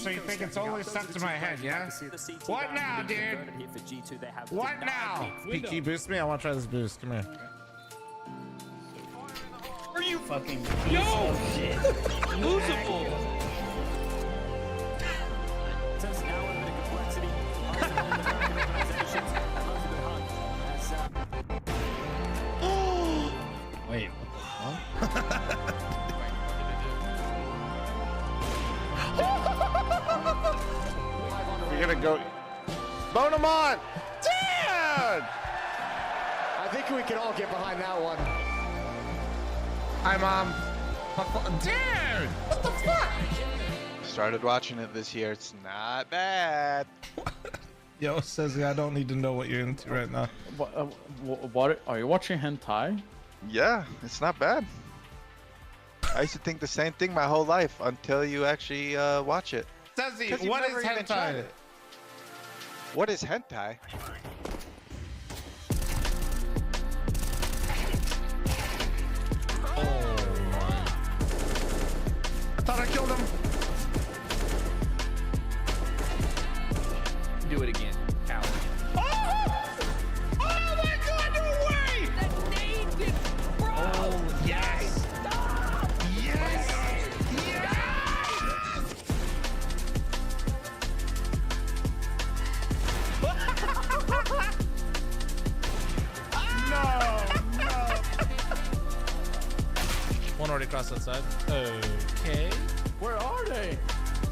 so you think it's only stuck to my head, yeah? What now, dude? What now? Can you boost me? I want to try this boost. Come here. Are you fucking Yo! shit? Losable! Wait, what the fuck? You're gonna go. Bone him on! Dude! I think we can all get behind that one. Hi, Mom. Dude! What the fuck? Started watching it this year. It's not bad. Yo, says I don't need to know what you're into right now. What are you watching hentai? Yeah, it's not bad. I used to think the same thing my whole life until you actually watch it. Says he, 'Cause you've what is never even tried hentai? it. What is hentai? I thought I killed him. Do it again, coward. Oh my god, no way! That nade did, bro! Oh, yes! Stop! Yes! Yes! No! One already crossed that side. Okay. Where are they?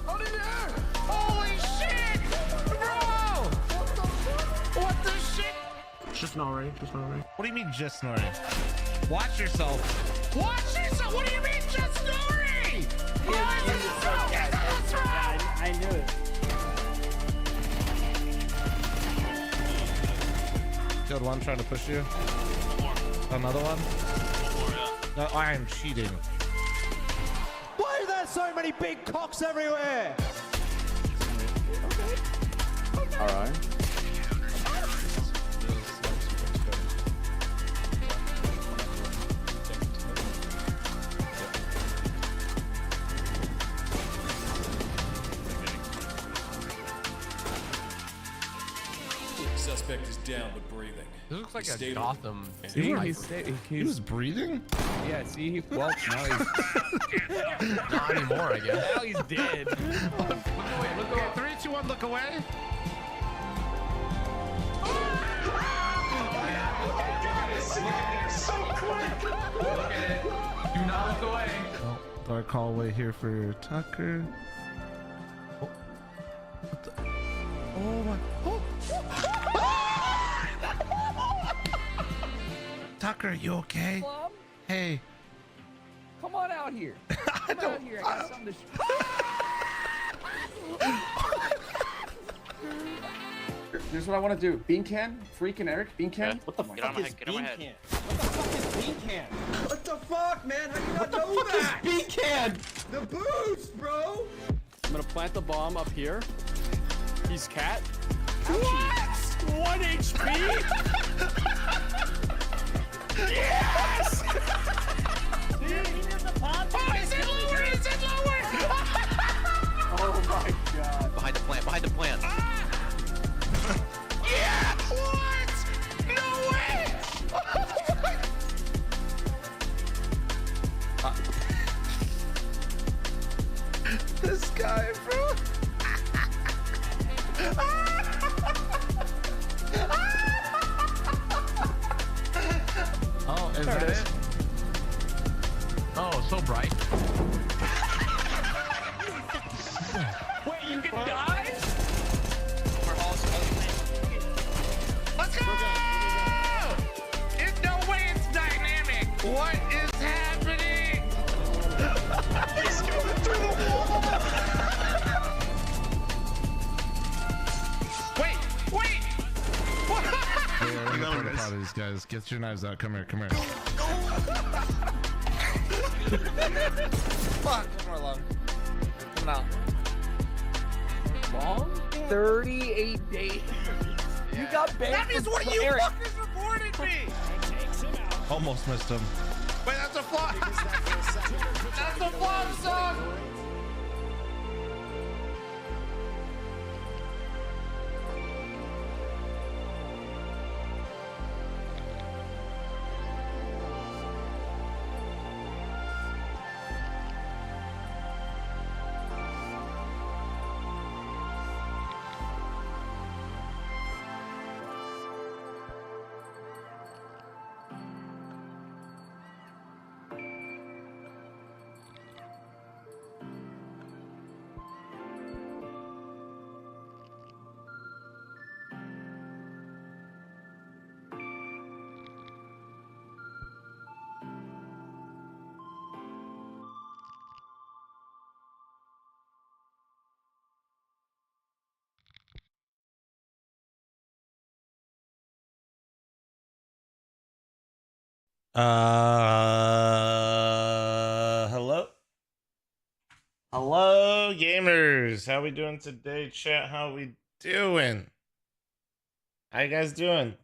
Oh, in there! Holy shit! Bro! What the shit? Just not right. Just not right. What do you mean just snoring? Watch yourself. Watch yourself! What do you mean just snoring? I knew it. Killed one trying to push you. Another one? No, I am cheating. Why are there so many big cocks everywhere? All right. Suspect is down but breathing. This looks like a Stable. Gotham. He was breathing? Yeah, see, well, now he's not anymore, I guess. Now he's dead. Look away, look away. 3, 2, 1, look away. So quick. Look at it. Do not look away. Oh, dark hallway here for Tucker. Oh, what the? Oh my! Oh. Tucker, you okay? Plum, Hey. come on out here. Come out here. I got something to Here's what I want to do. Bean can, freak and Eric. Bean can. What the fuck is bean can? What the fuck is bean can? What the fuck, man? How do you not know that? Bean can. The boost, bro. I'm gonna plant the bomb up here. He's cat. What? 1 HP. Yes! Oh, is it lower? Is it lower? Oh my god. Behind the plant, behind the plant. Yeah! What? No way! This guy, bro. Oh, is that it? Oh, so bright. Wait, you can die? Let's go! There's no way it's dynamic. What is happening? He's going through the wall. Wait. What? Yeah, we're gonna part of these guys. Get your knives out. Come here. Fuck. One more long. Coming out. Long? 38 days. You got banned. That is what you fuckers reported me. Almost missed him. Wait, that's a flop. That's a flop song. Hello? Hello, gamers. How we doing today, chat? How we doing? How you guys doing?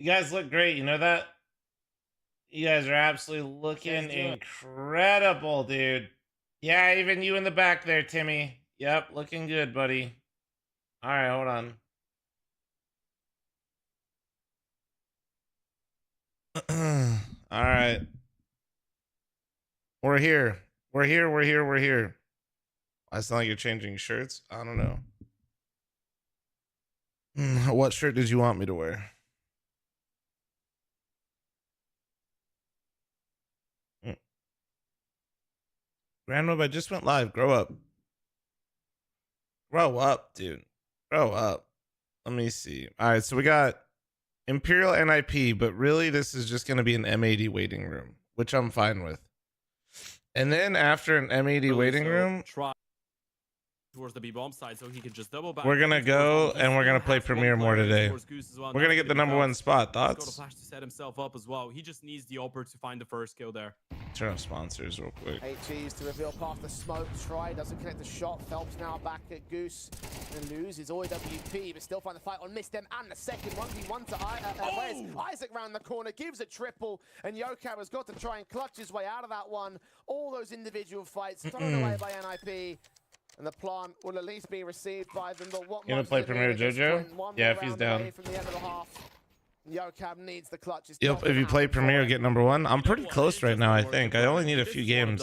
You guys look great. You know that? You guys are absolutely looking incredible, dude. Yeah, even you in the back there, Timmy. Yep, looking good, buddy. All right, hold on. All right. We're here. We're here. We're here. We're here. I sound like you're changing shirts. I don't know. What shirt did you want me to wear? Grandma, I just went live. Grow up. Grow up, dude. Grow up. Let me see. All right, so we got Imperial NIP, but really this is just going to be an M80 waiting room, which I'm fine with. And then after an M80 waiting room, towards the B-bomb side, so he can just double back. we're going to go and we're going to play Premier more today. We're going to get the #1 spot. Thoughts? He's got a flash to set himself up as well. He just needs the upper to find the first kill there. Turn off sponsors real quick. HG's to reveal past the smoke. Try doesn't connect the shot. Phelps now back at Goose and loses OWP, but still find the fight on Missed Them and the second 1v1 to Rez. Isaac round the corner gives a triple, and Yokab has got to try and clutch his way out of that one. All those individual fights thrown away by NIP. And the plant will at least be received by them. But what you gonna play Premier Jojo? Yeah, if he's down. From the end of the half. Yokab needs the clutches. Yep, if you play Premier, get #1. I'm pretty close right now, I think. I only need a few games.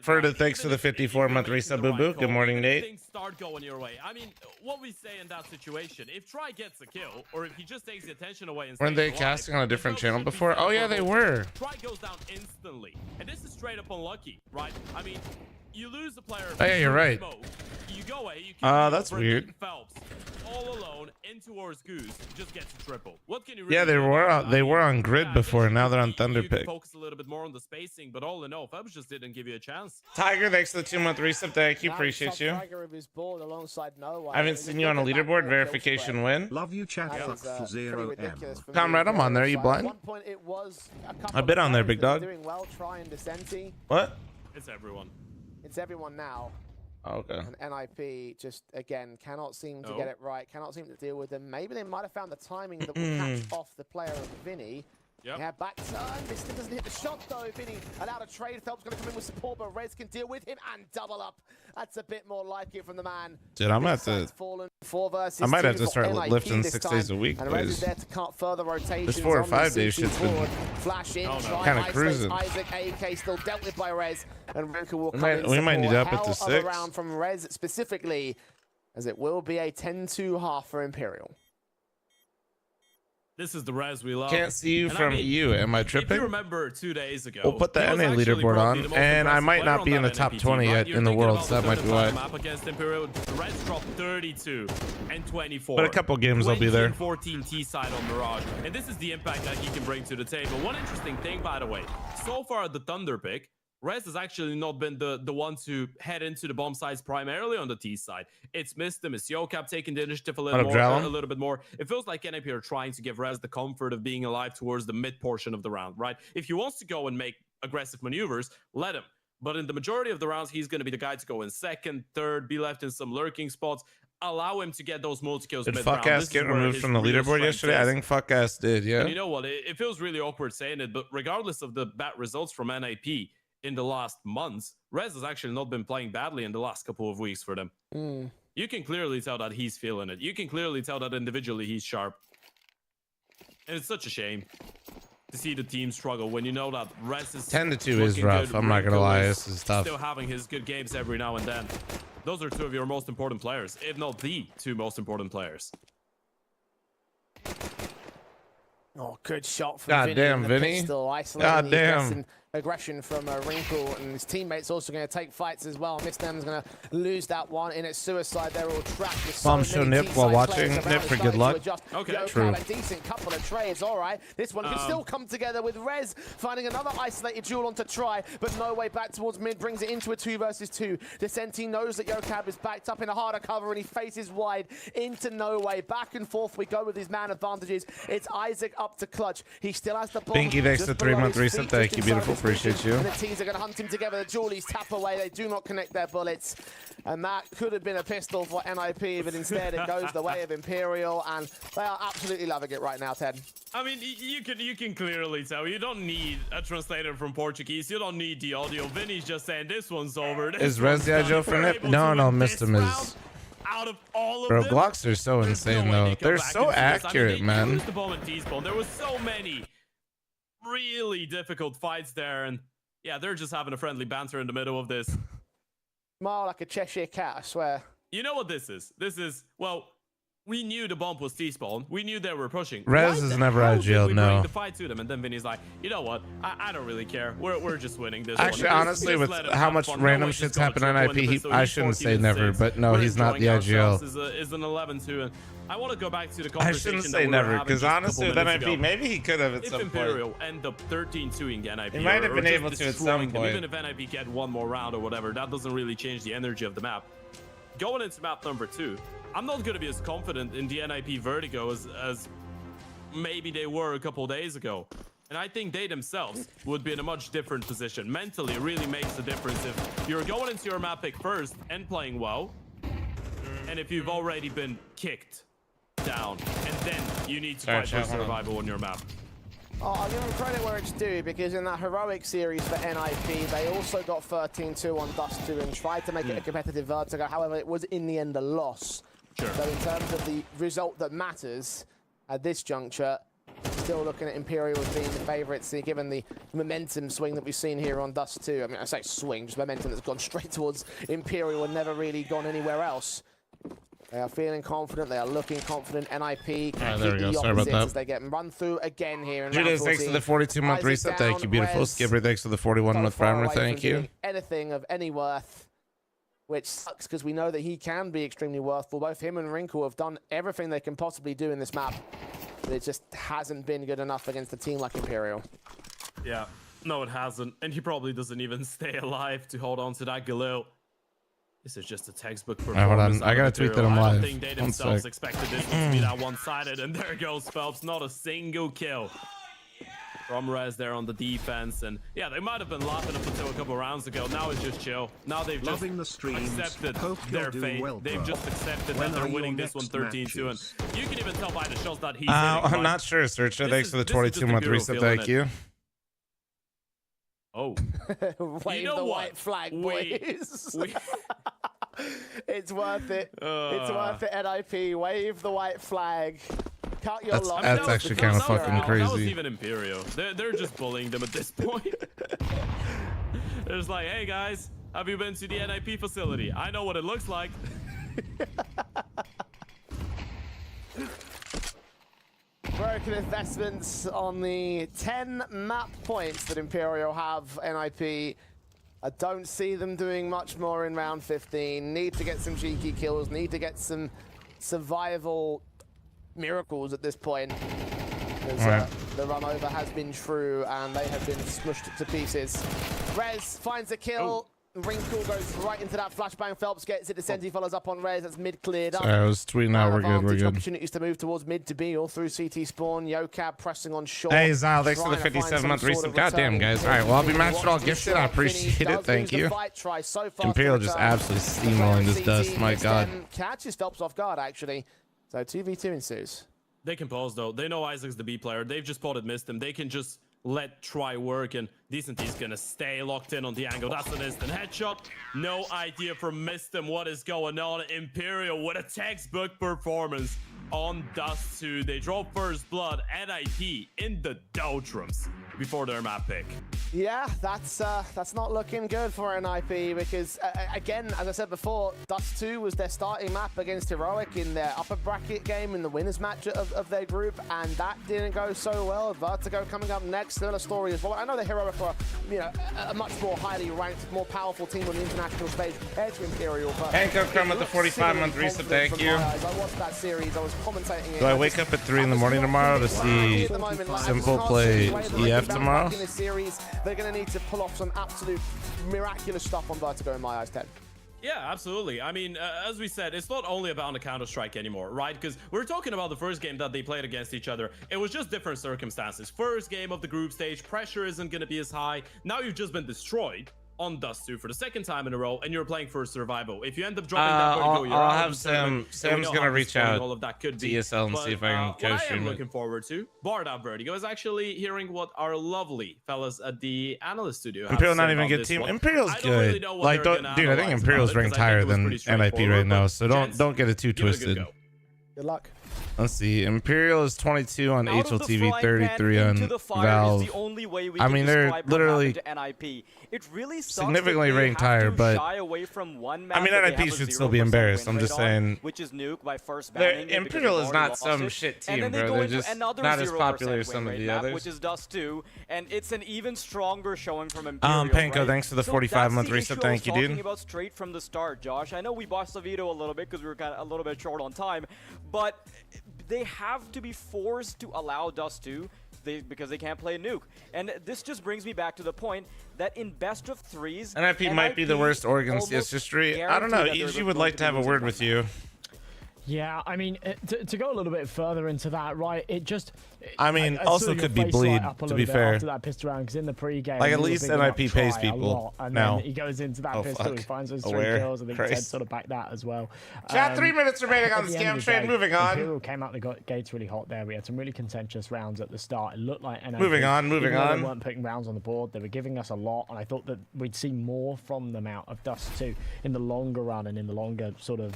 Further thanks for the 54-month resub, Boo Boo. Good morning, Nate. Things start going your way. I mean, what we say in that situation, if Try gets a kill, or if he just takes the attention away and weren't they casting on a different channel before? Oh, yeah, they were. Try goes down instantly. And this is straight up unlucky, right? I mean, you lose the player. Oh, yeah, you're right. You go away. You that's weird. Phelps all alone in towards Goose, just gets a triple. What can you really yeah, they were on grid before. Now they're on Thunderpick. Focus a little bit more on the spacing, but all in all, Phelps just didn't give you a chance. Tiger, thanks for the 2-month resub. Thank you, appreciate you. I haven't seen you on a leaderboard. Verification win. Love you, chat. 0M. Comrade, I'm on there. Are you blind? I bit on there, big dog. What? It's everyone. It's everyone now. Oh, okay. And NIP just, again, cannot seem to get it right, cannot seem to deal with them. Maybe they might have found the timing that will catch off the player of Vinny. Yep. Yeah, back turn. Bestia doesn't hit the shot, though. Vinny allowed a trade. Phelps going to come in with support, but Rez can deal with him and double up. That's a bit more like it from the man. Dude, I might have to start lifting 6 days a week, and Rez is there to cut further rotations. This 4 or 5 day shit's been flash in, kind of cruising. Isaac AK still dealt with by Rez, and Ruka will come in. We might need up at the 6. Round from Rez specifically, as it will be a 10-2 half for Imperial. This is the Rez we love. Can't see you from EU. Am I tripping? If you remember 2 days ago, we'll put the NA leaderboard on, and I might not be in the top 20 yet in the world, so that might be why. Against Imperial, Rez dropped 32 and 24. But a couple games I'll be there. 14 T side on Mirage, and this is the impact that he can bring to the table. One interesting thing, by the way, so far the Thunderpick, Rez has actually not been the one to head into the bomb sides primarily on the T side. It's Missed Him, it's Yokab taking the initiative a little bit more. It feels like NIP are trying to give Rez the comfort of being alive towards the mid portion of the round, right? If he wants to go and make aggressive maneuvers, let him. But in the majority of the rounds, he's going to be the guy to go in second, third, be left in some lurking spots. Allow him to get those multi-kills Did mid-round. Fuck-Ass get removed from the leaderboard yesterday? I think Fuck-Ass did, yeah. And you know what? It feels really awkward saying it, but regardless of the bad results from NIP, in the last months, Rez has actually not been playing badly in the last couple of weeks for them. You can clearly tell that he's feeling it. You can clearly tell that individually he's sharp. And it's such a shame to see the team struggle when you know that Rez is 10-2 is rough. I'm not gonna lie, this is tough. Still having his good games every now and then. Those are 2 of your most important players, if not the 2 most important players. Oh, good shot from God damn, Vinny. God damn. aggression from Wrinkle, and his teammates also going to take fights as well. Mistem's going to lose that one in its suicide. They're all trapped. With Mom, show Nip while watching. Nip for good luck. Okay, true. A decent couple of trades, all right. This one can still come together with Rez finding another isolated duel on to try, but no way back towards mid, brings it into a 2 versus 2. Descenti knows that Yokab is backed up in a harder cover, and he faces wide into no way. Back and forth we go with his man advantages. It's Isaac up to clutch. He still has the bomb. Binky, thanks to 3-month reset. Thank you, beautiful. Appreciate you. And the teams are going to hunt him together. The Julies tap away. They do not connect their bullets. And that could have been a pistol for NIP, but instead it goes the way of Imperial, and they are absolutely loving it right now, Ted. I mean, you can clearly tell. You don't need a translator from Portuguese. You don't need the audio. Vinny's just saying this one's over. Is Rez the Joe for Nip? No, missed him. Is out of all of bro, them, Glocks are so insane though. They're so accurate, man. The bomb at T-spawn. There was so many really difficult fights there, and yeah, they're just having a friendly banter in the middle of this. More like a Cheshire cat, I swear. You know what this is? This is, well, we knew the bomb was T-spawn. We knew they were pushing. Rez is never IGL, we no. bring the fight to them, and then Vinny's like, you know what? I don't really care. We're just winning this. Actually, one. honestly, with let him how have much fun. random Noah's just shit's happened on got a IP, triple, so I he's shouldn't 14 say and never, 6. but no, We're he's not the enjoying IGL. ourselves is an 11-2, and I want to go back to the I conversation. shouldn't say never, because honestly, with NIP, ago. maybe he could have at If some Imperial point. end up 13-2 in NIP, He might have or been just able to at some destroying them, point. even if NIP get one more round or whatever, that doesn't really change the energy of the map. Going into map number 2, I'm not going to be as confident in the NIP Vertigo as maybe they were a couple days ago. And I think they themselves would be in a much different position. Mentally, it really makes a difference if you're going into your map pick first and playing well, and if you've already been kicked down, and then you need to fight for survival on your map. Oh, I'll give them credit where it's due, because in that heroic series for NIP, they also got 13-2 on Dust 2 and tried to make it a competitive Vertigo. However, it was in the end a loss. Sure. So in terms of the result that matters at this juncture, still looking at Imperial as being the favourites, given the momentum swing that we've seen here on Dust 2. I mean, I say swing, just momentum that's gone straight towards Imperial and never really gone anywhere else. They are feeling confident. They are looking confident. NIP can there we go. Sorry about that. as they get run through again here. In Judas, thanks for the 42-month reset. Thank you, beautiful. Skipper, thanks for the 41-month primer. Thank you. Anything of any worth, which sucks because we know that he can be extremely worthful. Both him and Wrinkle have done everything they can possibly do in this map, but it just hasn't been good enough against a team like Imperial. Yeah, no, it hasn't. And he probably doesn't even stay alive to hold on to that Galil. This is just a textbook performance. Hold on, I gotta tweet that I'm live. I don't think they themselves expected this one to be that one-sided, and there goes Phelps. Not a single kill from Rez there on the defense, and yeah, they might have been laughing up until a couple rounds ago. Now it's just chill. Now they've just accepted their fate. They've just accepted that they're winning this one 13-2, and you can even tell by the shots that he's hitting. I'm not sure, Searcher. Thanks for the 22-month reset. Thank you. Oh. Wave the white flag, boys. It's worth it. It's worth it, NIP. Wave the white flag. Cut your loss. That's actually kind of fucking crazy. That was even Imperial. They're just bullying them at this point. They're just like, hey guys, have you been to the NIP facility? I know what it looks like. Broken investments on the 10 map points that Imperial have. NIP, I don't see them doing much more in round 15. Need to get some cheeky kills, need to get some survival miracles at this point. Because the run over has been true and they have been smushed to pieces. Rez finds a kill. Wrinkle goes right into that flashbang. Phelps gets it. Descenti follows up on Rez. That's mid cleared up. Sorry, I was tweeting out. We're good. We're good. Opportunities to move towards mid to B or through CT spawn. Yokab pressing on short. Hey, Zal, thanks for the 57-month reset. Goddamn, guys. All right, well, I'll be matched all gifted. I appreciate it. Thank you. Imperial just absolutely steamrolling this dust. My God. Catches Phelps off guard, actually. So 2v2 ensues. They can pause, though. They know Isaac's the B player. They've just spotted missed him. They can just let try work, and Decenty's gonna stay locked in on the angle. That's an instant headshot. No idea from Mistem what is going on. Imperial with a textbook performance on Dust 2. They draw first blood. NIP in the doldrums before their map pick. Yeah, that's not looking good for NIP because, again, as I said before, Dust 2 was their starting map against Heroic in their upper bracket game in the winners match of their group, and that didn't go so well. Vertigo coming up next, similar story as well. I know the Heroic are, you know, a much more highly ranked, more powerful team on the international stage compared to Imperial. But Hanko Crumb with the 45-month resub, thank you. I watched that series, I was commentating it. Do I wake up at 3 in the morning tomorrow to see Simple play EF tomorrow? They're going to need to pull off some absolute miraculous stuff on Vertigo in my eyes, Ted. Yeah, absolutely. I mean, as we said, it's not only about a Counter-Strike anymore, right? Because we're talking about the first game that they played against each other. It was just different circumstances. First game of the group stage, pressure isn't going to be as high. Now you've just been destroyed on Dust 2 for the second time in a row, and you're playing for survival. If you end up dropping that vertigo, you're I'll out have of the tournament, Sam's gonna reach out all of that could to be. ESL and see if I can What coach I am him. looking forward to, bar that vertigo, is actually hearing what our lovely fellas at the analyst studio have Imperial to say not even a about good this team. one. Imperial's I don't really good. know what Like, they're dude, gonna I think analyze Imperial's about it, ranked 'cause I higher think it was than pretty NIP right straightforward, now, but so gents, don't get it too give it a good twisted. go. Good luck. Let's see. Imperial is 22 on Out of the HLTV, frying 33 pan on into the fire Valve. is the only way we I can mean, they're describe what literally happened to NIP. It really sucks significantly that they ranked have higher, to but shy away from one map I mean, that they NIP have a should still be 0% embarrassed. win I'm just rate on, saying. which is Nuke by first They're- banning it because Imperial they've is already not lost some it. shit And team, then they bro. go They're into just another not as 0% popular as win some of rate the map, others. which is Dust 2, and it's an even stronger showing from Imperial. Panko, right? thanks for the So 45-month that's the resub. issue I was Thank you, dude. talking about straight from the start, Josh. I know we bossed the veto a little bit because we were kind of a little bit short on time, but they have to be forced to allow Dust 2 because they can't play Nuke. And this just brings me back to the point that in best of threes, NIP might be the worst Oregon CS history. I don't know. EG would like to have a word with you. Yeah, I mean, to go a little bit further into that, right? It just. I mean, also could be bleed, to be fair. After that pistol round, because in the pre-game, Like, at least NIP pays people and now. then he goes into that pistol, fuck. he finds those 3 Aware. kills, and then Christ. Ted sort of back that as well. Chat, 3 minutes remaining on At the the end scam of the train. day, Moving on. Imperial came out the gates really hot there. We had some really contentious rounds at the start. It looked like NIP, Moving on. even though they weren't putting rounds on the board, they were giving us a lot, and I thought that we'd see more from them out of Dust 2 in the longer run and in the longer sort of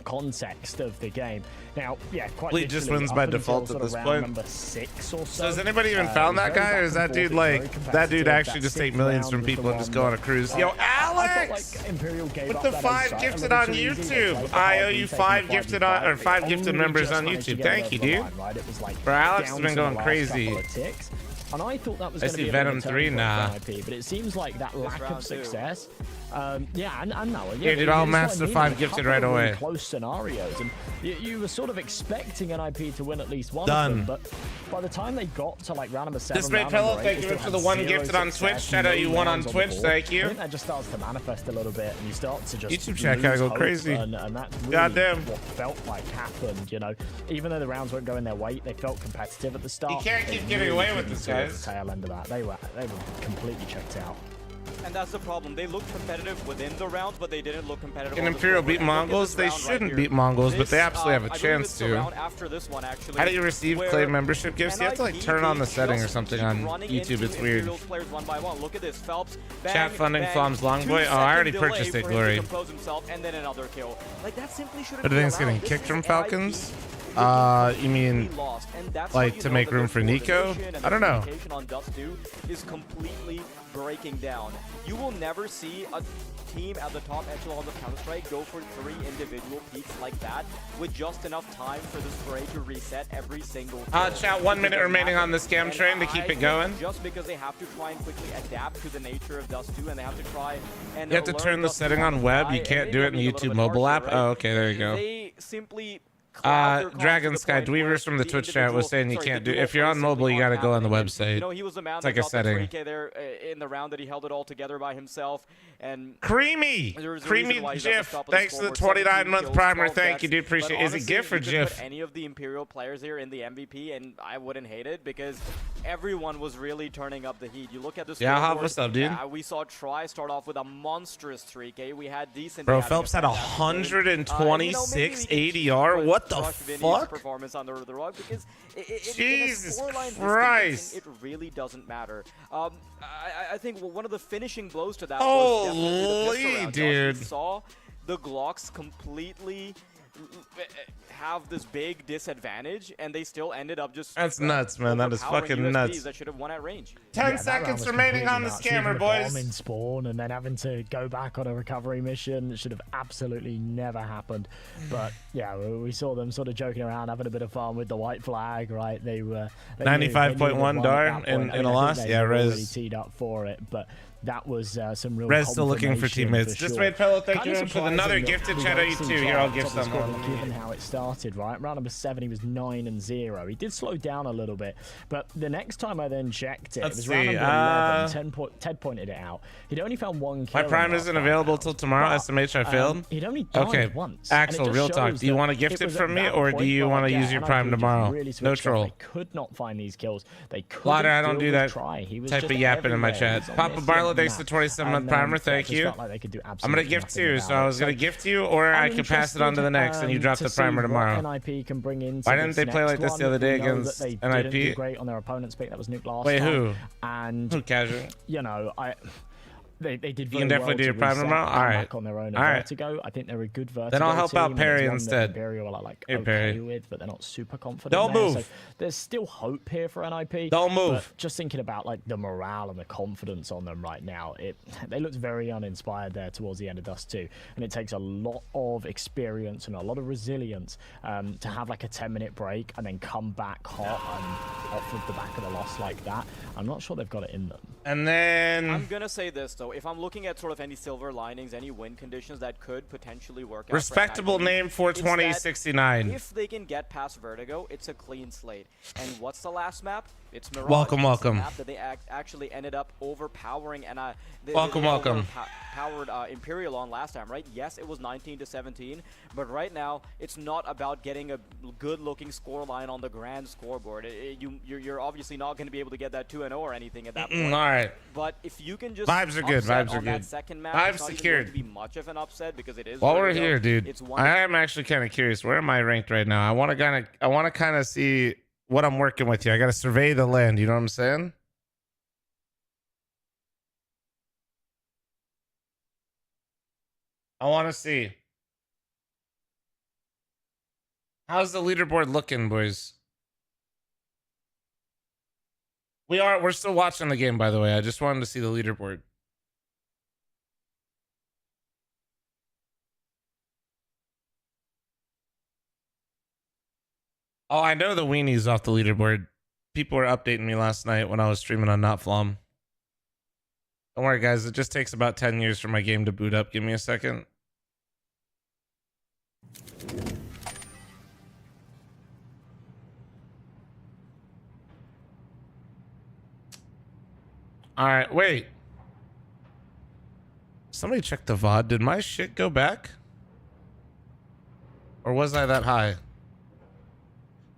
context of the game. Now, yeah, quite Bleed just literally wins up by until default sort at of this round point. number 6 or so. So has anybody even found that guy, or is that dude like that dude actually just take millions from people and just go on a cruise? Yo, Alex! Like Imperial gave With up the that 5 insight, gifted and on it was too easy. They YouTube. played I the owe hard you defense 5 and gifted 5v5. on or 5 Only gifted members just on managed to YouTube. get Thank over you, the dude. line, right? It was like Bro, Alex down has been to the going last crazy. couple of ticks. And I thought that was I going to see be Venom a 3, nah. IP, but it seems like that lack of success. Yeah, and no. Here, dude, I'll match the 5 gifted right away. Close scenarios, and you were sort of expecting NIP to win at least one Done. of them, but by the time they got to like round number 7, This made round Pillow, number 8, thank they you still for the had 1 zero gifted on success, Twitch. Shout out no you 1 on rounds the Twitch, board. thank I you. think that just starts to manifest a little bit, and you start to just YouTube chat gotta lose go hope, crazy. and that's really Goddamn. what felt like happened. You know, even though the rounds weren't going their way, they felt competitive at the start. You can't They keep getting really away with couldn't this, see at guys. the tail end of that, they were completely checked out. And that's the problem. They looked competitive within the rounds, but they didn't look competitive. Can on the Imperial scoreboard. beat Mongols? They shouldn't beat Mongols, but they absolutely have a chance to. After this one, actually, How do you receive claim membership gifts? You have to like turn on the setting or something on YouTube. It's weird. Players one by one. Look at this, Phelps. Chat funding Flom's Longboy. Oh, I already purchased it, Glory. Himself, and then another kill. Like that simply shouldn't But do you think it's getting kicked from Falcons? You mean like to make room for Nico? I don't know. On Dust 2 is completely breaking down. You will never see a team at the top echelon of Counter-Strike go for 3 individual peaks like that with just enough time for the spray to reset every single kill. Chat, 1 minute remaining on the scam train to keep it going. Just because they have to try and quickly adapt to the nature of Dust 2, and they have to try and You have to turn the setting on web. You can't do it in the YouTube mobile app. Oh, okay, there you go. They simply Dragon Sky Dweavers from the Twitch chat was saying you can't do. If you're on mobile, you gotta go on the website. You know, he was the man It's that like a got setting. the 3K there in the round that he held it all together by himself. And Creamy GIF. Thanks to the 29-month primer. Thank you, dude. Appreciate it. Is it GIF or GIF? Any of the Imperial players here in the MVP, and I wouldn't hate it because everyone was really turning up the heat. You look at this. Yeah, Hop, what's up, dude? We saw Try start off with a monstrous 3K. We had decent. Bro, Phelps had 126 ADR. What the fuck? Performance under the rug because Jesus in a scoreline Christ! it really doesn't matter. I think one of the finishing blows to that Holy was definitely the pistol round. dude! We saw the Glocks completely have this big disadvantage, and they still ended up just. That's nuts, man. That is fucking USBs nuts. That should have won at range. 10 seconds remaining on the scammer, boys. Bomb in spawn and then having to go back on a recovery mission. It should have absolutely never happened. But yeah, we saw them sort of joking around, having a bit of fun with the white flag, right? They were 95.1 dar in a loss. Yeah, Rez teed up for it, but that was some real. Rez still looking for teammates. Just wait, fellow. Thank Kind you of for another gifted chat out you too. Here, I'll give some. Given how it started, right? Round number 7, he was 9-0. He did slow down a little bit, but the next time I then checked it, it was round number 11. Ted pointed it out. He'd only found 1 kill. My prime isn't available till tomorrow. SMH, I failed. He'd only died once. Axel, real talk. Do you want to gift it from me, or do you want to use your prime tomorrow? No troll. They could not find these kills. They couldn't. Lauder, I don't do that type of yapping in my everywhere. chat. Papa Barlow, thanks for 27-month primer. Thank you. Like I'm gonna gift you, so I was gonna gift you, or I can pass it on to the next, and you drop the primer tomorrow. NIP can bring in. Why didn't they play like this the other day against NIP? NIP? Great on their opponent's pick. That was Nuke last Wait, time. who? And who casual? You know, they did very you can definitely well do your to prime reset tomorrow. All right. Back on their own All right. Vertigo. I think they're a good Vertigo. Then I'll help team, out Perry and it's one that instead. Imperial are like Hey, okay Perry. with, but they're not super confident. Don't there. move. So there's still hope here for NIP. Don't move. But just thinking about like the morale and the confidence on them right now, they looked very uninspired there towards the end of Dust 2, and it takes a lot of experience and a lot of resilience to have like a 10-minute break and then come back hot and off of the back of the loss like that. I'm not sure they've got it in them. And then I'm gonna say this though, if I'm looking at sort of any silver linings, any win conditions that could potentially work out. respectable name for 2069. If they can get past Vertigo, it's a clean slate. And what's the last map? It's Mirage. Welcome, it's welcome. The map that they actually ended up overpowering, and welcome. Powered Imperial on last time, right? Yes, it was 19-17, but right now it's not about getting a good-looking score line on the grand scoreboard. You're obviously not going to be able to get that 2-0 or anything at that point. All right. But if you can just vibes are good. Vibes are good. That second map, vibes it's not secured. going to be much of an upset because it is. While Vertigo. we're here, dude, It's one I am actually kind of curious. Where am I ranked right now? I want to kind of see what I'm working with here. I got to survey the land. You know what I'm saying? I want to see. How's the leaderboard looking, boys? We're still watching the game, by the way. I just wanted to see the leaderboard. Oh, I know the weenies off the leaderboard. People were updating me last night when I was streaming on NotFlom. Don't worry, guys. It just takes about 10 years for my game to boot up. Give me a second. All right, wait. Somebody check the VOD. Did my shit go back? Or was I that high?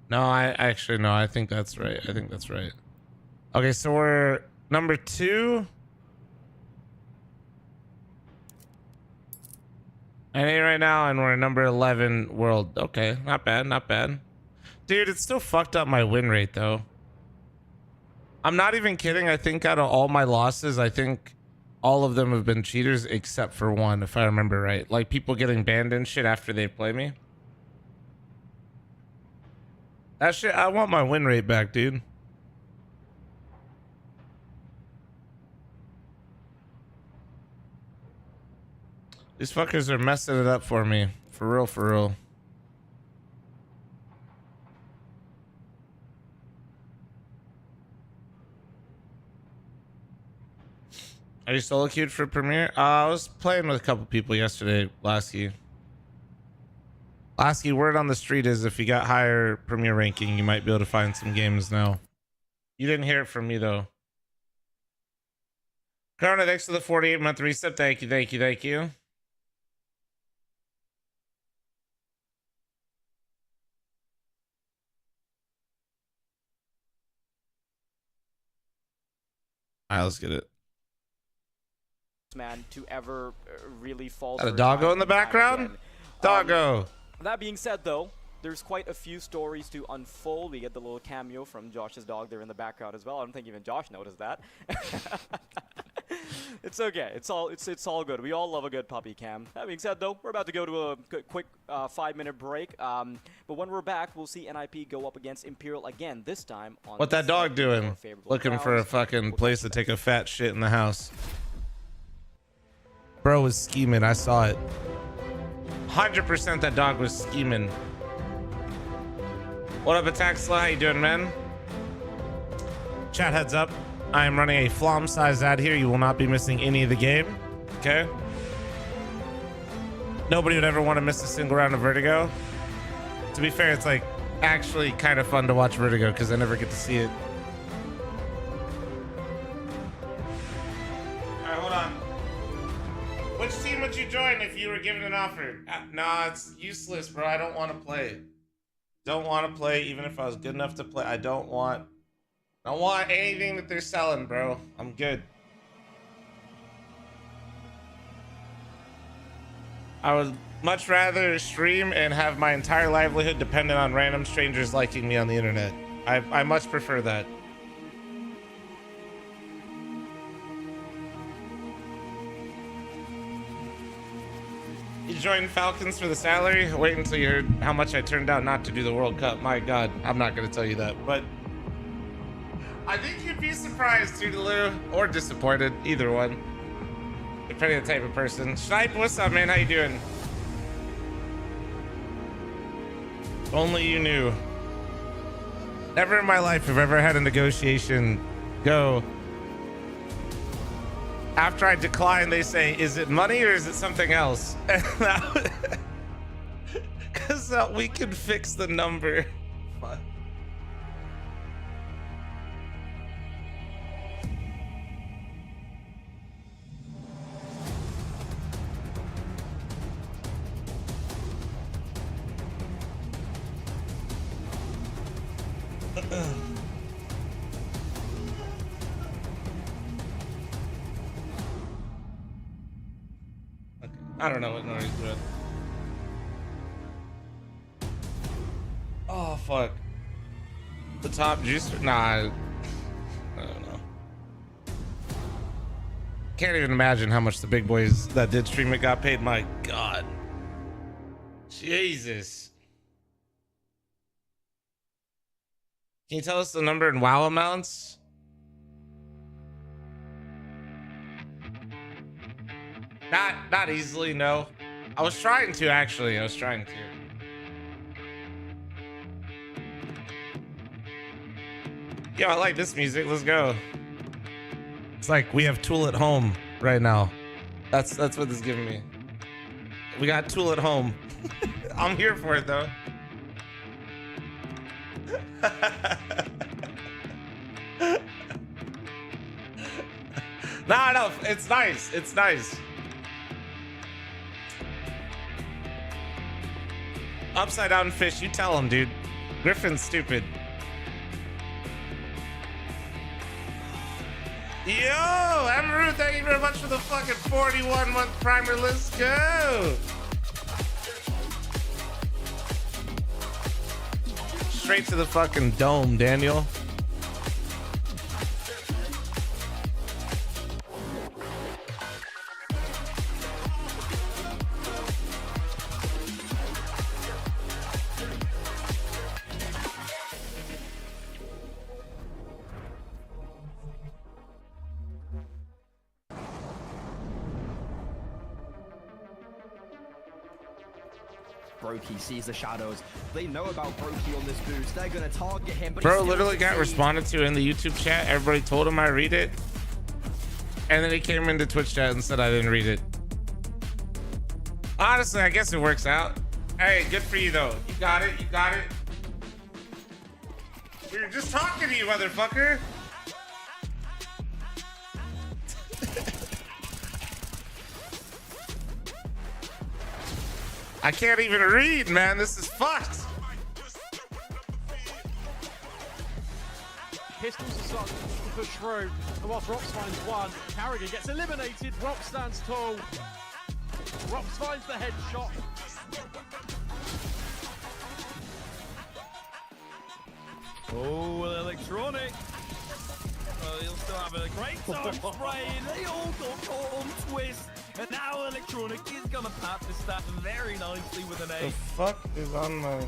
No, I think that's right. I think that's right. Okay, so we're number 2. And A right now, and we're number 11 world. Okay, not bad, not bad. Dude, it's still fucked up my win rate, though. I'm not even kidding. I think out of all my losses, I think all of them have been cheaters except for one, if I remember right. Like people getting banned and shit after they play me. That shit, I want my win rate back, dude. These fuckers are messing it up for me. For real, for real. Are you solo queued for Premiere? I was playing with a couple people yesterday, Lasky. Lasky, word on the street is if you got higher Premiere ranking, you might be able to find some games now. You didn't hear it from me, though. Corona, thanks for the 48-month reset. Thank you, thank you, thank you. All right, let's get it. Man to ever really fall. Got a doggo in the background? Doggo. That being said, though, there's quite a few stories to unfold. We get the little cameo from Josh's dog there in the background as well. I don't think even Josh noticed that. It's okay. It's all good. We all love a good puppy cam. That being said, though, we're about to go to a quick 5-minute break. But when we're back, we'll see NIP go up against Imperial again. This time on. What that dog doing? Looking for a fucking place to take a fat shit in the house. Bro was scheming. I saw it. 100% that dog was scheming. What up, Attack Slow? How you doing, man? Chat, heads up. I am running a flom size ad here. You will not be missing any of the game. Okay? Nobody would ever want to miss a single round of Vertigo. To be fair, it's like actually kind of fun to watch Vertigo because I never get to see it. Alright, hold on. Which team would you join if you were given an offer? Nah, it's useless, bro. I don't want to play. Don't want to play even if I was good enough to play. I don't want anything that they're selling, bro. I'm good. I would much rather stream and have my entire livelihood dependent on random strangers liking me on the internet. I much prefer that. You joined Falcons for the salary? Wait until you heard how much I turned out not to do the World Cup. My God, I'm not going to tell you that, but I think you'd be surprised, Toodaloo, or disappointed, either one, depending on the type of person. Snipe, what's up, man? How you doing? Only you knew. Never in my life have I ever had a negotiation go. After I decline, they say, is it money or is it something else? Because we can fix the number. Fuck. I don't know what Nori's doing. Oh, fuck. The top juicer? Nah, I don't know. Can't even imagine how much the big boys that did stream it got paid. My God. Jesus. Can you tell us the number in WoW amounts? Not easily, no. I was trying to, actually. I was trying to. Yo, I like this music. Let's go. It's like we have Tool at home right now. That's what this is giving me. We got Tool at home. I'm here for it, though. No, it's nice. It's nice. Upside down fish, you tell him, dude. Griffin's stupid. Yo, Amaru, thank you very much for the fucking 41-month primer. Let's go. Straight to the fucking dome, Daniel. Brokey sees the shadows. They know about Brokey on this boost. They're gonna target him. But bro literally got responded to in the YouTube chat. Everybody told him I read it, and then he came into Twitch chat and said I didn't read it. Honestly, I guess it works out. Hey, good for you though. You got it. You got it. We were just talking to you, motherfucker. I can't even read, man. This is fucked. Pistols are starting to push through. And whilst Rox finds one, Carrigan gets eliminated. Rox stands tall. Rox finds the headshot. Oh, electronic. he'll still have a great time spraying. They all got caught on twist. And now Electronic is going to pat this stat very nicely with an The A. fuck is on my...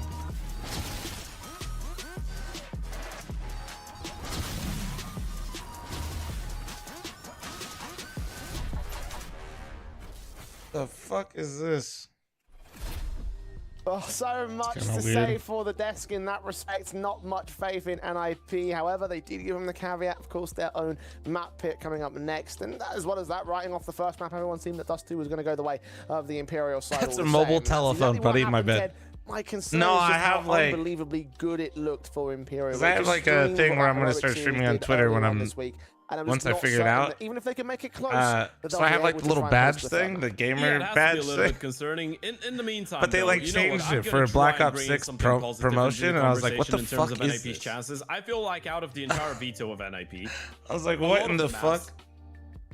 The fuck is this? Oh, so much to say for the desk in that respect. Not much faith in NIP. However, they did give them the caveat, of course, their own map pick coming up next. And as well as that, writing off the first map, everyone seemed that Dust 2 was going to go the way of the Imperial side. That's a mobile telephone, buddy, my bed. My concern no, is I just have how like unbelievably good it looked for Imperial. I have like a thing where I'm going to start streaming on Twitter when I'm once I figure it out. Even if they can make it close, so I have like the little badge thing, the gamer badge a little bit concerning. In the meantime, but they though, like changed it for a Black Ops 6 promotion, and I was like, what the fuck is this? Chances. I feel like out of the entire veto of NIP, I was like, what in the fuck?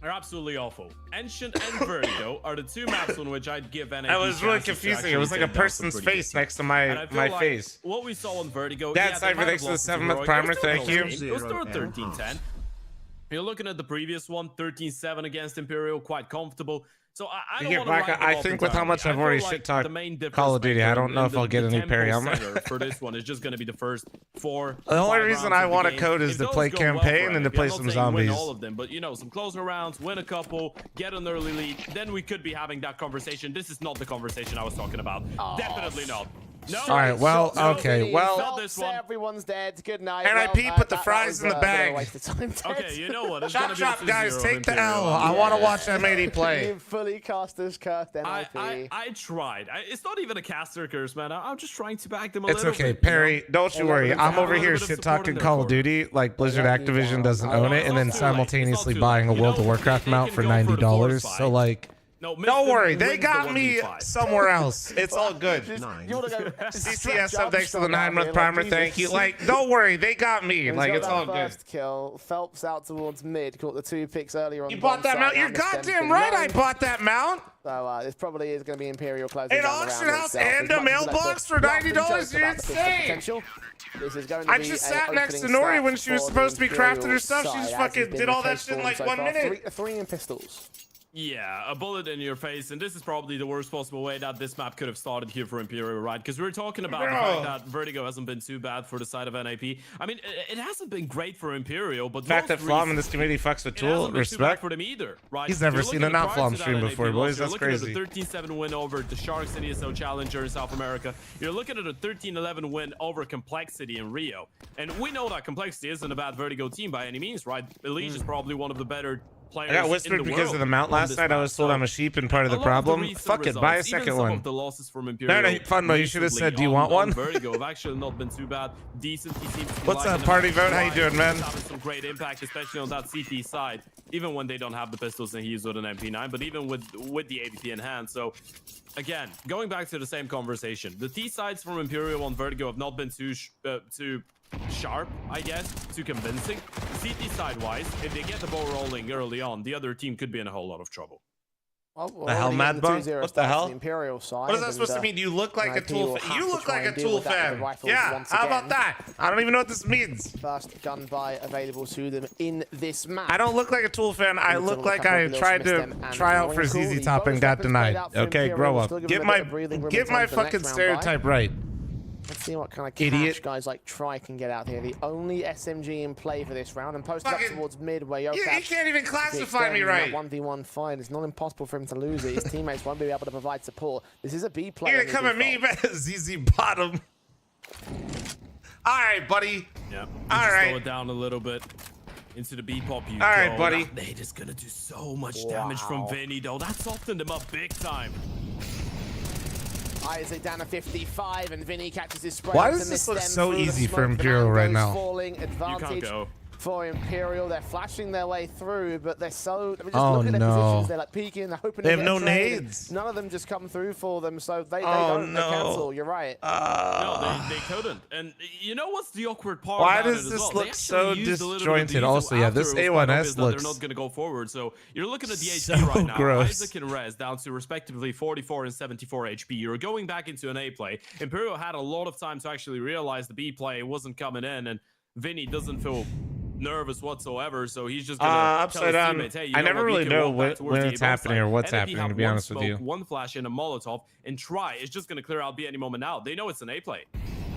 They're absolutely awful. Ancient and Vertigo are the two maps on which I'd give NIP. I was really confusing. It was like a person's face next to my face. What we saw on Vertigo. That's Cyber thanks to the 7th primer. Thank you. It was still 13-10. You're looking at the previous one, 13-7 against Imperial, quite comfortable. So I don't want to I think with how much I've already shit talked Call of Duty, I don't know if I'll get any Imperial. For this one, it's just going to be the first 4. The only reason I want a code is to play campaign and to play some zombies. Win all of them, but you know, some closer rounds, win a couple, get an early lead, then we could be having that conversation. This is not the conversation I was talking about. Definitely not. No. All right. Well. Okay. Well. This one. Everyone's dead. Good night. NIP put the fries in the bag. Okay. You know what? It's chop chop, guys. Take the L. I want to watch M80 play. Fully casters cursed NIP. I tried. It's not even a caster curse, man. I'm just trying to back them a little bit. It's okay, Perry. Don't you worry. I'm over here shit talking Call of Duty like Blizzard Activision doesn't own it, and then simultaneously buying a World of Warcraft mount for $90. So like. No, don't worry, they got me somewhere else. It's all good. CCS up next to the 9-month primer, thank you. Like, don't worry, they got me. Like, it's all good. First kill, Phelps out towards mid, caught the 2 picks earlier on. You bought that mount? You're goddamn right I bought that mount. So this probably is going to be Imperial closing an auction house and a mailbox for $90? You're insane. This is going to I just sat next to Nori when she was supposed to be crafting her stuff. She just fucking did all that shit in like 1 minute. 3 in pistols. Yeah, a bullet in your face, and this is probably the worst possible way that this map could have started here for Imperial, right? Because we're talking about the fact that Vertigo hasn't been too bad for the side of NIP. I mean, it hasn't been great for Imperial, but the fact that Flom in this community fucks with Tool, respect for them either, right? He's never seen a not Flom stream before, boys. That's crazy. You're looking at a 13-7 win over the Sharks in ESO Challenger in South America. You're looking at a 13-11 win over Complexity in Rio, and we know that Complexity isn't a bad Vertigo team by any means, right? Elise is probably one of the better. I got whispered because of the mount last night. I was told I'm a sheep and part of the problem. Fuck it, buy a second one. No, fun, but you should have said, do you want one? Vertigo have actually not been too bad. Decent. What's up, Party Vote? How you doing, man? Having some great impact, especially on that CT side. Even when they don't have the pistols and he's with an MP9, but even with the AVP in hand. So, again, going back to the same conversation, the T sides from Imperial on Vertigo have not been too sharp, I guess, too convincing. CT side-wise, if they get the ball rolling early on, the other team could be in a whole lot of trouble. Well, the hell, Mad Bun? What the hell? The Imperial side, what is that supposed to mean? You look like a Tool fan. You look like a Tool fan. Yeah, how about that? I don't even know what this means. First gun buy available to them in this map. I don't look like a Tool fan. I look like I tried to try out for ZZ Top and got denied. Okay, grow up. Get my fucking stereotype right. Let's see what kind of cash guys like Tri can get out here. The only SMG in play for this round, and posted up towards mid where Yokash... You can't even classify me right. 1v1 fight. It's not impossible for him to lose it. His teammates won't be able to provide support. This is a B play. You're gonna come at me, ZZ bottom. All right, buddy. Yeah. All right. Slow it down a little bit. Into the B pop you go. All right, buddy. That nade is gonna do so much damage from Vinny, though. That softened him up big time. Isaac down to 55, and Vinny catches his spray. Why does this look so easy for Imperial right now? Falling advantage. You can't go. For Imperial, they're flashing their way through, but they're so. I mean, just look at their positions. They're like peeking, they're hoping they have no nades. None of them just come through for them, so they don't. They cancel. You're right. No, they couldn't. And you know what's the awkward part? Why does this look so disjointed? Also, yeah, this A1S looks. They're not going to go forward. So you're looking at the so HP right now. Gross. Isaac and Rez down to respectively 44 and 74 HP. You're going back into an A play. Imperial had a lot of time to actually realize the B play wasn't coming in, and Vinny doesn't feel nervous whatsoever, so he's just gonna upside tell his down. teammates, hey, you I know never what, we really can know walk back towards when the it's A bomb happening site. or what's And if you happening, have to be one honest with smoke, you. one flash and a Molotov and try, it's just gonna clear out B any moment now. They know it's an A play.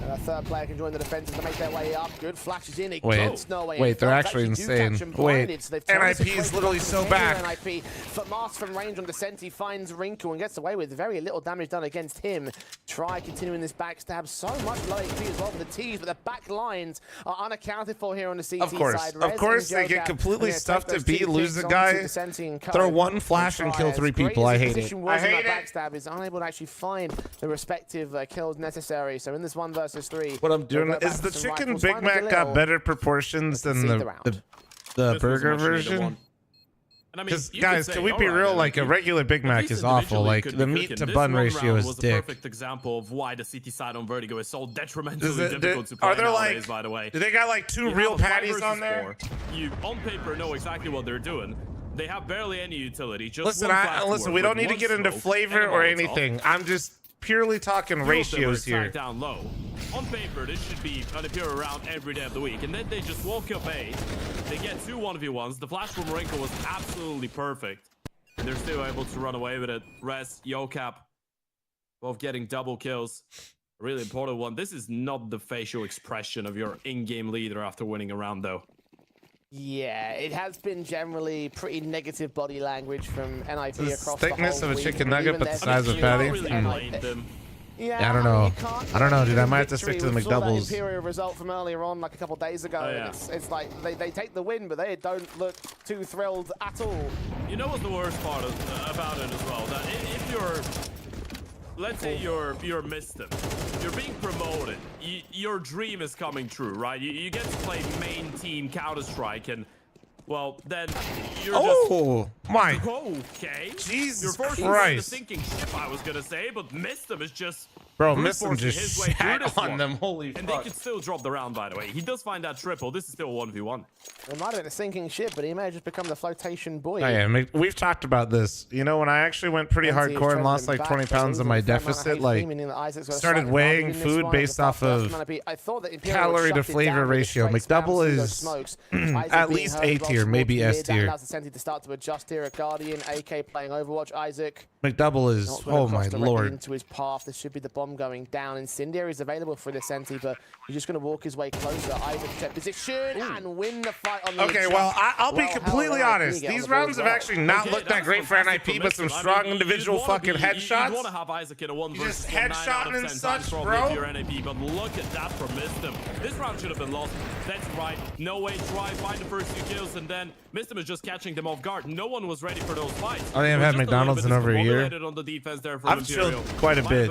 And a third player can join the defenses to make their way up. Good flashes in. It Wait, goes no way. wait, they're Flash actually do insane. catch him Wait, blinded, so they've turned this NIP is equation literally up so in back. NIP, but Mask from range on Descent, he finds Wrinkle and gets away with very little damage done against him. Try continuing this backstab. So much low HP as well for the T's, but the back lines are unaccounted for here on the CT Of course, side. of course, they get completely stuffed to B, lose the guy, throw one flash and kill 3 people. I hate it. I hate it. Backstab is unable to actually find the respective kills necessary. So in this 1 versus 3, What I'm doing is the chicken Big Mac got better proportions than the burger version. Because guys, can we be real? Like a regular Big Mac is awful. Like the meat to bun ratio is dick. A perfect example of why the CT side on Vertigo is so detrimentally difficult to play are there nowadays, like, by the way. do they got like 2 real patties on there? You on paper know exactly what they're doing. They have barely any utility. Just listen, listen. We don't need to get into flavor or anything. I'm just purely talking ratios here. Down low. On paper, this should be an Imperial round every day of the week, and then they just walk up A. They get 2 1v1s. The flash from Renko was absolutely perfect, and they're still able to run away with it. Res, Yocap, both getting double kills. A really important one. This is not the facial expression of your in-game leader after winning a round, though. Yeah, it has been generally pretty negative body language from NIP across the whole thickness of a week, chicken and nugget, even but the their size of patty. Yeah, I don't know. you can't I don't know, dude. I really might have to stick to the We saw that McDoubles. Imperial result from earlier on, like a couple days ago. Oh, yeah. And it's like they take the win, but they don't look too thrilled at all. You know what's the worst part about it as well? That if you're, let's say you're Mistim, you're being promoted, your dream is coming true, right? You get to play main team Counter-Strike, and well, then you're my. Okay. Jesus you're forced Christ. to sinking ship, I was gonna say, but Mistim is just. Bro, brute Mistim forcing just his way through shat this on one. them. Holy and fuck. they could still drop the round, by the way. He does find that triple. This is still a 1v1. It might have been a sinking ship, but he may have just become the flotation buoy. Oh, yeah, we've talked about this. You know, when I actually went pretty hardcore and lost like 20 pounds on my deficit, like started weighing food based off of calorie to flavor ratio. McDouble is at least A tier, maybe S tier. To start to adjust here. A Guardian, AK playing Overwatch. Isaac. McDouble is, oh my lord. Into his path. This should be the bomb going down. Incendiary is available for the Senti, but he's just going to walk his way closer. Isaac check position and win the fight on the Okay, well, I'll be completely honest. These rounds have actually not looked that great for NIP, but some strong individual fucking headshots. You want to have Isaac in a 1 versus just 1 headshotting and such, bro. If you're NIP, but look at that from Mistim. This round should have been lost. That's right. No way. Try find the first 2 kills, and then Mistim is just catching them off guard. No one was ready for those fights. I think I've had McDonald's in over a year. On the defense there from I've chilled Imperial. quite a bit.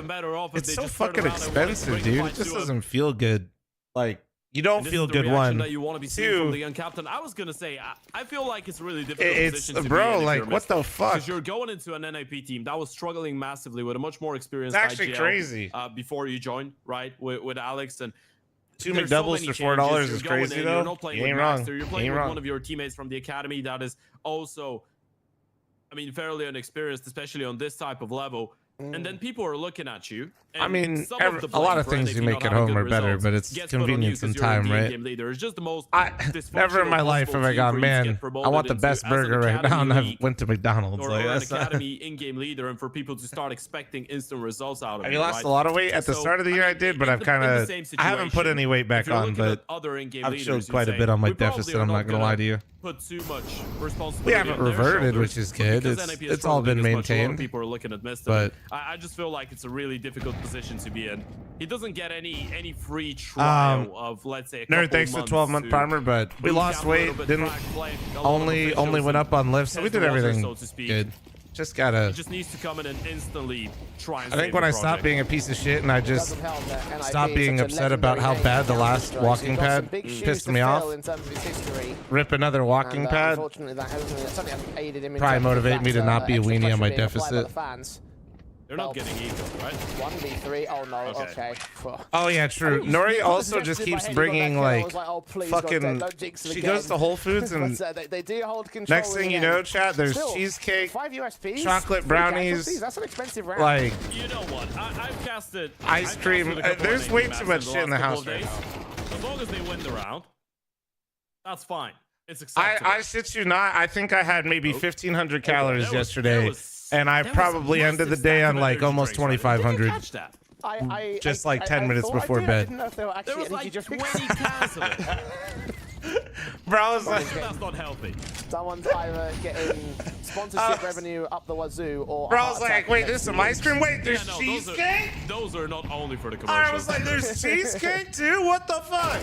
It's so fucking expensive, dude. It just doesn't feel good. Like, you don't feel good, one. That you want to be seeing from the young captain. I was gonna say, I feel like it's a really difficult position to bro, be in like, what the fuck? Because you're going into an NIP team that was struggling massively with a much more experienced It's actually IGL, crazy. Before you joined, right, with Alex, and 2 McDoubles for $4 is crazy, though. You're not playing You with ain't wrong. Master. You're playing with one of your teammates from the academy that is also, I mean, fairly inexperienced, especially on this type of level. And then people are looking at you. I mean, a lot of things you make at home are better, but it's convenience and time, right? It's just the most Never in my life have I gone, man, I want the best burger right now, and I went to McDonald's. Or Like, an that's academy in-game leader, and for people to start expecting instant results out of it. I lost a lot of weight at the start of the year. I did, but I've kind of, I haven't put any weight back on, but I've showed quite a bit on my deficit. I'm not gonna lie to you. Put too much responsibility. We haven't reverted, which is good. It's all been maintained. People are looking at Mistim. But I just feel like it's a really difficult position to be in. He doesn't get any free trial of, let's say, a couple Nerd, thanks for months 12-month primer, but we lost weight. Didn't only went up on lifts. So we did everything good. Just gotta. He just needs to come in and instantly try and I think when I stopped being a piece of shit and I just stopped being upset about how bad the last walking pad pissed me off. Rip another walking pad. Probably motivate me to not be a weenie on my deficit. They're not getting eco, right? 1v3. Oh no. Okay. Oh yeah, true. Nori also just keeps bringing like fucking. She goes to Whole Foods and they do hold control. Next thing you know, chat, there's cheesecake, chocolate brownies. That's an expensive round. Like, you know what? I've casted ice cream. There's way too much shit in the house right now. As long as they win the round, That's fine. It's acceptable. I shit you not. I think I had maybe 1,500 calories There was- yesterday, and I there was a probably ended the massive day stack on of like energy almost drinks right there. Did you 2,500. catch that? Just like 10 minutes thought I before did. I bed. didn't know if they were There actually was energy like drinks. 20 cans of it. Bro, I was like, That's not healthy. Someone's either getting sponsorship revenue up the wazoo or. bro, I was like, wait, there's some ice cream? Wait, there's Yeah, no, cheesecake? Those are not only for the commercials. I was like, there's cheesecake too? What the fuck?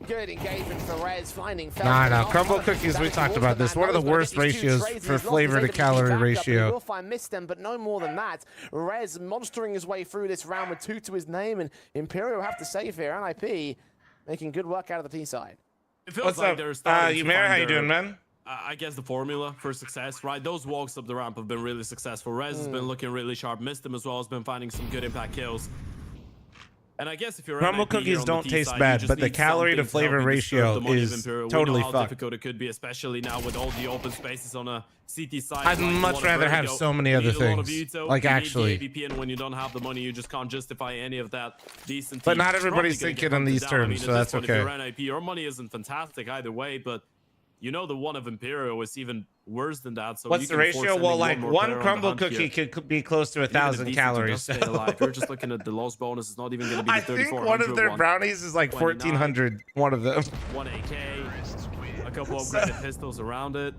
Good engagement for Rez, finding Nah, crumble cookies, we talked about this. One of the worst ratios for flavor to calorie ratio. We'll find Mistem, but no more than that. Rez monstering his way through this round with 2 to his name, and Imperial have to save here. NIP making good work out of the T side. It feels What's like up? they're starting to Ymer, find how you their- doing, man? I guess the formula for success, right? Those walks up the ramp have been really successful. Rez has been looking really sharp. Mistem as well has been finding some good impact kills. And I guess if you're Crumble NIP here cookies on the don't T taste side, bad, you just but the need calorie to something flavor help you disturb ratio the money of is Imperial. totally We know how fucked. difficult it could be, especially now with all the open spaces on a CT side. I'd like much Water rather have Vertigo. so many You other need a lot of things. veto, Like, you need actually. the AVP, and when you don't have the money, you just can't justify any of that decent. But teams. not It's everybody's probably gonna thinking get on these hunted down. I terms, mean, so at that's this point, okay. If you're NIP, your money isn't fantastic either way, but you know the one of Imperial is even worse than that. So What's you the can afford ratio? Well, sending like more one player on the crumble hunt cookie here. could be close to Even if 1,000 decent, calories. you just stay alive. You're just looking at the loss bonus. It's not even going to be the I think 3,400 one of their one. brownies is like 1,400. One of them. 1 AK, a couple upgraded pistols around it.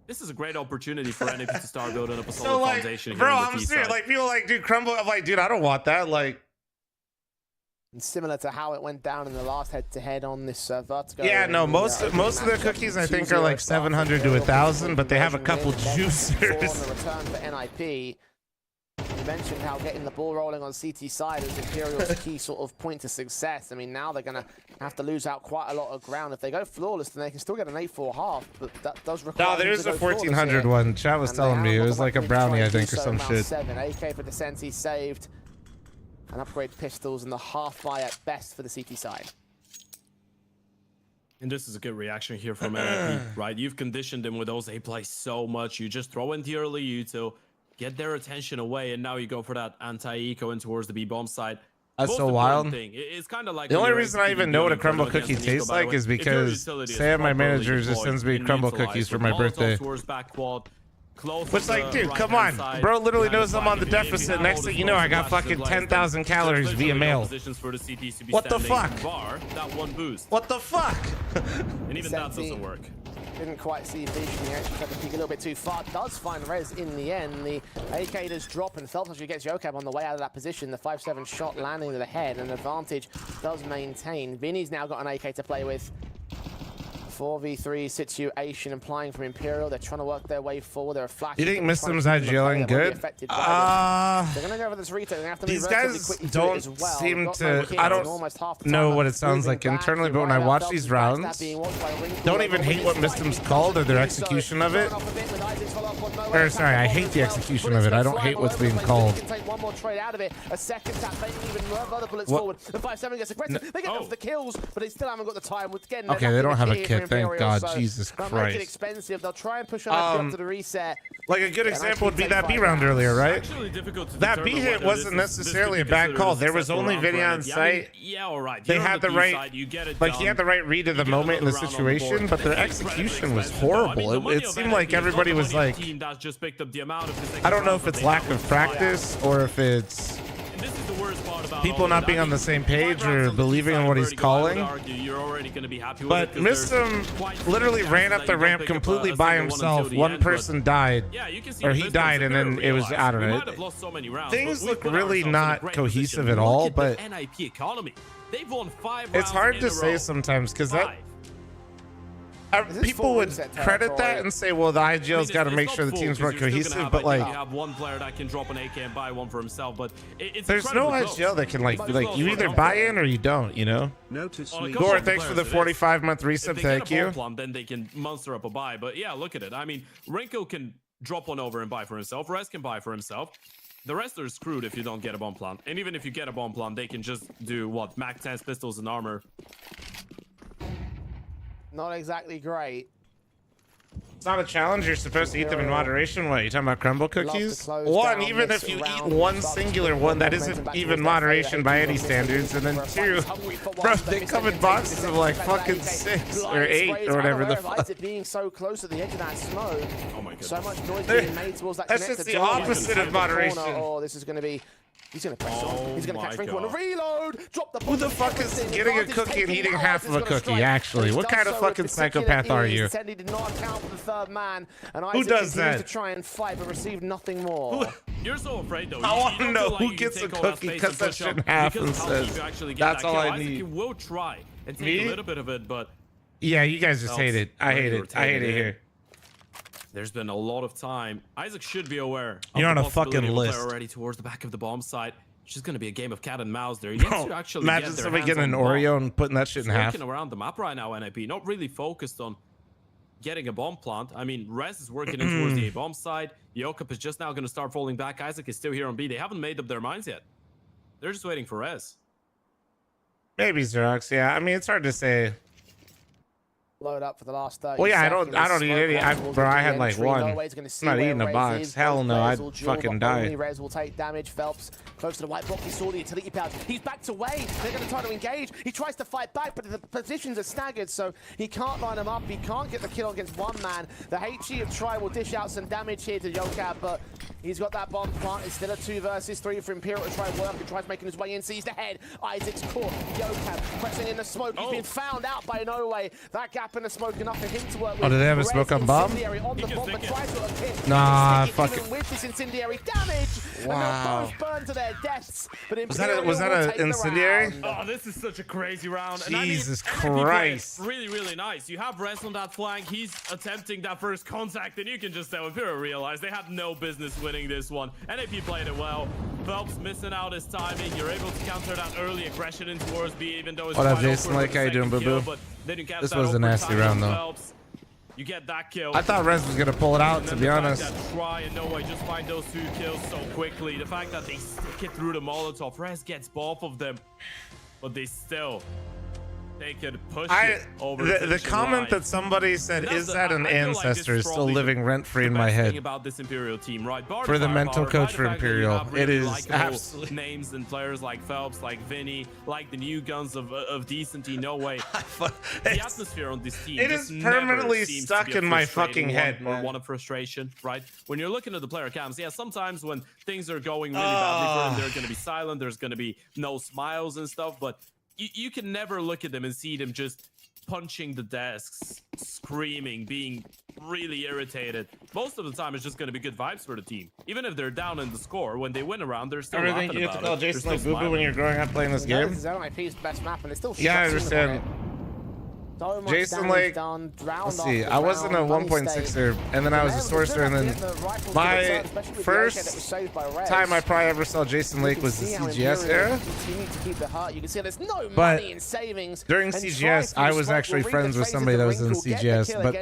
This is a great opportunity for NIP to start building up a solid So like, foundation. bro, here on the I'm T serious. side. Like people like, dude, crumble. I'm like, dude, I don't want that. Like, And similar to how it went down in the last head-to-head on this Vertigo. yeah, no, and, most of their cookies I think are like 700 to 1,000, but they have a couple On the juicers. return for NIP. You mentioned how getting the ball rolling on CT side is Imperial's key sort of point to success. I mean, now they're going to have to lose out quite a lot of ground. If they go flawless, then they can still get an 8-4 half, but that does require. No, there is a 1,400 one. Chat was telling me it was like a brownie, I think, or some shit. 7 AK for Descenti saved. And upgrade pistols and the half buy at best for the CT side. And this is a good reaction here from NIP, right? You've conditioned them with those A plays so much. You just throw in the early util, get their attention away, and now you go for that anti-eco in towards the B-bomb side. That's Most so important wild. Thing, it's kind of like The when only you're reason I executing even know what a building crumble against cookie an eco, tastes by the like way. is If your because utility is Sam, my properly manager, just deployed sends me and crumble neutralized cookies for with my Molotov birthday. towards back quad, close Which, to like, the dude, come right-hand on. side, Bro literally behind knows the I'm on the flag. If you deficit. have Next all thing the you know, I got flashes fucking and 10,000 calories especially via no mail. positions for the CTs to be What the standing fuck? Bar, that one boost. What the fuck? And even that doesn't work. Didn't quite see vision. He actually tried to peek a little bit too far. Does find Rez in the end. The AK does drop, and Phelps actually gets Yokab on the way out of that position. The 5-7 shot landing to the head, and advantage does maintain. Vinny's now got an AK to play with. 4v3 situation implying from Imperial. They're trying to work their way forward. They're flashing. You think Mistem's IGLing good? They're going to go for this retake. They're going to have to These move relatively guys quickly don't as well. seem They've got to. no kills I in don't almost half the know time. what it sounds Moving like back, internally, you're but when I right, watch Phelps these is back, rounds, that being watched by Wrinkle. don't even hate what Mistem's called or their execution of it. Or sorry, I hate the execution of it. I don't hate what's being called. Can take one more trade out of it. A second tap, making even more other bullets What? forward. The 5-7 gets aggressive. They get them for the kills, but they still haven't got the time. Again, Okay, they don't have a kit. Thank God, Jesus Make it Christ. expensive. They'll try and push on up to the reset. Like a good example would be that B round earlier, right? Actually difficult to That B determine hit whether wasn't this necessarily a could be bad considered call. a There was successful only round for video on NIP. I mean, site. yeah, all right. They You're on had the B right, side, you get it like he done. had the right read of the You get moment in the another round on the board. situation, but their It's execution was incredibly expensive, though. I mean, the horrible. money It of seemed NIP like is not everybody the was money of like, a team that's just picked up the amount of consecutive I don't know rounds if that it's they lack have of to fire. practice or if it's And this is the worst part about people all not of being it. I on the mean, same 5 page rounds or on the believing in T-side what he's Vertigo, I would calling. argue you're already going to be happy with But it 'cause there's Mistem quite literally some ran chances up the that you ramp don't pick up completely a by single one himself. until the One end, but person died, yeah, you can see or the he distance died, and Imperial then it was, realized. I don't We know. might have lost so many rounds, Things but we look put really ourselves in a not great cohesive position. at all, Look at but the NIP economy. They've won 5 rounds it's hard in to a say row. sometimes because that 5. this people full would reset credit that territory? and say, well, the IGL's got to it's make not sure the full, teams 'cause work you're still gonna cohesive, have, but I think, like, you have one player that can drop an AK and buy one for himself, but it's there's no incredibly close. IGL that can like you either on buy in or you don't, you know. Notice On a me. couple Gore, of thanks for the players, it is. 45-month If resub. they Thank get a you. ball plump, then they can monster up a buy. But yeah, look at it. I mean, Renko can drop one over and buy for himself. Rez can buy for himself. The rest are screwed if you don't get a bomb plant. And even if you get a bomb plant, they can just do what? Mac 10 pistols and armor. Not exactly great. It's not a challenge. You're supposed to eat them in moderation. What, you talking about crumble cookies? One, even if you eat one singular one, that isn't even moderation by any standards. And then two, bro, they come in boxes of like fucking 6 or 8 or whatever the fuck. Isaac being so close at the edge of that smoke. Oh my goodness. So much noise being made towards that. That's just the opposite of moderation. Oh, this is going to be. He's going to press on. He's going to catch Franco on a reload. Drop the. Who the fuck is getting a cookie and eating half of a cookie, actually? What kind of fucking psychopath are you? He did not account for the third man. And Who does that? to try and fight, but received nothing more. You're so afraid, though. I want to know who gets a cookie because that shit happens. That's all I need. You will try and take a little bit of it, but yeah, you guys just hate it. I hate it. I hate it here. There's been a lot of time. Isaac should be aware. You're on a fucking list already towards the back of the bomb site. It's just going to be a game of cat and mouse there. You have to actually imagine somebody getting an Oreo and putting that shit in half. Working around the map right now, NIP. Not really focused on getting a bomb plant. I mean, Rez is working in towards the A bomb side. Yokap is just now going to start falling back. Isaac is still here on B. They haven't made up their minds yet. They're just waiting for Rez. Maybe Xerox. Yeah, I mean, it's hard to say. Load up for the last 30 well, yeah, seconds. I don't eat any. Bro, I had like one. I'm not eating a box. Hell no, I'd fucking die. Rez will take damage. Phelps close to the white block. He saw the utility pouch. He's backed away. They're going to try to engage. He tries to fight back, but the positions are staggered, so he can't line them up. He can't get the kill against one man. The HE of Try will dish out some damage here to Yokab, but he's got that bomb plant. It's still a 2 versus 3 for Imperial to try and work and tries making his way in. Sees the head. Isaac's caught. Yokab pressing in the smoke. He's been found out by No Way. That gap in the smoke enough for him to work with. Oh, do they have a smoke on bomb? Nah, fuck it. With this incendiary damage. Wow. And they're both burned to their deaths. But was that an incendiary? Oh, this is such a crazy round. Jesus and I mean, Christ. Really, really nice. You have Rez on that flank. He's attempting that first contact, and you can just tell Imperial realized they had no business winning this one. NAP played it well. Phelps missing out his timing. You're able to counter that early aggression in towards B, even though it's what up, Jason? Like, how you doing, boo-boo? This was a nasty round, though. You get that kill. I thought Rez was gonna pull it out, to be honest. Try and No Way just find those 2 kills so quickly. The fact that they stick it through the Molotov, Rez gets both of them, but they still could push it over the comment that somebody said, is that an ancestor, is still living rent-free in my head. About this Imperial team, right? For the mental coach for Imperial, it is absolutely names and players like Phelps, like Vinny, like the new guns of Decenty. No Way. The atmosphere on this team, it is permanently stuck in my fucking head, man. Or one of frustration, right? When you're looking at the player cams, yeah, sometimes when things are going really badly for them, they're going to be silent. There's going to be no smiles and stuff, but you can never look at them and see them just punching the desks, screaming, being really irritated. Most of the time, it's just going to be good vibes for the team. Even if they're down in the score, when they win around, they're still everything you have to call Jason like boo-boo when you're growing up playing this game. This is NIP's best map, and it's still yeah, I understand. So Jason, like, let's see, I wasn't a 1.6er, and then I was a sorcerer, and then my first time I probably ever saw Jason Lake was the CGS era. But during CGS, I was actually friends with somebody that was in CGS, but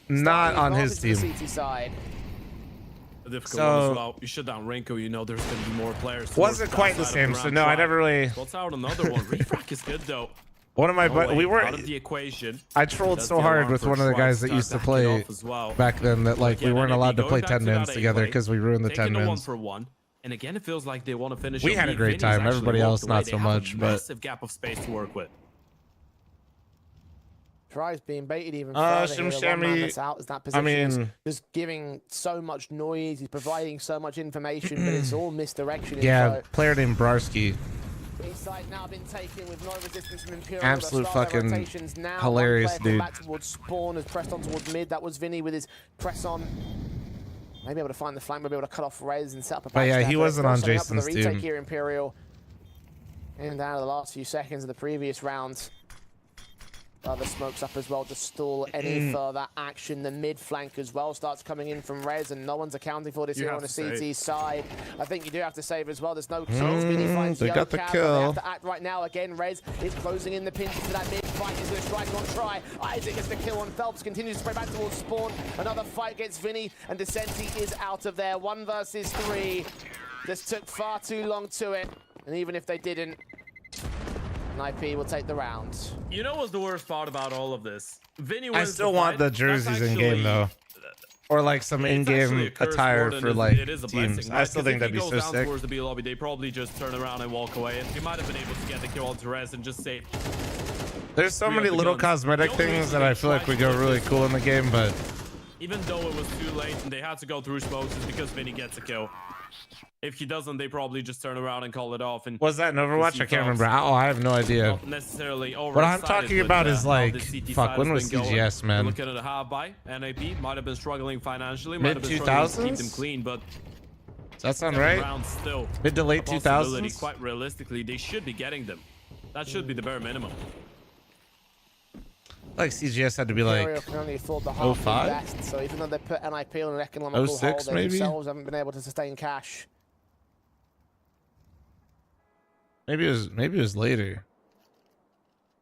not on his team. So you shut down Renko, you know there's going to be more players. Wasn't quite the same, so no, I never really. What's out another one? Refrac is good though. One of my we were out of the equation. I trolled so hard with one of the guys that used to play back then that like we weren't allowed to play 10-mans together because we ruined the 10-mans. 1-for-1. And again, it feels like they want to finish. We had a great time. Everybody else not so much, but massive gap of space to work with. Tries being baited even further. Shimmy, out as that position just giving so much noise. He's providing so much information, but it's all misdirection. Yeah, player named Brarski. Side now been taken with no resistance from Imperial. Absolute fucking hilarious dude. Back towards spawn, has pressed on towards mid. That was Vinny with his press on. Maybe able to find the flank, maybe able to cut off Rez and set up a but yeah, he wasn't on Jason's team. Here, Imperial. And down to the last few seconds of the previous round. The smokes up as well to stall any further action. The mid flank as well starts coming in from Rez, and no one's accounting for this here on the CT side. I think you do have to save as well. There's no kills. They got the kill. They have to act right now. Again, Rez is closing in the pinch to that mid fight. He's going to strike on Try. Isaac gets the kill on Phelps. Continues to spread back towards spawn. Another fight gets Vinny, and Descenti is out of there. 1 versus 3. This took far too long to it, and even if they didn't, NIP will take the round. You know what's the worst part about all of this? Vinny I wins still the want fight. the jerseys That's in game actually- though, or like some It's actually in-game a curse attire more than for like it is a teams. blessing, I right? still 'Cause think if that'd he be goes so down sick. towards the B lobby, they probably just turn around and walk away, and he might have been able to get the kill onto Rez and just say. There's so Free many up the little guns. cosmetic The only things reason that I they feel like tried would to go do really this, cool in the game, but even though it was too late and they had to go through smokes, is because Vinny gets a kill. If he doesn't, they probably just turn around and call it off. And was that in Overwatch? I can't remember. Oh, I have no idea. not necessarily What I'm overexcited talking with, about is how like, the CT fuck, side when has was been going. CGS, man? Looking at a half by NAP, might have been struggling financially, might have been Mid struggling to keep 2000s? them clean, but Does that sound 7 right? rounds still Mid to late a possibility. 2000s? Quite realistically, they should be getting them. That should be the bare minimum. Like CGS had to be Imperial like can only afford the half 05? best, so even though they put NIP on an economical 06 hold, they maybe? themselves haven't been able to sustain cash. maybe it was later.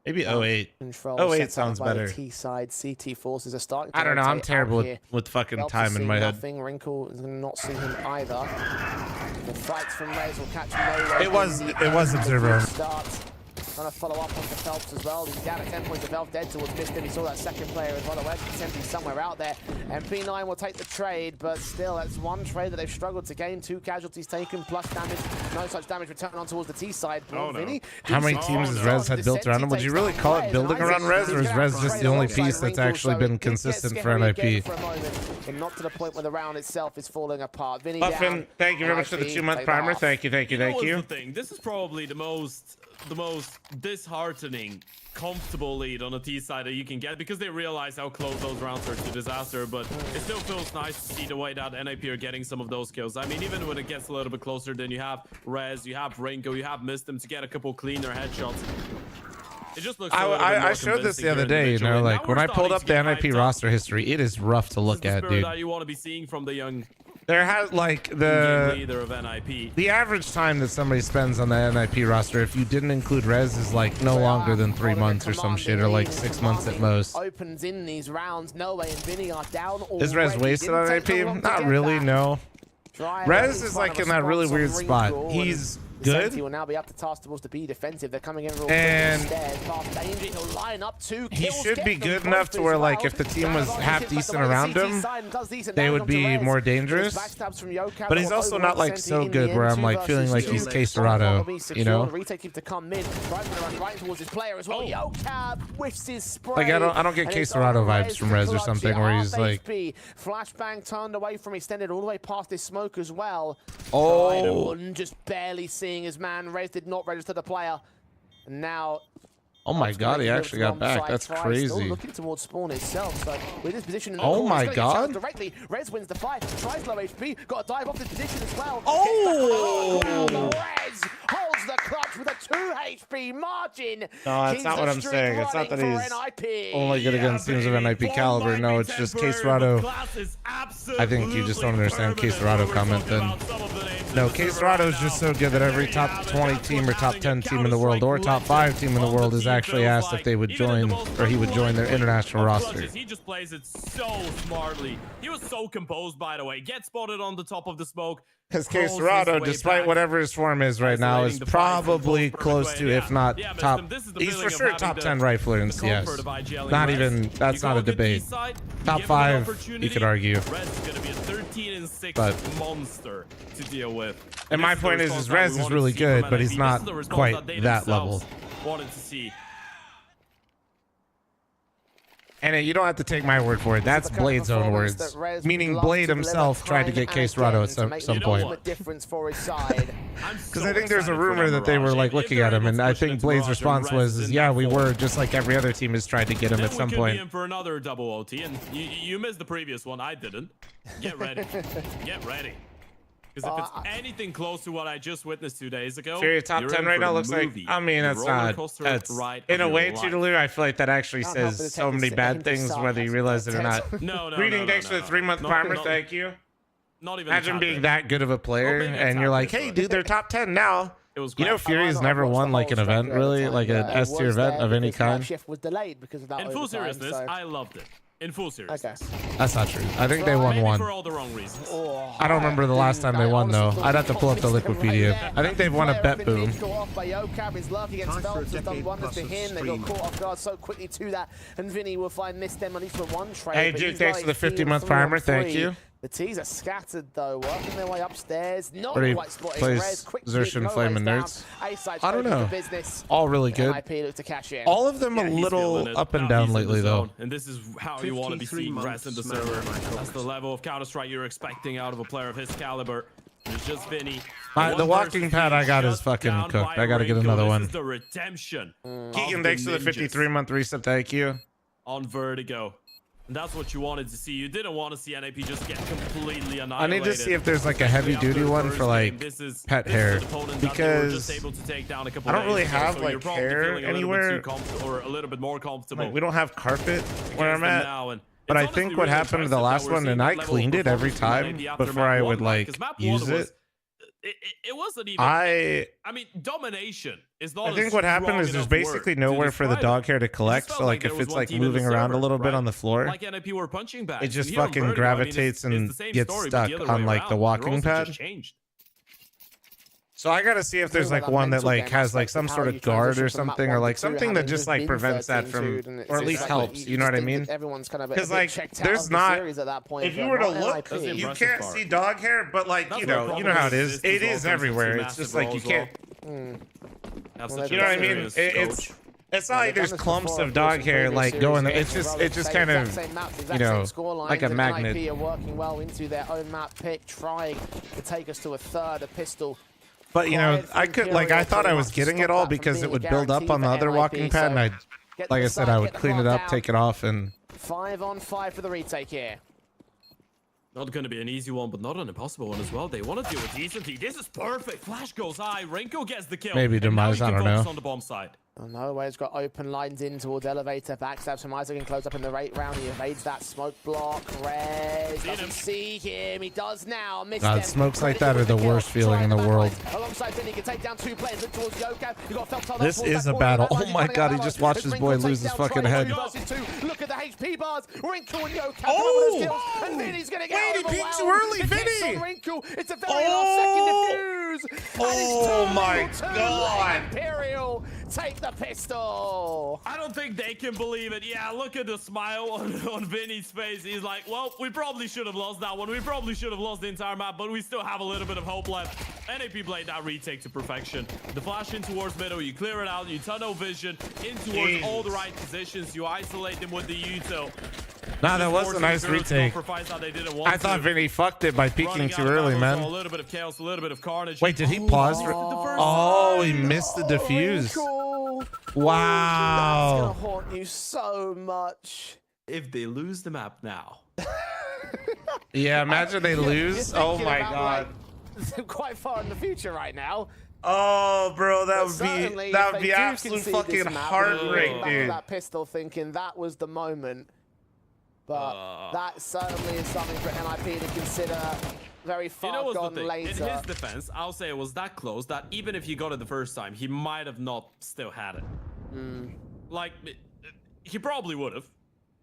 Maybe 08. Control 08 set up sounds by the better. T side. CT forces are starting to I don't know. I'm rotate terrible out here. with fucking Phelps time is in seeing my head. nothing. Wrinkle is going to not see him either. The fights from Rez will catch no. It was Observer. Start. Trying to follow up on the Phelps as well. He's down at 10 points. The Phelps dead towards Mistin. He saw that second player as well. The West attempting somewhere out there. And P9 will take the trade, but still, that's one trade that they've struggled to gain. 2 casualties taken, plus damage. No such damage returned on towards the T side. Oh, no. Vinny, How many teams has Rez had built around him? Would you really call it building around Rez, or is Rez just the only piece that's actually been consistent for NIP? For a moment, but not to the point where the round itself is falling apart. Vinny Buffin, down, thank you very much for the NIP 2-month take primer. off. Thank you. You know what's you. the thing? This is probably the most disheartening, comfortable lead on the T side that you can get, because they realize how close those rounds are to disaster. But it still feels nice to see the way that NIP are getting some of those kills. I mean, even when it gets a little bit closer, then you have Rez, you have Rinko, you have Missed them to get a couple cleaner headshots. It just looks. I showed this the other day. You know, like when I pulled up the NIP roster history, it is rough to look at, dude. That you want to be seeing from the young There has like leader of NIP. the average time that somebody spends on the NIP roster, if you didn't include Rez, is like no longer than 3 months or some shit, or like 6 months at most. Opens in these rounds. Noe and Vinny are down. Is Rez already. wasted Didn't on take them NIP? long to Not get really, that. no. Drive Rez in is front like of in that really response on weird spot. Wrinkle, He's and good. He will now be up to task towards to be defensive. They're coming in real And quick instead. Past danger. He'll line up 2 kills. He should get be them good both enough to as where, like, well. if the team Down was on half hit, but the decent way the around CT him, side does decent they damage would onto be Rez. more There's dangerous. backstabs from Yokab, But he's also not like so good where I'm like feeling like he's Case Dorado, you know? Retake keeps to come in. Right going to run right towards his player as well. Yokab whiffs his spray. Like I don't get And Case it's Dorado on vibes from to Rez or clutch something it. where he's Half like, HP. Flashbang turned away from extended all the way past this smoke as well. oh, Just barely seeing his man. Rez did not register the player. And now oh my god, he actually got back. That's Still crazy. looking towards spawn itself. So with his position in the Oh corner, my he's gonna get challenged god. directly. Rez wins the fight. Tries low HP. Got to dive off this position as well. Oh! Rez holds the clutch with a 2 HP margin. No, that's Keeps not the what I'm streak saying. It's not that running he's for NIP. only good against teams of NIP caliber. No, it's just Case Dorado. I think you just don't understand Case Dorado comment then. No, Case Dorado is just so good that every top 20 team or top 10 team in the world or top 5 team in the world is actually asked if they would join, or he would join their international roster. He just plays it so smartly. He was so composed, by the way. Gets spotted on the top of the smoke. Because Case Dorado, despite whatever his form is right now, is probably close to, if not top. He's for sure top 10 rifler in CS. Not even, that's not a debate. Top 5, you could argue. Rez is going to be a 13-6 But monster to deal with. And my point is Rez is really good, but he's not quite that level. Wanted to see. And you don't have to take my word for it. That's Blade's own words. Meaning Blade himself tried to get Case Dorado at some point. Because I think there's a rumor that they were like looking at him, and I think Blade's response was, yeah, we were, just like every other team has tried to get him at some point. We could be in for another double OT, and you missed the previous one. I didn't. Get ready. Get ready. Because if it's anything close to what I just witnessed 2 days ago, Fury top 10 right now looks like, I mean, that's not, that's, in a way, Cheetah, I feel like that actually says so many bad things, whether you realize it or not. No. Greeting, thanks for the 3-month primer, thank you. Not even Imagine being that good of a player, and you're like, hey, dude, they're top 10 now. You know, Fury's never won like an event, really, like an S tier event of any kind. In full seriousness, I loved it. In full seriousness. Okay. That's not true. I think they won Maybe one. for all the wrong reasons. I don't remember the last time they won though. I'd have to pull up the Wikipedia. I think they've won a bet boom. Off by Yokab. His luck against Phelps has done wonders to him. They got caught off guard so quickly to that, and Vinny will find missed them at least with one trade. Hey, Duke, thanks for the 50-month primer. Thank you. The T's are scattered though, working their way upstairs. Not Where the he right spot. plays Xertion Flame and Nerds. I don't know. All really good. Look to cash in. All of them a little up and down lately though. And this is how you want to be seeing Rez in the server. That's the level of Counter-Strike you're expecting out of a player of his caliber. It's just Vinny. The walking pad I got is fucking cooked. I gotta get another one. This is the redemption. Keegan, thanks for the 53-month reset. Thank you. On Vertigo. And that's what you wanted to see. You didn't want to see NAP just get completely annihilated. I need to see if there's like a heavy duty one for like pet hair, because I don't really have like hair anywhere. Or a little bit more comfortable. Like, we don't have carpet where I'm at. But I think what happened to the last one, and I cleaned it every time before I would like use it. It wasn't even. I mean, domination is not. I think what happened is there's basically nowhere for the dog hair to collect. So like if it's like moving around a little bit on the floor, like NAP were punching back, it just fucking gravitates and gets stuck on like the walking pad. So I gotta see if there's like one that like has like some sort of guard or something, or like something that just like prevents that from, or at least helps. You know what I mean? Because like there's not. If you were to look, you can't see dog hair, but like you know how it is. It is everywhere. It's just like you can't. You know what I mean? It's not like there's clumps of dog hair like going. It's just kind of, you know, like a magnet. NIP are working well into their own map pick, trying to take us to a third. A pistol. But you know, I thought I was getting it all because it would build up on the other walking pad, and like I said, I would clean it up, take it off, and 5 on 5 for the retake here. Not going to be an easy one, but not an impossible one as well. They want to do it decently. This is perfect. Flash goes high. Renko gets the kill. Maybe Demise, I don't know. On the bomb side. Oh no, Wade's got open lines in towards elevator. Backstabs from Isaac and close up in the right round. He evades that smoke block. Rez doesn't see him. He does now. God, smokes like that are the worst feeling in the world. Alongside Vinny, can take down 2 players. Look towards Yokab. You got Phelps. This is a battle. Oh my God, he just watched his boy lose his fucking head. Look at the HP bars. Wrinkle and Yokab. Oh! And Vinny's gonna get Wait, he peeked too early, Vinny! It's a very last second defuse. Oh my God! Imperial take the pistol. I don't think they can believe it. Yeah, look at the smile on Vinny's face. He's like, well, we probably should have lost that one. We probably should have lost the entire map, but we still have a little bit of hope left. NAP played that retake to perfection. The flash in towards middle, you clear it out, you tunnel vision in towards all the right positions, you isolate them with the util. Nah, that was a nice retake. I thought Vinny fucked it by peeking too early, man. A little bit of chaos, a little bit of carnage. Wait, did he pause? Oh, he missed the defuse. Wow. That's gonna haunt you so much. If they lose the map now. Yeah, imagine they lose. Oh my God. Like, quite far in the future right now. Oh, bro, that would be absolute fucking heartbreak, dude. That pistol, thinking that was the moment. But that certainly is something for NIP to consider very far gone later. In his defense, I'll say it was that close that even if he got it the first time, he might have not still had it. Like, he probably would have.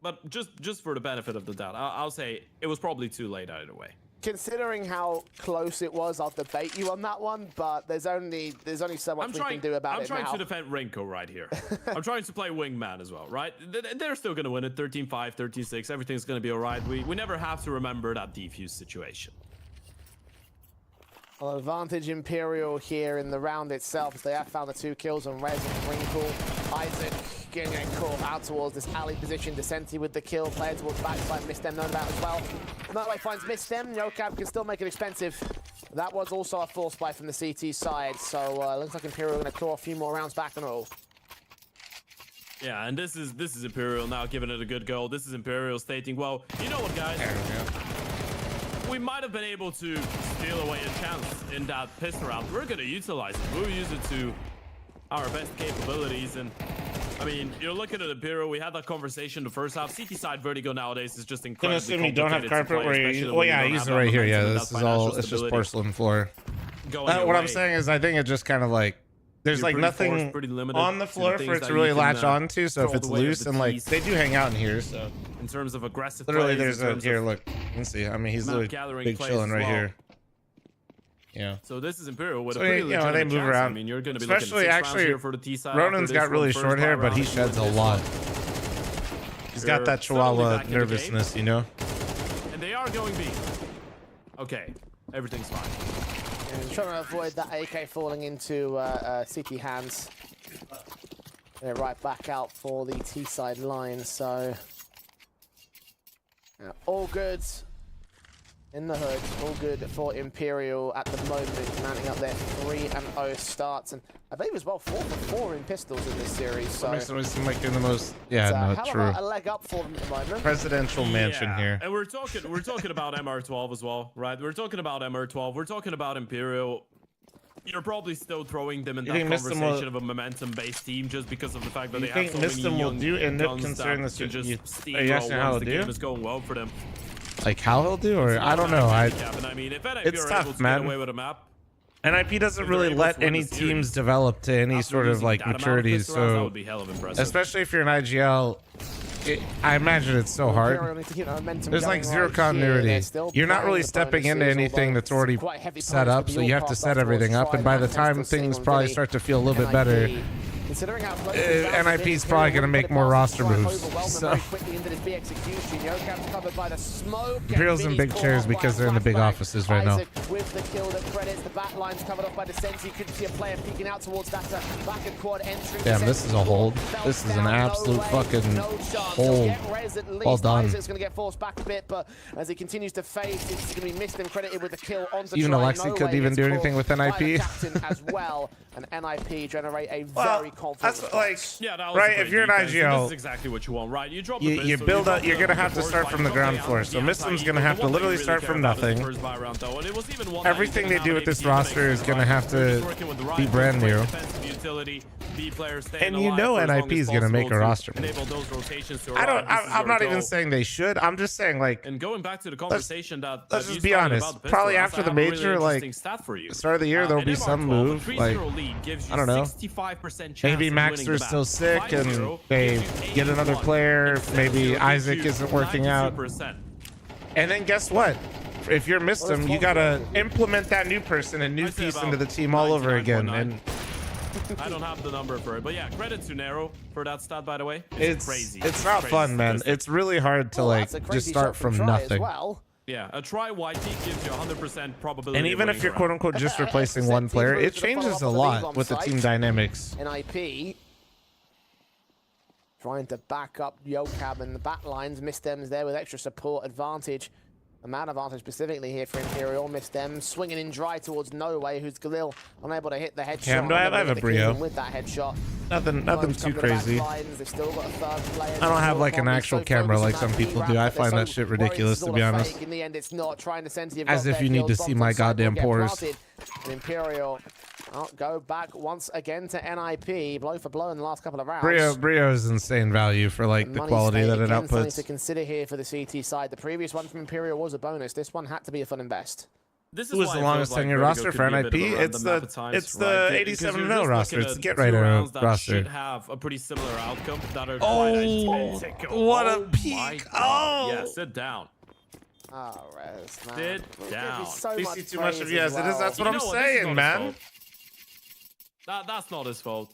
But just for the benefit of the doubt, I'll say it was probably too late either way. Considering how close it was, I'll debate you on that one, but there's only so much we can do about it now. I'm trying to defend Renko right here. I'm trying to play wingman as well, right? They're still going to win it, 13-5, 13-6. Everything's going to be all right. We never have to remember that defuse situation. Well, advantage Imperial here in the round itself, as they have found the 2 kills on Rez and Wrinkle. Isaac getting caught out towards this alley position. Descenti with the kill, player towards backside. Missed them known about as well. Another way finds Missed them. Yokab can still make it expensive. That was also a force buy from the CT side, so looks like Imperial are going to claw a few more rounds back and all. Yeah, and this is Imperial now giving it a good go. This is Imperial stating, well, you know what, guys? We might have been able to steal away a chance in that pistol round. We're going to utilize it. We'll use it to our best capabilities. And I mean, you're looking at Imperial. We had that conversation the first half. CT side Vertigo nowadays is just incredibly complicated. You don't have carpet where you... Oh yeah, I use it right here. Yeah, this is all... It's just porcelain floor. What I'm saying is I think it just kind of like... there's like nothing on the floor for it to really latch onto. So if it's loose and like they do hang out in here, so in terms of aggressive, literally plays, there's a here. Look, you can see. I mean, he's literally big chilling right here. Yeah. So this is Imperial with So, a pretty you know, they move chance. around. I mean, you're going to be Especially looking at 6 actually, rounds here for the T side. Ronan's got really short hair, but he sheds a lot. He's got that Chihuahua nervousness, you know. And they are going B. Okay, everything's fine. And trying to avoid that AK falling into CT hands. They're right back out for the T side line, so all good in the hood, all good for Imperial at the moment, mounting up their 3-0 starts, and I believe as well 4 for 4 in pistols in this series. So makes it seem like you're in the most true. A leg up for them at the moment. Presidential mansion here. And we're talking about MR12 as well, right? We're talking about MR12. We're talking about Imperial. You're probably still throwing them in that conversation of a momentum-based team just because of the fact that they have so many young guns that can just steamroll once the game is going well for them. Like how he'll do, or I don't know. I mean, if NIP it's are tough, able to man. get away with a map, NIP doesn't really let any teams develop to any sort of like maturity. So that would be hell of impressive. Especially if you're an IGL, I imagine it's so hard. There's like zero continuity. You're not really stepping into anything that's already set up, so you have to set everything up. And by the time things probably start to feel a little bit better, NIP is probably going to make more roster moves. So. Imperial's in big chairs because they're in the big offices right now. With the kill that credits, the back line's covered off by the Sensi. You could see a player peeking out towards that back and quad entry. Damn, this is a hold. This is an absolute fucking hold. Well done. Isaac's going to get forced back a bit, but as he continues to face, it's going to be missed and credited with the kill on the even Alexi couldn't even do anything with NIP. As well, and NIP generate a very confident. That's like, right? If you're an IGL, this is exactly what you want, right? You drop you build up. You're gonna have to start from the ground floor. So Mislim's gonna have to literally start from nothing. Everything they do with this roster is gonna have to be brand new. And you know NIP is gonna make a roster. I'm not even saying they should. I'm just saying like. And going back to the conversation let's just be honest. Probably after the major, like start of the year, there'll be some move. Like I don't know. Maybe Maxter's still sick and they get another player. Maybe Isaac isn't working out. And then guess what? If you're Mislim, you gotta implement that new person and new piece into the team all over again. And I don't have the number for it, but yeah, credit to Nero for that stat, by the way. It's crazy. It's not fun, man. It's really hard to like just start from nothing. Yeah, a try YT gives you 100% probability. And even if you're quote unquote just replacing one player, it changes a lot with the team dynamics. NIP trying to back up Yokab, and the back lines. Misdem's there with extra support advantage. A man advantage specifically here for Imperial. Misdem swinging in dry towards No Way, who's Galil unable to hit the headshot. Cam, do I have a Brio? With that headshot. Nothing too crazy. I don't have like an actual camera like some people do. I find that shit ridiculous, to be honest. In the end, it's not trying to send as if you need to see my goddamn pores. Imperial go back once again to NIP, blow for blow in the last couple of rounds. Brio is insane value for like the quality that it outputs. Something to consider here for the CT side. The previous one from Imperial was a bonus. This one had to be a fun invest. This Who was the longest tenure roster for NIP? It's the 87-0 roster. It's the get right roster. Should have a pretty similar outcome. What a peak! Oh, yeah, sit down. Oh, Rez, man. Sit down. So you see too much of yes. It is. That's what I'm saying, man. That's not his fault.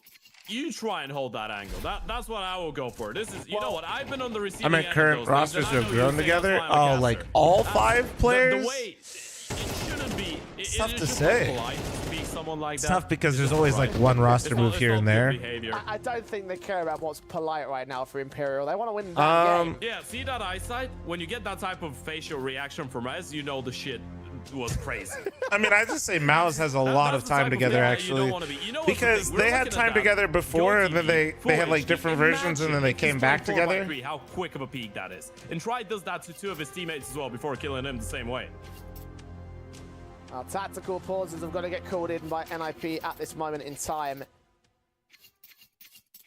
You try and hold that angle. That's what I will go for. This is, you know what? I've been on the receiving end. I mean, current rosters have grown together. Oh, like all 5 players. The way it shouldn't be. It's tough to say. Like it's tough because there's always like one roster move here and there. I don't think they care about what's polite right now for Imperial. They want to win that game. Yeah, see that eyesight? When you get that type of facial reaction from Rez, you know the shit was crazy. I mean, I just say Mouse has a lot of time together actually, because they had time together before, and then they had like different versions, and then they came back together. How quick of a peak that is. And Try does that to 2 of his teammates as well before killing him the same way. Tactical pauses have got to get called in by NIP at this moment in time,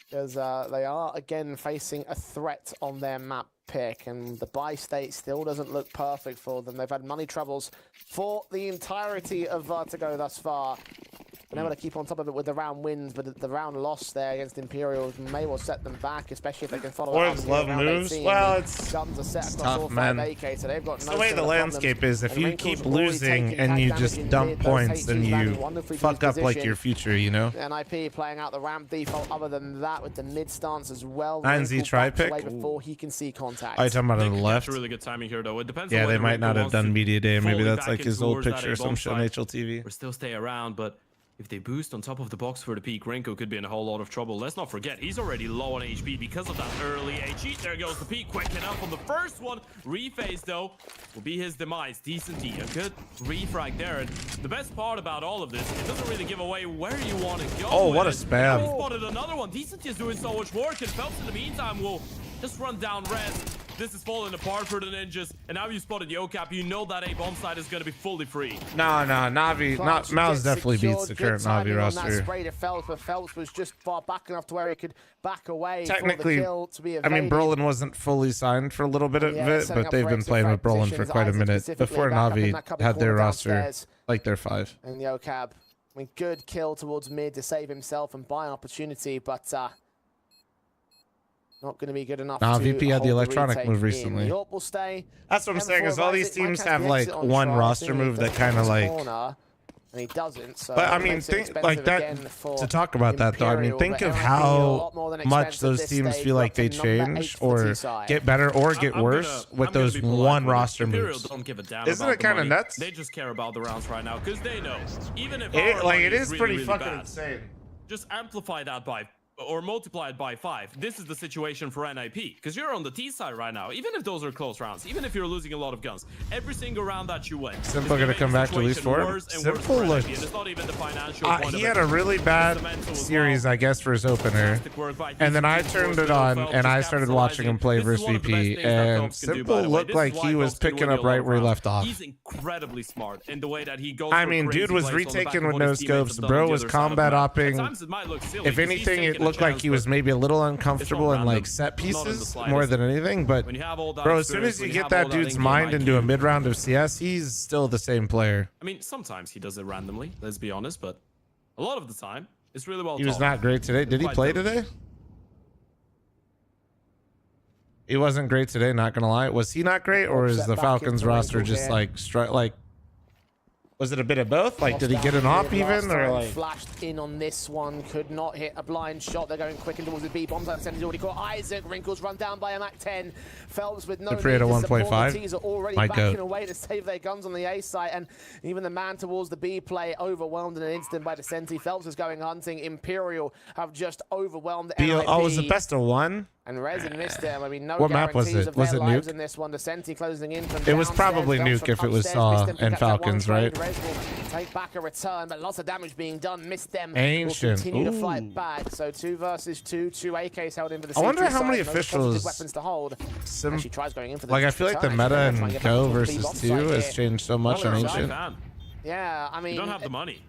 because they are again facing a threat on their map pick, and the buy state still doesn't look perfect for them. They've had money troubles for the entirety of Vertigo thus far. been able to keep on top of it with the round wins, but the round loss there against Imperial may well set them back, especially if they can follow Orbs love moves. Well, it's guns are set across tough, all man. 5 AK, so they've got It's no the way the similar landscape problems. is. If And you Wrinkles keep already losing taking and tag you damage just in dump mid, those points, then HGs landing you wonderfully to fuck his up like position. your future, you know? NIP playing out the ramp default. Other than that, with the mid stance as well. 9Z Wrinkles try backs pick. away before he can see contact. Oh, you're talking about on the left? Really good timing here, though. It depends Yeah, on they whether might not Rinko have wants done to media day. Maybe fully that's back like in his old towards that picture or A some bomb shit on site, HLTV. or still stay around, but if they boost on top of the box for the peak, Rinko could be in a whole lot of trouble. Let's not forget, he's already low on HP because of that early HE. There goes the peak, quick enough on the first one. Rephase, though, will be his demise. Decent D, a good refrag there. And the best part about all of this, it doesn't really give away where you want to go. Oh, what a with it. spam. He spotted another one. Decent D is doing so much work, and Phelps in the meantime will just run down Res. This is falling apart for the ninjas, and now you spotted Yocap. You know that A bomb side is going to be fully free. No, Navi, Mouse definitely beats the current Navi roster. Spray to Phelps, but Phelps was just far back enough to where he could back away. Technically, for the kill to be I mean, evaded. Brolin wasn't fully signed for a little bit of Yeah, it, setting but up they've for been exit playing with Brolin for positions. quite a Isaac minute. specifically Before back up in Navi that cupboard had their corner roster downstairs. like their 5. And Yocab, I mean, good kill towards mid to save himself and buy an opportunity, but not going to be good enough. Nah, to VP had the hold electronic retake move in. recently. York will stay. That's what I'm saying, is all these teams Isaac have might like catch the exit one try, roster seeing move he that kind of does like. corner, and he doesn't. So But I it mean, makes it think expensive like again that for to talk about that though. I mean, Imperial, think but of NIP a how lot more than much expensive those this teams stage. feel We're like up to they number 8 change for the or T-side. get better or get I'm worse gonna with be those polite one with it. roster Imperial moves. don't give a damn Isn't about it the kind of money. nuts? They just care about the rounds right now because they know even if It, our like money it is really, pretty really fucking bad, insane. just amplify that by or multiply it by 5. This is the situation for NIP because you're on the T side right now. Even if those are close rounds, even if you're losing a lot of guns, every single round that you win, Simple gonna come back to at least 4. Simple looked. It's not even the financial He had a really bad series, I guess, for his opener, and then I turned it on and I started watching him play versus VP, and Simple looked like he was picking up right where he left off. He's incredibly smart in the way that he goes. I for mean, dude crazy was plays on the back retaking of with what no his teammates scopes. have done Bro on the was other side of the combat map. At hopping. times it might look silly If 'cause he's anything, it taking a looked like chance, he was but maybe a little uncomfortable in like random. set Not in the pieces slightest. more than anything. But when you have all that bro, as soon experience, as you when get have that all dude's in-game mind into IQ, a mid round of CS, he's still the same player. I mean, sometimes he does it randomly, let's be honest, but a lot of the time, it's really well He was taught. not great today. Did he Quite play diligent. today? He wasn't great today, not gonna lie. Was he not great, or is the Falcons roster just like was it a bit of both? Like, did he get an op even, or like? Flashed in on this one, could not hit a blind shot. They're going quick in towards the B. Bombs out center, already caught Isaac. Wrinkles run down by a Mac 10. Phelps with no The Prieta 1.5. T's are already My backing goat. away to save their guns on the A site, and even the man towards the B play overwhelmed in an instant by Descenti. Phelps is going hunting. Imperial have just overwhelmed the NIP. Oh, it was the best of one. And Resin missed them. I mean, no What map was guarantees it? of Was their it lives Nuke? in this one. Descenti closing in from It was downstairs. probably Phelps Nuke from if it was upstairs, Saw missed them, and pick up that one Falcons, trade. right? Rez will take back a return, but lots of damage being done. Missed them. Ancient. Will continue to Ooh. fight back. So 2 versus 2. 2 AKs held in for the I wonder C2 how many side. No positive officials weapons to hold. She tries going in for the Like, I feel like the return, meta actually. Try and in get Go back towards the versus bomb 2 site has here. changed so much on Well, Ancient. Yeah, I mean, You don't have the money.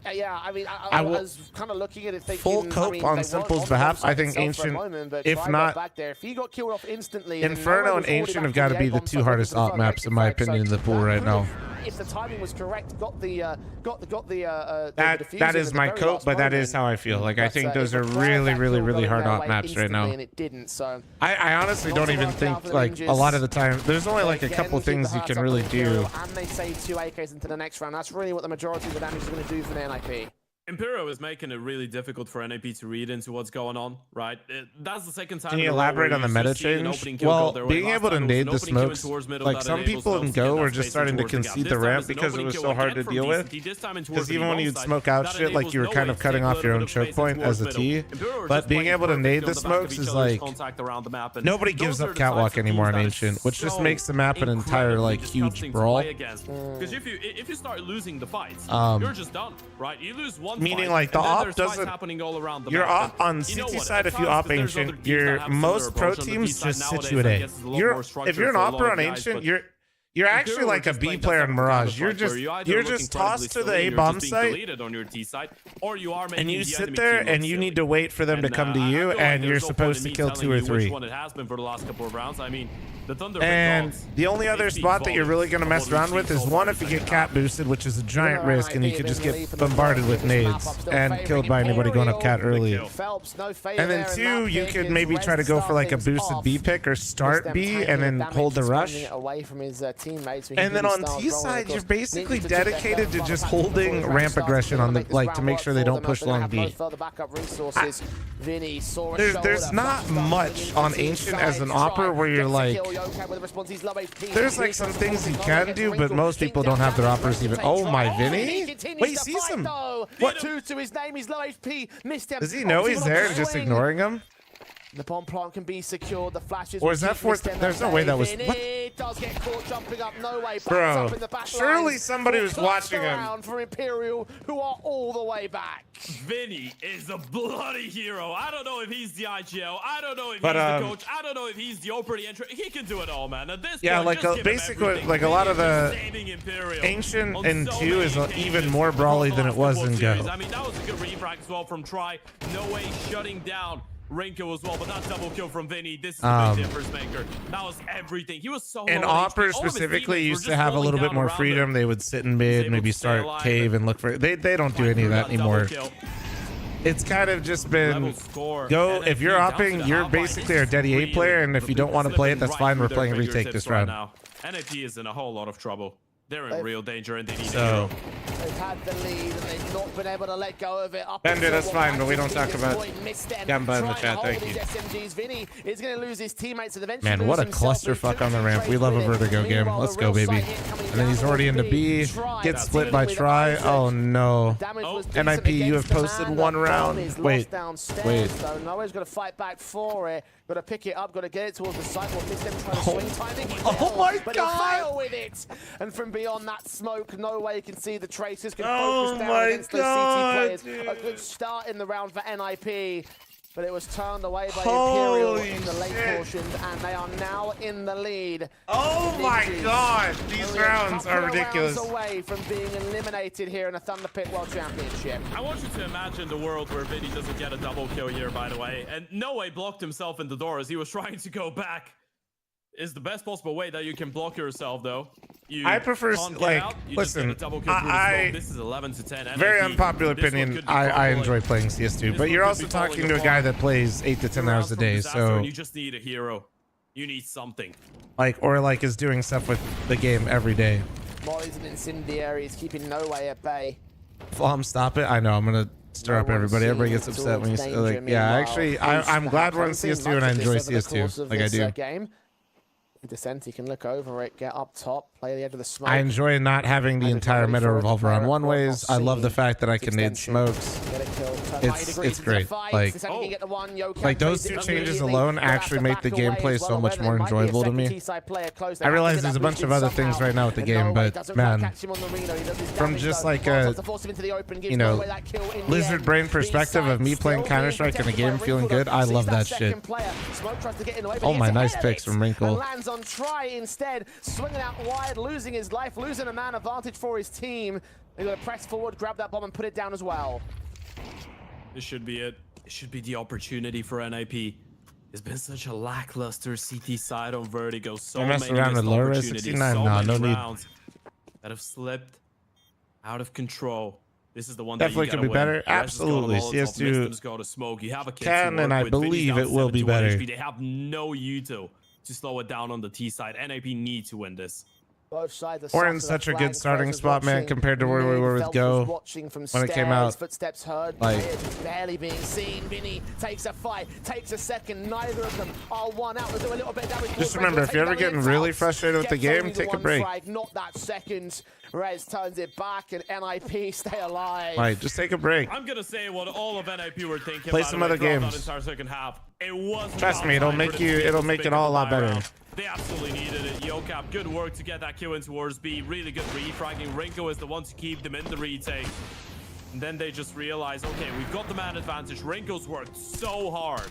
I was kind of looking at it thinking, Full cope they on weren't Simple's on the behalf. I bomb think site Ancient, for a moment, but if Try got not, back there. If he got killed off instantly, then Inferno no one and was Ancient have forwarded got to back be to the A 2 bomb hardest site op maps in my opinion in the pool right now. If the timing was correct, got the That diffuser is at the my very cope, last but that is moment. how I feel. Like, I But, think it those are required really, that really, kill really going hard their op way maps right instantly, now. and it didn't. So I honestly Not don't to even work think out for the like a ninjas. lot of the time. There's only like a Again, couple keep things the you hearts can up really for do. Imperial, and they save 2 AKs into the next round. That's really what the majority of the damage is going to do for the NIP. Imperial is making it really difficult for NAP to read into what's going on, right? That's the second time. Can in you a row elaborate where on the you meta just see an change? opening kill go Well, their way. being Last able to time it was nade an the opening kill in smokes, towards middle like that some enables people in Phelps to Go get that were just space starting to towards the gap. concede This the time ramp it's an because it opening was kill so hard again to from deal with. DCT, this time in towards Because the even when bomb you'd site. smoke out That shit, like enables you were no kind way of to cutting take a off your little own bit of choke space point towards as a middle. T. Imperial are But just being playing able to perfect nade on the the back of smokes each is other's like contact around the map, and nobody those gives are up the types catwalk of anymore things on that Ancient, is which just so makes the map an entire incredibly like huge disgusting to brawl. play against. Because if you start losing the fights, Um, you're just done, right? You lose one meaning fight, like the and then op there's fights doesn't. happening all around the Your map. op on And you know CT what? side, At if you times, op 'cause there's other Ancient, teams that your have a similar most pro approach on the B teams side just nowadays, sit you at I A. guess is a lot more If structured you're an for a lot opera of on guys, Ancient, but you're You're actually like a B player in Mirage. You're just tossed to the A bomb site, on your T side, or you are and you sit there and you need to wait for them to come to you, and you're supposed to kill 2 or 3. Which one it has been for the last couple of rounds. I mean, the Thunderpick and the only other spot that you're really going to mess around with is one if you get cat boosted, which is a giant risk, and you could just get bombarded with nades and killed by anybody going up cat early. And then 2, you could maybe try to go for like a boosted B pick or start B and then hold the rush. And then on T side, you're basically dedicated to just holding ramp aggression on the to make sure they don't push long B. There's not much on Ancient as an opera where you're like, there's like some things you can do, but most people don't have their operas even. Oh my Vinny! Wait, he sees him. What? Does he know he's there and just ignoring him? The bomb plant can be secured. The flashes. Or is that fourth? There's no way that was. What? It does get caught jumping up. No way. Bro, up in the back surely lines. somebody was watching him. For Imperial, who are all the way back. Vinny is a bloody hero. I don't know if he's the IGL. I don't know if he's the coach. I don't know if he's the opening entry. He can do it all, man. At this point, like basically, like a lot of the Ancient in 2 is even more brawly than it was in Go. I mean, that was a good refrag as well from Try. No way shutting down Rinko as well, but that double kill from Vinny. This is a big difference maker. That was everything. He was so and Opera specifically used to have a little bit more freedom. They would sit in mid, maybe start cave and look for. They don't do any of that anymore. It's kind of just been go. If you're opping, you're basically a dead A player, and if you don't want to play it, that's fine. We're playing retake this round. NAP is in a whole lot of trouble. They're in real danger, and they need so. They've had the lead, and they've not been able to let go of it. Bender, that's fine, but we don't talk about Gamba in the chat. Thank you. Vinny is going to lose his teammates, and eventually man, what a clusterfuck on the ramp. We love a Vertigo game. Let's go, baby. And then he's already into B. Gets split by Try. Oh no. NIP, you have posted 1 round. Wait. So Noah's got to fight back for it. Got to pick it up. Got to get it towards the side. What missed him trying to swing timing. Oh my God! But he'll fail with it. And from beyond that smoke, no way you can see the traces. Can focus down against those CT players. A good start in the round for NIP. But it was turned away by Imperial in the late portion, and they are now in the lead. Oh my God! These rounds are ridiculous. Rounds away from being eliminated here in a Thunderpick World Championship. I want you to imagine the world where Vinny doesn't get a double kill here, by the way, and no way blocked himself in the door as he was trying to go back. Is the best possible way that you can block yourself, though. I prefer like listen. This is 11 to 10. Very unpopular opinion. I enjoy playing CS2, but you're also talking to a guy that plays 8 to 10 hours a day, so you just need a hero. You need something. Like is doing stuff with the game every day. Molly's an incendiary. He's keeping no way at bay. Flom, stop it! I know I'm gonna stir up everybody. Everybody gets upset when you say like, yeah. Actually, I'm glad we're on CS2 and I enjoy CS2 like I do. Descent, he can look over it, get up top, play the edge of the smoke. I enjoy not having the entire meta revolve around one ways. I love the fact that I can nade smokes. It's great. Like those 2 changes alone actually make the gameplay so much more enjoyable to me. I realize there's a bunch of other things right now with the game, but man, from just like a lizard brain perspective of me playing Counter-Strike and the game feeling good, I love that shit. Oh my, nice picks from Wrinkle. On Try instead, swinging out wide, losing his life, losing a man advantage for his team. They're going to press forward, grab that bomb, and put it down as well. This should be it. It should be the opportunity for NIP. It's been such a lackluster CT side on Vertigo. So many missed opportunities, so many rounds that have slipped out of control. This is the one definitely that could be better. Absolutely, CS2 can, and I believe it will be better. They have no util to slow it down on the T side. NIP need to win this. Both sides we're in such a good starting spot, man, compared to where we were with Go when it came out. Footsteps heard, like barely being seen. Vinny takes a fight, takes a second. Neither of them are one out. They'll do a little bit of damage. Just remember, if you're ever getting really frustrated with the game, take a break. Not that second. Rez turns it back, and NIP stay alive. Right, just take a break. I'm gonna say what all of NIP were thinking. Play some other games. Entire second half. It was. Trust me, it'll make it all a lot better. They absolutely needed it. Yocap, good work to get that kill in towards B. Really good refragging. Rinko is the one to keep them in the retake. And then they just realize, okay, we've got the man advantage. Wrinkles worked so hard.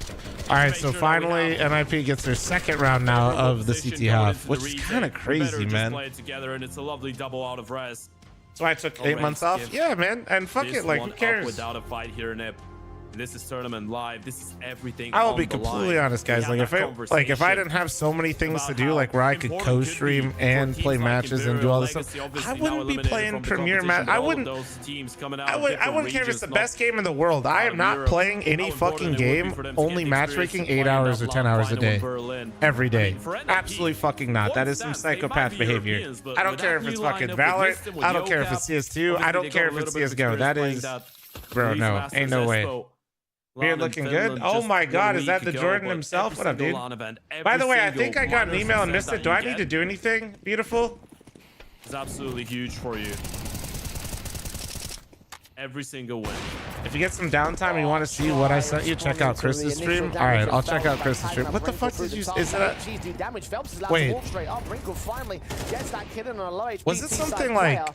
All right, so finally, NIP gets their second round now of the CT half, which is kind of crazy, man. Play it together, and it's a lovely double out of res. So I took 8 months off. Yeah, man, and fuck it, like who cares? Without a fight here, Nip. This is tournament live. This is everything. I will be completely honest, guys. Like if I didn't have so many things to do, like where I could co-stream and play matches and do all this stuff, I wouldn't be playing Premier match. I wouldn't care if it's the best game in the world. I am not playing any fucking game only matchmaking 8 hours or 10 hours a day, every day. Absolutely fucking not. That is some psychopath behavior. I don't care if it's fucking Valorant. I don't care if it's CS2. I don't care if it's CS:GO. That is, bro, no, ain't no way. Beard looking good. Oh my god, is that the Jordan himself? What up, dude? By the way, I think I got an email and missed it. Do I need to do anything? Beautiful. It's absolutely huge for you. Every single win. If you get some downtime and you want to see what I sent you, check out Chris's stream. All right, I'll check out Chris's stream. What the fuck did you? Is that? Wait. Was it something like?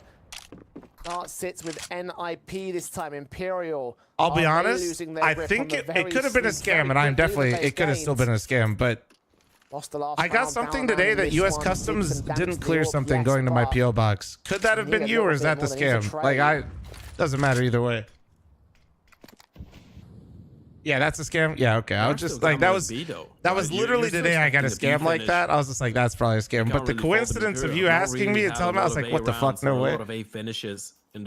Sits with NIP this time. Imperial. I'll be honest. I think it could have been a scam, and I'm definitely it could have still been a scam. But I got something today that U.S. Customs didn't clear something going to my PO box. Could that have been you, or is that the scam? Like doesn't matter either way. Yeah, that's a scam. Yeah, okay. I was just like that was literally today I got a scam like that. I was just like, that's probably a scam. But the coincidence of you asking me and telling me, I was like, what the fuck? No way.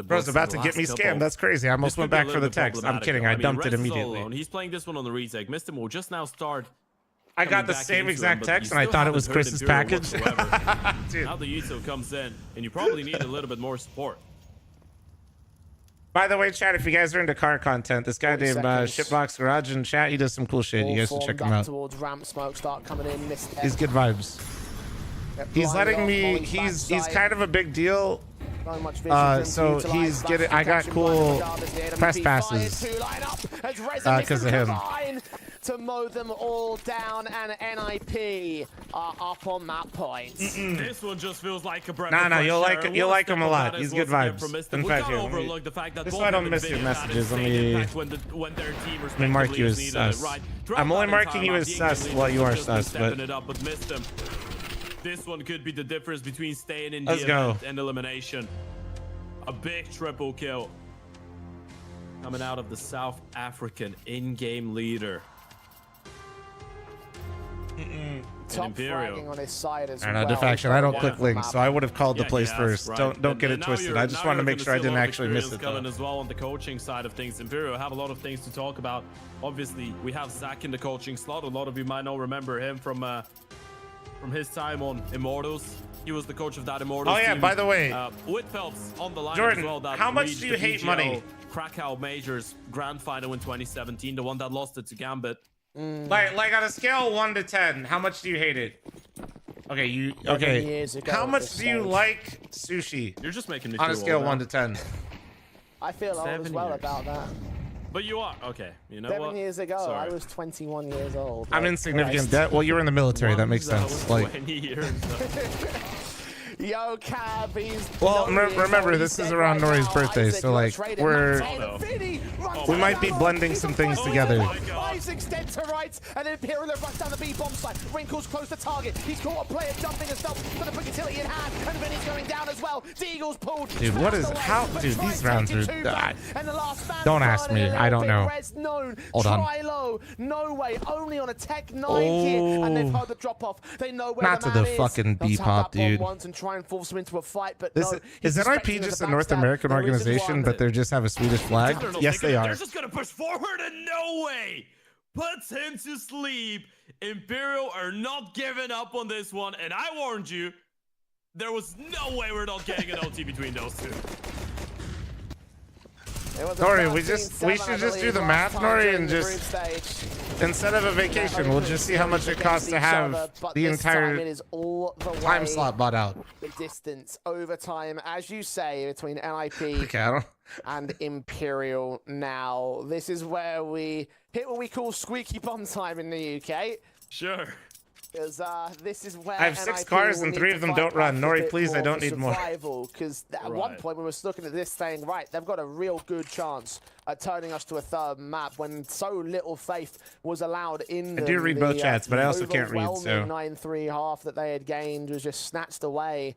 Bro's about to get me scammed. That's crazy. I almost went back for the text. I'm kidding. I dumped it immediately. He's playing this one on the retake. Mr. will just now start. I got the same exact text and I thought it was Chris's package. Now the Yuto comes in and you probably need a little bit more support. By the way, chat, if you guys are into car content, this guy named Shipbox Garage in chat, he does some cool shit. You guys should check him out. He's good vibes. He's letting me, he's kind of a big deal. So he's getting, I got cool press passes because of him. To mow them all down, and NIP are up on that point. This one just feels like a breath. Nah, you'll like him a lot. He's good vibes. In fact, here, just so I don't miss your messages, let me mark you as sus. I'm only marking you as sus while you are sus, but this one could be the difference between staying in the event and elimination. A big triple kill coming out of the South African in-game leader. Imperial on his side as well. Defaction. I don't click links, so I would have called the place first. Right. Don't get it twisted. I just want to make sure I didn't actually miss it. As well on the coaching side of things, Imperial have a lot of things to talk about. Obviously, we have Zach in the coaching slot. A lot of you might not remember him from his time on Immortals. He was the coach of that Immortals. Oh yeah, team. by the way, with Phelps on the line Jordan, as well. That how much do you hate money? Krakow Majors Grand Final in 2017, the one that lost it to Gambit. Like on a scale of 1 to 10, how much do you hate it? Okay, how much do you like sushi? You're just making me on a scale of 1 to 10. I feel old as well about that. But you are okay. You know 7 years ago, I was 21 years old. I'm in significant debt. Well, you were in the military. That makes sense. Like 20 years. Yo, Cabbies. Well, remember, this is around Nori's birthday, so like we might be blending some things together. Isaac's dead to right, and Imperial rush down the B bomb site. Wrinkles close the target. He's caught a player jumping himself for the utility in hand, and Vinny's going down as well. Deagle's pulled. Dude, what is how? Dude, these rounds are. Don't ask me. I don't know. Hold on. No way. Only on a Tech 9 kit, and they've heard the drop off. They know where not the to the fucking B pop, dude. And try and force him into a fight, but this, no, is NIP just a North American organization, but they're just have a Swedish flag? Yes, they are. They're just gonna push forward, and no way puts him to sleep. Imperial are not giving up on this one, and I warned you, there was no way we're not getting an OT between those two. Nori, we should just do the math, Nori, and just instead of a vacation, we'll just see how much it costs to have the entire time slot bought out. The distance, overtime, as you say, between NIP and Imperial now. This is where we hit what we call squeaky bum time in the UK. Sure. Because this is where I have 6 NIP cars will and need 3 to of them fight don't run. back a Nori, bit please, I more don't for need more. Because at one point we were looking at this saying, right, they've got a real good chance at turning us to a third map when so little faith was allowed in I do read both chats, but I also can't read, so. 9-3 half that they had gained was just snatched away.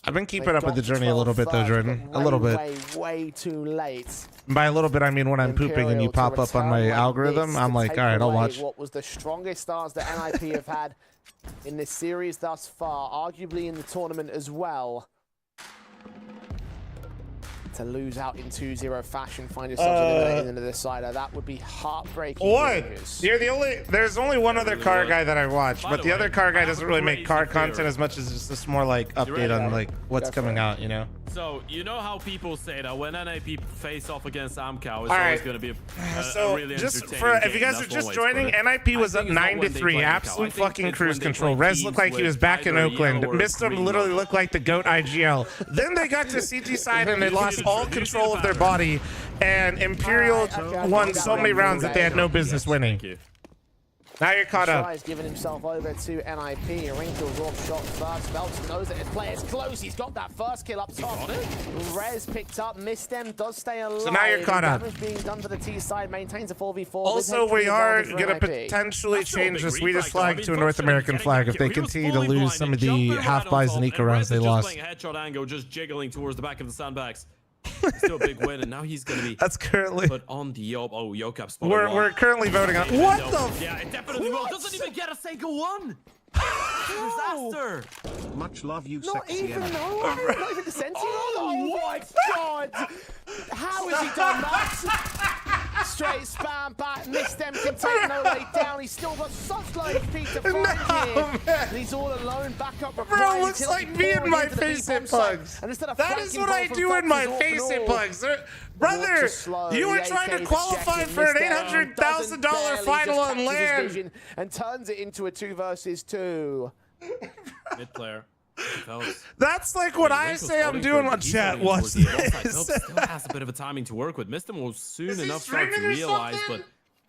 I've been keeping up with the journey a little bit, though, Jordan. A little bit. Way too late. By a little bit, I mean when I'm pooping and you pop up on my algorithm, I'm like, all right, I'll watch. What was the strongest stars that NIP have had in this series thus far, arguably in the tournament as well. To lose out in 2-0 fashion, find yourselves eliminated into the decider. That would be heartbreaking. What? You're the only. There's only one other car guy that I watch, but the other car guy doesn't really make car content as much as just more like update on like what's coming out, you know. So you know how people say that when NIP face off against Amcal, it's always going to be a really just entertaining for game. if you guys are That's just one way to joining, put it. NIP was up 9-3, absolute fucking cruise control. Rez looked like he was back in Oakland. Mister literally looked like the GOAT IGL. Then they got to CT side and they lost all control of their body, and Imperial won so many rounds that they had no business winning. Now you're caught up. He's giving himself over to NIP. Wrinkles off shot first. Phelps knows that his player's close. He's got that first kill up top. Rez picked up. Missed them. Does stay alive. So now you're caught up. Damage being done to the T side. Maintains a 4v4. Also, we are going to potentially change the Swedish flag to a North American flag if they continue to lose some of the half buys and eco rounds they lost. Playing a headshot angle, just jiggling towards the back of the sandbags. Still a big win, and now he's going to be that's currently put on the Yokap. We're currently voting on what the yeah, it definitely will. Doesn't even get a single one. Disaster. Much love, you Not sexy. even not even the Sentinel. Oh my god! How has he done that? Straight spam back. Missed them. Can take no way down. He's still got such low HP to find here. He's all alone. Back up. Bro, looks like me and my face hit plugs. That is what I do in my face hit plugs. Brother, you were trying to qualify for an $800,000 final on land. And turns it into a 2 versus 2. Mid player. That's like what I say I'm doing on chat. Watch this. Still has a bit of a timing to work with. Missed him will soon enough start to realize, but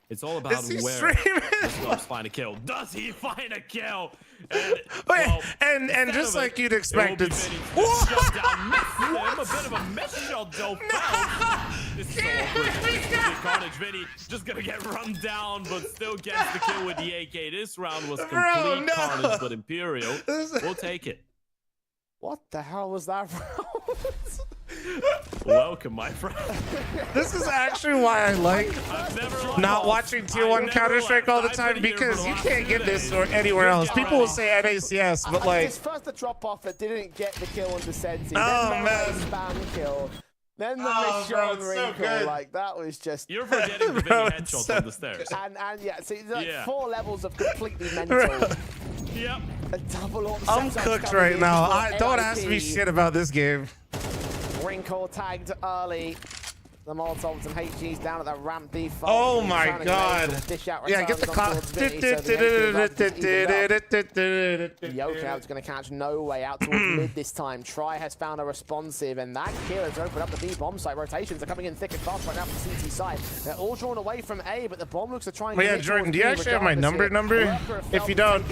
it's all about where does find a kill. Does he find a kill? And just like you'd expect, it's a bit of a miss shot though. This is so awkward. Carnage Vinny just gonna get run down, but still gets the kill with the AK. This round was complete carnage, but Imperial will take it. What the hell was that round? Welcome, my friend. This is actually why I like not watching Tier 1 Counter-Strike all the time, because you can't get this or anywhere else. People will say NACS, but like... It's first the drop-off that didn't get the kill on the Senti. Oh, then man. the spam kill. Then the miss shot on Wrinkle. Like, that was just... You're forgetting the Vinny headshots on the stairs. And yeah, see, like 4 levels of completely mental. Yep. A double up. I'm cooked right now. Don't ask me shit about this game. Wrinkle tagged early. The Molotovs and HGs down at that ramp default. Oh my god. Yeah, get the clock. Yokav's going to catch no way out towards mid this time. Try has found a responsive, and that kill has opened up the B bomb site. Rotations are coming in thick and fast right now from CT side. They're all drawn away from A, but the bomb looks to try and yeah, Jordan, do you actually have my number? If you don't,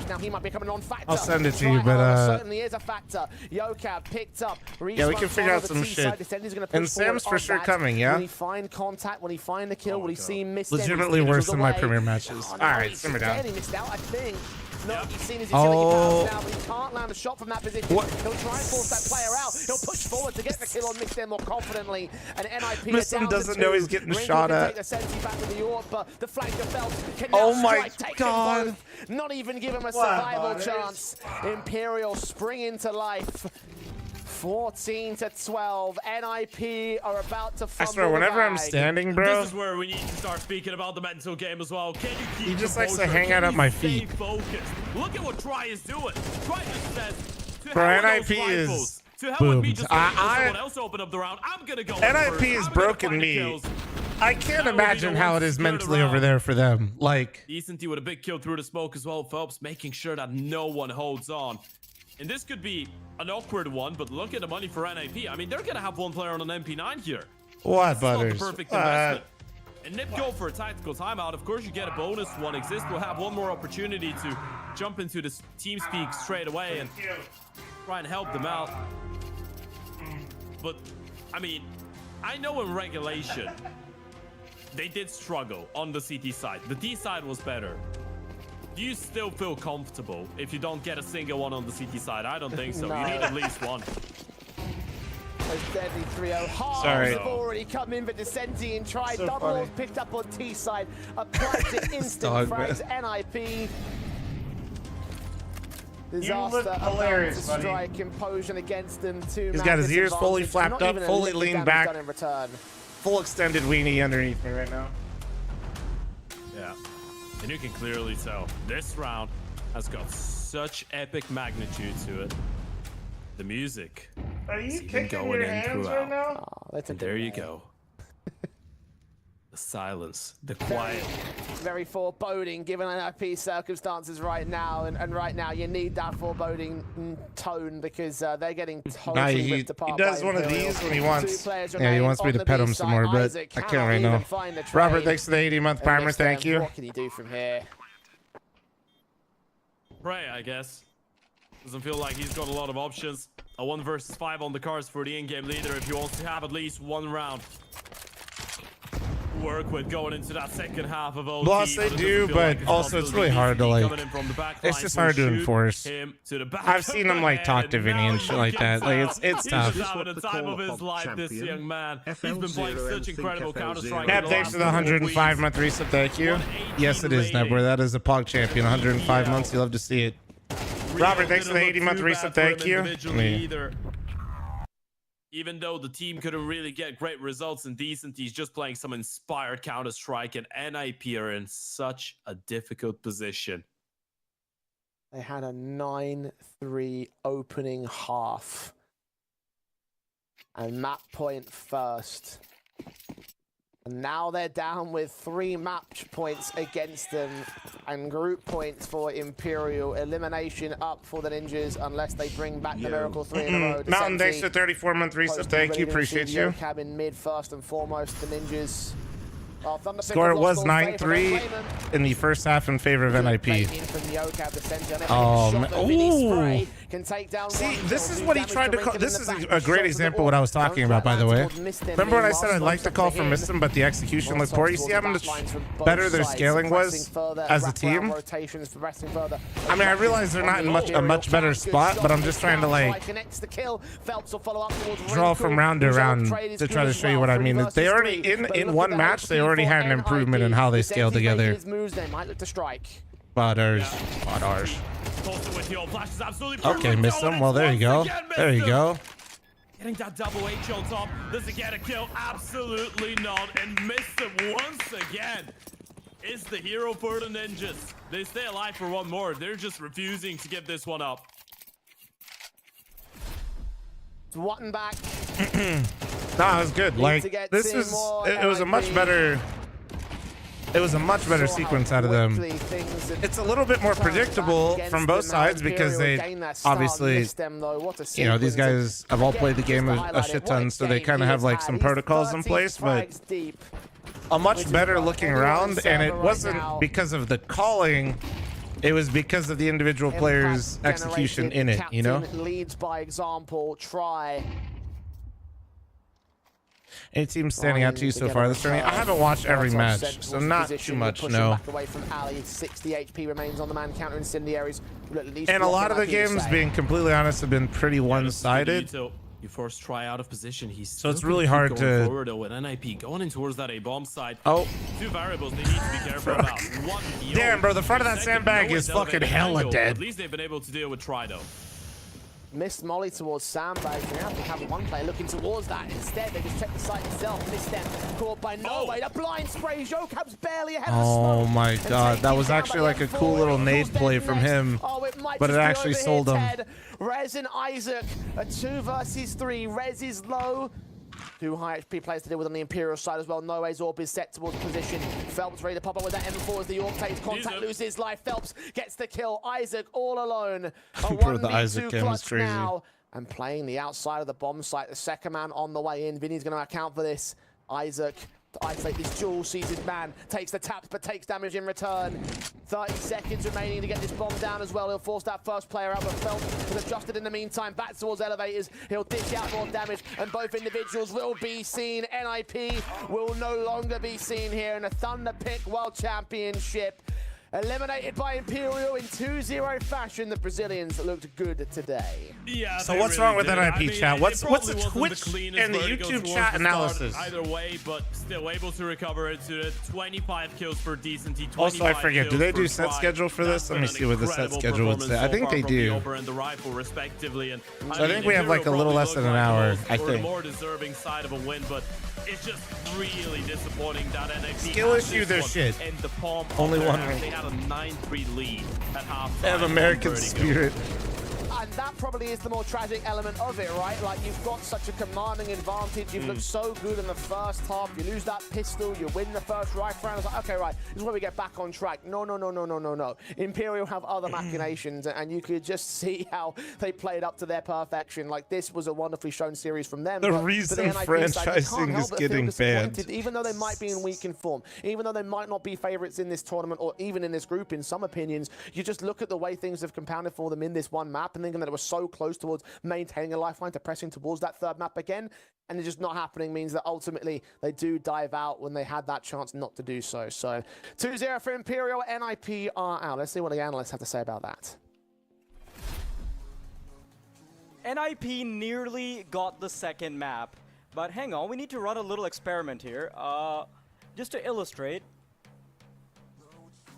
now he might be coming on factor. I'll send it to you, but certainly is a factor. Yokav picked up. Yeah, we can figure out some shit. And Sam's for sure coming, yeah? Will he find contact? Will he find the kill? Will he see him miss? Legitimately worse than my Premier matches. Oh, all right, simmer down. He missed out, I think. No, he's seen his oh. now, but he can't land a shot from that position. What? He'll try and force that player out. He'll push forward to get the kill on Misstem more confidently. And NIP Misstem doesn't know he's getting shot at. Take the Sensi back with the orb, but the flanker belt can now strike, my take god. Both, not even give him a survival chance. Imperial spring into life. 14-12. NIP are about to fumble. I swear, whenever I'm standing, bro. This is where we need to start speaking about the mental game as well. Can you keep he just likes composure? to hang out at my feet. Focused. Look at what Try is doing. Try just says, bro, NIP is boomed. Someone else open up the round. I'm gonna go. NIP has broken me. I can't imagine how it is mentally over there for them. Like, Decenty with a big kill through the smoke as well, Phelps, making sure that no one holds on. And this could be an awkward one, but look at the money for NIP. I mean, they're gonna have one player on an MP9 here. What, Butters? Not the perfect investment. And Nip go for a tactical timeout. Of course, you get a bonus one. Exist will have one more opportunity to jump into this team speak straight away and try and help them out. But, I mean, I know in regulation, they did struggle on the CT side. The D side was better. Do you still feel comfortable if you don't get a single one on the CT side? I don't think so. No. You need at least one. As deadly 3-0 halves have already come in, but Descenti and tried. So Double funny. Ores picked up on T side. Applied to instant frags. NIP. Disaster look hilarious, to buddy. strike implosion against them. He's got his ears fully flapped up, fully leaned back. In return. Full extended weenie underneath me right now. Yeah. And you can clearly tell this round has got such epic magnitude to it. The music. Are you is even kicking going your in hands throughout. right now? And there you go. The silence, the quiet. Very foreboding given NIP circumstances right now, and right now you need that foreboding tone because they're getting totally ripped apart. He does by one of Imperial. these when he wants. Two players Yeah, he wants me remain to on pet the him B some more, side. but Isaac I can't cannot right even now. find the Robert, trade. thanks for the 80-month And primer. missed Thank them. you. What can he do from here? Pray, I guess. Doesn't feel like he's got a lot of options. A 1 versus 5 on the cards for the in-game leader if he wants to have at least one round work with going into that second half of OT. Lost they do, but also it's really hard to like. It's just hard to enforce. I've seen him like talk to Vinny and shit like that. Like it's tough. He's having the time of his life, this young man. He's been playing such incredible Counter-Strike. Neb, thanks for the 105-month resub. Thank you. Yes, it is, Nebware. That is a POG champion. 105 months. You love to see it. Robert, thanks for the 80-month resub. Thank you. Even though the team couldn't really get great results in decent, he's just playing some inspired Counter-Strike, and NIP are in such a difficult position. They had a 9-3 opening half. And map point first. And now they're down with 3 match points against them. And group points for Imperial. Elimination up for the Ninjas unless they bring back the Miracle 3 in a row. Mountain, thanks for 34-month resub. Thank you. Appreciate you. Cabin mid first and foremost, the Ninjas. Score was 9-3 in the first half in favor of NIP. Oh, man. Ooh. See, this is what he tried to call. This is a great example of what I was talking about, by the way. Remember when I said I'd like to call for Mistim, but the execution looked poor? You see how much better their scaling was as a team? I mean, I realize they're not in a much better spot, but I'm just trying to, like, draw from round to round to try to show you what I mean. They already, in one match, they already had an improvement in how they scale together. Butters. Okay, missed them. Well, there you go. There you go. Getting that double H on top. Does it get a kill? Absolutely not. And missed him once again. Is the hero for the Ninjas. They stay alive for one more. They're just refusing to give this one up. Swatting back. No, it was good. Like, this is, it was a much better, sequence out of them. It's a little bit more predictable from both sides because they obviously, you know, these guys have all played the game a shit ton, so they kind of have like some protocols in place, but a much better looking round, and it wasn't because of the calling. It was because of the individual players' execution in it, you know? Leads by example, try. Any team standing out to you so far this tournament? I haven't watched every match, so not too much, no. Back away from Ali, 60 HP remains on the man counter incendiaries. And a lot of the games, being completely honest, have been pretty one-sided. You force try out of position. So it's really hard to forward with NIP going in towards that A bomb side. Oh, 2 variables they need to be careful about. One, damn, bro, the front of that sandbag is fucking hella dead. At least they've been able to deal with try though. Missed molly towards sandbags. They have to have one player looking towards that. Instead, they just check the site itself. Missed them. Caught by Norway. The blind spray. Jokab's barely ahead of the smoke. Oh my god, that was actually like a cool little nade play from him, but it actually sold him. Rez and Isaac, a 2 versus 3. Rez is low. 2 high HP players to deal with on the Imperial side as well. Noe's orb is set towards position. Phelps ready to pop up with that M4 as the orb takes contact, loses his life. Phelps gets the kill. Isaac all alone. Bro, the Isaac game is crazy. Now, and playing the outside of the bomb site. The second man on the way in. Vinny's going to account for this. Isaac to isolate this Jewel, sees his man, takes the taps but takes damage in return. 30 seconds remaining to get this bomb down as well. He'll force that first player out, but Phelps has adjusted in the meantime. Back towards elevators. He'll dish out more damage, and both individuals will be seen. NIP will no longer be seen here in a Thunderpick World Championship. Eliminated by Imperial in 2-0 fashion. The Brazilians looked good today. Yeah. So what's wrong with NIP chat? What's the Twitch cleanest and the vertical YouTube towards chat the start analysis? Either way, but still able to recover it to the 25 kills for decency. Also, I forget. Do they do set schedule for this? Let me see what the set schedule would say. I think they do. And the rifle, respectively. And So I think we have like a little less than an hour. I think. More deserving side of a win, but it's just really disappointing that NIP Skill issue, their shit. And the palm Only one half. ring. They had a 9-3 lead at half. They have American spirit. And that probably is the more tragic element of it, right? Like, you've got such a commanding advantage. You've looked so good in the first half. You lose that pistol. You win the first rifle round. It's like, okay, right, this is where we get back on track. No. Imperial have other machinations, and you could just see how they played up to their perfection. Like, this was a wonderfully shown series from them. The but reason NIP franchising is getting banned. even though they might be in weak in form, even though they might not be favorites in this tournament or even in this group in some opinions, you just look at the way things have compounded for them in this one map and thinking that it was so close towards maintaining a lifeline to pressing towards that third map again, and it's just not happening means that ultimately they do dive out when they had that chance not to do so. So 2-0 for Imperial. NIP are out. Let's see what the analysts have to say about that. NIP nearly got the second map, but hang on, we need to run a little experiment here. Just to illustrate,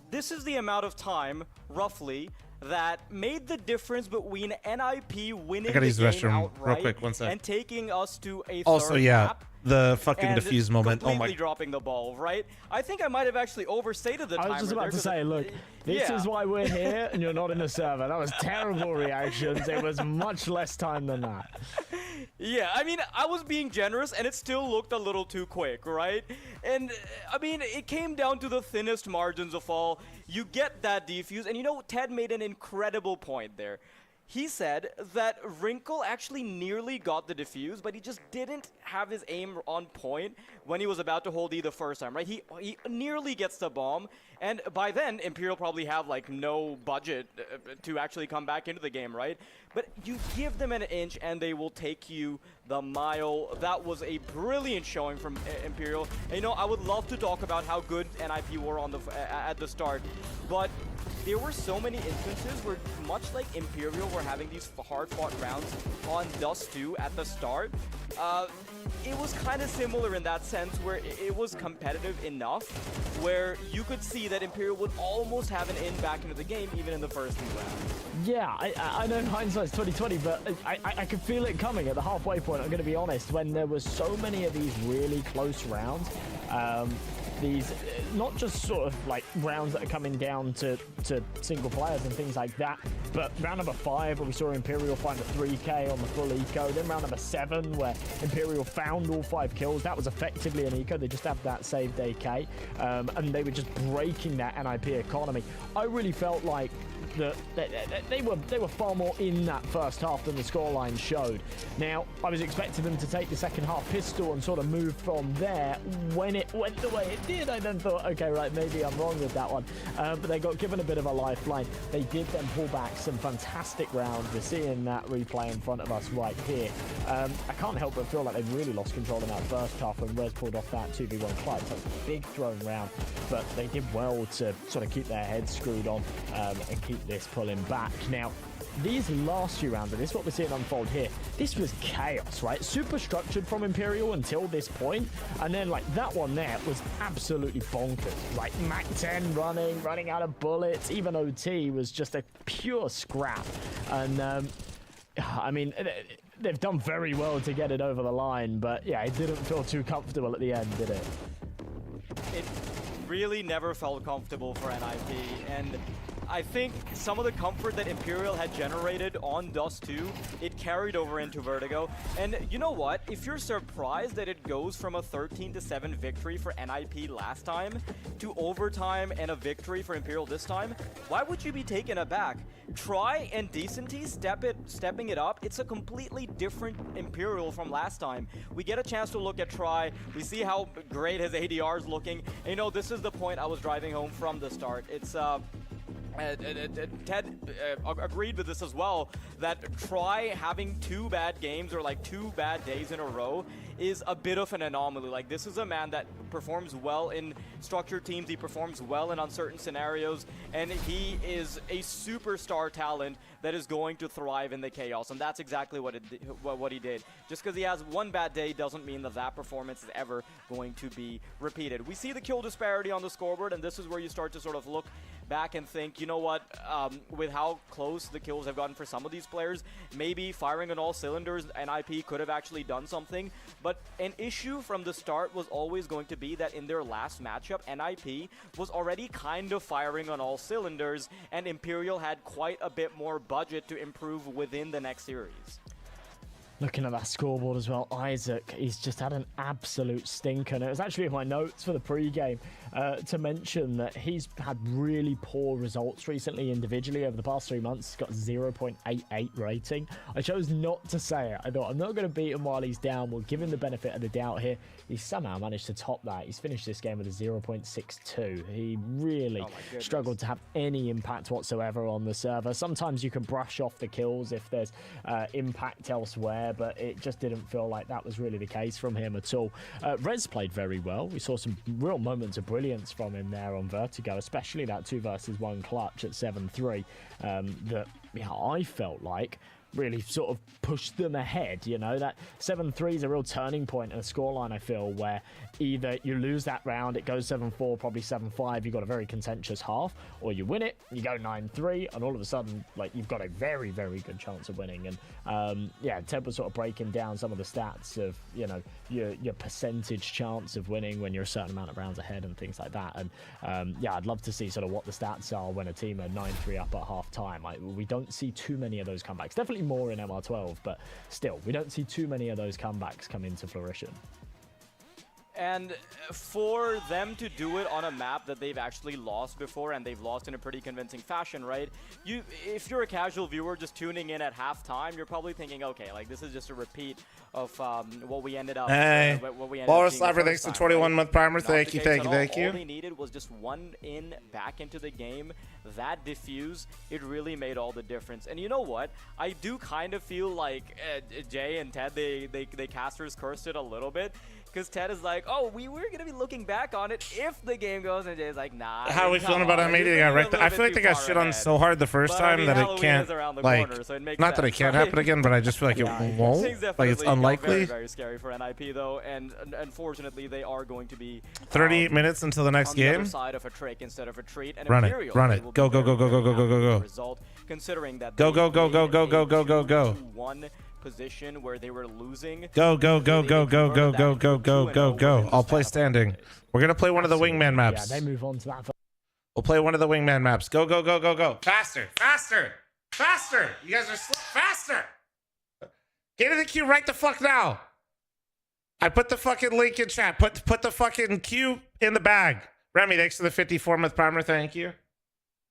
this is the amount of time, roughly, that made the difference between NIP winning the game outright real quick, 1 sec. and taking us to a Also, third yeah, map. the fucking And defuse moment. Oh my. completely dropping the ball, right? I think I might have actually overstated the timer. I was just about to say, look, this is why we're here and you're not in the server. That was terrible reactions. It was much less time than that. Yeah, I mean, I was being generous, and it still looked a little too quick, right? And, I mean, it came down to the thinnest margins of all. You get that defuse, and you know, Ted made an incredible point there. He said that Wrinkle actually nearly got the defuse, but he just didn't have his aim on point when he was about to hold E the first time, right? He nearly gets the bomb, and by then, Imperial probably have, like, no budget to actually come back into the game, right? But you give them an inch, and they will take you the mile. That was a brilliant showing from Imperial. And, you know, I would love to talk about how good NIP were on at the start, but there were so many instances where, much like Imperial were having these hard-fought rounds on Dust 2 at the start, it was kind of similar in that sense where it was competitive enough where you could see that Imperial would almost have an in back into the game even in the first few rounds. Yeah, I know hindsight's 2020, but I could feel it coming at the halfway point, I'm going to be honest, when there was so many of these really close rounds. These, not just sort of like rounds that are coming down to single players and things like that, but round number 5 where we saw Imperial find a 3k on the full eco, then round number 7 where Imperial found all 5 kills, that was effectively an eco, they just have that saved AK, and they were just breaking that NIP economy. I really felt like they were far more in that first half than the scoreline showed. Now, I was expecting them to take the second half pistol and sort of move from there. When it went the way it did, I then thought, okay, right, maybe I'm wrong with that one. But they got given a bit of a lifeline. They did then pull back some fantastic rounds. We're seeing that replay in front of us right here. I can't help but feel like they really lost control in that first half when Rez pulled off that 2v1 clutch. That was a big thrown round, but they did well to sort of keep their heads screwed on and keep this pulling back. Now, these last few rounds, and this is what we're seeing unfold here, this was chaos, right? Super structured from Imperial until this point, and then like that one there was absolutely bonkers. Like Mac 10 running out of bullets, even OT was just a pure scrap. And I mean, they've done very well to get it over the line, but yeah, it didn't feel too comfortable at the end, did it? It really never felt comfortable for NIP, and I think some of the comfort that Imperial had generated on Dust 2, it carried over into Vertigo. And you know what? If you're surprised that it goes from a 13-7 victory for NIP last time to overtime and a victory for Imperial this time, why would you be taken aback? Try and Decenty stepping it up. It's a completely different Imperial from last time. We get a chance to look at Try. We see how great his ADR is looking. And, you know, this is the point I was driving home from the start. It's Ted agreed with this as well, that Try having 2 bad games or like 2 bad days in a row is a bit of an anomaly. Like, this is a man that performs well in structured teams, he performs well in uncertain scenarios, and he is a superstar talent that is going to thrive in the chaos, and that's exactly what he did. Just because he has 1 bad day doesn't mean that that performance is ever going to be repeated. We see the kill disparity on the scoreboard, and this is where you start to sort of look back and think, you know what, with how close the kills have gotten for some of these players, maybe firing on all cylinders, NIP could have actually done something. But an issue from the start was always going to be that in their last matchup, NIP was already kind of firing on all cylinders, and Imperial had quite a bit more budget to improve within the next series. Looking at that scoreboard as well, Isaac, he's just had an absolute stinker. And it was actually in my notes for the pre-game to mention that he's had really poor results recently individually over the past 3 months. He's got 0.88 rating. I chose not to say it. I thought, I'm not going to beat him while he's down. We'll give him the benefit of the doubt here. He somehow managed to top that. He's finished this game with a 0.62. He really struggled to have any impact whatsoever on the server. Sometimes you can brush off the kills if there's impact elsewhere, but it just didn't feel like that was really the case from him at all. Rez played very well. We saw some real moments of brilliance from him there on Vertigo, especially that 2 versus 1 clutch at 7-3 that I felt like really sort of pushed them ahead. You know, that 7-3 is a real turning point in a scoreline, I feel, where either you lose that round, it goes 7-4, probably 7-5, you've got a very contentious half, or you win it, you go 9-3, and all of a sudden, like, you've got a very, very good chance of winning. And yeah, Ted was sort of breaking down some of the stats of, you know, your percentage chance of winning when you're a certain amount of rounds ahead and things like that. And yeah, I'd love to see sort of what the stats are when a team are 9-3 up at half time. We don't see too many of those comebacks. Definitely more in MR12, but still, we don't see too many of those comebacks come into fruition. And for them to do it on a map that they've actually lost before, and they've lost in a pretty convincing fashion, right? If you're a casual viewer just tuning in at halftime, you're probably thinking, okay, like, this is just a repeat of what we ended up. What we ended Laura up seeing the Slaver, first thanks to time, 21-month primer. Not Thank the you, case thank at you, all. thank you. All they needed was just 1 in back into the game. That diffuse, it really made all the difference. And you know what? I do kind of feel like Jay and Ted, they casters cursed it a little bit. Because Ted is like, oh, we were going to be looking back on it if the game goes, and Jay's like, nah. How are we feeling about M80? Right, I feel like they got shit on so hard the first time that it can't, like, not that it can't happen again, but I just feel like it won't. Like, it's unlikely. Very, very scary for NIP, though, and unfortunately, they are going to be 38 minutes until the next game. On the other side of a trick instead of a treat. And Run Imperial, it, run it. Go, go, go, go, go, go, go, go, go. Result, considering that go, go, go, go, go, go, go, go, go. One position where they were losing. Go, go, go, go, go, go, go, go, go, go, go. I'll play standing. We're going to play one of the wingman maps. Yeah, they move on to that. We'll play one of the wingman maps. Go, go, go, go, go. Faster, faster, faster. You guys are faster. Get in the queue right the fuck now. I put the fucking link in chat. Put the fucking queue in the bag. Remy, thanks for the 54th primer. Thank you.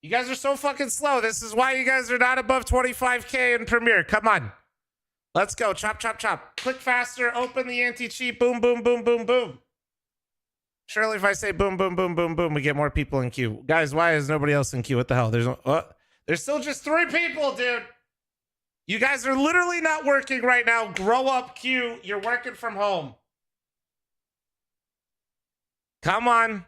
You guys are so fucking slow. This is why you guys are not above 25K in Premiere. Come on. Let's go. Chop, chop, chop. Click faster. Open the anti-cheat. Boom, boom, boom, boom, boom. Surely if I say boom, boom, boom, boom, boom, we get more people in queue. Guys, why is nobody else in queue? What the hell? There's still just 3 people, dude. You guys are literally not working right now. Grow up, queue. You're working from home. Come on.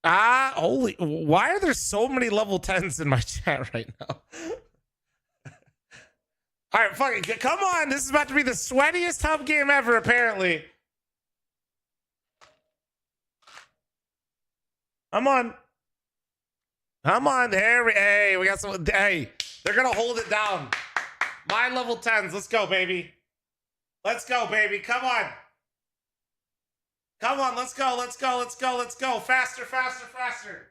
Holy. Why are there so many level 10s in my chat right now? All right, fuck it. Come on. This is about to be the sweatiest hub game ever, apparently. Come on. Come on. Hey, we got some. Hey, they're going to hold it down. My level 10s. Let's go, baby. Let's go, baby. Come on. Come on. Let's go. Let's go. Let's go. Let's go. Faster, faster, faster.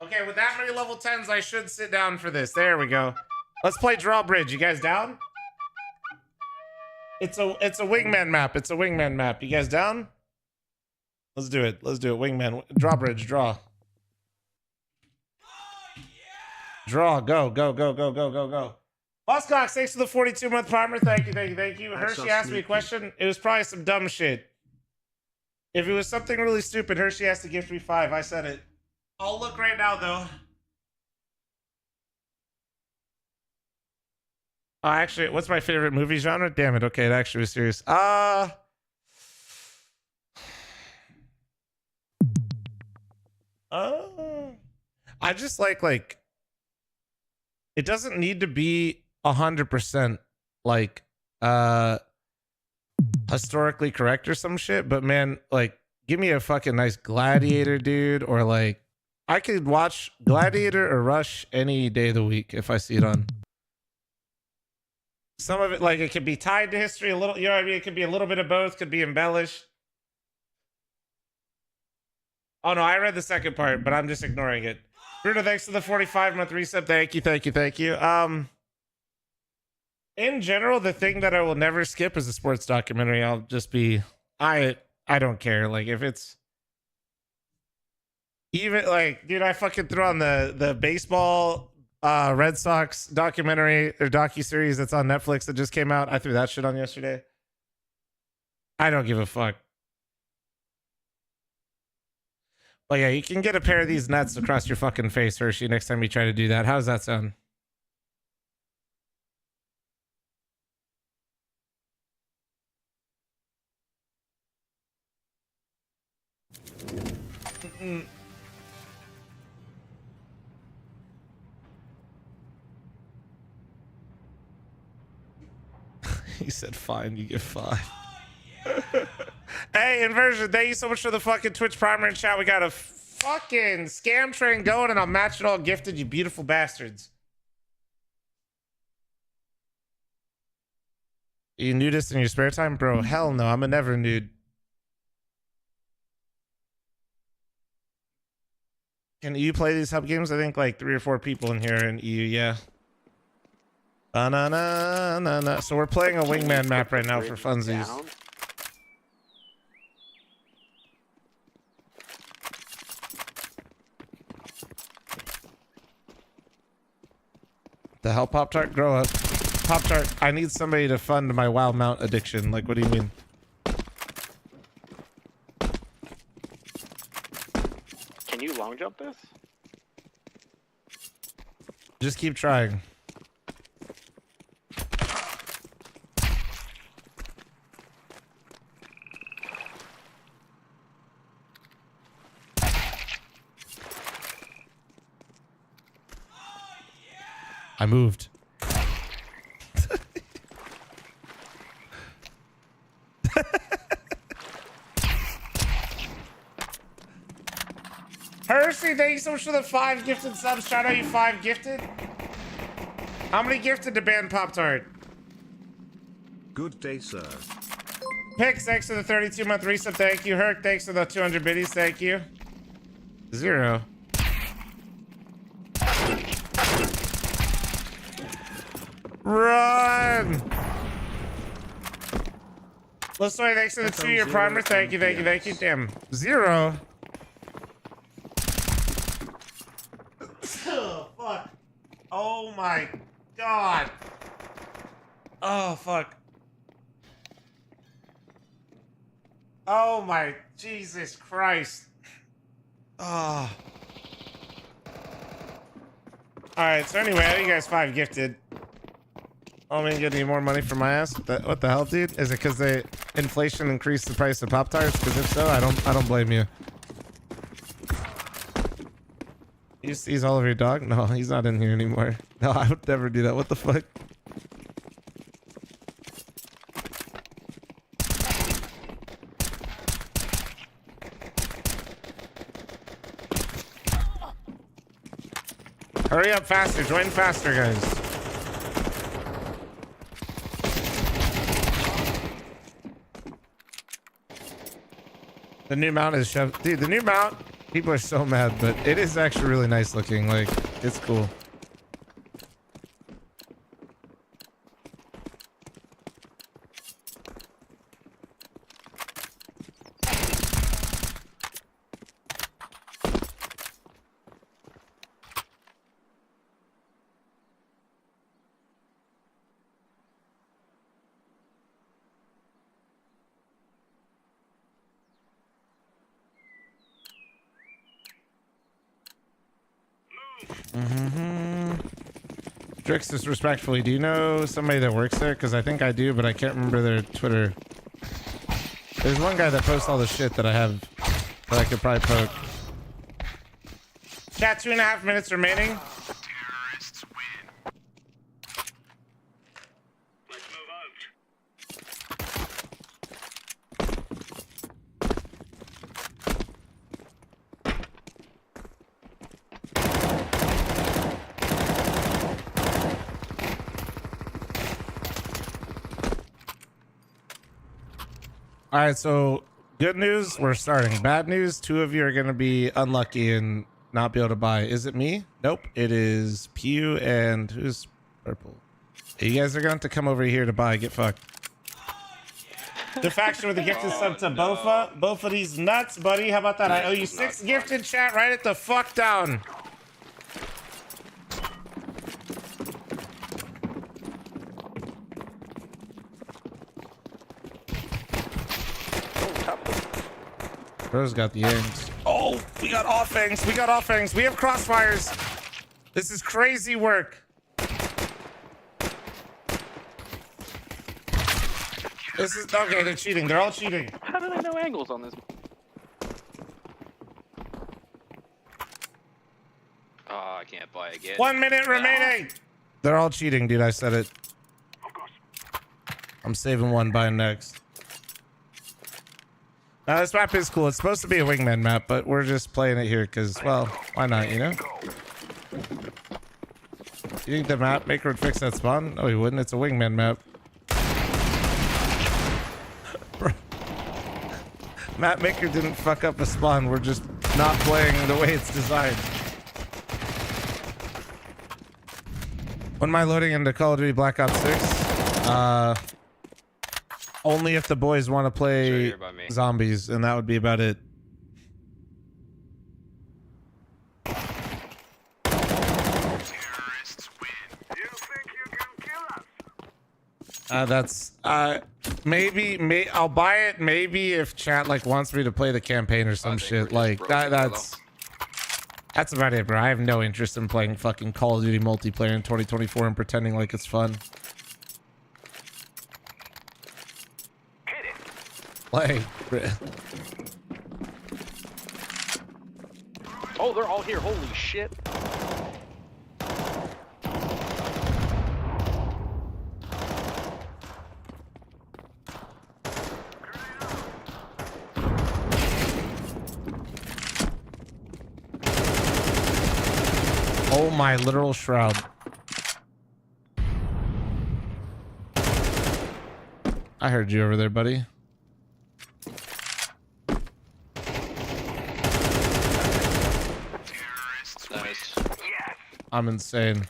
Okay, with that many level 10s, I should sit down for this. There we go. Let's play drawbridge. You guys down? It's a wingman map. It's a wingman map. You guys down? Let's do it. Let's do it. Wingman. Drawbridge. Draw. Draw. Go. Go. Go. Go. Go. Go. Go. Buzzcocks, thanks for the 42-month primer. Thank you. Thank you. Thank you. Hershey asked me a question. It was probably some dumb shit. If it was something really stupid, Hershey has to gift me 5. I said it. I'll look right now, though. Actually, what's my favorite movie genre? Damn it. Okay, it actually was serious. I just like it doesn't need to be 100% like historically correct or some shit, but man, like give me a fucking nice Gladiator, dude, or like I could watch Gladiator or Rush any day of the week if I see it on. Some of it, like, it could be tied to history a little, you know what I mean? It could be a little bit of both, could be embellished. Oh no, I read the second part, but I'm just ignoring it. Bruno, thanks for the 45-month resub. Thank you, thank you, thank you. In general, the thing that I will never skip is a sports documentary. I'll just be, I don't care. Like, if it's even like, dude, I fucking threw on the baseball Red Sox documentary or docuseries that's on Netflix that just came out. I threw that shit on yesterday. I don't give a fuck. But yeah, you can get a pair of these nuts across your fucking face, Hershey, next time you try to do that. How does that sound? He said, fine, you get 5. Hey, Inversion, thank you so much for the fucking Twitch primer and chat. We got a fucking scam train going, and I'll match it all gifted, you beautiful bastards. You nudist in your spare time? Bro, hell no, I'm a never nude. Can you play these hub games? I think like 3 or 4 people in here in EU, yeah. So we're playing a wingman map right now for funsies. The hell, Pop-Tart? Grow up. Pop-Tart, I need somebody to fund my WoW mount addiction. Like, what do you mean? Can you long jump this? Just keep trying. I moved. Hershey, thank you so much for the 5 gifted subs. Shout out you 5 gifted. How many gifted to ban Pop-Tart? Good day, sir. Pix, thanks for the 32-month resub. Thank you. Herc, thanks for the 200 biddies. Thank you. 0. Run! Let's sorry, thanks for the 2-year primer. Thank you, thank you, thank you. Damn. 0. Oh, fuck. Oh my god. Oh, fuck. Oh my Jesus Christ. Oh. Alright, so anyway, I think you guys 5 gifted. Oh, man, get any more money for my ass? What the hell, dude? Is it because they inflation increased the price of Pop-Tarts? Because if so, I don't blame you. He's all over your dog? No, he's not in here anymore. No, I would never do that. What the fuck? Hurry up faster. Join faster, guys. The new mount is shoved. Dude, the new mount People are so mad, but it is actually really nice looking. Like, it's cool. Drix, disrespectfully, do you know somebody that works there? Because I think I do, but I can't remember their Twitter. There's one guy that posts all the shit that I have that I could probably poke. Chat, 2.5 minutes remaining. All right, so good news, we're starting. Bad news, 2 of you are going to be unlucky and not be able to buy. Is it me? Nope, it is Pew and who's purple? You guys are going to have to come over here to buy. Get fucked. The faction with the gifted sub to Bofa. Both of these nuts, buddy. How about that? I owe you 6 gifted, chat. Write it the fuck down. Bro's got the aims. Oh, we got offense. We got offense. We have crossfires. This is crazy work. This is okay. They're cheating. They're all cheating. How do they know angles on this? Oh, I can't buy again. 1 minute remaining. They're all cheating, dude. I said it. I'm saving one, buying next. This map is cool. It's supposed to be a wingman map, but we're just playing it here because, well, why not, you know? You think the map maker would fix that spawn? No, he wouldn't. It's a wingman map. Map maker didn't fuck up a spawn. We're just not playing the way it's designed. When am I loading into Call of Duty Black Ops 6? Only if the boys want to play zombies, and that would be about it. That's maybe I'll buy it maybe if chat like wants me to play the campaign or some shit like that. That's about it, bro. I have no interest in playing fucking Call of Duty multiplayer in 2024 and pretending like it's fun. Like, oh, they're all here. Holy shit. oh my literal shroud. I heard you over there, buddy. I'm insane.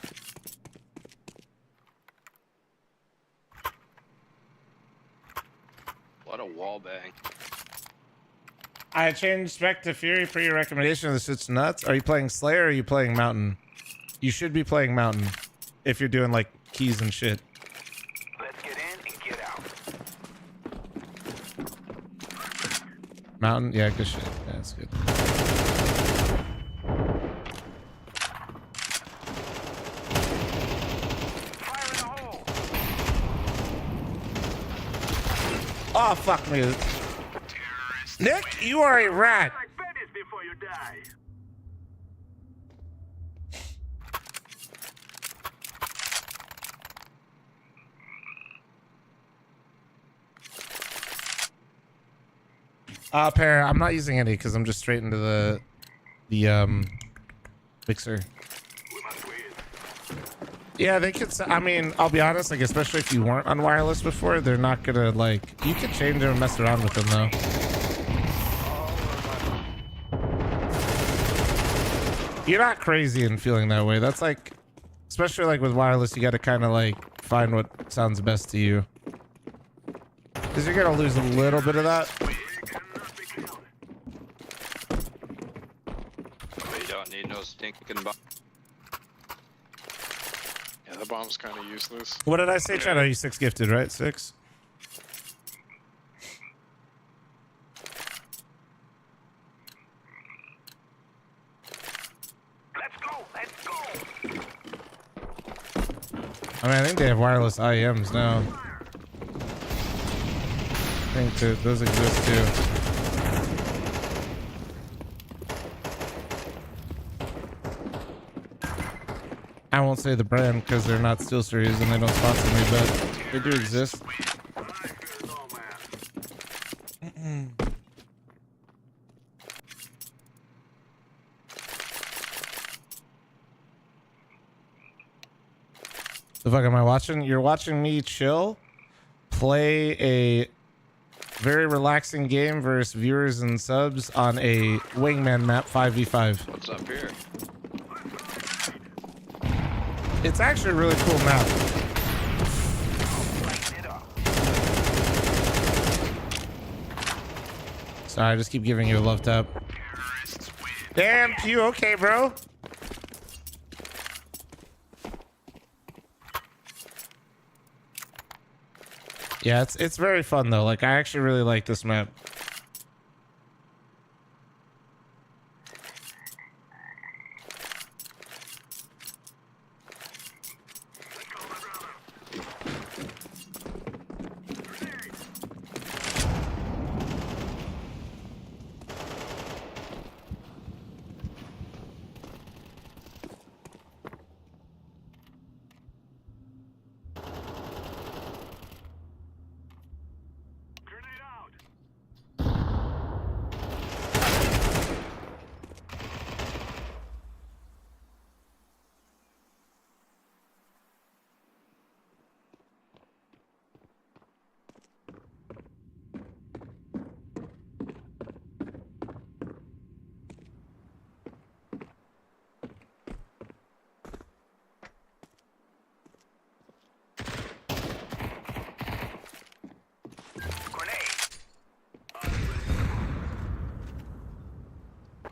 What a wall bang. I changed spec to Fury for your recommendation. This shit's nuts. Are you playing Slayer or are you playing Mountain? You should be playing Mountain if you're doing like keys and shit. Let's get in and get out. Mountain? Yeah, good shit. Yeah, that's good. Oh, fuck me. Nick, you are a rat. Pair, I'm not using any because I'm just straight into the mixer. Yeah, they could. I mean, I'll be honest. Like, especially if you weren't on wireless before, they're not gonna like. You could change them and mess around with them though. You're not crazy in feeling that way. That's like, especially like with wireless, you got to kind of like find what sounds best to you. Because you're going to lose a little bit of that. We don't need no stinking bomb. Yeah, the bomb's kind of useless. What did I say, Chad? Are you 6 gifted, right? 6? I mean, I think they have wireless IEMs now. I think those exist too. I won't say the brand because they're not Steel Series and they don't sponsor me, but they do exist. The fuck am I watching? You're watching me chill, play a very relaxing game versus viewers and subs on a wingman map 5v5. What's up here? It's actually a really cool map. Sorry, I just keep giving you a love tap. Damn, Pew, okay, bro. Yeah, it's very fun though. Like I actually really like this map.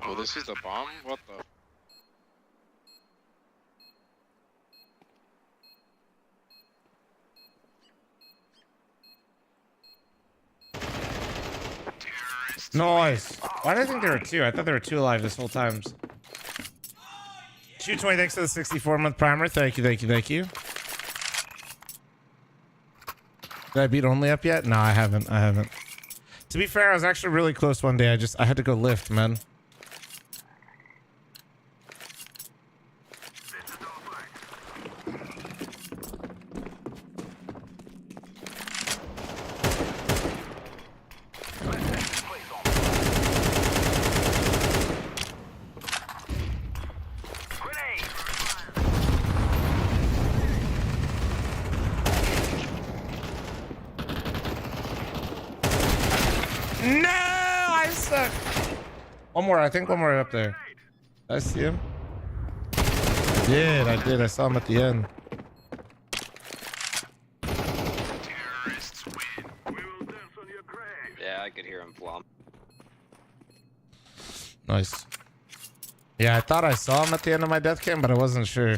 Oh, this is the bomb? What the? Nice. Why did I think there were 2? I thought there were 2 alive this whole time. Shoot 20, thanks for the 64-month primer. Thank you, thank you, thank you. Did I beat Only Up yet? No, I haven't. To be fair, I was actually really close one day. I had to go lift, man. No, I suck. One more. I think one more up there. Did I see him? I did. I saw him at the end. Yeah, I could hear him flop. Nice. Yeah, I thought I saw him at the end of my death cam, but I wasn't sure.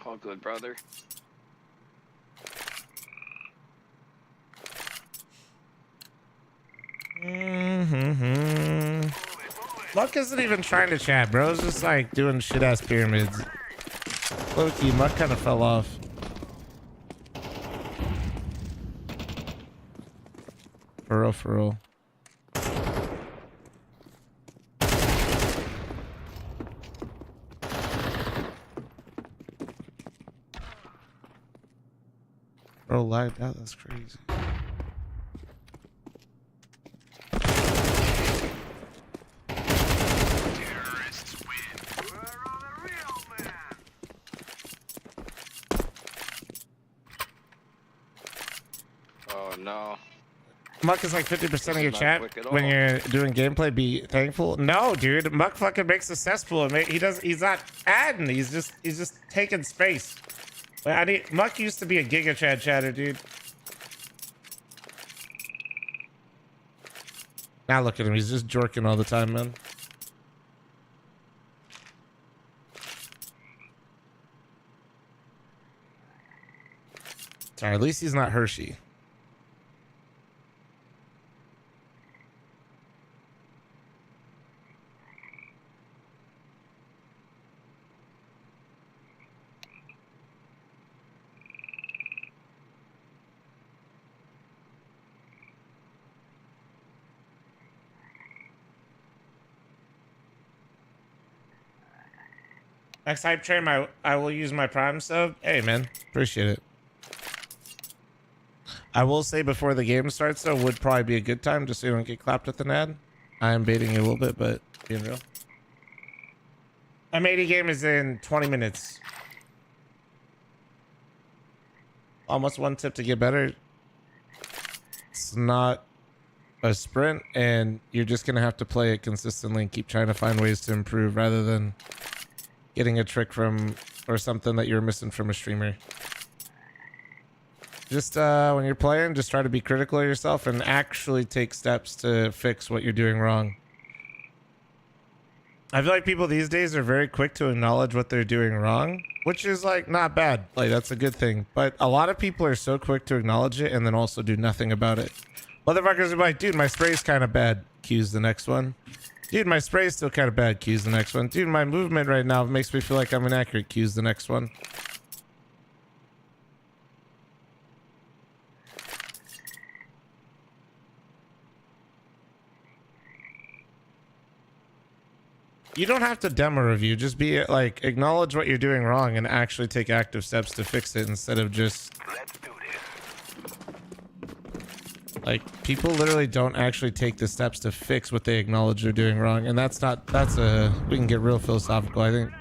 All good, brother. Muck isn't even trying to chat, bro. It's just like doing shit ass pyramids. Low-key, Muck kind of fell off. For real, for real. Bro, lagged out. That's crazy. Oh no. Muck is like 50% of your chat when you're doing gameplay. Be thankful. No, dude. Muck fucking makes a cesspool. He's not adding. He's just taking space. Muck used to be a Giga Chad chatter, dude. Now look at him. He's just jerking all the time, man. Sorry, at least he's not Hershey. Next hype train, I will use my Prime sub. Hey, man. Appreciate it. I will say before the game starts, though, would probably be a good time just so you don't get clapped at the NAD. I am baiting you a little bit, but being real. M80 game is in 20 minutes. Almost one tip to get better. It's not a sprint, and you're just going to have to play it consistently and keep trying to find ways to improve rather than getting a trick from or something that you're missing from a streamer. Just when you're playing, just try to be critical of yourself and actually take steps to fix what you're doing wrong. I feel like people these days are very quick to acknowledge what they're doing wrong, which is like not bad. Like that's a good thing. But a lot of people are so quick to acknowledge it and then also do nothing about it. Motherfuckers are like, dude, my spray's kind of bad. Cues the next one. Dude, my spray's still kind of bad. Cues the next one. Dude, my movement right now makes me feel like I'm inaccurate. Cues the next one. You don't have to demo review. Just be like, acknowledge what you're doing wrong and actually take active steps to fix it instead of just... Like, people literally don't actually take the steps to fix what they acknowledge they're doing wrong. And that's we can get real philosophical, I think.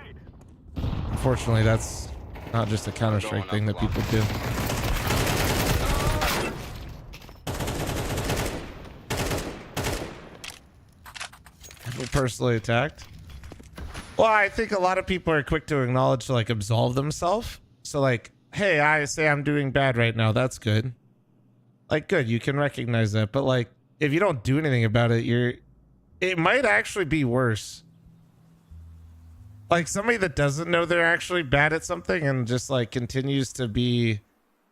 Unfortunately, that's not just a Counter-Strike thing that people do. We're personally attacked. Well, I think a lot of people are quick to acknowledge to like absolve themselves. So like, hey, I say I'm doing bad right now. That's good. Like, good, you can recognize that. But like, if you don't do anything about it, it might actually be worse. Like somebody that doesn't know they're actually bad at something and just like continues to be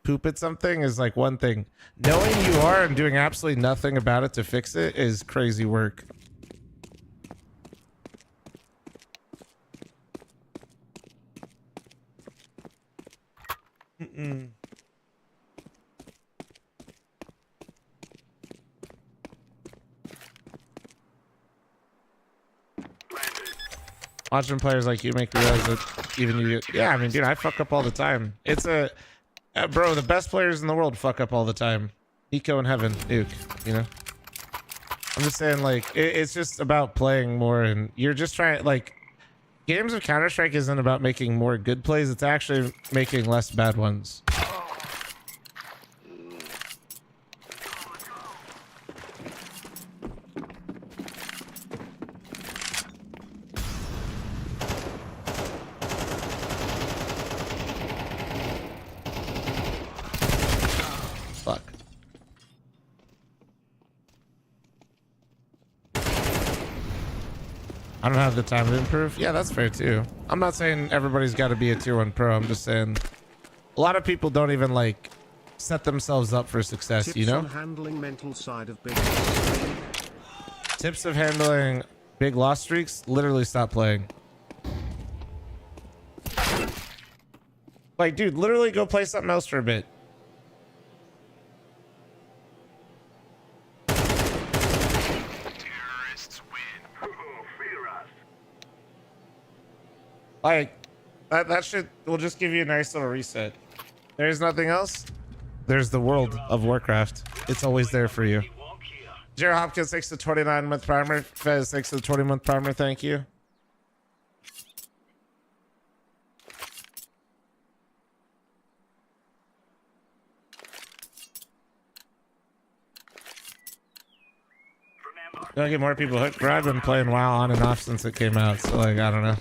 poop at something is like one thing. Knowing you are and doing absolutely nothing about it to fix it is crazy work. Watching players like you make me realize that even you... Yeah, I mean, dude, I fuck up all the time. It's bro, the best players in the world fuck up all the time. Nico in heaven, Nuke, you know? I'm just saying, like, it's just about playing more and you're just trying... Like, games of Counter-Strike isn't about making more good plays. It's actually making less bad ones. Fuck. I don't have the time to improve. Yeah, that's fair too. I'm not saying everybody's got to be a tier 1 pro. I'm just saying a lot of people don't even like set themselves up for success, Tips you know? on handling mental side of big Tips of handling big loss streaks, literally stop playing. Like, dude, literally go play something else for a bit. Like, that shit will just give you a nice little reset. There's nothing else. There's the world of Warcraft. It's always there for you. Jerry Hopkins, thanks to 29-month primer. Fez, thanks to the 20-month primer. Thank you. Gonna get more people hooked, bro. I've been playing WoW on and off since it came out, so like I don't know.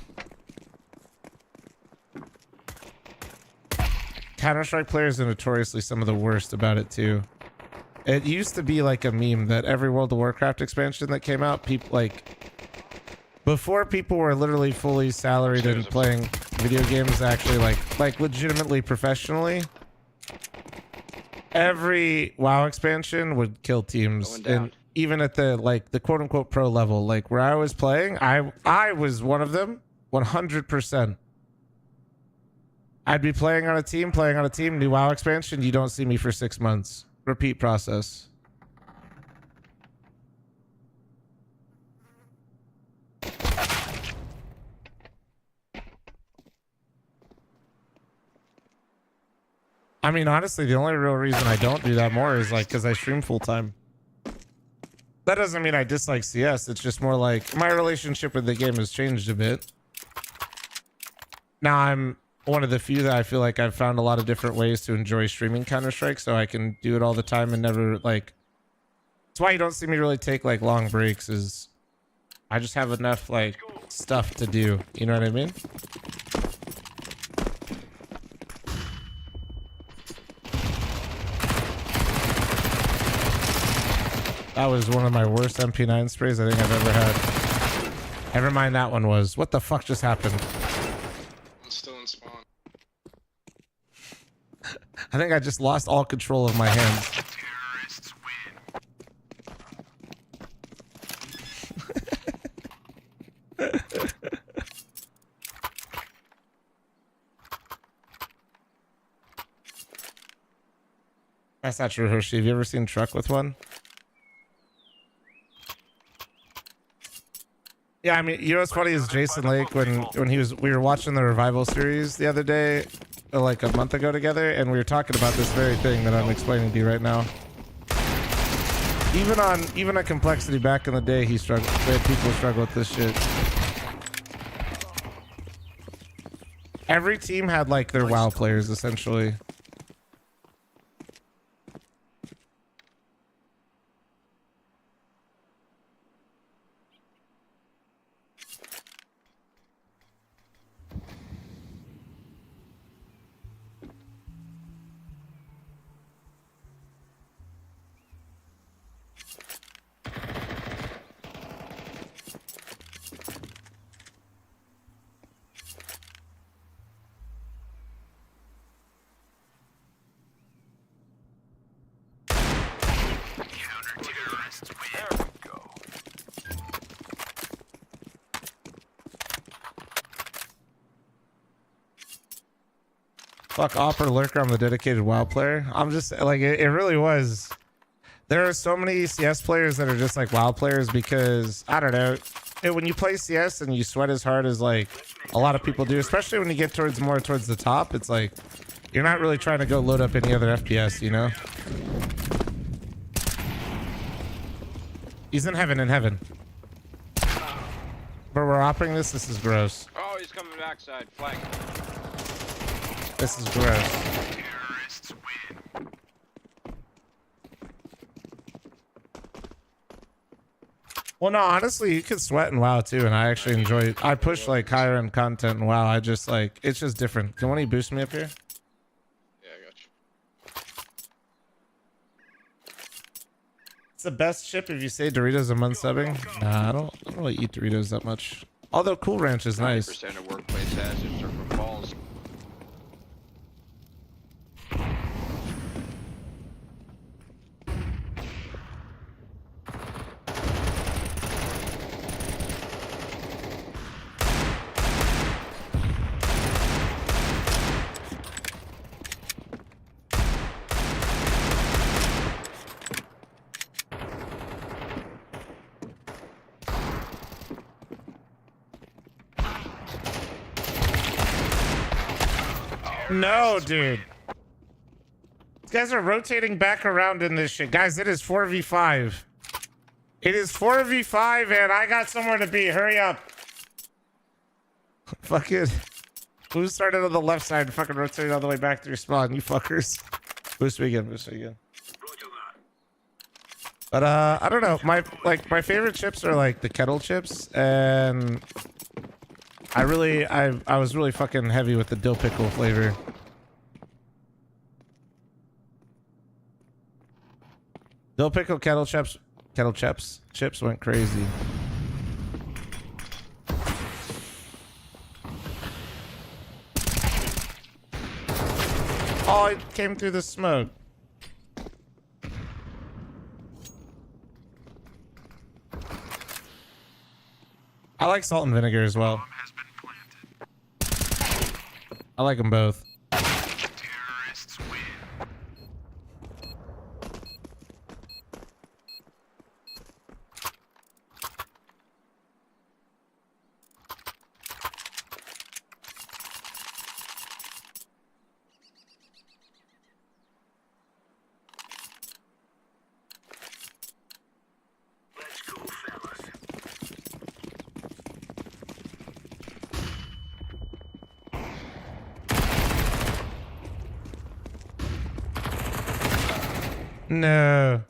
Counter-Strike players are notoriously some of the worst about it too. It used to be like a meme that every World of Warcraft expansion that came out, people like before people were literally fully salaried and playing video games actually like legitimately professionally. Every WoW expansion would kill teams, and even at the like the quote unquote pro level, like where I was playing, I was one of them, 100%. I'd be playing on a team, new WoW expansion. You don't see me for 6 months. Repeat process. I mean, honestly, the only real reason I don't do that more is like because I stream full time. That doesn't mean I dislike CS. It's just more like my relationship with the game has changed a bit. Now I'm one of the few that I feel like I've found a lot of different ways to enjoy streaming Counter-Strike, so I can do it all the time and never like. That's why you don't see me really take like long breaks. Is I just have enough like stuff to do. You know what I mean? That was one of my worst MP9 sprays I think I've ever had. Never mind, that one was. What the fuck just happened? I'm still in spawn. I think I just lost all control of my hands. That's not true, Hershey. Have you ever seen Truck with one? Yeah, I mean, you know what's funny is Jason Lake when we were watching the Revival series the other day, like a month ago together, and we were talking about this very thing that I'm explaining to you right now. Even on Complexity back in the day, people struggle with this shit. Every team had like their WoW players essentially. Fuck Opera Lurker, I'm the dedicated WoW player. I'm just like it really was. There are so many CS players that are just like WoW players because I don't know. When you play CS and you sweat as hard as like a lot of people do, especially when you get more towards the top, it's like you're not really trying to go load up any other FPS, you know? He's in heaven. But we're operating this. This is gross. Oh, he's coming backside. Flank. This is gross. Well, no, honestly, you can sweat in WoW too, and I actually enjoy it. I push like higher end content in WoW. I just like it's just different. Can one of you boost me up here? Yeah, I got you. It's the best chip if you say Doritos and unsubbing. Nah, I don't really eat Doritos that much. Although Cool Ranch is nice. 90% of workplace hazards are from falls. No, dude. These guys are rotating back around in this shit. Guys, it is 4v5. It is 4v5 and I got somewhere to be. Hurry up. Fuck it. Who started on the left side and fucking rotated all the way back to your spawn, you fuckers. Boost me again, boost me again. But I don't know. My favorite chips are like the kettle chips, and I was really fucking heavy with the dill pickle flavor. Dill pickle kettle chips went crazy. Oh, it came through the smoke. I like salt and vinegar as well. I like them both. Terrorists win. Let's go, fellas. No.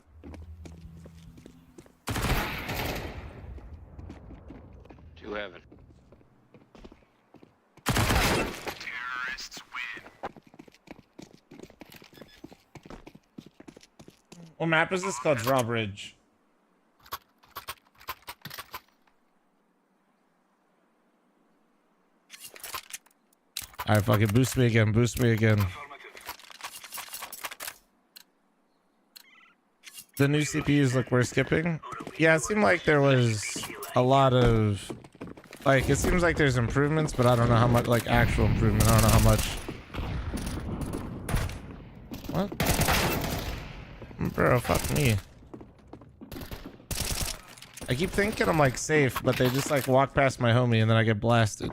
To heaven. Terrorists win. What map is this called? Drawbridge. Alright, fucking boost me again, boost me again. The new CPUs look worth skipping. Yeah, it seemed like there was a lot of, like, it seems like there's improvements, but I don't know how much, like, actual improvement. I don't know how much. What? Bro, fuck me. I keep thinking I'm, like, safe, but they just, like, walk past my homie and then I get blasted.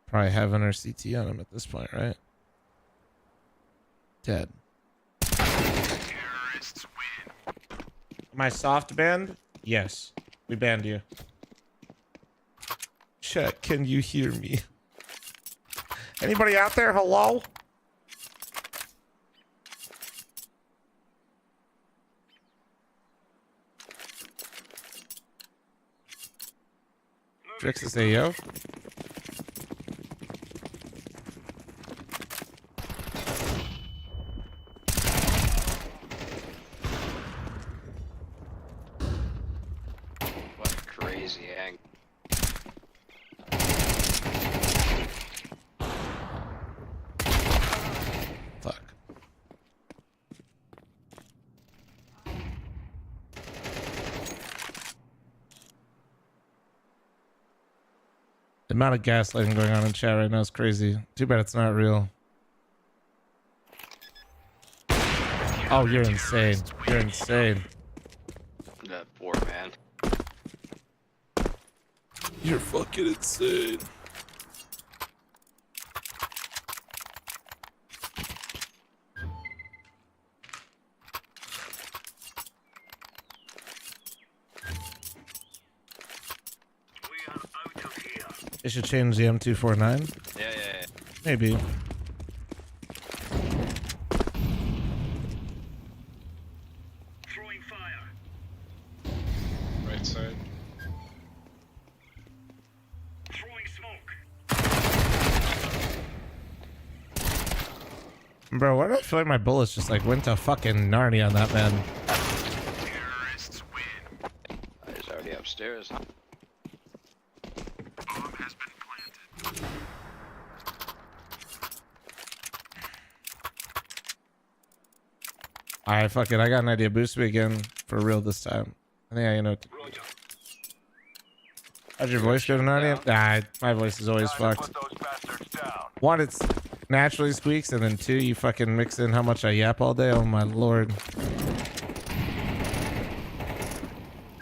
Probably having our CT on him at this point, right? Dead. Terrorists win. Am I soft banned? Yes. We banned you. Chat, can you hear me? Anybody out there? Hello? Drix is AO. Crazy angle. Fuck. The amount of gaslighting going on in chat right now is crazy. Too bad it's not real. Oh, you're insane. You're insane. That poor man. You're fucking insane. They should change the M249. Yeah. Maybe. Throwing fire. Right side. Throwing smoke. Bro, why do I feel like my bullets just like went to fucking Narnia on that man? Terrorists win. He's already upstairs, huh? Bomb has been planted. Alright, fuck it. I got an idea. Boost me again for real this time. I think I know. How'd your voice go to Narnia? Nah, my voice is always fucked. One, it's naturally squeaks, and then two, you fucking mix in how much I yap all day. Oh my lord.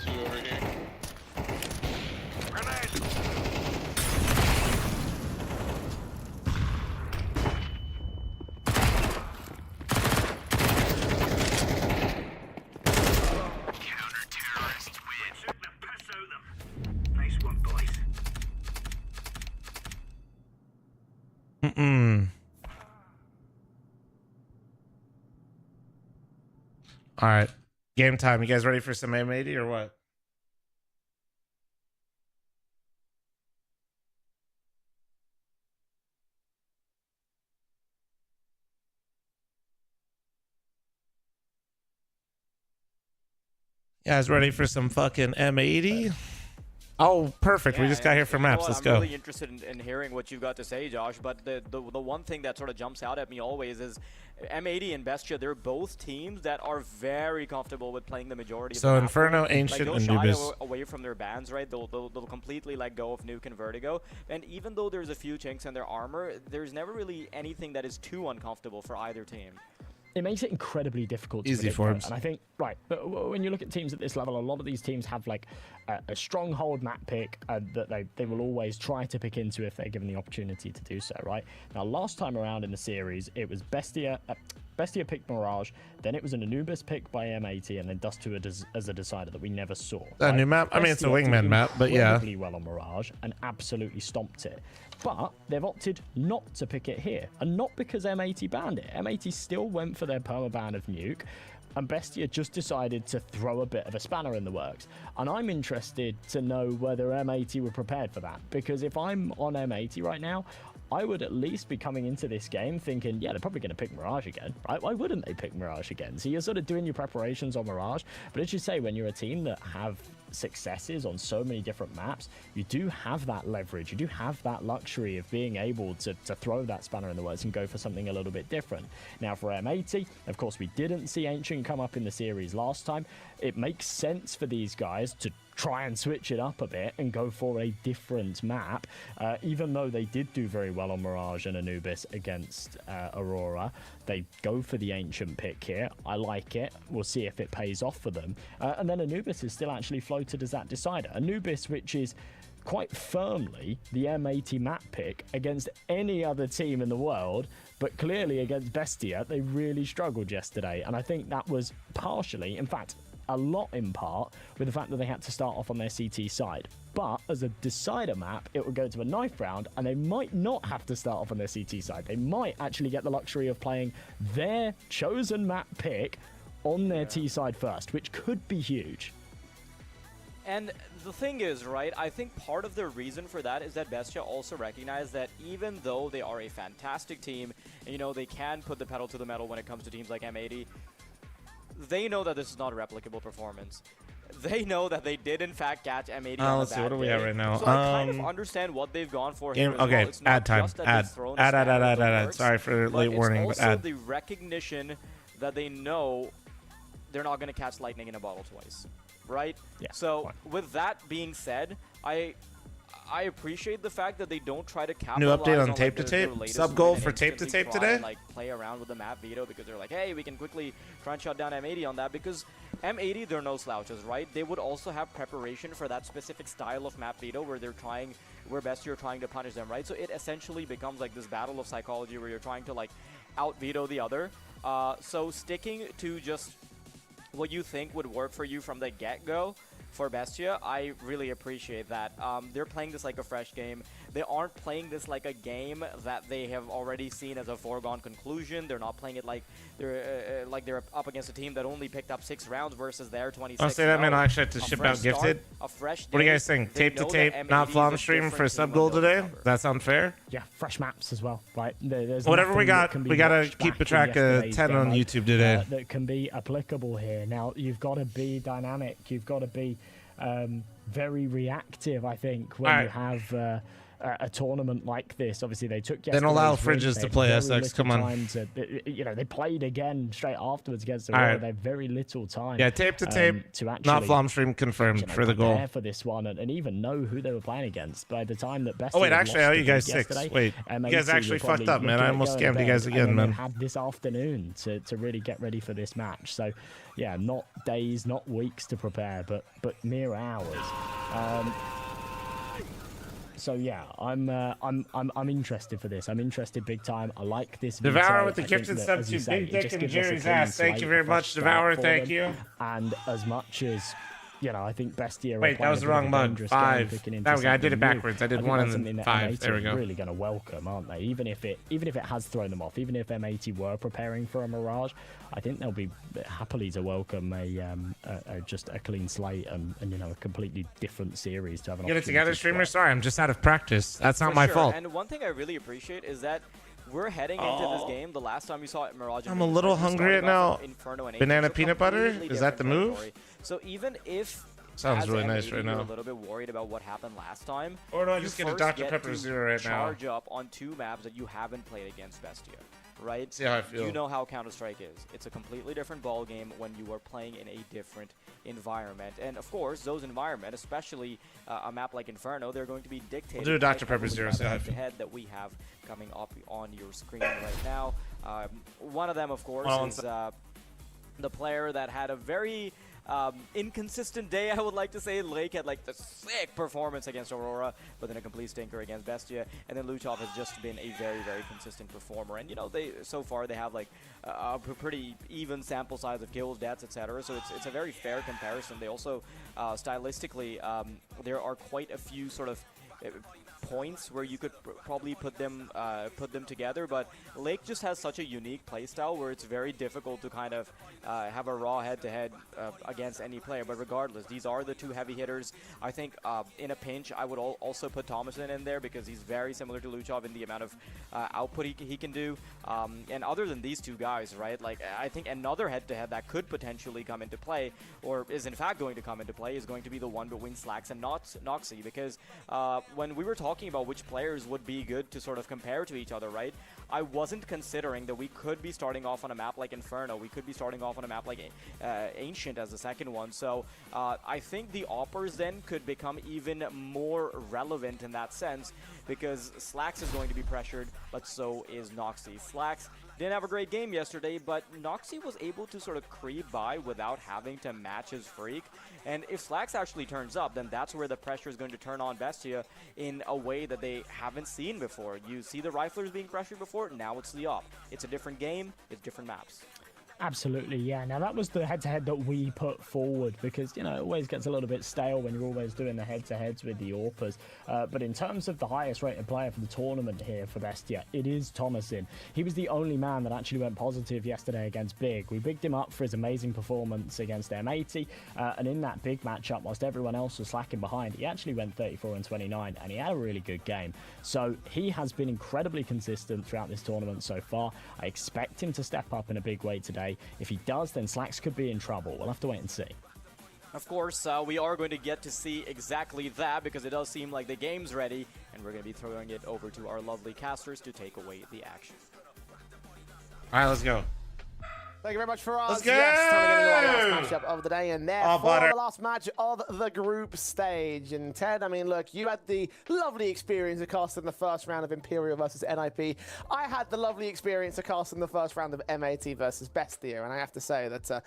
Two over here. All right. Game time. You guys ready for some M80 or what? You guys ready for some fucking M80? Oh, perfect. Yeah, we just got here for maps. Let's go. I'm really interested in hearing what you've got to say, Josh. But the one thing that sort of jumps out at me always is M80 and Bestia. They're both teams that are very comfortable with playing the majority of the map. Inferno, Ancient, like, and they'll Anubis. shy away from their bans, right? They'll completely let go of Nuke and Vertigo. And even though there's a few chinks in their armor, there's never really anything that is too uncomfortable for either team. It makes it incredibly difficult to Easy predict, Forbes. and I think, right, when you look at teams at this level, a lot of these teams have like a stronghold map pick that they will always try to pick into if they're given the opportunity to do so, right? Now, last time around in the series, it was Bestia picked Mirage, then it was an Anubis pick by M80, and then Dust2 as a decider that we never saw. That new map? I mean, it's a wingman map, but yeah. Incredibly well on Mirage and absolutely stomped it. But they've opted not to pick it here, and not because M80 banned it. M80 still went for their permaban of Nuke, and Bestia just decided to throw a bit of a spanner in the works. And I'm interested to know whether M80 were prepared for that, because if I'm on M80 right now, I would at least be coming into this game thinking, yeah, they're probably going to pick Mirage again, right? Why wouldn't they pick Mirage again? So you're sort of doing your preparations on Mirage, but as you say, when you're a team that have successes on so many different maps, you do have that leverage, you do have that luxury of being able to throw that spanner in the works and go for something a little bit different. Now for M80, of course, we didn't see Ancient come up in the series last time. It makes sense for these guys to try and switch it up a bit and go for a different map, even though they did do very well on Mirage and Anubis against Aurora. They go for the Ancient pick here. I like it. We'll see if it pays off for them. And then Anubis is still actually floated as that decider. Anubis, which is quite firmly the M80 map pick against any other team in the world, but clearly against Bestia, they really struggled yesterday. And I think that was partially, in fact, a lot in part with the fact that they had to start off on their CT side. But as a decider map, it would go to a knife round, and they might not have to start off on their CT side. They might actually get the luxury of playing their chosen map pick on their T side first, which could be huge. And the thing is, right, I think part of the reason for that is that Bestia also recognized that even though they are a fantastic team, and, you know, they can put the pedal to the metal when it comes to teams like M80, they know that this is not a replicable performance. They know that they did, in fact, catch M80 on a let's see, what are we at right now? So I kind of understand what they've gone for here as okay, well. It's not add time. just that they've thrown a spanner in the Add. works, Sorry for late warning, but it's also add. the recognition that they know they're not going to catch lightning in a bottle twice, right? Yeah, so fine. with that being said, I appreciate the fact that they don't try to New capitalize update on like, tape to their tape? latest Sub goal win for and tape to instantly tape try today? and, like, play around with the map veto because they're like, hey, we can quickly try and shut down M80 on that, because M80, they're no slouches, right? They would also have preparation for that specific style of map veto where Bestia are trying to punish them, right? So it essentially becomes like this battle of psychology where you're trying to like out veto the other. So sticking to just what you think would work for you from the get-go for Bestia, I really appreciate that. They're playing this like a fresh game. They aren't playing this like a game that they have already seen as a foregone conclusion. They're not playing it like they're up against a team that only picked up 6 rounds versus their 26. I'll say that, man. I actually have to ship out gifted. What do you guys think? Tape to tape, not flom stream for sub goal today? Does that sound fair? Yeah, fresh maps as well, right? There's whatever we got, we gotta keep a track of 10 on YouTube today. That can be applicable here. Now, you've got to be dynamic. You've got to be very reactive, I think, when you have a tournament like this. Obviously, they took Then allow yesterday's Fridges win. to play They had SX. very Come on. little time to, they played again straight afterwards against Aurora. They have very little time. Yeah, tape to tape, to actually, not flom stream confirmed for the goal. Prepare for this one and even know who they were playing against. By the time that Bestia Oh wait, actually, I owe lost you the guys game 6. yesterday, Wait, you guys actually were fucked up, man. looking I at almost going scammed to you guys bed, again, and then man. had this afternoon to really get ready for this match. So, yeah, not days, not weeks to prepare, but mere hours. So yeah, I'm interested for this. I'm interested big time. I like this. Devour veto. with the I think gifted that, sub as to you say, Big it Dick just and gives us a Jerry's clean ass. Thank slate, you very a fresh much, start Devour. for Thank them. you. And as much as you know, I think Bestia. Wait, that was the wrong mode. 5. I did it backwards. I did 1 and then 5. There we go. Really going to welcome, aren't they? Even if it has thrown them off, even if M80 were preparing for a Mirage, I think they'll be happily to welcome just a clean slate and you know, a completely different series to have an. Get it together, streamer. Sorry, I'm just out of practice. That's not my fault. And one thing I really appreciate is that we're heading into this game. The last time you saw it, Mirage. I'm a little hungry right now. Banana peanut butter? Is that the move? Territory. So even if sounds really nice right now. You're a little bit worried about what happened last time. Or do I just get a Dr. Pepper Zero right now? Charge up on 2 maps that you haven't played against Bestia, right? See how I feel. You know how Counter-Strike is. It's a completely different ball game when you are playing in a different environment. And of course, those environments, especially a map like Inferno, they're going to be dictated. We'll do Dr. Pepper Zero. See how I feel. Head that we have coming up on your screen right now. One of them, of course, is the player that had a very inconsistent day, I would like to say. Lake had like the sick performance against Aurora, but then a complete stinker against Bestia. And then Luchov has just been a very, very consistent performer. And you know, so far they have like a pretty even sample size of kills, deaths, etc. So it's a very fair comparison. They also stylistically, there are quite a few sort of points where you could probably put them together, but Lake just has such a unique playstyle where it's very difficult to kind of have a raw head-to-head against any player. But regardless, these are the 2 heavy hitters. I think in a pinch, I would also put Thomason in there because he's very similar to Luchov in the amount of output he can do. And other than these 2 guys, right? Like I think another head-to-head that could potentially come into play, or is in fact going to come into play, is going to be the one between Slacks and Noxy, because when we were talking about which players would be good to sort of compare to each other, right? I wasn't considering that we could be starting off on a map like Inferno. We could be starting off on a map like Ancient as the second one. So I think the Oppers then could become even more relevant in that sense, because Slacks is going to be pressured, but so is Noxy. Slacks didn't have a great game yesterday, but Noxy was able to sort of creep by without having to match his freak. And if Slacks actually turns up, then that's where the pressure is going to turn on Bestia in a way that they haven't seen before. You see the Riflers being pressured before, now it's the op. It's a different game, it's different maps. Absolutely, yeah. Now, that was the head-to-head that we put forward because, you know, it always gets a little bit stale when you're always doing the head-to-heads with the AWPers. But in terms of the highest-rated player for the tournament here for Bestia, it is Thomason. He was the only man that actually went positive yesterday against Big. We bigged him up for his amazing performance against M80, and in that big matchup, whilst everyone else was slacking behind, he actually went 34 and 29, and he had a really good game. So he has been incredibly consistent throughout this tournament so far. I expect him to step up in a big way today. If he does, then Slacks could be in trouble. We'll have to wait and see. Of course, we are going to get to see exactly that because it does seem like the game's ready, and we're going to be throwing it over to our lovely casters to take away the action. All right, let's go. Thank you very much for us. Let's go! Yes, time to get into our last matchup of the day, and therefore butter. the last match of the group stage. And Ted, I mean, look, you had the lovely experience of casting the first round of Imperial versus NIP. I had the lovely experience of casting the first round of M80 versus Bestia, and I have to say that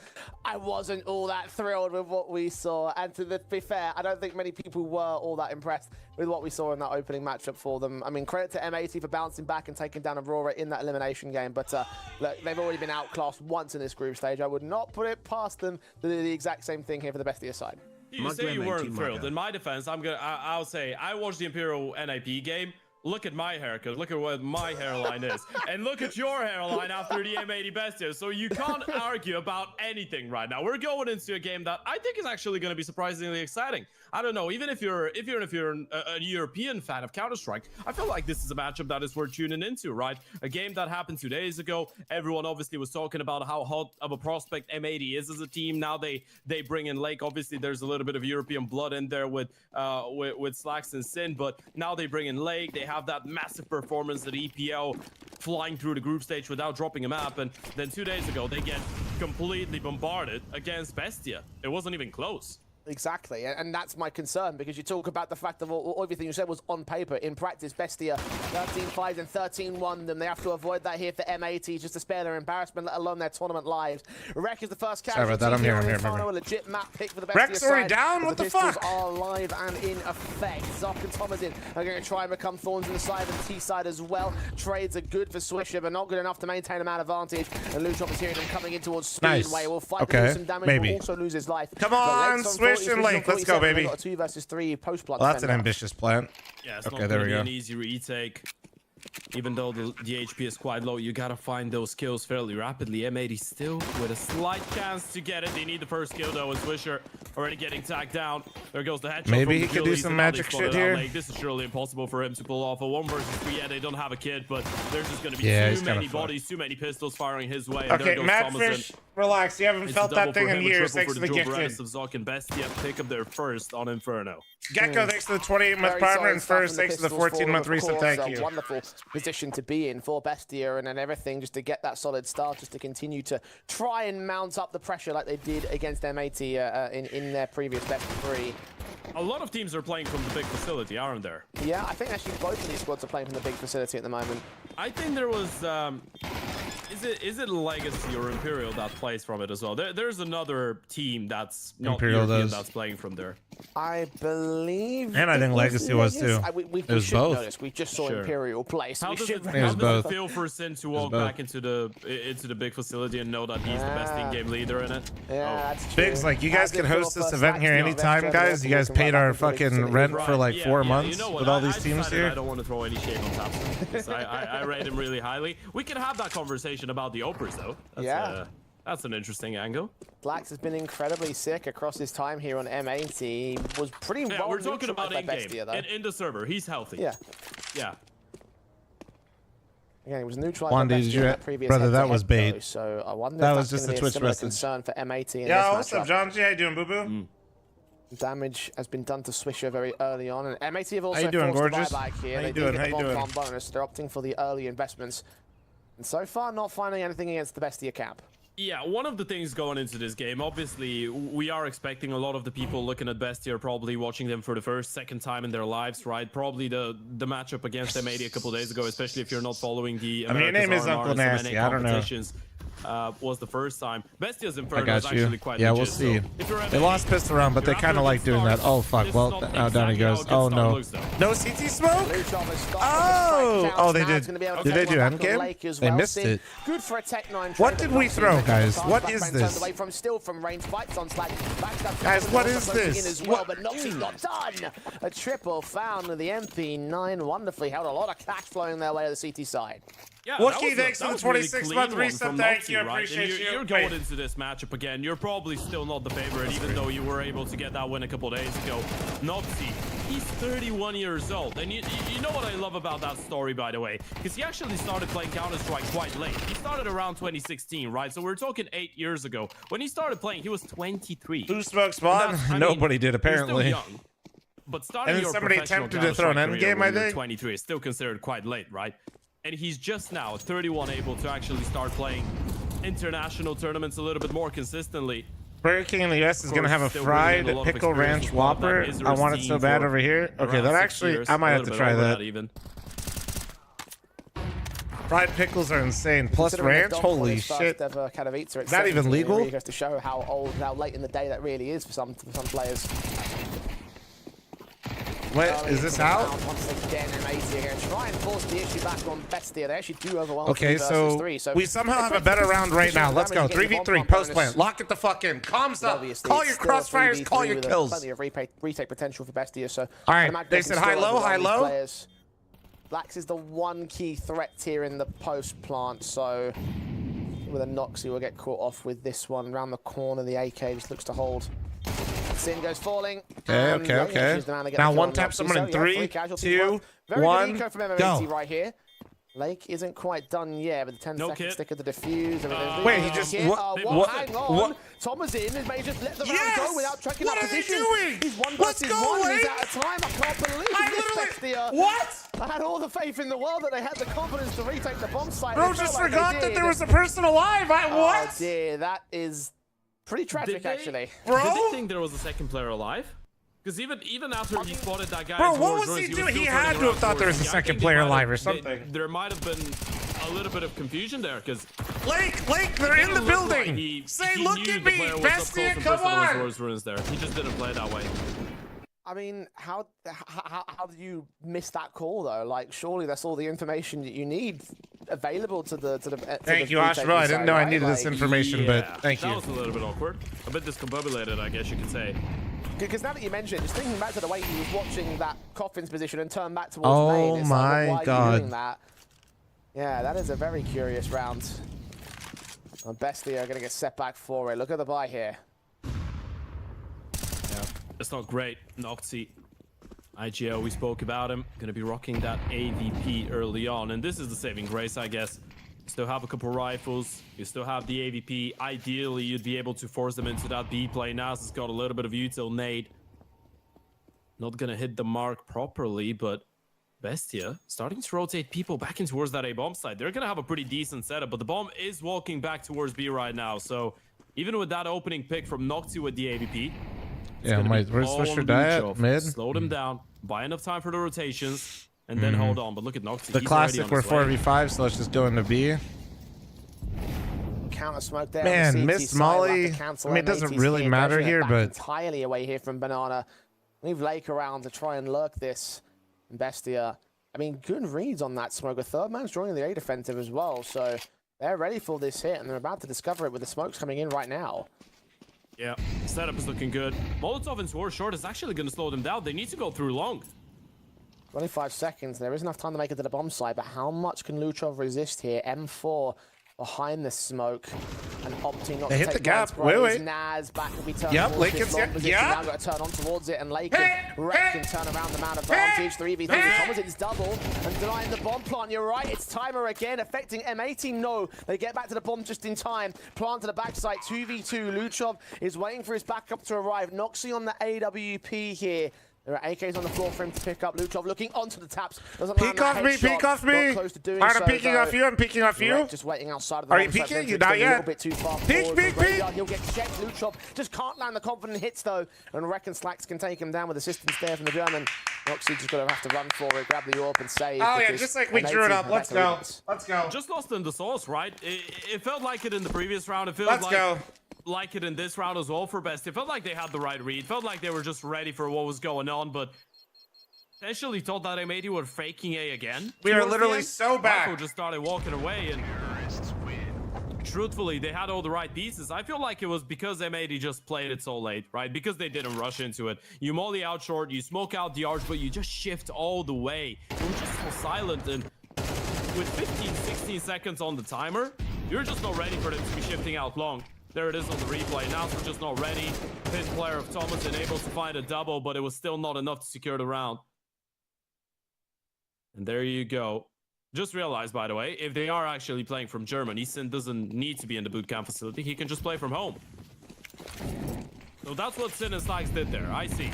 I wasn't all that thrilled with what we saw. And to be fair, I don't think many people were all that impressed with what we saw in that opening matchup for them. I mean, credit to M80 for bouncing back and taking down Aurora in that elimination game, but look, they've already been outclassed once in this group stage. I would not put it past them to do the exact same thing here for the Bestia side. You say you weren't thrilled. In my defense, I'll say I watched the Imperial NIP game. Look at my haircut. Look at what my hairline is. And look at your hairline after the M80 Bestia. So you can't argue about anything right now. We're going into a game that I think is actually going to be surprisingly exciting. I don't know, even if you're a European fan of Counter-Strike, I feel like this is a matchup that is worth tuning into, right? A game that happened 2 days ago. Everyone obviously was talking about how hot of a prospect M80 is as a team. Now they bring in Lake. Obviously, there's a little bit of European blood in there with Slacks and Sin, but now they bring in Lake. They have that massive performance at EPL, flying through the group stage without dropping a map, and then 2 days ago they get completely bombarded against Bestia. It wasn't even close. Exactly, and that's my concern, because you talk about the fact that everything you said was on paper. In practice, Bestia 13-5 and 13-1 them. They have to avoid that here for M80 just to spare their embarrassment, let alone their tournament lives. Rek is the first casualty. Sorry about that, I'm here. A legit map pick for the Bestia Rek's already side. down? What the fuck? Are live and in effect. Zoc and Thomasin are going to try and become thorns in the side and T side as well. Trades are good for Swisher, but not good enough to maintain a man advantage. And Luchop is hearing them coming in towards Speedway. Will fight to do some damage, maybe. will also lose his life. Come on, Swisher! Christian Lake. Let's go, baby. Got a 2 versus 3 post plant. Well, that's an ambitious plan. Yeah, it's okay, not there gonna we be go. an easy retake. Even though the HP is quite low, you gotta find those kills fairly rapidly. M80 still with a slight chance to get it. They need the first kill though, and Swisher already getting tagged down. There goes the headshot. Maybe from he could do some magic shit here. This is surely impossible for him to pull off a 1 versus 3. Yeah, they don't have a kid, but there's just gonna be too many bodies, too many pistols firing his way. And Okay, Madfish, relax. You haven't felt that thing in years. Thanks to the gifted. Zoc and Bestia pick up their first on Inferno. Gecko, thanks to the 28-month partner, and First, thanks to the 14-month resub. Thank you. Wonderful position to be in for Bestia and everything, just to get that solid start, just to continue to try and mount up the pressure like they did against M80 in their previous best of 3. A lot of teams are playing from the big facility, aren't there? Yeah, I think actually both of these squads are playing from the big facility at the moment. I think there was, is it Legacy or Imperial that plays from it as well? There's another team that's not European that's playing from there. I believe. And I think Legacy was too. We it was should both. Notice. We just saw Imperial play. So how does it feel for Sin to walk back into the big facility and know that he's the best in-game leader in it? Yeah, that's true. Biggs, like, you guys can host this event here anytime, guys. You guys paid our fucking rent for like 4 months you know what? with all these teams here. I don't want to throw any shade on Tapson. I rate him really highly. We can have that conversation about the Opers though. That's an interesting angle. Blax has been incredibly sick across his time here on M80. He was pretty well we're talking about in-game. Bestia, in the server, he's healthy. Yeah. Yeah. Yeah, he was neutralized by Bestia in that previous brother, that was bait. Though, so I wonder that if was that's just a Twitch similar message. Concern for M80 in Yo, this what's up, John G? How you doing, boo-boo? Damage has been done to Swisher very early on, and M80 have also How you doing, forced gorgeous? the buyback here. How you They doing? do How get you the doing? bomb bonus. They're opting for the early investments, and so far not finding anything against the Bestia cap. Yeah, one of the things going into this game, obviously, we are expecting a lot of the people looking at Bestia are probably watching them for the second time in their lives, right? Probably the matchup against M80 a couple days ago, especially if you're not following the I mean, your name is Uncle Nasty. I don't know. Was the first time. Bestia's Inferno is actually quite yeah, legit, we'll see. They lost pistol round, but they kind of like doing that. Oh, fuck. Well, now down he goes. Oh, no. No CT smoke? Oh, they did. Did they do endgame? They missed it. Good for a Tech 9. What did we throw, guys? What is this? From range fights on Slag. Guys, what is this? Well, but Noxie's not done. A triple found with the MP9. Wonderfully held a lot of cash flowing their way to the CT side. Yeah, Wookie, thanks for the 26-month resub. Thank you. I right? appreciate you. You're going into this matchup again. You're probably still not the favorite, even though you were able to get that win a couple days ago. Noxie, he's 31 years old. And you know what I love about that story, by the way? Because he actually started playing Counter-Strike quite late. He started around 2016, right? So we're talking 8 years ago. When he started playing, he was 23. Who smoked spawn? Nobody did, apparently. He's still young. But starting and then somebody attempted to throw an endgame, I think? 23 is still considered quite late, right? And he's just now, 31, able to actually start playing international tournaments a little bit more consistently. Burger King in the US is going to have a fried pickle ranch Whopper. I want it so bad over here. Okay, that actually, I might have to try that. Fried pickles are insane. Plus ranch, holy shit. Is that even legal? Really goes to show how late in the day that really is for some players. Wait, is this out? Once again, M80 are going to try and force the issue back on Bestia. They actually do overwhelm okay, so we somehow have a better round right now. Let's go. 3v3, post plant. Lock it the fuck in. Comms up. Call your crossfires, call your kills. Plenty of retake potential for Bestia. So all right, they said high low, high low. Blax is the one key threat here in the post plant. So with a Noxie, we'll get caught off with this one. Round the corner, the AK just looks to hold. Sin goes falling. Okay. Now one tap someone in 3, 2, 1, go. Right here. Lake isn't quite done yet, but the 10-second stick of the defuse. Wait, he just hang on. Thomas in. He may just let the round go without tracking up position. What are they doing? He's one Let's versus go, one. Lake. He's out of time. I can't believe this. What? I had all the faith in the world that they had the confidence to retake the bomb site. Bro, just forgot that there was a person alive. What? Oh dear, that is pretty tragic, actually. Bro? Did they think there was a second player alive? Because even after he spotted that guy, bro, what was he doing? He had to have thought there was a second player alive or something. There might have been a little bit of confusion there, because Lake, they're in the building. Say, look at me, Bestia, come on. He just didn't play that way. I mean, how do you miss that call though? Like, surely that's all the information that you need available to the. Thank you, Ashbro. I didn't know I needed this information, but thank you. That was a little bit awkward, a bit discombobulated, I guess you could say. Because now that you mention it, just thinking back to the way he was watching that Coffin's position and turn back towards Oh main, it's my like, well, why God. are you doing that? Yeah, that is a very curious round. Bestia are going to get set back for it. Look at the buy here. Yeah, it's not great. Noxy, IGL, we spoke about him. Going to be rocking that AVP early on. And this is the saving grace, I guess. You still have a couple rifles. You still have the AVP. Ideally, you'd be able to force them into that B play. Nas has got a little bit of util nade. Not going to hit the mark properly, but Bestia starting to rotate people back in towards that A bomb side. They're going to have a pretty decent setup, but the bomb is walking back towards B right now. So even with that opening pick from Noxy with the AVP, Yeah, where's Swisher Diet? Mid? slow them down, buy enough time for the rotations, and then hold on. But look at Noxy. The he's classic, already we're on his way. 4v5, so let's just go into B. Counter smoke there. Man, on the CT missed side, Molly. we'll have to cancel I mean, it doesn't M80's really here, matter pushing it here, back but entirely away here from Banana. Leave Lake around to try and lurk this. And Bestia, I mean, good reads on that smoke. A third man's joining the A defensive as well, so they're ready for this hit, and they're about to discover it with the smokes coming in right now. Yeah, setup is looking good. Molotov and Sword Short is actually going to slow them down. They need to go through long. 25 seconds. There is enough time to make it to the bomb site, but how much can Luchov resist here? M4 behind the smoke and opting not They to hit take the gap. sprays. Wait. Naz back will be turned Yep, towards Lake this is long here. position. Yeah. Now got to turn on towards it, and Lake and Rex can turn around the man advantage. 3v3 Thomas, it's double and denying the bomb plant. You're right, it's timer again, affecting M80. No, they get back to the bomb just in time. Plant to the backside, 2v2. Luchov is waiting for his backup to arrive. Noxy on the AWP here. There are AKs on the floor for him to pick up. Luchov looking onto the taps. Doesn't land peek that off me, headshot. peek off me. Not close to doing Alright, so, I'm peeking though. off you, I'm peeking off you. Direct just waiting outside of the Are you bomb site peeking? for You him to not extend a little yet? bit too far Peek, forward. peek, From radar, peek. He'll get checked. Luchov just can't land the confident hits though, and Reck and Slacks can take him down with assistance there from the German. Noxy just gonna have to run for it, grab the AWP and save. Oh yeah, because just like we M80 drew it up. have Let's better go. reads. Let's go. Just lost in the sauce, right? It felt like it in the previous round. It feels Let's go. like it in this round as well for Bestia. It felt like they had the right read. It felt like they were just ready for what was going on, but essentially thought that M80 were faking A again. We are Towards the literally end, so back. Marco just started walking away, and truthfully, they had all the right pieces. I feel like it was because M80 just played it so late, right? Because they didn't rush into it. You molly out short, you smoke out the arch, but you just shift all the way. It was just so silent, and with 15, 16 seconds on the timer, you're just not ready for them to be shifting out long. There it is on the replay. Now we're just not ready. Fifth player of Thomas able to find a double, but it was still not enough to secure the round. And there you go. Just realized, by the way, if they are actually playing from Germany, Sin doesn't need to be in the bootcamp facility. He can just play from home. So that's what Sin and Slacks did there. I see.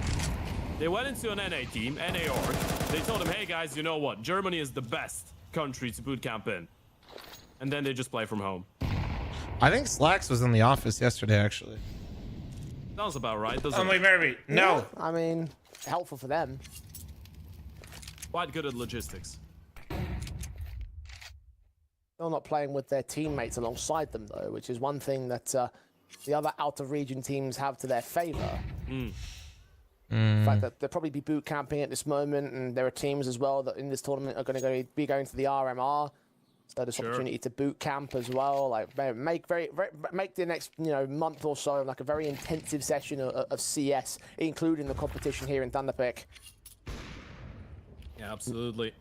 They went into an NA team, NA org. They told him, hey guys, you know what? Germany is the best country to bootcamp in. And then they just play from home. I think Slacks was in the office yesterday, actually. Sounds about right, doesn't Only it? maybe. No. Yeah, I mean, helpful for them. Quite good at logistics. Still not playing with their teammates alongside them, though, which is one thing that the other out-of-region teams have to their favor. The fact that they'll probably be boot camping at this moment, and there are teams as well that in this tournament are going to be going to the RMR. So this opportunity to boot camp as well, like make the next month or so like a very intensive session of CS, including the competition here in Thunderpick. Yeah, absolutely.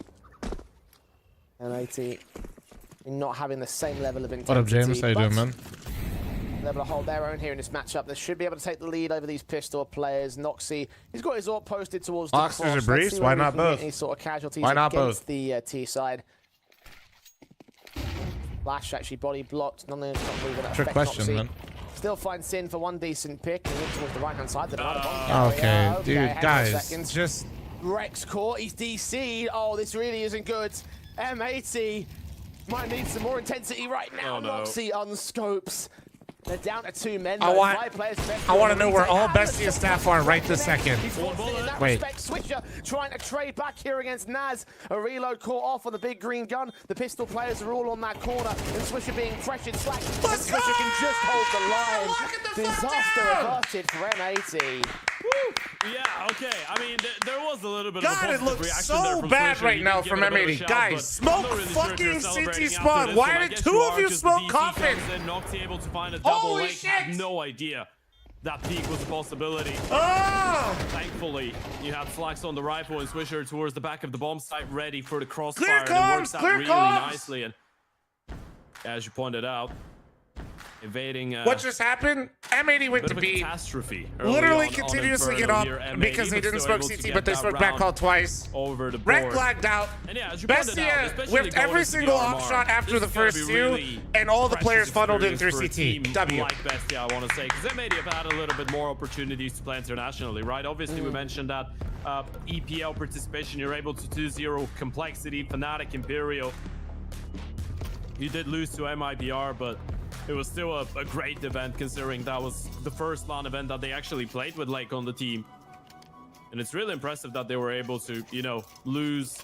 And M80 not having the same level of intensity. What up, James? How you doing, man? They're able to hold their own here in this matchup. They should be able to take the lead over these pistol players. Noxy, he's got his AWP posted towards the Oxers cross. or briefs? Why not both? Any sort of casualties Why not against both? the T side. Flash actually body blocked. None of them can't believe that Trick affects question, Noxy. man. Still finds Sin for one decent pick. And then towards the right-hand side. Okay, dude, hang on a guys, second. just... Rex caught. He's DC'd. Oh, this really isn't good. M80 might need some more intensity right now. Oh, no. Noxy unscopes. They're down to 2 men. I though. want- 5 players left I on want the to know where retake. all And the Bestia staff are right this second. He's forced it in that Wait. respect. Swisher trying to trade back here against Naz. A reload caught off on the big green gun. The pistol players are all on that corner. And Swisher being pressured. Slack. And Swisher can just hold the line. Disaster averted for M80. Yeah, okay. I mean, there was a little bit God, of a it positive looks reaction so there from bad Swisher. right He now did give from it a bit of a M80. shout, Guys, but I'm smoke not really sure if fucking you're CT celebrating spawn. after this Why one. I did guess 2 you of are, you 'cause smoke the DC coffin? comes in, Noxy able to find a double. Holy Lake had shit! no idea that peak was a possibility. Oh! Thankfully, you had Flax on the rifle and Swisher towards the back of the bomb site, ready for the crossfire. Clear And comms, it works out clear really comms. nicely. And as you pointed out, evading What just happened? M80 went bit to of a B. catastrophe early Literally on continuously get Inferno up here. M80 because they was didn't still smoke able to CT, get but they that smoked back round call twice. over the Wreck board. flagged out. And yeah, as you pointed out, Bestia especially whipped going every into the single RMR, op shot after this the is gonna first be two, really and all the players precious funneled in experience through for a CT. team W. like Bestia, I want to say, because they maybe have had a little bit more opportunities to play internationally, right? Obviously, we mentioned that EPL participation, you're able to 2-0 Complexity, Fnatic, Imperial. You did lose to MIBR, but it was still a great event, considering that was the first LAN event that they actually played with Lake on the team. And it's really impressive that they were able to, you know, lose.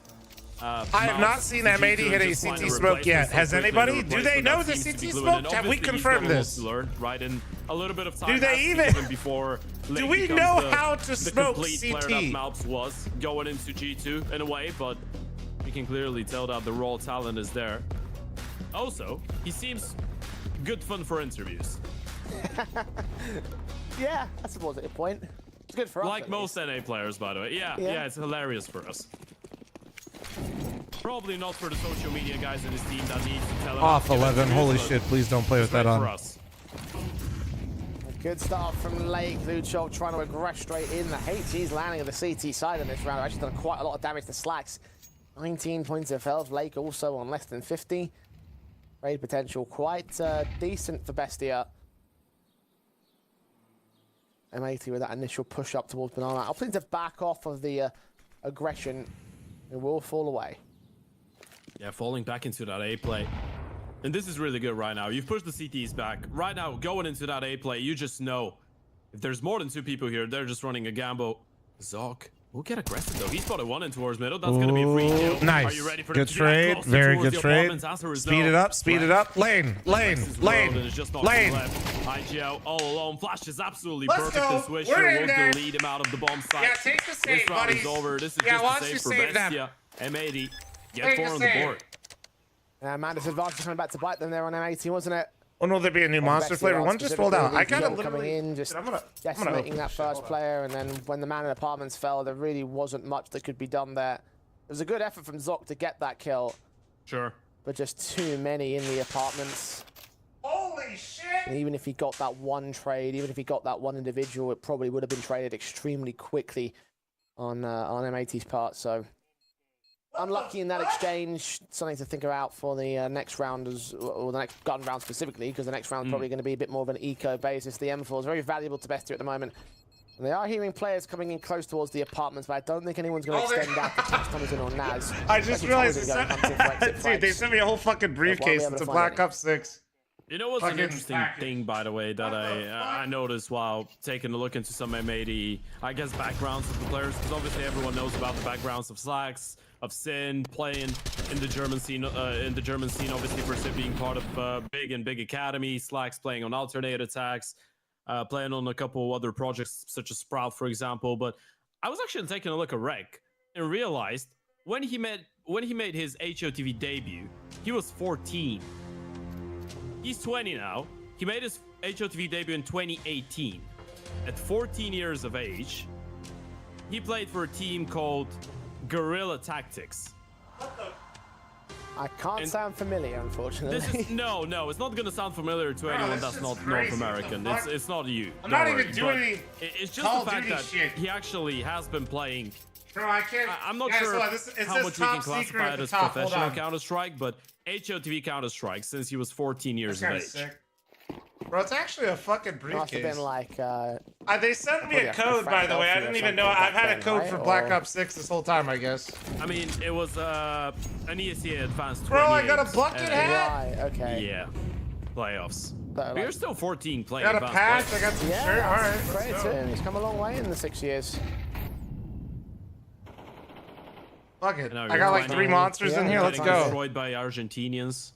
I have not seen M80 hit a CT smoke yet. Has anybody? Do they know the CT smoke? Have we confirmed this? Learn, right? In a little bit of time. Do they even? Before Do we know how to smoke complete CT? player that Malps was going into G2 in a way, but you can clearly tell that the raw talent is there. Also, he seems good fun for interviews. Yeah, that's a positive point. It's good for us. Like most NA players, by the way. Yeah, it's hilarious for us. Probably not for the social media guys in his team that needs to tell him. Off 11. Holy shit, please don't play with that on. For us. Good start from Lake. Luchov trying to aggress straight in. The HG's landing on the CT side in this round. Actually done quite a lot of damage to Slacks. 19 points of health. Lake also on less than 50. Trade potential quite decent for Bestia. M80 with that initial push up towards Banana. I'll need to back off of the aggression. It will fall away. Yeah, falling back into that A play. And this is really good right now. You've pushed the CTs back. Right now, going into that A play, you just know if there's more than two people here, they're just running a gamble. Zoc will get aggressive though. He's spotted one in towards middle. That's going to be a free kill. Nice. Are you ready for good the trade. Very good trade. Speed it up. Speed it up. Lane. Lane. Lane. Lane. IGL all alone. Flash is absolutely Let's perfect. go. The Swisher We're in will there. lead him out of the bomb site. Yeah, take the save, this round buddies. is over. This is Yeah, why just a don't you save for save them? Bestia. M80. Get Take 4 the on the save. board. Manda's advantage coming back to bite them there on M80, wasn't it? Oh no, there'd be a new monster flavor. One just rolled out. I gotta literally coming in, just decimating that first player, and then when the man in apartments fell, there really wasn't much that could be done there. It was a good effort from Zoc to get that kill. Sure. But just too many in the apartments. Holy shit! And even if he got that one trade, even if he got that one individual, it probably would have been traded extremely quickly on M80's part. So unlucky in that exchange. Something to think about for the next round, or the next gun round specifically, because the next round is probably going to be a bit more of an eco basis. The M4 is very valuable to Bestia at the moment. And they are hearing players coming in close towards the apartments, but I don't think anyone's going to extend out the Thomas Thomason or Naz. I just realized dude, they sent me a whole fucking briefcase. It's a Black Ops 6. You know what's an interesting thing, by the way, that I noticed while taking a look into some M80, I guess, backgrounds of the players, because obviously everyone knows about the backgrounds of Slacks, of Sin, playing in the German scene, obviously for Sin being part of big academy, Slacks playing on alternate attacks, playing on a couple other projects such as Sprout, for example. But I was actually taking a look at Rec and realized when he made his HOTV debut, he was 14. He's 20 now. He made his HOTV debut in 2018. At 14 years of age, he played for a team called Guerrilla Tactics. I can't sound familiar, unfortunately. This is no, it's not gonna sound familiar to anyone that's not North American. It's not you. I'm not even doing it's just the fact that he actually has been playing. Bro, I can't. I'm not sure how much we can classify it as professional Counter-Strike, but HOTV Counter-Strike since he was 14 years of age. Sick. Bro, it's actually a fucking briefcase. Must have been like. They sent me a code, by the way. I didn't even know. I've had a code for Black Ops 6 this whole time, I guess. I mean, it was an ESEA Advanced 28. Bro, I got a bucket hat. Right, okay. Yeah, playoffs. But, You're still 14 playing. Got a patch. I got some shirt. All right. Credit to him. He's come a long way in the 6 years. Fuck it. I got like 3 monsters in here. Let's go. Destroyed by Argentinians.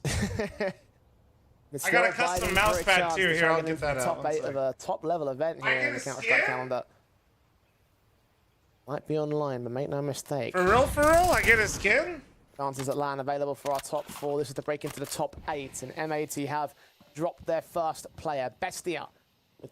I got a custom mouse pad too. Here, I'll get that out. Top 8 of a top level event here in the Counter-Strike calendar. Might be online, but make no mistake. For real? I get a skin? Chances at LAN available for our top 4. This is the break into the top 8, and M80 have dropped their first player. Bestia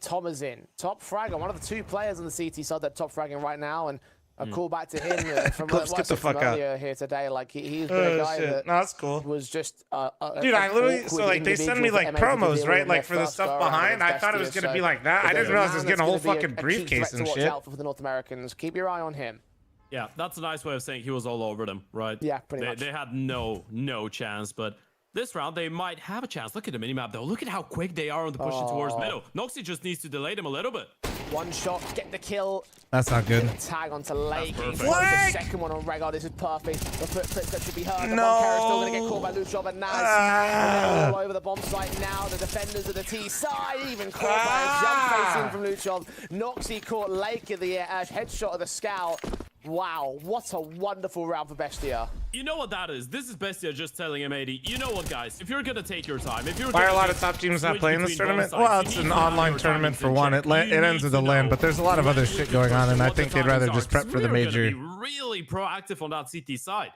Tom is in. Top fragger, one of the two players on the CT side that top fragging right now, and a call back to him from Clips, what I get the said from fuck out. earlier here today. Like he's been a guy that No, that's cool. was just Dude, I literally awkward so like they send me individual like for MA to promos, deal right? with Like in for their the first stuff go around behind. I against thought it was Bestia, gonna be so like that. I if didn't there's a realize it man was that's getting a whole gonna be fucking key briefcase threat to and watch shit. out for the North Americans. Keep your eye on him. Yeah, that's a nice way of saying he was all over them, right? Yeah, pretty much. They had no chance, but this round they might have a chance. Look at the minimap though. Look at how quick they are on the pushing towards middle. Noxy just needs to delay them a little bit. One shot, get the kill. That's not good. Tag onto Lake. He perfect. throws the second one on Rhaegar. This is perfect. The footprints that should be heard. The bomb carrier still going to get caught by Luchov and Naz. And they're all over the bomb site now. The defenders of the T side even caught by a jump face in from Luchov. Noxy caught Lake in the headshot of the scout. Wow, what a wonderful round for Bestia. You know what that is? This is Bestia just telling M80, you know what, guys? If you're gonna take your time, if you're Why are a gonna lot of just top teams not switch playing this between tournament? bomb sites, Well, you it's need an to have online your tournament timings for in one. check. It You ends need with a to LAN, know but there's a lot of other when shit you going on, and I what the think they'd rather timings just are, prep 'cause for the we're gonna major. be really proactive on that CT side.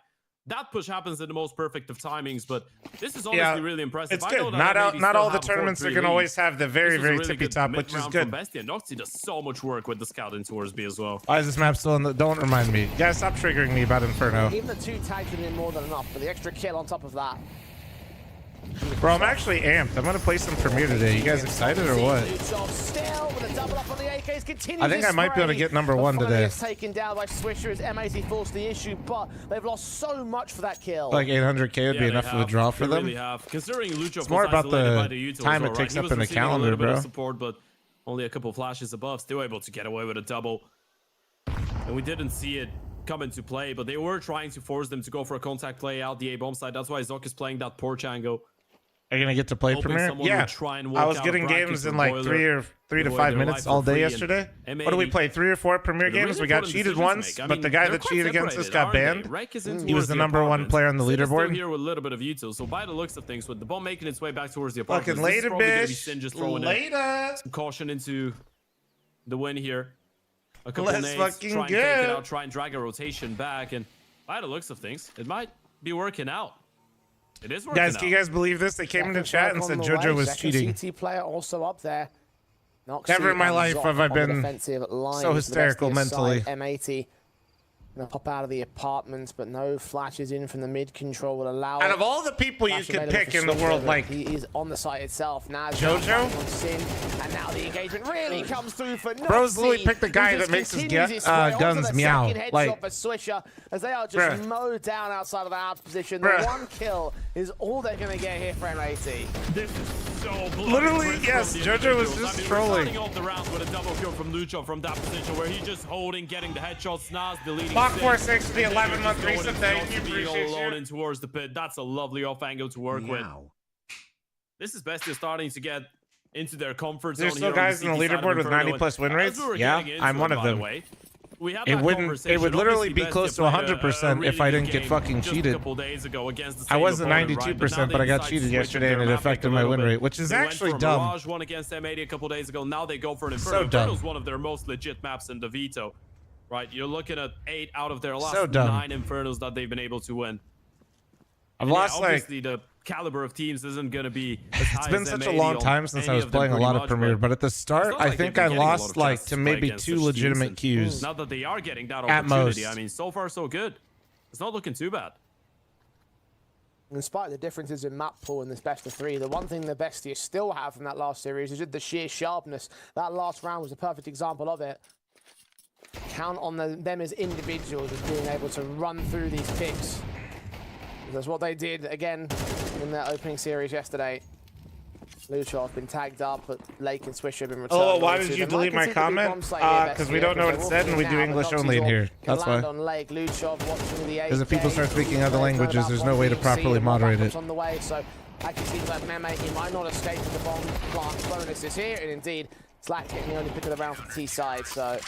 That push happens in the most perfect of timings, but this is honestly really impressive. It's I good. know that Not M80 not still all the have a tournaments are 4-3 gonna lead. always have the very This was a very really tippy good top, which is mid-round good. from Bestia. Noxy does so much work with the scouting towards B as well. Why is this map still in the? Don't remind me, guys. Stop triggering me about Inferno. Even the two tags have been more than enough, but the extra kill on top of that. Bro, I'm actually amped. I'm gonna play some Premiere today. You guys excited or what? Still with a double up on the AKs, continues I think I might be able to get number one today. It's taken down by Swisher as M80 forced the issue, but they've lost so much for that kill. Like 800k would be enough of a draw for them. Really have. Considering Lucho It's more was about isolated the by the Util time as well, it takes right? up He in the was receiving a calendar, little bit of bro. support, but only a couple flashes above. Still able to get away with a double. And we didn't see it come into play, but they were trying to force them to go for a contact play out the A bomb side. That's why Zok is playing that poor Chango. Are you gonna get to play Hoping Premiere? someone Yeah. would try and walk I was out getting of bracket games for in like Boiler, 3 to give 5 away their minutes life all for day free, and yesterday. M80 What do we play? 3 or 4 Premiere they're games? really We got important cheated decisions to once, make. I but mean, the guy they're that quite cheated against us separated, got aren't they? banned. Rek is in He was towards the the number 1 apartments. player on the Sid is still leaderboard. here with a little bit of util. So by the looks of things, with the bomb making its way back towards the apartments, Fucking this is later, probably gonna be bitch. Sin just throwing Later. some caution into the win here. A couple Let's nades, fucking try and take it go. out, try and drag a rotation back, and by the looks of things, it might be working out. It is working Guys, out. can you guys believe this? They came into chat and said JoJo was cheating. CT player also up there. Never in my life have I been so hysterical mentally. M80 gonna pop out of the apartments, but no flashes in from the mid control will allow. Out of all the people you Flash could available pick for in the Swisher, world, but like he is on the site itself. Naz JoJo? on Sin, and now the engagement really comes through for Bro's literally Noxy, picked the guy who just that makes his continues his way onto guns the meow. second headshot Like, for Swisher, as they are just bruh. mowed down outside of the out position. Bruh. The one kill is all they're gonna get here for M80. This is so bloody Literally, crisp yes, from the JoJo was individuals. just I mean, trolling. We're starting off the round with a double kill from Lucho from that position where he's just holding, getting the headshots, Nas deleting. Bach Sin, 46 for the and then you're 11-month just going reset. into Thank Noxy you, being all appreciate alone you. in towards the pit. That's a lovely off angle to work with. This is Bestia starting to get into their comfort zone. There's still here on guys in the CT side of leaderboard with Inferno, 90+ win and rates? as we were Yeah, getting into I'm one it, of by the them. way, we had It that wouldn't. It conversation. would literally Obviously, be Bestia close to played 100% really if I good didn't get game fucking just cheated. A couple days ago against the I same wasn't opponent, 92%, right? but I got Now they cheated decide to yesterday switch and it their map affected pick a my little win bit. rate, which is They went actually for a dumb. Mirage one against M80 a couple days ago. Now they go for an So Inferno. dumb. Inferno's one of their most legit maps in the veto, right? You're looking at 8 out of their last So dumb. 9 Infernos that they've been able to win. I've And lost yeah, like. obviously the caliber of teams isn't going to be as high It's been as such a M80 long on time since I any was of them playing a pretty lot of much, Premiere, but at the it's start, not I like think they've I been getting a lot lost of like chances to play maybe against 2 such teams, legitimate and queues. Now that they are getting that At opportunity, most. I mean, so far so good. It's not looking too bad. Despite the differences in map pool in this best of 3, the one thing the Bestia still have from that last series is just the sheer sharpness. That last round was a perfect example of it. Count on them as individuals as being able to run through these picks. That's what they did again in their opening series yesterday. Luchov been tagged up, but Lake and Swisher have been returned. Oh, why did you delete my comment? Because we don't know what it said and we do English only in here. That's why. Because if people start speaking other languages, there's no way to properly moderate it. On the way, so I can see that Meme, he might not escape with the bomb plant bonuses here, and indeed, Slack getting the only pick of the round for the T side, so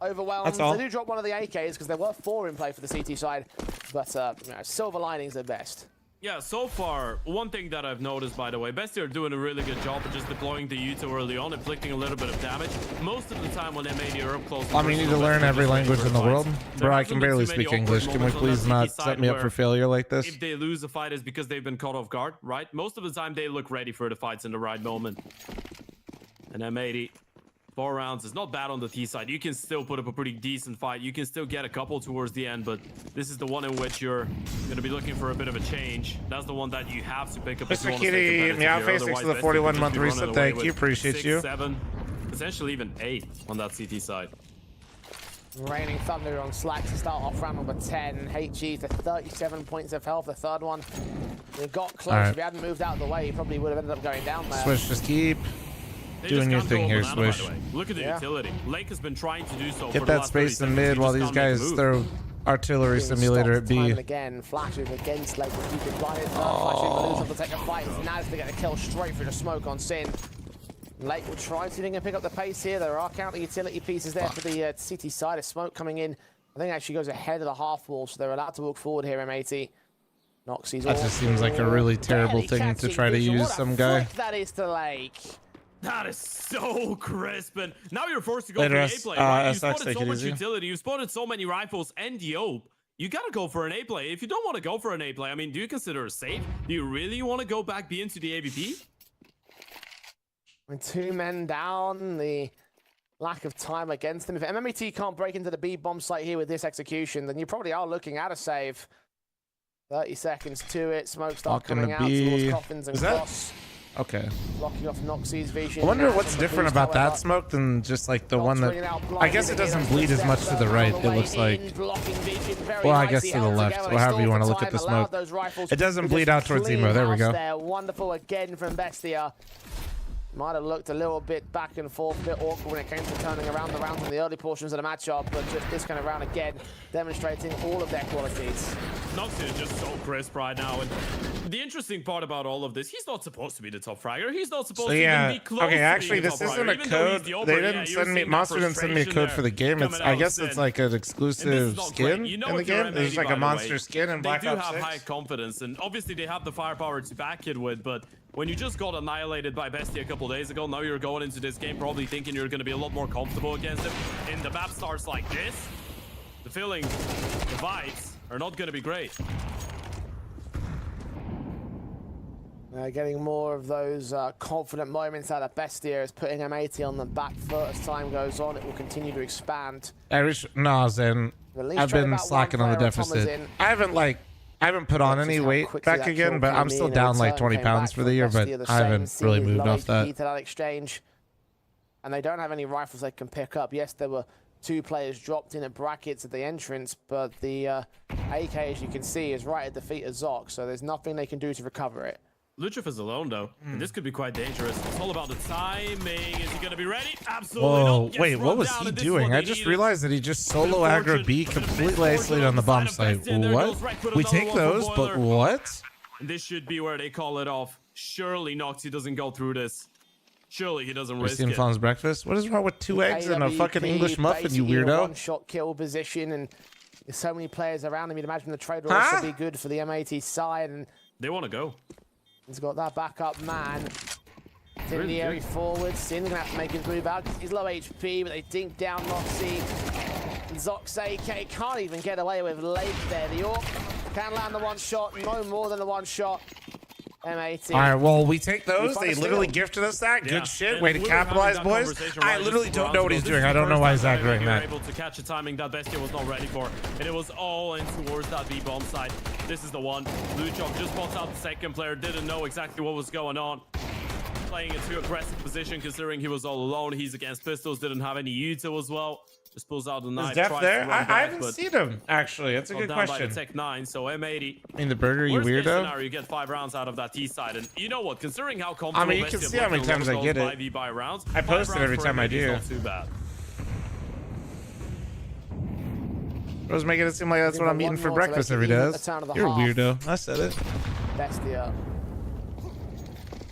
overwhelmed. That's all. They do drop one of the AKs because there were 4 in play for the CT side, but you know, silver linings at best. Yeah, so far, one thing that I've noticed, by the way, Bestia are doing a really good job of just deploying the U2 early on, inflicting a little bit of damage. Most of the time when M80 are up close... I mean, you need to learn every language in the world. Bro, I can barely speak English. Can we please not set me up for failure like this? If they lose a fight, it's because they've been caught off guard, right? Most of the time, they look ready for the fights in the right moment. And M80, 4 rounds is not bad on the T side. You can still put up a pretty decent fight. You can still get a couple towards the end, but this is the one in which you're going to be looking for a bit of a change. That's the one that you have to pick up. Mr. Kitty, Meowface, thanks for the 41-month reset. Thank you, appreciate 6, you. 7, essentially even 8 on that CT side. Raining Thunder on Slack to start off round number 10. HG to 37 points of health, the third one. They got close. Right. If he hadn't moved out of the way, he probably would have ended up going down there. Switch, just keep doing your thing here, Swish. Look at the utility. Lake has been trying to do so. Get that space in mid while these guys throw artillery simulator at B. Time and again, flashes against Lake to keep it quiet. Flashing to take a fight. It's Naz to get a kill straight through the smoke on Sin. Lake will try to pick up the pace here. There are counter utility pieces there for the CT side. A smoke coming in. I think actually goes ahead of the half wall, so they're allowed to walk forward here. M80. Noxie's That just seems like a really terrible thing to try to use some guy. That is to Lake. That is so crisp, and now you're forced to go Later, for an A play. Right? You SX, spotted take so it much easy. utility. You spotted so many rifles and the OP. You gotta go for an A play. If you don't want to go for an A play, I mean, do you consider it safe? Do you really want to go back B into the AVP? With 2 men down, the lack of time against them. If MMET can't break into the B bomb site here with this execution, then you probably are looking at a save. 30 seconds to it. Smoke start Walking coming to out towards B. Coffins and Is that- Cross. Okay. Blocking off Noxie's vision. I wonder Naz what's on the different boost, about that however. smoke than just like the one bringing that... out I guess it doesn't bleed as much to the right, it looks like. Blocking vision, very Well, I guess nicely to the held left, together. or however They you stalled want to for look at time, the allowed smoke. those rifles It doesn't to bleed just out towards clean Emo. There we house go. there. Wonderful again from Bestia. Might have looked a little bit back and forth, a bit awkward when it came to turning around the rounds in the early portions of the matchup, but just this kind of round again, demonstrating all of their qualities. Noxie is just so crisp right now, and the interesting part about all of this, he's not supposed to be the top fragger. He's not supposed So to yeah, even be close okay, to actually being the this top isn't fragger, a even though he's code. the They upper. didn't Yeah, send you're me, seeing that Monster didn't send me a frustration code for the game. It's, coming I out guess of it's Sin. like an And this exclusive is not skin great. You know in the if you're game. There's M80, like by a the monster way, skin in Black They do Ops have 6. high confidence, and obviously they have the firepower to back it with, but when you just got annihilated by Bestia a couple days ago, now you're going into this game probably thinking you're going to be a lot more comfortable against him. And the map starts like this, the feeling, the vibes are not going to be great. Getting more of those confident moments out of Bestia is putting M80 on the back foot as time goes on. It will continue to expand. No, Zen. At least I've trade been about slacking one on the player on Thomas deficit. in. I haven't put on Just any how weight quickly back that again, kill but came I'm in still and down like return 20 came pounds back for from the year, but Bestia the I same. haven't Sin really with moved low off that. HP to that exchange. And they don't have any rifles they can pick up. Yes, there were 2 players dropped in at brackets at the entrance, but the AK, as you can see, is right at the feet of Zoc, so there's nothing they can do to recover it. Luchif is alone though, and this could be quite dangerous. It's all about the timing. Is he going to be ready? Absolutely Whoa, not. wait, Gets what run was down, he and this is what doing? they I just needed. realized that he just solo aggro B completely isolated on the bomb site. What? We take those, but what? And this should be where they call it off. Surely Noxie doesn't go through this. Surely he doesn't risk Christine it. Fallon's breakfast? What is wrong with 2 eggs and a fucking English muffin, you basically in a weirdo? one-shot kill position, and there's so many players around him. You'd imagine the trade will also be good for the M80 side, and they want to go. He's got that backup man. Incendiary forward. Sin gonna have to make his move out. He's low HP, but they dink down Noxie. Zoc's AK can't even get away with Lake there. The Orc can land the one shot, no more than the one shot. M80. All right, well, we take those. They literally gifted us that. Good shit. And Way to we were capitalize, having that boys. conversation I right literally just don't know what he's this doing. is I the don't know first why he's time aggroing we were that. able to catch a timing that Bestia was not ready for, and it was all in towards that B bomb side. This is the one. Luchov just spots out the second player, didn't know exactly what was going on. Playing a too aggressive position considering he was all alone. He's against pistols, didn't have any util as well. Just pulls out the Is knife. Def tries there? to run I back, haven't but seen him, actually. That's a good down by question. the Tech 9, so M80. In the burger, you Worst case weirdo? scenario, you get 5 rounds out of that T side, and you know what? Considering how comfortable I mean, you can Bestia see how many played times I get it. 5v by rounds, I post it 5 every rounds time for I M80 is do. not too bad. Bro's making it seem like that's what I'm eating for breakfast every day. You're a weirdo. I said it. Bestia.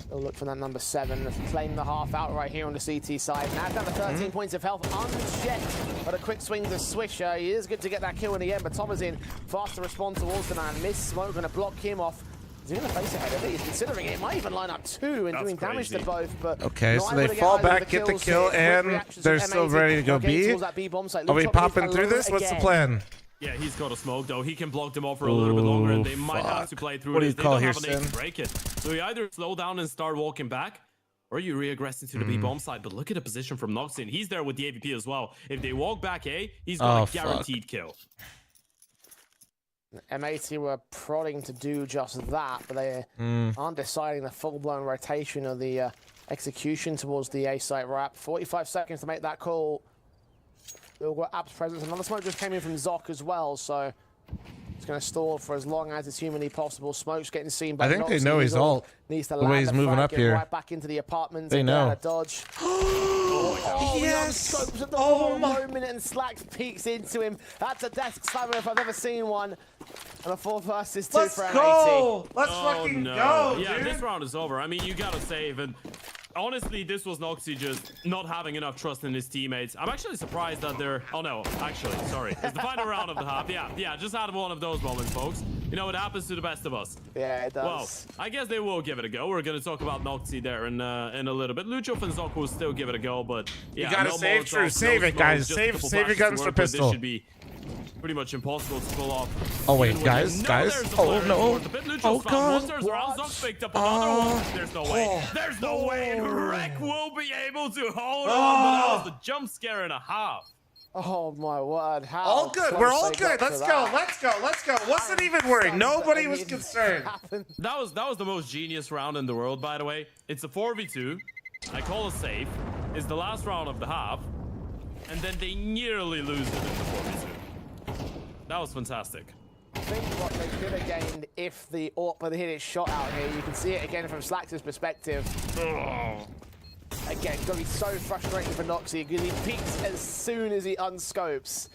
They'll look for that number 7. Claim the half out right here on the CT side. Now down to 13 points of health, unchecked. But a quick swing to Swisher. He is good to get that kill in the end, but Thomas in fast to respond towards the man. Miss Smoke going to block him off. He's going to face ahead of it. He's considering it. Might even line up 2 and doing damage to both. But okay, so they fall back, get the kill, and they're still ready to go B. Are we popping through this? What's the plan? Yeah, he's got a smoke though. He can block them off for a little bit longer, and they might have to play through What do you this. call they here, don't have an aim Sin? to break it. So you either slow down and start walking back, or you re-aggress into the B bomb side. But look at the position from Noxy, and he's there with the AVP as well. If they walk back A, he's got a guaranteed kill. M80 were prodding to do just that, but they aren't deciding the full-blown rotation of the execution towards the A site wrap. 45 seconds to make that call. They'll go App's presence. Another smoke just came in from Zoc as well, so it's going to stall for as long as it's humanly possible. Smoke's getting seen by I think they know he's ult. Needs to The way he's moving up here. Right back into the apartments. They know. Dodge. Yes! Scopes at the wrong moment and Slacks peeks into him. That's a desk slammer if I've ever seen one. And a 4 versus 2 for M80. Let's fucking go, Yeah, dude. this round is over. I mean, you gotta save. And honestly, this was Noxy just not having enough trust in his teammates. I'm actually surprised that they're... Oh, no. Actually, sorry. It's the final round of the half. Yeah, just had one of those moments, folks. You know, it happens to the best of us. Yeah, it does. Well, I guess they will give it a go. We're going to talk about Noxy there in a little bit. Lucho and Zoc will still give it a go, but yeah, you gotta no save, Molotovs, True. no Save it, smokes, guys. just a couple Save your flashes guns to for work with. This pistol. should be pretty much impossible to pull off. Oh, wait, Even with guys, it. No, guys. there's the Oh, player no. in the pit. Lucho's Oh, found God. one. Turns around. Zoc picked up another one. There's no way. There's no way. And Wreck will be able to hold on, but that was the jump scare and a half. Oh my word! How All good. We're all good. Let's go. Let's go. Let's go. Wasn't even worried. Nobody was concerned. That was the most genius round in the world, by the way. It's a 4v2. I call a safe. It's the last round of the half, and then they nearly lose it in the 4v2. That was fantastic. I think what they could have gained if the AWP had hit its shot out here. You can see it again from Slacks' perspective. Again, gonna be so frustrating for Noxy because he peeks as soon as he unscopes.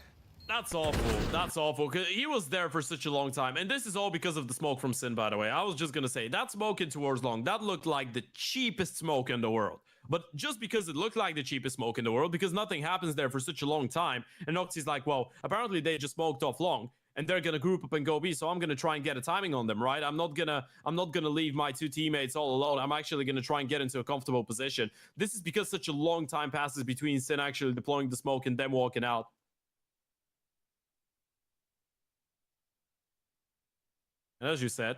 That's awful. That's awful. Cause he was there for such a long time. And this is all because of the smoke from Sin, by the way. I was just gonna say, that smoke in towards long, that looked like the cheapest smoke in the world. But just because it looked like the cheapest smoke in the world, because nothing happens there for such a long time, and Noxy's like, well, apparently they just smoked off long, and they're gonna group up and go B, so I'm gonna try and get a timing on them, right? I'm not gonna leave my two teammates all alone. I'm actually gonna try and get into a comfortable position. This is because such a long time passes between Sin actually deploying the smoke and them walking out. And as you said,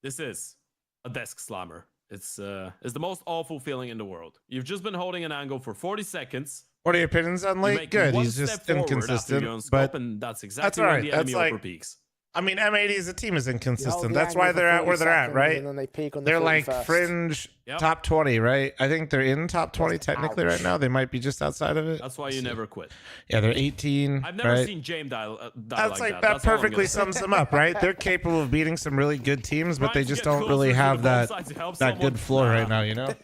this is a desk slammer. It's the most awful feeling in the world. You've just been holding an angle for 40 seconds. What are your opinions on Late? Good. He's just inconsistent, but and that's exactly that's all right. when the enemy That's like, overpeaks. I mean, M80 as a team is inconsistent. That's why they're at where they're at, right? And then they peak on the They're like 41st. fringe top 20, right? I think they're in top 20 technically right now. They might be just outside of it. That's why you never quit. Yeah, they're 18. I've never right? seen James die That's like that. that That's all I'm perfectly gonna say. sums them up, right? They're capable of beating some really good teams, but they Trying to just get don't really closer to have the that ball side to help that someone. good floor right Nah. now, you know?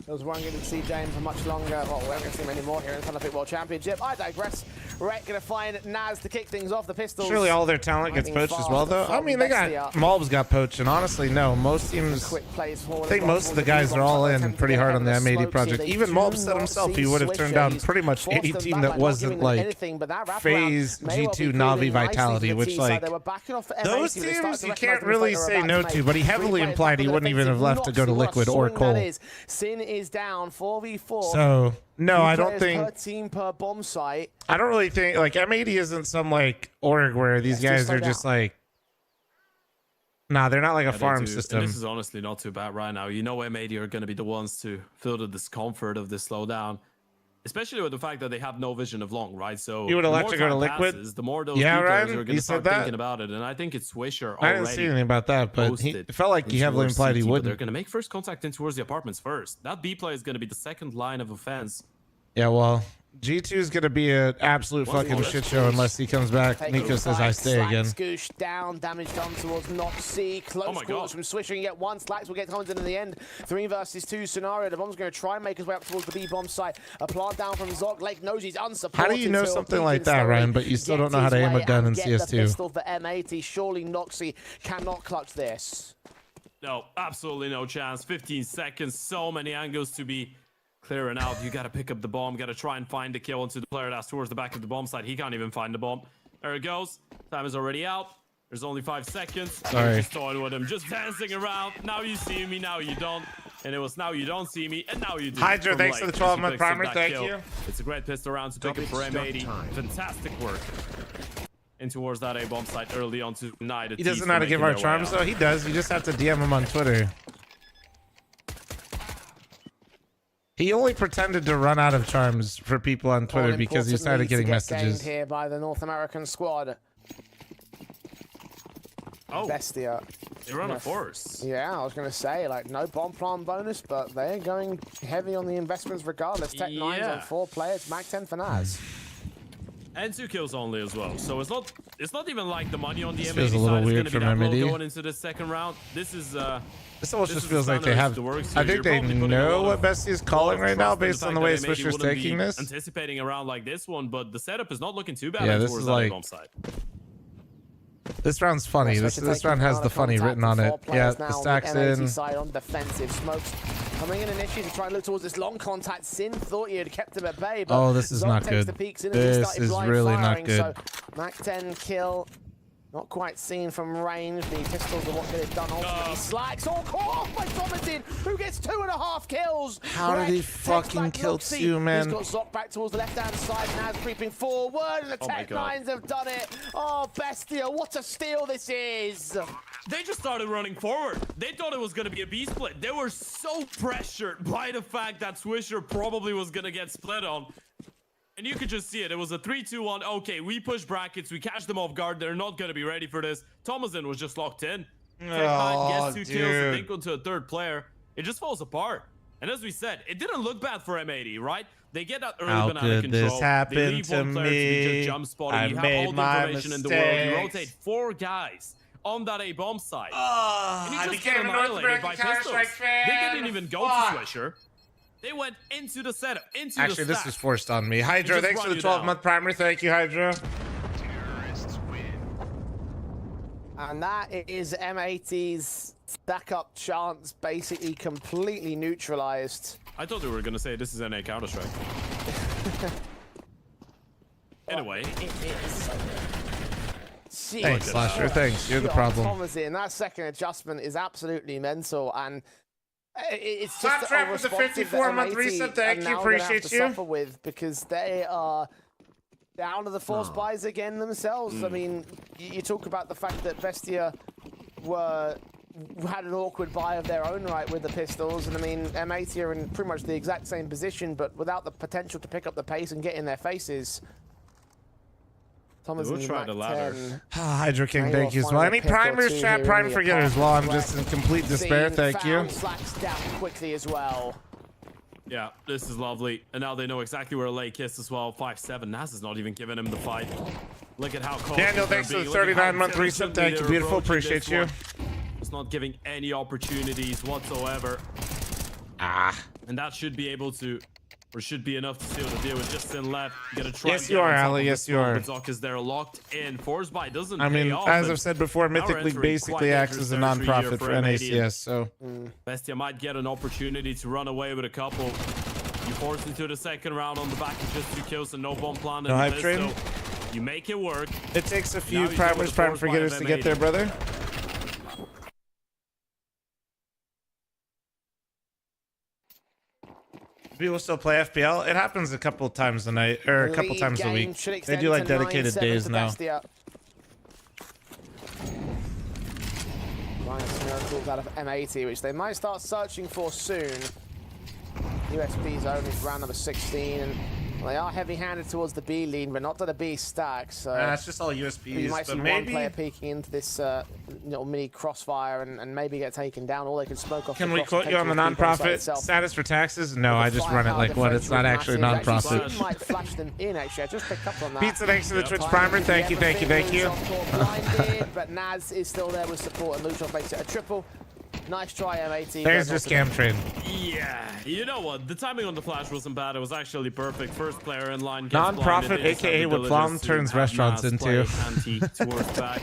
Those weren't going to see James for much longer. Well, we haven't seen him anymore here in the Thunderpick World Championship. I digress. Rek going to find Naz to kick things off. The Pistols. Surely all their talent gets poached as well, though. I mean, they got Malb's got poached, and honestly, no, most teams. I think most of the guys are all in pretty hard on the M80 project. Even Malb said himself he would have turned down pretty much any team that wasn't like FaZe, G2, Navi, Vitality, which like those teams you can't really say no to. But he heavily implied he wouldn't even have left to go to Liquid or Cole. Sin is down 4v4. So no, I don't Per think. team per bomb site. I don't really think like M80 isn't some like org where these guys are just like. Nah, they're not like a farm system. And this is honestly not too bad right now. You know, M80 are going to be the ones to feel the discomfort of this slowdown. Especially with the fact that they have no vision of long, right? So You would the elect more to go to time Liquid? passes, the more those Yeah, details Ryan, are going he to start said that? thinking about it. And I think it's Swisher I already. didn't see anything about that, but he it felt like he heavily implied he CT, but wouldn't. They're going to make first contact in towards the apartments first. That B play is going to be the second line of offense. Yeah, well, G2 is going to be an absolute fucking shit show unless he comes back. Nico says I stay again. Scoosh down, damage done towards Noxy. Close calls from Swisher. You get one. Slacks will get Collins in the end. 3 versus 2 scenario. The bomb's going to try and make his way up towards the B bomb site. A plant down from Zoc. Lake knows he's unsupported. How do you know something like that, Ryan, but you still don't know how to aim a gun in CS2? Pistol for M80. Surely Noxy cannot clutch this. No, absolutely no chance. 15 seconds. So many angles to be clearing out. You got to pick up the bomb. Got to try and find the kill into the player that's towards the back of the bomb site. He can't even find the bomb. There it goes. Time is already out. There's only 5 seconds. Sorry. Just toying with him. Just dancing around. Now you see me. Now you don't. And it was now you don't see me. And now you do. Hydra, From thanks Lake. for the 12-month He picks up primer. that Thank kill. you. It's a great pistol round to pick up for M80. Fantastic work. in towards that A bomb site early on to deny the He doesn't know how to give our charms though. He does. You just have to DM him on Twitter. He only pretended to run out of charms for people on Twitter because he started getting messages. Here by the North American squad. Oh, Bestia. They run a force. Yeah, I was going to say, like, no bomb plant bonus, but they're going heavy on the investments regardless. Tech 9's on 4 players, Mag 10 for Naz. And 2 kills only as well. So it's not even like the money on the This M80 feels a little side weird is going from to be that MAD. low going into the second round. This is This almost just feels like they have. I You're think they probably putting a know lot what of- Bestie is lot calling of right now trust in based the on the fact way that MAD Swisher's wouldn't be taking this. Anticipating a round like this one, but the setup is not looking too bad. Yeah, this towards is that like- bomb side. This round's funny. This round has the funny written on it. Yeah, the stacks in. Side on defensive. Smokes coming in initially to try and look towards this long contact. Sin thought he had kept him at bay, but Oh, this is Zog not takes good. the peeks in and he This started is blind really not firing, good. So Mac 10 kill. Not quite seen from range. The pistols are what get it done. Ultimately slacks all caught off by Thomasin, who gets 2.5 kills. How did he Takes fucking back kill Luxie. 2, man? He's got Zoc back towards the left-hand side. Naz creeping forward, and the Oh my Tech God. 9s have done it. Oh, Bestia, what a steal this is. They just started running forward. They thought it was going to be a B split. They were so pressured by the fact that Swisher probably was going to get split on. And you could just see it. It was a 3-2-1. Okay, we push brackets. We catch them off guard. They're not going to be ready for this. Thomasin was just locked in. Oh, Gets 2 kills and they dude. go to a third player. It just falls apart. And as we said, it didn't look bad for M80, right? They get that early How banana could control. this happen they leave to one player to be me? just jump spotting. I You have made all the my information in the world. You mistakes. rotate 4 guys on that A bomb side. Oh, And you I just get became a North annihilated by American pistols. Counter-Strike fan. They didn't even go Fuck. to Swisher. They went into the setup, into Actually, the this stack. was forced on me. Hydra, just thanks for run the you down. 12-month primer. Thank you, Hydra. And that is M80's stack-up chance basically completely neutralized. I thought they were going to say this is NA Counter-Strike. Anyway. Thanks, Slasher. Thanks. You're the problem. Thomasin, that second adjustment is absolutely mental, and it's Top just trap with the 54-month reset. Thank you. Appreciate you. Suffer with because they are down to the force buys again themselves. I mean, you talk about the fact that Bestia had an awkward buy of their own right with the pistols, and I mean, M80 are in pretty much the exact same position, but without the potential to pick up the pace and get in their faces. Thomas We'll try the ladder. Hydra King, thank you as well. Any primers, chat, prime forget as well. I'm just in complete despair. Thank you. Slacks down quickly as well. Yeah, this is lovely. And now they know exactly where Lake is as well. 5-7. Naz is not even giving him the fight. Look at how close Daniel, they're thanks for the being. Look at how 39-month reset. intelligently Thank you. they're Beautiful. approaching Appreciate this you. one. It's not giving any opportunities whatsoever. And that should be able to, or should be enough to seal the deal with just Sin left. Gonna try. Yes, you are, Ali. Yes, you are. Zoc is there locked in. Force buy doesn't I mean, pay off, as and I've said before, now we're Mythic League entering basically quite acts as a dangerous territory non-profit here for MAD, NACS, so... Bestia might get an opportunity to run away with a couple. You force into the second round on the back of just 2 kills and no bomb plan. No hype train? You make it work. It takes a few Now you go primers, with the prime force buy forgetters of to get M80. there, brother. People still play FPL. It happens a couple times a night, or a couple Lead times a game week. should They extend do like to dedicated 9-7 days to now. Bestia. Nice miracles out of M80, which they might start searching for soon. USB zone is round number 16, and they are heavy-handed towards the B lead, but not to the B stack. So it's just all USPs. you might see but one maybe player peeking into this little mini crossfire and maybe get taken down, or they can smoke off. Can the we cross quote and you take on the to keep on site non-profit itself. status for taxes? No, The I just run it firepower like what? It's not differential actually massive. non-profit. Actually, might flash them in. Actually, I just picked up on that. Pizza, thanks for the Twitch Time primer. to Thank you, thank you, thank you. Blinded, but Naz is still there with support, and Luchov makes it a triple. Nice try, M80. There's your scam train. Yeah, you know what? The timing on the flash wasn't bad. It was actually perfect. First player in line. gets Non-profit, blinded. They just have aka the what Plum diligence to turns have restaurants Naz into. play anti towards back.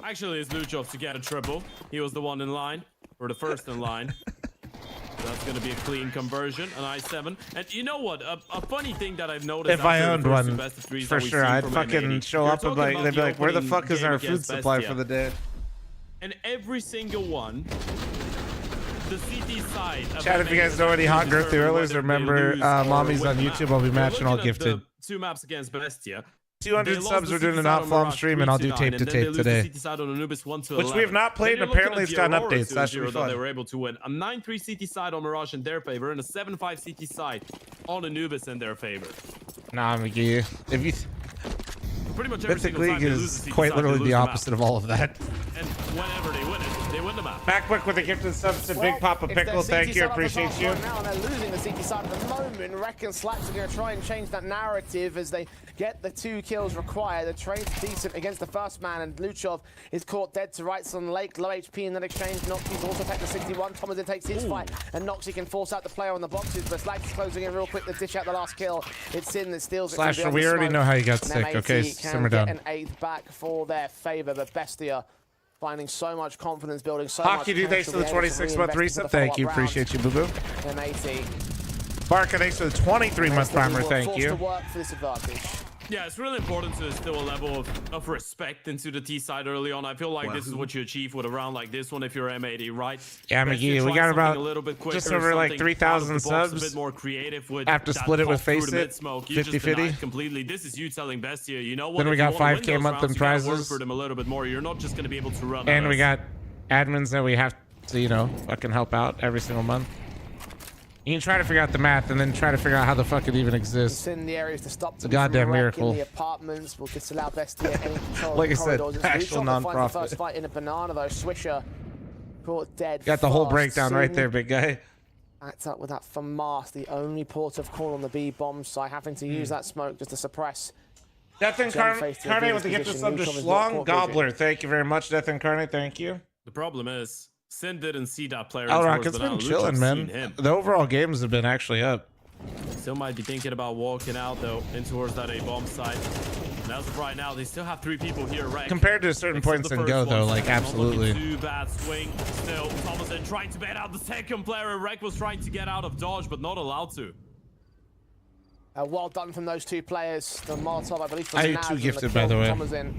Actually, it's Luchov to get a triple. He was the one in line, or the first in line. That's going to be a clean conversion, an I7. And you know what? A funny thing that I've noticed. If I after owned the first one, best of threes for that we've sure, seen I'd from fucking M80, show you're up and talking like, about they'd be the like, where the opening fuck is game our food against supply Bestia. for the day? And every single one, the CT side. of Chat, if you M80 guys know any hot girthy determine earlers, whether they remember lose or Mommy's win on the YouTube. map. I'll be We're matching all looking at gifted. the 2 maps against Bestia. 200 They lost subs. the We're doing CT an side on off-farm Mirage stream, and I'll do 3-9, tape to and then they tape lose today. the CT side on Anubis 1-11. Which we have not played, Then and you're looking apparently at it's got an Aurora update, so that should be 0-0 that fun. they were able to win. A 9-3 CT side on Mirage in their favor, and a 7-5 CT side on Anubis in their favor. Nah, McGee. If you Pretty much every Mythic single League time they lose is the CT quite side, they literally lose the map. opposite of all of that. And whenever they win it, they win the map. MacBook with a gifted sub to Big Papa Pickle. Thank you, appreciate you. Right now, and they're losing the CT side at the moment. Reckon Slacks are going to try and change that narrative as they get the 2 kills required. The trade's decent against the first man, and Luchov is caught dead to rights on Lake. Low HP in that exchange. Noxie's also taken the 61. Thomasin takes his fight, and Noxie can force out the player on the boxes, but Slacks is closing in real quick to dish out the last kill. It's Sin that steals it. from Slasher, beyond we the already smoke. know how you got And sick. M80 Okay, can simmer get down. an 8th back for their favor, but Bestia finding so much confidence, building so Hockey, much dude, thanks for the potential, 26-month reset. Thank you, appreciate you, boo boo. M80. Barca, thanks for the 23-month primer. Thank forced to you. work for this advantage. Yeah, it's really important to instill a level of respect into the T side early on. I feel like this is what you achieve with a round like this one if you're M80, right? Yeah, Bestia McGee, we tries got something about a little bit quicker, just over like something 3,000 out of the box, subs. A bit more creative with Have to that split it with pop through Face the It, mid-smoke. You just 50-50. denied completely. This is you telling Bestia, you know what? Then we if you got wanna win 5K those month rounds, in you gotta work prizes. for them a little bit more. You're not just going to be able to run. And on we us. got admins that we have to, you know, fucking help out every single month. You can try to figure out the math and then try to figure out how the fuck it even exists. In the areas to stop It's a goddamn miracle. the apartments will disallow Bestia any control Like I of the said, corridors. It's actual Luchov that finds the non-profit. first fight in a banana though. Swisher caught dead. Got the whole fast. breakdown right Sin there, big guy. Backed up with that FAMAS, the only port of call on the B bomb side, having to use that smoke just to suppress. Death Incarnate with the gift of sub to Schlong Gobbler. Thank you very much, Death Incarnate. Thank you. The problem is, Sin didn't see that player. Alrock, it's been chilling, man. The overall games have been actually up. Still might be thinking about walking out though in towards that A bomb site. And as of right now, they still have 3 people here, right? Compared to certain points in Go, though, like absolutely. Too bad swing. Still, Thomasin trying to bait out the second player, and Rek was trying to get out of dodge, but not allowed to. Well done from those 2 players. The Molotov, I believe, from I Naz too and the gifted, kill by the from way. Thomasin.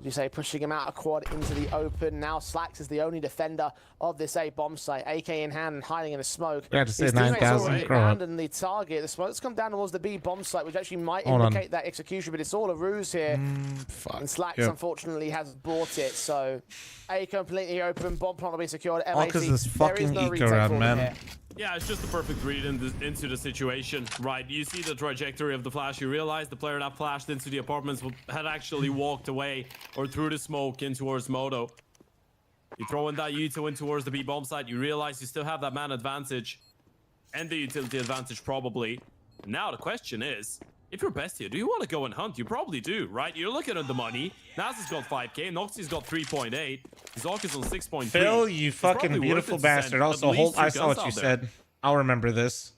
As you say, pushing him out a quad into the open. Now Slacks is the only defender of this A bomb site. AK in hand and hiding in the smoke. We had to say His teammates 9,000. already Grow up. abandoned the target. The smoke's come down towards the B bomb site, which actually might Hold on. indicate that execution, but it's all a ruse here. Fuck. And Slacks, Yep. unfortunately, has bought it. So A completely open, bomb plant will be secured. All 'cause of this there is fucking no eco retake round, for them man. here. Yeah, it's just the perfect read into the situation, right? You see the trajectory of the flash. You realize the player that flashed into the apartments had actually walked away or through the smoke in towards Moto. You throw in that Yuto in towards the B bomb site. You realize you still have that man advantage and the utility advantage probably. Now the question is, if you're Bestia, do you want to go and hunt? You probably do, right? You're looking at the money. Naz has got 5K. Noxie's got 3.8. Zark is on 6.3. Phil, you fucking probably beautiful worth it to send bastard. at Also, least hold. 2 I saw guns what you out there. said. I'll remember this.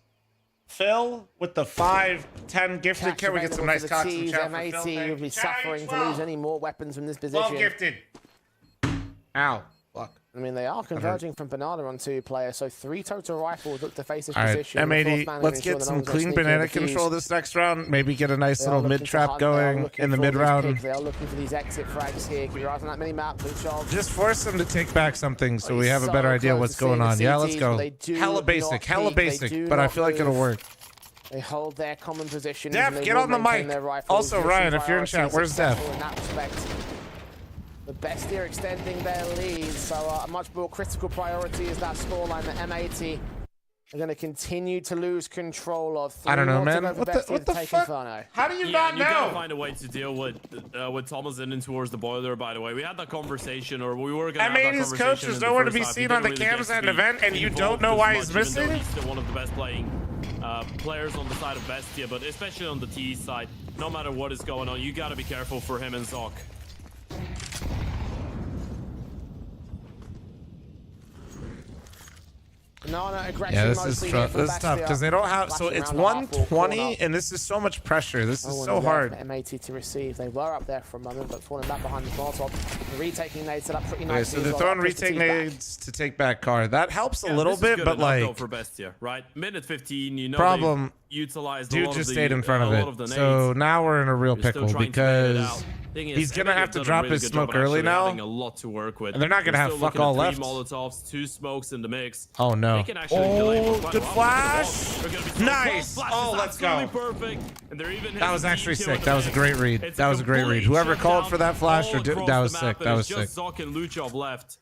Phil with the 5-10 gifted. Can we get some nice cocks in chat for Phil? M80 will be suffering to lose any more weapons from this 12 position. gifted. Ow. Fuck. I mean, they are converging from banana on 2 players, so 3 total rifles look to face this All right, position. M80, The 4th man let's ensure get that some no one's gonna clean sneak in banana the control fuse. this next round. Maybe get a nice They are little looking to mid-trap hunt, they are going looking in the for these mid-round. picks, They are looking for these exit frags here. Keep your eyes on that mini-map, Luchov. Just force them to take back something so we He's have a so better idea close what's to seeing going the on. Yeah, let's CTs, go. but they do Hella not basic, hella peek. They basic, do but I not feel like it'll move. work. They hold their common positions. Def, and they get will on the maintain mic. their rifles. Also, Mission Ryan, if you're in priority chat, where's Def? successful in that respect. The Bestia extending their lead, so a much more critical priority is that scoreline. The M80 are going to continue to lose control of. I don't know, man. What What the fuck? Inferno. How do you Yeah, not and you gotta know? find a way to deal with Thomasin in towards the boiler, by the way. We had that conversation, or we were gonna have that M80's conversation coach in is the nowhere to first be half. He seen on the didn't really cams get at to an be event, and you involved don't know as why much, he's even though missing? He's still one of the best playing players on the side of Bestia, but especially on the T side, no matter what is going on, you gotta be careful for him and Zoc. No, aggression. Yeah, this is mostly tough. here This is from tough Bestia. because they don't have. So Flashing it's around the half-wall 120, corner. and this is so much pressure. This is Oh, so and hard. M80 to receive. They were up there for a moment, but falling back behind the Molotov. The retaking nades set up pretty Okay, nicely. so they're as well. throwing That pushed the retake team back. nades to take back car. That helps a little this is bit, good but enough, though, like for Bestia, right? Minute 15, you know. problem. utilized. Dude just stayed in front of it. So now we're in a real pickle because he's gonna have to drop his smoke early now. A lot to work with. And they're not gonna have fuck all left. 3 Molotovs, 2 smokes in the mix. Oh no! Oh, good flash! Nice! Oh, let's go! Perfect. And that was actually sick. That was a great read. That was a great read. Whoever called for that flash, that was sick. That was sick. Just Zoc and Luchov left.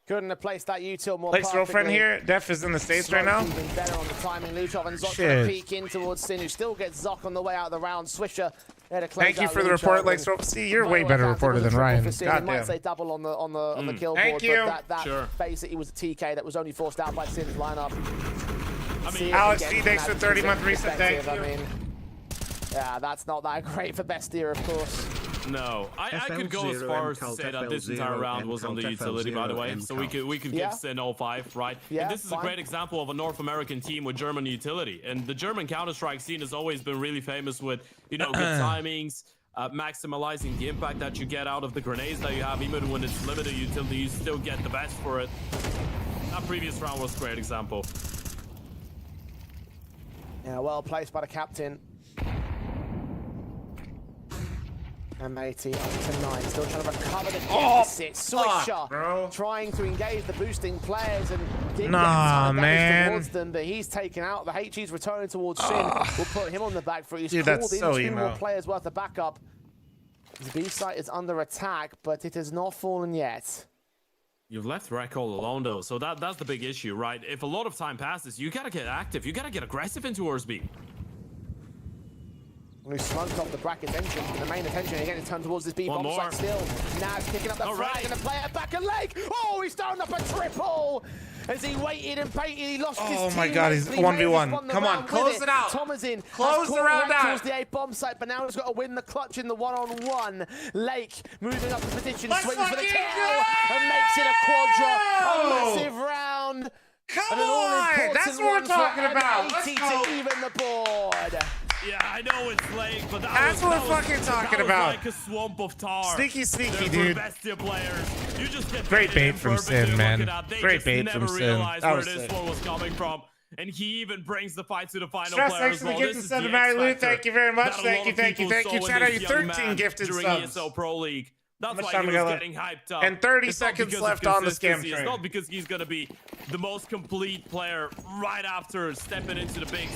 Couldn't have placed that util more Place perfectly. girlfriend here. Def is in the States right now. Even better on the timing. Luchov and Zoc gonna peek in towards Sin, who still gets Zoc on the way out of the round. Swisher there to close. Thank you for the report, Lex. See, you're way better reporter than Ryan. God might say double on the kill board, Thank you. but that basically was a TK that was only forced out by Sin's lineup. I mean, Alex G, thanks for 30-month reset. Thank you. I mean, yeah, that's not that great for Bestia, of course. No, I could go as far as to say that this entire round was on the utility, by the way. So we could give Sin 0-5, right? Yeah, and this is a great example of a North American team with German utility. And the German Counter-Strike scene has always been really famous with, you know, good timings, maximizing the impact that you get out of the grenades that you have. Even when it's limited utility, you still get the best for it. That previous round was a great example. Yeah, well placed by the captain. M80 up to 9, still trying to recover the deficit. Swisher trying to engage the boosting players and did get damage towards them, but he's taken out. The HG's returning towards Sin will put him on the back foot. He's called in 2 more players worth of backup. The B site is under attack, but it has not fallen yet. You've left Rec all alone though, so that's the big issue, right? If a lot of time passes, you gotta get active, you gotta get aggressive into Orsby. Who smoked off the bracket entrance, and the main attention again is turned towards this B bomb site still. Naz picking up the frag and the player back and leg. Oh, he's thrown up a triple! As he waited and baited, he lost his team. Oh my god, he's 1v1. Come on, close it out. Thomas in. Close the round out. Towards the A bomb site, but now he's got to win the clutch in the one-on-one. Lake moving up the position, swings for the kill, and makes it a quadra. A massive round. Come on, that's what we're talking about. Let's go. To even the board. Yeah, I know it's late, but that's what we're fucking talking about. Like a swamp of tar. Sneaky, dude. Bestia players. You just get great bait from Sin, man. Great bait from Sin. That was this one was coming from. And he even brings the fight to the final Stress, player thanks as well. for the gift to 7 Loot. Thank you very much. Thank you. Shout out you 13 gifted during subs. ESL Pro League. That's why time he was getting hyped up. And 30 seconds left on the scam train. It's not because he's going to be the most complete player right after stepping into the big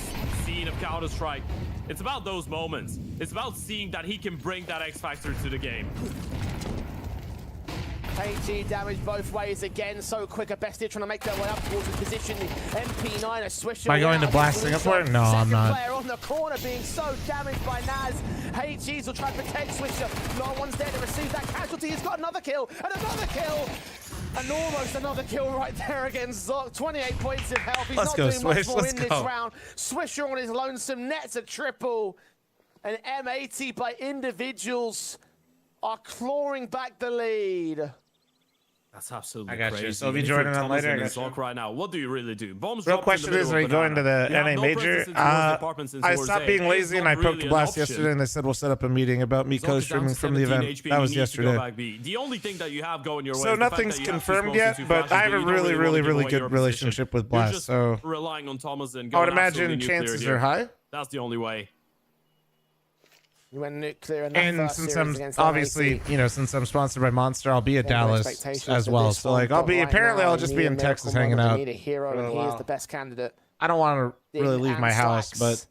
scene of Counter-Strike. It's about those moments. It's about seeing that he can bring that X factor to the game. AG damage both ways again. So quick, a Bestia trying to make their way up towards the position. The MP9 a swisher. Am I going to blast Singapore? No, I'm not. Player on the corner being so damaged by Naz. HGs will try to protect Swisher. No one's there to receive that casualty. He's got another kill and another kill. And almost another kill right there against Zoc. 28 points of health. He's not doing much more in this round. Swisher on his lonesome nets a triple. And M80 by individuals are clawing back the lead. That's absolutely I got crazy. you. So be joining on later. I got you. Right now, what do you really do? Bombs. Real question is, are you going to the NA major? I stopped being lazy and I poked the blast yesterday, and they said we'll set up a meeting about me co-streaming from the event. That was yesterday. The only thing that you have going your way. So nothing's confirmed yet, but I have a really good relationship with Blast. So relying on Thomas and I would imagine chances are high. That's the only way. You went nuclear in that and since I'm obviously, since I'm sponsored by Monster, I'll be at Dallas as well. So like, I'll just be in Texas hanging out. Need a hero, and he is the best candidate. I don't want to really leave my house, but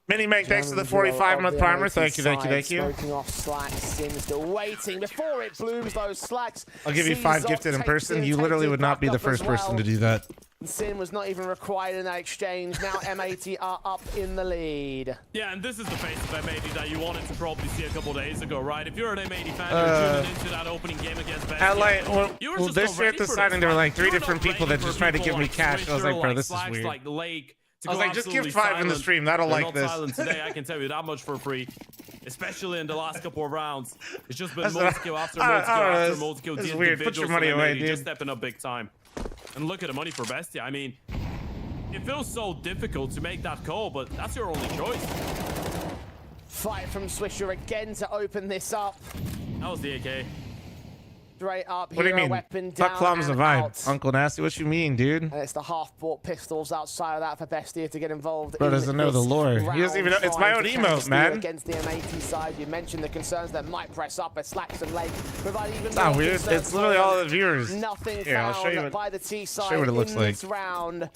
Mini Meg, thanks for the 45-month primer. Thank you. Smoking off Slacks, Sin still waiting before it blooms. Those Slacks. I'll give you 5 gifted in person. You literally would not be the first person to do that. Sin was not even required in that exchange. Now M80 are up in the lead. Yeah, and this is the face of M80 that you wanted to probably see a couple days ago, right? If you're an M80 fan, you're tuning into that opening game against Bestia. Well, this year at the signing, there were like 3 different people that just tried to give me cash. I was like, bro, this is weird. Like Lake, I was like, just give 5 in the stream. That'll like this. Today, I can tell you that much for free. Especially in the last couple of rounds. It's just been multi-kill after multi-kill after multi-kill. This is weird. Put your money away, dude. Just stepping up big time. And look at the money for Bestia. I mean, it feels so difficult to make that call, but that's your only choice. Fight from Swisher again to open this up. That was the AK. Straight up, What do you hero mean? weapon Fuck down Plum's a and vibe. out. Uncle Nasty, what you mean, dude? And it's the half-bought pistols outside of that for Bestia to get involved. Bro doesn't know the lore. He doesn't even know. It's my own emote, man. Against the M80 side, you mentioned the concerns that might press up as Slacks and Lake provide even It's not more weird. concerns It's literally for all them. the viewers. Nothing Here, I'll show you found what, by the T side show you what it looks in like. this round.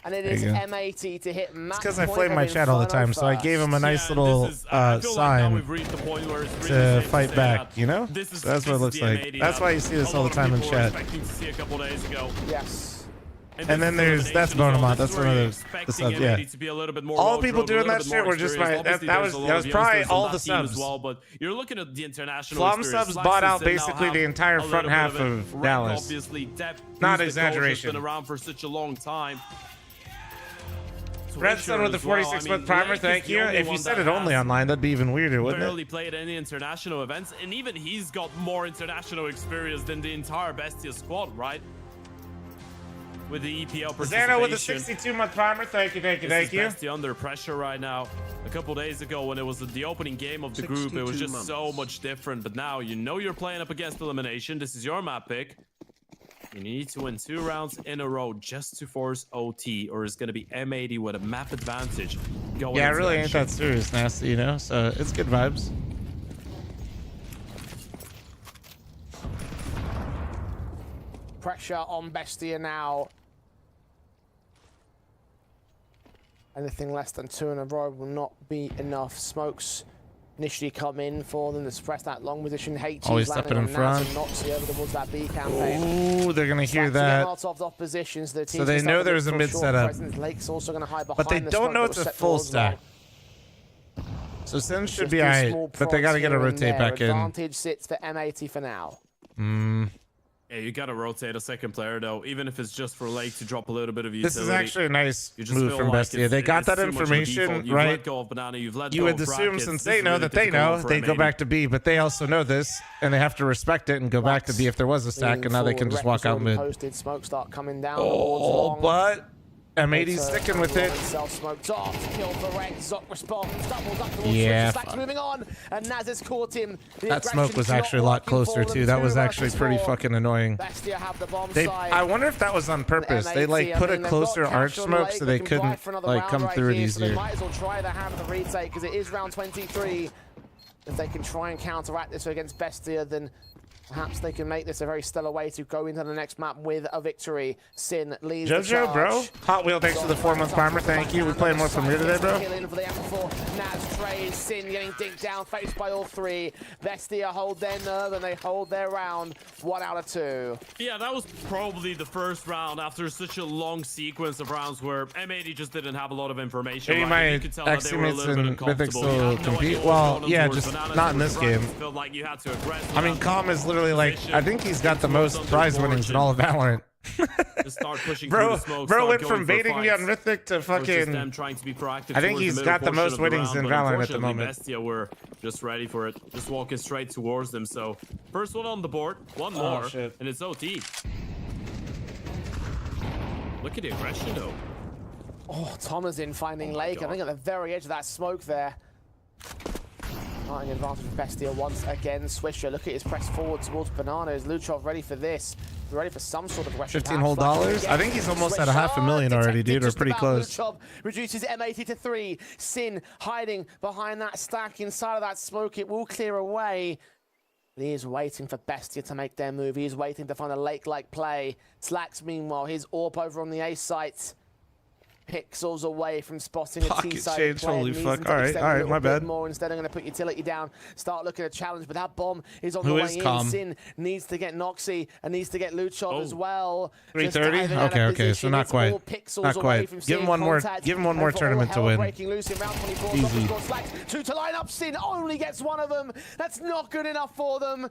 And it There is you go. M80 to hit It's because I flame my chat all the time, so I gave him a nice little sign to fight back, you know? So that's what it looks like. That's why you see this all the time in chat. Yes. And then there's, that's Bonamont, that's one of the subs, yeah. All the people doing that shit were just my, that was probably all the subs. Well, but you're looking at the international Flom subs bought out basically the entire front half of Dallas. Not exaggeration. Been around for such a long time. Redstone with the 46-month primer, thank you. If you said it only online, that'd be even weirder, wouldn't Barely it? played any international events, and even he's got more international experience than the entire Bestia squad, right? With the EPL participation. Zano with the 62-month primer, thank you. Bestia under pressure right now. A couple days ago, when it was the opening game of the group, it was just so much different. But now you know you're playing up against elimination. This is your map pick. You need to win 2 rounds in a row just to force OT, or it's going to be M80 with a map advantage. Going Yeah, it into really that ain't shit. that serious, Nasty, you know? So it's good vibes. Pressure on Bestia now. Anything less than 2 in a row will not be enough. Smokes initially come in for them to suppress that long position. HG's Always landing stepping in on front. Naz and Noxie over towards that B campaign. Ooh, they're gonna hear Slacks to get that. Molotovs off position, so, the So teams they can know start to there's look a for mid short setup. presence. Lake's also going to hide behind But they the don't smoke know that it's was a set full towards them. stack. So Sin should Just be a alright, small but they gotta procs get a here and rotate there. back in. Advantage sits for M80 for now. Yeah, you gotta rotate a second player though, even if it's just for Lake to drop a little bit of utility. This is actually a nice You just move feel from like Bestia. They got it's that too much of a information, default. You've right? let go of Banana, you've let You go would of assume Brackets. since This they is know really that they difficult know, for they go M80. back to B, but they also know this, and they have to respect it and go back to B if there was a stack, and now they can just walk out mid. Posted, smoke start coming down. Oh, but M80's sticking with it. Smoked off, kill for Red. Zoc responds, doubles up towards Yeah, Switch. Slacks moving on, and Naz has caught him. The That smoke was aggression's not actually a lot working closer for them. too. That 2 was actually versus pretty 4. fucking annoying. Bestia have the bomb They, side. I wonder if that was on purpose. They like put a closer arch smoke so they couldn't like come through it So they easier. might as well try their hand at the retake because it is round 23. If they can try and counteract this against Bestia, then perhaps they can make this a very stellar way to go into the next map with a victory. Sin leads the Jojo, charge. bro. Hot Wheel, thanks for the 4-month primer. Thank you. We playing more Premier today, bro. Killing for the M4. Naz trades. Sin getting dinked down, faced by all 3. Bestia hold their nerve and they hold their round. 1 out of 2. Yeah, that was probably the first round after such a long sequence of rounds where M80 just didn't have a lot of information. Maybe right? my You could tell that they were a ex-teammates little bit and Mythics uncomfortable. You will had no compete. idea what was Well, going on yeah, towards just Bananas. not in It this was right. game. It felt like you had to aggress. I mean, Calm is literally like, I think he's got the most prize winnings in all of Valorant. Just start pushing Bro, through the smoke, bro start went going from for baiting me on fights. Mythic to It was just them fucking... trying to be proactive I think towards the he's middle got the portion most of the winnings round, in but Valorant at the unfortunately, moment. Bestia were just ready for it, just walking straight towards them. So first one on the board, one more, shit. and it's OT. Look at the aggression though. Oh, Thomasin finding Lake. God. I think at the very edge of that smoke there. Starting advantage for Bestia once again. Swisher, look at his press forward towards Banana. Is Luchov ready for this? Ready for some sort of aggression? 15 whole dollars? I think he's almost at a $500,000 already, dude. We're pretty close. Luchov reduces M80 to 3. Sin hiding behind that stack inside of that smoke. It will clear away. But he is waiting for Bestia to make their move. He is waiting to find a Lake-like play. Slacks, meanwhile, his AWP over on the A site. Pixels away from spotting a Pocket T-side change, player. holy Needs fuck. them to Alright, extend a alright, little my bit bad. more. Instead, I'm going to put utility down, start looking at a challenge, but that bomb is on Who the is way in. Calm? Sin needs to get Noxie and needs to get Luchov as well. Just 330? diving out of Okay, so position. not It's quite. all pixels Not away quite. from Give seeing him one more. contact. Give him one more And for all tournament to hell win. breaking loose in round 24. Easy. Slacks, 2 to line up. Sin only gets 1 of them. That's not good enough for them.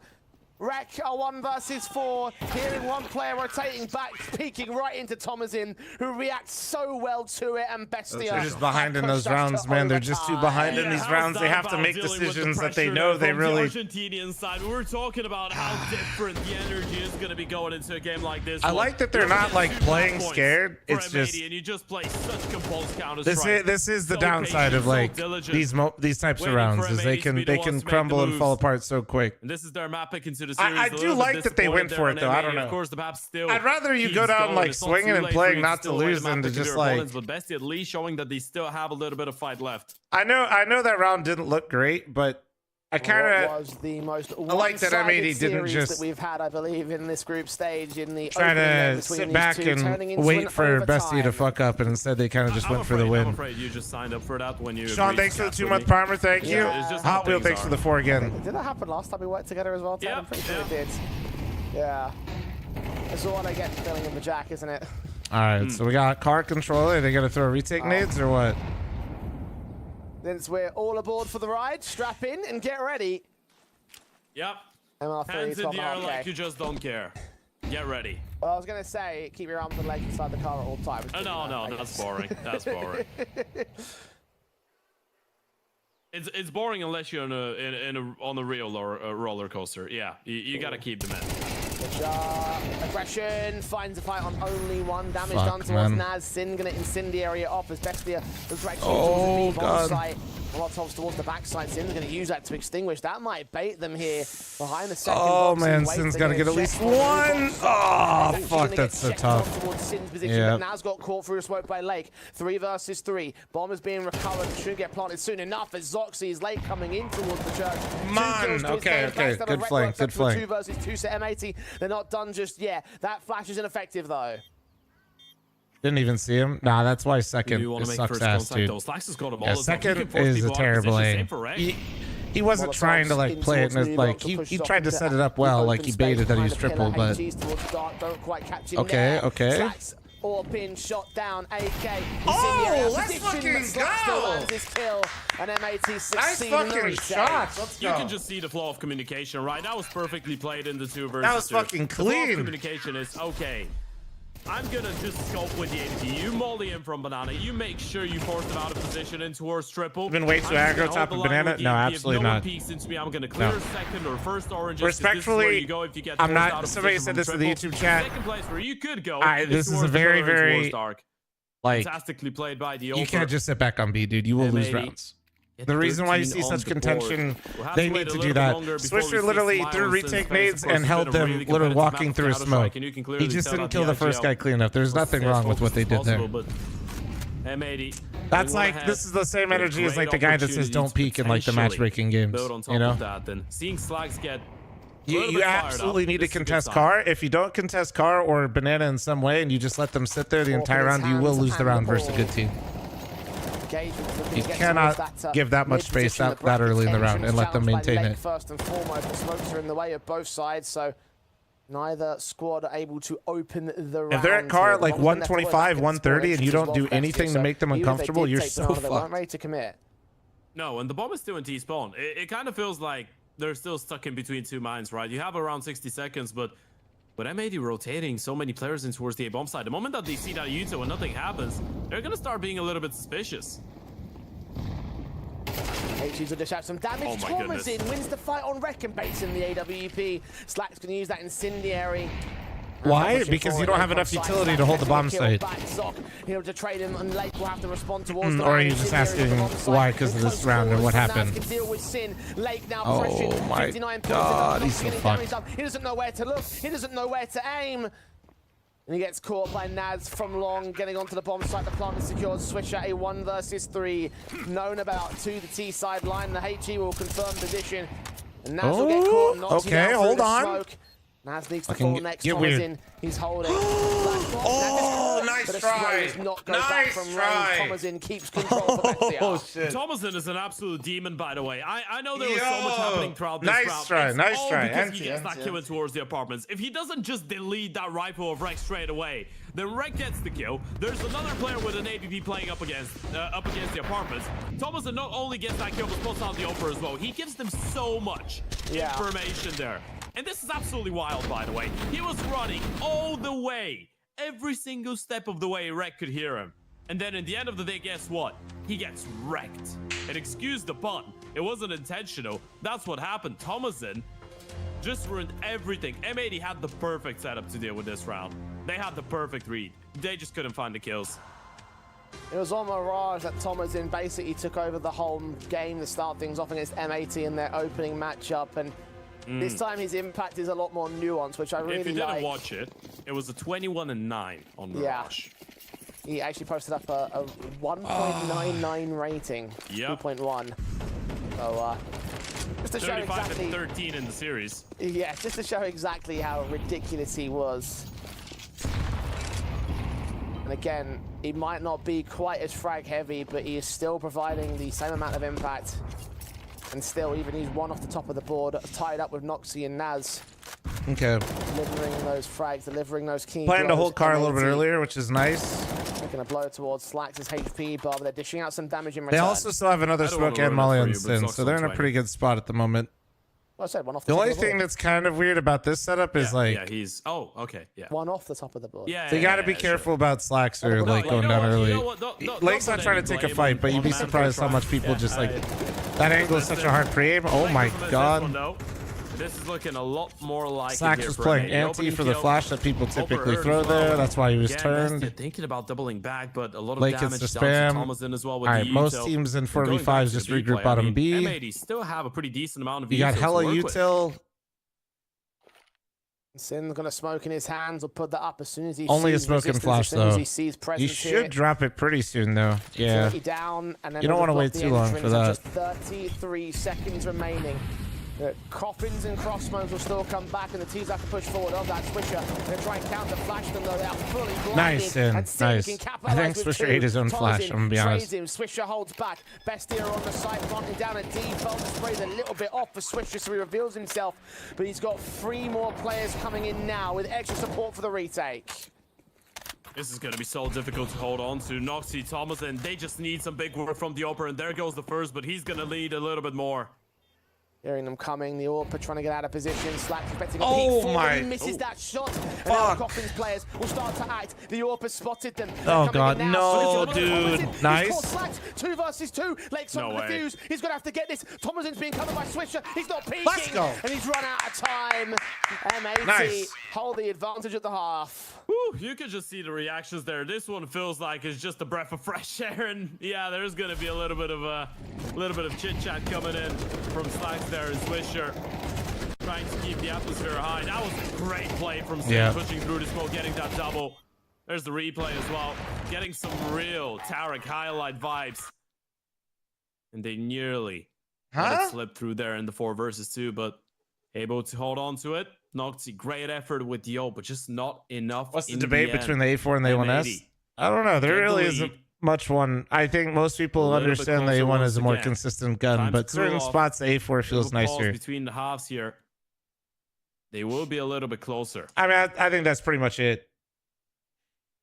Wreck a 1 versus 4. Hearing one player rotating back, peeking right into Thomasin, who reacts so well to it, and Bestia. They're just behind in those rounds, man. They're just too behind in these rounds. They have to make decisions that they know they really... The Argentinian side, we were talking about how different the energy is going to be going into a game like this. I like that they're not like playing scared. It's just... And you just play such compulse Counter-Strike. This is the So downside of patient, so like diligent. these types of Waiting rounds for is M80 they to be the can ones to make the crumble and fall moves. apart so quick. And this is their map pick into the series. I a do little bit like that they disappointed went there for on it, though. I M80. don't know. Of course, the map still I'd rather you keeps go down going. like It's not swinging too and late playing for you not to still win lose the map than to to just your like. opponents, but Bestia at least showing that they still have a little bit of fight left. I know that round didn't look great, but I kind What of was the most I like that one-sided M80 didn't series just that we've had, I believe, in this group stage in the try opening game to between sit these back two, turning and into wait an for Bestie to overtime. fuck up, and instead they kind of just I'm went for the win. I'm afraid you just signed up for that when you. Sean, agreed thanks to for the cast with 2-month me. primer. Thank you. Yeah, it's just how Hot Wheel, things thanks are. for the 4 again. Did that happen last time we worked together as well, Ted? I'm pretty sure it did. Yeah. That's all I get for filling in the jack, isn't it? All right, so we got car controller. They got to throw retake nades or what? Since we're all aboard for the ride, strap in and get ready. Yep. MR3, Hands in the air 12.5K. like you just don't care. Get ready. Well, I was going to say, keep your arms and legs inside the car at all times. No, that's boring. That's boring. It's boring unless you're on a real roller coaster. Yeah, you got to keep them in. Aggression finds a fight on only one. Damage Fuck, done towards man. Naz. Sin gonna incendiary it off as Bestia was directed Oh, towards the bomb God. site. Molotovs towards the backside. Sin's gonna use that to extinguish. That might bait them here behind the second Oh box. man, Sin's got to get at least one. Oh fuck, that's so tough. Towards Sin's position, Yeah. but Naz got caught through a smoke by Lake. 3 versus 3. Bomb is being recovered. Should get planted soon enough as Zoxy is late coming in towards the church. Man, okay, good flank, good 2 flank. versus 2 to M80. They're not done just yet. That flash is ineffective though. Didn't even see him. Nah, that's why You second want it to make sucks first ass, contact, dude. though. Slax has got a Yeah, Molotov. He second can force is a people out of terrible position. Same aim. for Rek. He wasn't trying to like play it and like he tried to set it up well, like he baited that he was triple, but okay. Or been shot down. AK. Oh, let's fucking go! This kill, and M80 Nice succeed fucking in the shots. Let's You go. can just see the flow of communication, right? That was perfectly played in the 2 versus 2. That was fucking The flow of clean. communication is okay. I'm gonna just scope with the ADP. You molly in from banana. You make sure you force them out of position in towards triple. Been way too I'm just aggro gonna top hold of the line banana? with the No, ADP. absolutely if no not. One peeks into me, I'm gonna clear No. second or first orange. Respectfully, I'm not. Somebody said this in the YouTube chat. Second place where you could go. This is a towards very, the pillar and very towards dark. like. Fantastically played by the You can't just sit back on B, dude. You will lose M80. rounds. The reason why you see such contention, they need to do that. Swisher literally threw retake nades and held them literally walking through smoke. He just didn't kill the first guy clean enough. There's nothing wrong with what they did there. M80. That's like, this is the same energy as like the guy that says don't peek in like the matchmaking games, Build on top you know? of that, then seeing Slags get You absolutely need to contest car. If you don't contest car or banana in some way and you just let them sit there the entire round, you will lose the round versus a good team. You cannot give that much space that early in the round and let them maintain it. First and foremost, the smokes are in the way of both sides, so neither squad are able to open the round. If they're at car at like 125, 130 and you don't do anything to make them uncomfortable, you're so They weren't fucked. ready to commit. No, and the bomb is still in T-spawn. It kind of feels like they're still stuck in between 2 mines, right? You have around 60 seconds, but with M80 rotating so many players in towards the A-bomb side, the moment that they see that Yuto and nothing happens, they're going to start being a little bit suspicious. HGs will dish out some damage. Oh my Thomas goodness. in wins the fight on Wreck and base in the AWP. Slack's going to use that incendiary. Why? Because you don't have enough utility to hold the bomb site. He'll to trade him, and Lake will have to respond towards the Or are line. you just Incendiary asking is the bomb site. why because of this round or what Naz happened? can deal with Sin. Lake now Oh pressured. my 59 points God, in the he's so getting fucked. damage up. He doesn't know where to look. He doesn't know where to aim. And he gets caught by Naz from long, getting onto the bomb site. The plant is secured. Switch at a 1 versus 3. Known about to the T side line. The HE will confirm position. And Naz will get caught. Knocks him okay, down through hold the on. smoke. Naz needs to Fucking fall next. get Thomas weird. in. He's holding. Oh, nice but try. does not go Nice back from try. range. Thomas in keeps control for Bestia. Oh shit. Thomason is an absolute demon, by the way. I know there was so much happening throughout this Nice round. try, It's nice all try. because Empty, he gets that empty, kill in towards the apartments. If he doesn't just delete that rifle of Rex straight away, then Rex gets the kill. There's another player with an ABP playing up against the apartments. Thomason not only gets that kill, but spots out the offer as well. He gives them so much information there. And this is absolutely wild, by the way. He was running all the way. Every single step of the way, Rek could hear him. And then in the end of the day, guess what? He gets wrecked. And excuse the pun, it wasn't intentional. That's what happened. Thomason just ruined everything. M80 had the perfect setup to deal with this round. They had the perfect read. They just couldn't find the kills. It was on Mirage that Thomason basically took over the whole game to start things off against M80 in their opening matchup. And This time his impact is a lot more nuanced, which I really like. If you didn't watch it, it was a 21-9 on Mirage. He actually posted up a 1.99 rating. Yep. 2.1. So, just to show 35 exactly. and 13 in the series. Yeah, just to show exactly how ridiculous he was. And again, he might not be quite as frag heavy, but he is still providing the same amount of impact. And still, even he's one off the top of the board, tied up with Noxy and Naz. Okay. Delivering those frags, delivering those key Playing to blows. hold car a little bit earlier, which is nice. Taking a blow towards Slax's HP bar, but they're dishing out some damage in return. They also still have another smoke and molly on Sin, so they're in a pretty good spot at the moment. Well, I said one off The top only of the board. thing that's kind of weird about this setup is like, Yeah, he's. Oh, okay. Yeah. One off the top of the board. Yeah. so you got to be careful about slacks or like going down early. Lake's not trying to take a fight, but you'd be surprised how much people just like that angle is such a hard pre-aim. Oh my god. This is looking a lot more like Slacks was playing anti for the flash that people typically throw there. That's why he was turned. Thinking about doubling back, but a lot of Lake damage gets the down to spam. Thomas in as well with All right, the most util. teams in Going back 4v5s to just the B regroup play, bottom I mean, B. M80 still have a pretty decent amount of You got utils to hella work with. util. Sin's gonna smoke in his hands. Will put that up as soon as he Only a sees smoke and resistance, flash as soon as though. he sees You presence should here. drop it pretty soon though. Yeah. 30 down, and then You don't want to wait the too long entrance for and that. Just 33 seconds remaining. The coffins and crossbows will still come back, and the teams have to push forward of that Swisher. They're trying to counter flash them, though they are fully blinded. Nice, Sin. And Sin Nice. can I capitalize think with Swisher two. ate his own flash, I'm gonna be honest. Trades him. Swisher holds back. Bestia on the side, planting down a default. Sprays a little bit off for Swisher, so he reveals himself. But he's got 3 more players coming in now with extra support for the retake. This is going to be so difficult to hold on to. Noxy, Thomas, and they just need some big work from the Opera, and there goes the first, but he's going to lead a little bit more. Hearing them coming, the Orpa trying to get out of position. Slack expecting a Oh peek forward, my- he misses that shot. And Fuck. now Coffin's players will start to act. The Orpa spotted them. They're Oh coming god, in now. no, Swisher, dude. Thomasin, Nice. He's caught Slacks. 2 versus 2. Lake's No on the way. fuse. He's going to have to get this. Thomasin's being covered by Swisher. He's not peeking. Let's go. And he's run out of time. M80 Nice. hold the advantage at the half. Whew, you could just see the reactions there. This one feels like it's just a breath of fresh air, and yeah, there's gonna be a little bit of chit chat coming in from Slacks there and Swisher, trying to keep the atmosphere high. That was a great play from Sin, Yeah. pushing through the smoke, getting that double. There's the replay as well, getting some real Tarek highlight vibes, and they nearly let it slip through there in the 4 versus 2, but able to hold on to it. Noxy, great effort with the O, but just not enough. What's the in debate end. between the A4 and the A1S? M80. I don't know. There Get the really lead. isn't much one. I think most people A little bit understand the closer A1 once is a more again. consistent gun, Time but to cool certain off. spots the A4 feels Little pause nicer. between the halves here. They will be a little bit closer. I mean, I think that's pretty much it.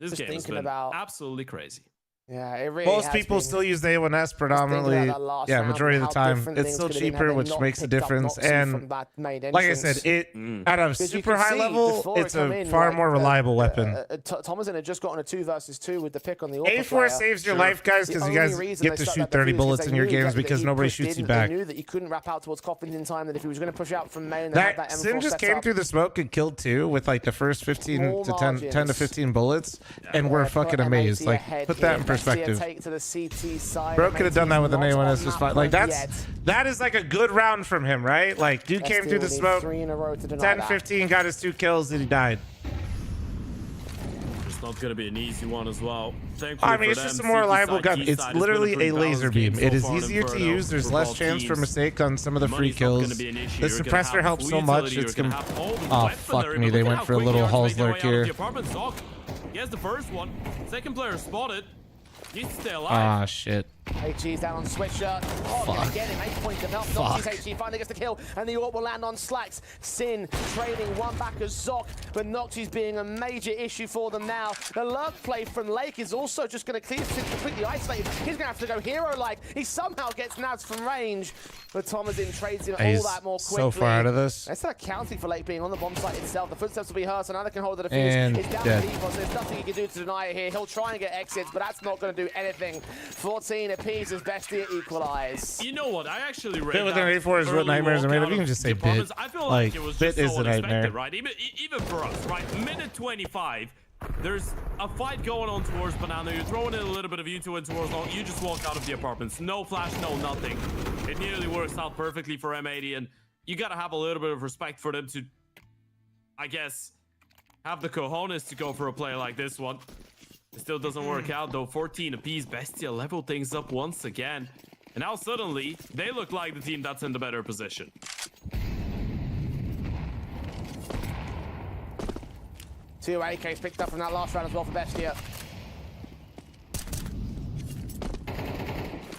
This Just game has thinking been about- absolutely crazy. Yeah, it really Most has people been. still use the A1S Just thinking about predominantly. that last Yeah, round majority of and the how time. different It's things still could have been cheaper, had they which not makes a picked up difference. Noxy And from that main like I entrance. said, it at a Because you super can high see level, before it's it come a in, far like, more reliable weapon. Thomasin had just gotten a 2 versus 2 with the pick on the Orpa A4 player. saves your life, guys, because you guys get to shoot 30 bullets in your games because nobody shoots you back. They knew that he couldn't wrap out towards Coffins in time, that if he was going to push out from main, they had that That M4 Sin just set came up. through the smoke and killed 2 with like the first 15 Small to 10 to margins. 15 bullets, and we're Put fucking M80 amazed. Like, ahead put that here. in Bestia perspective. take to the CT side. Bro could have done that with an M80 A1S not just on fine. that Like point that's yet. that is like a good round from him, right? Like dude came Bestia through the will need smoke, 3 in a row to deny 10, that. 15, got his 2 kills, and he died. It's not going to be an easy one as well. Thankfully I mean, for it's them, just a more CT reliable side, gun. Key It's side has been literally pretty a laser balanced game beam. so It is far in easier to Inferno use. There's for less both chance for teams. mistake on some of the free Money's not gonna kills. be an issue. The You're gonna suppressor have helps full so much. utility. It's You're gonna. have all the Oh weaponry, fuck me! but They look at went how for a quick little they are to Halls make their way lurk out of here. the apartment. Zoc gets the first one. Second player spotted. Needs to stay alive. Ah shit. HG's down on Swisher. Oh, gonna get him. 8 points of health. Noxy's HG finally gets the kill, and the AWP will land on Slacks. Sin trading one back as Zoc, but Noxy's being a major issue for them now. The lurk play from Lake is also just going to clear Sin completely isolated. He's going to have to go hero-like. He somehow gets Naz from range, but Thomasin trades him all He's that more quickly. so far out of this. That's not accounting for Lake being on the bomb site itself. The footsteps will be hurt, so now they can hold the defuse. And It's down dead. to Default, so there's nothing he can do to deny it here. He'll try and get exits, but that's not going to do anything. 14 apiece as Bestia equalize. You know what? I actually read Bit with that an A4 is what early nightmares are made walkout of. You can just say the apartments. bit. I feel Like, it was bit just is so a nightmare. unexpected, right? Even for us, right? Minute 25. There's a fight going on towards Banana. You're throwing in a little bit of U2 in towards long. You just walk out of the apartments. No flash, no nothing. It nearly works out perfectly for M80. And you gotta have a little bit of respect for them to, I guess, have the cojones to go for a play like this one. It still doesn't work out though. 14 apiece. Bestia level things up once again. And now suddenly, they look like the team that's in the better position. Two AKs picked up from that last round as well for Bestia.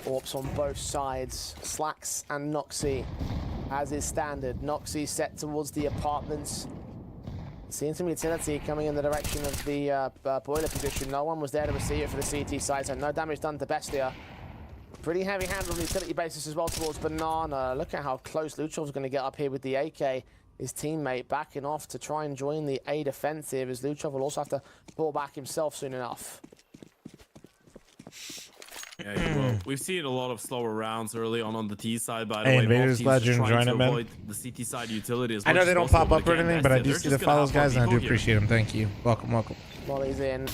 Orps on both sides. Slacks and Noxy, as is standard. Noxy set towards the apartments. Seeing some utility coming in the direction of the boiler position. No one was there to receive it for the CT side, so no damage done to Bestia. Pretty heavy handle on the utility basis as well towards Banana. Look at how close Luchov's going to get up here with the AK. His teammate backing off to try and join the A defensive, as Luchov will also have to pull back himself soon enough. Yeah, he will. We've seen a lot of slower rounds early on the T side, by the Hey, way. Invaders, glad you enjoying it, man. Avoid the CT side utility as I know much they as don't possible, pop up or again, anything, but I Bestia, do they're see the just gonna follows, have more guys, and I do people here. appreciate them. Thank you. Welcome, welcome. Molly's in.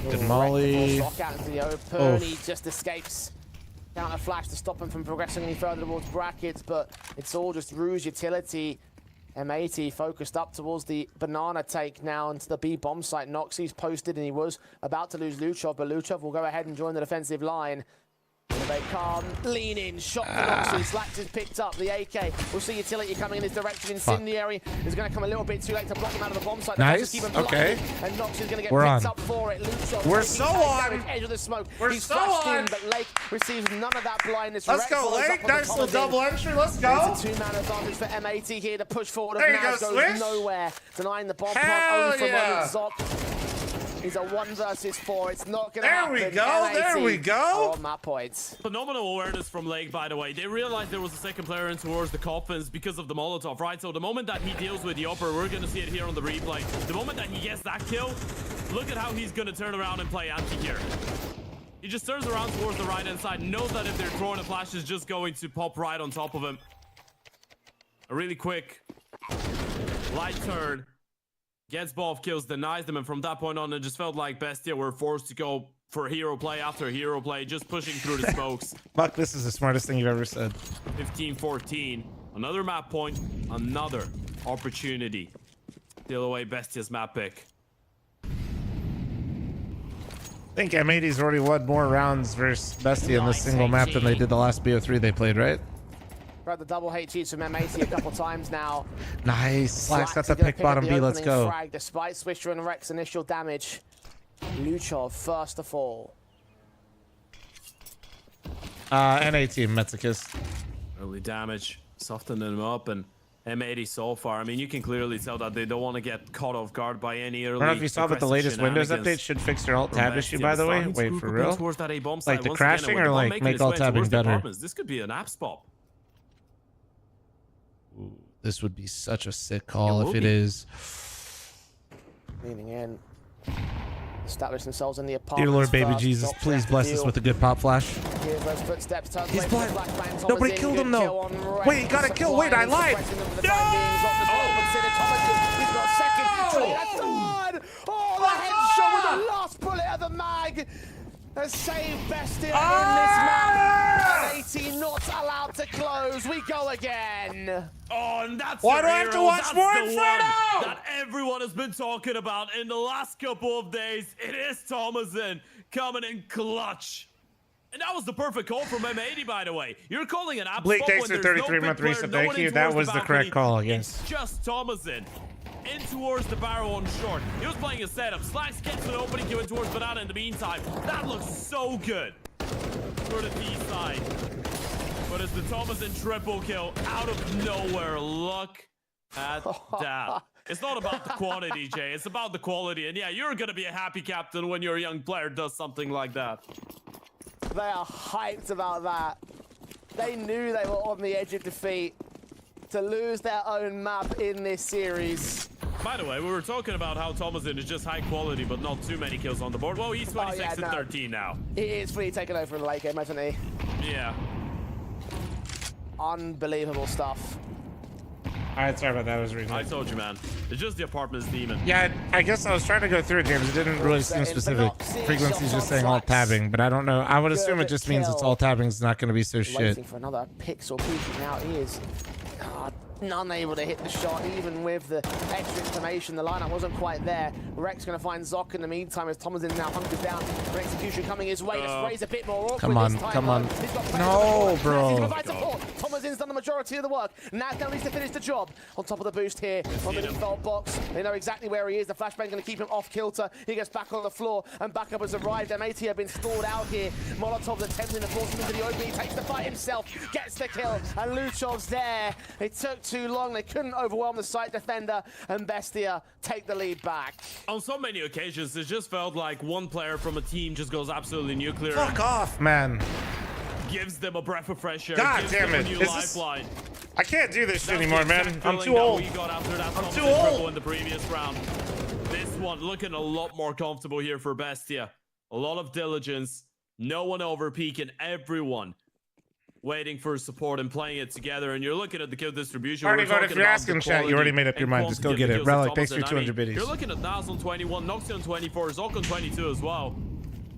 Good Molly. Sock out into the open. He just escapes. Counter flash to stop him from progressing any further towards brackets, but it's all just ruse utility. M80 focused up towards the banana take now into the B bomb site. Noxy's posted and he was about to lose Luchov, but Luchov will go ahead and join the defensive line. They come, lean in, shot for Noxy. Slacks is picked up. The AK. We'll see utility coming in this direction. Incendiary is going to come a little bit too late to block him out of the bomb site. Nice. Okay. And Noxy's going to get We're picked on. up for it. Luchov We're taking so damage, on. edge of the smoke. We're He's so flashed on. in, but Lake receives none of that blindness. Let's Red go, follows Lake. up on the Nice little Commodore. double entry. Let's go. It's a two-man advantage for M80 here to push forward. There you Naz go, goes Swish. nowhere, denying the bomb Hell plant only for a yeah. moment. Zoc is a 1 versus 4. It's not going to There happen. we go. There we go. On that point. Phenomenal awareness from Lake, by the way. They realized there was a second player in towards the coffins because of the Molotov, right? So the moment that he deals with the upper, we're going to see it here on the replay. The moment that he gets that kill, look at how he's going to turn around and play anti here. He just turns around towards the right-hand side, knows that if they're throwing a flash, is just going to pop right on top of him. A really quick light turn. Gets both kills, denies them, and from that point on, it just felt like Bestia were forced to go for hero play after hero play, just pushing through the smokes. Fuck, this is the smartest thing you've ever said. 15-14. Another map point, another opportunity. Steal away Bestia's map pick. I think M80's already won more rounds versus Bestia in this single map than they did the last BO3 they played, right? We're at the double HEs from M80 a couple times now. Nice. Slacks got the gonna pick pick up bottom the B. Let's opening go. frag despite Swisher and Rex initial damage. Luchov first to fall. NA team, Metsicus. Early damage, softening them up, and M80 so far. I mean, you can clearly tell that they don't want to get caught off guard by any early. I don't know if you saw, but the latest Windows update should fix your alt tab issue, by the way. Wait, for real? Like the crashing or like make alt tabbing better? This could be an app spot. Ooh, this would be such a sick call if it is. Leaning in. Establish themselves in the Dear apartment. Lord, baby Jesus, please bless us with a good pop flash. Here's those footsteps. He's blind. Nobody killed him though. Wait, he got a kill. Wait, I lied. No! He's got second. Oh, the headshot with the last bullet of the mag has saved Bestia in this map. 80 not allowed to close. We go again. Oh, and that's Why the do I have to hero. watch That's more the Inferno? one that everyone has been talking about in the last couple of days. It is Thomason coming in clutch. And that was the perfect call from M80, by the way. You're calling an app Bleak, spot thanks when for there's 33 no month big player, reset. no Thank one you. in That towards was the correct balcony. call, I guess. It's just Thomason in towards the barrel on short. He was playing a setup. Slacks gets an opening, going towards Banana in the meantime. That looks so good for the T side. But it's the Thomason triple kill out of nowhere. Look at that. It's not about the quantity, Jay. It's about the quality. And yeah, you're going to be a happy captain when your young player does something like that. They are hyped about that. They knew they were on the edge of defeat to lose their own map in this series. By the way, we were talking about how Thomason is just high quality, but not too many kills on the board. Well, he's 26 and 13 now. He is fully taken over in the late game, hasn't he? Yeah. Unbelievable stuff. All right, sorry about that. I was reading. I told you, man. It's just the apartment's demon. Yeah, I guess I was trying to go through it, James. It didn't really seem specific. Frequency's just saying alt tabbing, but I don't know. I would assume it just means it's alt tabbing is not going to be so shit. Waiting for another pixel peeking out. He is unable to hit the shot, even with the extra information. The lineup wasn't quite there. Rek's going to find Zoc in the meantime as Thomas is now hunkered down. For execution coming his way. The spray's a bit more awkward Come on, this time. come on. He's got No, bro. Thomas has done the majority of the work. Now needs to finish the job. On top of the boost here on the default box. They know exactly where he is. The flashbang going to keep him off kilter. He gets back on the floor and backup has arrived. M80 have been stalled out here. Molotov's attempting to force him into the open. He takes the fight himself, gets the kill, and Luchov's there. It took too long. They couldn't overwhelm the site defender, and Bestia take the lead back. On so many occasions, it just felt like one player from a team just goes absolutely nuclear. Fuck off, man. Gives them a breath of fresh air. God gives damn them it. a new lifeline. I can't do this That's anymore, the man. exact I'm feeling too that old. we got after that I'm too Thompson old. triple in the previous round. This one looking a lot more comfortable here for Bestia. A lot of diligence. No one over peaking. Everyone waiting for support and playing it together. And you're looking at the kill distribution. Already We're voted. talking If you're about asking the chat, you already quality made up your and mind. Just go quantity get of it. the kills that Relic, thanks for Thomas your and 200 biddies. You're looking at Nas on 21, Noxy on 24, Zoc on 22 as well.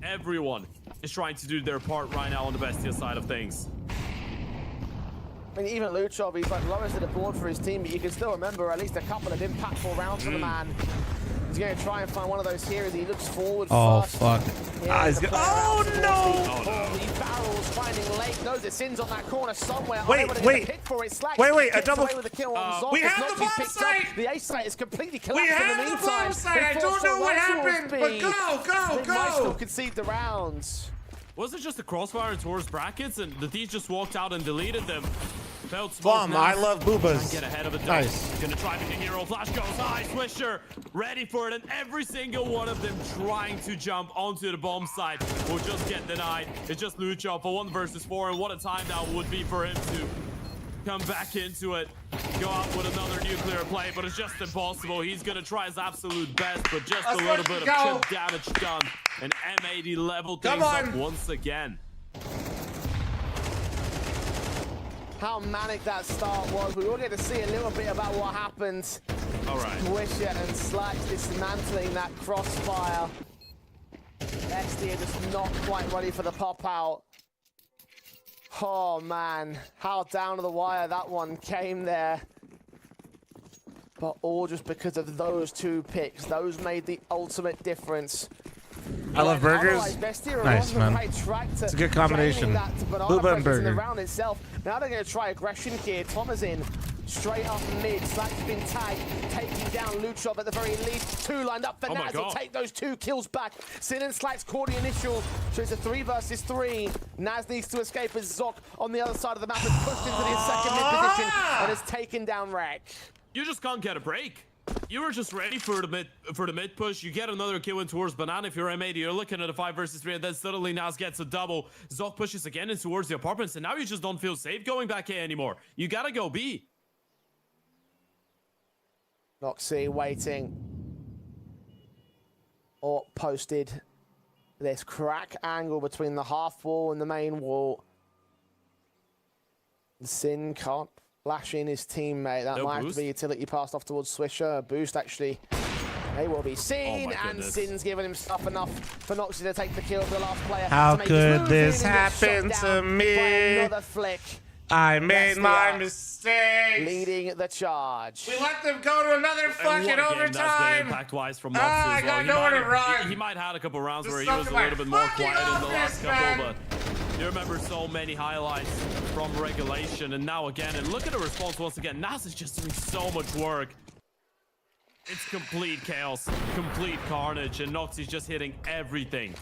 Everyone is trying to do their part right now on the Bestia side of things. I mean, even Luchov, he's like lowest of the board for his team, but you can still remember at least a couple of impactful rounds for the man. He's going to try and find one of those here as he looks forward fast. Fuck. Yeah, Oh, no. The barrels finding late. Knows it sins on that corner somewhere. Wait, Unable to wait. get a pick for it. Slacks Wait, a gets double. away with the kill on Zoc. We It's have not the bomb picked up. site. The A site is completely We collapsed in the have the meantime. bomb site. I don't know what happened, but They might still go. concede the rounds. Was it just a crossfire towards brackets and the Thieves just walked out and deleted them? Felt Bomb, I love boobas. Get ahead of it. Nice. Gonna try to hero. Flash goes high. Swisher ready for it, and every single one of them trying to jump onto the bomb site will just get denied. It's just Lucho for 1 versus 4, and what a time that would be for him to come back into it, go out with another nuclear play, but it's just impossible. He's gonna try his absolute best, but just a little bit of chip damage done. And M80 level things up once again. How manic that start was. We all get to see a little bit about what happened. All right. Swisher and Slacks dismantling that crossfire. Bestia just not quite ready for the pop out. Oh man, how down to the wire that one came there. But all just because of those 2 picks. Those made the ultimate difference. I love burgers. Nice, man. It's a good combination. Booba and burger. In the round itself. Now they're going to try aggression here. Thomas in straight up mid. Slacks has been tagged, taking down Luchov at the very least. 2 lined up for Naz. He'll take those 2 kills back. Sin and Slacks caught the initial. So it's a 3 versus 3. Naz needs to escape as Zoc on the other side of the map has pushed into the second mid position and has taken down Rek. You just can't get a break. You were just ready for the mid push. You get another kill in towards Banana. If you're M80, you're looking at a 5 versus 3, and then suddenly Naz gets a double. Zoc pushes again in towards the apartments, and now you just don't feel safe going back A anymore. You gotta go B. Noxy waiting. Or posted this crack angle between the half wall and the main wall. Sin can't lash in his teammate. That might have to be utility passed off towards Swisher. Boost actually. They will be seen, and Sin's given himself enough for Noxy to take the kill for the last player. How could this happen to me? Another flick. I made my mistake. Leading the charge. We let them go to another fucking overtime. Impact-wise from Noxy I as well. got nowhere to run. He might have had a couple rounds where he was a little bit more quiet in the last couple, but you remember so many highlights from regulation, and now again, and look at the response once again. Naz is just doing so much work. It's complete chaos, complete carnage, and Noxy's just hitting everything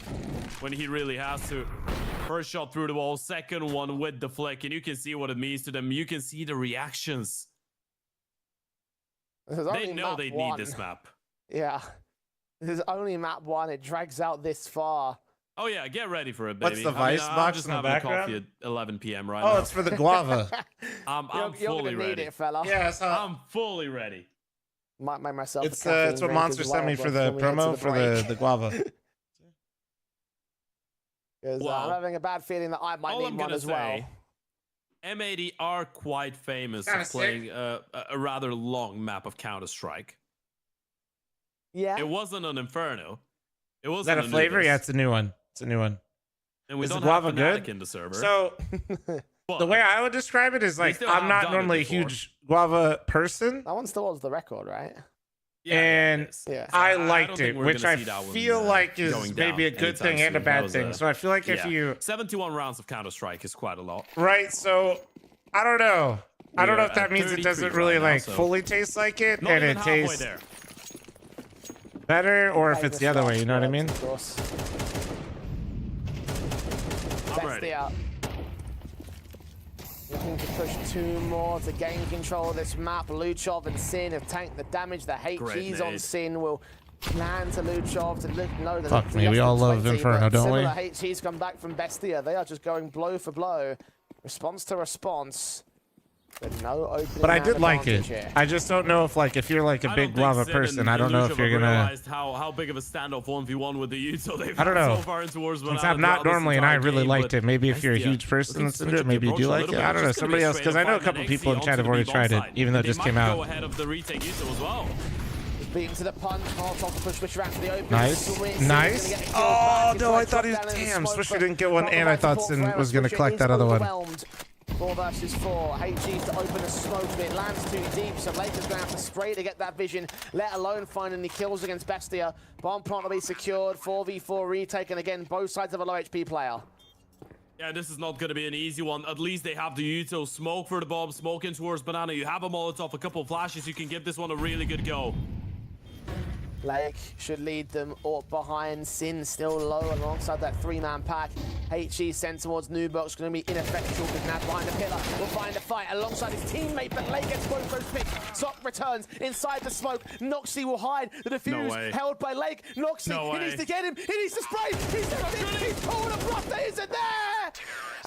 when he really has to. First shot through the wall, second one with the flick, and you can see what it means to them. You can see the reactions. They know they need this map. Yeah. This is only map 1. It drags out this far. Oh yeah, get ready for it, baby. What's the vice box I'm just in the having background? a coffee at 11 p.m. right now. Oh, it's for the guava. I'm fully need ready. It, fella. Yes, I'm fully ready. Might make myself. It's what Monster sent me for the promo for the guava. Because I'm having a bad feeling that I might need one as well. M80 are quite famous for playing a rather long map of Counter-Strike. Yeah. It wasn't an Inferno. It wasn't. Is that a flavor? Yeah, it's a new one. It's a new one. And we Is don't the guava have Fnatic good in the server. So, the way I would describe it is like I'm not normally a huge guava person. That one still holds the record, right? And I liked it, we're which gonna I see that one, feel like is going maybe a down good thing anytime and a soon. That bad was thing. So I feel like if yeah. you 71 rounds of Counter-Strike is quite a lot. right, so I don't know. I don't know if We're that at means it 33 doesn't really right now, like so- fully taste like it, Not and even it halfway tastes there. better, or if it's the other way. You know what I mean? Of course. I'm ready. Bestia. Looking to push 2 more to gain control of this map. Luchov and Sin have tanked the damage. The HGs on Sin will plan to Luchov to know that. Fuck me, we all love Inferno, don't we? Similar HGs come back from Bestia. They are just going blow for blow, response to response. With no opening. But I did like it. here. I just don't know if like if you're like a big guava person, I don't know if you're gonna. Realized how big of a standoff 1v1 with the Utah they've I don't had know. so far into Wars. Since I'm not normally, and I really liked it. Maybe if you're a huge person that's into it, maybe you do like it. I don't know. Somebody else, because I know a couple people in chat have already tried it, even though it just came Go out. ahead of the retake Utah as well. Beating to the punch, Molotov to push Swisher out to the open. Nice, nice. Oh no, I thought he was damn. Swisher didn't get one, and I thought Sin was gonna collect that other one. 4 versus 4. HG's to open a smoke, but it lands too deep, so Lakers going to have to spray to get that vision, let alone find any kills against Bestia. Bomb plant will be secured, 4v4 retake, and again, both sides of a low HP player. Yeah, this is not going to be an easy one. At least they have the Uto smoke for the bomb, smoke in towards Banana. You have a Molotov, a couple of flashes. You can give this one a really good go. Lake should lead them up behind. Sin still low alongside that 3-man pack. HE sent towards Nubox, going to be ineffectual because now behind the pillar will find a fight alongside his teammate, but Lake gets both those picks. Sock returns inside the smoke. Noxie will hide. The defuse held by Lake. Noxie, he needs to get him. He needs to spray. He's pulled a bluff that isn't there.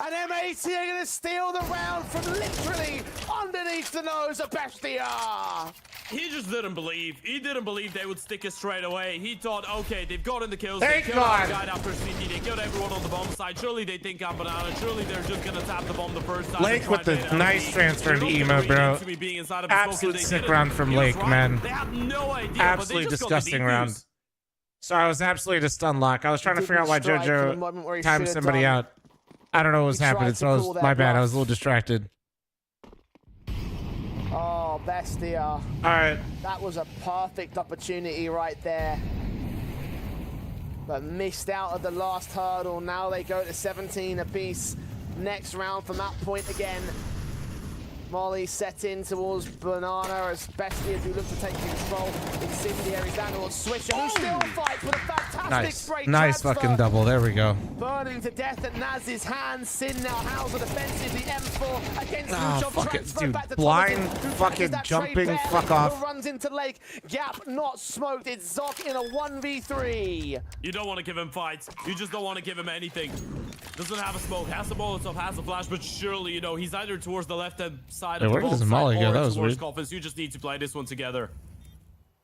And M80 are going to steal the round from literally underneath the nose of Bestia. He just didn't believe. He didn't believe they would stick it straight away. He thought, okay, they've gotten the kills. Thank they killed God. our guy after CT. They killed everyone on the bomb side. Surely they think I'm Banana. Surely they're just going to tap the bomb the first time. Lake with the nice transfer to emo, bro. Absolute sick round from Lake, man. They have no idea. Absolutely disgusting round. So I was absolutely just unlocked. I was trying to figure out why JoJo timed somebody out. I don't know what was happening, so I was my bad. I was a little distracted. Oh, Bestia. All right. That was a perfect opportunity right there. But missed out at the last hurdle. Now they go to 17 apiece. Next round from that point again. Molly set in towards Banana as Bestia do look to take control. Incendiaries down towards Swisher, who still fights with a fantastic spray Nice transfer. fucking double. There we go. Burning to death at Naz's hands. Sin now howls the defensive. The M4 against Oh, Luchov. fuck it, Transfer dude. back to Blind Thomason, who fucking catches that jumping. trade barely, Fuck off. who runs into Lake. Gap not smoked. It's Zoc in a 1v3. You don't want to give him fights. You just don't want to give him anything. Doesn't have a smoke, has a Molotov, has a flash, but surely, you know, he's either towards the left-hand side of the where bomb does side Molly go? or That was towards weird. Coffins. You just need to play this one together.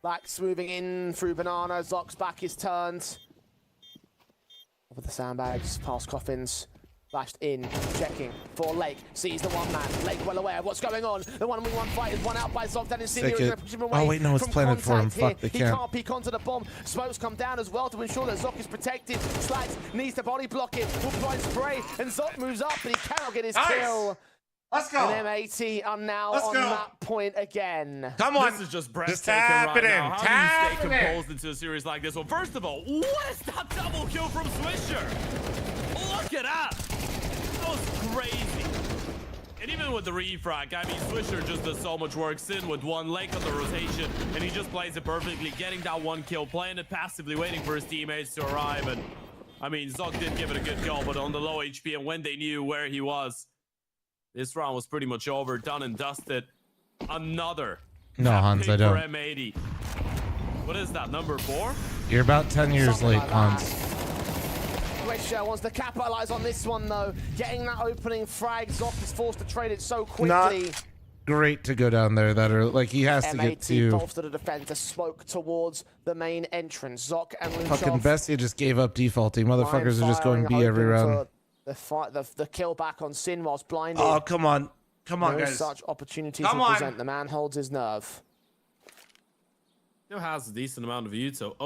Black's moving in through Banana. Zoc's back is turned. Over the sandbags, past Coffins. Flashed in, checking for Lake. Sees the one man. Lake well aware of what's going on. The 1v1 fight is won out by Zoc. That Incendiary is going to push him away. Oh, wait, no, it's from planted for him. contact here. Fuck, they He can't. can't peek onto the bomb. Smokes come down as well to ensure that Zoc is protected. Slides needs to body block it. Will try spray. And Zoc moves up, but he cannot get his kill. Let's go. And M80 are now on that point again. Come on. This is just Just breathtaking tap right it in. now. How Tap do you stay it in. composed into a series like this one? First of all, what is that double kill from Swisher? Look at that. That was crazy. And even with the refrag, I mean, Swisher just does so much work. Sin with one leg on the rotation, and he just plays it perfectly, getting that one kill, playing it passively, waiting for his teammates to arrive. And I mean, Zoc did give it a good go, but on the low HP, and when they knew where he was, this round was pretty much over, done and dusted. Another. No, Hans, pick I don't. For M80. What is that, number 4? You're about 10 years late, Hans. Swisher wants to capitalize on this one though. Getting that opening frag. Zoc is forced to trade it so quickly. Not great to go down there. That are like he has to get M80 to. bolster the defense, a smoke towards the main entrance. Zoc and Luchov. Fucking Bestia just gave up defaulting. Motherfuckers are just going B every round. The fight, the kill back on Sin whilst blinded. Oh, come on. Come on, no guys. such opportunities Come to on. present. The man holds his nerve. Still has a decent amount of views, so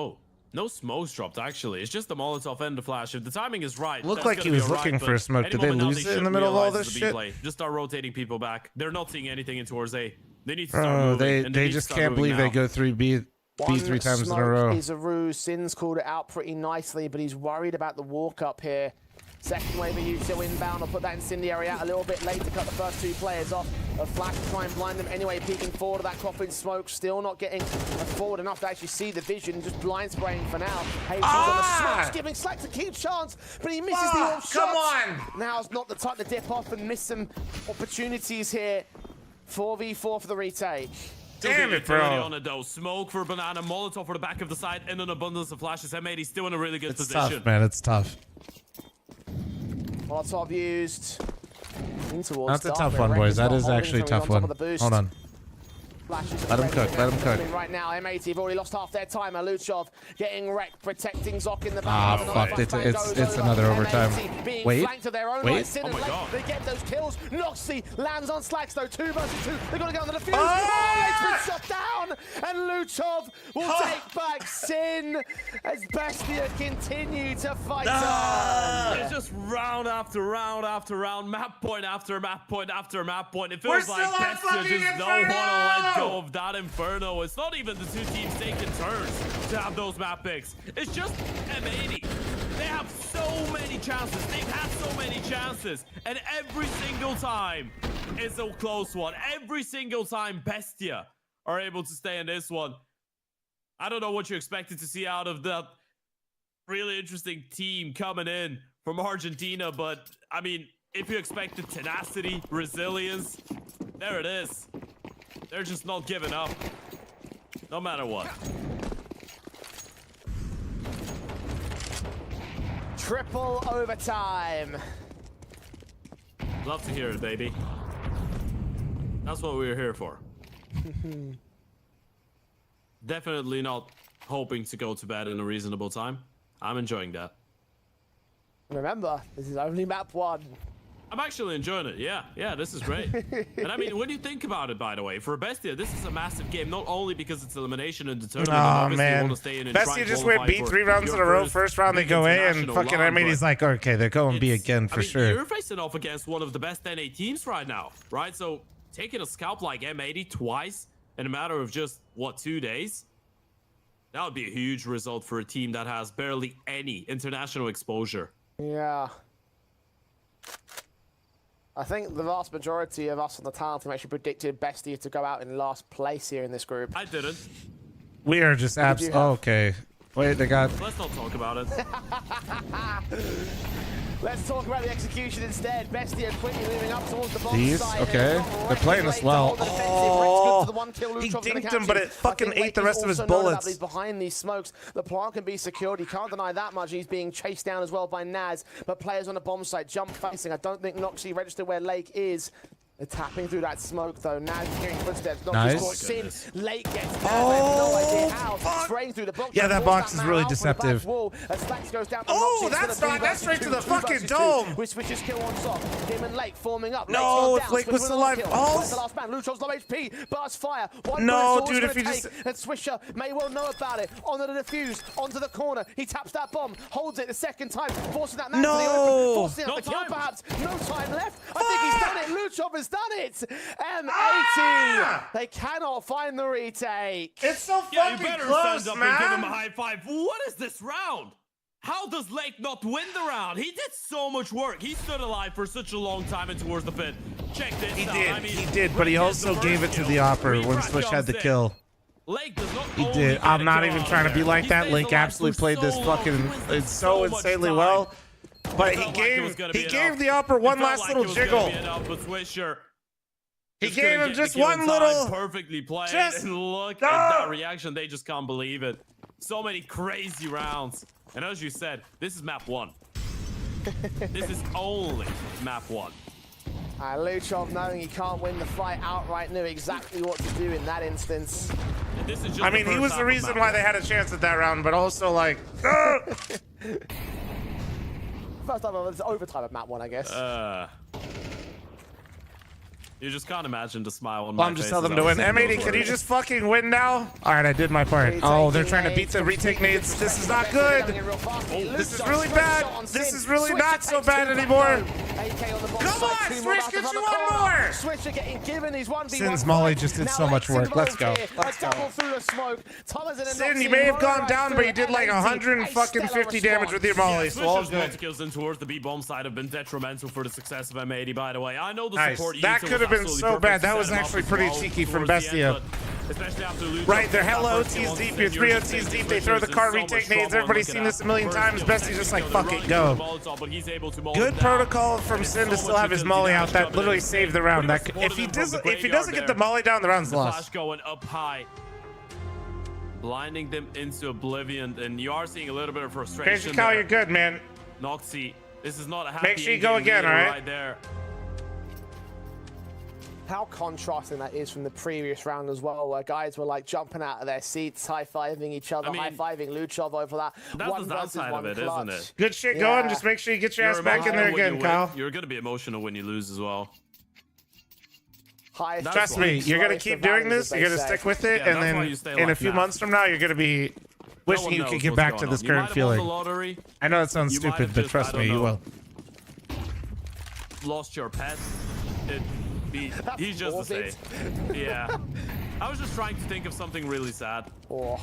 No smokes dropped, actually. It's just the Molotov and the flash. If the timing is right, Looked that's like gonna he be was alright, looking but for a smoke. any Did they moment now, lose it in should the middle of all realize this it's a shit? B-play. Just start rotating people back. They're not seeing anything in towards A. They need to start Bro, moving. and they need to just start can't moving believe they now. go 3B 3 times in a smoke row. is a ruse. Sin's called it out pretty nicely, but he's worried about the walk up here. Second wave of Util inbound. I'll put that incendiary out a little bit late to cut the first two players off. A flash to try and blind them anyway, peeking forward of that coffin smoke, still not getting forward enough to actually see the vision, just blind spraying for now. Hayes on the smokes, giving Slack to keep chance, but he misses the all shot. Come on! Now's not the time to dip off and miss some opportunities here. 4v4 for the retake. Damn it, Utility bro. on it, though. Smoke for Banana, Molotov for the back of the side, and an abundance of flashes. M80 still in a really good It's position. tough, man. It's tough. Molotov used in towards That's a Dark, tough where one, boys. Reck's That got is holding actually a from tough on top one. of the boost. Hold on. Flashes Let him and cook, Reck's let him coming cook. Right now, M80 have already lost half their time. Luchov getting wrecked, protecting Zoc in the back. Ah, And fuck. another flashbang It's goes over. another overtime. M80 being Wait. flanked to their own Wait. right. Sin and Oh my Lake, God. they get those kills. Noxy lands on Slacks though. 2 versus 2. They're going to get on the defuse. Ah! It's been shot down. And Luchov will take back Sin as Bestia continue to fight on. It's just round after round after round, map point after map point after map point. It feels We're like still on Bestia fucking just don't want to let Inferno! go of that Inferno. It's not even the two teams taking turns to have those map picks. It's just M80. They have so many chances. They've had so many chances. And every single time it's a close one. Every single time Bestia are able to stay in this one. I don't know what you expected to see out of that really interesting team coming in from Argentina, but I mean, if you expected tenacity, resilience, there it is. They're just not giving up, no matter what. Triple overtime. Love to hear it, baby. That's what we were here for. Definitely not hoping to go to bed in a reasonable time. I'm enjoying that. Remember, this is only map 1. I'm actually enjoying it. Yeah, this is great. And I mean, when you think about it, by the way, for Bestia, this is a massive game, not only because it's elimination and the tournament. Oh, obviously you man. want to stay in and try Bestia and just went qualify B for 3 rounds in a your row. First round they big go A, and international fucking line, M80's but like, okay, they're going B it's- again for I mean, sure. You're facing off against one of the best NA teams right now, right? So taking a scalp like M80 twice in a matter of just, what, 2 days? That would be a huge result for a team that has barely any international exposure. Yeah. I think the vast majority of us on the talent team actually predicted Bestia to go out in last place here in this group. I didn't. We are just What did you have? okay. Wait, they got. Let's not talk about it. Let's talk about the execution instead. Bestia quickly moving up towards the bomb These? side. Okay. They're playing this well. He dinked him, but it fucking ate the rest of his bullets. He's behind these smokes. The plant can be secured. He can't deny that much. He's being chased down as well by Naz. But players on the bomb site jump facing. I don't think Noxy registered where Lake is. They're tapping through that smoke though. Naz hearing footsteps. Nice. Noxy's got Sin. Lake gets there. I have no idea how. Spraying through the box. Yeah, that box is really deceptive. Goes down Oh, that's straight to the fucking dome. Which switches kill on top. Him and Lake forming up. No, if Lake was still alive. Oh, the last man. Luchov's low HP. Burst fire. One No, bullet's all dude, it's if gonna he just- take, and Swisher may well know about it. Onto the defuse. Onto the corner. He taps that bomb. Holds it the second time. Forcing that man to the open. Forcing out the kill perhaps. No time left. I think he's done it. Luchov has done it. M80. They cannot find the retake. It's so Yeah, you fucking better close, stand up and give him a man. high five. What is this round? How does Lake not win the round? He did so much work. He stood alive for such a long time and towards the pit. Check this He out. did. I mean, He did, but he Lake gets also the gave it first to kill. the Opera when Refract Swish had the comes in. kill. Lake does not He only did. get I'm a not kill even out trying to there, be like he that. stays Lake alive absolutely for played this so fucking long. He wins it's so much insanely time. well. But It he felt like it was gonna be gave enough. the Opera one It felt last like little it was gonna jiggle. be enough, but Swisher He just gave couldn't him get just the kill one in time. little. Perfectly played. just- And look No! at that reaction. They just can't believe it. So many crazy rounds. And as you said, this is map 1. This is only map 1. Luchov, knowing he can't win the fight outright, knew exactly what to do in that instance. And this is just I mean, he was the reason why they had a chance at that round, but also like. First time it's overtime at map 1, I guess. You just can't imagine the smile on Well, my I'm just face telling them as to I was win. saying M80, those can you words. just fucking win now? All right, I did my part. Oh, they're trying to beat the retake nades. This is not good. This is really bad. This is really not so bad anymore. Come on, Switch, get you one more. Swisher getting given his 1v1. Sin's Molly just did so much work. Let's go. Let's go. Through the smoke. Sin, you may have gone down, but you did like 150 damage with your Molly, so all Switch's good. multi-kills in towards the B-bomb side have been detrimental for the success of M80, by the way. I know the Nice. support That user could have was been absolutely so perfect bad. to That set was him up actually as pretty well cheeky from towards the end, Bestia. but especially after losing Right, they're that hella first kill OTs on deep, Sin, you're 3 you're OTs just deep, in they throw the so car much retake trouble. nades, everybody's Look seen at this a million that. times, First Bestia's kill, just like, second fuck kill, it, the go. Molotov, but he's able to mold Good it down. protocol from And Sin to so still much have his utility Molly damage out. That coming literally in. saved the round. Pretty That much if he supported him from the doesn't graveyard get the there. Molly down, the round's The flash lost. going up high, blinding them into oblivion, and you are seeing a little bit of frustration. Crazy Cow, there. you're good, man. Noxy, this is not a happy Make sure you go in-game again, leader all right? right there. How contrasting that is from the previous round as well, where guys were like jumping out of their seats, high-fiving each other, I mean, high-fiving Luchov over that. That's One the versus downside one of it, clutch. isn't it? Good shit Yeah. going. Just make sure you get your ass You're back in there emotional when again, you Kyle. win. You're going to be emotional when you lose as well. Highest Trust me, you're gonna slowest keep of doing valleys, this. as You're they gonna say. stick with it, Yeah, and that's why then you stay in a like few that. months from now, you're gonna be wishing one you knows could get what's back going to on. this You current might have won feeling. the lottery. I know that sounds You might stupid, have but just, trust I me, don't you know, will. Lost your pet. He's just the same. morbid. Yeah. I was just trying to think of something really sad. Oh.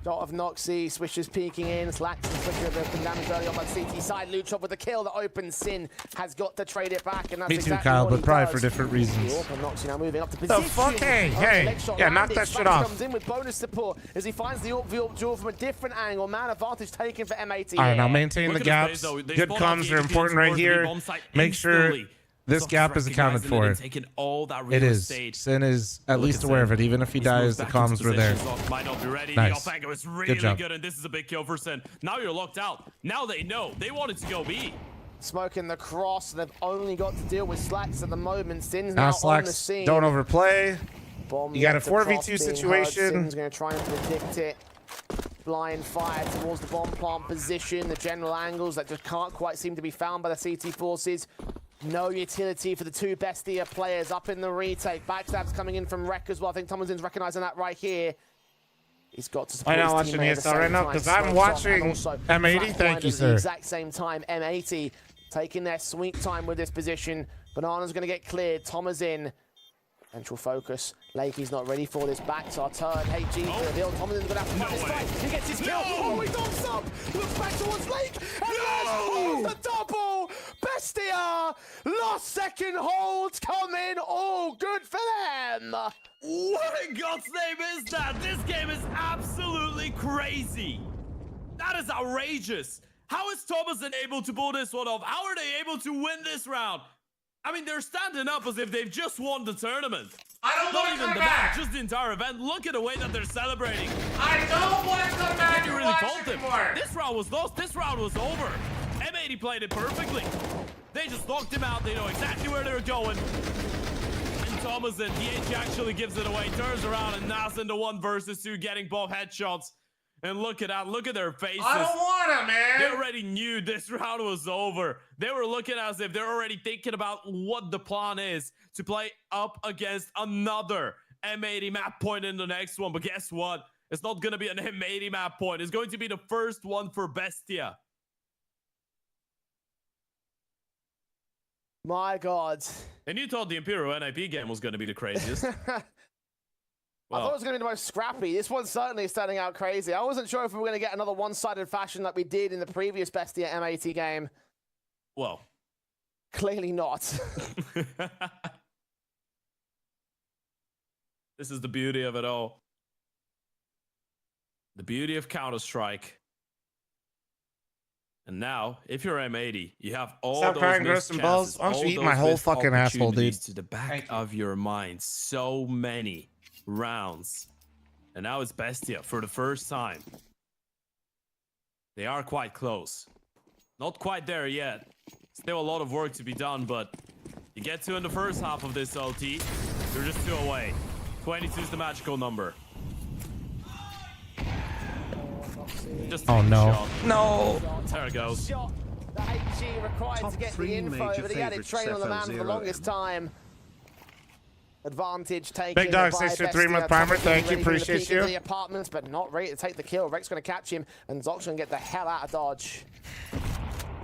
Dot of Noxy, Swisher's peeking in, Slacks and Swisher have been damaged early on that CT side. Luchov with the kill that opens. Sin has got to trade it back, and that's Me too, exactly Kyle, what but he probably does. for different reasons. The Orp and Noxy now moving up to The position. fuck? Hey, Oh, hey. leg shot Yeah, knock landed. that shit Spax off. comes in with bonus support as he finds the Orp duel from a different angle. Man advantage taken for M80. All right, now here. maintain the Look at gaps. his face, though. They Good spot out comms the are ADP important right towards the here. bomb site Make sure instantly. this So gap is accounted recognizing it and for. taking all that It real is. estate. Sin is at Look least at aware Sin. of it. Even if he He's dies, moved the back into comms were there. position. Zoc might not be ready. Nice. The offensive is really Good job. good, and this is a big kill for Sin. Now you're locked out. Now they know. They wanted to go B. Smoking the cross, they've only got to deal with Slacks at the moment. Sin's now Now on the Slacks, scene. don't overplay. Bomb You got a left across 4v2 being heard. situation. Sin's going to try and predict it. Blind fire towards the bomb plant position. The general angles that just can't quite seem to be found by the CT forces. No utility for the two Bestia players up in the retake. Backstab's coming in from Wreck as well. I think Tomlinson's recognizing that right here. He's got to support I'm not his watching teammate at the ESL right same now time. 'cause I'm Smokes off, watching and also M80. Flatliners Thank you, at the sir. exact same time. M80 taking their sweet time with this position. Banana's going to get cleared. Thomas in. Central focus. Lakey's not ready for this backside turn. HG for the hill. Thomason's going to have to fight this fight. He gets his kill. Oh, he dumps up. Looks back towards Lake. And there's the double. Bestia. Last second holds coming. All good for them. What in God's name is that? This game is absolutely crazy. That is outrageous. How is Thomason able to pull this one off? How are they able to win this round? I mean, they're standing up as if they've just won the tournament. I don't Not want to even come the back. match, just the entire event. Look at the way that they're celebrating. I don't want to come back You and really watch told them. anymore. This round was lost. This round was over. M80 played it perfectly. They just knocked him out. They know exactly where they're going. And Thomason, DH actually gives it away, turns around, and now's into 1 versus 2, getting both headshots. And look at that. Look at their faces. I don't want to, man. They already knew this round was over. They were looking as if they're already thinking about what the plan is to play up against another M80 map point in the next one. But guess what? It's not going to be an M80 map point. It's going to be the first one for Bestia. My God. And you thought the Imperial NIP game was going to be the craziest. I thought it was going to be the most scrappy. This one's certainly starting out crazy. I wasn't sure if we were going to get another one-sided fashion like we did in the previous Bestia M80 game. Well. Clearly not. This is the beauty of it all. The beauty of Counter-Strike. And now, if you're M80, you have all Stop those crying, missed gross and balls. chances, Why don't you all eat my those whole missed fucking asshole, dude? opportunities to the back of your mind. So many rounds. And now it's Bestia for the first time. They are quite close. Not quite there yet. Still a lot of work to be done, but you get to in the first half of this LT, you're just 2 away. 22 is the magical number. Just Oh, take a no. shot. No. There it goes. The HG required Top to get the three info, major but he had it favourites, trained on the man for the FL0M. longest time. Advantage taken. Big Dog, by 6 to 3 Bestia. month primer. Thomas Thank you. ready for the Appreciate peek into you. The apartments, but not ready to take the kill. Rek's going to catch him, and Zox going to get the hell out of dodge.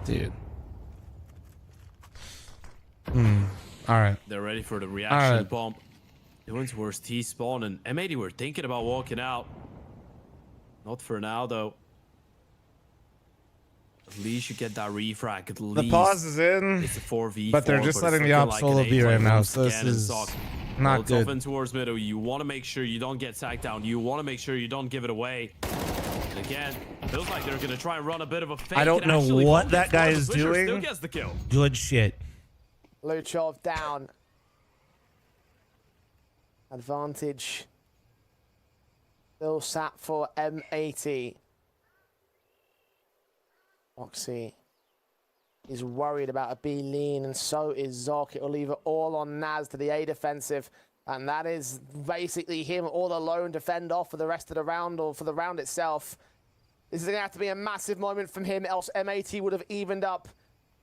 Dude. All right. They're ready for the reaction right. bomb. Doing towards T-spawn, and M80 were thinking about walking out. Not for now, though. At least you get that refrag. At least The pause is in, it's a 4v4, but they're just it's letting the looking op like solo an be 8 right now, once so this again, and is Zoc, not it's good. off in towards middle. You want to make sure you don't get sacked down. You want to make sure you don't give it away. And again, feels like they're going to try and run a bit of a fake. I don't and know actually what bomb that this guy one. is The Swisher still doing. gets the kill. Good shit. Luchov down. Advantage. Still sat for M80. Oxy is worried about a B lean, and so is Zoc. It'll leave it all on Naz to the A defensive, and that is basically him all alone to fend off for the rest of the round, or for the round itself. This is going to have to be a massive moment from him, else M80 would have evened up.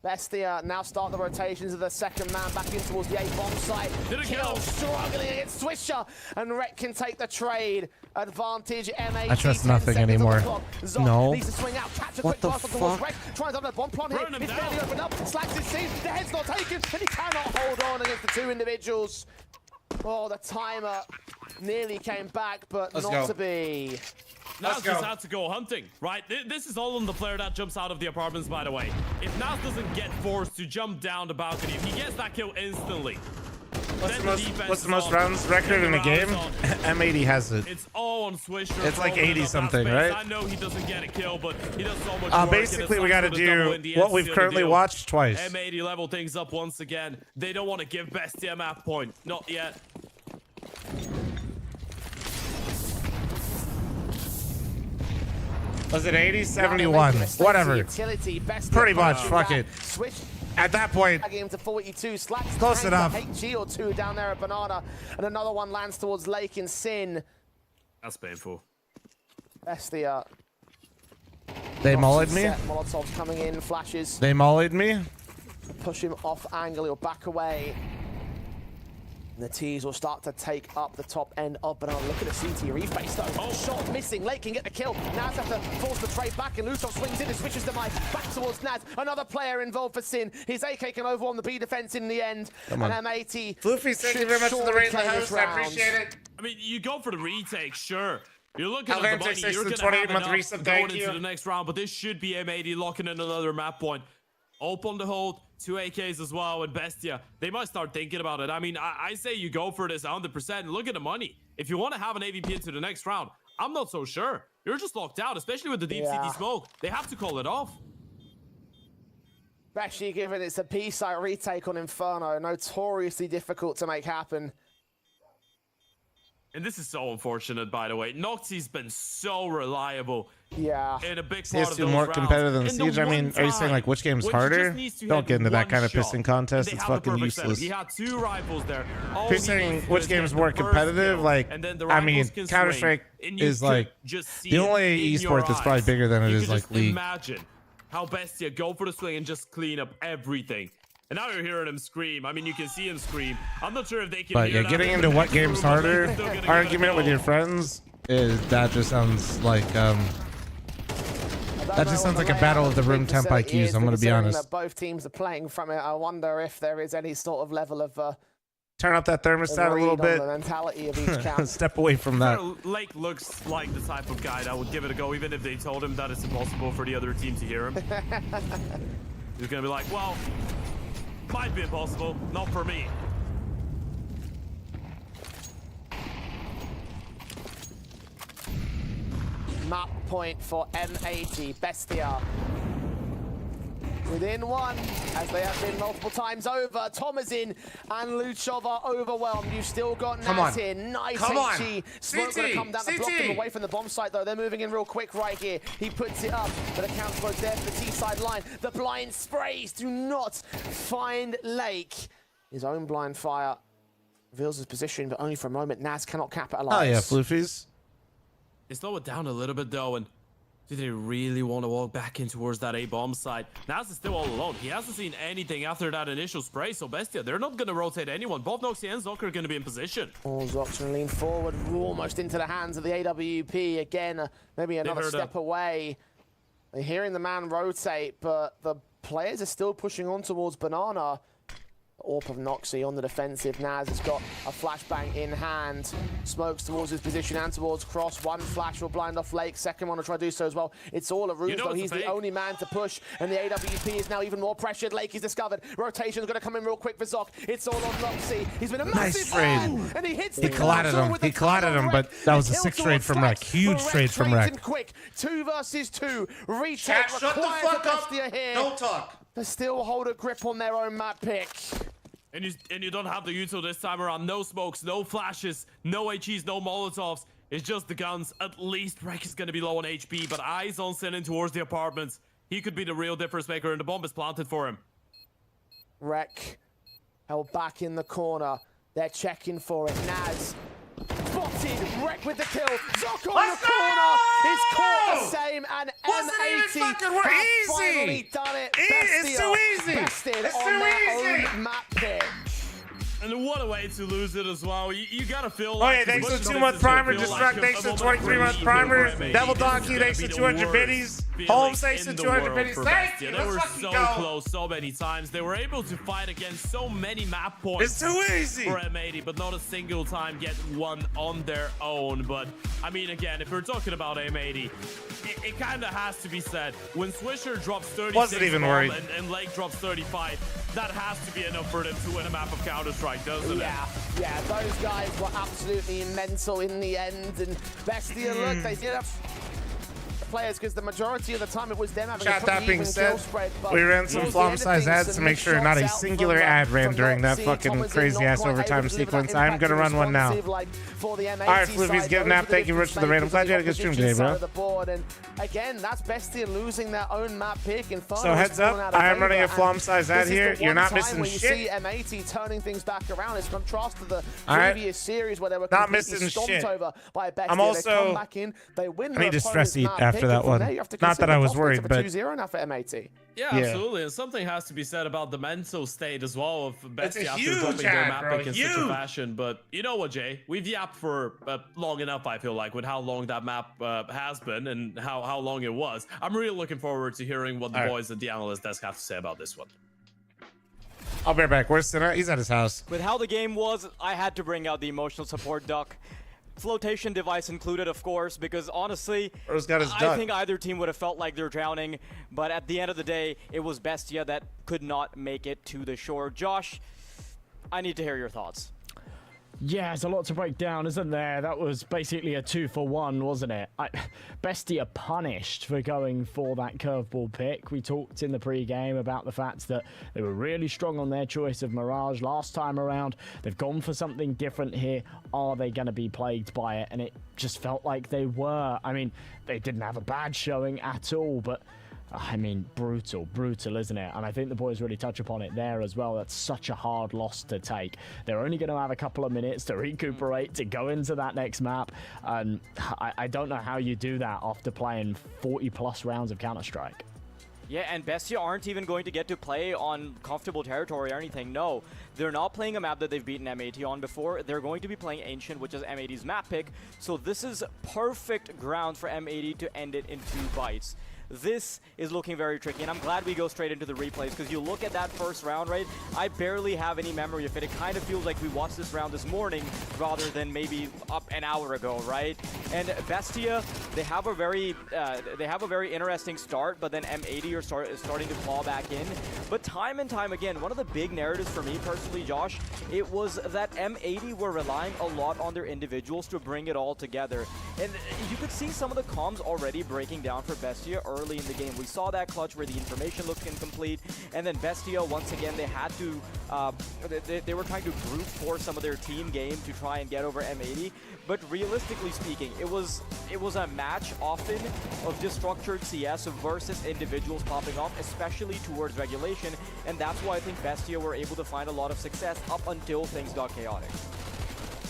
Bestia now start the rotations of the second man back in towards the A bomb site. Kill struggling against Swisher, and Rek can take the trade. Advantage M80. I trust 10 nothing seconds on the anymore. clock. Zoc No. needs to swing out, catch a What quick the pass towards fuck? Rek. Tries on the bomb plot here. Burn him It's down. barely opened up. Slacks his team. The head's not taken, and he cannot hold on against the two individuals. Oh, the timer nearly came back, but Let's not go. to be. Nas just had to go hunting, right? This is all on the player that jumps out of the apartments, by the way. If Nas doesn't get forced to jump down the balcony, if he gets that kill instantly, What's then the most, defense what's the is most on. rounds record Then in the a game? round is on. M80 has it. It's all on Swisher. It's like opening 80 up that something, space. right? I know he doesn't get a kill, but he does so much work. Basically, and we got to it's time for the double do in the what end we've seal currently deal. watched twice. M80 level things up once again. They don't want to give Bestia a map point. Not yet. Was it 80, 71? Whatever. Utility, Bestia Pretty much. punching Fuck that. it. Switch. At that point, Game to 42. Slacks Close enough. HG or two down there at Banana, and another one lands towards Lake in Sin. That's painful. Bestia. they mullied me. Molotovs coming in, flashes. They mullied me. Push him off angle, he'll back away. And the T's will start to take up the top end of Banana. Look at the CT reface though. Shot missing. Lake can get the kill. Naz has to force the trade back, and Luchov swings in and switches the mic back towards Naz. Another player involved for Sin. His AK can overwhelm the B defense in the end. Come and on. M80. Floofy, thank you very much for the raid in the house. I appreciate it. I mean, you go for the retake, sure. You're looking I'll at the answer money. 6 You're to going to 28 have month enough resub. going Thank into you. the next round, but this should be M80 locking in another map point. Open the hold, 2 AKs as well, and Bestia. They might start thinking about it. I mean, I say you go for this 100%. Look at the money. If you want to have an AVP into the next round, I'm not so sure. You're just locked out, especially with the deep CT smoke. They have to call it off. Especially given it's a B-site retake on Inferno. Notoriously difficult to make happen. And this is so unfortunate, by the way. Noxie's been so reliable. Yeah. In a big part CS2 of those more rounds. competitive than And the Siege. I mean, one are you saying like which game's when he harder? just needs to Don't hit get into that one kind of shot, pissing contest. they It's have a fucking perfect setup. useless. He had 2 rifles there. All If you're he saying needs to which do is game's get more the first competitive, kill, like, and then the I mean, rifles can Counter swing, Strike and you is could like just see the it only in your esport that's probably eyes. bigger than it You is could like just League. Imagine how Bestia go for the swing and just clean up everything. And now you're hearing him scream. I mean, you can see him scream. I'm not sure if they can But hear yeah, that getting in the into what next game's room, but harder they're still gonna give it a argument with go. your friends is that just sounds like that just sounds like a battle of the room temp IQs. I'm gonna be honest. Both teams are playing from it. I wonder if there is any sort of level of Turn up that thermostat a little read on bit. the mentality of each camp. Step away from that. Lake looks like the type of guy that would give it a go, even if they told him that it's impossible for the other team to hear him. He's gonna be like, well, might be impossible, not for me. Map point for M80, Bestia. Within one, as they have been multiple times over. Thomas in and Luchov are overwhelmed. You've still got Come Naz on. here. Nice Come on. HG. Smoke gonna come down to block them away from the bomb site though. They're moving in real quick right here. He puts it up, but the counter goes there for the T-side line. The blind sprays do not find Lake. His own blind fire reveals his position, but only for a moment. Naz cannot capitalize. Oh yeah, Floofies. They slow it down a little bit though, and Do they really want to walk back in towards that A-bomb side? Naz is still all alone. He hasn't seen anything after that initial spray, so Bestia, they're not going to rotate anyone. Both Noxie and Zocker are going to be in position. Oh, Zock's going to lean forward, almost into the hands of the AWP. Again, maybe another step away. They're hearing the man rotate, but the players are still pushing on towards Banana. AWP of Noxie on the defensive. Naz has got a flashbang in hand. Smokes towards his position and towards Cross. One flash will blind off Lake. Second one will try to do so as well. It's all a ruse, though. He's the only man to push, and the AWP is now even more pressured. Lake is discovered. Rotation's going to come in real quick for Zoc. It's all on Noxie. He's been a massive fan, and he hits the collided him. He collided him, but that was a 6 trade from Rec. Huge trade from Rec. Quick. 2 versus 2. Retake shut the fuck up. Here. Don't talk. They still hold a grip on their own map pick. And you don't have the util this time around. No smokes, no flashes, no HEs, no Molotovs. It's just the guns. At least Rek is going to be low on HP, but eyes on Sinin towards the apartments. He could be the real difference maker, and the bomb is planted for him. Rek held back in the corner. They're checking for it. Naz spotted. Rek with the kill. Zoc on the corner. He's caught the same, and M80 has finally done it. It's too easy. Bested on their own map pick. And what a way to lose it as well. You gotta feel like... Okay, thanks for 2-month primer. Destruct, thanks for 23-month primer. Devil Donkey, thanks for 200 biddies. Holmes, thanks for 200 biddies. Thank you. They were so close so many times. They were able to fight against so many map points. It's too easy for M80, but not a single time get one on their own. But, I mean, again, if we're talking about M80, it kind of has to be said. When Swisher drops 36 wasn't even worried, and Lake drops 35, that has to be enough for them to win a map of Counter-Strike, doesn't it? Yeah, those guys were absolutely mental in the end. And Bestia, look, they did have players because the majority of the time it was them having a pretty even kill spread. We ran some flom size ads to make sure not a singular ad ran during that fucking crazy ass overtime sequence. I'm gonna run one now. Alright, Floofy's getting up. Thank you, Rich, for the raid. I'm glad you had a good stream today, bro. And again, that's Bestia losing their own map pick. So heads up, I am running a flom size ad here. You're not missing shit. You see M80 turning things back around. It's contrast to the previous series where they were completely stomped over by Bestia. I'm also... They come back in, they win. I need to stress eat after that one. Not that I was worried, but 2-0 now for M80. Yeah, absolutely. And something has to be said about the mental state as well of Bestia after dropping their map pick in such a fashion. But you know what, Jay? We've yapped for long enough, I feel like, with how long that map has been and how long it was. I'm really looking forward to hearing what the boys at the analyst desk have to say about this one. I'll be right back. Where's Sinner? He's at his house. With how the game was, I had to bring out the emotional support duck. Flotation device included, of course, because honestly, I think either team would have felt like they're drowning, but at the end of the day, it was Bestia that could not make it to the shore. Josh, I need to hear your thoughts. Yeah, there's a lot to break down, isn't there? That was basically a 2-for-1, wasn't it? Bestia punished for going for that curveball pick. We talked in the pre-game about the fact that they were really strong on their choice of Mirage last time around. They've gone for something different here. Are they going to be plagued by it? And it just felt like they were. I mean, they didn't have a bad showing at all, but I mean, brutal, isn't it? And I think the boys really touch upon it there as well. That's such a hard loss to take. They're only going to have a couple of minutes to recuperate, to go into that next map. And I don't know how you do that after playing 40-plus rounds of Counter-Strike. Yeah, and Bestia aren't even going to get to play on comfortable territory or anything. No, they're not playing a map that they've beaten M80 on before. They're going to be playing Ancient, which is M80's map pick. So this is perfect ground for M80 to end it in 2 bites. This is looking very tricky, and I'm glad we go straight into the replays, because you look at that first round, right? I barely have any memory of it. It kind of feels like we watched this round this morning rather than maybe up an hour ago, right? And Bestia, they have a very interesting start, but then M80 are starting to claw back in. But time and time again, one of the big narratives for me personally, Josh, it was that M80 were relying a lot on their individuals to bring it all together. And you could see some of the comms already breaking down for Bestia early in the game. We saw that clutch where the information looked incomplete, and then Bestia, once again, they had to, they were trying to brute force some of their team game to try and get over M80. But realistically speaking, it was a match often of destructured CS versus individuals popping off, especially towards regulation, and that's why I think Bestia were able to find a lot of success up until things got chaotic.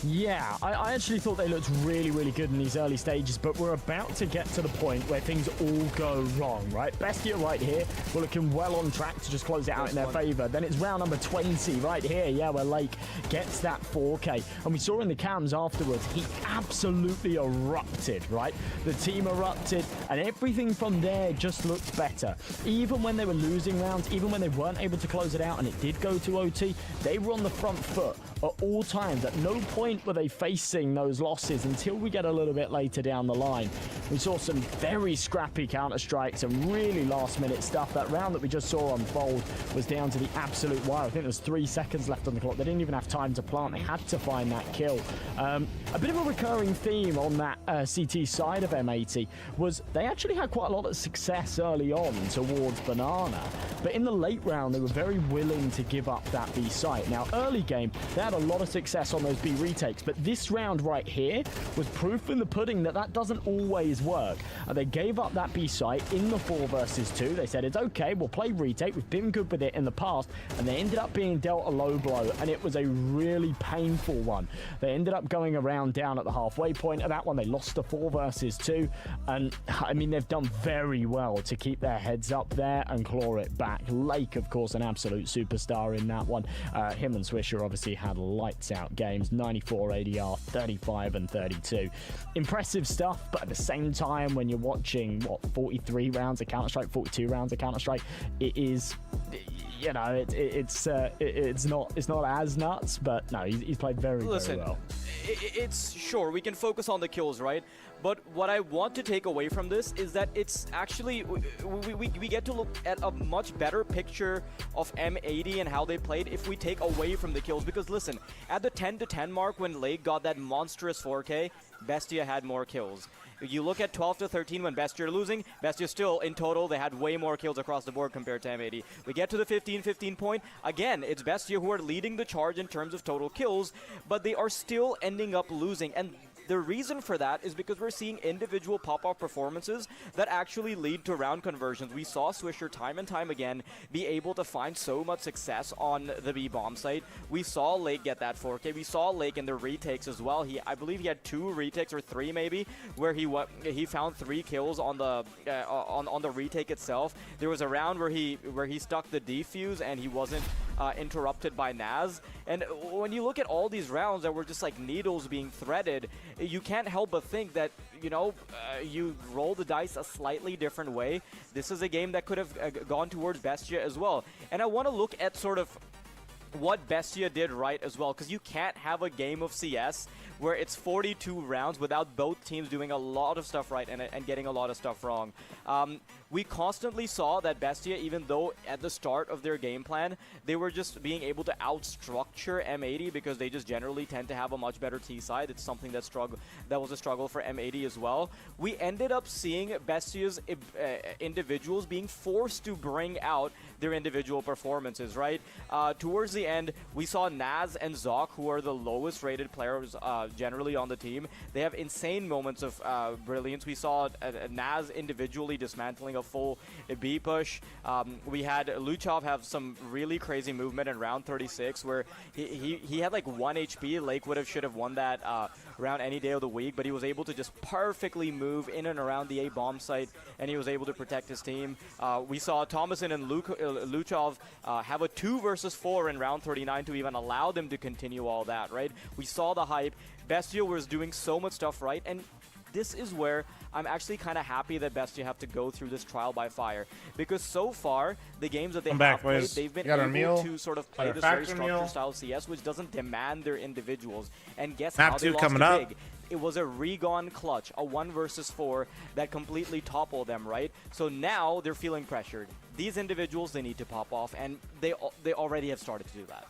Yeah, I actually thought they looked really, really good in these early stages, but we're about to get to the point where things all go wrong, right? Bestia right here, we're looking well on track to just close it out in their favor. Then it's round number 20 right here, yeah, where Lake gets that 4K. And we saw in the cams afterwards, he absolutely erupted, right? The team erupted, and everything from there just looked better. Even when they were losing rounds, even when they weren't able to close it out and it did go to OT, they were on the front foot at all times. At no point were they facing those losses until we get a little bit later down the line. We saw some very scrappy counter-strikes and really last-minute stuff. That round that we just saw unfold was down to the absolute wire. I think there's 3 seconds left on the clock. They didn't even have time to plant. They had to find that kill. A bit of a recurring theme on that CT side of M80 was they actually had quite a lot of success early on towards Banana, but in the late round they were very willing to give up that B site. Now, early game, they had a lot of success on those B retakes, but this round right here was proof in the pudding that that doesn't always work. They gave up that B site in the 4 versus 2. They said, it's okay, we'll play retake. We've been good with it in the past, and they ended up being dealt a low blow, and it was a really painful one. They ended up going around down at the halfway point of that one. They lost the 4 versus 2, and I mean, they've done very well to keep their heads up there and claw it back. Lake, of course, an absolute superstar in that one. Him and Swisher obviously had lights out games, 94 ADR, 35 and 32. Impressive stuff, but at the same time, when you're watching, what, 43 rounds of Counter-Strike, 42 rounds of Counter-Strike, it is, you know, it's not as nuts, but no, he's played very well. It's sure, we can focus on the kills, right? But what I want to take away from this is that it's actually, we get to look at a much better picture of M80 and how they played if we take away from the kills. Because listen, at the 10-10 mark when Lake got that monstrous 4K, Bestia had more kills. You look at 12-13 when Bestia are losing, Bestia still, in total, they had way more kills across the board compared to M80. We get to the 15-15 point, again, it's Bestia who are leading the charge in terms of total kills, but they are still ending up losing. And the reason for that is because we're seeing individual pop-off performances that actually lead to round conversions. We saw Swisher time and time again be able to find so much success on the B-bomb site. We saw Lake get that 4K. We saw Lake in the retakes as well. I believe he had 2 retakes or 3 maybe, where he found 3 kills on the retake itself. There was a round where he stuck the defuse and he wasn't interrupted by Naz. And when you look at all these rounds that were just like needles being threaded, you can't help but think that, you know, you roll the dice a slightly different way. This is a game that could have gone towards Bestia as well. And I want to look at sort of what Bestia did right as well, because you can't have a game of CS where it's 42 rounds without both teams doing a lot of stuff right and getting a lot of stuff wrong. We constantly saw that Bestia, even though at the start of their game plan, they were just being able to outstructure M80 because they just generally tend to have a much better T side. It's something that was a struggle for M80 as well. We ended up seeing Bestia's individuals being forced to bring out their individual performances, right? Towards the end, we saw Naz and Zoc, who are the lowest rated players generally on the team. They have insane moments of brilliance. We saw Naz individually dismantling a full B push. We had Luchov have some really crazy movement in round 36 where he had like 1 HP. Lake should have won that round any day of the week, but he was able to just perfectly move in and around the A bomb site, and he was able to protect his team. We saw Thomason and Luchov have a 2 versus 4 in round 39 to even allow them to continue all that, right? We saw the hype. Bestia was doing so much stuff right, and this is where I'm actually kind of happy that Bestia have to go through this trial by fire, because so far the games that they have played, they've been able to sort of play this very structured style CS, which doesn't demand their individuals. And guess how they lost to Big? It was a Regon clutch, a 1 versus 4 that completely toppled them, right? So now they're feeling pressured. These individuals, they need to pop off, and they already have started to do that.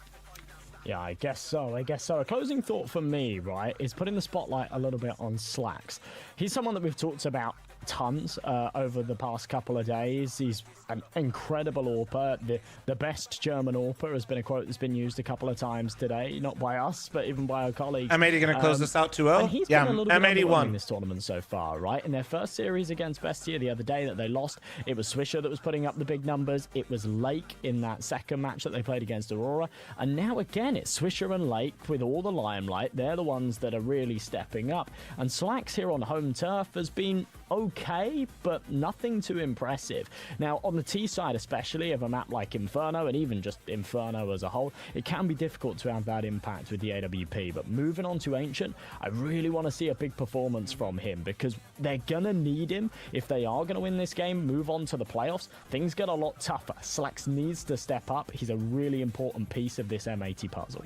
Yeah, I guess so. A closing thought for me, right, is putting the spotlight a little bit on Slacks. He's someone that we've talked about tons over the past couple of days. He's an incredible AWPer. The best German AWPer has been a quote that's been used a couple of times today, not by us, but even by our colleagues. M80 going to close this out 2-0? And he's Yeah, been a little bit M80 underwhelming won. this tournament so far, right? In their first series against Bestia the other day that they lost, it was Swisher that was putting up the big numbers. It was Lake in that second match that they played against Aurora. And now again, it's Swisher and Lake with all the limelight. They're the ones that are really stepping up. And Slacks here on home turf has been okay, but nothing too impressive. Now, on the T side especially, of a map like Inferno, and even just Inferno as a whole, it can be difficult to have that impact with the AWP. But moving on to Ancient, I really want to see a big performance from him, because they're gonna need him if they are gonna win this game, move on to the playoffs. Things get a lot tougher. Slacks needs to step up. He's a really important piece of this M80 puzzle.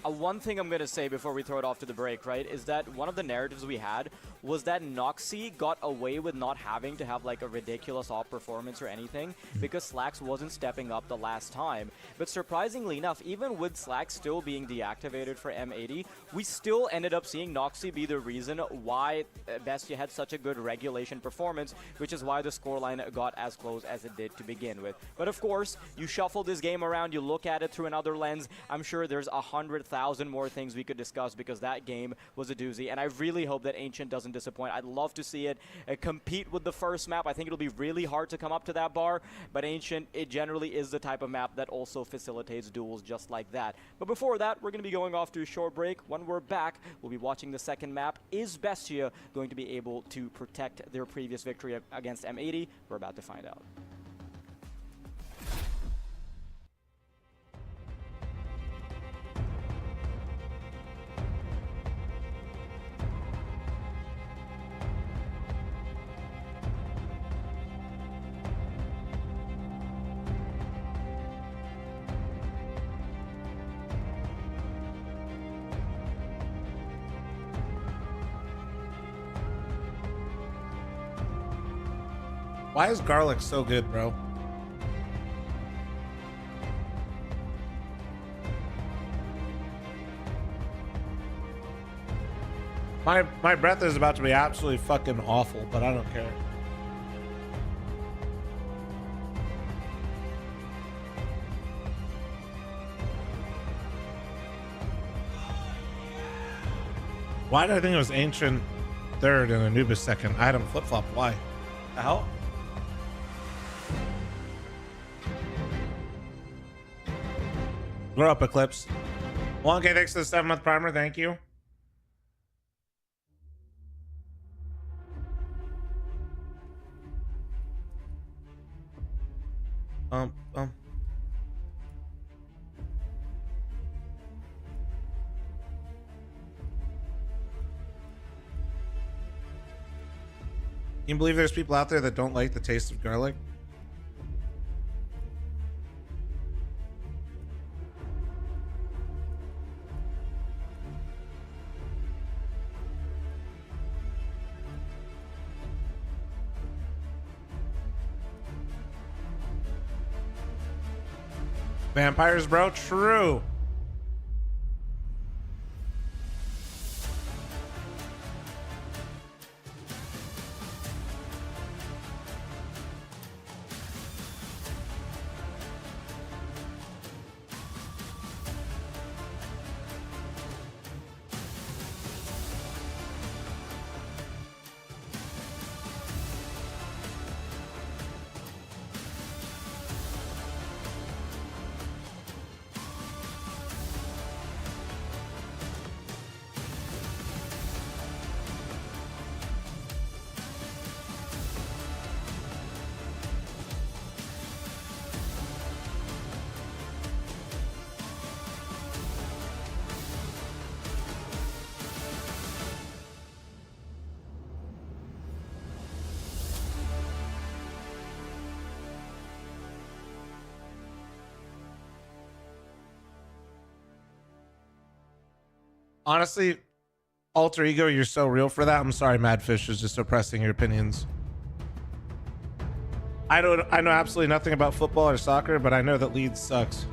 One thing I'm going to say before we throw it off to the break, right, is that one of the narratives we had was that Noxy got away with not having to have like a ridiculous op performance or anything because Slacks wasn't stepping up the last time. But surprisingly enough, even with Slacks still being deactivated for M80, we still ended up seeing Noxy be the reason why Bestia had such a good regulation performance, which is why the scoreline got as close as it did to begin with. But of course, you shuffle this game around, you look at it through another lens, I'm sure there's 100,000 more things we could discuss because that game was a doozy, and I really hope that Ancient doesn't disappoint. I'd love to see it compete with the first map. I think it'll be really hard to come up to that bar, but Ancient, it generally is the type of map that also facilitates duels just like that. But before that, we're going to be going off to a short break. When we're back, we'll be watching the second map. Is Bestia going to be able to protect their previous victory against M80? We're about to find out. Why is garlic so good, bro? My breath is about to be absolutely fucking awful, but I don't care. Why did I think it was Ancient third and Anubis second? Item flip-flop. Why? The hell? Grow up, Eclipse. 1K, thanks to the 7-month primer. Thank you. Can you believe there's people out there that don't like the taste of garlic? Vampires, bro. True. Honestly, Alter Ego, you're so real for that. I'm sorry, Madfish is just oppressing your opinions. I know absolutely nothing about football or soccer, but I know that Leeds sucks.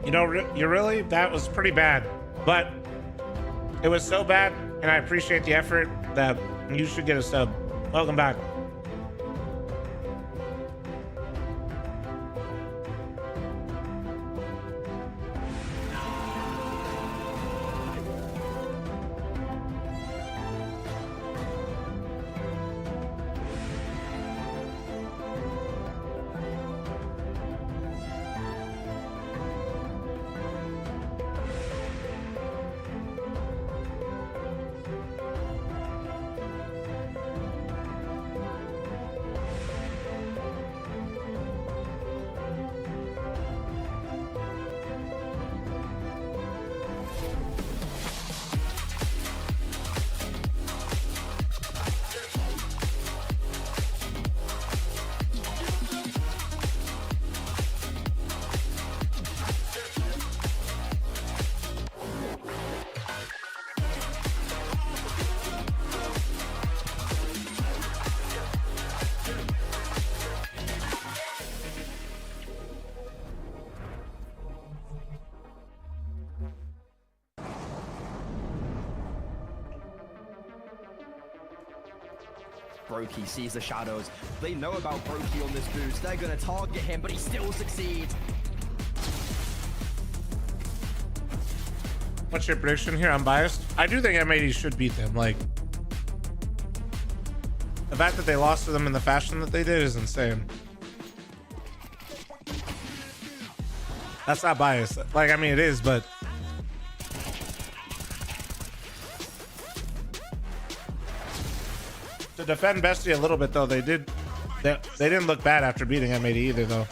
You know, that was pretty bad, but it was so bad, and I appreciate the effort that you should get a sub. Welcome back. Brokey sees the shadows. They know about Brokey on this boost. They're gonna target him, but he still succeeds. What's your prediction here? I'm biased. I do think M80 should beat them. Like, the fact that they lost to them in the fashion that they did is insane. That's not biased. Like, I mean, it is, but to defend Bestia a little bit, though, they didn't look bad after beating M80 either, though.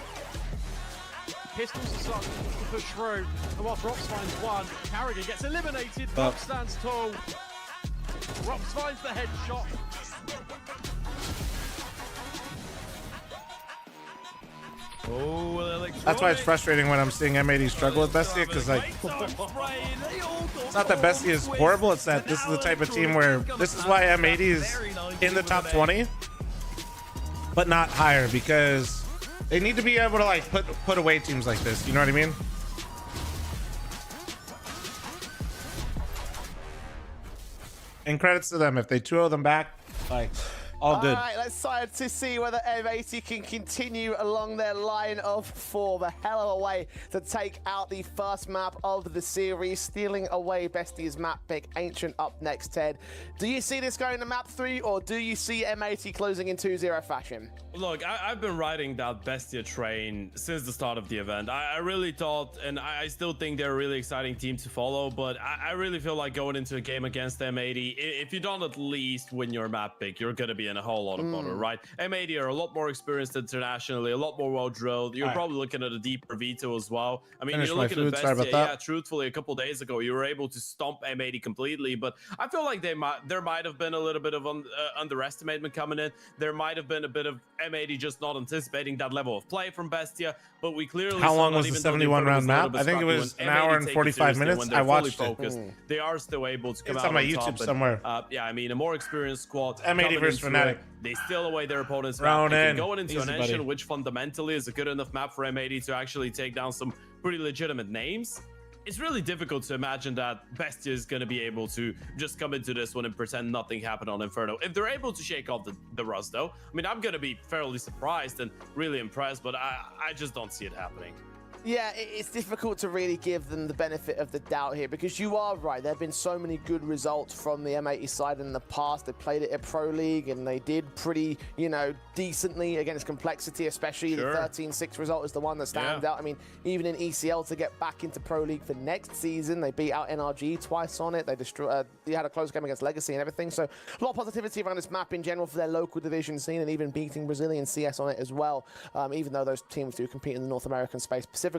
Pistols are starting to push through, and whilst Rops finds one, Carrigan gets eliminated. Rops stands tall. Rops finds the headshot. Oh, that's why it's frustrating when I'm seeing M80 struggle with Bestia, because like, it's not that Bestia is horrible, it's that this is the type of team where this is why M80 is in the top 20, but not higher, because they need to be able to like put away teams like this. You know what I mean? And credits to them if they 2-0 them back, like. All good. All right, let's decide to see whether M80 can continue along their line of form. A hell of a way to take out the first map of the series, stealing away Bestia's map pick. Ancient up next, Ted. Do you see this going to map 3, or do you see M80 closing in 2-0 fashion? Look, I've been riding that Bestia train since the start of the event. I really thought, and I still think they're a really exciting team to follow, but I really feel like going into a game against M80, if you don't at least win your map pick, you're going to be in a whole lot of bother, right? M80 are a lot more experienced internationally, a lot more well-drilled. You're probably looking at a deeper veto as well. I mean, you're looking at Bestia, yeah, truthfully, a couple days ago, you were able to stomp M80 completely, but I feel like there might have been a little bit of underestimation coming in. There might have been a bit of M80 just not anticipating that level of play from Bestia, but we clearly How long was the 71-round map? I think it was an hour and 45 minutes. I watched it. They are still able to come out on on my top YouTube somewhere. Yeah, I mean, a more experienced squad. M80 versus Fnatic. They steal away their opponent's Round map. in. Going into Easy, an buddy. Ancient, which fundamentally is a good enough map for M80 to actually take down some pretty legitimate names. It's really difficult to imagine that Bestia is going to be able to just come into this one and pretend nothing happened on Inferno. If they're able to shake off the rust, though, I mean, I'm going to be fairly surprised and really impressed, but I just don't see it happening. Yeah, it's difficult to really give them the benefit of the doubt here, because you are right. There have been so many good results from the M80 side in the past. They played it at Pro League and they did pretty, you know, decently against Complexity, especially the 13-6 result is the one that stands out. I mean, even in ECL to get back into Pro League for next season, they beat out NRG twice on it. They had a close game against Legacy and everything. So a lot of positivity around this map in general for their local division scene, and even beating Brazilian CS on it as well, even though those teams do compete in the North American space specifically.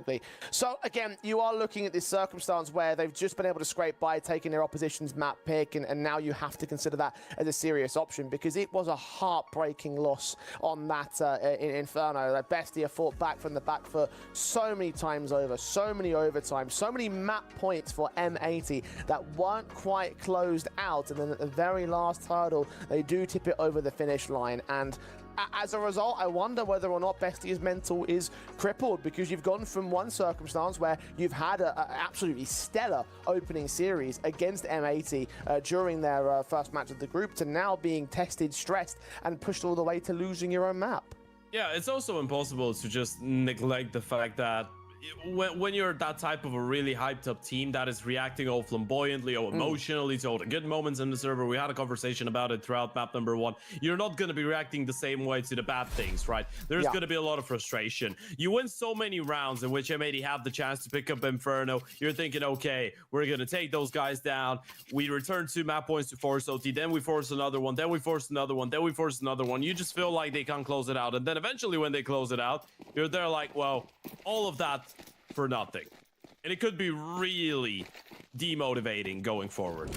So again, you are looking at this circumstance where they've just been able to scrape by taking their opposition's map pick, and now you have to consider that as a serious option, because it was a heartbreaking loss on that in Inferno. That Bestia fought back from the back foot so many times over, so many overtimes, so many map points for M80 that weren't quite closed out, and then at the very last hurdle, they do tip it over the finish line. And as a result, I wonder whether or not Bestia's mental is crippled, because you've gone from one circumstance where you've had an absolutely stellar opening series against M80 during their first match of the group, to now being tested, stressed, and pushed all the way to losing your own map. Yeah, it's also impossible to just neglect the fact that when you're that type of a really hyped up team that is reacting all flamboyantly or emotionally to all the good moments in the server, we had a conversation about it throughout map number 1, you're not going to be reacting the same way to the bad things, right? There's going to be a lot of frustration. You win so many rounds in which M80 have the chance to pick up Inferno. You're thinking, okay, we're going to take those guys down. We return 2 map points to force OT, then we force another one, then we force another one, then we force another one. You just feel like they can't close it out. And then eventually when they close it out, you're there like, well, all of that for nothing. And it could be really demotivating going forward.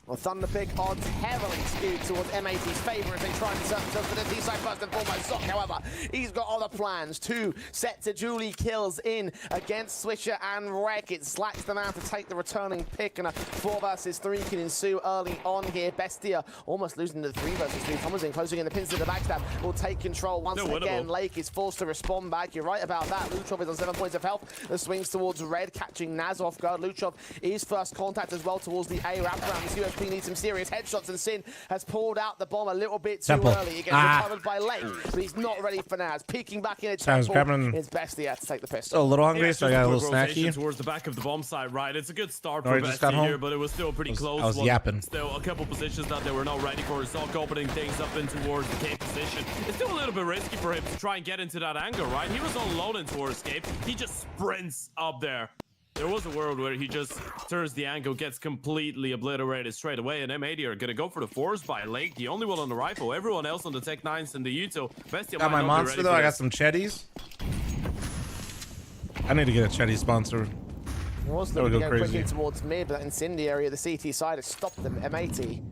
Well, Thunderpick odds heavily skewed towards M80's favor as they try and insert themselves to the D side first and foremost. Zoc, however, he's got other plans. 2 set to Julie kills in against Swisher and Wreck. It slacks them out to take the returning pick, and a 4 versus 3 can ensue early on here. Bestia almost losing to the 3 versus 3. Tomlinson closing in the pins to the backstab will take control once again. Lake is forced to respond back. You're right about that. Luchov is on 7 points of health. The swings towards Red, catching Naz off guard. Luchov is first contact as well towards the A ramp around. The USP needs some serious headshots, and Sin has pulled out the bomb a little bit too early. He gets recovered by Lake, but he's not ready for Naz. Peeking back in a Temple, it's Bestia to take the pistol. So a little hungry, so I got a little snacky. Towards the back of the bomb site, right? It's a good start for Bestia here, but it was still pretty close. I was yapping. Still a couple positions that they were not ready for. Zoc opening things up in towards the cave position. It's still a little bit risky for him to try and get into that angle, right? He was all alone in towards escape. He just sprints up there. There was a world where he just turns the angle, gets completely obliterated straight away, and M80 are going to go for the force by Lake, the only one on the rifle. Everyone else on the Tech 9s and the Uto. Bestia got my monster, though. I got some Chetties. I need to get a Chetty sponsor. He was looking to go quickly towards mid, but that incendiary at the CT side has stopped them. M80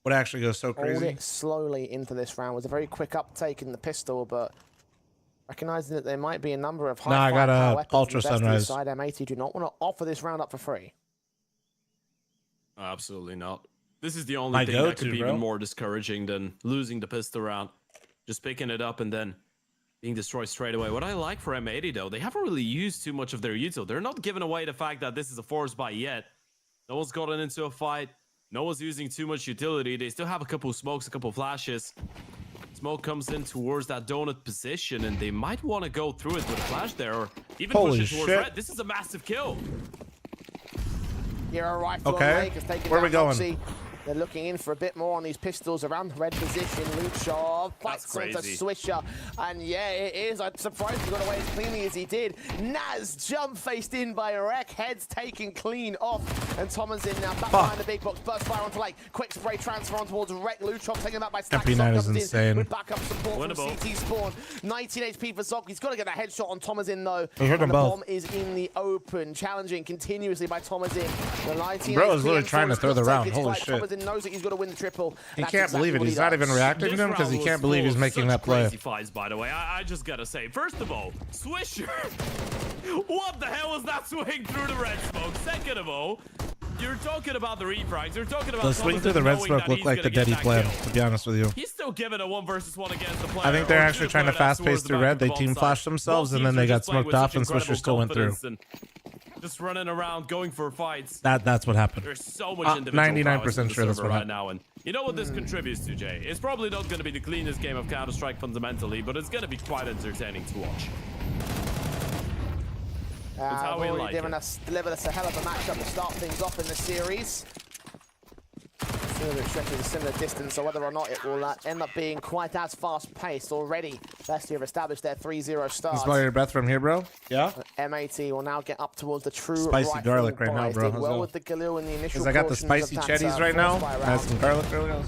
would actually go so crazy. Hold it slowly into this round. It was a very quick uptake in the pistol, but recognizing that there might be a number of high firepower weapons Ultra Sunrise side, M80 do not want to offer this round up for free. Absolutely not. This is the only thing that could be even more discouraging than losing the pistol round. Just picking it up and then being destroyed straight away. What I like for M80, though, they haven't really used too much of their util. They're not giving away the fact that this is a force buy yet. No one's gotten into a fight. No one's using too much utility. They still have a couple of smokes, a couple of flashes. Smoke comes in towards that donut position, and they might want to go through it with a flash there, or even push it towards Red. This is a massive kill. Here, a rifle on Lake has taken down Roxy. They're looking in for a bit more on these pistols around the red position. Luchov fights onto Swisher. And yeah, it is. I'm surprised he got away as cleanly as he did. Naz jump faced in by Wreck. Heads taken clean off. And Thomas in now back behind the big box. Burst fire onto Lake. Quick spray transfer on towards Wreck. Luchov taken back by Stack. MP9 is insane. With backup support from CT spawn. 19 HP for Zoc. He's got to get a headshot on Thomas in though. And the bomb is in the open. Challenging continuously by Thomas in. The 19 Bro is literally trying to throw the round. Holy shit. Thomas in knows that he's got to win the triple. He can't believe it. He's not even reacting to him because he can't believe he's making that play. Crazy fights, by the way. I just gotta say, first of all, Swisher, what the hell was that swing through the red smoke? Second of all, you're talking about the refrags. You're talking about the swing through the red smoke looked like the Deddy plan, to be honest with you. He's still giving a 1 versus 1 against the player. I think they're actually trying to fast pace through red. They team flashed themselves and then they got smoked off and Swisher still went through. Just running around, going for fights. That's what happened. There's so much individual 99% sure that's what right happened. now, and you know what this contributes to, Jay? It's probably not going to be the cleanest game of Counter-Strike fundamentally, but it's going to be quite entertaining to watch. That's how we like delivered us a hell of a matchup to start things off in the series. It stretches a similar distance, so whether or not it will end up being quite as fast-paced already. Bestia have established their 3-0 start. Smell your breath from here, bro. Yeah. M80 will now get up towards the true spicy garlic right now, bro. Well with the Galil in the initial. I got the spicy Chetties right now. I have some garlic earlier.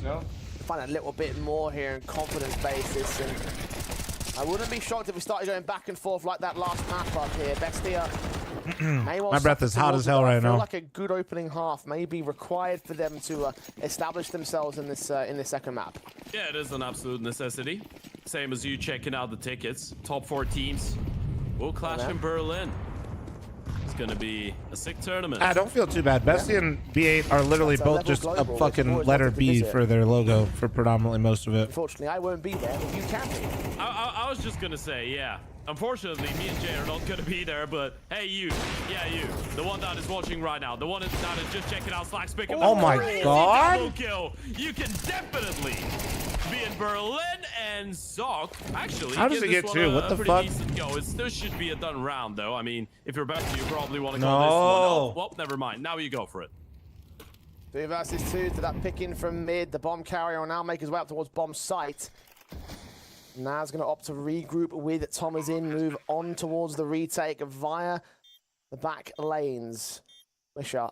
Find a little bit more here in confidence basis, and I wouldn't be shocked if we started going back and forth like that last map up here. Bestia. My breath is hot as hell right now. I feel like a good opening half may be required for them to establish themselves in this second map. Yeah, it is an absolute necessity. Same as you checking out the tickets. Top 4 teams will clash in Berlin. going to be a sick tournament. I don't feel too bad. Bestia and B8 are literally both just a fucking letter B for their logo for predominantly most of it. Unfortunately, I won't be there, but you can be. I was just going to say, yeah. Unfortunately, me and Jay are not going to be there, but hey, you. Yeah, you. The one that is watching right now. The one that is just checking out Slack's pick. Oh my god. Kill. You can definitely be in Berlin and Zoc. Actually, how does it get to? What the fuck? Go. It still should be a done round, though. I mean, if you're Bestia, you probably want to no. call this one. Oh, well, never mind. Now you go for it. 3 versus 2 to that pick in from mid. The bomb carrier will now make his way up towards bomb site. Naz going to opt to regroup with Thomas in, move on towards the retake via the back lanes. Wisher,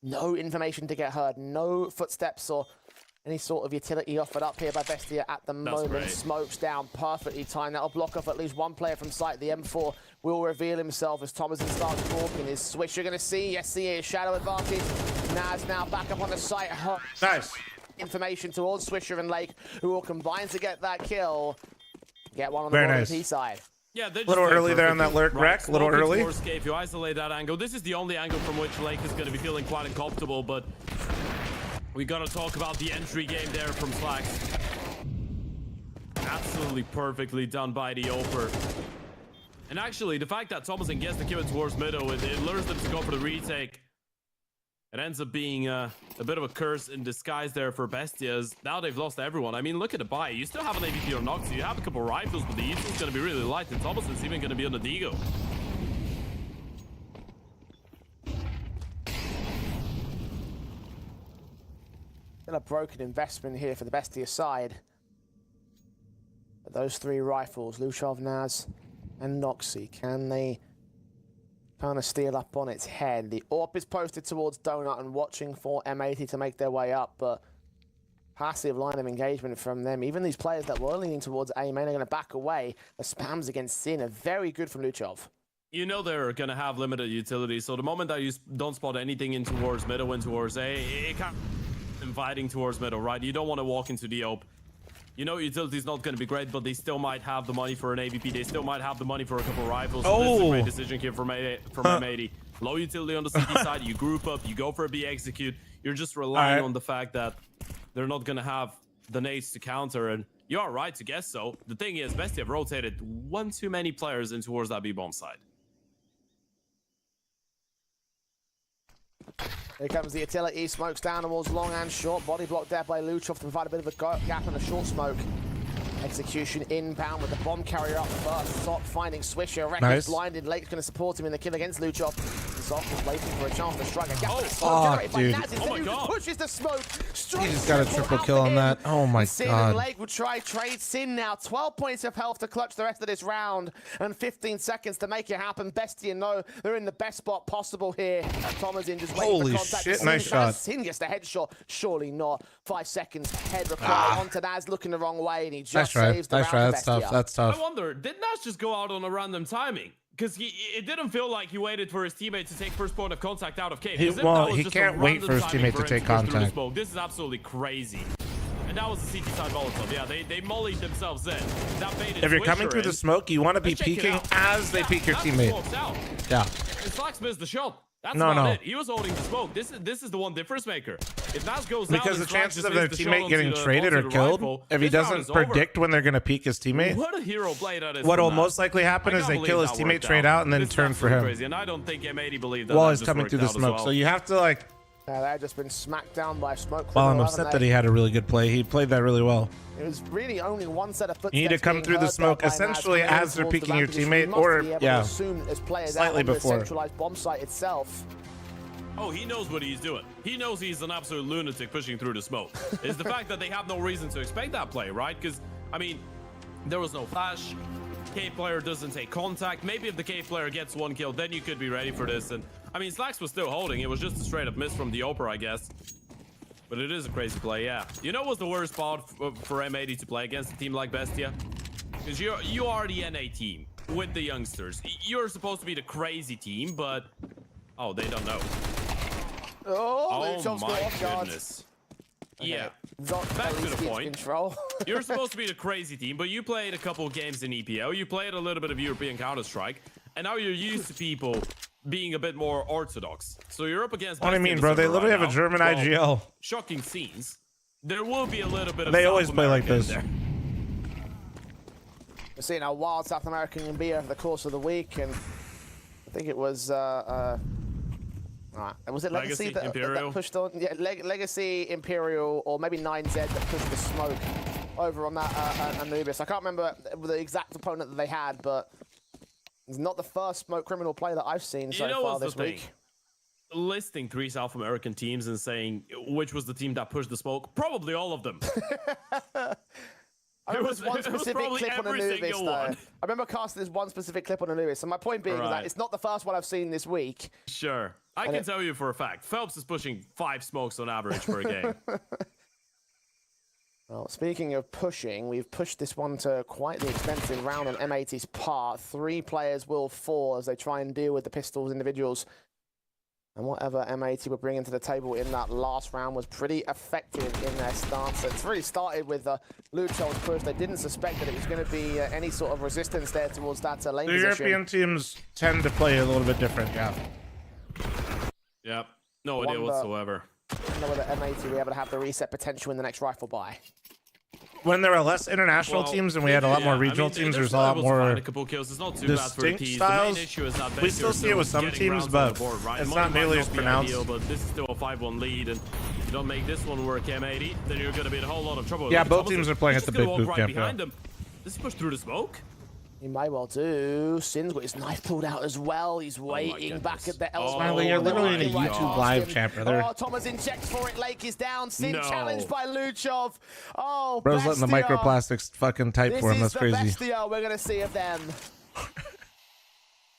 no information to get heard, no footsteps or any sort of utility offered up here by Bestia at the moment. Great. Smokes down, perfectly timed. That'll block off at least one player from site. The M4 will reveal himself as Thomason starts walking. Is Swisher going to see? Yes, he is. Shadow advantage. Naz now back up on the site. Nice. Information towards Swisher and Lake, who will combine to get that kill. Get one on the Very P side. Yeah, a little early there on that lurk wreck. A little early. If you isolate that angle, this is the only angle from which Lake is going to be feeling quite uncomfortable, but we got to talk about the entry game there from Slacks. Absolutely perfectly done by the Oper. And actually, the fact that Thomason gets the kill towards middle, it lures them to go for the retake. It ends up being a bit of a curse in disguise there for Bestias. Now they've lost everyone. I mean, look at the buy. You still have an AVP or Nox. You have a couple rifles, but the East is going to be really light. And Thomason's even going to be on the Deagle. Still a broken investment here for the Bestia side. But those 3 rifles, Lushov, Naz, and Noxy, can they kind of steal up on its head? The AWP is posted towards Donut and watching for M80 to make their way up, but passive line of engagement from them. Even these players that were leaning towards A main are going to back away. The spams against Sin are very good from Luchov. You know they're going to have limited utility, so the moment that you don't spot anything in towards middle and towards A, it can't be inviting towards middle, right? You don't want to walk into the AWP. You know utility's not going to be great, but they still might have the money for an AVP. They still might have the money for a couple rifles. So this is a great decision here from M80. Low utility on the CT side. You group up. You go for a B execute. You're just relying on the fact that they're not going to have the nades to counter. And you are right to guess so. The thing is, Bestia have rotated one too many players in towards that B-bomb side. Here comes the utility, smokes down towards long and short. Body block there by Luchov to provide a bit of a gap and a short smoke. Execution inbound with the bomb carrier up first. Zoc finding Swisher. Records blinded. Lake's going to support him in the kill against Luchov. Zoc is waiting for a chance to strike a gap. Dude. Oh my god. Pushes the smoke. He just got a triple kill on that. Oh my Sin god. and Lake will try trade. Sin now 12 points of health to clutch the rest of this round and 15 seconds to make it happen. Bestia know they're in the best spot possible here. Thomas in just waiting for contact. Shit, Sin nice shot. Sin gets the headshot. Surely not. 5 seconds. Head required onto Naz looking the wrong way and he just saves the round. That's tough. That's tough. I wonder, did Naz just go out on a random timing? Because it didn't feel like he waited for his teammate to take first point of contact out of cave. He can't wait for his teammate to take contact. This is absolutely crazy. And that was the CT side Molotov. Yeah, they mollied themselves in. That baited If you're coming through the smoke, you want to be peeking as they peek your teammate. Yeah. And Slacks missed the shot. That's not it. He was holding the smoke. This is the one difference maker. If Naz goes down, because the chances of their teammate getting traded or killed, if he doesn't predict when they're going to peek his teammate, what a hero play that is. What will most likely happen is they kill his teammate, trade out, and then turn for him. Crazy. And I don't think M80 believed that. While he's coming through the smoke, so you have to like. They've just been smacked down by smoke. Well, I'm upset that he had a really good play. He played that really well. It was really only one set of footsteps. You need to come through the smoke essentially as they're peeking your teammate, or slightly before. Centralized bomb site itself. Oh, he knows what he's doing. He knows he's an absolute lunatic pushing through the smoke. It's the fact that they have no reason to expect that play, right? Because, I mean, there was no flash. Cave player doesn't take contact. Maybe if the Cave player gets one kill, then you could be ready for this. And, I mean, Slacks was still holding. It was just a straight up miss from the Oper, I guess. But it is a crazy play, yeah. You know what's the worst spot for M80 to play against a team like Bestia? Because you are the NA team with the youngsters. You're supposed to be the crazy team, but... Oh, they don't know. Oh my goodness. Okay. Yeah. Back to the point. You're supposed to be the crazy team, but you played a couple games in EPL. You played a little bit of European Counter-Strike, and now you're used to people being a bit more orthodox. So you're up against. What do you Bestia mean, in the bro? They server literally right have a now. German Well, IGL. Shocking scenes. There will be a little bit of. They South always play like America in this. there. We're seeing a wild South American beer over the course of the week, and I think it was was it Legacy, that pushed on? Yeah, Legacy, Imperial, or maybe 9Z that pushed the smoke over on that Anubis. I can't remember the exact opponent that they had, but it's not the first smoke criminal play that I've seen so far this week. Listing 3 South American teams and saying which was the team that pushed the smoke, probably all of them. I remember one specific clip on Anubis, though. I remember casting this one specific clip on Anubis, and my point being was that it's not the first one I've seen this week. Sure. I can tell you for a fact, Phelps is pushing 5 smokes on average per game. Well, speaking of pushing, we've pushed this one to quite the expensive round on M80's part. 3 players will fall as they try and deal with the Pistols individuals. And whatever M80 were bringing to the table in that last round was pretty effective in their stance. It's really started with Luchol's push. They didn't suspect that it was going to be any sort of resistance there towards that lane The position. European teams tend to play a little bit different, yeah. Yep. No idea whatsoever. I don't know whether M80 will be able to have the reset potential in the next rifle buy. When there were less international teams and we had a lot more regional teams, there's a lot more distinct styles. We still see it with some teams, but it's not nearly as pronounced. But this is still a 5-1 lead, and if you don't make this one work, M80, then you're going to be in a whole lot of trouble. Yeah, both teams are playing at the big boot camp. This is pushed through the smoke. He may well do. Sin's got his knife pulled out as well. He's waiting back at the L. Smiley, you're literally in a YouTube live chat, brother. Oh, Thomas in checks for it. Lake is down. Sin challenged by Luchov. Oh, bro's letting the microplastics fucking type for him. That's crazy. This is the Bestia we're going to see of them.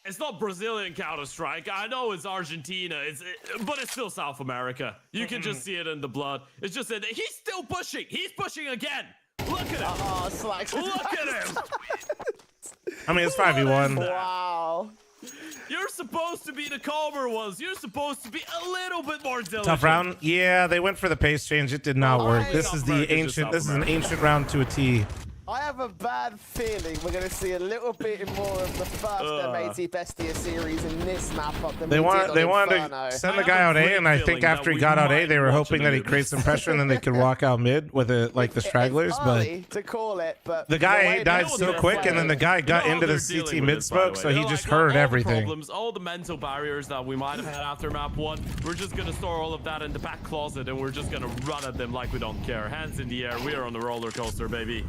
It's not Brazilian Counter-Strike. I know it's Argentina, but it's still South America. You can just see it in the blood. It's just that he's still pushing. He's pushing again. Look at him. Oh, Slacks. Look at him. I mean, it's 5v1. Wow. You're supposed to be the calmer ones. You're supposed to be a little bit more diligent. Tough round. Yeah, they went for the pace change. It did not work. This is the ancient. This is an ancient round to a T. I have a bad feeling we're going to see a little bit more of the first M80 Bestia series in this map up than they wanted to send the guy out A, and I think after he got out A, they were hoping that he'd create some pressure and then they could walk out mid with it like the stragglers. But to call it, but the guy A died so quick, and then the guy got into the CT mid smoke, so he just heard everything. All the mental barriers that we might have had after map 1, we're just going to store all of that in the back closet, and we're just going to run at them like we don't care. Hands in the air. We are on the roller coaster, baby.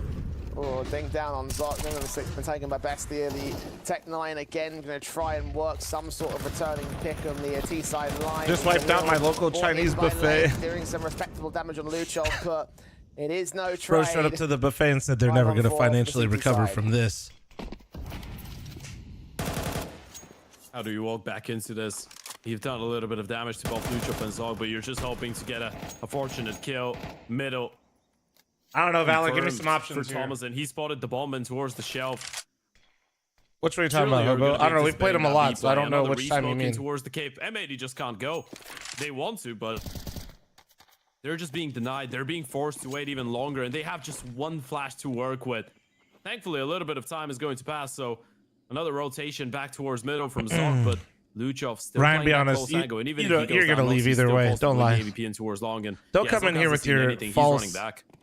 Oh, ding down on Zot. Then the 6 been taken by Bestia. The Tech 9 again going to try and work some sort of returning pick on the T side line. Just wiped out my local Chinese buffet. Doing some respectable damage on Luchov, but it is no trade. Bro showed up to the buffet and said they're never going to financially recover from this. How do you walk back into this? You've done a little bit of damage to both Luchov and Zog, but you're just hoping to get a fortunate kill middle. I don't know, Valor. Give me some options for Thomas, and he spotted the bomb in towards the shelf. Which way are you talking about, Hobo? I don't know. We've played him a lot, so I don't know which time you mean. Towards the cape. M80 just can't go. They want to, but they're just being denied. They're being forced to wait even longer, and they have just one flash to work with. Thankfully, a little bit of time is going to pass, so another rotation back towards middle from Zog, but Luchov still Ryan, be playing honest, that close angle, and even you're going to leave either way. Don't lie. Don't come in here with your false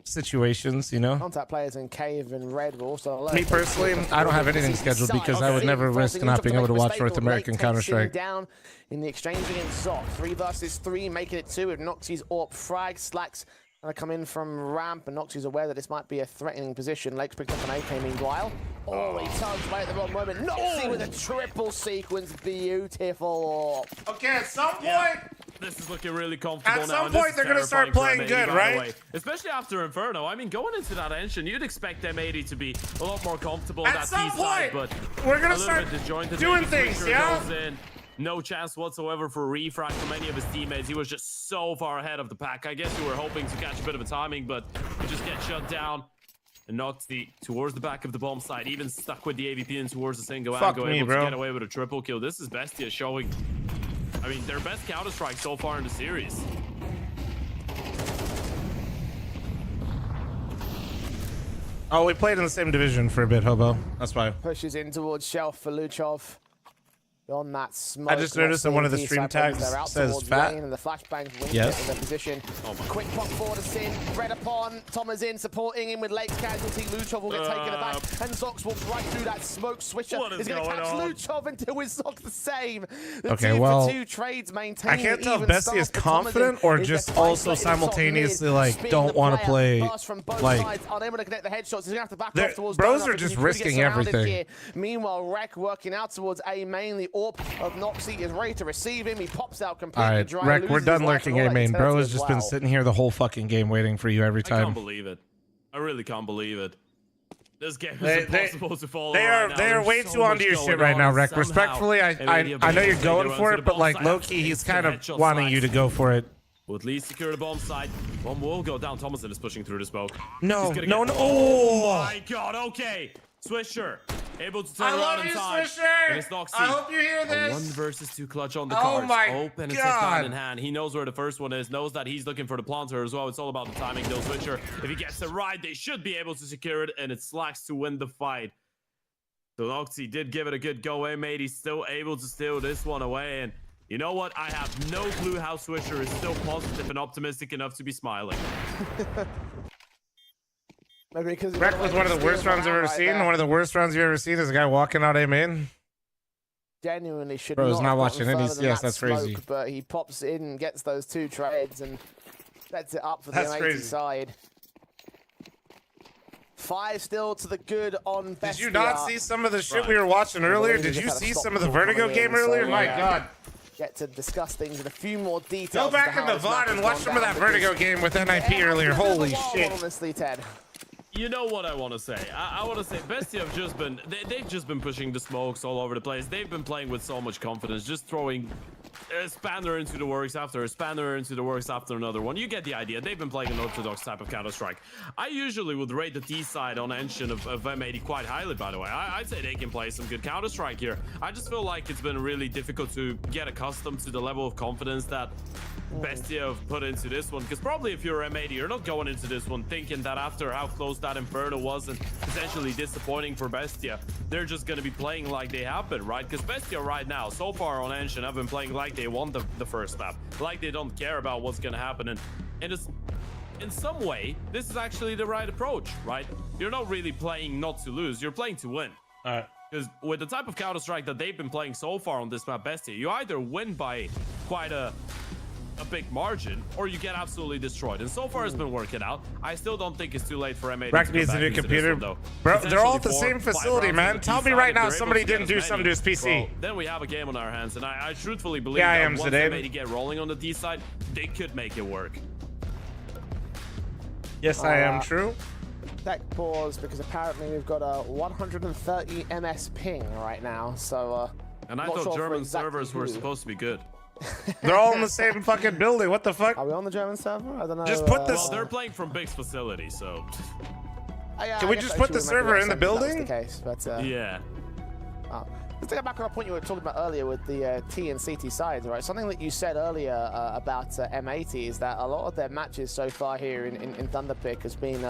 situations, you know? Contact players in Cave and Red were also alert. Me personally, I don't have anything scheduled because I would never risk not being able to watch North American Counter-Strike. Down in the exchange against Zot. 3 versus 3, making it 2 with Noxie's AWP frag. Slacks gonna come in from ramp, and Noxie's aware that this might be a threatening position. Lake's picked up an AK meanwhile. Oh, he tugs away at the wrong moment. Noxie with a triple sequence. Beautiful. Okay, at some point... This is looking really comfortable now. At some point, they're going to start playing good, right? Especially after Inferno. I mean, going into that engine, you'd expect M80 to be a lot more comfortable at that some T side, point, but we're going to start doing things, yeah? No chance whatsoever for refrag from any of his teammates. He was just so far ahead of the pack. I guess you were hoping to catch a bit of a timing, but he just gets shut down and knocked towards the back of the bomb side, even stuck with the AVP and towards the single angle, able to get away with a triple kill. This is Bestia showing, I mean, their best Counter-Strike so far in the series. Oh, we played in the same division for a bit, Hobo. That's why. Pushes in towards Shelf for Luchov. On that smoke. I just noticed that one of the stream tags says fat. And the flashbangs yes. in their position. Quick pop forward to Sin. Red upon. Thomas in, supporting him with Lake's casualty. Luchov will get taken aback. And Zox walks right through that smoke switcher. He's going to catch Luchov until with Zox the same. The okay, 2 well, for 2 trades maintaining I can't tell if Bestia is confident or just also simultaneously like don't want to play. Like, unable to connect the headshots. He's going to have to back off towards bros are just risking everything. Meanwhile, Rek working out towards A mainly. Orp of Noxy is ready to receive him. He pops out completely dry. All right, Rek, we're done lurking A main. Bro has just been sitting here the whole fucking game waiting for you every time. I can't believe it. I really can't believe it. This game is impossible to follow. They are way too onto your shit right now, Rek. Respectfully, I know you're going for it, but like low-key, he's kind of wanting you to go for it. Will at least secure the bomb side. Bomb will go down. Thomason is pushing through the smoke. No. Oh my god, okay. Swisher, able to turn around in time. And it's Noxy. I hope you hear this. A 1 versus 2 clutch on the cards. Open and hand in hand. He knows where the first one is, knows that he's looking for the planter as well. It's all about the timing, though. Swisher, if he gets it right, they should be able to secure it, and it's Slacks to win the fight. So Noxy did give it a good go away, mate. He's still able to steal this one away, and you know what? I have no clue how Swisher is still positive and optimistic enough to be smiling. Rek was one of the worst rounds I've ever seen. One of the worst rounds you've ever seen is a guy walking out A main. Genuinely should Bro, not watching it. Yes, that's smoke, crazy. But he pops in and gets those 2 trades and sets it up for the M80 side. 5 still to the good on Bestia. Did you not see some of the shit we were watching earlier? Did you see some of the Vertigo game earlier? My god. Get to discuss things in a few more details. Go back in the VOD and watch some of that Vertigo game with NIP earlier. Holy shit. Honestly, Ted. You know what I want to say? I want to say Bestia have just been, they've just been pushing the smokes all over the place. They've been playing with so much confidence, just throwing a spanner into the works after a spanner into the works after another one. You get the idea. They've been playing an orthodox type of Counter-Strike. I usually would rate the T side on Engine of M80 quite highly, by the way. I'd say they can play some good Counter-Strike here. I just feel like it's been really difficult to get accustomed to the level of confidence that Bestia have put into this one, because probably if you're M80, you're not going into this one thinking that after how close that Inferno was and essentially disappointing for Bestia, they're just going to be playing like they have been, right? Because Bestia right now, so far on Engine, have been playing like they won the first map, like they don't care about what's going to happen, and it's, in some way, this is actually the right approach, right? You're not really playing not to lose, you're playing to win. Because with the type of Counter-Strike that they've been playing so far on this map, Bestia, you either win by quite a big margin, or you get absolutely destroyed. And so far, it's been working out. I still don't think it's too late for M80 Rek to needs a new computer. Bro, they're all at the same facility, man. Tell me right now somebody didn't do something to his PC. Well, then we have a game on our hands, and I truthfully believe I that am once today. M80 get rolling on the D side, they could make it work. Yes, I am true. Tech pause, because apparently we've got a 130 MS ping right now, so and I thought German servers were supposed to be good. They're all in the same fucking building. What the fuck? Are we on the German server? I don't know. Just put this. Well, they're playing from Big's facility, so. Can we just put the server in the building? Yeah. Let's take it back on a point you were talking about earlier with the T and CT sides, right? Something that you said earlier about M80 is that a lot of their matches so far here in Thunderpick has been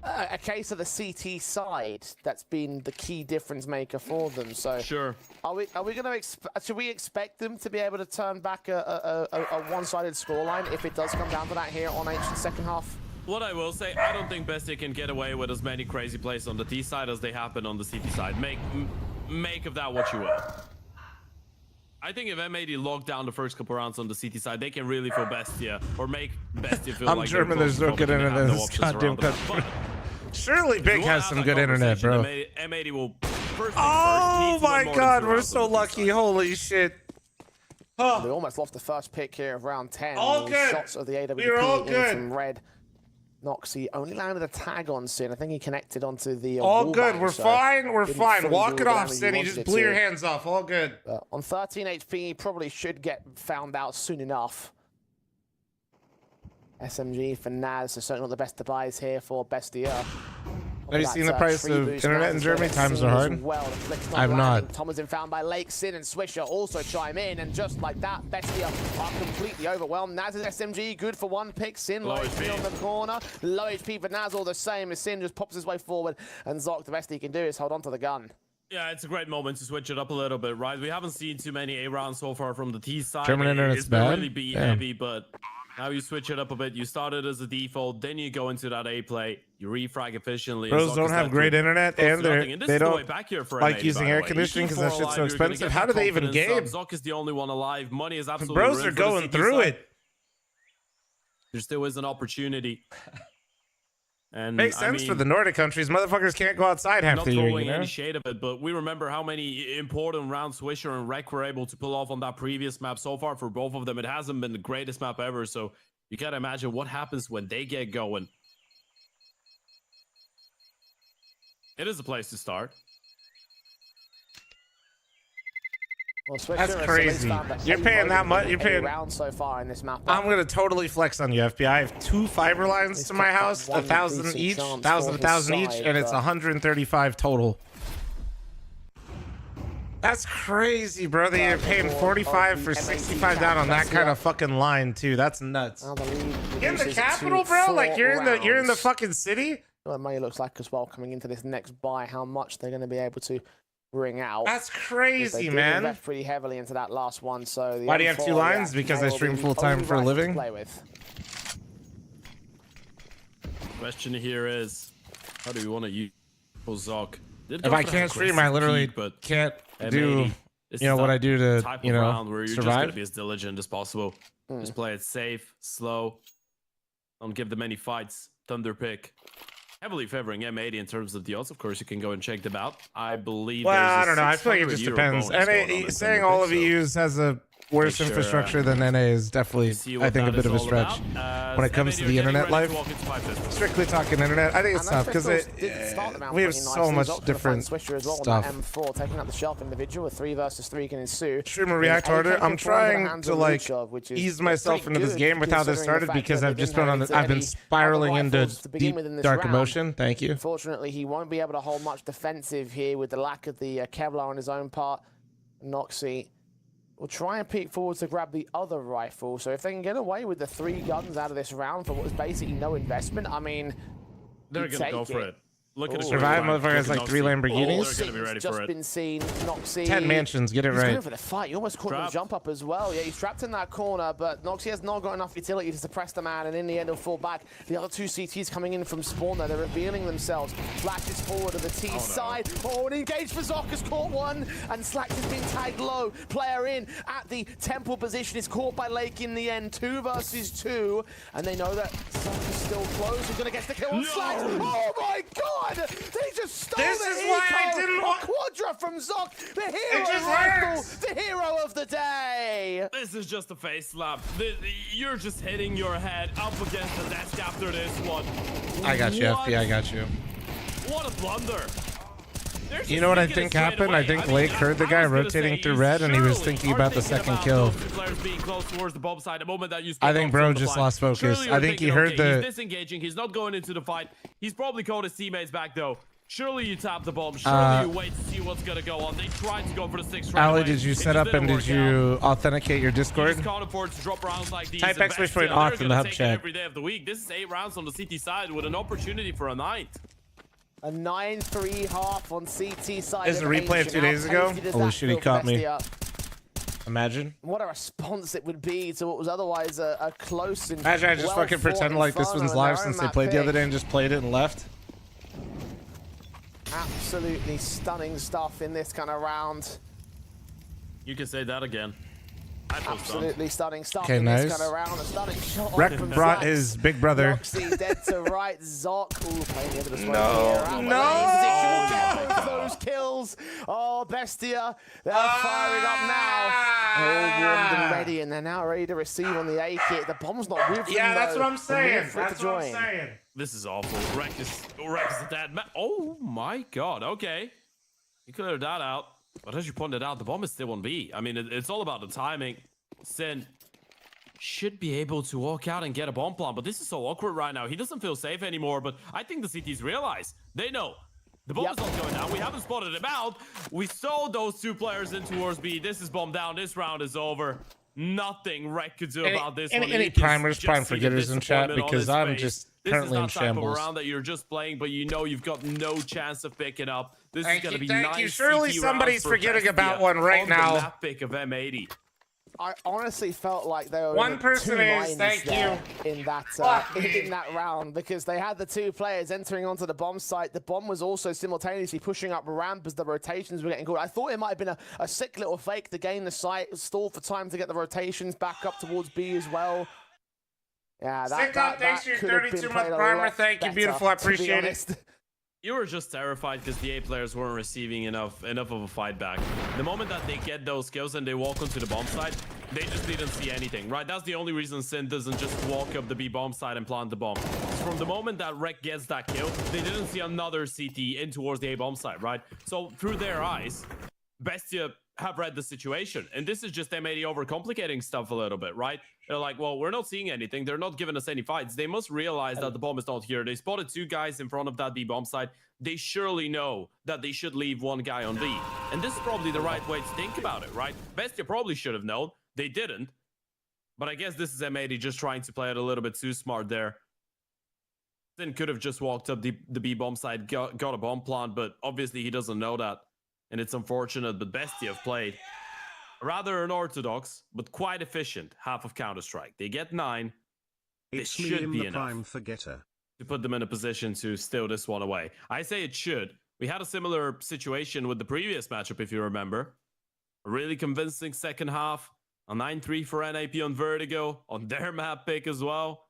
a case of the CT side that's been the key difference maker for them. So sure. Are we going to should we expect them to be able to turn back a one-sided scoreline if it does come down to that here on Ancient second half? What I will say, I don't think Bestia can get away with as many crazy plays on the T side as they happen on the CT side. Make of that what you will. I think if M80 lock down the first couple rounds on the CT side, they can really feel Bestia, or make Bestia feel like German, there's no good internet in this goddamn country. Surely Big has some good internet, bro. M80 will oh my god, we're so lucky. Holy shit. Huh. They almost lost the first pick here of round 10. All good. Shots of the AWP we were all good. From red. Noxy only landed a tag on Sin. I think he connected onto the all good. We're fine. We're fine. Walk it off, Sin. You just blew your hands off. All good. On 13 HP, he probably should get found out soon enough. SMG for Naz is certainly not the best to buys here for Bestia. Have you seen the price of internet in Germany? Times are hard. I've not. Thomas been found by Lake, Sin and Swisher also chime in, and just like that, Bestia are completely overwhelmed. Naz's SMG good for one pick. Sin low HP on the corner. Low HP for Naz all the same as Sin just pops his way forward, and Zoc, the best he can do is hold on to the gun. Yeah, it's a great moment to switch it up a little bit, right? We haven't seen too many A rounds so far from the T side. German internet's It's been bad. really B heavy, but now you switch it up a bit. You start it as a default, then you go into that A play. You refrag efficiently. Bros don't have great internet, and they don't like using air conditioning because that shit's so expensive. How do they even game? Zoc is the only one alive. Money is absolutely. Bros are going through it. There still is an opportunity. And makes sense for the Nordic countries. Motherfuckers can't go outside half the year. Not throwing any shade of it, but we remember how many important rounds Swisher and Rec were able to pull off on that previous map. So far for both of them, it hasn't been the greatest map ever. So you gotta imagine what happens when they get going. It is a place to start. Well, that's crazy. You're paying that much. You're paying round so far in this map. I'm gonna totally flex on you, FBI. I have 2 fiber lines to my house, 1,000 each, 1,000 each, and it's 135 total. That's crazy, bro. You're paying 45 for 65 down on that kind of fucking line too. That's nuts. In the capital, bro. Like you're in the fucking city. Well, money looks like as well coming into this next buy, how much they're going to be able to bring out. That's crazy, they man. Invest pretty heavily into that last one. So the why do you have 2 lines? Because I stream full time for a living. Play with. Question here is, how do you want to use Zoc? If I can't stream, I literally can't do what I do to where you're survive. just gonna be as diligent as possible. Just play it safe, slow. Don't give them any fights. Thunderpick. Heavily favoring M80 in terms of the odds. Of course, you can go and check them out. I believe. Well, I don't know. I feel like it just depends. NA, saying all of EUs has a worse infrastructure than NA is definitely, I think, a bit of a stretch when it comes to the internet life. Strictly talking internet, I think it's tough because we have so much different stuff. M4 taking out the shelf individual. A 3 versus 3 can ensue. Streamer react harder. I'm trying to like ease myself into this game with how this started because I've just been I've been spiraling into deep dark emotion. Thank you. Unfortunately, he won't be able to hold much defensive here with the lack of the Kevlar on his own part. Noxy will try and peek forward to grab the other rifle. So if they can get away with the 3 guns out of this round for what was basically no investment, I mean, they're gonna go for it. Look at Survive motherfucker has like 3 Lamborghinis. They're gonna be ready for it. Been seen. Noxy. 10 mansions, get it He's right. going for the fight. You almost caught him a jump up as well. Yeah, he's trapped in that corner, but Noxy has not got enough utility to suppress the man, and in the end he'll fall back. The other 2 CTs coming in from spawn there, they're revealing themselves. Flashes forward to the T side. Oh, and engaged for Zoc has caught one, and Slack has been tagged low. Player in at the temple position is caught by Lake in the end. 2 versus 2, and they know that Zoc is still close. He's gonna get the kill on Slack. Oh my god! They just stole this is why I didn't want Quadra from Zoc, the hero rifle, the hero of the day. This is just a face slap. You're just hitting your head up against the desk after this one. I got you, FP. I got you. What a blunder. You know what I think happened? I think Lake heard the guy rotating through red and he was thinking about the second kill. I think bro just lost focus. I think he heard the... He's disengaging. He's not going into the fight. He's probably called his teammates back though. Surely you tap the bomb. Surely you wait to see what's going to go on. They tried to go for the 6 right Ali, away. did you set up and did you authenticate your Discord? You just can't afford to drop rounds like these. Type !auth in the hub chat. Every day of the week. This is 8 rounds on the CT side with an opportunity for a 9th. A 9-3 half on CT side. Is a replay of 2 days ago? Holy shit, he caught me. Imagine. What a response it would be to what was otherwise a close and Imagine I just fucking pretend like this one's live since they played the other day and just played it and left. Absolutely stunning stuff in this kind of round. You can say that again. Absolutely stunning stuff okay, in nice. this kind of round. A stunning shot. Rec brought his big brother. Noxy dead to right. Zoc. Ooh, playing the end of the smoke No. here. No. Get those kills. Oh, Bestia. They're firing up now. All warmed and ready, and they're now ready to receive on the A kit. The bomb's not with them. Yeah, that's what I'm saying. That's what I'm saying. This is awful. Rec is a dead man. Oh my god. Okay. You cleared that out. But as you pointed out, the bomb is still on B. I mean, it's all about the timing. Sin should be able to walk out and get a bomb plant, but this is so awkward right now. He doesn't feel safe anymore, but I think the CTs realize. They know. The bomb is not going down. We haven't spotted him out. We saw those 2 players in towards B. This is bomb down. This round is over. Nothing Rec could do about this one. Any primers, prime forgetters in chat because I'm just This Currently in is that type of shambles. round that you're just playing, but you know you've got no chance of picking up. This is going to be Thank 9 you. Surely CT somebody's rounds for forgetting Bestia about one right on now. The map pick of M80. I honestly felt like there were One person two is, lines thank there in that round, because they had the two players entering onto the bomb site. The bomb was also simultaneously pushing up ramp as the rotations were getting called. I thought it might have been a sick little fake to gain the site, stall for time to get the rotations back up towards B as well. Yeah, that thanks for your could have been 32 month played a primer. lot Thank you, better, beautiful. I to be appreciate it. honest. You were just terrified because the A players weren't receiving enough of a fight back. The moment that they get those kills and they walk onto the bomb site, they just didn't see anything, right? That's the only reason Sin doesn't just walk up the B bomb site and plant the bomb. From the moment that Rek gets that kill, they didn't see another CT in towards the A bomb site, right? So through their eyes, Bestia have read the situation, and this is just M80 overcomplicating stuff a little bit, right? They're like, well, we're not seeing anything. They're not giving us any fights. They must realize that the bomb is not here. They spotted two guys in front of that B bomb site. They surely know that they should leave one guy on B. And this is probably the right way to think about it, right? Bestia probably should have known. They didn't. But I guess this is M80 just trying to play it a little bit too smart there. Sin could have just walked up the B bomb site, got a bomb plant, but obviously he doesn't know that. And it's unfortunate, but Bestia have played rather unorthodox, but quite efficient half of Counter-Strike. They get 9. This should be enough to put them in a position to steal this one away. I say it should. We had a similar situation with the previous matchup, if you remember. A really convincing second half. A 9-3 for NAP on Vertigo, on their map pick as well.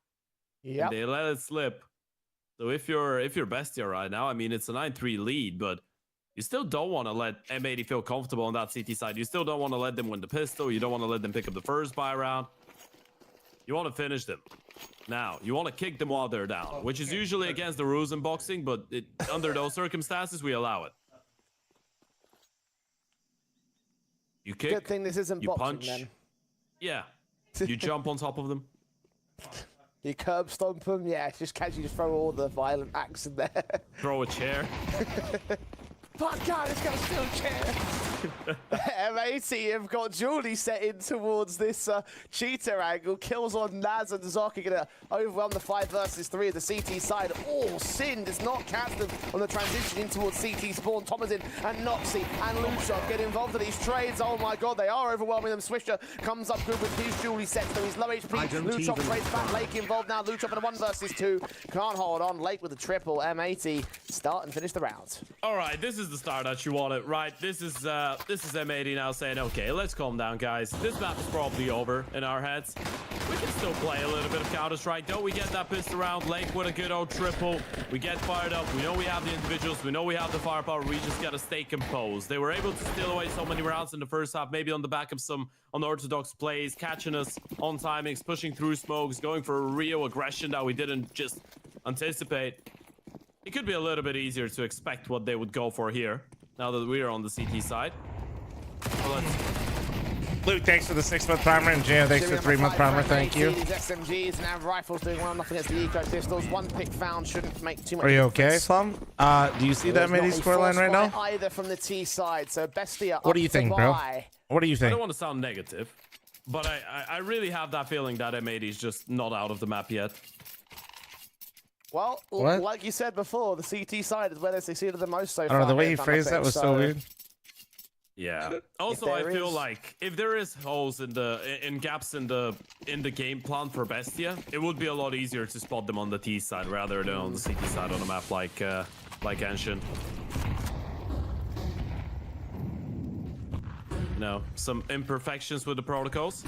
Yeah. They let it slip. So if you're Bestia right now, I mean, it's a 9-3 lead, but you still don't want to let M80 feel comfortable on that CT side. You still don't want to let them win the pistol. You don't want to let them pick up the first buy round. You want to finish them. Now, you want to kick them while they're down, which is usually against the rules in boxing, but under those circumstances, we allow it. You kick, Good thing this isn't you boxing, punch. then. Yeah. You jump on top of them. You curb stomp them, yeah, it's just casually just throw all the violent acts in there. Throw a chair. But God, it's got a steel chair. M80 have got Julie set in towards this cheater angle. Kills on Naz and Zoki, gonna overwhelm the 5 versus 3 of the CT side. Oh, Sin does not catch them on the transition in towards CT spawn. Thomasin and Noxy and Luchov get involved in these trades. Oh my God, they are overwhelming them. Swisher comes up good with his Julie sets, so he's low HP. Luchov trades back. Lake involved now. Luchov in a 1 versus 2. Can't hold on. Lake with a triple. M80 start and finish the round. All right, this is the start that you wanted, right? This is M80 now saying, okay, let's calm down, guys. This map is probably over in our heads. We can still play a little bit of Counter-Strike. Don't we get that pissed around? Lake with a good old triple. We get fired up. We know we have the individuals. We know we have the firepower. We just got to stay composed. They were able to steal away so many rounds in the first half, maybe on the back of some unorthodox plays, catching us on timings, pushing through smokes, going for a real aggression that we didn't just anticipate. It could be a little bit easier to expect what they would go for here, now that we are on the CT side. So Luke, thanks for the 6-month primer, and Jay, thanks for the 3-month primer. Thank you. These SMGs and have rifles doing well enough against the eco pistols. 1 pick found shouldn't make too much. Are you okay, Slum? Do you see that mini scoreline right now? Either from the T side, so Bestia. What do you think, bro? What do you I think? don't want to sound negative, but I really have that feeling that M80 is just not out of the map yet. Well, What? like you said before, the CT side is where they succeeded the most so I far. don't know, the way he Thunderpick, phrased that was so weird. Yeah. Also, I feel like if there is holes in gaps in the game plan for Bestia, it would be a lot easier to spot them on the T side rather than on the CT side on a map like Ancient. No, some imperfections with the protocols.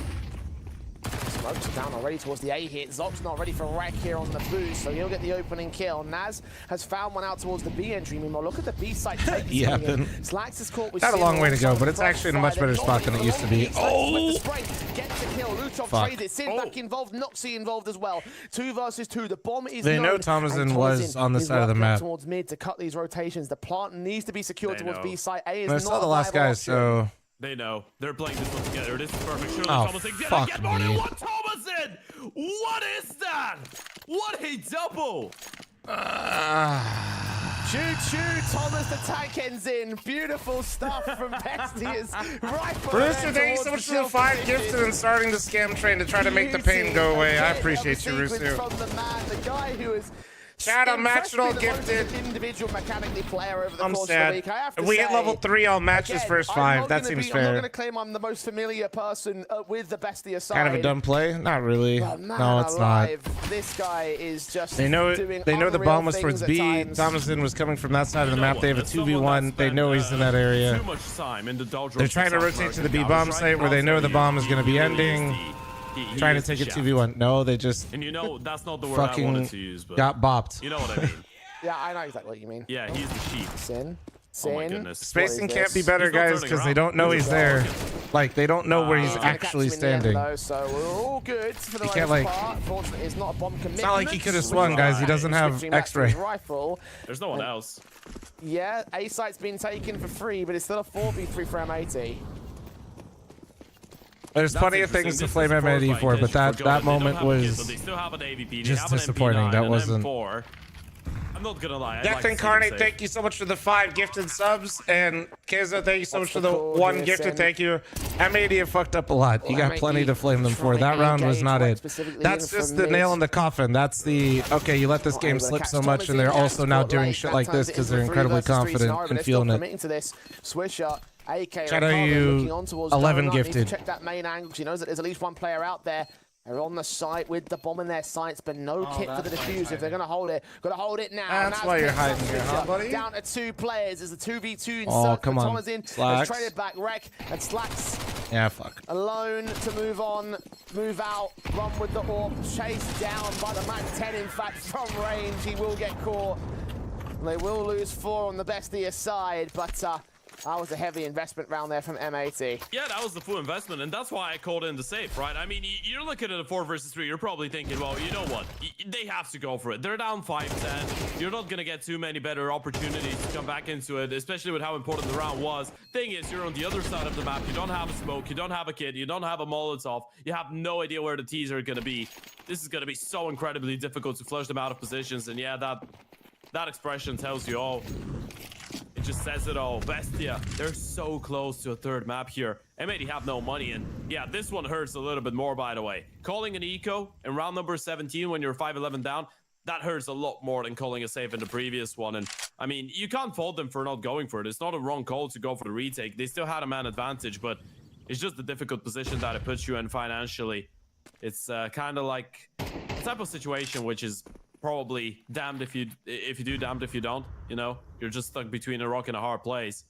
Smokes down already towards the A hit. Zok's not ready for Rek here on the boost, so he'll get the opening kill. Naz has found one out towards the B entry. Meanwhile, look at the B side. Yeah, Slacks is caught with got a long way to go, but it's actually in a much better spot than it used to be. Oh! Gets the kill. Luchov trades it. Sin back involved. Noxy involved as well. 2 versus 2. The bomb is They know Thomasin was on the side of the map. Towards mid to cut these rotations. The plant needs to be secured towards B side. A is I not saw the last guy, so... They know. They're playing this one together. This is perfect. Surely Oh, Thomasin fuck get more me. than one Thomasin! What is that? What a double! Choo-choo, Thomas the tank ends in. Beautiful stuff from Bestia's rifle. Rooster, thank you so much for the 5 gifted and starting the scam train to try to make the pain go away. I appreciate you, Rooster. From the man, the guy who is Chad, I'm matched all gifted. Individual mechanically player over the I'm course sad. of the week. I have to If we say, hit level 3, I'll match his first 5. That seems fair. I'm not going to claim I'm the most familiar person with the Bestia side. Kind of a dumb play? Not really. But man No, it's alive, This guy is just They know doing the bomb was unreal towards things B. at times. Thomason was coming from that side of the map. They have a 2v1. They know he's in that area. Too much time in the They're trying to rotate to the B bomb site where they know the bomb is going to be ending. Trying to take it 2v1. No, they just and you know that's not the word I wanted to use, but got bopped. You know what I mean? Yeah, I know exactly what you mean. Yeah, he's the sheep. Sin. Oh my goodness. Spacing can't be better, guys, because they don't know he's there. Like, they don't know where he's actually standing. So we're all good for the He most can't, like- part. Unfortunately, it's not a bomb commitment. It's not like he could have swung, guys. He doesn't have Switching back to X-ray. his rifle. There's no one else. Yeah, A site's been taken for free, but it's still a 4v3 for M80. There's plenty of things to flame M80 for, but that moment was just disappointing. That wasn't. I'm not gonna lie. Death Incarnate, thank you so much for the 5 gifted subs, and Keza, thank you so much for the 1 gifted. Thank you. M80 have fucked up a lot. You got plenty to flame them for. That round was not it. That's just the nail in the coffin. That's the okay. You let this game slip so much, and they're also now doing shit like this because they're incredibly confident and feeling it. Swisher, AK, Shout out you, 11 gifted. Check that main angle. She knows that there's at least one player out there. They're on the site with the bomb in their sights, but no kit for the defuse. If they're going to hold it, got to hold it now. That's why you're hiding here, huh, buddy? Down to 2 players. There's a 2v2 Oh, insert. come on. Thomas in. Slacks. Traded back Wreck and Slacks. Yeah, fuck. Alone to move on, move out, run with the orb, chased down by the Mac 10, in fact, from range. He will get caught. They will lose 4 on the Bestia side, but that was a heavy investment round there from M80. Yeah, that was the full investment, and that's why I called in the safe, right? I mean, you're looking at a 4 versus 3. You're probably thinking, well, you know what? They have to go for it. They're down 5-10. You're not going to get too many better opportunities to come back into it, especially with how important the round was. Thing is, you're on the other side of the map. You don't have a smoke. You don't have a kit. You don't have a Molotov. You have no idea where the T's are going to be. This is going to be so incredibly difficult to flush them out of positions, and yeah, that expression tells you all. It just says it all. Bestia, they're so close to a 3rd map here. M80 have no money, and yeah, this one hurts a little bit more, by the way. Calling an eco in round number 17 when you're 5-11 down, that hurts a lot more than calling a save in the previous one. And I mean, you can't fault them for not going for it. It's not a wrong call to go for the retake. They still had a man advantage, but it's just the difficult position that it puts you in financially. It's kind of like the type of situation which is probably damned if you do, damned if you don't. You know, you're just stuck between a rock and a hard place,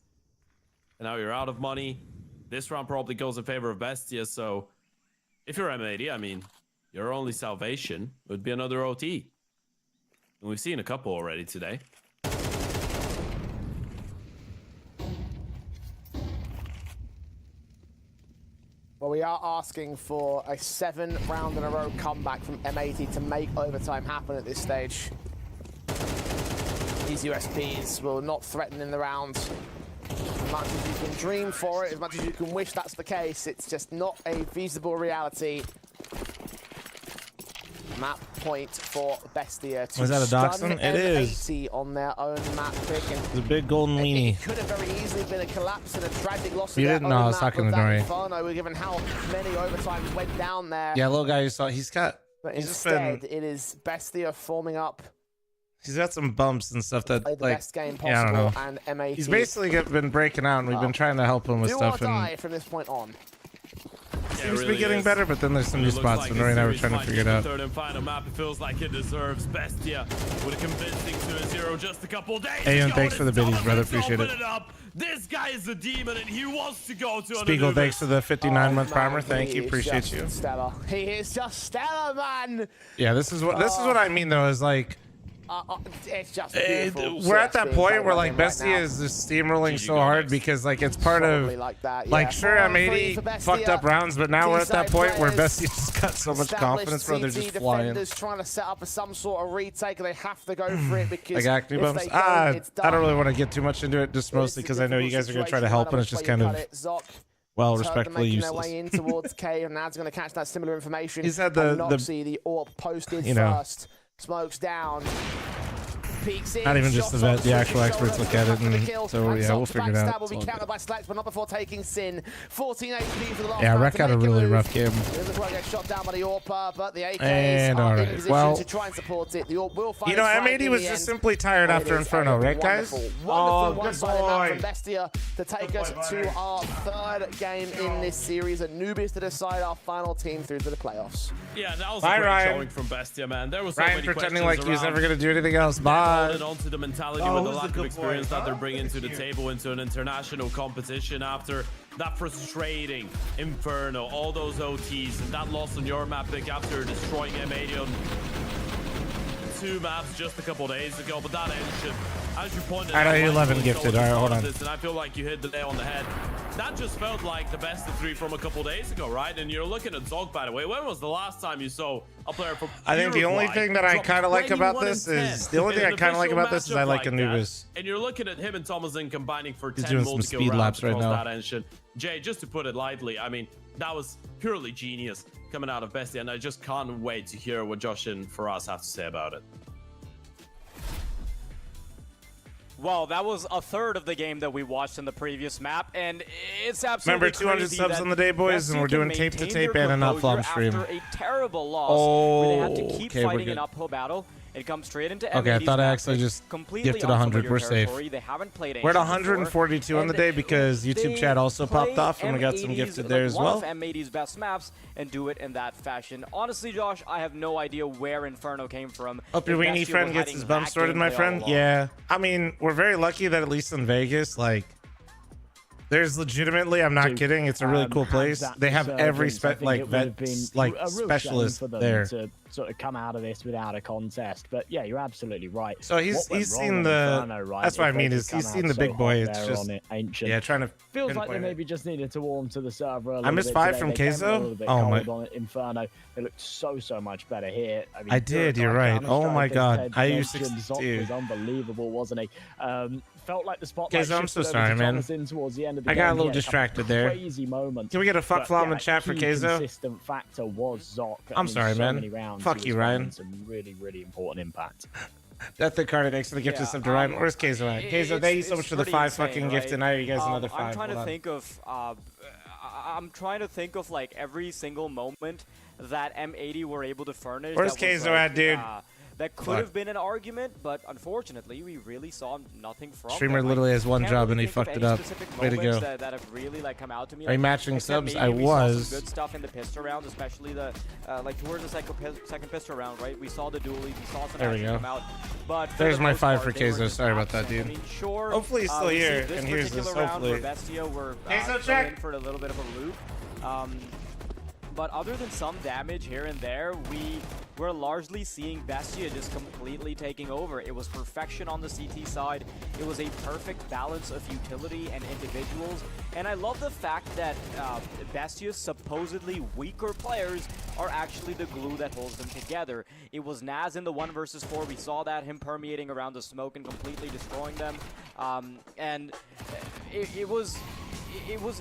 and now you're out of money. This round probably goes in favor of Bestia, so if you're M80, I mean, your only salvation would be another OT, and we've seen a couple already today. Well, we are asking for a 7 round in a row comeback from M80 to make overtime happen at this stage. These USPs will not threaten in the round. As much as you can dream for it, as much as you can wish that's the case, it's just not a feasible reality. Map point for Bestia to Was that a Dachshund? It is. M80 on their own map pick. And The big golden weenie. it could have very easily been a collapse and a tragic loss. You of their didn't know I own was map talking with to that Nori. Inferno, given how many overtimes went down there. Yeah, little guy you saw, he's just Instead, been, it is Bestia forming up. he's got some bumps and stuff that, The like, best game yeah, I don't know. possible, and M80 He's basically been breaking out, and we've been trying to help him with do stuff, or and die from this point on. seems to be getting better, but then there's some new spots, and Nori and I were trying to figure it out. Third and final map, it feels like it deserves Bestia with a convincing 2-0 just a couple days Hey, and ago, thanks for the it's biddies, brother. Donovan Appreciate it. open it up. This guy is a demon, and he wants to go to Spiegel, thanks for the 59-month primer. Thank He you, is appreciate just you. Stellar. He is just stellar, man. Yeah, this is what I mean though. Is like it's just beautiful. we're at that being point played where by like him right Bestia now. is just steamrolling so hard because like it's part Probably of like that, like yeah. sure 4-3 for M80 Bestia. fucked up rounds, but now we're at that T-side point where players, Bestia just got so much established confidence, bro. They're CT just flying. defenders trying to set up some sort of retake, and they have to go for it because Like acne if bumps. they don't, it's I don't done. really want to get too much into it, just mostly because I know you guys are gonna try to help, and it's just kind of well, respectfully making useless. their way in towards K, and Nad's going to catch that similar information. He's had and the Noxie, the AWP posted you know. first. Smokes down. peeks in. Not even just the actual experts look at it, and so yeah, we'll figure it out. Will be countered by Slacks, but not before taking Sin. 14 HP for the last Yeah, round Rec to had a make really move. rough game. Doesn't quite get shot down by the AWP, but the AKs And are in alright, position well, to try and support it. The AWP will find You know, its strike M80 in was the just end. simply tired It after is Inferno, a right, guys? wonderful Oh, one good by the man boy. from Bestia to take us to our third game in this series. Anubis to decide our final team through to the playoffs. Yeah, that was Bye, a great Ryan. showing from Bestia, man. There was so Ryan many pretending questions like he was around never going to do anything else. Bye. holding on to the mentality with the lack of experience that they're bringing to the table into an international competition after that frustrating Inferno, all those OTs, and that loss on your map pick after destroying M80 on 2 maps just a couple days ago. But that engine, as you pointed out, I know 11 was gifted. so All right, hold on. this, and I feel like you hit the nail on the head. That just felt like the best of 3 from a couple days ago, right? And you're looking at Zog, by the way. When was the last time you saw a player from I think the only Uruguay thing that I drop kind of like about 21 this and 10 is the only thing in I an kind of like official about this is I matchup like that? Anubis. And you're looking at him and Thomason combining for He's 10 doing some multi-kill speed rounds laps right across now. that engine. Jay, just to put it lightly, I mean, that was purely genius coming out of Bestia, and I just can't wait to hear what Josh and Faraz have to say about it. Well, that was a third of the game that we watched in the previous map, and it's absolutely Remember, 200 crazy subs that on the day, boys, Bestia and we're can doing tape to maintain tape their and an upload composure stream. after a terrible loss, where they had to keep Okay, we're fighting good. an uphill battle. It comes straight into Okay, I M80's thought I map, actually it's just completely gifted 100. unfamiliar We're safe. territory. They haven't played We're at Ancient 142 before, on the and day because YouTube they chat also popped play off, and we got some M80's gifted there as one well. of M80's best maps and do it in that fashion. Honestly, Josh, I have no idea where Inferno came from. Hope your If weenie Bestia friend was gets hiding his bump that sorted, my gameplay all friend. along. Yeah, I mean, we're very lucky that at least in Vegas, like, there's legitimately, I'm not kidding, it's a really cool place. They have every specialist for them there. to sort of come out of this without a contest. But yeah, you're absolutely right. So he's What went seen wrong the. in Inferno, right, That's what I if they mean could is come he's out seen the so big boy. hot It's there just on it, Ancient. yeah, trying to. Feels like they pinpoint it. maybe just needed to warm to the server a little I missed bit 5 today. from They came a Keizo? little bit Oh my- cold on Inferno. They looked so much better here. I mean, I did, you're right. Oh my God. IU62. was unbelievable, wasn't he? Felt like the spotlight Keizo, I'm so shifted over sorry, to man. Thomason towards the end of the I game. got a He little had couple distracted there. Crazy moments. Can we get a fuck But, flop yeah, in chat for key Keizo? consistent factor was Zoc. I I'm mean, sorry, so man. many rounds Fuck he you, was Ryan. finding Some really important impact. That's the card next to the gifted sub to Ryan. Where's Keizo at? Keizo, thank you so much for the 5 fucking gifted. Now you guys another 5. I'm trying Hold to on. think of. I'm trying to think of like every single moment that M80 were able to furnish. Where's that was, Keizo at, dude? That could Fuck. have been an argument, but unfortunately, we really saw nothing from Streamer them. literally has one can't job really and he think of fucked any it up. specific Way to moments go. that have really like come out to me. Are you matching except subs? maybe I we saw was. some good stuff in the pistol round, especially the like towards the second pistol round, right? We saw the dualies, we saw some There we action go. come out. But for There's the my most 5 for part, they were Keizo. just Sorry about that, absent. dude. I mean, sure. Hopefully he's still we see here this and hears particular this. round where Hopefully. Bestia were Keizo, thrown check. in for a little bit of a loop. But other than some damage here and there, we're largely seeing Bestia just completely taking over. It was perfection on the CT side. It was a perfect balance of utility and individuals. And I love the fact that Bestia's supposedly weaker players are actually the glue that holds them together. It was Naz in the 1 versus 4. We saw that, him permeating around the smoke and completely destroying them. And it was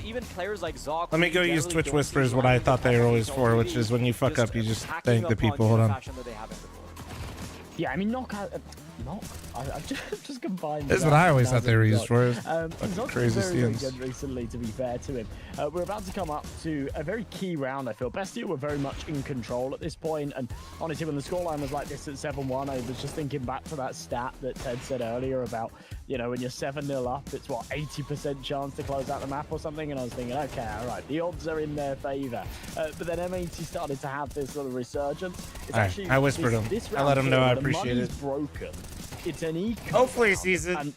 even players like Zoc. Let me go use Twitch Whispers, what I thought they were always for, which is when you fuck up, you just thank the people. Hold on. Yeah, I mean, knockout. I've just combined. This is what I always thought they were used for. Zoc's Crazy very scenes. good recently, to be fair to him. We're about to come up to a very key round, I feel. Bestia were very much in control at this point, and honestly, when the scoreline was like this at 7-1, I was just thinking back to that stat that Ted said earlier about, you know, when you're 7-0 up, it's what, 80% chance to close out the map or something, and I was thinking, okay, all right, the odds are in their favor. But then M80 started to have this little resurgence. It's All right, actually I whispered him. this I let him know round I here, appreciate the money's it. broken. It's an eco. Hopefully he round, sees it. And,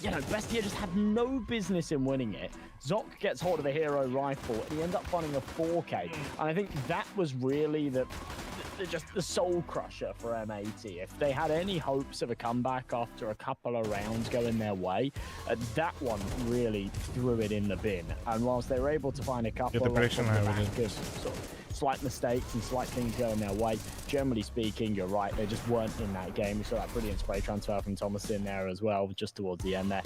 you know, Bestia just had no business in winning it. Zoc gets hold of a hero rifle, and he ends up finding a 4K. And I think that was really just the soul crusher for M80. If they had any hopes of a comeback after a couple of rounds going their way, that one really threw it in the bin. And whilst they were able to find a couple Get the prediction off the I back did. of sort of slight mistakes and slight things going their way, generally speaking, you're right, they just weren't in that game. We saw that brilliant spray transfer from Thomas in there as well, just towards the end there.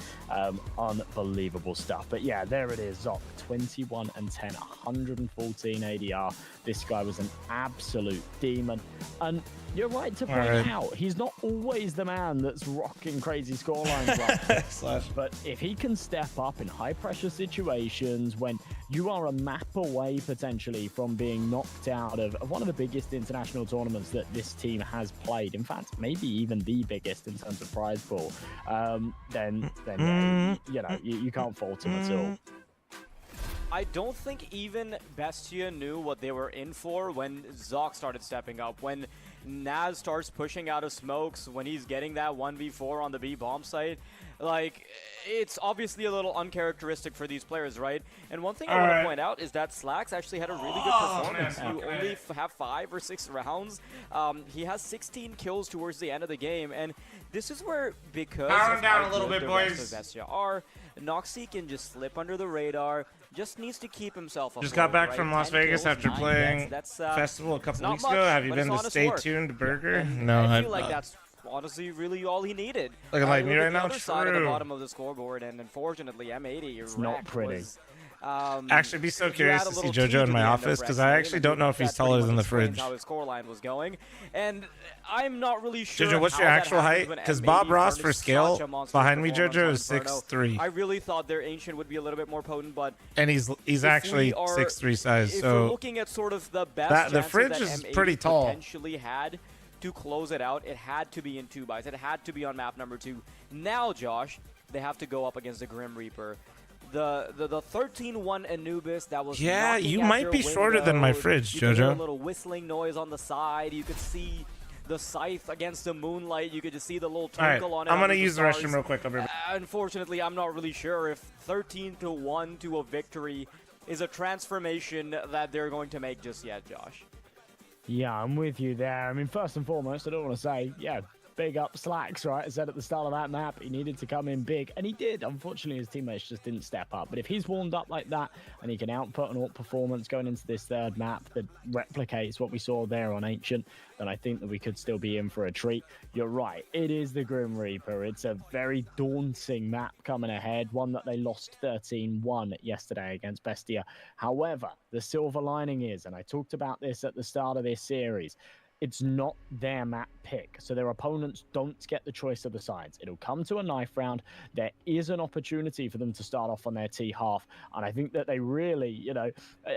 Unbelievable stuff. But yeah, there it is. Zoc 21 and 10, 114 ADR. This guy was an absolute demon. And you're right to point out, he's not always the man that's rocking crazy scorelines like this. But if he can step up in high-pressure situations when you are a map away, potentially, from being knocked out of one of the biggest international tournaments that this team has played, in fact, maybe even the biggest in terms of prize pool, then you know, you can't fault him at all. I don't think even Bestia knew what they were in for when Zoc started stepping up, when Naz starts pushing out of smokes, when he's getting that 1v4 on the B bomb site. Like, it's obviously a little uncharacteristic for these players, right? And one thing I want to point out is that Slacks actually had a really good performance. You only have 5 or 6 rounds. He has 16 kills towards the end of the game, and this is where, because power of down how a little good bit, the boys. rest of Bestia are, Noxy can just slip under the radar, just needs to keep himself afloat. Just got back right? from Las 10 Vegas kills, after 9 playing deaths. Festival a couple not weeks much, ago. Have you but been it's to honest Stay work. Tuned Burger? And No, I I've feel like not. that's honestly really all he needed. Looking like me look right at the now? other side of the True. bottom of the scoreboard, and unfortunately, M80 It's not pretty. was, Actually, be so you curious add a to see little tea JoJo in to my the end of office because Rex I Lane, actually and don't know if that he's pretty taller much than the explains fridge. how his scoreline was going, and I'm not really sure. JoJo, what's how your that actual happens height? when Because M80 Bob Ross furnished for such scale a monstrous behind me, performance JoJo, on is Inferno. 6'3". I really thought their Ancient would be a little bit more potent, but And he's if actually we are- 6'3" size. If we're So looking at sort of the best the chances fridge that is M80 pretty tall. potentially had to close it out, it had to be in 2 buys. It had to be on map number 2. Now, Josh, they have to go up against the Grim Reaper. The 13-1 Anubis that was Yeah, knocking you at might their be shorter than my windows. fridge, You could hear a JoJo. little whistling noise on the side. You could see the scythe against the moonlight. You could just see the little All right, twinkle on it. I'm gonna under use the stars. restroom real quick. I'll be right back. Unfortunately, I'm not really sure if 13-1 to a victory is a transformation that they're going to make just yet, Josh. Yeah, I'm with you there. I mean, first and foremost, I don't want to say, yeah, big up Slacks, right? I said at the start of that map, he needed to come in big, and he did. Unfortunately, his teammates just didn't step up. But if he's warmed up like that, and he can output an alt performance going into this third map that replicates what we saw there on Ancient, then I think that we could still be in for a treat. You're right, it is the Grim Reaper. It's a very daunting map coming ahead, one that they lost 13-1 yesterday against Bestia. However, the silver lining is, and I talked about this at the start of this series, it's not their map pick, so their opponents don't get the choice of the sides. It'll come to a knife round. There is an opportunity for them to start off on their T half, and I think that they really, you know,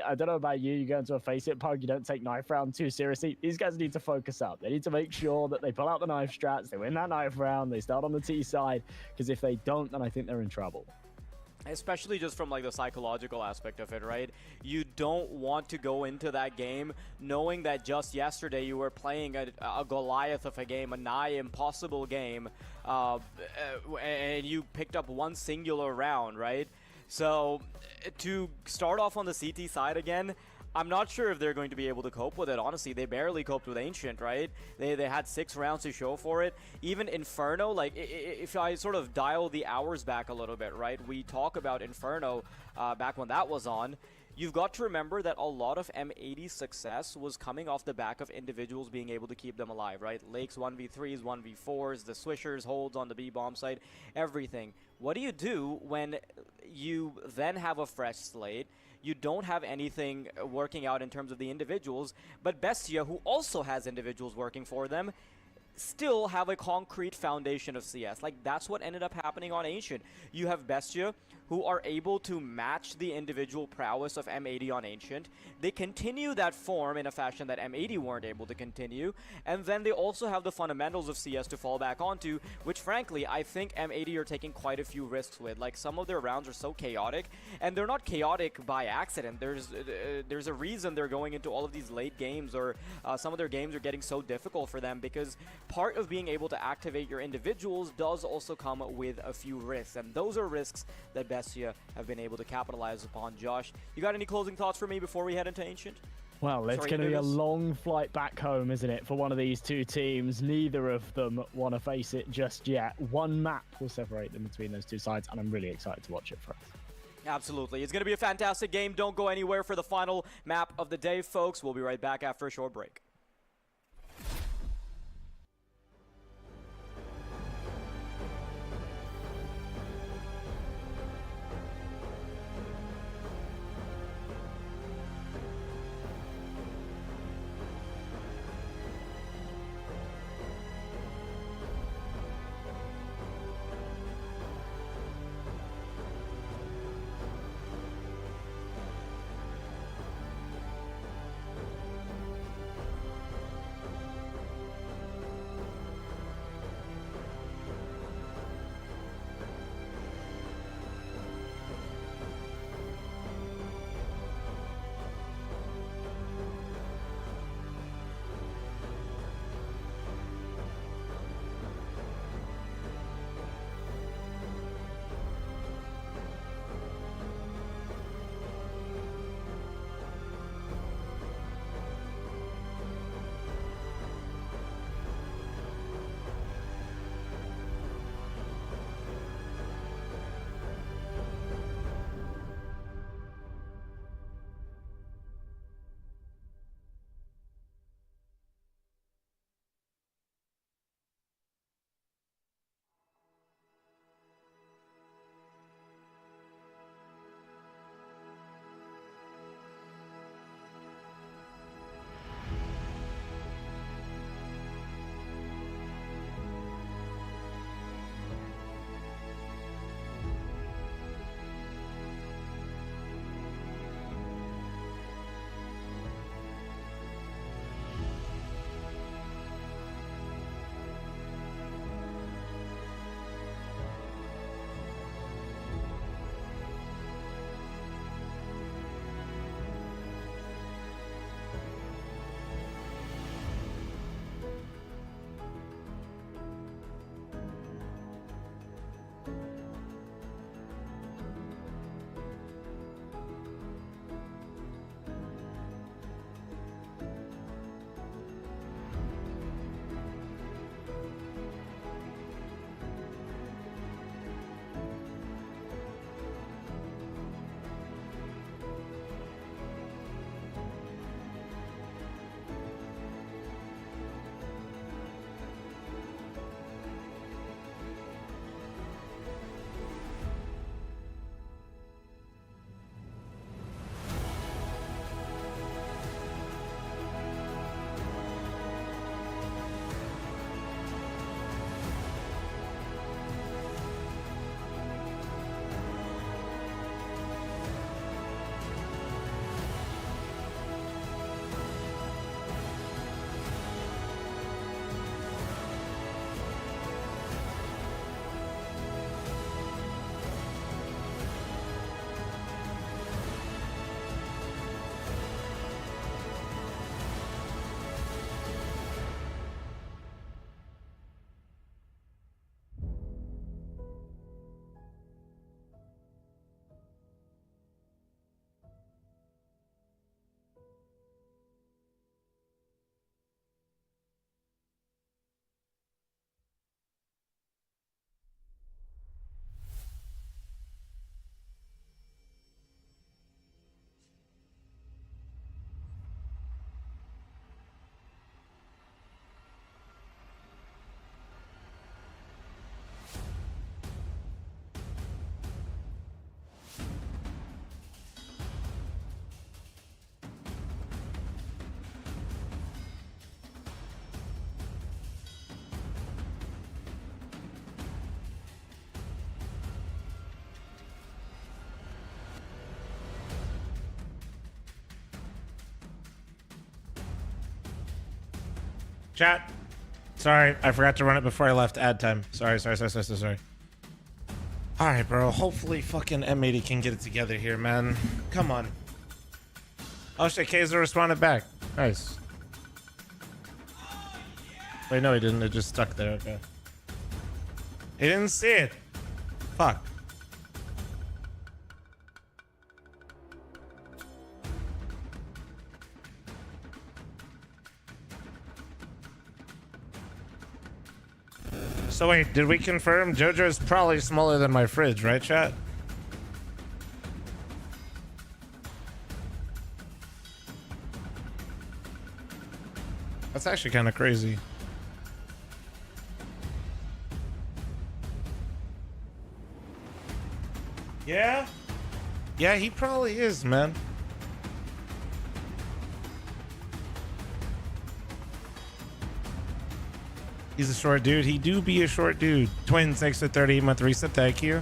I don't know about you, you go into a face-it pug, you don't take knife round too seriously. These guys need to focus up. They need to make sure that they pull out the knife strats, they win that knife round, they start on the T side, because if they don't, then I think they're in trouble. Especially just from like the psychological aspect of it, right? You don't want to go into that game knowing that just yesterday you were playing a Goliath of a game, a nigh impossible game, and you picked up one singular round, right? So to start off on the CT side again, I'm not sure if they're going to be able to cope with it. Honestly, they barely coped with Ancient, right? They had 6 rounds to show for it. Even Inferno, like, if I sort of dial the hours back a little bit, right? We talk about Inferno back when that was on. You've got to remember that a lot of M80's success was coming off the back of individuals being able to keep them alive, right? Lakes 1v3s, 1v4s, the swishers, holds on the B-bomb site, everything. What do you do when you then have a fresh slate? You don't have anything working out in terms of the individuals, but Bestia, who also has individuals working for them, still have a concrete foundation of CS. Like, that's what ended up happening on Ancient. You have Bestia, who are able to match the individual prowess of M80 on Ancient. They continue that form in a fashion that M80 weren't able to continue, and then they also have the fundamentals of CS to fall back onto, which frankly, I think M80 are taking quite a few risks with. Like, some of their rounds are so chaotic, and they're not chaotic by accident. There's a reason they're going into all of these late games, or some of their games are getting so difficult for them, because part of being able to activate your individuals does also come with a few risks, and those are risks that Bestia have been able to capitalize upon. Josh, you got any closing thoughts for me before we head into Ancient? Well, it's going to be a long flight back home, isn't it, for one of these two teams? Neither of them want to face it just yet. One map will separate them between those two sides, and I'm really excited to watch it for us. Absolutely. It's going to be a fantastic game. Don't go anywhere for the final map of the day, folks. We'll be right back after a short break. Chat. Sorry, I forgot to run it before I left ad time. Sorry. All right, bro. Hopefully fucking M80 can get it together here, man. Come on. Oh shit, Kaiser responded back. Nice. Wait, no, he didn't. It just stuck there. Okay. He didn't see it. Fuck. So wait, did we confirm JoJo is probably smaller than my fridge, right, chat? That's actually kind of crazy. Yeah? Yeah, he probably is, man. He's a short dude. He do be a short dude. Twins, thanks for 38-month reset. Thank you.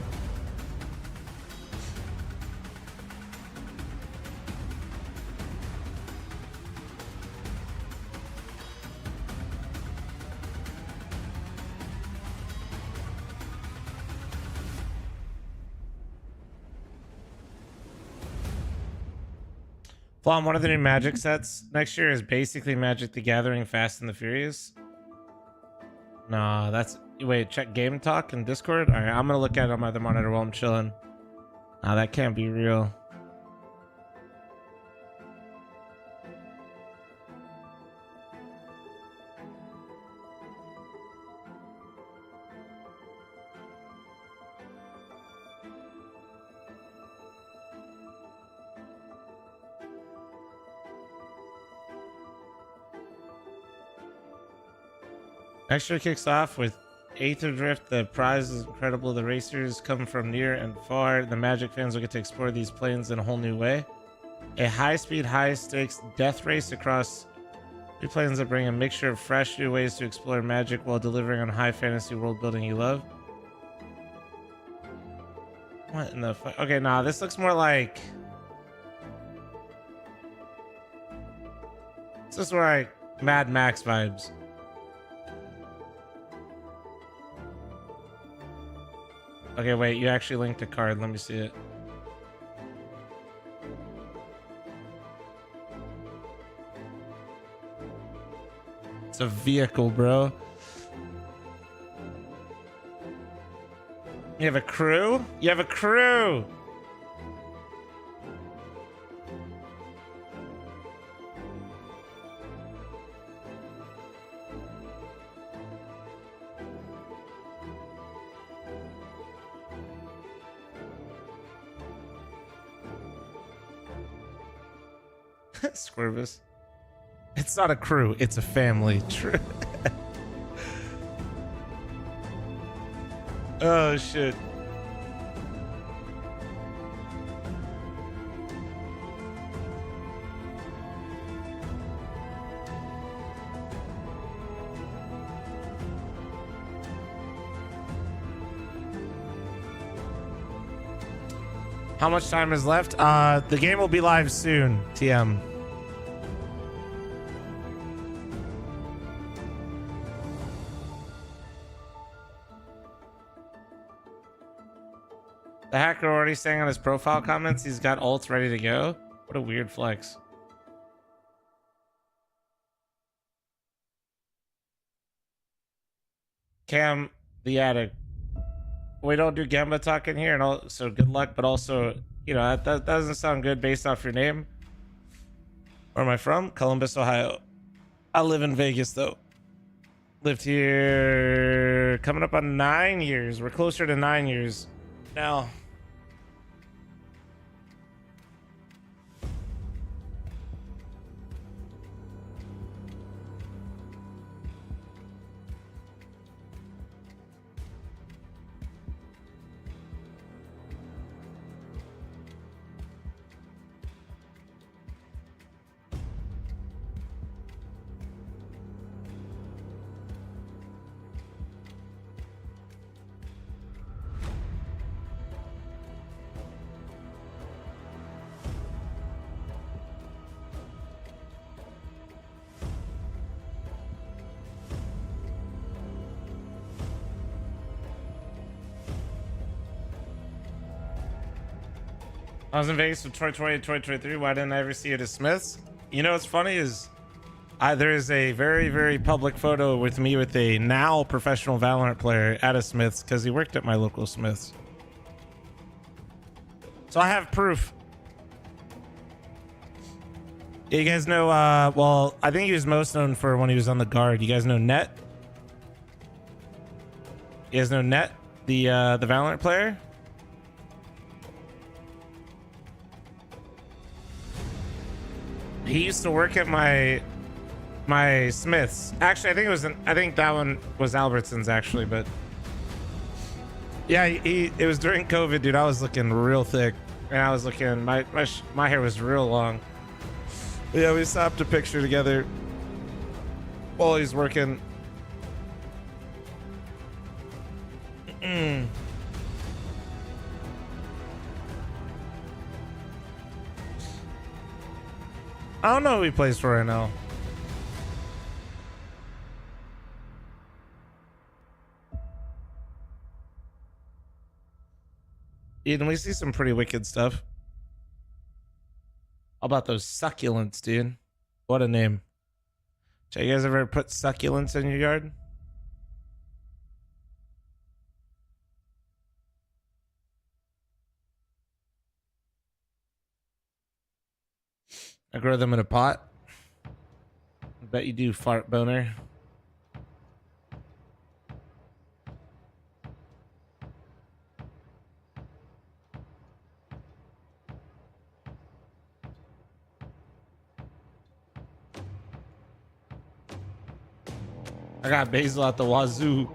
Flom, one of the new Magic sets next year is basically Magic the Gathering Fast and the Furious. Nah, that's... Wait, check Game Talk and Discord? Alright, I'm gonna look at it on my other monitor while I'm chilling. Nah, that can't be real. Next year kicks off with Aether Drift. The prize is incredible. The racers come from near and far. The Magic fans will get to explore these planes in a whole new way. A high-speed, high-stakes death race across three planes that bring a mixture of fresh new ways to explore Magic while delivering on high fantasy world building you love. What in the fuck? Okay, nah, this looks more like... This is more like Mad Max vibes. Okay, wait, you actually linked a card. Let me see it. It's a vehicle, bro. You have a crew? You have a crew! Squirvis. It's not a crew, it's a family. True. Oh shit. How much time is left? The game will be live soon, TM. The hacker already saying on his profile comments he's got ults ready to go. What a weird flex. Cam, the addict. We don't do Gamba talk in here, and all, so good luck, but also, you know, that doesn't sound good based off your name. Where am I from? Columbus, Ohio. I live in Vegas, though. Lived here coming up on 9 years. We're closer to 9 years now. I was in Vegas with Troy 2023. Why didn't I ever see it at Smith's? You know what's funny is there is a very, very public photo with me with a now professional Valorant player at a Smith's because he worked at my local Smith's. So I have proof. Yeah, you guys know, well, I think he was most known for when he was on the guard. You guys know Net? You guys know Net, the Valorant player? He used to work at my Smith's. Actually, I think that one was Albertson's actually, but yeah, it was during COVID, dude. I was looking real thick, and I was looking my hair was real long. Yeah, we snapped a picture together while he's working. I don't know who he plays for right now. Eden, we see some pretty wicked stuff. How about those succulents, dude? What a name. Did you guys ever put succulents in your yard? I grow them in a pot. I bet you do, fart boner. I got basil at the wazoo.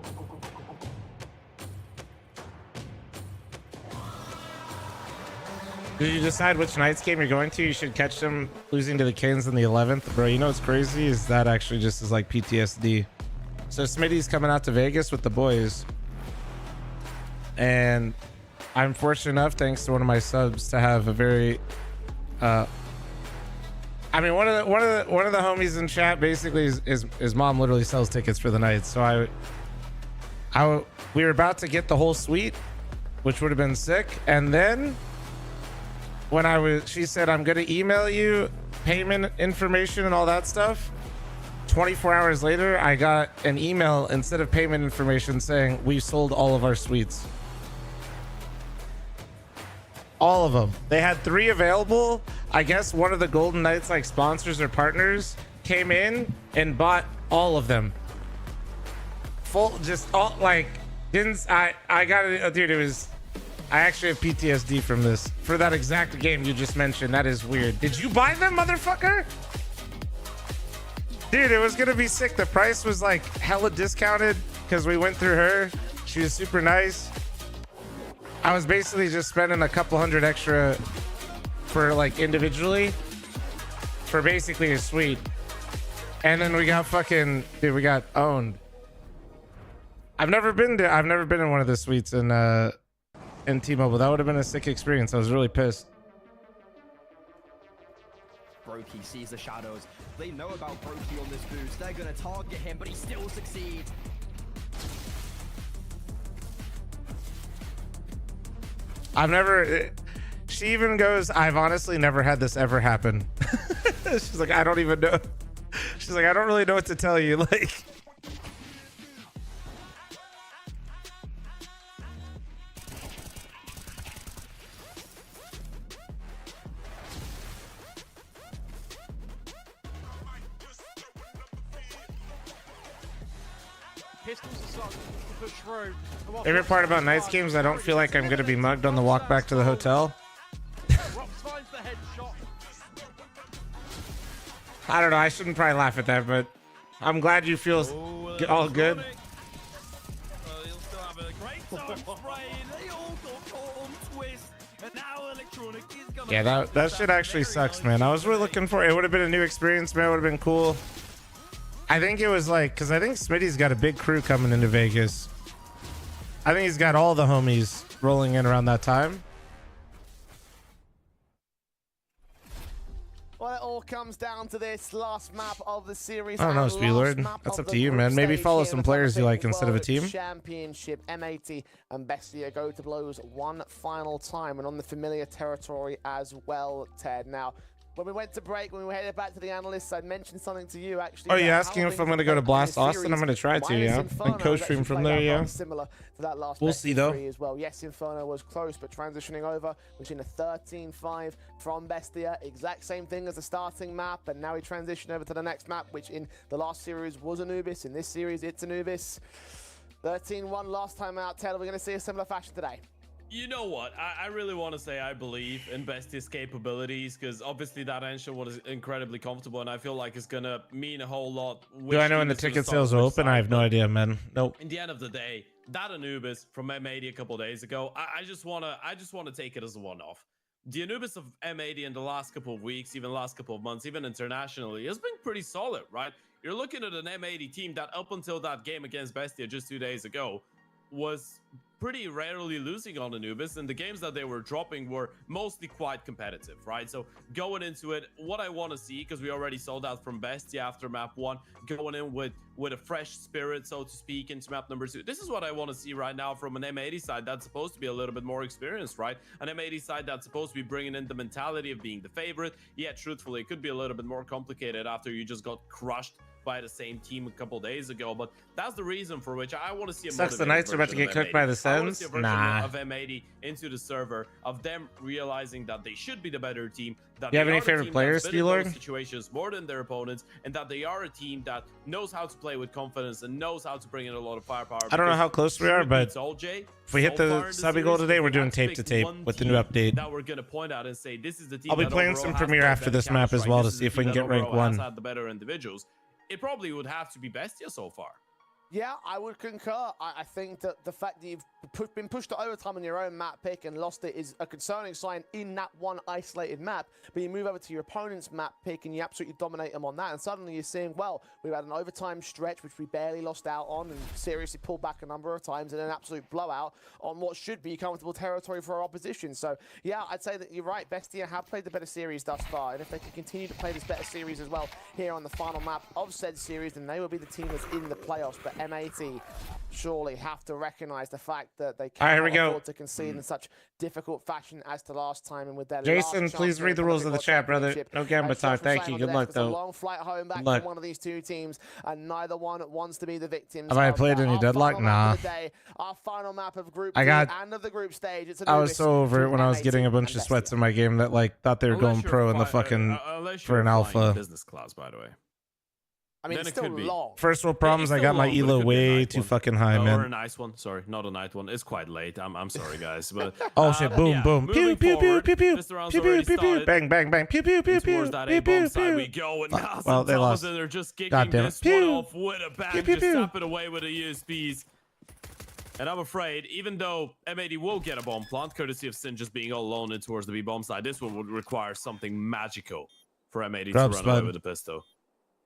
Did you decide which Knights game you're going to? You should catch them losing to the Kings in the 11th. Bro, you know what's crazy is that actually just is like PTSD. So Smitty's coming out to Vegas with the boys. And I'm fortunate enough, thanks to one of my subs, to have a very I mean, one of the homies in chat basically his mom literally sells tickets for the night. So we were about to get the whole suite, which would have been sick. And then when she said, I'm gonna email you payment information and all that stuff. 24 hours later, I got an email instead of payment information saying we sold all of our suites. All of them. They had 3 available. I guess one of the Golden Knights like sponsors or partners came in and bought all of them. Full, just all like didn't I got it, dude. It was. I actually have PTSD from this for that exact game you just mentioned. That is weird. Did you buy them, motherfucker? Dude, it was gonna be sick. The price was like hella discounted because we went through her. She was super nice. I was basically just spending a couple hundred extra for like individually for basically a suite. And then we got fucking, dude, we got owned. I've never been in one of the suites in T-Mobile. That would have been a sick experience. I was really pissed. Brokey sees the shadows. They know about Brokey on this boost. They're gonna target him, but he still succeeds. She even goes, I've honestly never had this ever happen. She's like, I don't even know. She's like, I don't really know what to tell you. Like, favorite part about Knights games, I don't feel like I'm gonna be mugged on the walk back to the hotel. I don't know, I shouldn't probably laugh at that, but I'm glad you feel all good. Yeah, that shit actually sucks, man. I was really looking for it. Would have been a new experience, man. It would have been cool. I think it was like, because I think Smitty's got a big crew coming into Vegas. I think he's got all the homies rolling in around that time. Well, it all comes down to this last map of the series. I don't know, and Speedlord. last map That's of up the to you, group man. Maybe stage follow here some in the players you Thunderpick like instead of a World team. Championship. M80 and Bestia go to blows one final time and on the familiar territory as well, Ted. Now, when we went to break, when we headed back to the analysts, I mentioned something to you actually. Oh, you about asking how if I'm things going to go to have played in Blast this Austin? I'm going to try to, minus yeah. Inferno And co-stream has from actually there, played out yeah. rather similar to that last We'll best see, of though. 3 as well. Yes, Inferno was close, but transitioning over, we've seen a 13-5 from Bestia. Exact same thing as the starting map, and now we transition over to the next map, which in the last series was Anubis. In this series, it's Anubis. 13-1 last time out. Ted, are we going to see a similar fashion today? You know what? I really want to say I believe in Bestia's capabilities because obviously that engine was incredibly comfortable and I feel like it's going to mean a whole lot. Do I know when the ticket sales are open? I have no idea, man. Nope. In the end of the day, that Anubis from M80 a couple days ago, I just want to take it as a one-off. The Anubis of M80 in the last couple of weeks, even last couple of months, even internationally, has been pretty solid, right? You're looking at an M80 team that up until that game against Bestia just 2 days ago was pretty rarely losing on Anubis, and the games that they were dropping were mostly quite competitive, right? So going into it, what I want to see, because we already saw that from Bestia after map 1, going in with a fresh spirit, so to speak, into map number 2. This is what I want to see right now from an M80 side that's supposed to be a little bit more experienced, right? An M80 side that's supposed to be bringing in the mentality of being the favorite. Yeah, truthfully, it could be a little bit more complicated after you just got crushed by the same team a couple days ago, but that's the reason for which I want to see a Sucks the Knights are about to get cooked by the Sens? Nah. Of M80 into the server, of them realizing that they should be the better team, that you have they any are the favorite team players, that's been in those Steelord? situations more than their opponents, and that they are a team that knows how to play with confidence and knows how to bring in a lot of firepower. I don't know how close we are, but if we hit the subby goal today, we're doing tape to tape with the new update. That we're going to point out and say this is the team. I'll be playing some Premier after this map as well to see if we can get rank 1. Had the better individuals. It probably would have to be Bestia so far. Yeah, I would concur. I think that the fact that you've been pushed to overtime on your own map pick and lost it is a concerning sign in that one isolated map. But you move over to your opponent's map pick and you absolutely dominate them on that. And suddenly you're seeing, well, we've had an overtime stretch, which we barely lost out on and seriously pulled back a number of times in an absolute blowout on what should be comfortable territory for our opposition. So, yeah, I'd say that you're right. Bestia have played the better series thus far. And if they can continue to play this better series as well here on the final map of said series, then they will be the team that's in the playoffs. But M80 surely have to recognize the fact that they can't afford to concede in such difficult fashion as to last time. And with their Jason, please read the rules of the chat, brother. No Gamba talk. Thank you. Good luck, though. A long flight home back from one of these two teams, and neither one wants to be the victims. Have I played any Deadlock? Nah. Our final map of Group D and of the group stage. I was so over it when I was getting a bunch of sweats in my game that like thought they were going pro in the fucking for an alpha. Business class, by the way. I mean, it's still long. First world problems. I got my elo way too fucking high, man. Or a nice one. Sorry, not a night one. It's quite late. I'm sorry, guys. But oh shit! Boom, boom, pew, pew, pew, pew, pew, pew, pew, pew, pew, bang, bang, bang, pew, pew, pew, pew, pew, pew, pew. We go, and now well, they lost. They're just kicking God damn it! this one off with a bang, pew, just tap it away with the USBs. And I'm afraid, even though M80 will get a bomb plant, courtesy of Sin just being all alone in towards the B bomb side, this one would require something magical for M80 to run away with the pistol.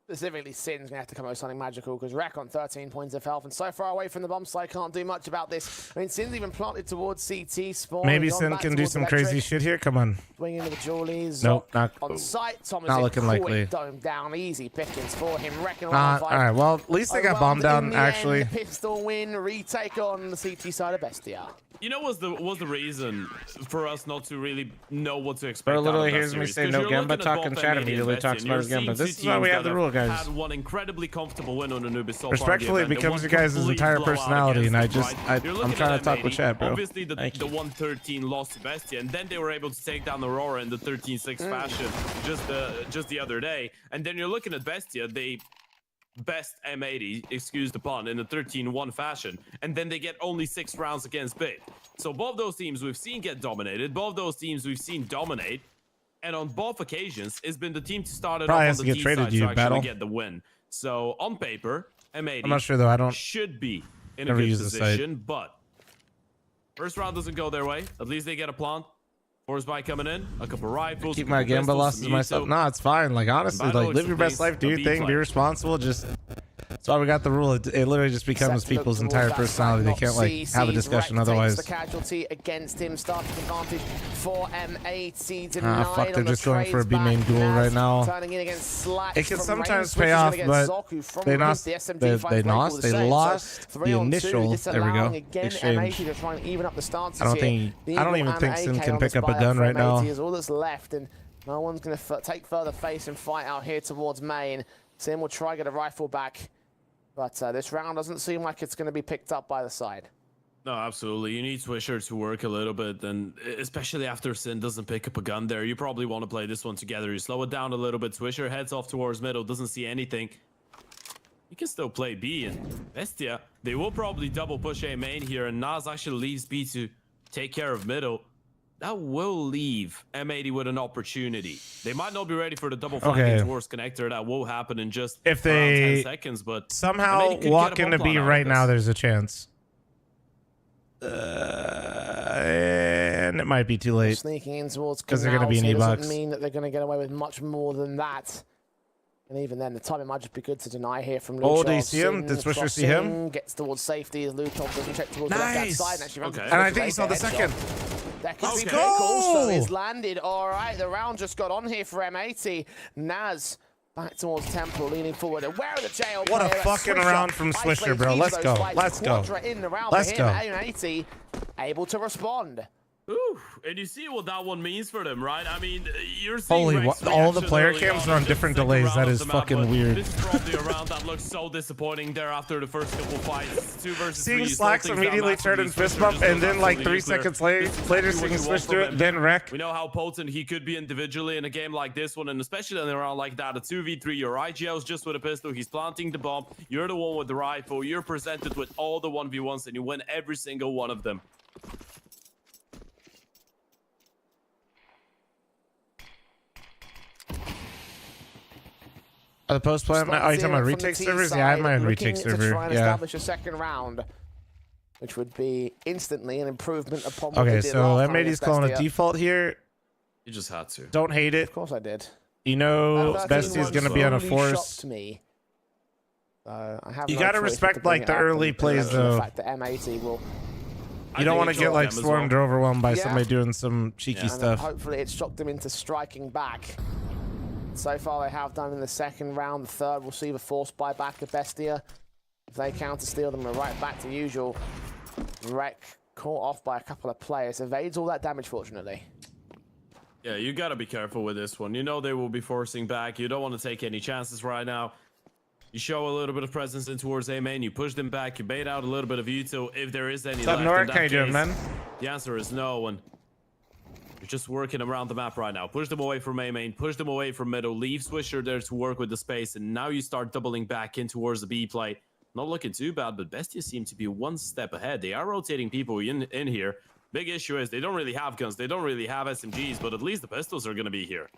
Specifically, Sin's going to have to come up with something magical because Rack on 13 points of health and so far away from the bomb side, can't do much about this. I mean, Sin's even planted towards CT spawn. Maybe Sin can do some crazy shit here. Come on. Swing into the Julies. Nope, not on site. Thomas not looking likely. Dome down, easy pickings for him. Wrecking all right, well, at least they got bombed down. Actually, pistol win, retake on the CT side of Bestia. You know what's the reason for us not to really know what to expect? Literally hears me say no Gamba talk in chat immediately talks about Gamba. This is why we have the rule, guys. Had one incredibly comfortable win on Anubis so respectfully, it becomes your guys' entire personality, and I'm trying to talk with chat, bro. Obviously, the 113 lost to Bestia, and then they were able to take down Aurora in the 13-6 fashion just the other day. And then you're looking at Bestia, they best M80, excuse the pun, in the 13-1 fashion, and then they get only 6 rounds against Bit. So both those teams we've seen get dominated, both those teams we've seen dominate, and on both occasions, it's been the team to start it off on the team side to actually get the win. So on paper, M80 I'm not sure though. I don't should be in a good position, but first round doesn't go their way. At least they get a plant. Force by coming in, a couple rifles. Keep my Gamba losses myself. Nah, it's fine. Like honestly, like live your best life, do your thing, be responsible. Just That's why we got the rule. It literally just becomes people's entire personality. They can't like have a discussion otherwise. The casualty against him, starting advantage for M80. Fuck, they're just going for a B main duel right now. Turning in against Slacks. It can sometimes pay off, but they lost. They lost the initial. There we go. Exchange. I don't even think Sin can pick up a gun right now. Is all that's left, and no one's going to take further face and fight out here towards main. Sin will try to get a rifle back, but this round doesn't seem like it's going to be picked up by the side. No, absolutely. You need Swisher to work a little bit, and especially after Sin doesn't pick up a gun there, you probably want to play this one together. You slow it down a little bit. Swisher heads off towards middle, doesn't see anything. You can still play B, and Bestia, they will probably double push A main here, and Nas actually leaves B to take care of middle. That will leave M80 with an opportunity. They might not be ready for the double flanking towards connector. That will happen in just if around they 10 seconds, but somehow walk into B right now, there's a chance. And it might be too late. Sneaking in towards because they're going to be in E-box. Doesn't mean that they're going to get away with much more than that. And even then, the timing might just be good to deny here from Luchov. Oh, do you see him? Did Swisher see him? Gets towards safety as Luchov doesn't check towards the left-hand side. And, actually and I think he saw the second. That could be big also. He's landed. All right, the round just got on here for M80. Naz back towards Temple, leaning forward. And where are the jail What a fucking round from Swisher, bro. Let's go. Let's go. Let's go. M80 able to respond. Ooh, and you see what that one means for them, right? I mean, you're seeing holy, all the player cams are on different delays. That is fucking weird. This is probably a round that looks so disappointing there after the first couple fights. 2 versus 3. Seeing Slacks immediately turn in fist bump, and then like 3 seconds later seeing Swish do it, then wreck. We know how potent he could be individually in a game like this one, and especially in a round like that, a 2v3. Your IGL's just with a pistol. He's planting the bomb. You're the one with the rifle. You're presented with all the 1v1s, and you win every single one of them. The post play. Oh, you talking about retake servers? Yeah, I have my own retake server. Yeah. Establish a second round, which would be instantly an improvement upon. Okay, so M80's calling a default here. You just had to. Don't hate it. Of course I did. You know, Bestia's gonna be on a force. Me. You gotta respect like the early plays though. The fact that M80 will. You don't want to get like swarmed or overwhelmed by somebody doing some cheeky stuff. Hopefully, it shocked them into striking back. So far, they have done in the second round. The third, we'll see the force buyback of Bestia. If they counter-steal them, we're right back to usual. Wreck caught off by a couple of players. Evades all that damage, fortunately. Yeah, you gotta be careful with this one. You know they will be forcing back. You don't want to take any chances right now. You show a little bit of presence in towards A main. You push them back. You bait out a little bit of Uto if there is any left. North, how you doing, man? The answer is no. And you're just working around the map right now. Push them away from A main. Push them away from middle. Leave Swisher there to work with the space. And now you start doubling back in towards the B play. Not looking too bad, but Bestia seem to be one step ahead. They are rotating people in here. Big issue is they don't really have guns. They don't really have SMGs, but at least the pistols are going to be here.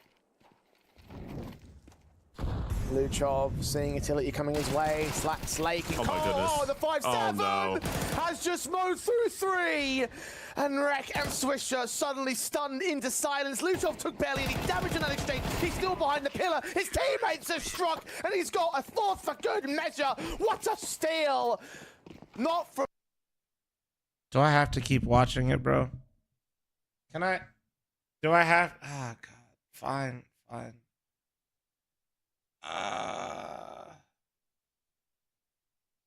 Luchov seeing utility coming his way. Slaking. Oh my goodness. Oh, the 5-7 has just mowed through 3. And Wreck and Swisher suddenly stunned into silence. Luchov took barely any damage in that exchange. He's still behind the pillar. His teammates have struck, and he's got a fourth for good measure. What a steal! Not from. Do I have to keep watching it, bro? Can I? Do I have? Ah, God. Fine.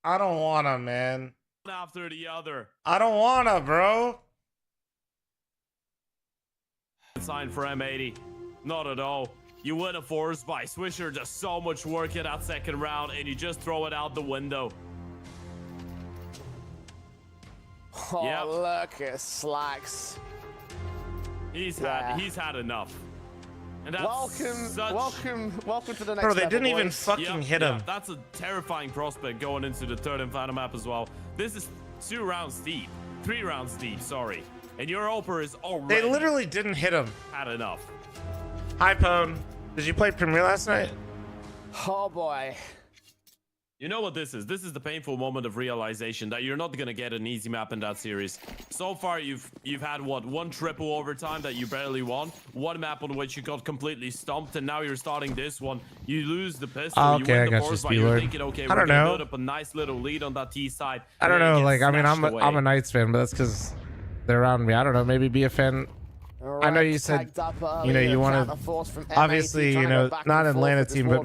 I don't wanna, man. After the other. I don't wanna, bro. Sign for M80. Not at all. You win a force by Swisher. Does so much work in that second round, and you just throw it out the window. Oh, look at Slacks. He's had enough. And that's welcome to the next Bro, they level, didn't even boys. fucking hit him. That's a terrifying prospect going into the third and final map as well. This is 2 rounds deep. 3 rounds deep, sorry. And your Oper is already... They literally didn't hit him. Had enough. Hi, Pone. Did you play Premier last night? Oh, boy. You know what this is? This is the painful moment of realization that you're not gonna get an easy map in that series. So far, you've had what, one triple overtime that you barely won, one map on which you got completely stumped, and now you're starting this one. You lose the pistol, Okay, you I win got the you, board, but you're Spieler. thinking, okay, I we're don't gonna know. build up a nice little lead on that T side. I don't and then it know. gets Like, I mean, snatched away. I'm a Knights fan, but that's because they're around me. I don't know. Maybe be a fan. I know you said, you know, you want to obviously, you know, not Atlanta team, but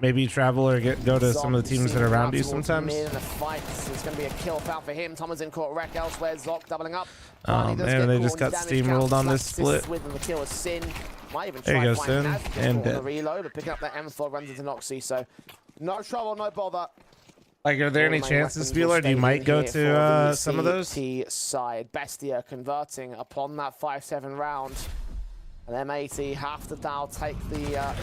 maybe travel or go to some of the teams that are around you sometimes. It's going to be a kill foul for him. Thomas in caught wreck elsewhere. Zoc doubling up. Oh man, they just got steamrolled on this split. The kill is Sin. Might even There you try go, find Sin. Naz And the reload, but picking up that M4 runs into Noxy. So no trouble, no bother. Like, are there any chances, Spieler? Do you might go to some of those? Side Bestia converting upon that 5-7 round. And M80 have to now take the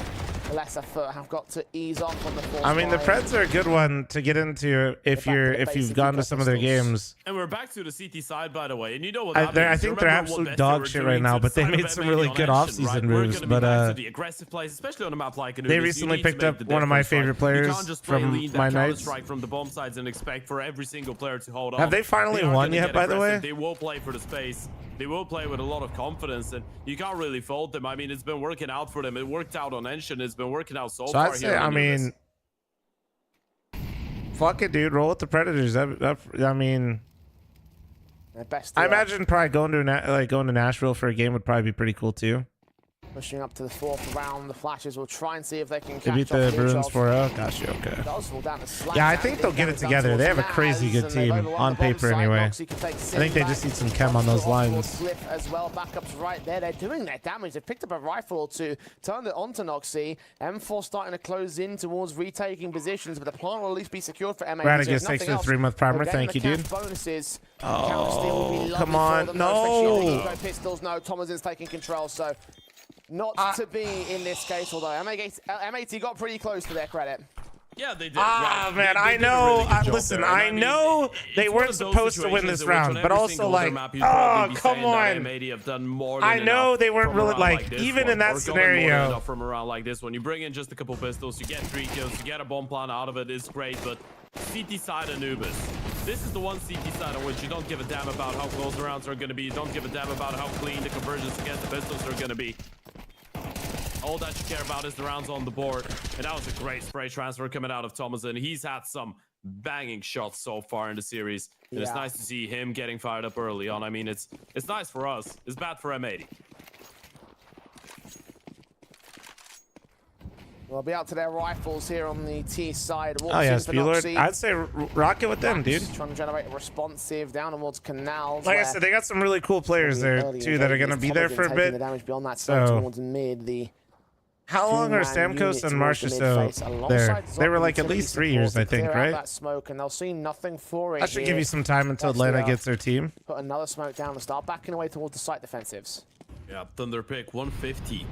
lesser foot. Have got to ease off on the force. I mean, the Preds are a good one to get into if you've gone to some of their games. And we're back to the CT side, by the way. And you know what I think they're absolute dog shit right now, but they made some really good off-season moves. But the aggressive plays, especially on a map like Anubis, they recently picked up one of my favorite players from my Knights. Strike from the bomb sides and expect for every single player to hold on. Have they finally won yet, by the way? They will play for the space. They will play with a lot of confidence, and you can't really fault them. I mean, it's been working out for them. It worked out on Enshin. It's been working out so far. I'd say, I mean, fuck it, dude. Roll with the Predators. I mean, I imagine probably going to Nashville for a game would probably be pretty cool too. Pushing up to the fourth round, the Flashes will try and see if they can catch They beat the Bruins 4-0. Gotcha, okay. Yeah, I think they'll get it together. They have a crazy good team on paper anyway. I think they just need some chem on those lines. As well, backups right there. They're doing their damage. They've picked up a rifle or two, turned it onto Noxy. M4 starting to close in towards retaking positions, but the plant will at least be secured for M8. Radagast, thanks for the 3-month primer. Thank you, dude. Bonuses. Oh, come on. No. Pistols. No, Thomasin's taking control, so not to be in this case, although M80 got pretty close to their credit. Yeah, they did. Man, I know. Listen, I know they weren't supposed to win this round, but also like, oh, come on. I know they weren't really like, even in that scenario. From around like this one, you bring in just a couple pistols, you get 3 kills, you get a bomb plant out of it. It's great, but CT side Anubis. This is the one CT side on which you don't give a damn about how close the rounds are going to be. You don't give a damn about how clean the conversions against the pistols are going to be. All that you care about is the rounds on the board. And that was a great spray transfer coming out of Thomasin. He's had some banging shots so far in the series. And it's nice to see him getting fired up early on. I mean, it's nice for us. It's bad for M80. We'll be out to their rifles here on the T side. Oh yeah, Spieler. I'd say rock it with them, dude. Trying to generate a responsive down towards canals. Like I said, they got some really cool players there too that are going to be there for a bit. The damage beyond that, so towards mid, the how long are Stamkos and Marchessault there? They were like at least 3 years, I think, right? That smoke, and they'll see nothing for it. That should give you some time until Atlanta gets their team. Put another smoke down and start backing away towards the site defensives. Yeah, Thunderpick 150.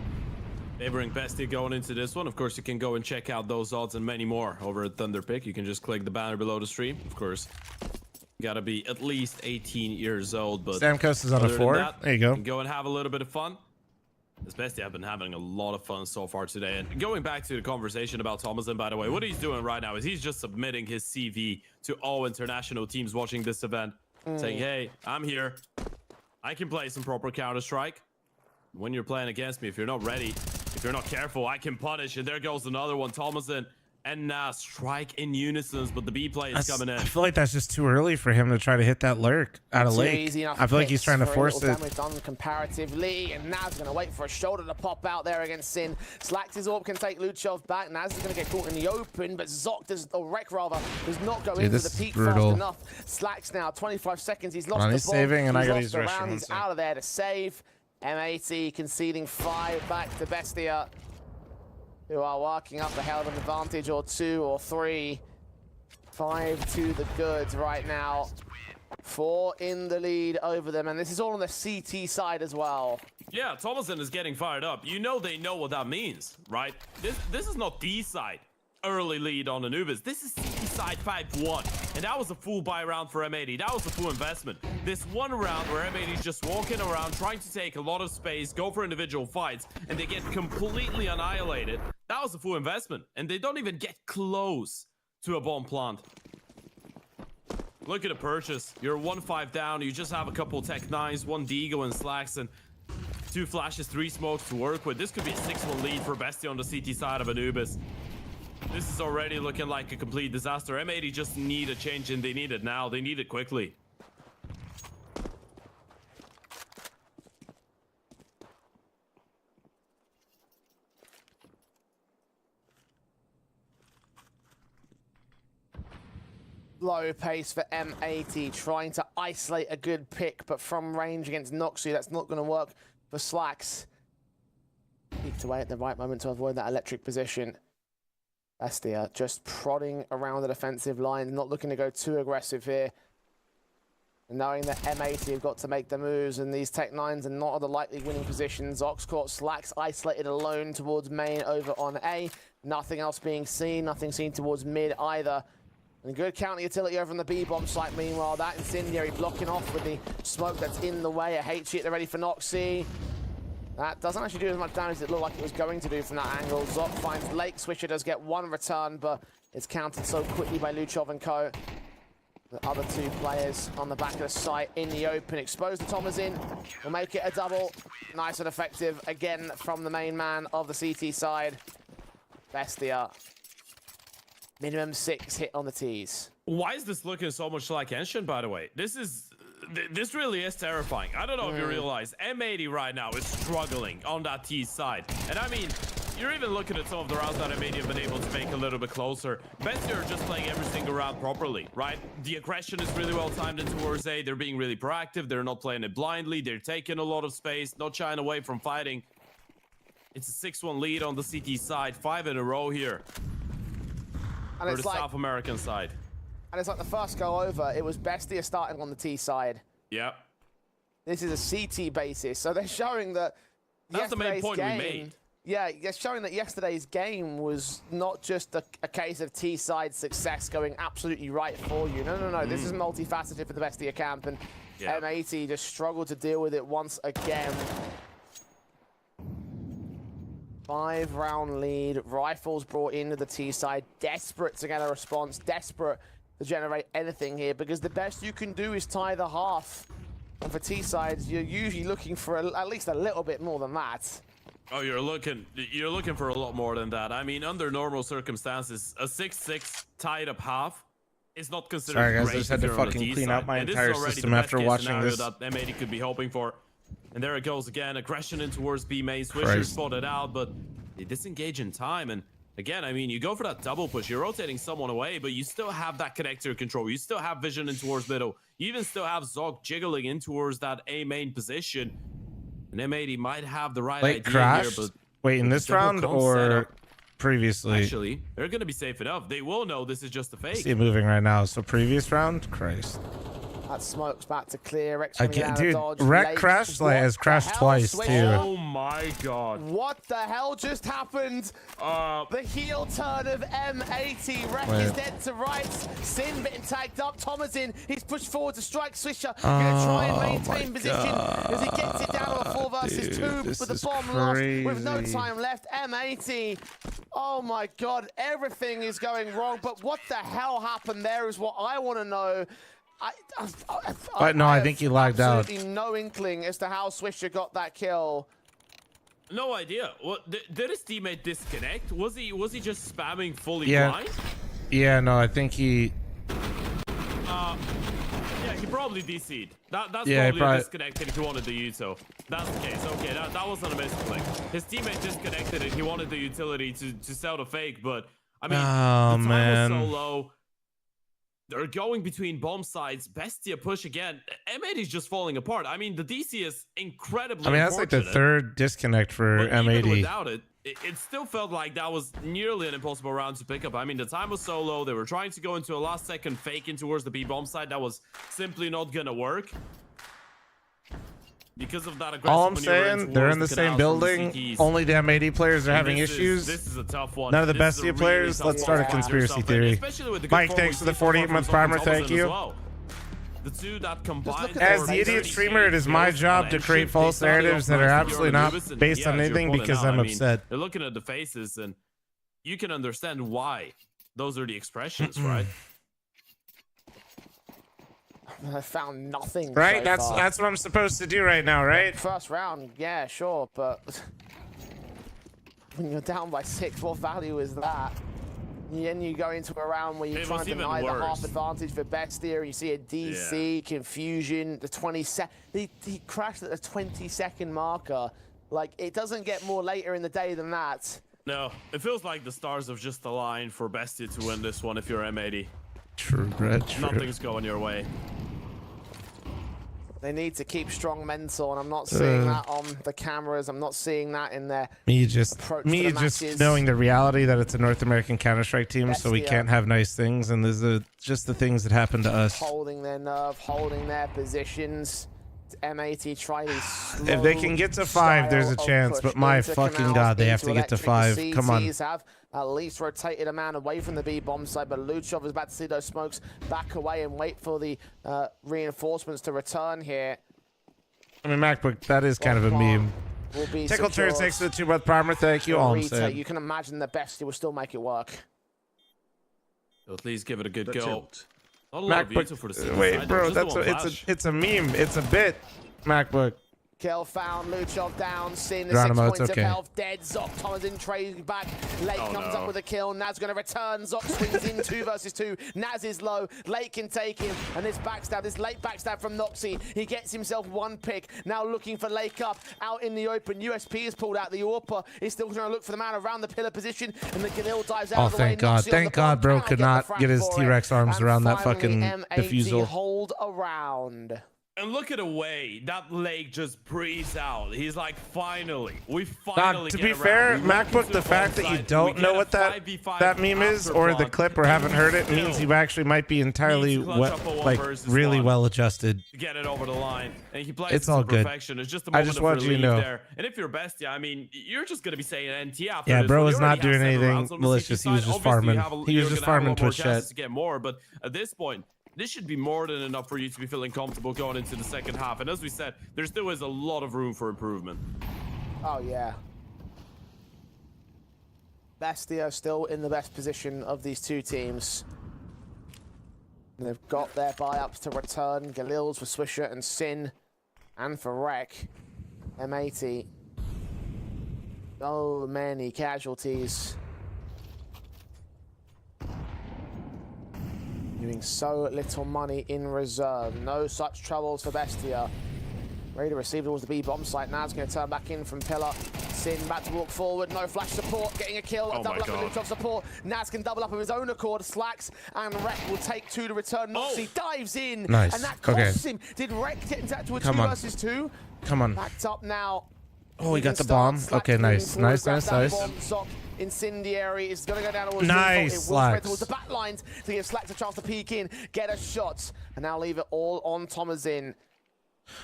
Favoring Bestia going into this one. Of course, you can go and check out those odds and many more over at Thunderpick. You can just click the banner below the stream. Of course, you gotta be at least 18 years old. But Stamkos is on a 4. There you go. You can go and have a little bit of fun. This Bestia have been having a lot of fun so far today. And going back to the conversation about Thomasin, by the way, what he's doing right now is he's just submitting his CV to all international teams watching this event, saying, hey, I'm here. I can play some proper Counter-Strike. When you're playing against me, if you're not ready, if you're not careful, I can punish. And there goes another one. Thomasin and strike in unison, but the B play is coming in. I feel like that's just too early for him to try to hit that lurk out of Lake. I feel like he's trying to force it. Done comparatively, and Naz going to wait for a shoulder to pop out there against Sin. Slacks his AWP can take Luchov back. Naz is going to get caught in the open, but Zoc does, or Rek rather, does not go into the peak fast enough. Slacks now, 25 seconds. He's lost the ball. He's saving, and I got his round. He's out of there to save. M80 conceding 5 back to Bestia, who are working up a hell of an advantage, or 2 or 3. 5 to the goods right now. 4 in the lead over them, and this is all on the CT side as well. Yeah, Thomasin is getting fired up. You know they know what that means, right? This is not D side early lead on Anubis. This is CT side 5-1, and that was a full buy round for M80. That was a full investment. This one round where M80 is just walking around, trying to take a lot of space, go for individual fights, and they get completely annihilated. That was a full investment, and they don't even get close to a bomb plant. Look at the purchase. You're 1-5 down. You just have a couple Tech 9s, 1 Deagle and Slacks, and 2 flashes, 3 smokes to work with. This could be a 6-1 lead for Bestia on the CT side of Anubis. This is already looking like a complete disaster. M80 just need a change, and they need it now. They need it quickly. Low pace for M80, trying to isolate a good pick, but from range against Noxy, that's not going to work for Slacks. Peeked away at the right moment to avoid that electric position. Bestia just prodding around the defensive line, not looking to go too aggressive here. And knowing that M80 have got to make the moves, and these Tech 9s are not at the likely winning positions. Oxcourt Slacks isolated alone towards main over on A. Nothing else being seen, nothing seen towards mid either. And good counter utility over on the B-bomb site. Meanwhile, that Incendiary blocking off with the smoke that's in the way. A H hit ready for Noxy. That doesn't actually do as much damage as it looked like it was going to do from that angle. Zok finds Lake. Swisher does get 1 return, but it's countered so quickly by Luchov and co. The other 2 players on the back of the site in the open. Expose the Tomazin. Will make it a double. Nice and effective again from the main man of the CT side. Bestia. Minimum 6 hit on the tees. Why is this looking so much like Ancient, by the way? This really is terrifying. I don't know if you realize M80 right now is struggling on that T side. And I mean, you're even looking at some of the rounds that M80 have been able to make a little bit closer. Bestia are just playing every single round properly, right? The aggression is really well timed into towards A. They're being really proactive. They're not playing it blindly. They're taking a lot of space, not shying away from fighting. It's a 6-1 lead on the CT side, 5 in a row here. And for it's the like, South American side. And it's like the first go over, it was Bestia starting on the T side. Yep. This is a CT basis, so they're showing that that's the main point game, we made. Yeah, they're showing that yesterday's game was not just a case of T side success going absolutely right for you. No. This is multifaceted for the Bestia camp, and M80 just struggled to deal with it once again. 5-round lead, rifles brought into the T side, desperate to get a response, desperate to generate anything here, because the best you can do is tie the half. And for T sides, you're usually looking for at least a little bit more than that. Oh, you're looking for a lot more than that. I mean, under normal circumstances, a 6-6 tied up half is not considered Sorry guys, great I just had to fucking clean out my entire system after watching this. That M80 could be hoping for. And there it goes again, aggression in towards B main. Swisher spotted out, but they disengage in time. And again, I mean, you go for that double push. You're rotating someone away, but you still have that connector control. You still have vision in towards middle. You even still have Zog jiggling in towards that A main position. And M80 might have the right idea crashed? here, but wait, in this round or previously? Actually, they're going to be safe enough. They will know this is just a fake. I see it moving right now. So previous round, Christ. That smoke's back to clear. Again, dude, Wreck crashed has crashed twice too. Oh my god. What the hell just happened? The heel turn of M80. Wreck is dead to rights. Sin getting tagged up. Thomasin, he's pushed forward to strike Swisher. Gonna try and maintain position as he gets it down to a 4 versus 2 with the bomb lost with no time left. M80. Oh my god, everything is going wrong. But what the hell happened there is what I want to know. I think he lagged out. Absolutely no inkling as to how Swisher got that kill. No idea. What did his teammate disconnect? Was he just spamming fully blind? Yeah, no, I think he. Yeah, he probably DC'd. That's probably a disconnected if he wanted the util. That's the case. Okay, that wasn't a misclick. His teammate disconnected it. He wanted the utility to sell the fake, but I mean, the time was so low. They're going between bomb sides. Bestia push again. M80 is just falling apart. I mean, the DC is incredibly that's like the third disconnect for M80. Even without it, it still felt like that was nearly an impossible round to pick up. I mean, the time was so low. They were trying to go into a last-second fake in towards the B-bomb side. That was simply not going to work. Because of that aggressive All I'm saying, they're in the same building. Only the M80 players are having issues. This is a tough one. None of the Bestia players. Let's start a conspiracy theory. Mike, thanks for the 48-month primer. Thank you. The two that combined. As the idiot streamer, it is my job to create false narratives that are absolutely not based on anything because I'm upset. They're looking at the faces, and you can understand why those are the expressions, right? I found nothing. Right? So far. That's what I'm supposed to do right now, right? First round, yeah, sure, but when you're down by 6, what value is that? Then you go into a round where you're trying to deny the half advantage for Bestia, and you see a DC, confusion, the 20 he crashed at the 20-second marker. Like, it doesn't get more later in the day than that. No, it feels like the stars have just aligned for Bestia to win this one if you're M80. True, Brett, true. Nothing's going your way. They need to keep strong mental, and I'm not seeing that on the cameras. I'm not seeing that in their approach to the matches. Knowing the reality that it's a North American Counter-Strike team, so we Bestia. can't have nice things, and there's just the things that happen to us. Holding their nerve, holding their positions. M80 try these slow If they can get to 5, there's a chance, but my fucking god, they have to get to 5. Come on. Have at least rotated a man away from the B-bomb side, but Luchov is about to see those smokes back away and wait for the reinforcements to return here. I mean, MacBook, that is kind of a meme. Tickle turns next to the 2-month primer. Thank you, all I'm saying. You can imagine the Bestia will still make it work. At least give it a good go. Not a lot of MacBook, for the wait, bro, it's a meme. It's a bit. MacBook. Kill found, Luchov down, Sin, 6 Geronimo, points it's okay. of health, dead. Zoc, Thomas in, trays back. Lake comes up with a kill. Naz going to return. Zoc swings in 2 versus 2. Naz is low. Lake can take him. And this backstab, this late backstab from Noxy. He gets himself 1 pick. Now looking for Lake up, out in the open. USP is pulled out. The Orpa is still trying to look for the man around the pillar position. And the Galil dives out of the way. Oh, thank God. Thank God, bro could not get his T-Rex arms around that fucking defusal. Hold around. And look at the way that Lake just breathes out. He's like, finally, we finally to get be around. fair, MacBook, the fact that you don't know what that meme is, or the clip, or haven't heard it, means you actually might be entirely really well adjusted. To get it over the line, and he plays It's all good. Perfection. It's just a moment I just of want you to relief know. there. And if you're Bestia, I mean, you're just gonna be saying NT after Yeah, this. bro Well, was you not already have doing 7 anything rounds on the malicious. CT He was side. just Obviously, farming. you're He was gonna just have a farming lot more Twitch chat. chances to get more, but at this point, this should be more than enough for you to be feeling comfortable going into the second half. And as we said, there still is a lot of room for improvement. Oh, yeah. Bestia still in the best position of these 2 teams. And they've got their buy-ups to return. Galil's for Swisher and Sin. And for Rek. M80. So many casualties. Doing so little money in reserve. No such troubles for Bestia. Ready to receive towards the B-bomb site. Now it's going to turn back in from Pillar. Sin back to walk forward. No flash support. Getting a kill. Oh double my up with God. Luchov support. Naz can double up of his own accord. Slacks. And Rek will take 2 to return. Noxy dives in. Nice. And that costs him. Did Rek get into that to a 2 versus 2? Come on. Backed up now. Oh, he got the bomb. Okay, nice. Nice. Zoc, incendiary is going to go down towards Nice, it will spread Slacks. towards the back lines to give Slacks a chance to peek in, get a shot, and now leave it all on Thomasin.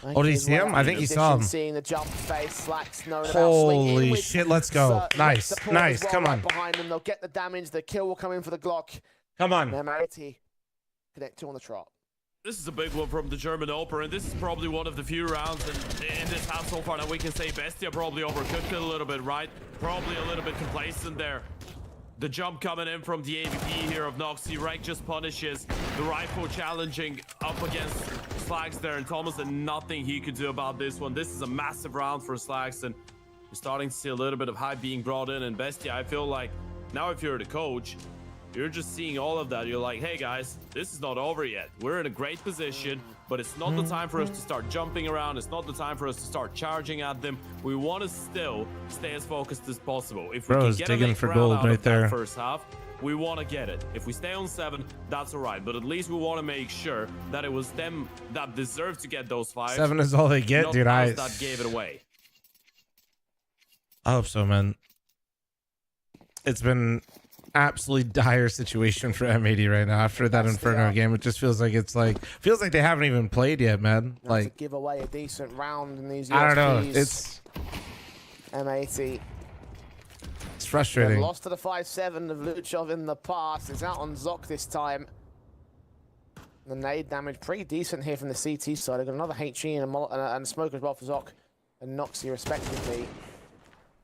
Oh, did he see him? I think he saw him. Seeing the jump face, Slacks known about swing in Holy with shit, let's go. Nice, support nice, as well come right on. behind them. They'll get the damage, the kill will come in for the Glock. Come on. M80 connect 2 on the trot. This is a big one from the German Oper, and this is probably one of the few rounds in this half so far that we can say Bestia probably overcooked it a little bit, right? Probably a little bit complacent there. The jump coming in from the AVP here of Noxy. Rek just punishes the rifle challenging up against Slags there, and Thomas and nothing he could do about this one. This is a massive round for Slags, and you're starting to see a little bit of hype being brought in. And Bestia, I feel like now if you're the coach, you're just seeing all of that. You're like, hey guys, this is not over yet. We're in a great position, but it's not the time for us to start jumping around. It's not the time for us to start charging at them. We want to still stay as focused as possible. If we Bro's can get digging a for round gold out right of that there. first half, we want to get it. If we stay on 7, that's all right. But at least we want to make sure that it was them that deserved to get those 5. 7 is all they get, not dude. us that gave it away. I hope so, man. It's been absolutely dire situation for M80 right now after that Inferno game. It just feels like feels like they haven't even played yet, man. To Like, give away a decent round in these USPs. I don't know. It's M80. It's frustrating. Lost to the 5-7 of Luchov in the past. It's out on Zoc this time. The nade damage pretty decent here from the CT side. They've got another HE and a smoke as well for Zoc and Noxy respectively.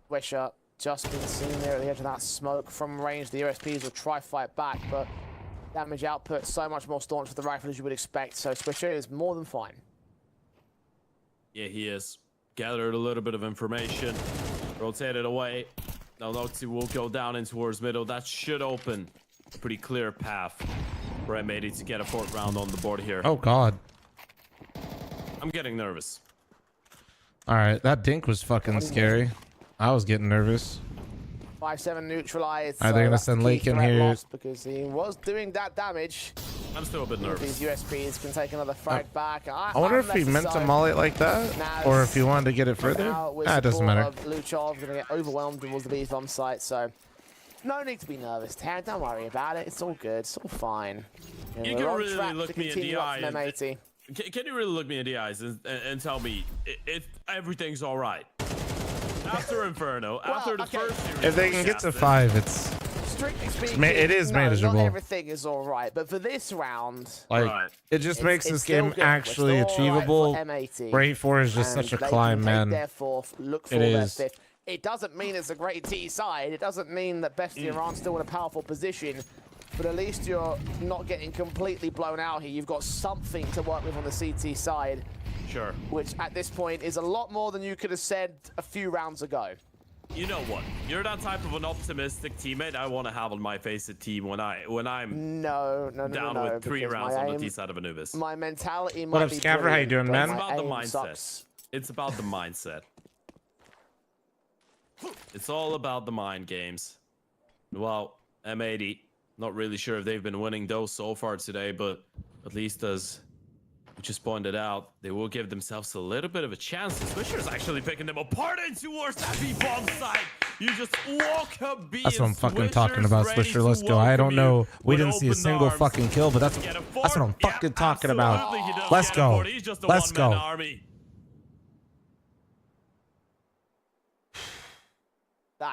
Wisher just been seen there at the edge of that smoke from range. The USPs will try fight back, but damage output so much more staunch with the rifle as you would expect. So Swisher is more than fine. Yeah, he is. Gathered a little bit of information, rotated away. Now Noxy will go down in towards middle. That should open a pretty clear path for M80 to get a 4th round on the board here. Oh God. I'm getting nervous. All right, that dink was fucking scary. I was getting nervous. 5-7 neutralized. Are they gonna send Lake in here? Because he was doing that damage. I'm still a bit nervous. These USPs can take another frag back. I wonder if he meant to molly it like that, or if he wanted to get it further. It doesn't matter. Luchov gonna get overwhelmed towards the B's bomb site, so no need to be nervous, Tad. Don't worry about it. It's all good. It's all fine. You can really look me in the eyes. M80. Can you really look me in the eyes and tell me if everything's all right? After Inferno, after the first series, if they can get to 5, it's strictly speaking, it is manageable. Not everything is all right, but for this round, like it just makes this game actually achievable. Rate 4 is just such a climb, man. Look for their 5th. It doesn't mean it's a great T side. It doesn't mean that Bestia aren't still in a powerful position. But at least you're not getting completely blown out here. You've got something to work with on the CT side. Sure. Which at this point is a lot more than you could have said a few rounds ago. You know what? You're that type of an optimistic teammate I want to have on my face at team when I'm down with 3 rounds on the T side of Anubis. My mentality what might up, be Scabber? How you doing, man? It's about the mindset. It's about the mindset. It's all about the mind games. Well, M80. Not really sure if they've been winning those so far today, but at least as we just pointed out, they will give themselves a little bit of a chance. Swisher's actually picking them apart and towards that B-bomb side. You just walk a B. That's what I'm fucking talking about, Swisher. Let's go. I don't know. We didn't see a single fucking kill, but that's what I'm fucking talking about. Let's go. Let's go.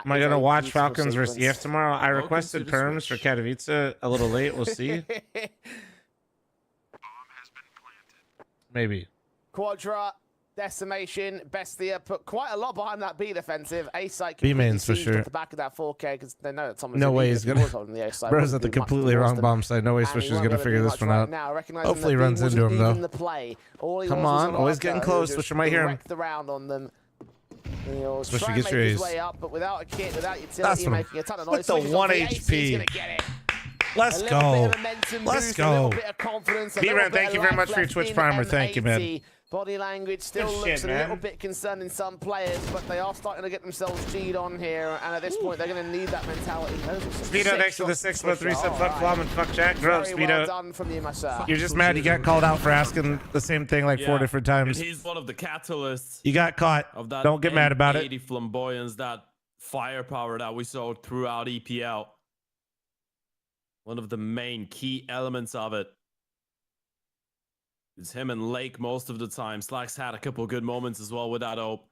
Am I gonna watch Falcons versus EF tomorrow? I requested perms for Katowice a little late. We'll see. Maybe. Quadra, Decimation, Bestia put quite a lot behind that B defensive. A site B mains for sure. At the back of that 4K because they know that Thomas. No way he's gonna. Bro's at the completely wrong bomb side. No way Swisher's gonna figure this one out. Hopefully runs into him though. Come on, always getting close. Swisher might hear him. The round on them. Swisher gets your ace. Up, but without a kit, without utility, making a ton of noise. With the 1 HP. Let's go. Let's go. B-Ran, thank you very much for your Twitch primer. Thank you, man. Body language still looks a little bit concerned in some players, but they are starting to get themselves G'd on here, and at this point, they're going to need that mentality. Speedo next to the 6-3 sub fuck Flom and fuck Jack. Grow up, Speedo. Well done from you, myself. You're just mad you got called out for asking the same thing like 4 different times. And he's one of the catalysts. You got caught. Of that Don't get mad about it. M80 flamboyance, that firepower that we saw throughout EPL. One of the main key elements of it. It's him and Lake most of the time. Slacks had a couple good moments as well with that OP.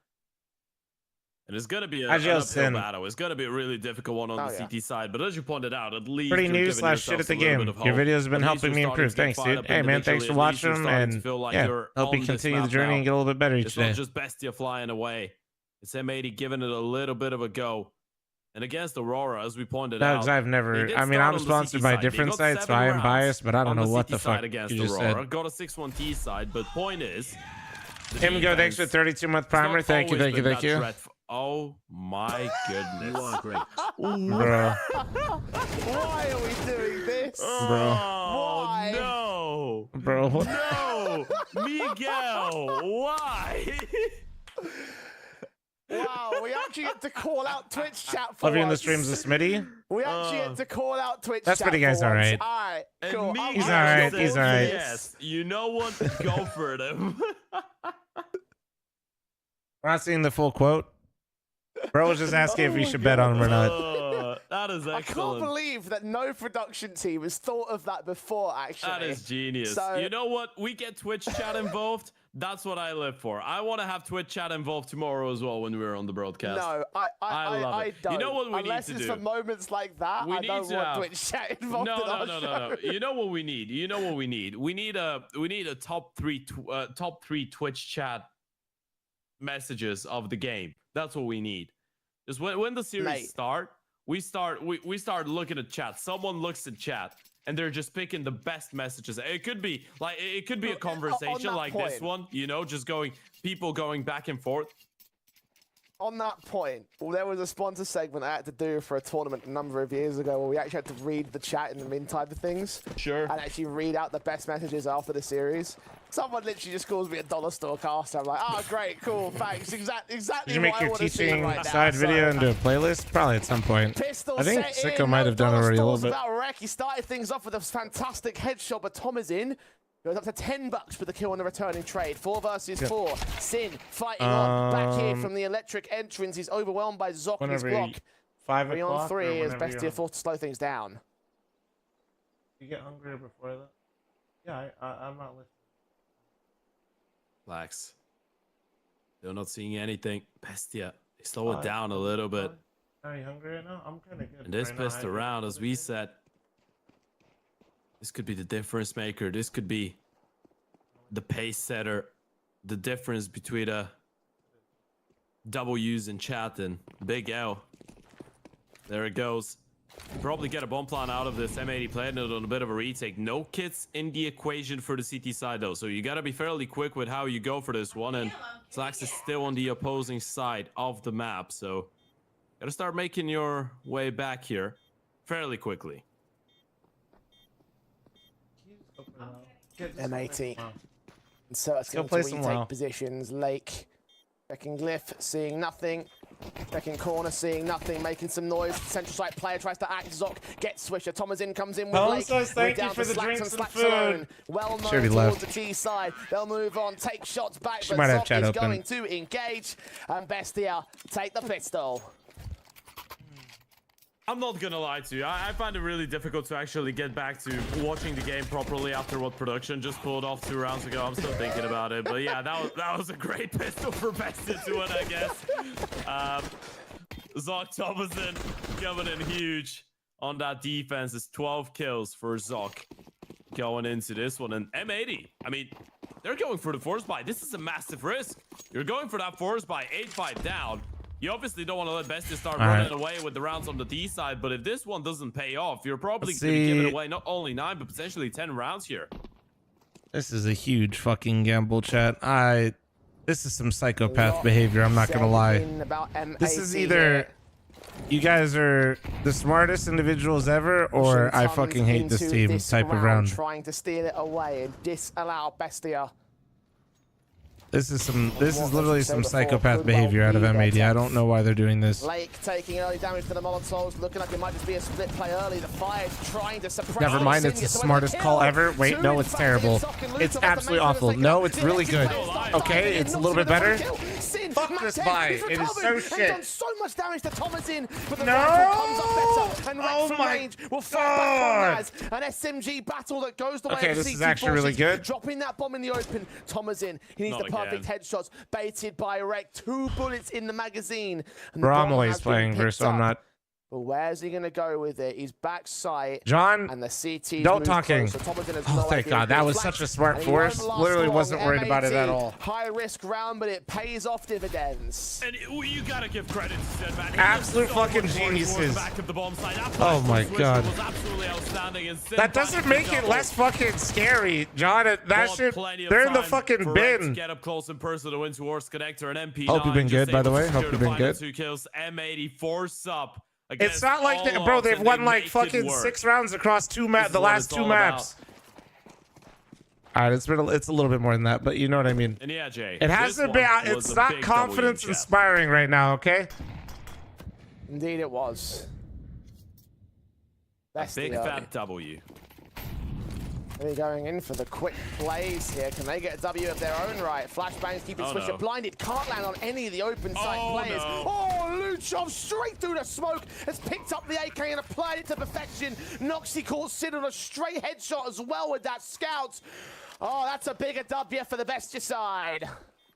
And it's going to be an uphill battle. It's going to be a really difficult one on the CT side. But as you pointed out, at least pretty new / shit at the game. Your videos have been helping me improve. Thanks, dude. Hey, man, thanks for watching them. And yeah, hope you continue the journey and get a little bit better each day. It's not just Bestia flying away. It's M80 giving it a little bit of a go. And against Aurora, as we pointed out, I've never. I mean, I'm sponsored by different sites, so I am biased, but I don't know what the fuck you just said. Got a 6-1 T side, but point is, him go. Thanks for 32-month primer. Thank you, thank you, thank you. Oh my goodness! You are great, bro. Why are we doing this, bro? Why? No, bro. No, Miguel. Why? Wow, we actually get to call out Twitch chat for Love you in the once. streams of Smitty. We actually get to call out Twitch that chat Smitty guy's for alright. Alright, cool. He's alright, he's alright. Yes, you know what? Go for them. We're not seeing the full quote. Bro was just asking if we should bet on him or not. That is excellent. I can't believe that no production team has thought of that before, actually. That is genius. So, you know what? We get Twitch chat involved. That's what I live for. I want to have Twitch chat involved tomorrow as well when we're on the broadcast. No, I don't. You know what we Unless need to it's do? for moments like that, I don't want Twitch chat involved no, in no, our no, show. no, no. You know what we need? You know what we need? We need a top three Twitch chat messages of the game. That's what we need. Just when the series start, we start looking at chat. Someone looks at chat, and they're just picking the best messages. It could be like a conversation like this one, you know, just people going back and forth. On that point, well, there was a sponsor segment I had to do for a tournament a number of years ago where we actually had to read the chat in the min type of things. Sure. And actually read out the best messages after the series. Someone literally just calls me a dollar store caster. I'm like, oh, great, cool, thanks. Exactly. Did you make what I your wanna see teaching right side now. video into a playlist? Probably at some point. Pistol I think set Sicko in, might have done dollar already a little stores bit. About wreck. He started things off with a fantastic headshot, but Tom is in. Goes up to $10 for the kill on the returning trade. 4 versus 4. Sin fighting on. Back here from the electric entrance. He's overwhelmed by Zoc and his block. 5 3 o'clock. on 3 as Bestia forced to slow things down. You get hungrier before that? Yeah, I'm not listening. Relax. They're not seeing anything. Bestia, slow it down a little bit. Are you hungry right now? I'm kind of good. And this pissed around, as we said. This could be the difference maker. This could be the pace setter. The difference between a W's in chat and Big L. There it goes. Probably get a bomb plan out of this. M80 playing it on a bit of a retake. No kits in the equation for the CT side though, so you gotta be fairly quick with how you go for this one. And Slax is still on the opposing side of the map, so gotta start making your way back here fairly quickly. M80. And so it's going to retake positions. Lake checking glyph, seeing nothing. Checking corner, seeing nothing, making some noise. Central site player tries to act. Zoc gets Swisher. Thomasin comes in with Lake. Says thank you for the drinks and food. Well known towards the T side. They'll move on, take shots back, but Zoc is going to engage. And Bestia take the pistol. I'm not gonna lie to you. I find it really difficult to actually get back to watching the game properly after what production just pulled off 2 rounds ago. I'm still thinking about it, but yeah, that was a great pistol for Bestia to win, I guess. Zoc Thomasin coming in huge on that defense. It's 12 kills for Zoc going into this one, and M80. I mean, they're going for the force buy. This is a massive risk. You're going for that force buy, 8-5 down. You obviously don't want to let Bestia start running away with the rounds on the D side, but if this one doesn't pay off, you're probably going to be giving away not only 9, but potentially 10 rounds here. This is a huge fucking gamble, chat. This is some psychopath behavior, I'm not going to lie. This is either you guys are the smartest individuals ever, or I fucking hate this team type of round. Trying to steal it away and disallow Bestia. This is literally some psychopath behavior out of M80. I don't know why they're doing this. Lake taking early damage to the Molotovs, looking like it might just be a split play early. The Fire trying to suppress. Never mind, it's the smartest call ever. Wait, no, it's terrible. It's absolutely awful. No, it's really good. Okay, it's a little bit better. Fuck this buy. It is so shit. Done so much damage to Thomasin, but the no! comes up better, and oh my range will fight back on an SMG battle that goes the way okay, of this CT is actually really good. Dropping that bomb in the open. Thomasin, he needs the perfect headshots. Baited by Rek. 2 bullets in the magazine. Bro, I'm always playing versus, so I'm not. But where's he going to go with it? He's backside. John, and the CT don't talking. Oh, thank God. That was such a smart force. Literally wasn't worried about it at all. High risk round, but it pays off dividends. And you got to give credit to Zed, man. Absolute fucking geniuses. Oh my God. That doesn't make it less fucking scary, John. That shit, they're in the fucking bin. Get up close and personal to win towards connector and MP9. Hope you've been good, by the way. Hope you've been good. 2 kills. M80 force up. It's not like that, bro. They've won like fucking 6 rounds across the last 2 maps. All right, it's a little bit more than that, but you know what I mean. And yeah, Jay, it hasn't been. It's not confidence inspiring right now. Okay. Indeed, it was. A big fat W. They're going in for the quick plays here. Can they get a W of their own right? Flashbangs keeping Swisher blinded. Can't land on any of the open site players. No. Oh, Luchov straight through the smoke. Has picked up the AK and applied it to perfection. Noxie caught Sid on a straight headshot as well with that scout. Oh, that's a bigger W for the Bestia side.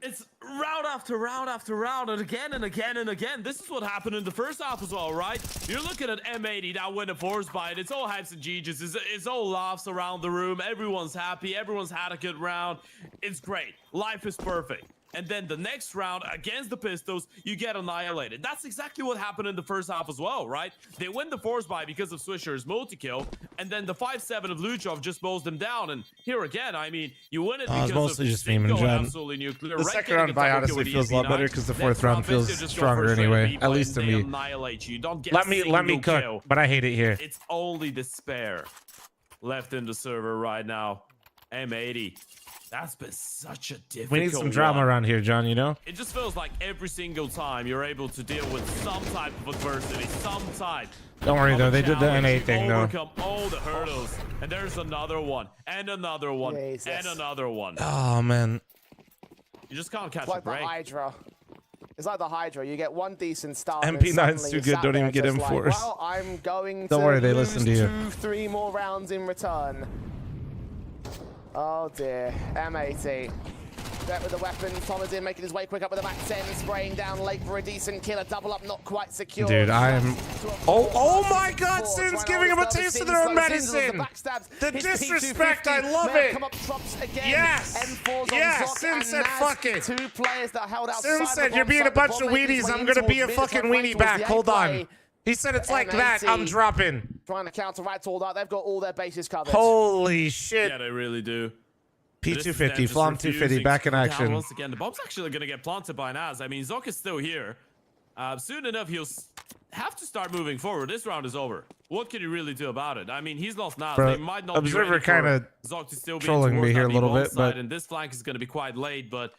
It's round after round after round, and again and again and again. This is what happened in the first half as well, right? You're looking at M80 that win a force bite. It's all hypes and GGs. It's all laughs around the room. Everyone's happy. Everyone's had a good round. It's great. Life is perfect. and then the next round against the Pistols, you get annihilated. That's exactly what happened in the first half as well, right? They win the force buy because of Swisher's multi-kill, and then the 5-7 of Luchov just mows them down. And here again, I mean, you win it because it's mostly of just meme and Cinco Jen. absolutely nuclear. The Right, second round buy honestly feels a lot better because the fourth round feels stronger first anyway. straight At least to and me. they annihilate you. You don't get Let me single cook, kill. but I hate it here. It's only despair left in the server right now. M80. That's been such a difficult We need some drama one. around here, John, you know? It just feels like every single time you're able to deal with some type of adversity, some type. Don't worry, of though. a They did the challenge. NA You thing, though. overcome all the hurdles. And there's another one. And another one. Jesus. And another one. Oh, man. You just can't catch It's like a break. the Hydra. It's like the Hydra. You get one decent start. and MP9's suddenly too you're good. sat Don't even there get just like, M4s. well, I'm going Don't to worry, they lose listen to you. 2-3 more rounds in return. Oh dear. M80. Threat with the weapon. Thomas in making his way quick up with the back 10, spraying down late for a decent kill. A double up, not quite secure. Dude, I'm... Oh my god, Sin's giving him a taste of their own medicine! The disrespect, I love it! Yes! Yes, Sin said fuck it! Two players that held out. Sin said, you're being a bunch of weenies, I'm gonna be a fucking weenie back. Hold on. He said it's like that, I'm dropping. Trying to counteract all that. They've got all their bases covered. Holy shit. Yeah, they really do. P250, Flom 250, back in action. Once again, the bomb's actually going to get planted by Naz. I mean, Zok is still here. Soon enough, he'll have to start moving forward. This round is over. What can he really do about it? I mean, he's lost Naz. Bro, They might not Observer be ready kinda for Zok to still be trolling me towards here a that little B-bomb bit, side, but- and this flank is going to be quite late, but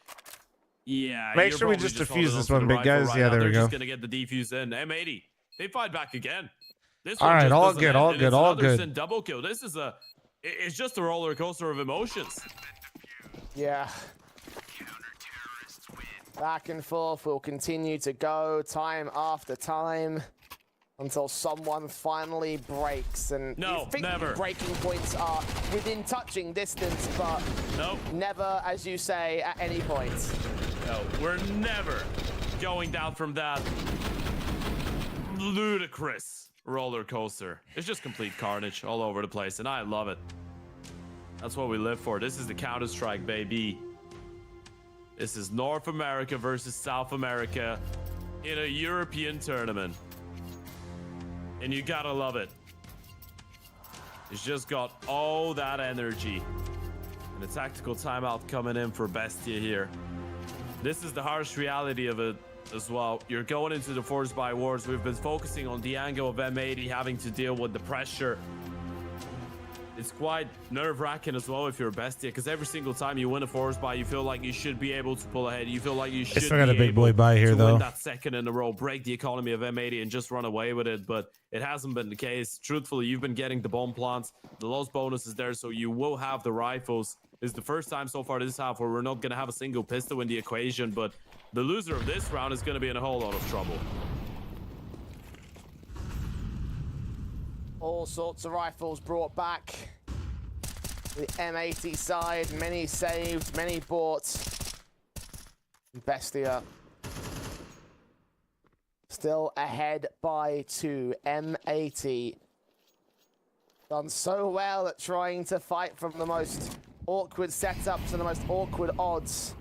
yeah. Make you're sure we probably just holding defuse on this to one, the big rifle guys. right Yeah, now. there we They're go. just going to get the defuse in. M80. They fight back again. This All one right, just all doesn't good, end, all and good, it's all another good. Sin double kill. This is it's just a roller coaster of emotions. Yeah. Back and forth will continue to go time after time until someone finally breaks. And No, you think never. breaking points are within touching distance, but Nope. never, as you say, at any point. No, we're never going down from that ludicrous roller coaster. It's just complete carnage all over the place, and I love it. That's what we live for. This is the Counter-Strike, baby. This is North America versus South America in a European tournament. And you gotta love it. It's just got all that energy. And a tactical timeout coming in for Bestia here. This is the harsh reality of it as well. You're going into the Force by Wars. We've been focusing on the angle of M80 having to deal with the pressure. It's quite nerve-wracking as well if you're a Bestia, because every single time you win a force buy, you feel like you should be able to pull ahead. You feel like you should still got a be big boy able buy here, to though. win that second in a row, break the economy of M80 and just run away with it, but it hasn't been the case. Truthfully, you've been getting the bomb plants. The loss bonus is there, so you will have the rifles. It's the first time so far this half where we're not going to have a single pistol in the equation, but the loser of this round is going to be in a whole lot of trouble. All sorts of rifles brought back. The M80 side, many saved, many bought. Bestia still ahead by 2. M80 done so well at trying to fight from the most awkward setups and the most awkward odds.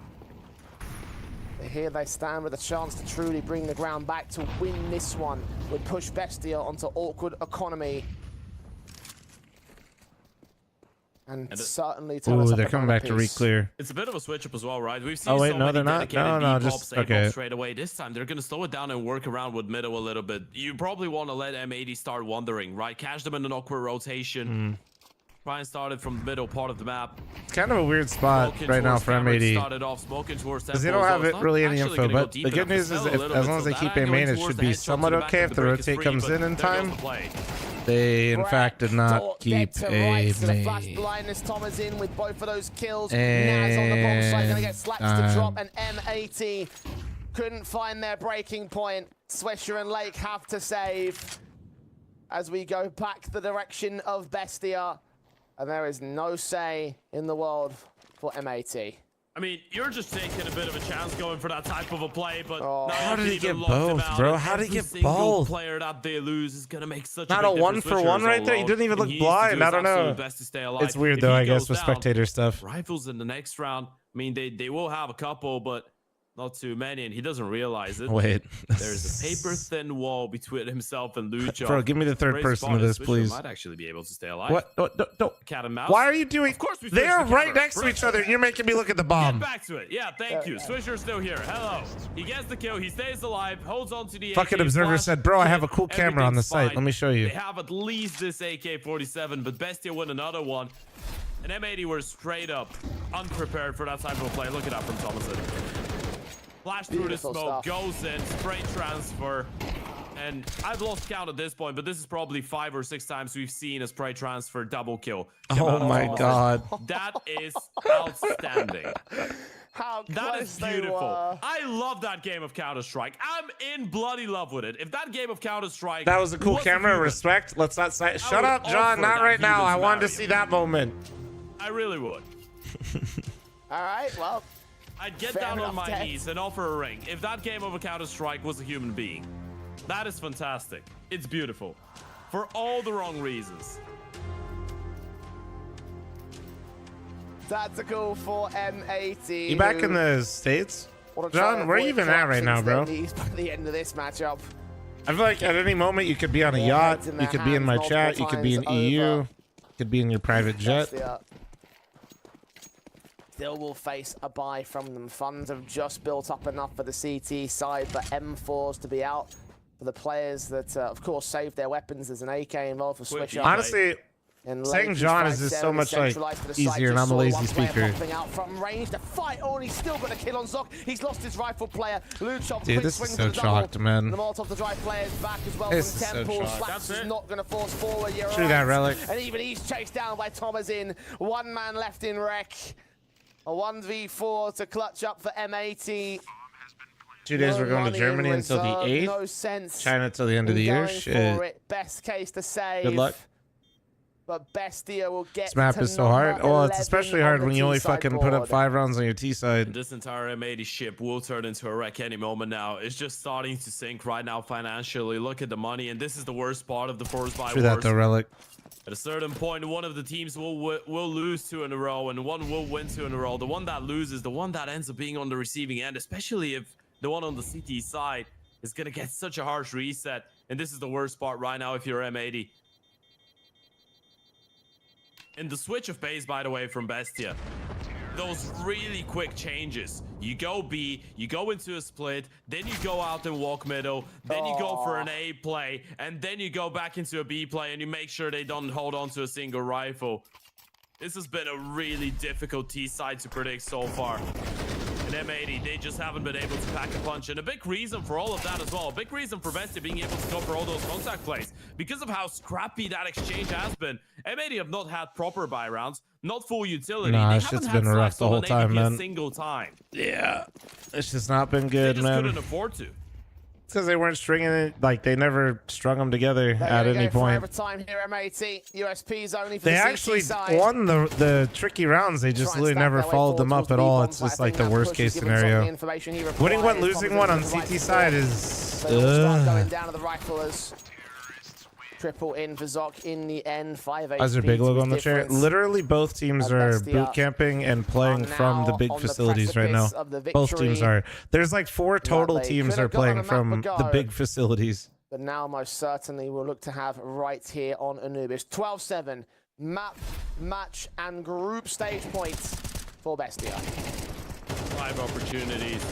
But here they stand with a chance to truly bring the ground back to win this one. Would push Bestia onto awkward economy. And certainly tell us Ooh, up they're the coming back to piece. re-clear. It's a bit of a switch up as well, right? We've seen Oh, wait, so no, many they're not. dedicated No, B-pops, just- A-pops okay. straight away. This time, they're going to slow it down and work around with middle a little bit. You probably want to let M80 start wandering, right? Catch them in an awkward rotation. Try and start it from the middle part of the map. It's kind of a weird spot Smoking right now towards for Cameron, M80. started off smoking towards Because they Temple, don't so have it's it not really any actually info, gonna go but deep the enough good to news is sell a if, little as bit, long as so they that keep angle A main, it towards should the be headshot to somewhat the back okay of if the the brick is rotate free, comes but in there goes time. the play. They, in fact, did not keep to A right, so the flash main. blindness. Thomas in with both of those kills. Naz on the bomb site, gonna get slaps to drop, and M80 couldn't find their breaking point. Swisher and Lake have to save as we go back the direction of Bestia, and there is no say in the world for M80. I mean, you're just taking a bit of a chance going for that type of a play, but Oh. now How you did can he even get lock them both, out, bro? and How did he every get single both? player that they lose is gonna make such Not a a big one difference. for Swisher one is right all there. He alone, didn't even and look he needs to do blind. his I don't know. absolute best to stay alive. It's weird If though, he I guess, goes with down, spectator stuff. Rifles in the next round. I mean, they will have a couple, but not too many, and he doesn't realize it. Wait. There's a paper-thin wall between himself and Lucho. Bro, give me the third person of this, please. Might actually be able to stay alive. What? No. Cat and mouse. Why are you doing? Of course we They are switched the right camera. next to each other. You're making me look at the bomb. Get back to it. Yeah, thank you. Swisher's still here. Hello. He gets the kill. He stays alive. Holds on to the Fucking AK, observer flash, said, bro, I have a hit, cool camera on the everything's site. fine. Let me show you. They have at least this AK-47, but Bestia win another one. And M80 were straight up unprepared for that type of play. Look at that from Thomason. Flash through the smoke, goes in, spray transfer. And I've lost count at this point, but this is probably 5 or 6 times we've seen a spray transfer double kill. Oh my god. That is outstanding. How That is beautiful. I love that game of Counter-Strike. I'm in bloody love with it. If that game of Counter-Strike... That was a cool camera. human, Respect. Let's not say. Shut would up, John. offer Not that right now. human I wanted to scenario. see that moment. I really would. All right, well. I'd get Fair down on enough, my Ted. knees and offer a ring. If that game of a Counter-Strike was a human being. That is fantastic. It's beautiful. For all the wrong reasons. Tactical for M80. You back in the States? John, where are you even at right now, bro? By the end of this matchup. I feel like at any moment you could be on a yacht, you could be in my chat, you could be in EU, you could be in your private jet. Still will face a buy from them. Funds have just built up enough for the CT side for M4s to be out. For the players that, of course, saved their weapons. There's an AK involved for switch up. Honestly, saying John is just so much like easier, and I'm a lazy speaker. Out from range to fight. Oh, and he's still got a kill on Zoc. He's lost his rifle player. Luchov, Dude, this is so chalked, man. The Molotov the drive players back as well This from is so Temple. chalked. Slaps is not going to force forward. You're Shoot that relic. And even he's chased down by Thomas in. One man left in wreck. A 1v4 to clutch up for M80. 2 days we're going to Germany until the 8th. No sense. China until the end of the year. Shit. Best case to save. Good luck. But Bestia will get This map to is so hard. number Well, it's 11 especially on hard the when you only T-side fucking put up board. 5 rounds on your T side. This entire M80 ship will turn into a wreck any moment now. It's just starting to sink right now financially. Look at the money, and this is the worst part of the force by True that wars. though, relic. At a certain point, one of the teams will lose 2 in a row, and one will win 2 in a row. The one that loses, the one that ends up being on the receiving end, especially if the one on the CT side is going to get such a harsh reset. And this is the worst part right now if you're M80. And the switch of pace, by the way, from Bestia. Those really quick changes. You go B, you go into a split, then you go out and walk middle, then you go for an A play, and then you go back into a B play, and you make sure they don't hold on to a single rifle. This has been a really difficult T-side to predict so far. And M80, they just haven't been able to pack a punch. And a big reason for all of that as well, a big reason for Bestia being able to go for all those contact plays, because of how scrappy that exchange has been. M80 have not had proper buy rounds, not full utility. Nah, They shit's haven't been had rough snipes the on whole an time, AWP man. a single time. Yeah, it's just not been They good, just man. couldn't afford to. Because they weren't stringing it, like they never strung them together at any point. Forever time here, M80. USPs only for They the CT actually side. won the tricky rounds. They just Try and literally stack never their way followed them forward up at towards all. B-bombs, It's but I just like think the that worst push case has given some of the scenario. information he Winning one, requires. losing one on Thomas CT is side right is. So they'll start going down to the riflers. Triple in for Zoc in the end. 5 HP. As their big logo on the chair. difference. Literally, both teams are boot camping and playing from the big facilities right now. Both teams are. There's like 4 total teams are playing from the big facilities. But now most certainly we'll look to have right here on Anubis. 12-7 map, match, and group stage points for Bestia. 5 opportunities.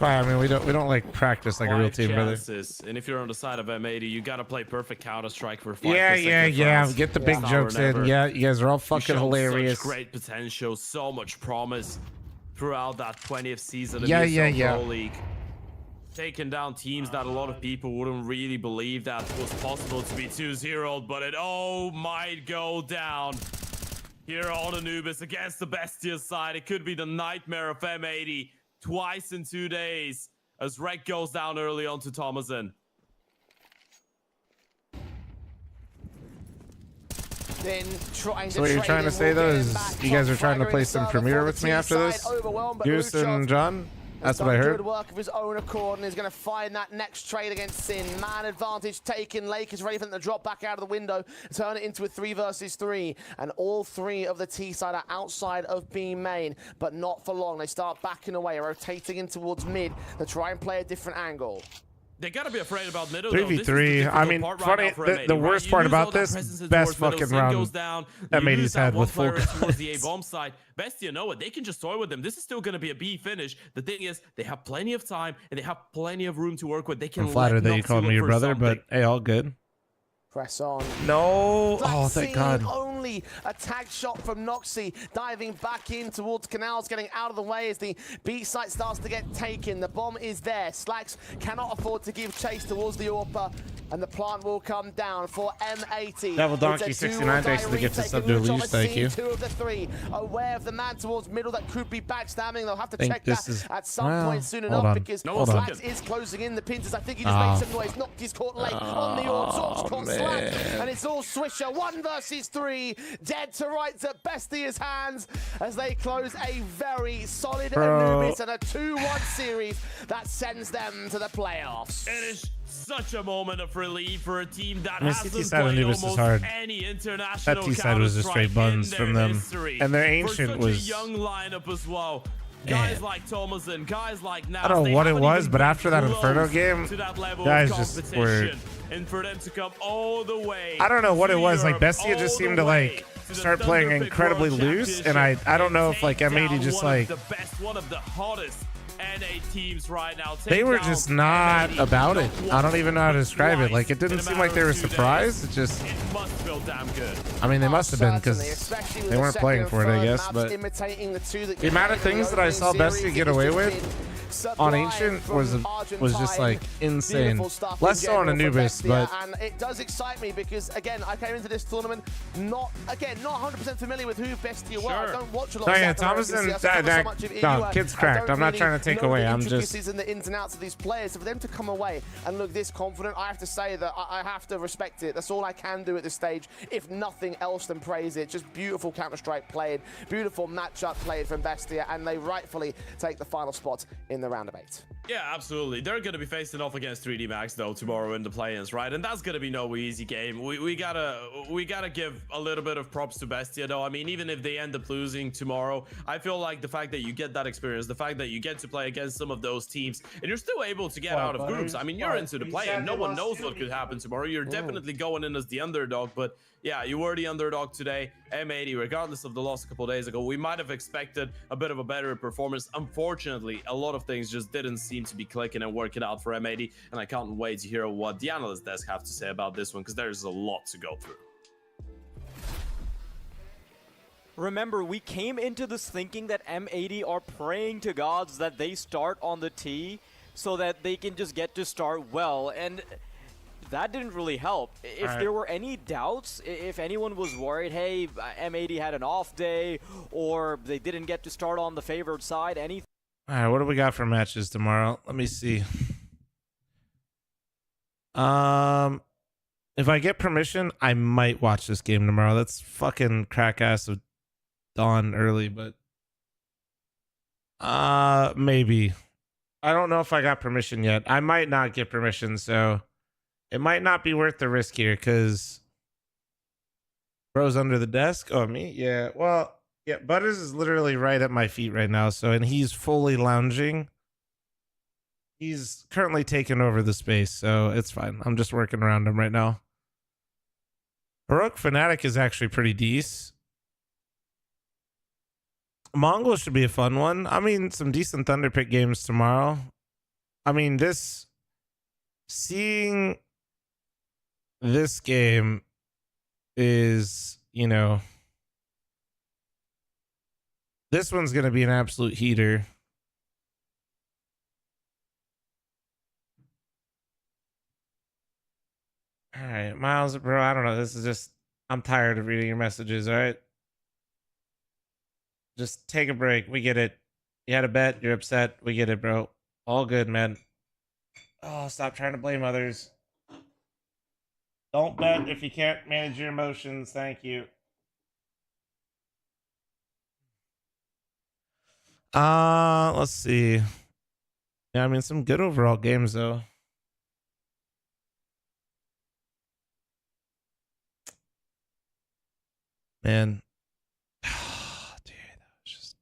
I mean, we don't like practice like a real 5 team, brother. chances. And if you're on the side of M80, you gotta play perfect Counter-Strike for 5 Yeah. rounds. Get the big jokes in. Yeah, you guys are all fucking hilarious. Such great potential, so much promise throughout that 20th season of Yeah. Pro League. Taking down teams that a lot of people wouldn't really believe that was possible to be 2-0'd, but it all might go down here on Anubis against the Bestia side. It could be the nightmare of M80 twice in 2 days as Rek goes down early onto Thomason. So what you're trying to say though is you guys are trying to play some Premier with me after this? Goose and John? That's what I heard. Good work of his own accord, and he's going to find that next trade against Sin. Man advantage taken. Lake is ready for them to drop back out of the window, turn it into a 3 versus 3, and all 3 of the T side are outside of B main, but not for long. They start backing away, rotating in towards mid to try and play a different angle. They gotta be afraid about middle. 3v3. I mean, funny. The worst part about this, best fucking round M80's had with full towards the A bomb side. Bestia know it. They can just toy with them. This is still gonna be a B finish. The thing is, they have plenty of time and they have plenty of room to work with. They can. I'm flattered that you called me your brother, but hey, all good. Press on. No. Oh, thank God. Only a tag shot from Noxy, diving back in towards Canals, getting out of the way as the B site starts to get taken. The bomb is there. Slacks cannot afford to give chase towards the AWPer, and the plant will come down for M80. Devil Donkey 69, thanks for the gift of sub to Elise. Thank you. 2 of the 3. Aware of the man towards middle that could be backstabbing. They'll have to check that at some point soon enough because Slacks is closing in the Pinters. I think he just made some noise. Noxy's caught late on the Orcs caught Slacks. And it's all Swisher, 1 versus 3, dead to rights at Bestia's hands as they close a very solid Anubis and a 2-1 series that sends them to the playoffs. It is such a moment of relief for a team that hasn't played Anubis almost hard. any international that T side was just straight buns from them, and their for ancient such was a young lineup as well. Guys like Thomason, guys like Nas, I don't know what it was, but after that Inferno game, guys just were. And for them to come all the way, I don't know what it was. Like Bestia just seemed to like start playing incredibly loose, and I don't know if like M80 just like the best, one of the hottest NA teams right now. They were just not about it. I don't even know how to describe it. Like it didn't seem like they were surprised. It just must feel damn good. I mean, they must have been because they weren't playing for it, I guess. But the amount of things that I saw Bestia get away with on Ancient was just like insane. Less so on Anubis, but and it does excite me because again I came into this tournament not 100% familiar with who Bestia were. I don't watch a lot. No, yeah, Thomason, no, kid's cracked. I'm not trying to take away. I'm just and the ins and outs of these players. So for them to come away and look this confident, I have to say that I have to respect it. That's all I can do at this stage, if nothing else than praise it. Just beautiful Counter-Strike played, beautiful matchup played from Bestia, and they rightfully take the final spot in the round of 8. Yeah, absolutely. They're going to be facing off against 3D Max though tomorrow in the play-ins, right? And that's going to be no easy game. We gotta give a little bit of props to Bestia though. I mean, even if they end up losing tomorrow, I feel like the fact that you get that experience, the fact that you get to play against some of those teams, and you're still able to get out of groups. I mean, you're into the play, and no one knows what could happen tomorrow. You're definitely going in as the underdog, but yeah, you were the underdog today. M80, regardless of the loss a couple days ago, we might have expected a bit of a better performance. Unfortunately, a lot of things just didn't seem to be clicking and working out for M80, and I can't wait to hear what the analyst desk have to say about this one, because there's a lot to go through. Remember, we came into this thinking that M80 are praying to gods that they start on the T so that they can just get to start well, and that didn't really help. If there were any doubts, if anyone was worried, hey, M80 had an off day, or they didn't get to start on the favored side, anything. All right, what do we got for matches tomorrow? Let me see. If I get permission, I might watch this game tomorrow. That's fucking crack ass of dawn early, but maybe. I don't know if I got permission yet. I might not get permission, so it might not be worth the risk here because bro's under the desk. Oh, me? Yeah. Well, yeah, Butters is literally right at my feet right now. So, and he's fully lounging. He's currently taking over the space, so it's fine. I'm just working around him right now. Baroque Fnatic is actually pretty decent. Mongol should be a fun one. I mean, some decent Thunderpick games tomorrow. I mean, seeing this game is, you know, this one's going to be an absolute heater. All right, Miles, bro, I don't know. This is just, I'm tired of reading your messages, all right? Just take a break. We get it. You had a bet. You're upset. We get it, bro. All good, man. Oh, stop trying to blame others. Don't bet if you can't manage your emotions. Thank you. Let's see. Yeah, I mean, some good overall games though. Man, dude, that was just.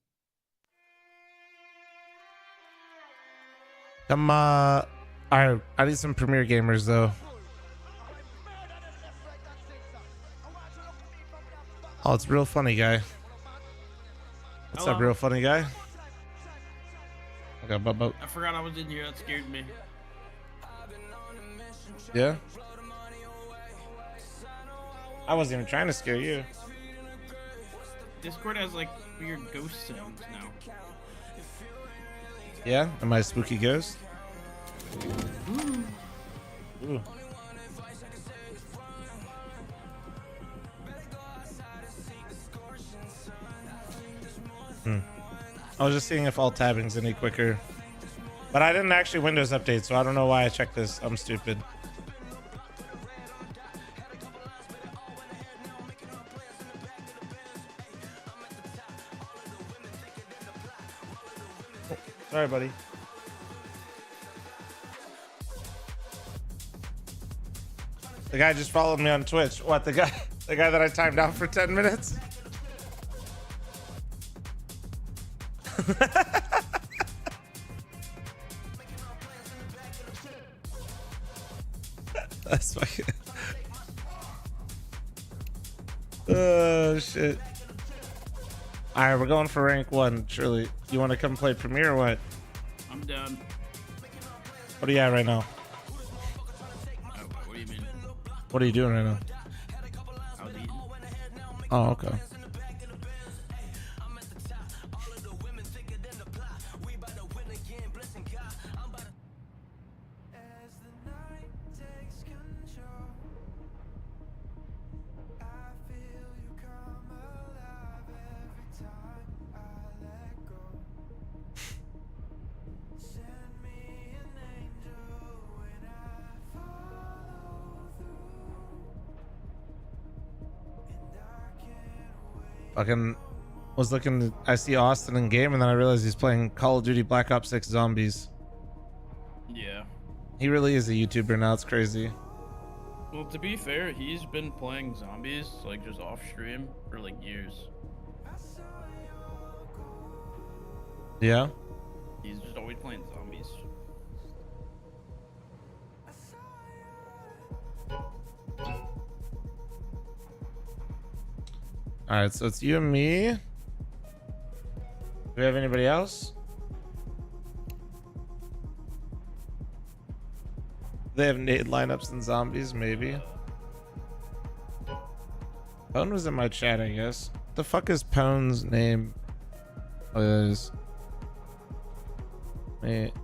Come all right, I need some Premier gamers though. Oh, it's real funny guy. What's up, Hello. real funny guy? Okay, I forgot I was in here. That scared me. Yeah. I wasn't even trying to scare you. Discord has like weird ghost sounds now. Yeah? Am I a spooky ghost? Ooh. I was just seeing if alt tabbing's any quicker. But I didn't actually Windows update, so I don't know why I checked this. I'm stupid. Oh, sorry, buddy. The guy just followed me on Twitch. What, the guy that I timed out for 10 minutes? That's fucking. Oh shit. Alright, we're going for rank 1, Shirley. You want to come play Premier or what? I'm done. What are you at right now? What do you mean? What are you doing right now? I was eating. Oh, okay. Fucking was looking. I see Austin in game, and then I realized he's playing Call of Duty Black Ops 6 Zombies. Yeah. He really is a YouTuber now. It's crazy. Well, to be fair, he's been playing zombies like just off stream for like years. Yeah. He's just always playing zombies. All right, so it's you and me. Do we have anybody else? They have nade lineups and zombies, maybe. Pone was in my chat, I guess. What the fuck is Pone's name? Oh, it is. Wait.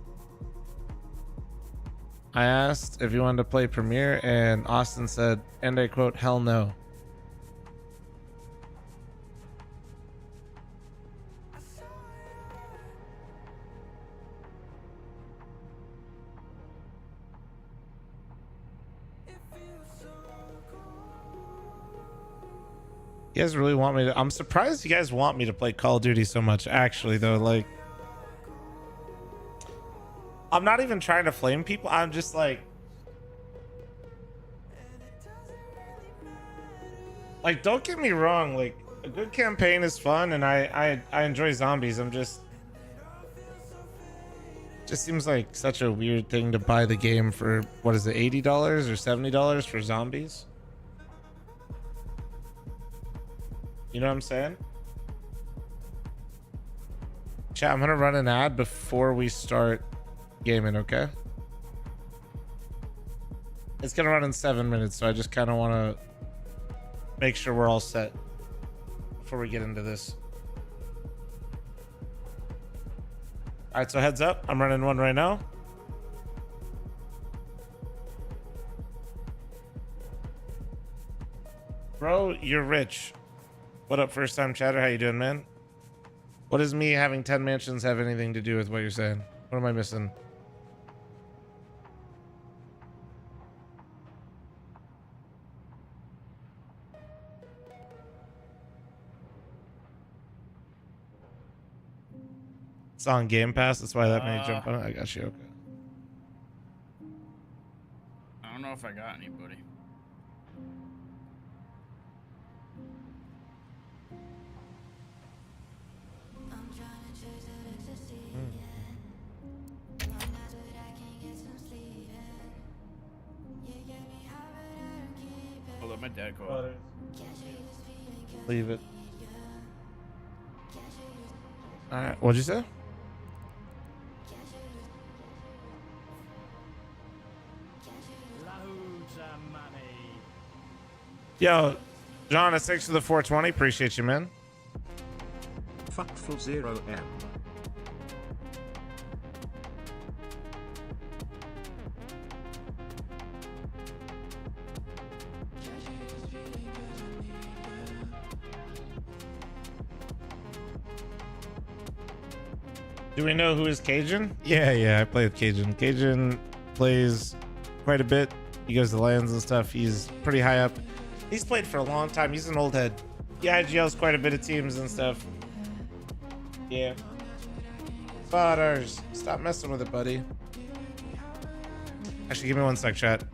I asked if you wanted to play Premiere, and Austin said, and I quote, hell no. You guys really want me to? I'm surprised you guys want me to play Call of Duty so much, actually, though. Like, I'm not even trying to flame people. I'm just like, don't get me wrong. Like, a good campaign is fun, and I enjoy zombies. I'm just seems like such a weird thing to buy the game for. What is it, $80 or $70 for zombies? You know what I'm saying? Chat, I'm gonna run an ad before we start gaming, okay? It's gonna run in 7 minutes, so I just kind of want to make sure we're all set before we get into this. All right, so heads up, I'm running one right now. Bro, you're rich. What up, first time chatter? How you doing, man? What does me having 10 mansions have anything to do with what you're saying? What am I missing? It's on Game Pass. That's why that made me jump on it. I got you. Okay. I don't know if I got anybody. Oh, let my dad go out. Leave it. All right. What'd you say? Yo, John, thanks for the 420. Appreciate you, man. Fuckful 0M. Do we know who is Cajun? Yeah, I play with Cajun. Cajun plays quite a bit. He goes to lands and stuff. He's pretty high up. He's played for a long time. He's an old head. He IGLs quite a bit of teams and stuff. Yeah. Butters. Stop messing with it, buddy. Actually, give me one sec, chat.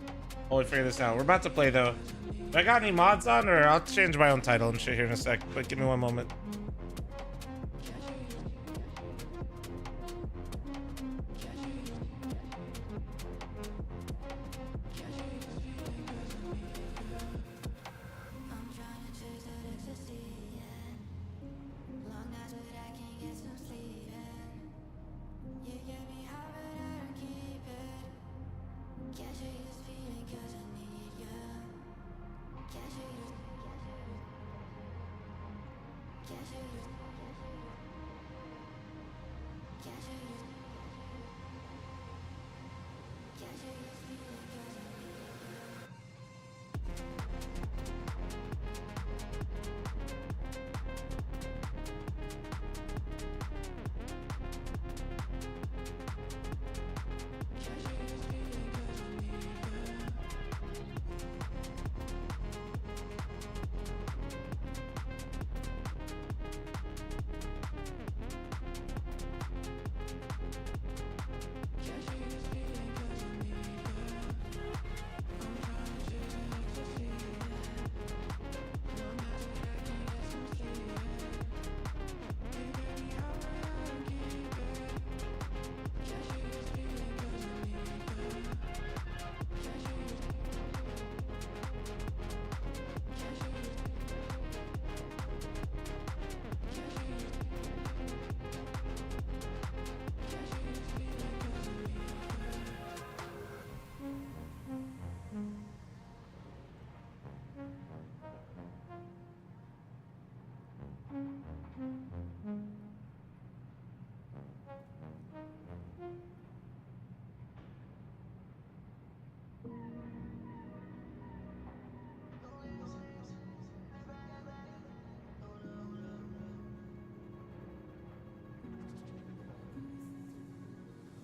While we figure this out. We're about to play, though. Do I got any mods on? Or I'll change my own title and shit here in a sec. But give me one moment.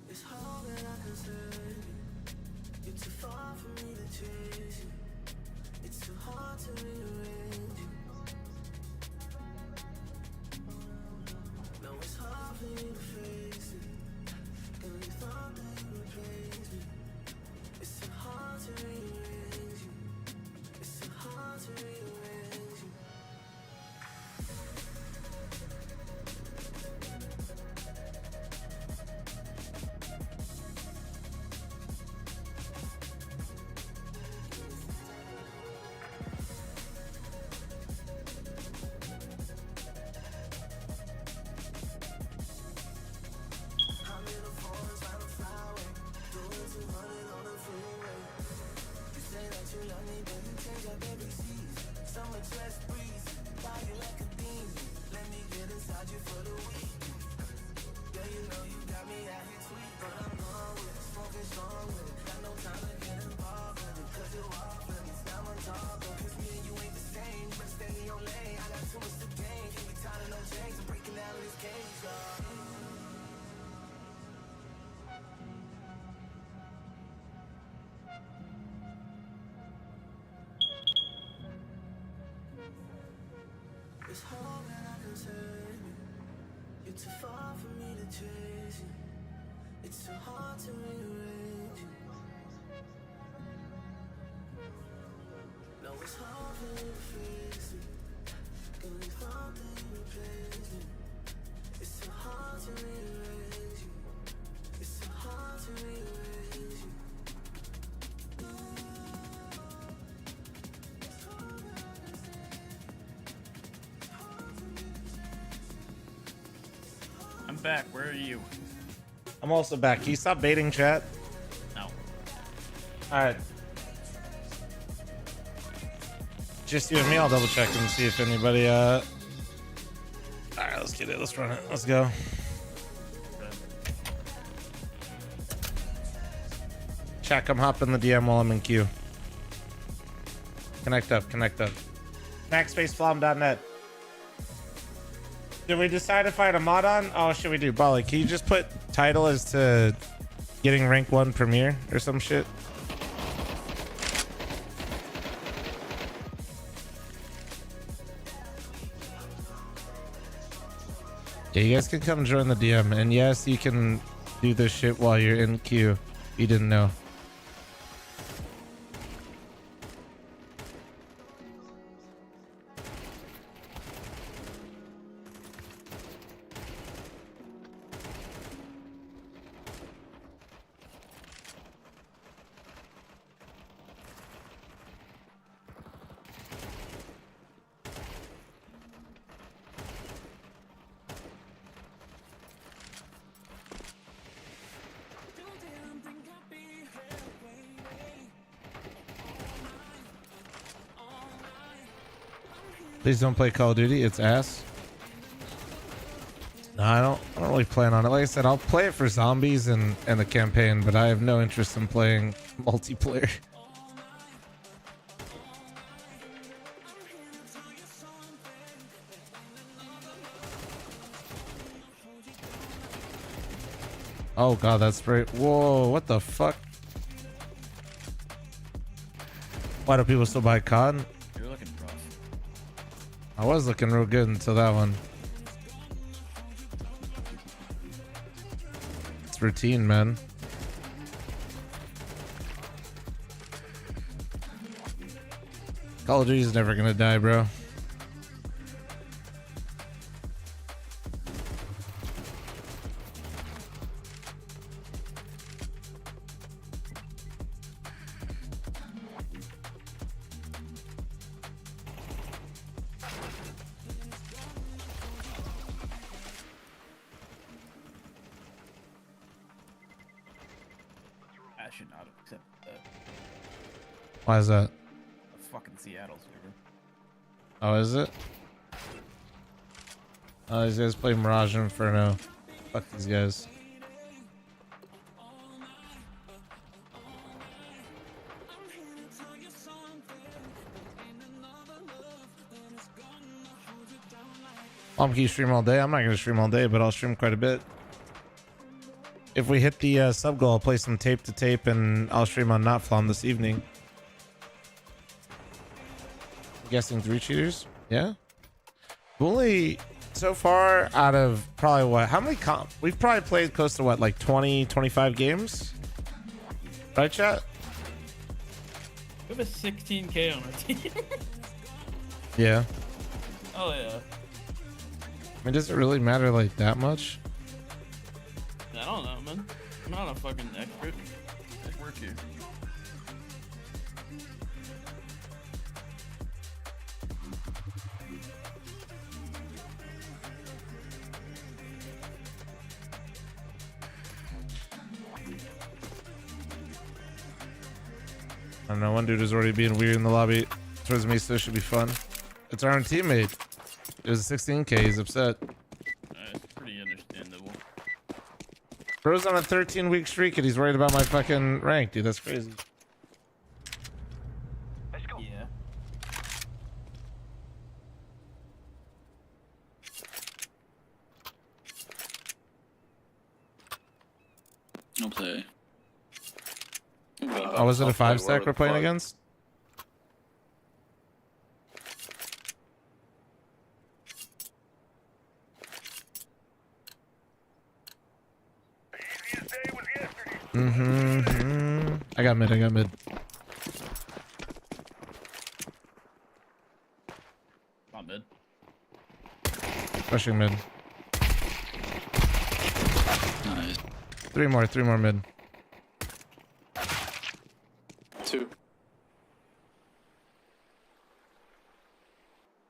It's all that I can say. You're too far for me to chase you. It's too hard to rearrange you. No, it's hard for you to face it. And you thought that you replaced me. It's too hard to rearrange you. It's too hard to rearrange you. It's all that I can say. You're too far for me to chase you. It's so hard to rearrange you. No, it's hard for you to face it. Girl, you thought that you replaced me. It's so hard to rearrange you. It's so hard to rearrange you. I'm back. Where are you? I'm also back. Can you stop baiting chat? No. Alright. Just you and me, I'll double check and see if anybody alright, let's get it. Let's run it. Let's go. Chat, come hop in the DM while I'm in queue. Connect up, connect up. Backspaceflom.net. Did we decide if I had a mod on? Oh, should we do? Bali, can you just put title as to getting rank 1 premiere or some shit? Yeah, you guys can come join the DM. And yes, you can do this shit while you're in queue. You didn't know. Please don't play Call of Duty. It's ass. No, I don't really plan on it. Like I said, I'll play it for zombies and the campaign, but I have no interest in playing multiplayer. Oh god, that's great. Whoa, what the fuck? Why do people still buy COD? You're looking rough. I was looking real good until that one. It's routine, man. Call of Duty is never gonna die, bro. I should not have accepted that. Why is that? A fucking Seattle server. Oh, is it? Oh, these guys play Mirage Inferno. Fuck these guys. Can you stream all day? I'm not gonna stream all day, but I'll stream quite a bit. If we hit the sub goal, I'll play some tape to tape, and I'll stream on Notflom this evening. I'm guessing 3 cheaters? Yeah. Only so far out of probably what? How many we've probably played close to what, like 20, 25 games? Right, chat? We have a 16K on our team. Yeah. Oh yeah. I mean, does it really matter like that much? I don't know, man. I'm not a fucking expert. I work here. I don't know. One dude is already being weird in the lobby towards me, so it should be fun. It's our own teammate. It was a 16K. He's upset. It's pretty understandable. Bro's on a 13-week streak and he's worried about my fucking rank, dude. That's crazy. Let's go. Yeah. I'll play. Oh, was it a 5-stack we're playing against? I got mid. I got mid. Not mid. Rushing mid. Nice. Three more mid. 2.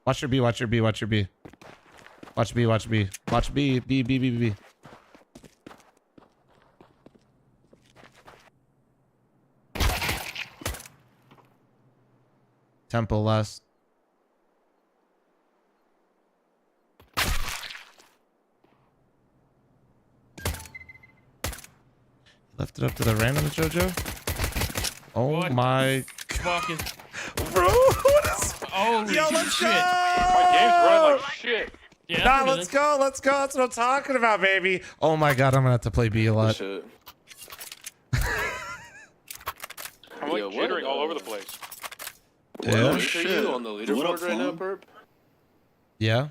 Watch your B, watch your B, watch your B. Watch B, watch B. Watch B, B, B, B, B. Temple last. Left it up to the random JoJo. Oh What my fuck is... bro, what is... Holy Yo, let's shit. go! My game's running like shit. Yeah, Nah, let's go, let's go. That's what I'm talking about, baby. Oh my god, I'm gonna have to play B a lot. Shit. I'm like jittering all over the place. Yeah. What are you on the leaderboard right now, Perp? Yeah.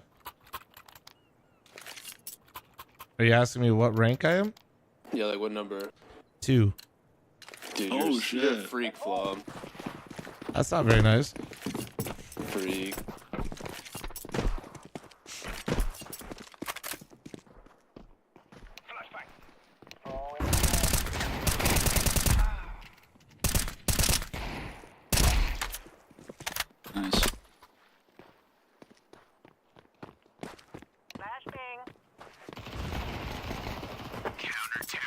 Are you asking me what rank I am? Yeah, like what number? 2. Dude, Oh, you're shit. a freak, Flom. That's not very nice. Freak. Nice.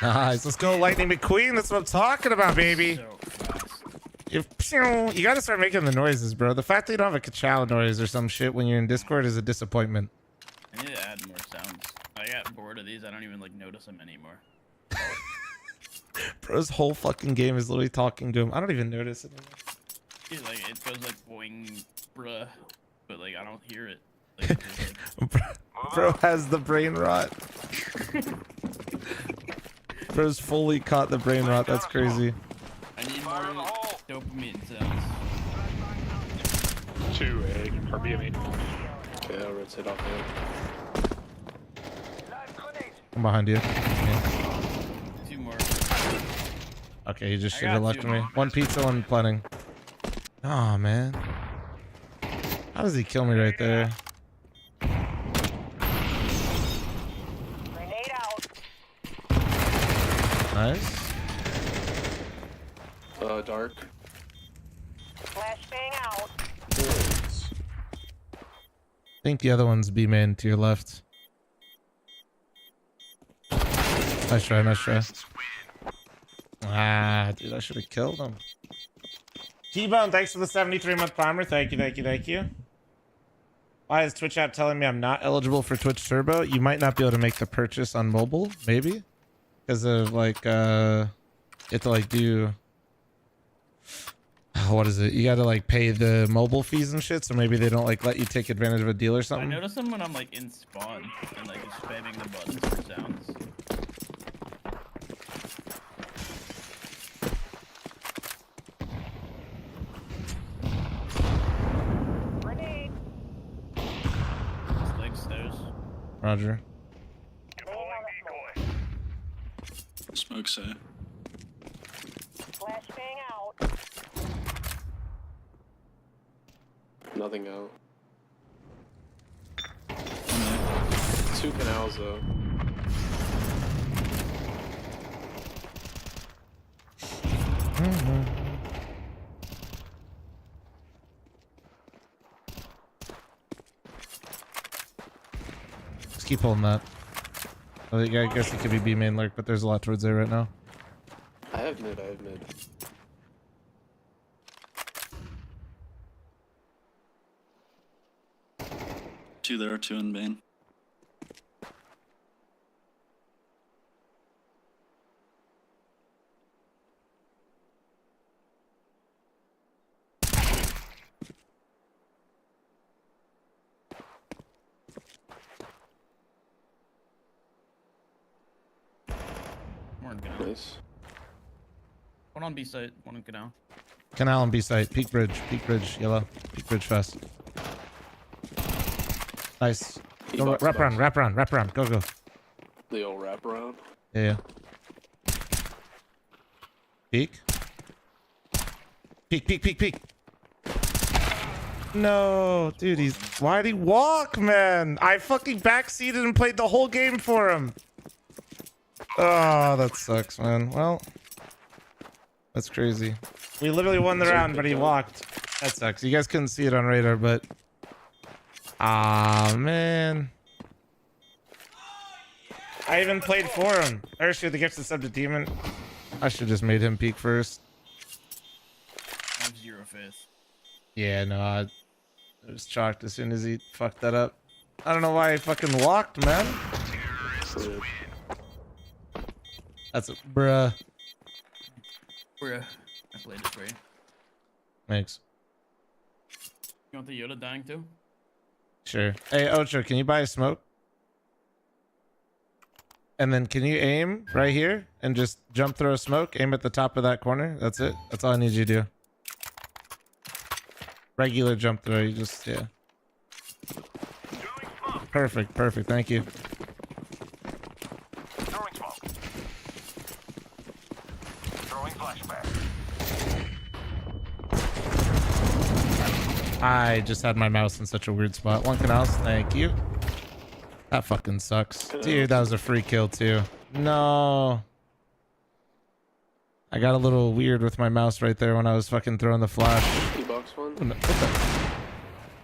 Nice. Let's go, Lightning McQueen. That's what I'm talking about, baby. You gotta start making the noises, bro. The fact that you don't have a ka-chow noise or some shit when you're in Discord is a disappointment. I need to add more sounds. I got bored of these. I don't even like notice them anymore. Bro's whole fucking game is literally talking to him. I don't even notice it anymore. He's like, it goes like boing, bruh, but like I don't hear it. Like, it's just, like... Bro has the brain rot. Bro's fully caught the brain rot. That's crazy. I need more dopamine sounds. 2A or B, I mean. Okay, I'll rotate off there. I'm behind you. Yeah. 2 more. Okay, he just I should have got left 2 me. more. 1 pizza, 1 planning. Oh man. How does he kill me right there? Nice. Dark. Flashbang out. I think the other one's B main to your left. Nice try, nice try. Ah, dude, I should have killed him. T-Bone, thanks for the 73-month primer. Thank you, thank you, thank you. Why is Twitch app telling me I'm not eligible for Twitch Turbo? You might not be able to make the purchase on mobile, maybe? Because of, like, you have to, like, do... What is it? You gotta, like, pay the mobile fees and shit, so maybe they don't, like, let you take advantage of a deal or I something? notice them when I'm like in spawn and like just spamming the buttons for sounds. Grenade. Leg stairs. Roger. Smoke say. Flashbang out. Nothing out. 2 canals though. Just keep holding that. I guess it could be B main lurk, but there's a lot towards there right now. I have mid, I have mid. Two there, 2 in main. More in canal. Nice. One on B site, one in canal. Canal and B site. Peak bridge, yellow. Peak bridge fast. Nice. Go, wrap around, wrap around, wrap around. Go, go. The old wrap around. Yeah, yeah. Peek. Peek, peek, peek, peek. No, dude, why'd he walk, man? I fucking backseated and played the whole game for him. Oh, that sucks, man. Well, that's crazy. We literally won the round, but he walked. That sucks. You guys couldn't see it on radar, but... Ah, man. I even played for him. Ursula, the gift is sub to Demon. I should just made him peek first. I have 0 faith. Yeah, no, it was chalked as soon as he fucked that up. I don't know why he fucking walked, man. That's a bruh. Bruh. I played it for you. Thanks. You want the Yoda dying too? Sure. Hey, Ocho, can you buy a smoke? And then can you aim right here and just jump throw a smoke? Aim at the top of that corner. That's it. That's all I need you to do. Regular jump throw. You just, yeah. Perfect. Perfect. Thank you. Throwing smoke. Throwing flashback. I just had my mouse in such a weird spot. One canals. Thank you. That fucking sucks. Dude, that was a free kill too. No. I got a little weird with my mouse right there when I was fucking throwing the flash. Box one. What the?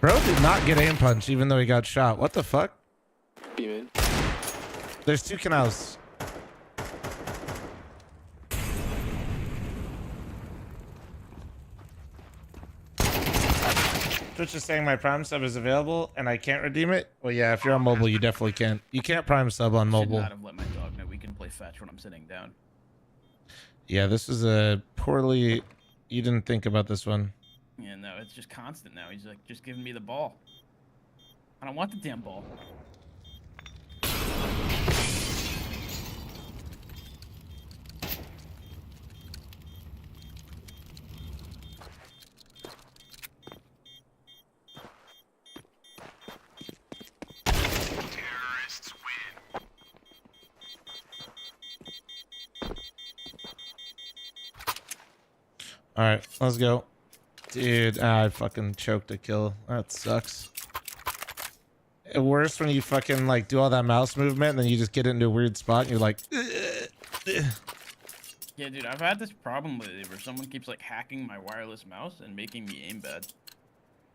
Bro did not get aim punch even though he got shot. What the fuck? B main. There's 2 canals. Twitch is saying my Prime sub is available and I can't redeem it. Well, yeah, if you're on mobile, you definitely can't. You can't Prime sub on Should mobile. not have let my dog know we can play fetch when I'm sitting down. Yeah, this is a poorly... You didn't think about this one. Yeah, no, it's just constant now. He's like, just giving me the ball. I don't want the damn ball. Terrorists win. All right, let's go. Dude, I fucking choked a kill. That sucks. Worse when you fucking like do all that mouse movement and then you just get into a weird spot and you're like... Yeah, dude, I've had this problem lately where someone keeps like hacking my wireless mouse and making me aim bad.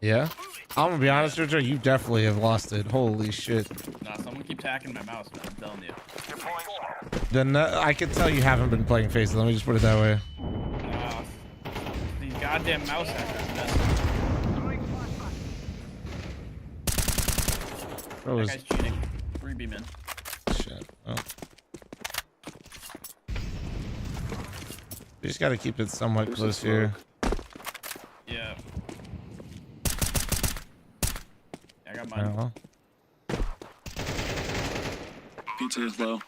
Yeah? I'm gonna be honest with you, you definitely have lost it. Holy shit. Nah, someone keeps hacking my mouse, man, I'm telling you. Then I can tell you haven't been playing Faces. Let me just put it that way. These goddamn mouse hackers, man. Bro, That guy's cheating. 3B, man. Shit. Oh. We just gotta keep it somewhat close here. Yeah. I got mine. Well. Pizza is low.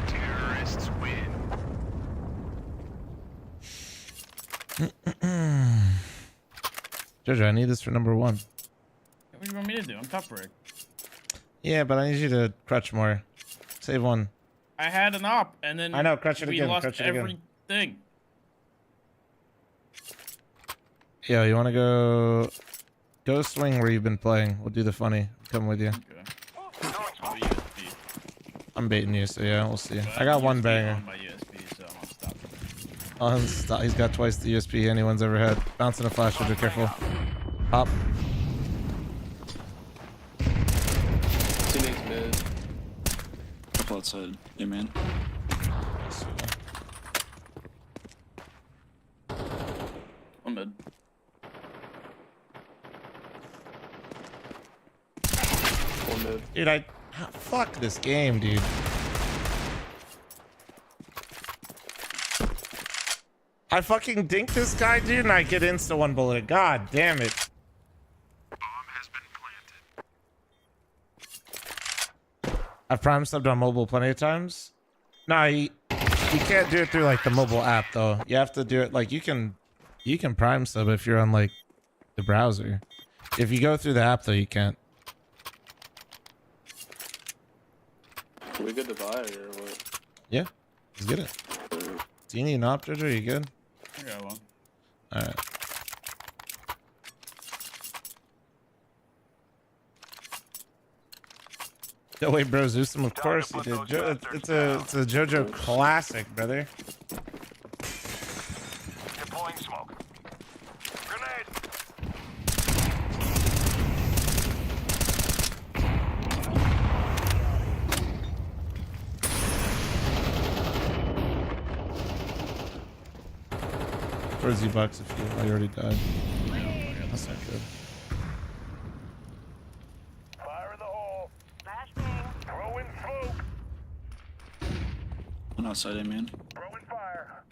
Terrorists win. Jojo, I need this for number 1. What do you want me to do? I'm top break. Yeah, but I need you to crutch more. Save 1. I had an op, and then I know, crutch it we again, lost crutch it again. everything. Yo, you wanna go swing where you've been playing. We'll do the funny. Come with you. Okay. Oh, USB. I'm baiting you, so yeah, we'll see. I got one banger. On my USB, so I'm unstoppable. He's got twice the USP anyone's ever had. Bouncing a flash, so be careful. Pop. Teammates mid. Couple outside. Yeah, man. One mid. mid. Dude, fuck this game, dude. I fucking dink this guy, dude, and I get insta one bullet. God damn it. I've prime subbed on mobile plenty of times. Nah, you can't do it through like the mobile app though. You have to do it like you can prime sub if you're on like the browser. If you go through the app though, you can't. Are we good to buy or what? Yeah, let's get it. Do you need an op, Jojo? You good? I got one. Alright. No way, bro. Zeusum, of course he did. It's a JoJo classic, brother. Deploying smoke. Grenade. Towards you, Bucks, if you already died. That's not good. Fire in the hole. Flashbang. Throwing smoke. One outside, A man. Throwing fire.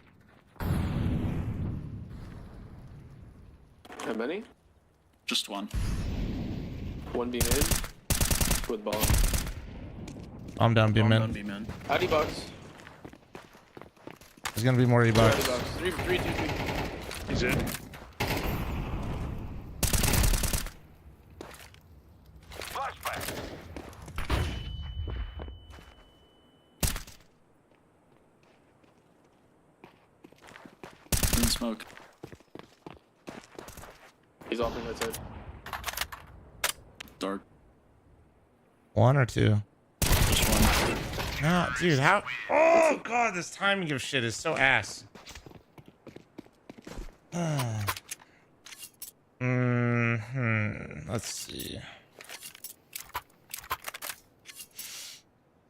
How many? Just one. One beam in. With bomb. I'm down, B man. B-man. ID box. There's gonna be more E-box. ID box. 3, 2, 2. He's in. Flashback. In smoke. He's off in that side. Dark. One or two? Just one. No, dude, how? Oh god, this timing of shit is so ass. Let's see.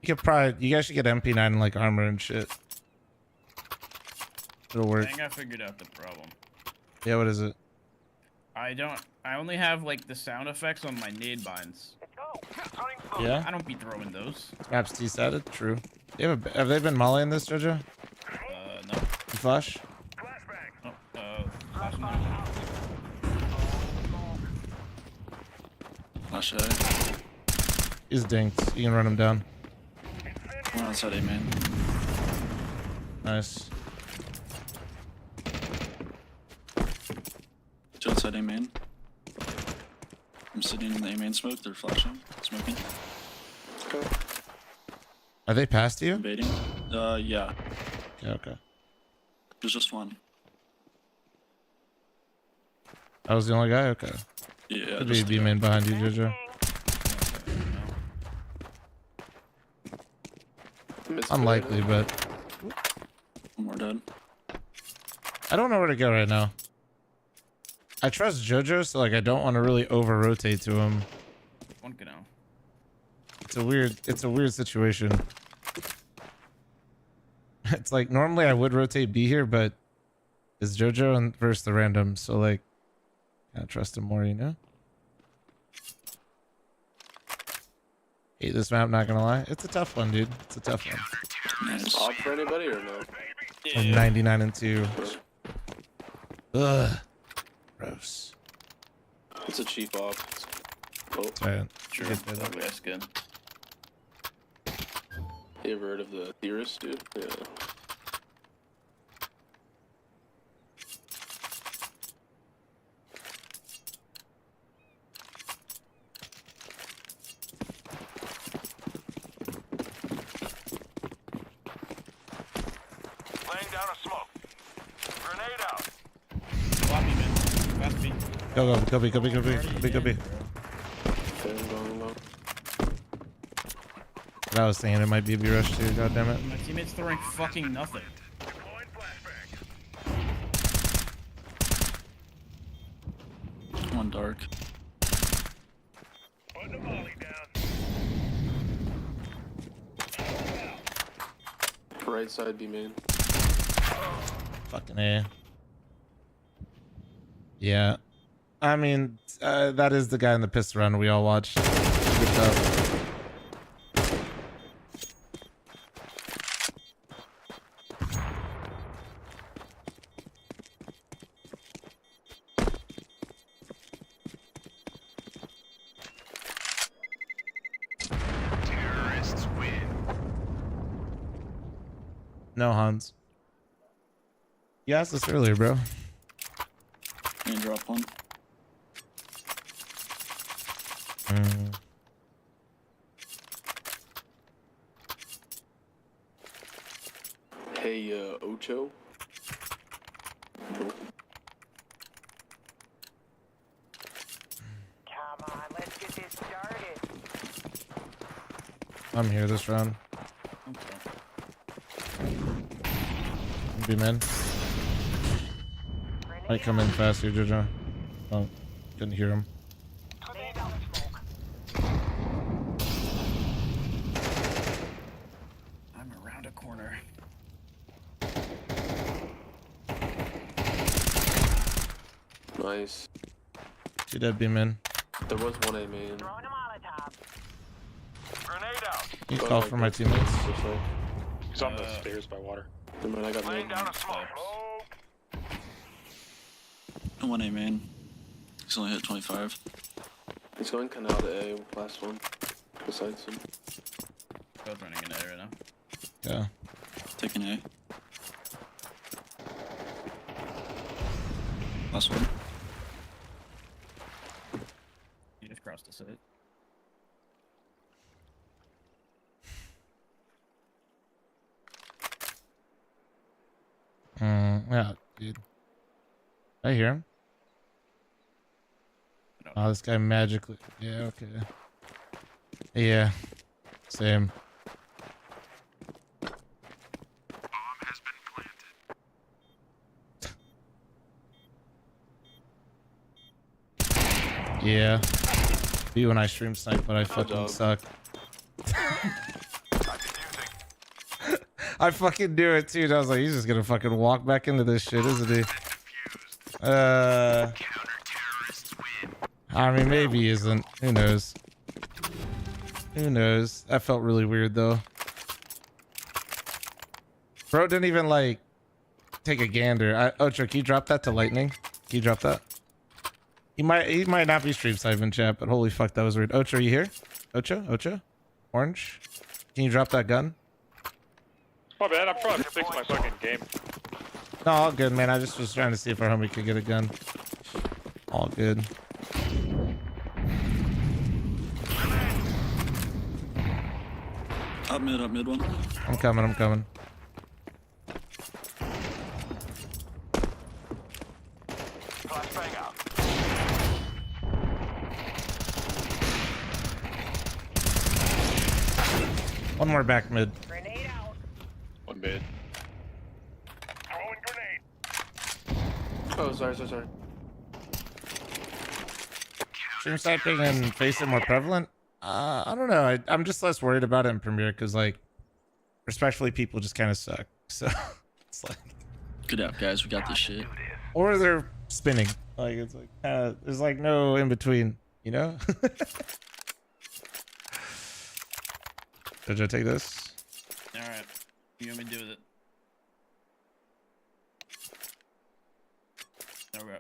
You guys should get MP9 and like armor and shit. It'll I work. think I figured out the problem. Yeah, what is it? I only have like the sound effects on my nade binds. Yeah? I don't be throwing those. Maps T-sided? True. Have they been mollying this, Jojo? No. You flush? Oh, flash now. Flash A. He's dinked. You can run him down. One outside, A man. Nice. Two outside, A man. I'm sitting in the A main smoke. They're flashing. Smoking. Okay. Are they past you? Baiting. Yeah. Okay. There's just one. I was the only guy? Okay. Yeah. Could be B-main behind you, Jojo. Unlikely, but One more dead. I don't know where to go right now. I trust Jojo, so like I don't want to really over rotate to him. One can now. It's a weird situation. It's like normally I would rotate B here, but it's Jojo and versus the random, so like I trust him more, you know? Hate this map, not gonna lie. It's a tough one, dude. It's a tough one. Nice. Off for anybody or no? Like 99 and 2. Ugh. Gross. It's a cheap op. Oh, Right. Sure. That's good. you ever heard of the theorist, dude? Yeah. Laying down a smoke. Grenade out. Floppy man. Fast B. Go B, go B, go B, go B, go B. Okay, I'm going low. But I was thinking it might be a B rush too, god damn it. My teammate's throwing fucking nothing. One dark. Putting a volley down. Right side B main. Fucking A. Yeah. I mean, that is the guy in the pistol round we all watched. Good job. No, Hans. You asked this earlier, bro. And drop one. Hey, Ocho. Come on, let's get this started. I'm here this round. Be man. Might come in fast here, Jojo. Oh, couldn't hear him. I'm around a corner. Nice. See that be man. There was one A main. Grenade out. You call for my teammates. He's on the stairs by water. Never mind, I got Laying down a smoke. One A main. He's only hit 25. He's going canal to A, last one. Besides him. Both running in A right now. Yeah. Taking A. Last one. You just crossed the site. Yeah, dude. I hear him. Oh, this guy magically. Yeah, okay. Yeah. Same. Yeah. Be when I stream snipe, but I fucking suck. I fucking do it too. I was like, he's just gonna fucking walk back into this shit, isn't he? I mean, maybe he isn't. Who knows? Who knows? That felt really weird though. Bro didn't even like take a gander. Ocho, can you drop that to lightning? Can you drop that? He might not be stream sniping chat, but holy fuck, that was weird. Ocho, are you here? Ocho? Orange? Can you drop that gun? My bad, I'm trying to fix my fucking game. No, all good, man. I just was trying to see if our homie could get a gun. All good. Up mid one. I'm coming. Flashbang out. One more back mid. Grenade out. One mid. Throwing grenade. Oh, sorry. Stream sniping and facing more prevalent? I don't know. I'm just less worried about it in Premiere because, like, respectfully, people just kind of suck. So it's like, Good app, guys. We got this shit. or they're spinning. Like it's like there's like no in between, you know. Did I take this? Alright. You want me to do with it? There we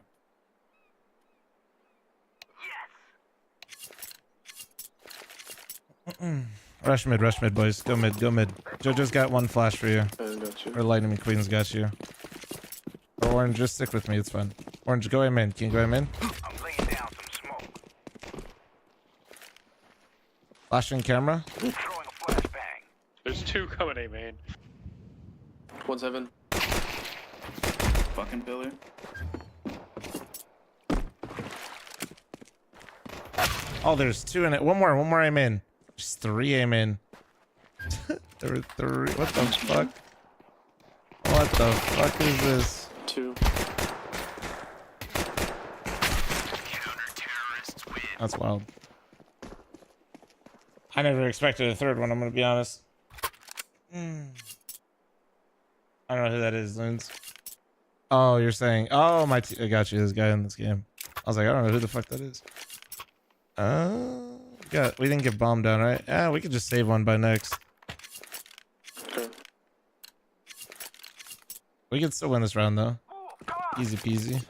go. Rush mid, boys. Go mid. Jojo's got one flash for you. I got you. Or Lightning McQueen's got you. Or Orange, just stick with me. It's fine. Orange, go aim in. Can you go aim in? I'm laying down some smoke. Flashing camera. Throwing a flashbang. There's two coming A main. 1-7. Fucking pillar. Oh, there's two in it. One more aim in. Just three aim in. There were three. What the fuck? What the fuck is this? Two. That's wild. I never expected a third one, I'm gonna be honest. I don't know who that is, Loons. Oh, you're saying, oh, I got you, this guy in this game. I was like, I don't know who the fuck that is. We didn't get bombed down, right? Yeah, we could just save one by next. Okay. We can still win this round though. Easy peasy.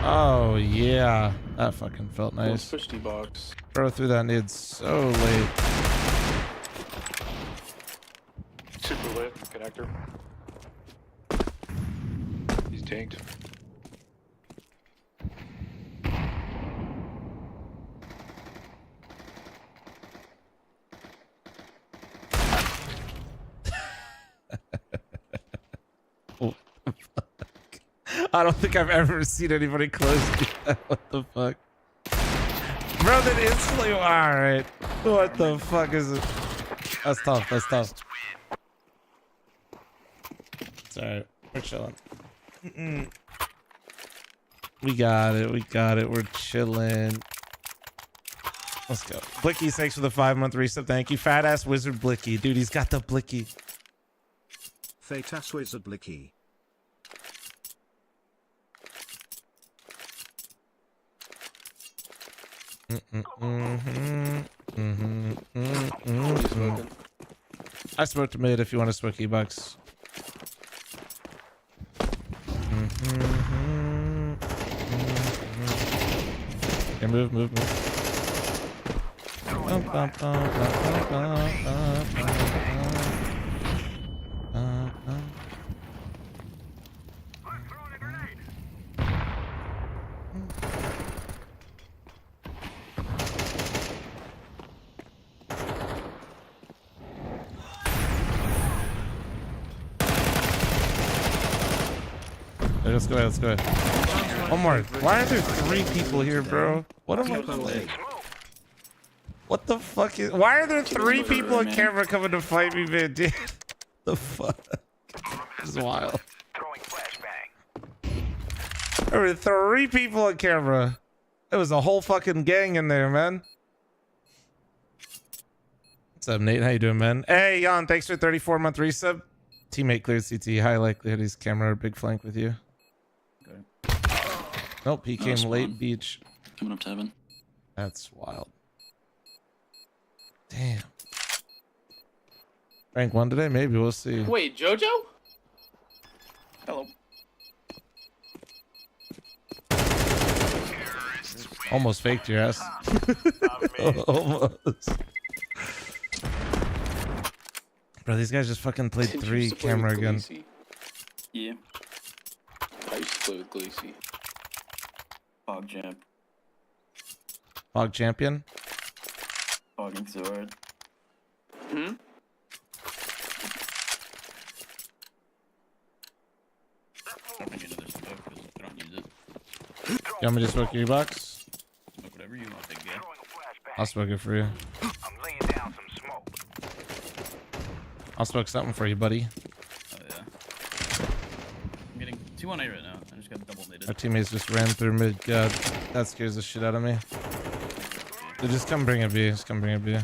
Oh yeah, that fucking felt Let's nice. push D-box. Bro threw that nade so late. Super lit connector. He's tanked. What the fuck? I don't think I've ever seen anybody close to that. What the fuck? Bro, that instantly. Alright. What the fuck is it? That's tough. That's tough. It's alright. We're chilling. We got it. We got it. We're chilling. Let's go. Blicky, thanks for the 5-month resub. Thank you. Fat ass wizard Blicky. Dude, he's got the Blicky. Fate-ass wizard Blicky. I smoked a mid if you want to smoke E-Bucks. Okay, move. Let's go ahead, let's go ahead. One more. Why are there 3 people here, bro? What am I playing? What the fuck is... Why are there 3 people on camera coming to fight me, man? Dude, the fuck? This is wild. There were 3 people on camera. There was a whole fucking gang in there, man. What's up, Nate? How you doing, man? Hey, Jan, thanks for 34-month resub. Teammate cleared CT. High likelihood he's camera or big flank with you. Nope, he came late beach. Coming up to heaven. That's wild. Damn. Rank 1 today? Maybe, we'll see. Wait, Jojo? Hello. Almost faked your ass. Almost. Bro, these guys just fucking played 3 camera again. Yeah. I used to play with Glacy. Fog champ. Fog champion? Fogging sword. Hmm? You want me to smoke your box? Smoke whatever you want, big guy. I'll smoke it for you. I'll smoke something for you, buddy. Oh yeah. I'm getting 2 on A right now. I just got double naded. Our teammates just ran through mid. God, that scares the shit out of me. Dude, just come bring it B. Just come bring it B.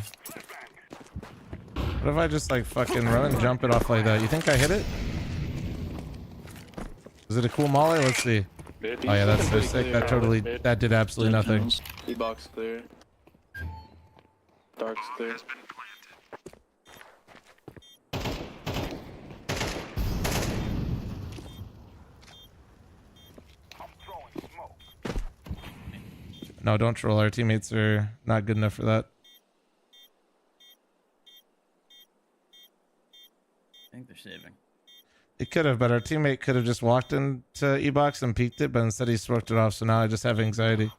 What if I just like fucking run and jump it off like that? You think I hit it? Is it a cool molly? Let's see. Oh yeah, that's so sick. That totally, that did absolutely nothing. E-box clear. Dark's clear. No, don't troll. Our teammates are not good enough for that. I think they're saving. It could have, but our teammate could have just walked into E-Box and peeked it, but instead he smoked it off, so now I just have anxiety.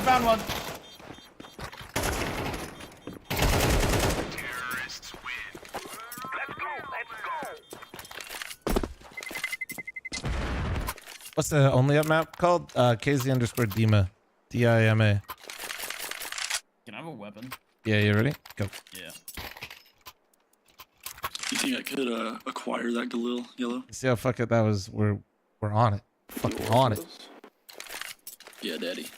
Found one. What's the only up map called? KZ Dima. D-I-M-A. Can I have a weapon? Yeah, you ready? Go. Yeah. You think I could acquire that Galil yellow? See how fuck it that was? We're on it. Fucking on it. Yeah, daddy.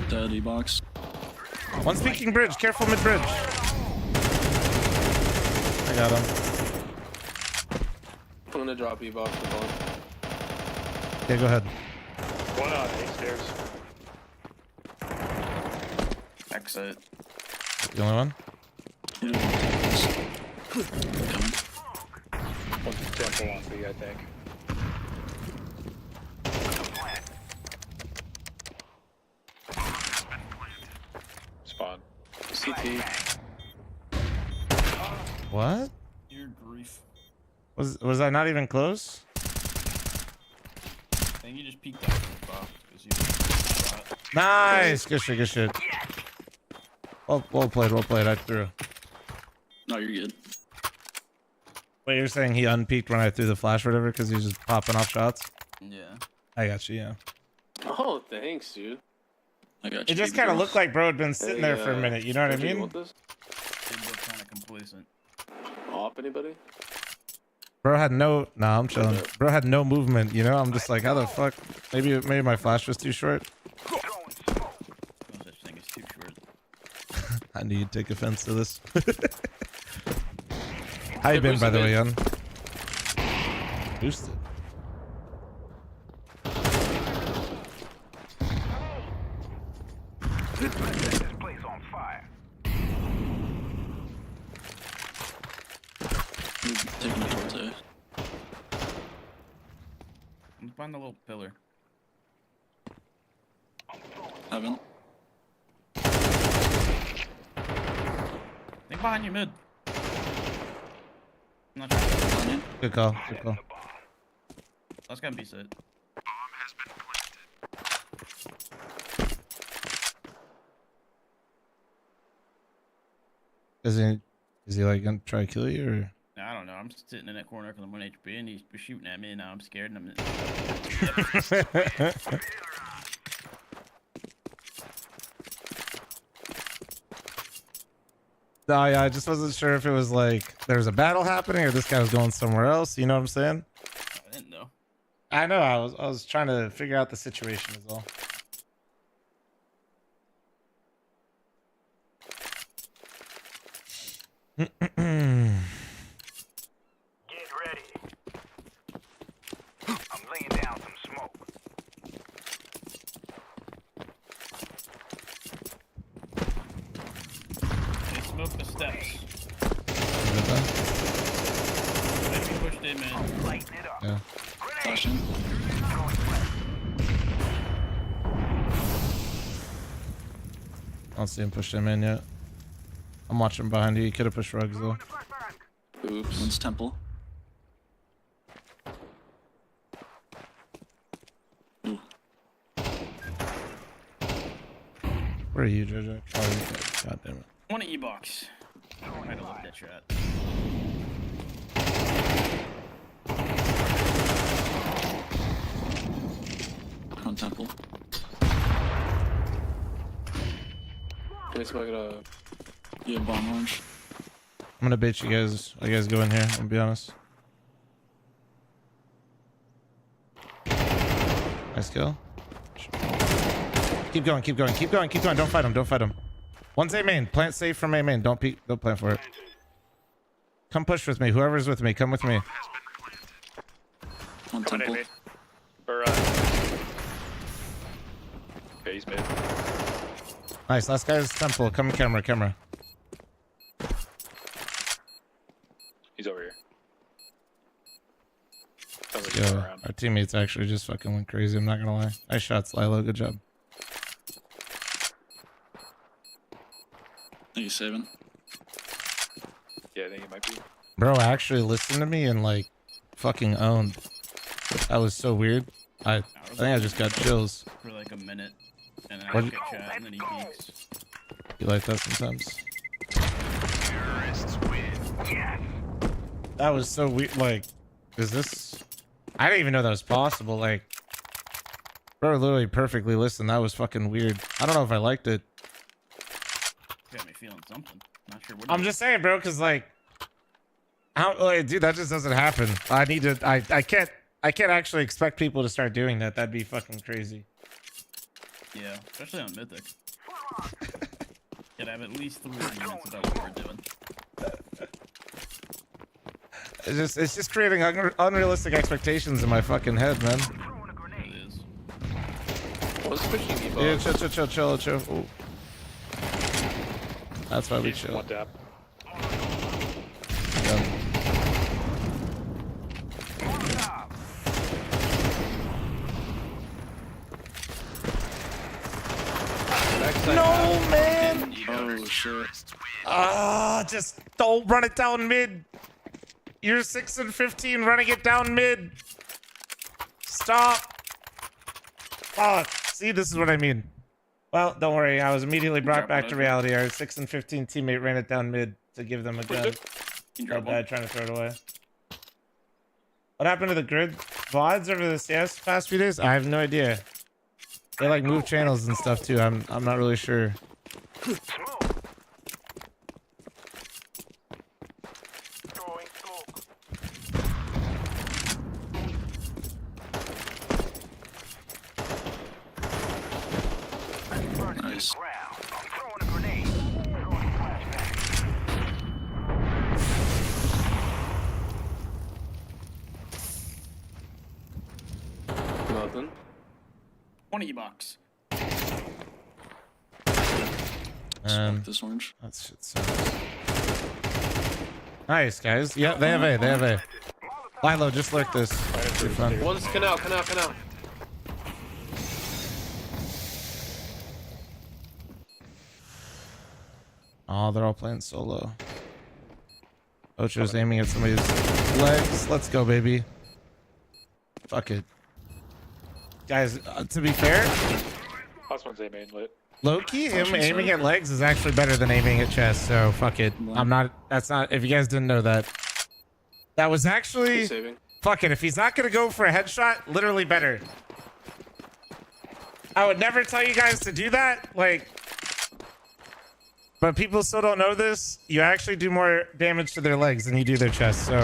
Daddy box. One speaking bridge. Careful mid bridge. I got him. going to drop E-box the ball. Yeah, go ahead. One on A stairs. Exit. The only one? One's temple on B, I think. Spawn. CT. What? Your grief. Was I not even close? I think you just peeked out from the box because you shot. Nice. Good shit. Good shit. Well played. Well played. I threw. No, you're good. Wait, you're saying he unpeaked when I threw the flash or whatever because he was just popping off shots? Yeah. I got you. Yeah. Oh, thanks, dude. I got you. It just kind of looked like bro had been sitting there for a minute. You know what I do you mean? want this? Did look kind of complacent. Op, anybody? Bro had no. Nah, I'm chilling. Bro had no movement. You know, I'm just like, how the fuck? Maybe my flash was too short. No such thing as too short. I knew you'd take offense to this. How you been, by the way, Young? Boosted. This place on fire. Taking a forte. I'm behind the little pillar. Haven't. Think behind you mid. I'm not sure. Good call. Good call. That's gonna be sit. Is he like gonna try to kill you or? I don't know. I'm just sitting in that corner because I'm 1 HP and he's shooting at me and now I'm scared and I'm. No, yeah, I just wasn't sure if it was like there was a battle happening or this guy was going somewhere else. You know what I'm saying? I didn't know. I know. I was trying to figure out the situation as well. Get ready. I'm laying down some smoke. They smoked the steps. Maybe pushed him in. Lighten it up. Yeah. Flashing. I don't see him push him in yet. I'm watching behind you. You could have pushed rugs though. Oops. One's temple. Ooh. Where are you, Jojo? Oh, God damn it. One at E-box. Might have looked that shot. On temple. Can we smoke it up? Yeah, bomb launch. I'm gonna bait you guys. You guys go in here. I'll be honest. Nice kill. Keep going. Keep going. Keep going. Keep going. Don't fight him. Don't fight him. One's A main. Plant safe from A main. Don't peek. Don't plant for it. Come push with me. Whoever's with me, come with me. On temple. Or base mid. Nice. Last guy's temple. Come camera. Camera. He's over here. Sounds like Yo, he's around. our teammates actually just fucking went crazy. I'm not gonna lie. Nice shots, Lilo. Good job. I think he's saving. Yeah, I think he might be. Bro actually listened to me and like fucking owned. That was so weird. I think I just got chills. For like a minute. And then I What- get chat and then he peeks. You like that sometimes? Terrorists win. Yes. That was so weird. Like, is this? I didn't even know that was possible. Like, bro, literally perfectly listened. That was fucking weird. I don't know if I liked it. Got me feeling something. Not sure what. I'm just saying, bro, because like, how, like, dude, that just doesn't happen. I need to. I can't actually expect people to start doing that. That'd be fucking crazy. Yeah, especially on Mythic. Could have at least 3 minutes about what we're doing. It's just creating unrealistic expectations in my fucking head, man. It is. What's pushing me, Yeah, boss? chill. Ooh. That's why we chill. One tap. Yeah. No, man! Oh, shit. Just don't run it down mid. You're 6 and 15 running it down mid. Stop. Fuck. See, this is what I mean. Well, don't worry. I was immediately brought back to reality. Our 6 and 15 teammate ran it down mid to give them a gun. I died trying to throw it away. What happened to the grid VODs over the past few days? I have no idea. They like move channels and stuff too. I'm not really sure. Nice. Nothing. $20. This orange. That shit sucks. Nice, guys. Yep, they have A. They have A. Lilo, just lurk this. Be fun. One's canal. Oh, they're all playing solo. Ocho's aiming at somebody's legs. Let's go, baby. Fuck it. Guys, to be fair, Last one's A main lit. low-key, him aiming at legs is actually better than aiming at chest, so fuck it. That's not, if you guys didn't know that. That was actually, fuck it, if he's not gonna go for a headshot, literally better. I would never tell you guys to do that, like, but people still don't know this. You actually do more damage to their legs than you do their chest, so.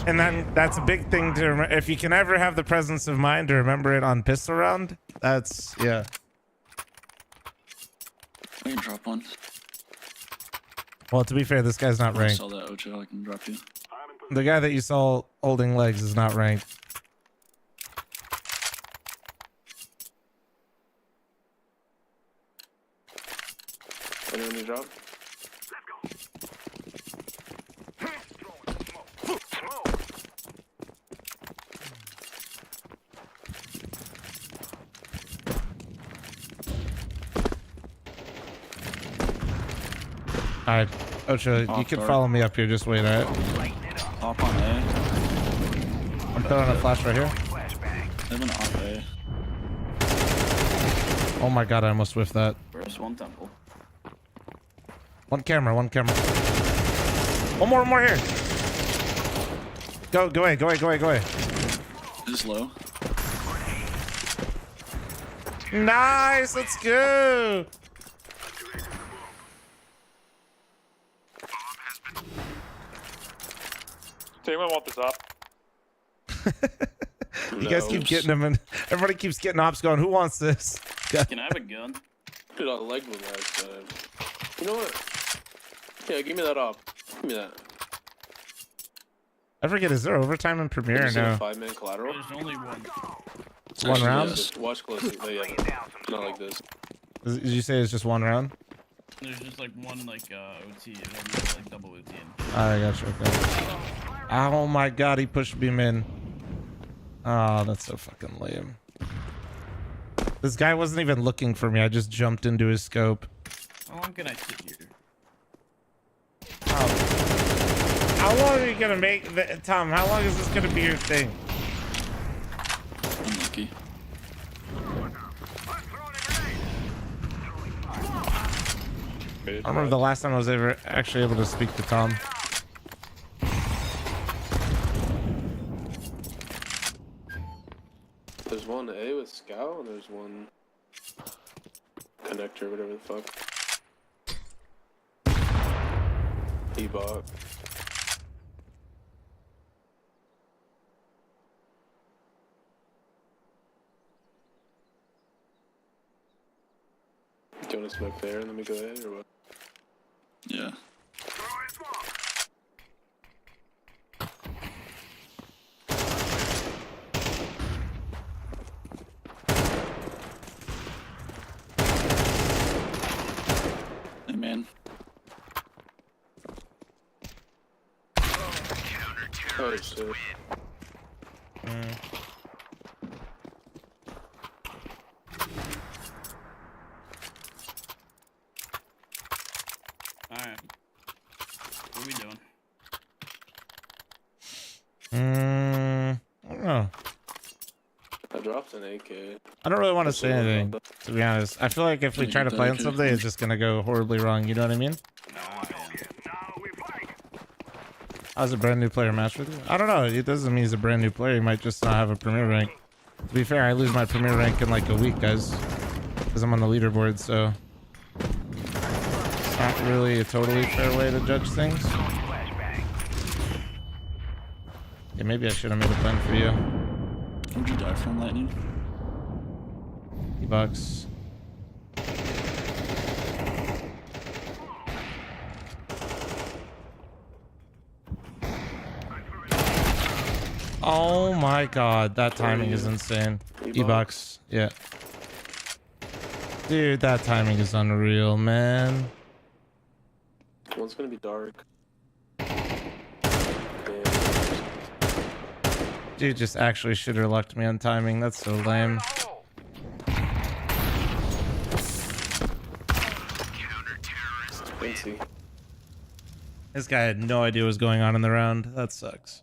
And then that's a big thing to remember. If you can ever have the presence of mind to remember it on pistol round, that's, yeah. I can drop one. Well, to be fair, this guy's not I ranked. saw that Ocho, I can drop you. The guy that you saw holding legs is not ranked. Anyone need drop? Alright, Ocho, you can follow me up here. Just wait, alright? Hop on A. I'm throwing a flash right here. They have an off A. Oh my god, I almost whiffed that. First one temple. One camera. One more here. Go away. This is low. Nice, let's go. Does anyone want this up? You guys keep getting them, and everybody keeps getting ops going. Who wants this? Can I have a gun? Dude, I leg one last time. You know what? Yeah, give me that op. Give me that. I forget, is there overtime in Premiere or no? 5-man collateral? There's only one. It's one round? Just watch closely. Yeah, not like this. Did you say it's just one round? There's just like one OT. It doesn't like double OT in. I got you. Okay. Oh my god, he pushed beam in. Oh, that's so fucking lame. This guy wasn't even looking for me. I just jumped into his scope. How long can I sit here? How long are you gonna make the, Tom? How long is this gonna be your thing? Unlucky. I remember the last time I was ever actually able to speak to Tom. There's one A with Scout, and there's one connector, whatever the fuck. E-bot. Do you want to smoke there and then we go ahead, or what? Yeah. Oh shit. Alright. What are we doing? I don't know. I dropped an AK. I don't really want to say anything, to be honest. I feel like if we try to plan something, it's just gonna go horribly wrong. You know what I mean? I was a brand new player match with you. I don't know. It doesn't mean he's a brand new player. He might just not have a premier rank. To be fair, I lose my premier rank in like a week, guys, because I'm on the leaderboard. So it's not really a totally fair way to judge things. Yeah, maybe I should have made a plan for you. Where'd you die from, Lightning? E-box. Oh my god, that timing is insane. E-box, yeah. Dude, that timing is unreal, man. One's gonna be dark. Dude just actually should have lucked me on timing. That's so lame. This guy had no idea what was going on in the round. That sucks.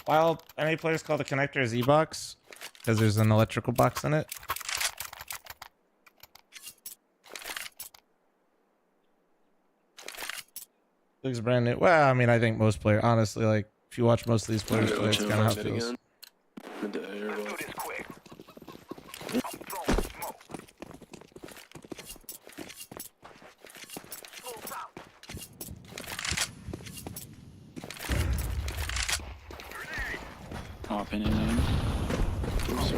While any players call the connector as E-box because there's an electrical box in it. Looks brand new. Well, I mean, I think most players, honestly, like if you watch most of these players play, it's kind of how it feels. Hopping in there.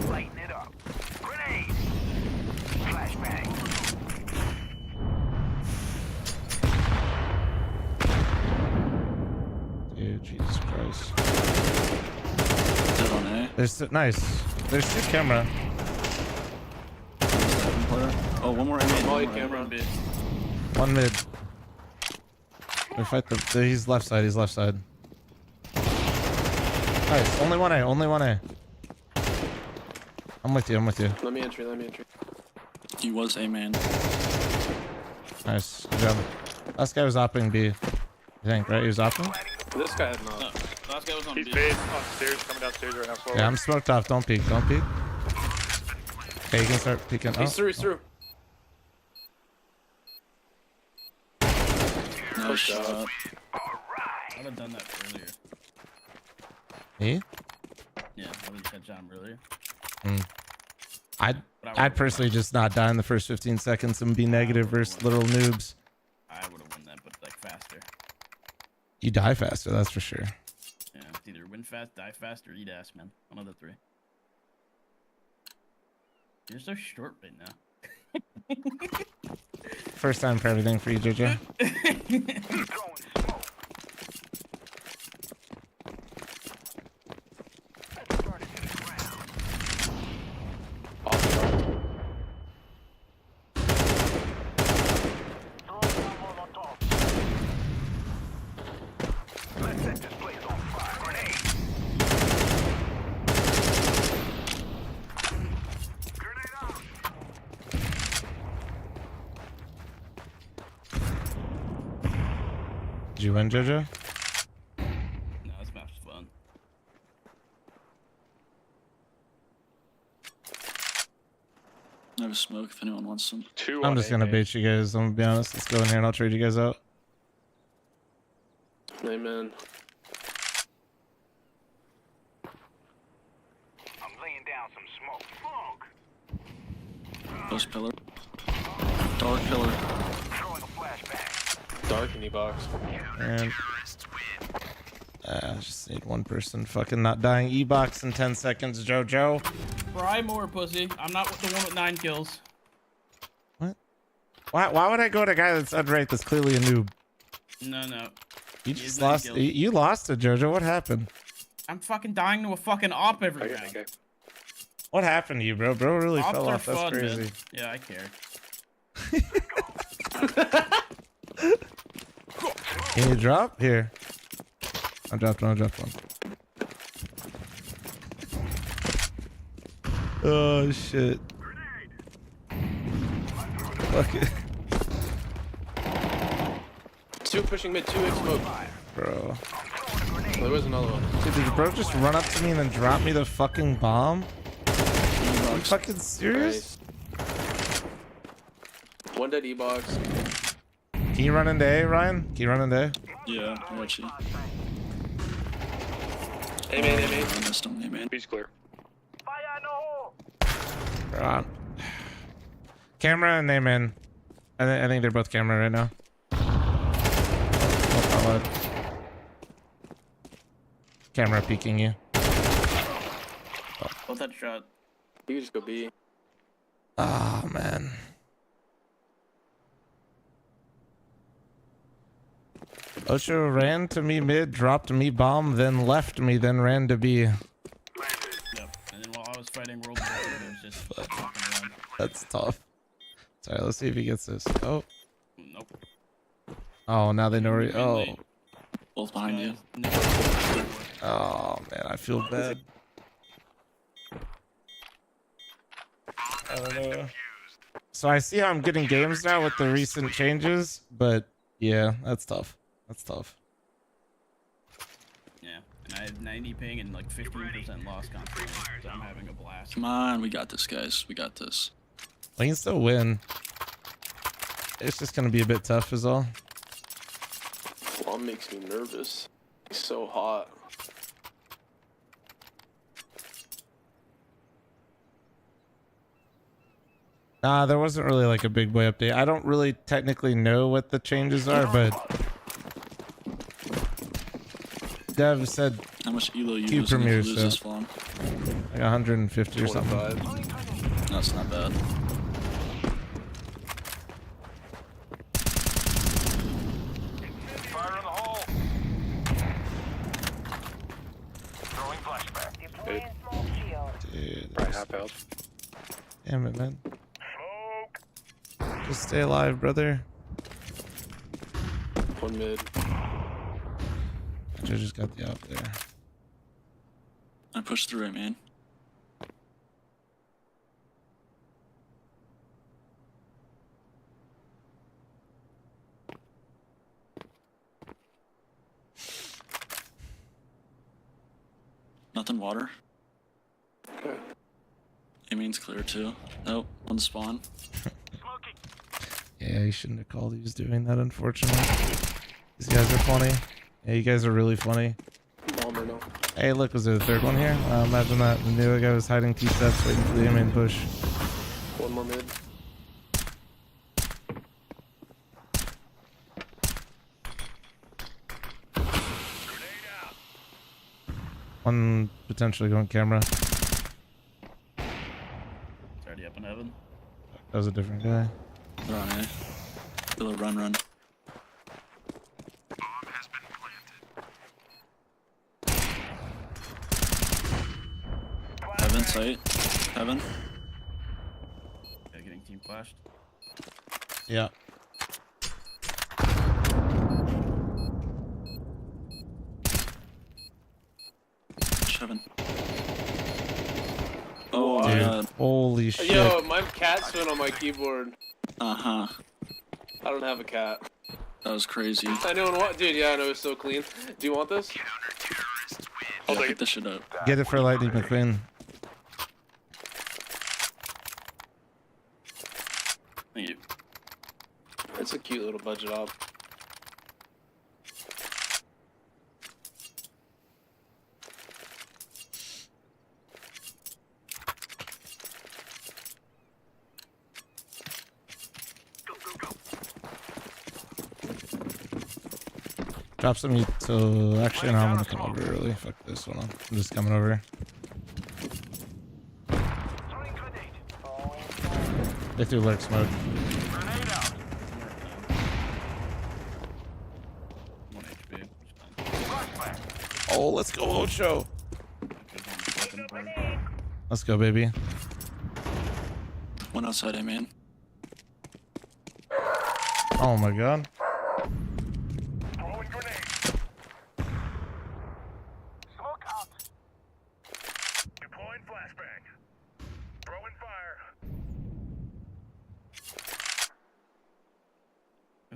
Lighten it up. Grenade. Flashbang. Dude, Jesus Christ. Dead on A. There's nice. There's two camera. Oh, one more A. Camera. One mid. We fight the. He's left side. He's left side. Nice. Only one A. Only one A. I'm with you. I'm with you. Let me entry. Let me entry. He was A man. Nice. Good job. Last guy was opping B. I think, right? He was opping? This guy had not. No, last guy was on He's B. based on stairs, coming downstairs right now. Forward. Yeah, I'm smoked off. Don't peek. Don't peek. Okay, you can start peeking. Oh. He's through. He's through. Nice shot. I'd have done that earlier. Me? Yeah, I would have headshot him earlier. I'd personally just not die in the first 15 seconds and be negative versus little noobs. I would have won that, but like faster. You die faster, that's for sure. Yeah, it's either win fast, die fast, or eat ass, man. One of the three. You're so short right now. First time for everything for you, JJ. Did you win, JoJo? No, this match was fun. I have a smoke if anyone wants some. I'm just gonna bait you guys. I'm gonna be honest. Let's go in here and I'll trade you guys out. Amen. I'm laying down some smoke. Fog. Post pillar. Dark pillar. Throwing a flashbang. Dark in E-box. And I just need one person fucking not dying. E-box in 10 seconds, JoJo. Fry more, pussy. I'm not the one with 9 kills. What? Why would I go to a guy that's unranked that's clearly a noob? No, no. You just lost. You lost it, JoJo. What happened? I'm fucking dying to a fucking op every round. Okay. What happened to you, bro? Bro really Ops fell are off. That's fun, crazy. man. Yeah, I care. Can you drop? Here. I dropped one. I dropped one. Oh, shit. Fuck it. 2 pushing mid, 2 smoke. Bro. There was another one. Dude, did bro just run up to me and then drop me the fucking bomb? Are you fucking serious? Nice. 1 dead E-box. Can you run into A, Ryan? Can you run into A? Yeah, I got you. Hey man, hey man. I missed him, hey man. He's clear. Bro, camera and name in. I think they're both camera right now. Oh, camera peeking you. What's that shot? You can just go B. Oh, man. Ocho ran to me mid, dropped me bomb, then left me, then ran to B. Yep. And then while I was fighting World War II, it was just fucking around. That's tough. Sorry, let's see if he gets this. Oh. Nope. Oh, now they know where. Oh. Both behind you. Oh man, I feel bad. I don't know. So I see how I'm getting games now with the recent changes, but yeah, that's tough. That's tough. Yeah, and I had 90 ping and like 15% loss confidence, so I'm having a blast. Come on, we got this, guys. We got this. We can still win. It's just gonna be a bit tough, is all. Bomb makes me nervous. It's so hot. Nah, there wasn't really like a big boy update. I don't really technically know what the changes are, but Dev said how much elo you Q lose if you premiere, lose so this long? like 150 or something. That's not bad. Fire in the hole. Throwing flashback. Deploying smoke shield. Dude, Right, half health. damn it, man. Just stay alive, brother. 1 mid. I just got the out there. I pushed through it, man. Nothing water. Aiming's clear too. Nope, one spawn. Yeah, you shouldn't have called. He was doing that, unfortunately. These guys are funny. Yeah, you guys are really funny. Bomber no. Hey, look, was there a third one here? Imagine that. The other guy was hiding T-steps, waiting for the main push. 1 more mid. One potentially going camera. It's already up in heaven. That was a different guy. They're on A. They'll run. Heaven sight. Heaven. Yeah, getting team flashed. Yeah. Heaven. Oh, dude. Holy shit. Yo, my cat's been on my keyboard. Uh-huh. I don't have a cat. That was crazy. Anyone want? Dude, yeah, I know, it's so clean. Do you want this? I'll pick this shit up. Get it for Lightning McQueen. Thank you. It's a cute little budget op. Drop some heat, so actually no, I'm gonna come over early. Fuck this one. I'm just coming over. They threw lurk smoke. Oh, let's go, Ocho. Let's go, baby. One outside, I mean. Oh my god. Smoke out. Deploying flashbang. Throwing fire.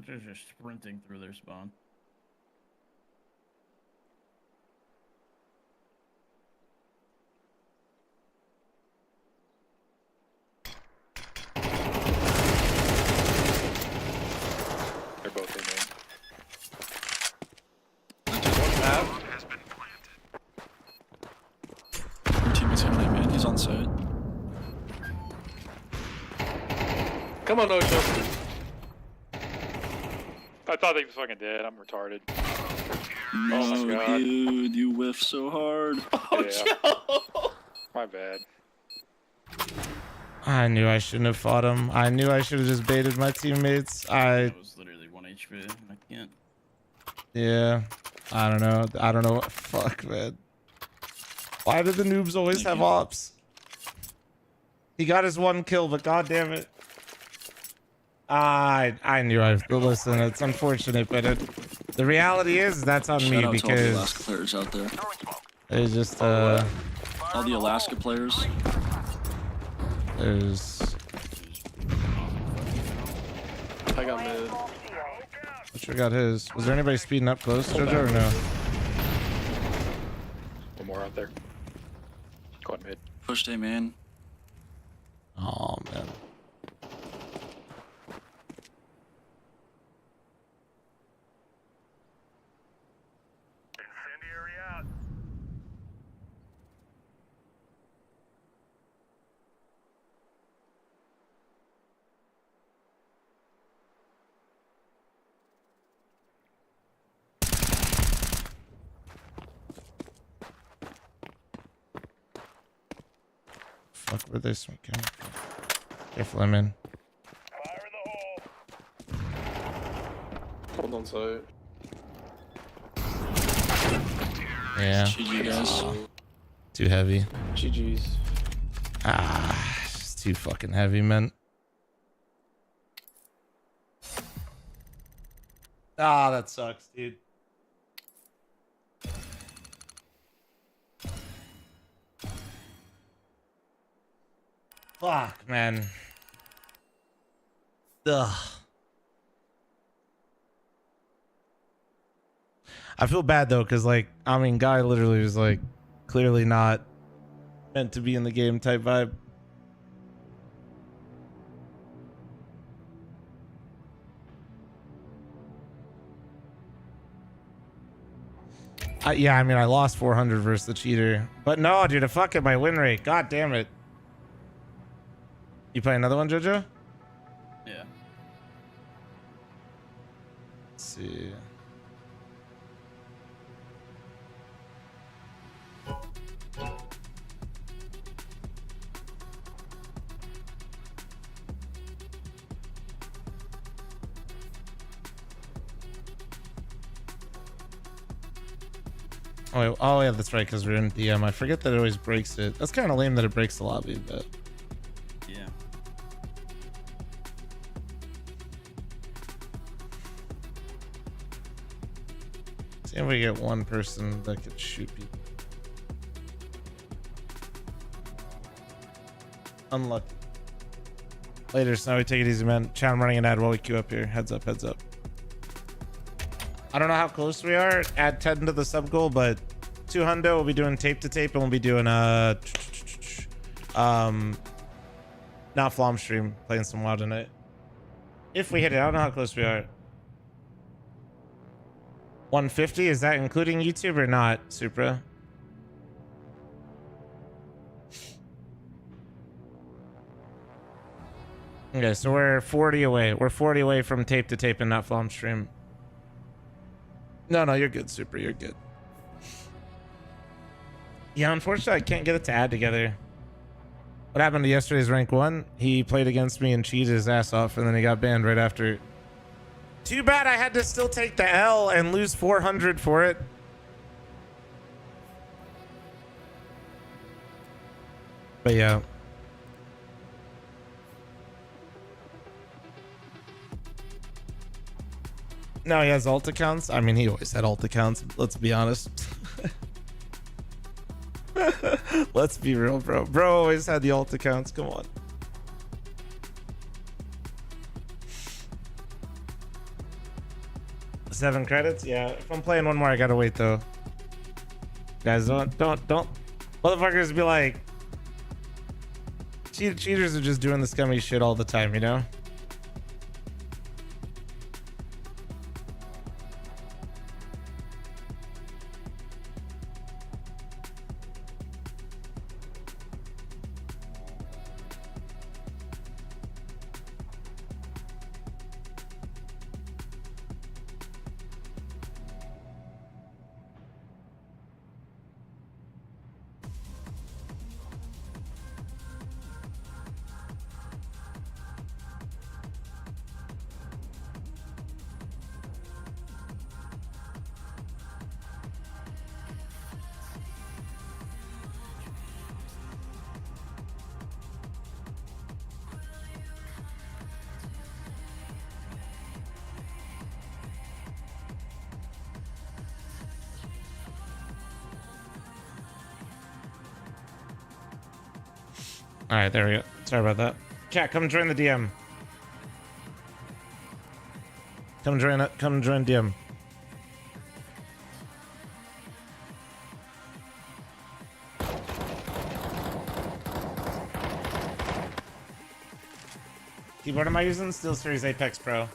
They're just sprinting through their spawn. They're both in main. Your teammate's coming in, man. He's on site. Come on, Ocho. I thought they was fucking dead. I'm retarded. No, Oh my god. dude, you whiff so hard. Yeah. My bad. I knew I shouldn't have fought him. I knew I should have just baited my teammates. That was literally 1 HP. I can't. Yeah. I don't know. I don't know what. Fuck, man. Why do the noobs always have ops? He got his 1 kill, but god damn it. I knew listen, it's unfortunate, but the reality is that's on me Shout out to all the because Alaska players out there. they just All the Alaska players. there's I got mid. Butcher got his. Was there anybody speeding up close, Jojo, or no? One more out there. Going mid. Pushed A man. Oh man. Incendiary out. Fuck, where they smoking? Careful, I'm in. Fire in the hole. Hold on site. Yeah. GG, guys. Too heavy. GG's. Ah, it's too fucking heavy, man. Ah, that sucks, dude. Fuck, man. Ugh. I feel bad though, because like, I mean, guy literally was like clearly not meant to be in the game type vibe. Yeah, I mean, I lost 400 versus the cheater, but no, dude, fuck it, my win rate. God damn it. You play another one, Jojo? Yeah. Let's see. Oh yeah, that's right, because we're in DM. I forget that it always breaks it. That's kind of lame that it breaks the lobby, but Yeah. see if we get one person that could shoot people. Unlucky. Later, Snowy, take it easy, man. Chat, I'm running an ad while we queue up here. Heads up, heads up. I don't know how close we are. Add 10 to the sub goal, but 200 we'll be doing tape to tape, and we'll be doing not Flom stream, playing some WoW tonight. If we hit it, I don't know how close we are. 150, is that including YouTube or not, Supra? Okay, so we're 40 away. We're 40 away from tape to tape and not Flom stream. No, you're good, Super. You're good. Yeah, unfortunately, I can't get it to add together. What happened to yesterday's rank 1? He played against me and cheated his ass off, and then he got banned right after. Too bad I had to still take the L and lose 400 for it. But yeah. No, he has alt accounts. I mean, he always had alt accounts. Let's be honest. Let's be real, bro. Bro always had the alt accounts. Come on. Seven credits? Yeah. If I'm playing one more, I gotta wait though. Guys, don't. Motherfuckers be like, cheaters are just doing the scummy shit all the time, you know? All right, there we go. Sorry about that. Chat, come join the DM. Come join DM. Keyboard am I using? Steel Series Apex Pro.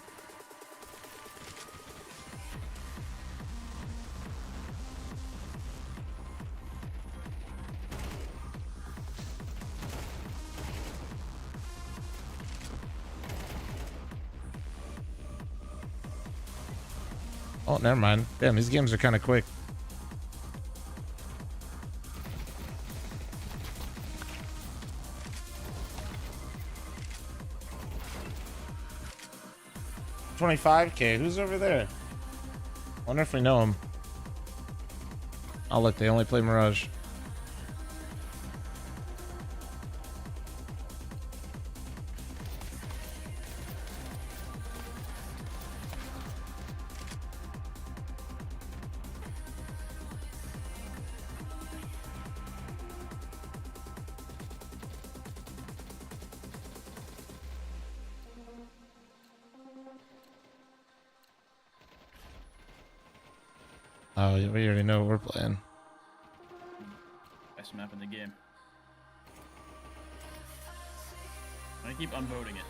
Oh, never mind. Damn, these games are kind of quick. $25K. Who's over there? Wonder if we know him. Oh, look, they only play Mirage. Oh, we already know what we're playing. Best map in the game. I keep unvoting it.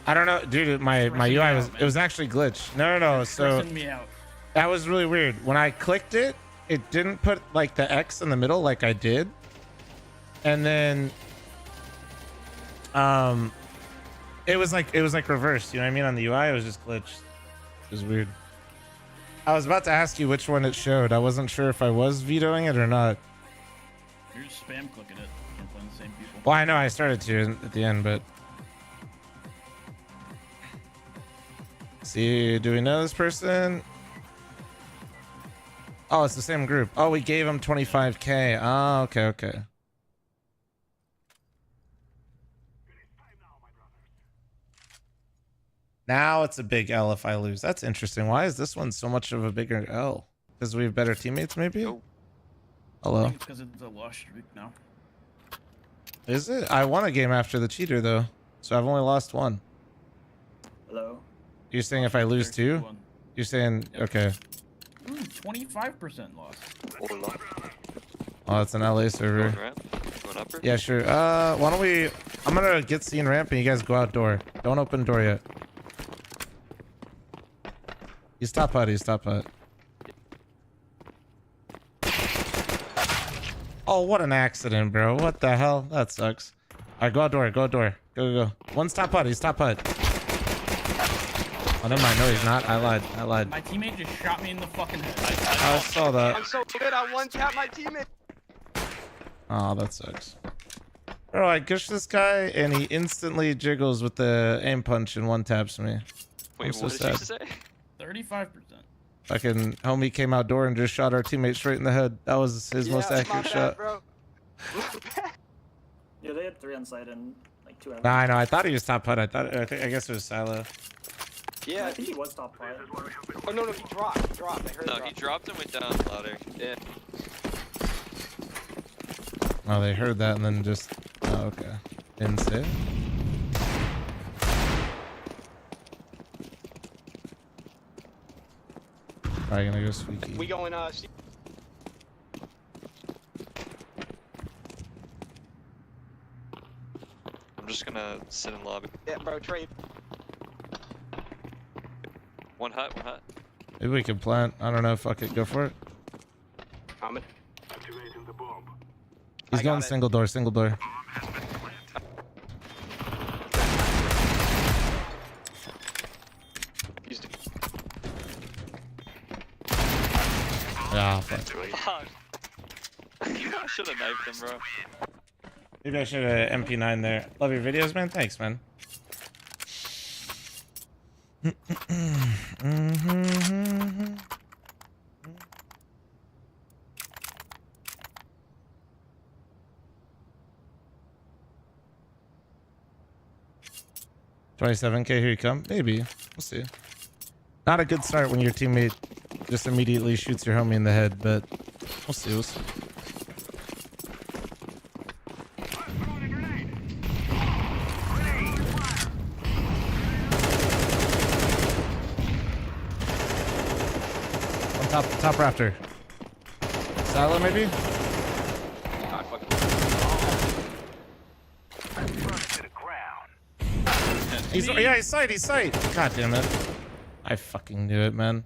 I don't know, dude. My UI was it was actually glitched. No. So Stressing me out. that was really weird. When I clicked it, it didn't put like the X in the middle like I did, and then it was like reversed. You know what I mean? On the UI, it was just glitched. It was weird. I was about to ask you which one it showed. I wasn't sure if I was vetoing it or not. You're just spam clicking it. You're playing the same people. Well, I know I started to at the end, but see, do we know this person? Oh, it's the same group. Oh, we gave him 25K. Oh, okay. Now it's a big L if I lose. That's interesting. Why is this one so much of a bigger L? Because we have better teammates, maybe? Hello? Because it's a loss streak now. Is it? I won a game after the cheater, though. So I've only lost one. Hello? You're saying if I lose two? You're saying, okay. 25% loss. Oh, it's an LA server. Yeah, sure. Why don't we... I'm gonna get scene ramp and you guys go outdoor. Don't open door yet. He's top hut. Oh, what an accident, bro. What the hell? That sucks. Alright, go outdoor. Go. One's top hut. He's top hut. Oh, never mind. No, he's not. I lied. My teammate just shot me in the fucking head. I saw that. I'm so good, I one-tap my teammate. Oh, that sucks. Bro, I gush this guy and he instantly jiggles with the aim punch and one taps me. Wait, I'm so what did sad. you say? 35%. Fucking homie came outdoor and just shot our teammate straight in the head. That was his most accurate shot. Bro. Yeah, they had 3 on site and like 2 out. Nah, I know. I thought he was top putt. I guess it was Silo. Yeah, I think he was top 5. Oh no, he dropped. I heard No, he dropped and went down louder. Yeah. Oh, they heard that and then just. Oh, okay. Didn't say it. Probably gonna go squeaky. We going I'm just gonna sit in lobby. Yeah, bro, trade. One hut. Maybe we can plant. I don't know. Fuck it. Go for it. Coming. He's going single door. Ah, fuck. I should have knifed him, bro. Maybe I should have MP9 there. Love your videos, man. Thanks, man. 27K, here you come. Maybe. We'll see. Not a good start when your teammate just immediately shoots your homie in the head, but we'll see. On top rafter. Silo, maybe? He's sight. God damn it. I fucking knew it, man.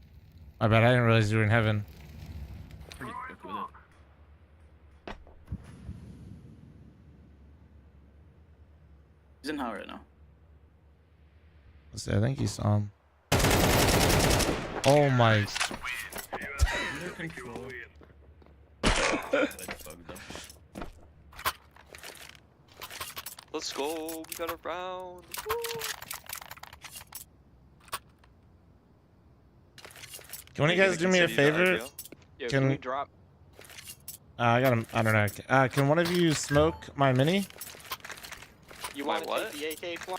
My bad, I didn't realize you were in heaven. Pretty quick with it. He's in hell right now. Let's see, I think he saw him. Oh my. Under control. Let's go. We got a round. Can one of you guys do me a favor? Yo, can we drop? I got him. I don't know. Can one of you smoke my mini? You want to take the AK fly?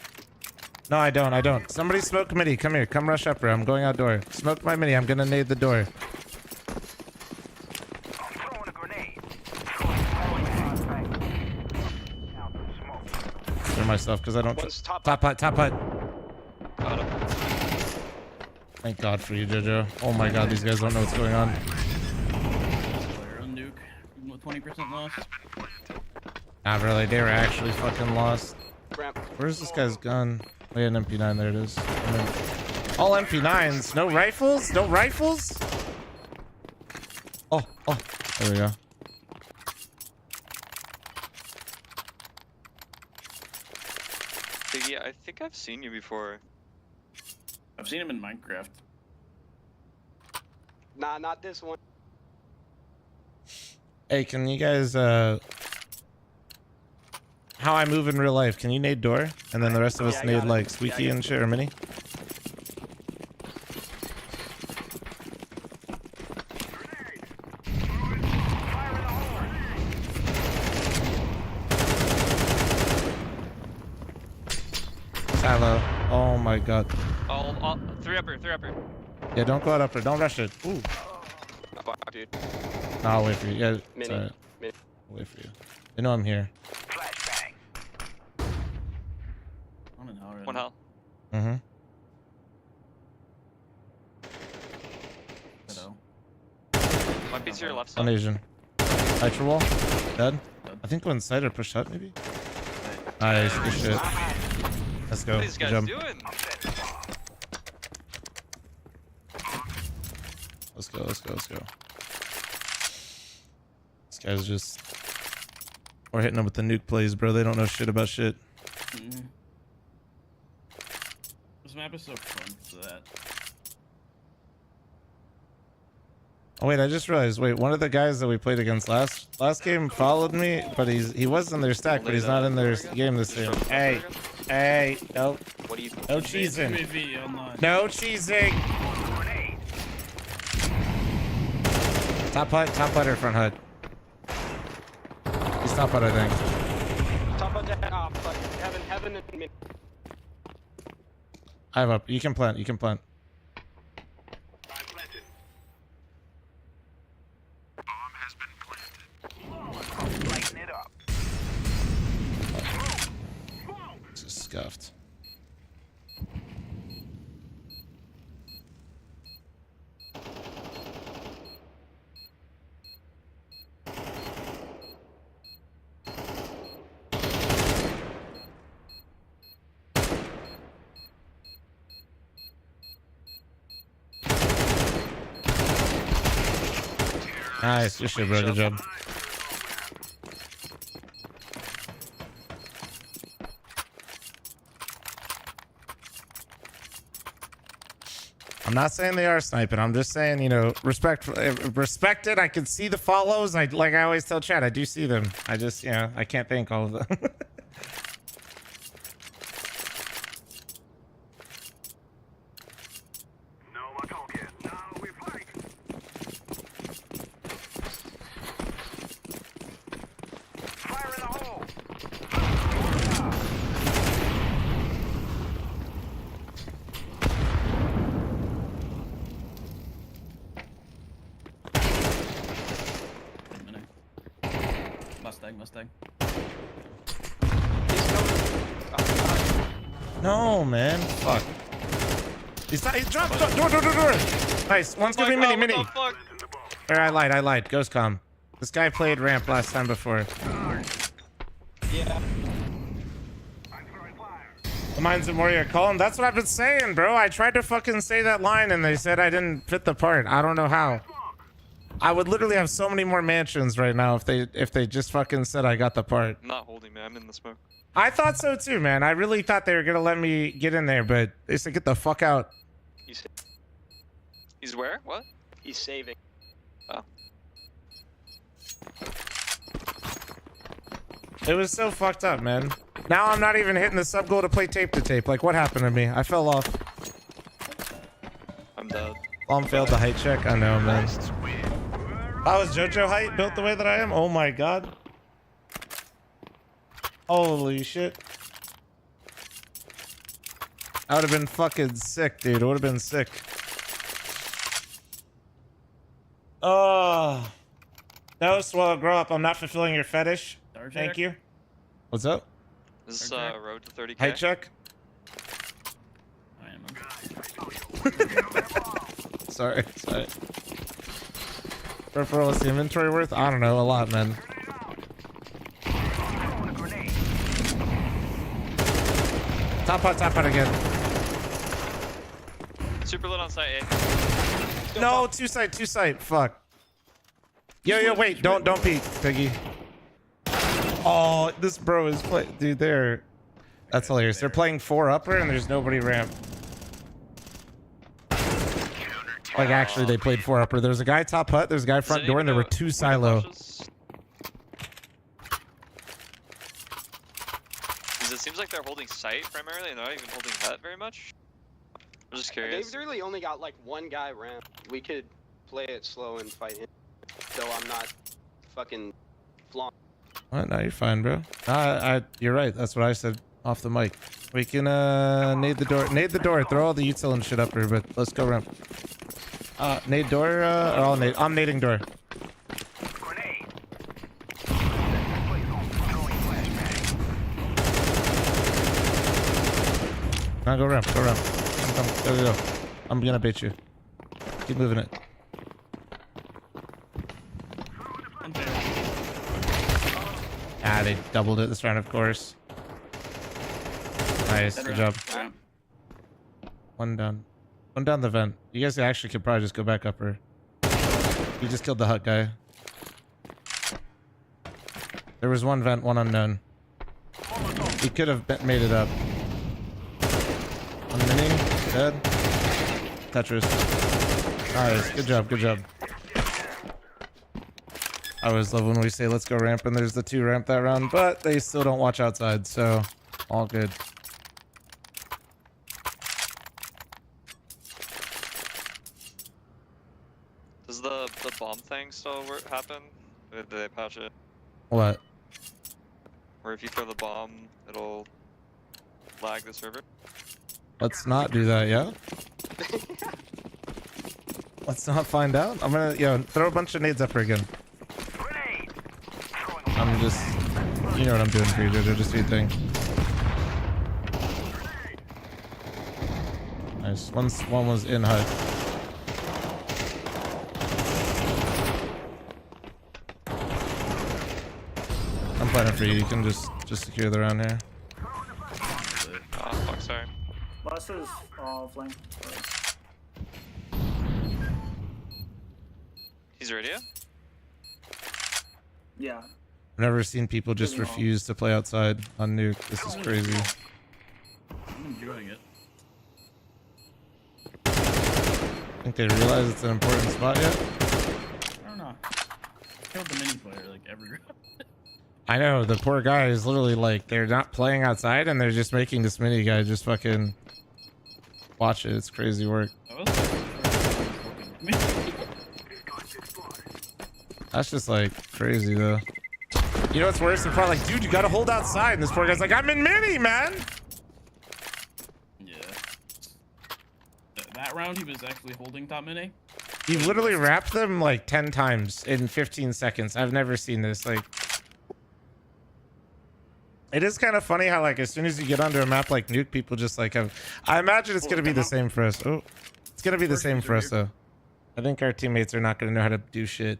No, I don't. Somebody smoke mini. Come here. Come rush up, bro. I'm going outdoor. Smoke my mini. I'm gonna nade the door. For myself, because I don't. Top hut. Got him. Thank God for you, Jojo. Oh my God, these guys don't know what's going on. Player on nuke. 20% loss. Not really. They were actually fucking lost. Where's this guy's gun? Oh, yeah, an MP9. There it is. All MP9s. No rifles? No rifles? Oh. There we go. Biggie, I think I've seen you before. I've seen him in Minecraft. Nah, not this one. Hey, can you guys, how I move in real life, can you nade door? And then the rest of us nade, like, squeaky and shit, or mini? Silo. Oh my God. Oh, 3 upper. Yeah, don't go out upper. Don't rush it. Ooh. Dude. No, I'll wait for you. Yeah, Mini. I'll wait for you. They know I'm here. I'm in hell right One now. hell. Hello. Might be to your left On side. Asian. Nitro wall. Dead. I think go inside or push up, maybe? Nice. Good shit. Let's go. What are these guys Jump. doing? Let's go. These guys just... We're hitting them with the nuke plays, bro. They don't know shit about shit. This map is so fun for that. Oh wait, I just realized. Wait, one of the guys that we played against last game followed me, but he was in their stack, but he's not in their game this game. Hey, no, no cheesing, no cheesing. Top hut or front hut? He's top hut, I think. Top Open and mid. I have up. You can plant. You can plant. Lighten it up. This is scuffed. Nice, good shit, bro. Good job. I'm not saying they are sniping. I'm just saying, you know, respect it. I can see the follows. Like I always tell Chad, I do see them. I just, you know, I can't thank all of them. Mustang. No, man. Fuck. He's not. He's dropped. Door. Nice. One's gonna be mini. I lied. Ghost com. This guy played ramp last time before. Yeah. Mine's a warrior. Colin, that's what I've been saying, bro. I tried to fucking say that line and they said I didn't fit the part. I don't know how. I would literally have so many more mansions right now if they just fucking said I got the part. I'm not holding, man. I'm in the smoke. I thought so too, man. I really thought they were gonna let me get in there, but they said get the fuck out. He's where? What? He's saving. Oh. It was so fucked up, man. Now I'm not even hitting the sub goal to play tape to tape. Like, what happened to me? I fell off. I'm dead. Bomb failed the height check. I know, man. If I was JoJo height built the way that I am, oh my god. Holy shit. I would have been fucking sick, dude. It would have been sick. Oh. No, Swallow, grow up. I'm not fulfilling your fetish. Thank you. What's up? This is road to 30k. Height check. Sorry. For what's the inventory worth? I don't know. A lot, man. Top out again. Super lit on site A. No, two site. Fuck. Yo, wait. Don't peek, Piggy. Oh, this bro is playing. Dude, that's hilarious. They're playing 4 upper and there's nobody ramp. Like, actually, they played 4 upper. There's a guy top hut, there's a guy front door, and there were 2 silo. It seems like they're holding site primarily, and they're not even holding hut very much. I'm just curious. They've really only got like one guy ramp. We could play it slow and fight him. So I'm not fucking flaunt. What? No, you're fine, bro. You're right. That's what I said off the mic. We can nade the door. Nade the door. Throw all the util and shit up here, but let's go ramp. Nade door, or I'll nade. I'm nading door. Now go ramp. Go. I'm gonna bait you. Keep moving it. They doubled it this round, of course. Nice, good job. One down the vent. You guys actually could probably just go back upper. You just killed the hut guy. There was one vent, one unknown. He could have made it up. One mini, dead. Tetris. Nice, good job. I always love when we say let's go ramp and there's the 2 ramp that round, but they still don't watch outside, so all good. Does the bomb thing still happen? Or did they patch it? What? Or if you throw the bomb, it'll flag the server. Let's not do that, yeah? Let's not find out. I'm gonna, throw a bunch of nades up here again. I'm just, you know what I'm doing for you, Jojo. Just do your thing. Nice. One was in HUD. I'm planning for you. You can just secure the round here. Oh, fuck, sorry. Last is flank. He's radio? Yeah. I've never seen people just refuse to play outside on nuke. This is crazy. I'm enjoying it. Think they realize it's an important spot yet? I don't know. Killed the mini player like every round. I know, the poor guy is literally like, they're not playing outside and they're just making this mini guy just fucking watch it. It's crazy work. That's just like crazy though. You know what's worse? They're probably like, dude, you gotta hold outside. And this poor guy's like, I'm in mini, man. Yeah. That round he was actually holding top mini. He literally wrapped them like 10 times in 15 seconds. I've never seen this. Like, it is kind of funny how like as soon as you get onto a map like nuke, people just like have. I imagine it's gonna be the same for us. Oh, it's gonna be the same for us though. I think our teammates are not gonna know how to do shit.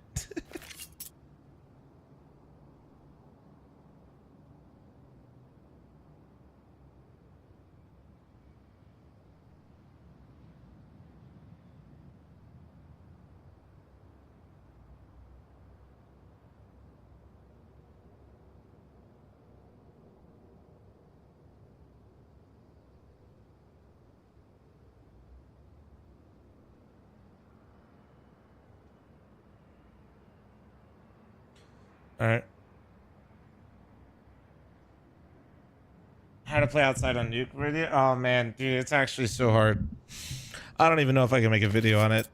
All right. How to play outside on nuke video? Oh man, dude, it's actually so hard. I don't even know if I can make a video on it.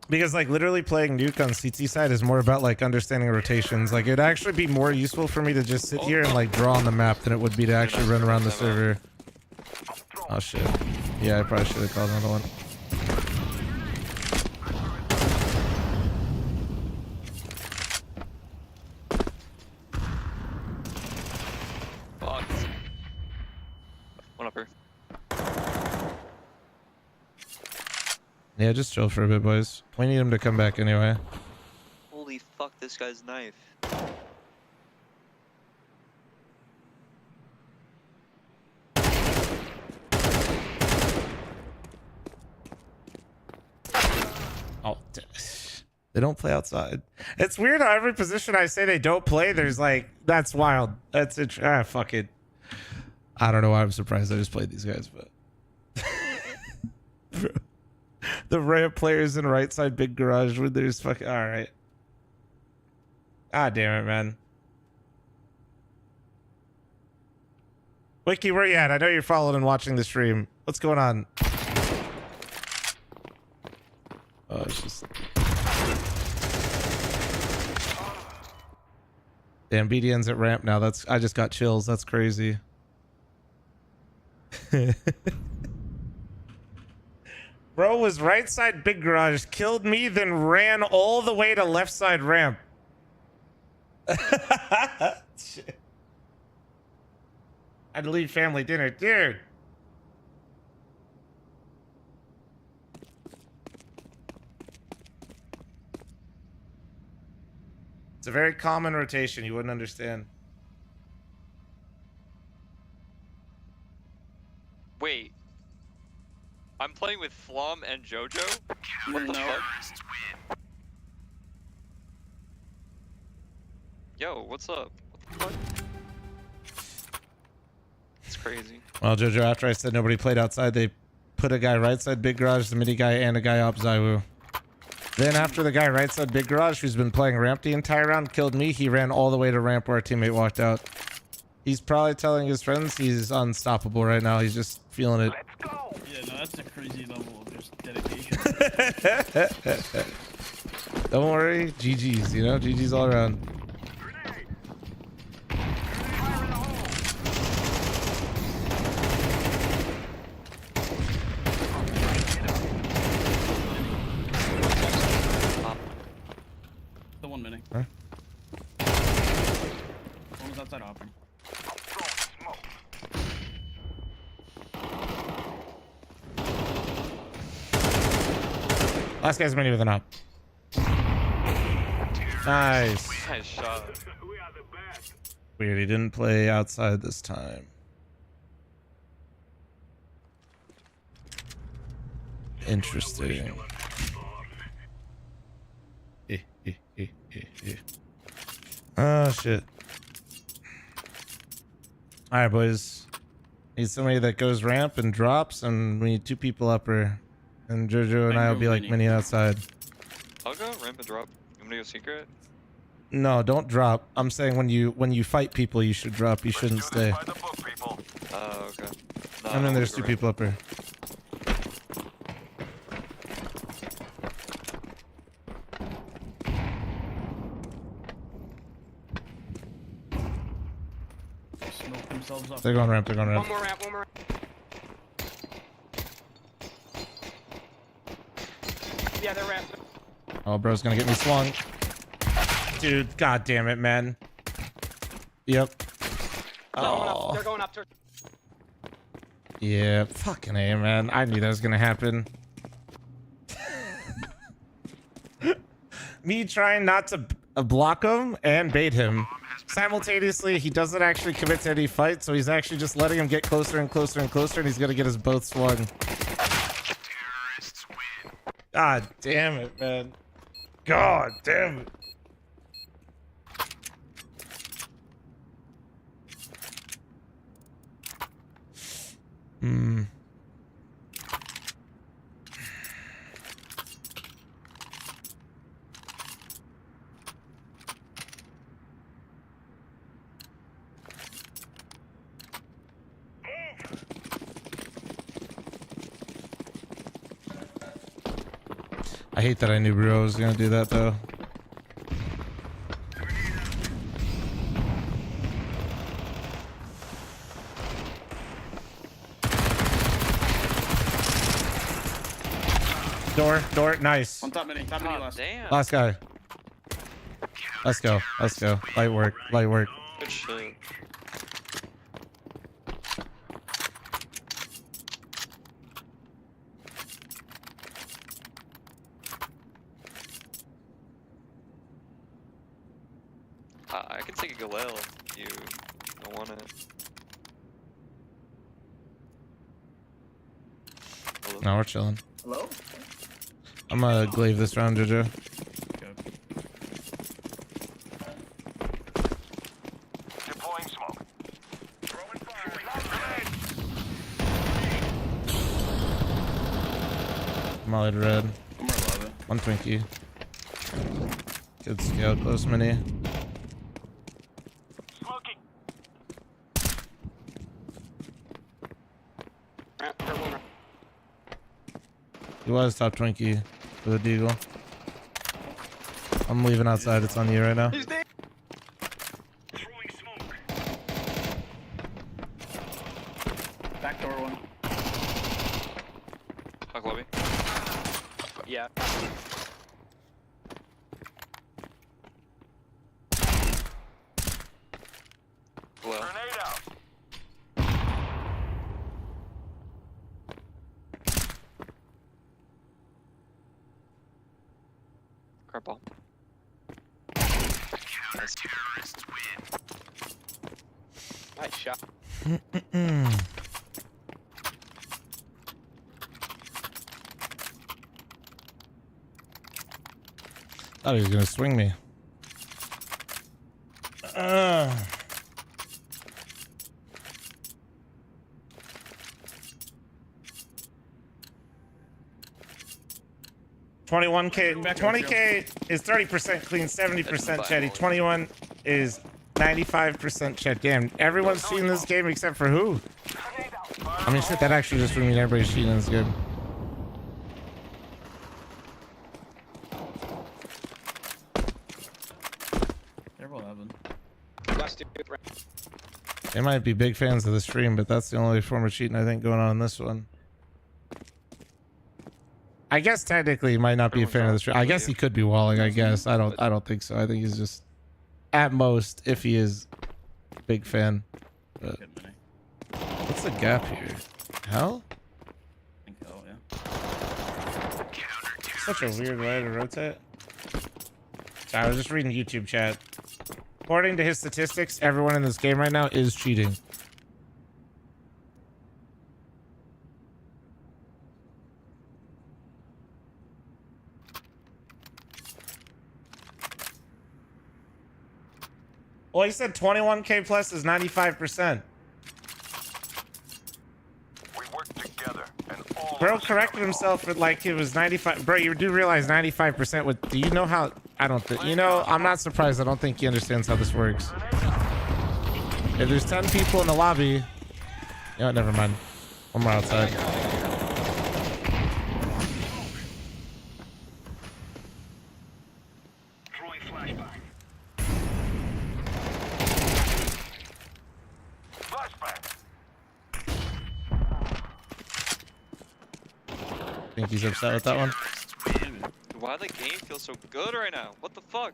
Because like literally playing nuke on CT side is more about like understanding rotations. Like it'd actually be more useful for me to just sit here and like draw on the map than it would be to actually run around the server. Oh shit. Yeah, I probably should have called another one. One upper. Yeah, just chill for a bit, boys. We need him to come back anyway. Holy fuck, this guy's knife. Oh, they don't play outside. It's weird how every position I say they don't play, there's like, that's wild. That's it. Fuck it. I don't know why I'm surprised I just played these guys, but the ramp players in right side big garage when there's fucking all right. Ah, damn it, man. Wiki, where you at? I know you're following and watching the stream. What's going on? Oh, it's just damn. BDN's at ramp now. I just got chills. That's crazy. Bro was right side big garage, killed me, then ran all the way to left side ramp. Shit. I had to leave family dinner, dude. It's a very common rotation. You wouldn't understand. Wait. I'm playing with Flom and Jojo? What the fuck? Yo, what's up? What the fuck? It's crazy. Well, Jojo, after I said nobody played outside, they put a guy right side big garage, the mini guy, and a guy op Zywoo. Then after the guy right side big garage, who's been playing ramp the entire round, killed me, he ran all the way to ramp where our teammate walked out. He's probably telling his friends he's unstoppable right now. He's just feeling it. Let's go. Yeah, no, that's a crazy level of just dedication. Don't worry, GG's, you know, GG's all around. Last guy's mini with an up. Nice. Nice shot. Weird, he didn't play outside this time. Interesting. Oh shit. Alright boys. Need somebody that goes ramp and drops, and we need 2 people upper. And Jojo and I will be like mini outside. I'll go ramp and drop. You want me to go secret? No, don't drop. I'm saying when you fight people, you should drop. You shouldn't stay. Oh, okay. No, And then there's 2 people up here. Smoke themselves up. They're going ramp. They're going ramp. One more ramp, one more ramp. Yeah, they're ramp. Oh, bro's gonna get me swung. Dude, god damn it, man. Yep. Oh. They're going up. Yeah, fucking A, man. I knew that was gonna happen. Me trying not to block him and bait him. Simultaneously, he doesn't actually commit to any fight, so he's actually just letting him get closer and closer and closer, and he's gonna get us both swung. God damn it, man. God damn it. I hate that I knew Bro was gonna do that though. Door, nice. On top mini last. Damn. Last guy. Let's go. Light work. Good shit. I can take a Galil if you don't want it. Hello? No, we're chilling. Hello? I'm gonna glaive this round, Jojo. Deploying smoke. Throwing fire. Molly to red. One Twinkie. Good scale, close mini. He was top Twinkie with a deagle. I'm leaving outside. It's on you right now. Back door one. Fuck lobby. Yeah. Well. Crap ball. Nice. Nice shot. Thought he was gonna swing me. 21K, 20K is 30% clean, 70% Chetty. 21 is 95% Chet. Damn, everyone's cheating this game except for who? I mean, shit, that actually just would mean everybody's cheating this game. They might be big fans of the stream, but that's the only form of cheating I think going on in this one. I guess technically he might not be a fan of the stream. I guess he could be walling, I guess. I don't think so. I think he's just at most, if he is a big fan. But what's the gap here? Hell? such a weird way to rotate. Sorry, I was just reading YouTube chat. According to his statistics, everyone in this game right now is cheating. Well, he said 21k plus is 95%. Bro corrected himself with like it was 95. Bro, you do realize 95% with. Do you know how? I don't think. You know, I'm not surprised. I don't think he understands how this works. If there's 10 people in the lobby. Yeah, never mind. One more outside. I think he's upset with that one. Why the game feels so good right now? What the fuck?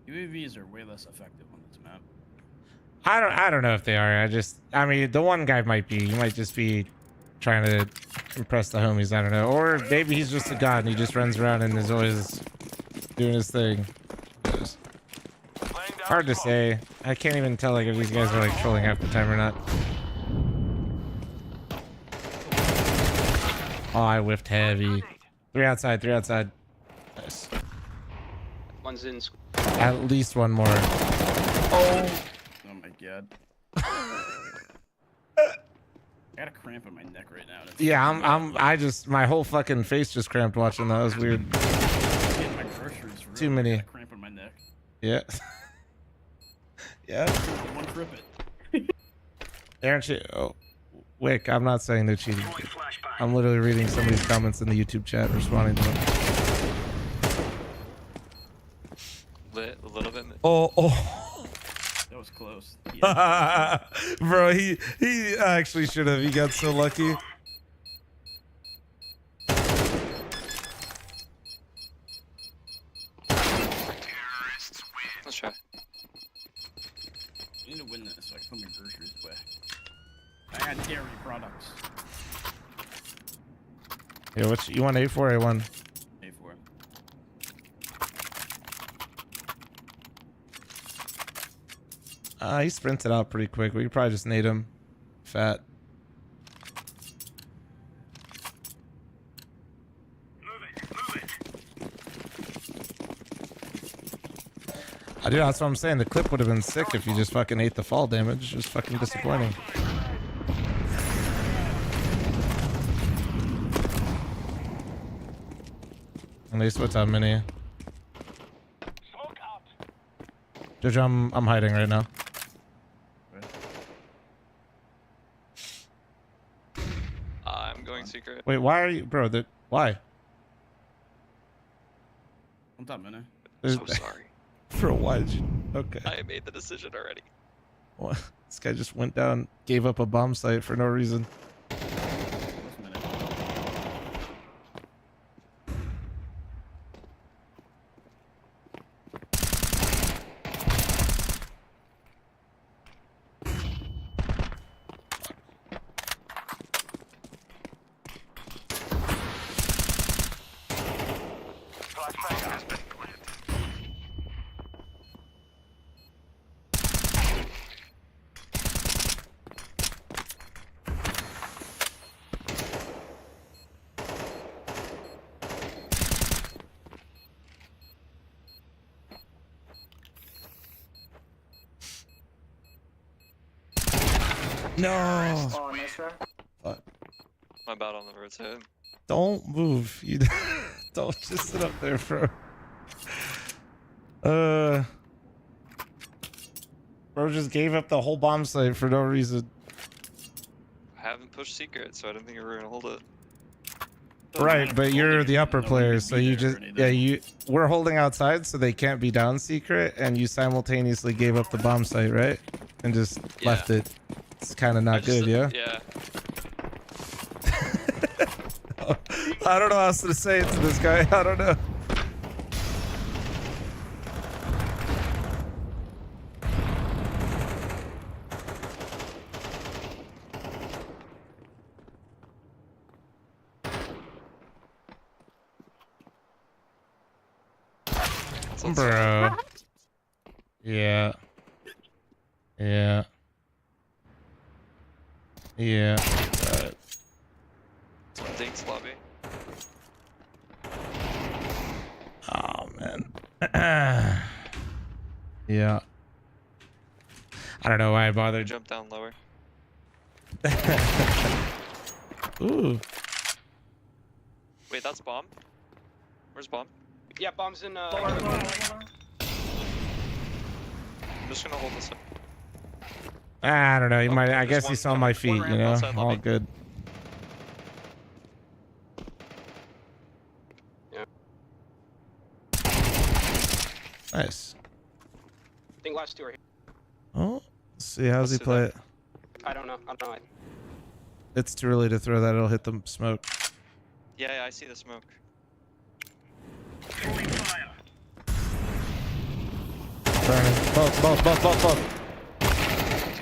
UAVs are way less effective on this map. I don't know if they are. I mean, the one guy might be. He might just be trying to impress the homies. I don't know. Or maybe he's just a god and he just runs around and is always doing his thing. Hard to say. I can't even tell like if these guys are like trolling half the time or not. Oh, I whiffed heavy. 3 outside, 3 outside. Nice. One's in. At least one more. Oh my god. I got a cramp in my neck right now. That's Yeah, I just my whole fucking face just cramped watching that. It was weird. getting my groceries for Too real. many. I got a cramp in my neck. Yeah. Yeah. One trip it. Aren't you? Oh, Wick, I'm not saying they're cheating. I'm literally reading somebody's comments in the YouTube chat, responding to them. A little bit. Oh. That was close. Bro, he actually should have. He got so lucky. Let's try. I need to win this so I can put my groceries away. I got dairy products. Yeah, what you want? A4 or A1? A4. He sprinted out pretty quick. We could probably just nade him. Fat. Dude, that's what I'm saying. The clip would have been sick if you just fucking ate the fall damage. Just fucking disappointing. At least what's up, Mini? Jojo, I'm hiding right now. I'm going secret. Wait, why are you, bro? Why? What's up, man? So sorry. For what? Okay. I made the decision already. What? This guy just went down, gave up a bomb site for no reason. No. Oh, nice try. Fuck. My bad on the rotate. Don't move. You don't just sit up there, bro. Bro just gave up the whole bomb site for no reason. I haven't pushed secret, so I didn't think we were gonna hold it. Right, but you're the upper player, so you just we're holding outside, so they can't be down secret, and you simultaneously gave up the bomb site, right? And just left it. It's kind of not good, yeah. Yeah. I don't know how else to say it to this guy. I don't know. Bro. Yeah. Yeah. Yeah. Dinks lobby. Oh man. Yeah. I don't know why I bothered. Jump down lower. Ooh. Wait, that's bomb? Where's bomb? Yeah, bombs in. I'm just gonna hold this up. I don't know. You might. I there's guess he one saw my feet. ramp You know, outside all lobby. good. Yeah. Nice. I think last two are here. Oh, let's see. How's he see play that. it? I don't know. I don't know. It's too early to throw that. It'll hit the smoke. Yeah, I see the smoke. Burning. Both.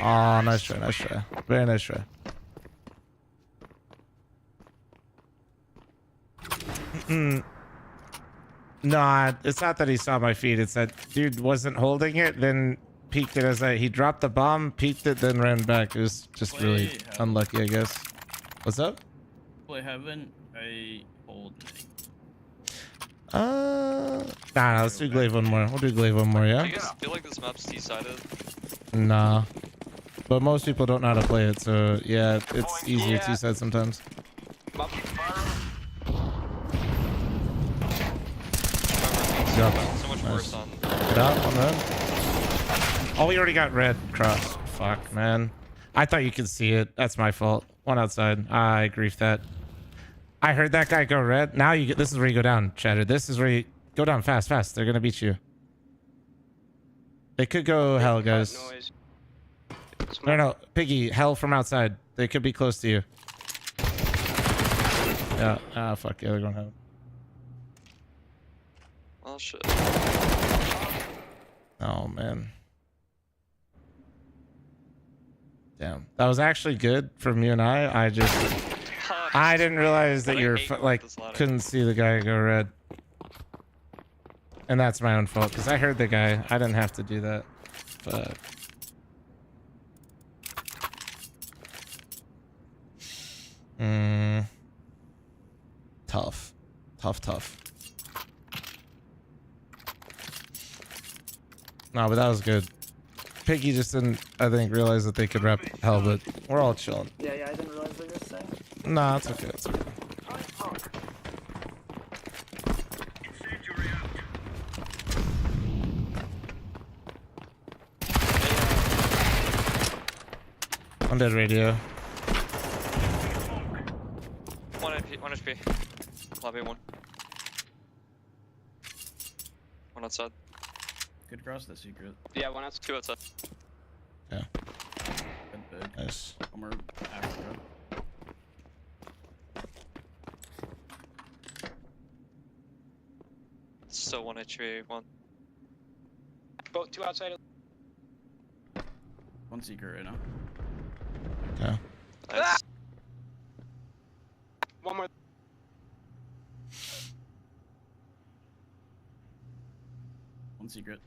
Oh, nice try. Nice try. Very nice try. Nah, it's not that he saw my feet. It's that dude wasn't holding it, then peeked it as he dropped the bomb, peeked it, then ran back. It was just really unlucky, I guess. What's up? Play heaven. I hold. Nah, let's do glaive one more. We'll do glaive one more, Do yeah? you guys feel like this map's T-sided? Nah. But most people don't know how to play it, so yeah, it's easier two-side sometimes. So much worse on. Get out, one red. Oh, we already got red cross. Fuck, man. I thought you could see it. That's my fault. One outside. I grief that. I heard that guy go red. Now you get. This is where you go down, Chatter. This is where you go down fast. They're gonna beat you. They could go hell, guys. No, Piggy, hell from outside. They could be close to you. Yeah. Ah, fuck yeah, they're going hell. Oh shit. Oh man. Damn. That was actually good from you and I. I didn't realize that you're like couldn't see the guy go red. And that's my own fault because I heard the guy. I didn't have to do that. But tough. No, but that was good. Piggy just didn't, I think, realize that they could rep hell, but we're all chilling. Yeah, I didn't realize what you were saying. Nah, it's okay. It's okay. I'm dead radio. 1 HP. Lobby 1. One outside. Could cross the secret. Yeah, one outside. 2 outside. Yeah. Big. Nice. Somewhere Africa. Still 1 HP. 1. Both 2 outside. One secret right now. Yeah. Nice. One more. One secret.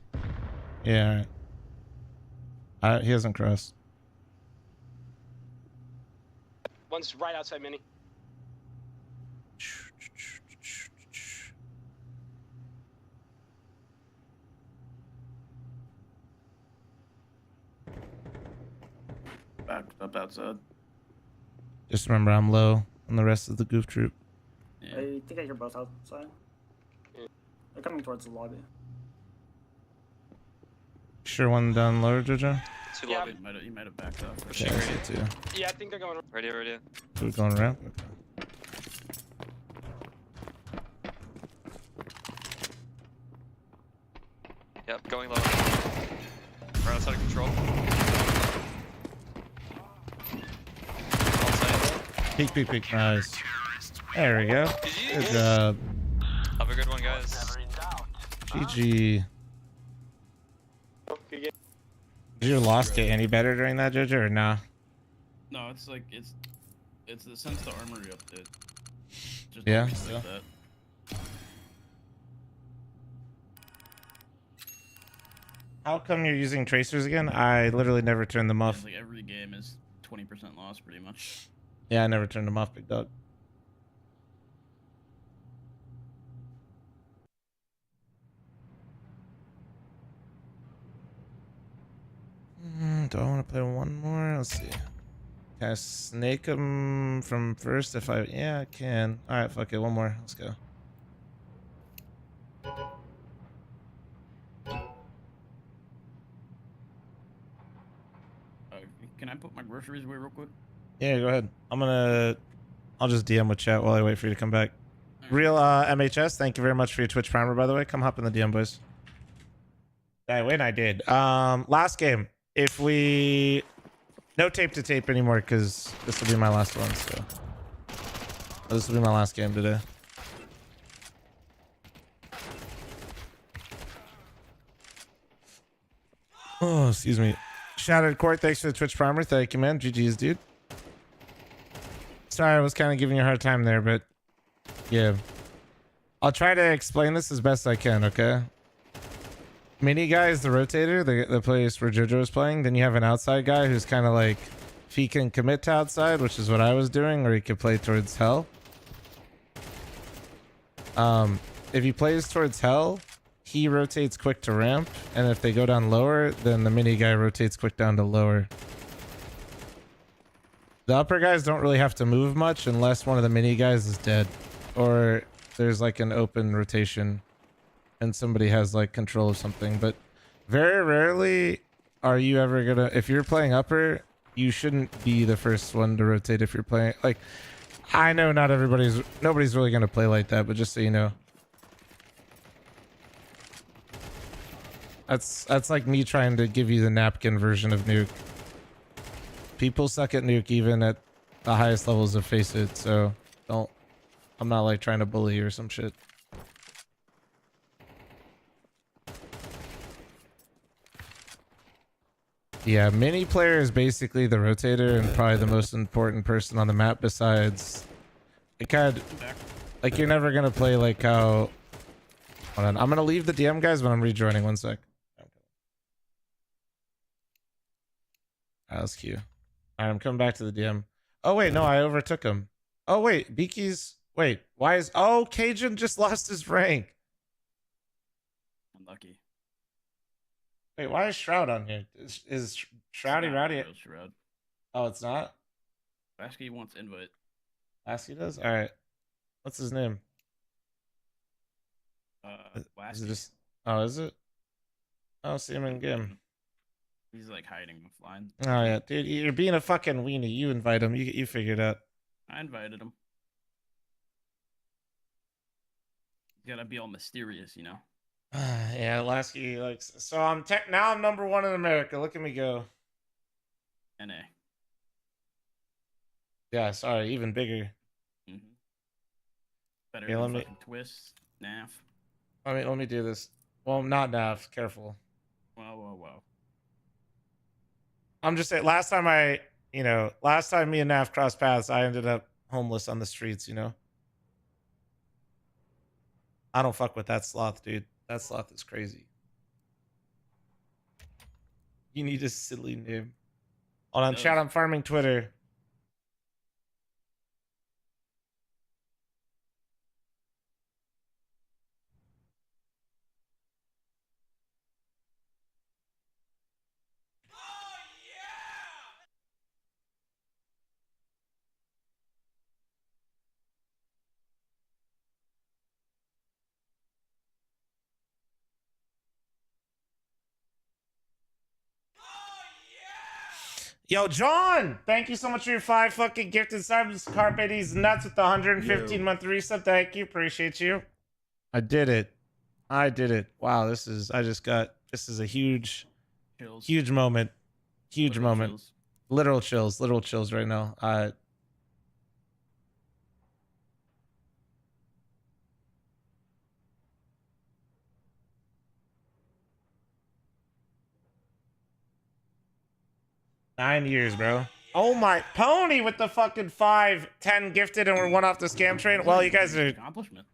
Yeah. All right. He hasn't crossed. One's right outside mini. Back up outside. Just remember, I'm low on the rest of the goof troop. Yeah. I think I hear both outside. They're coming towards the lobby. Sure, one down lower, Jojo. Two Yeah. lobby. You might have backed off. Yeah, I see it too. Yeah, I think they're going. Radio. We're going around. Okay. Yep, going low. Right outside of control. Outside. Peek. Nice. There we go. GG. Good job. Have a good one, guys. GG. Did your loss get any better during that, Jojo, or nah? No, it's like it's the since the armory update. Just Yeah, always still. like that. How come you're using tracers again? I literally never turned them off. It's like every game is 20% loss, pretty much. Yeah, I never turned them off, big dog. Do I want to play one more? Let's see. Can I snake him from first if I... Yeah, I can. Alright, fuck it. One more. Let's go. Can I put my groceries away real quick? Yeah, go ahead. I'll just DM with chat while I wait for you to come back. Real MHS, thank you very much for your Twitch primer, by the way. Come hop in the DM, boys. I win, I did. Last game. If we... No tape to tape anymore, because this will be my last one, so... This will be my last game today. Oh, excuse me. Shattered Court, thanks for the Twitch primer. Thank you, man. GG's, dude. Sorry, I was kind of giving you a hard time there, but... Yeah. I'll try to explain this as best I can, okay? Mini guy is the rotator, the place where JoJo is playing. Then you have an outside guy who's kind of like... If he can commit to outside, which is what I was doing, or he could play towards hell. If he plays towards hell, he rotates quick to ramp, and if they go down lower, then the mini guy rotates quick down to lower. The upper guys don't really have to move much unless one of the mini guys is dead, or there's like an open rotation and somebody has like control of something. But very rarely are you ever gonna, if you're playing upper, you shouldn't be the first one to rotate if you're playing. Like, I know not nobody's really gonna play like that, but just so you know. That's like me trying to give you the napkin version of Nuke. People suck at Nuke even at the highest levels of Face It, so I'm not like trying to bully you or some shit. Yeah, mini player is basically the rotator and probably the most important person on the map besides... It kind of... Like, you're never gonna play like how... Hold on, I'm gonna leave the DM, guys, but I'm rejoining. One sec. That's cute. Alright, I'm coming back to the DM. Oh, wait, no, I overtook him. Oh, wait, Beaky's... Wait, why is... Oh, Cajun just lost his rank. Unlucky. Wait, why is Shroud on here? Is Shroudy Rowdy? Shroud. Oh, it's not? Lasky wants invite. Lasky does? Alright. What's his name? Lasky. Is it just... Oh, is it? Oh, see him in game. He's like hiding offline. Oh, yeah. Dude, you're being a fucking weenie. You invite him. You figure it out. I invited him. You gotta be all mysterious, you know? Yeah, Lasky likes... So now I'm number one in America. Look at me go. NA. Yeah, sorry. Even bigger. Mm-hmm. Better Yeah, than fucking Twist, NAF. Let me do this. Well, not NAF. Careful. Whoa. I'm just saying, last time me and NAF crossed paths, I ended up homeless on the streets, you know? I don't fuck with that sloth, dude. That sloth is crazy. You need a silly name. Hold on, chat, I'm farming Twitter. Yo, John! Thank you so much for your 5 fucking gifted subs. Carpe these nuts with the 115-month resub. Thank you. Appreciate you. I did it. Wow, this is a huge moment. Huge moment. Chills. Literal chills right now. 9 years, bro. Oh my, Pony with the fucking 5-10 gifted, and we're one off the scam train. Well, you guys are... Accomplishment.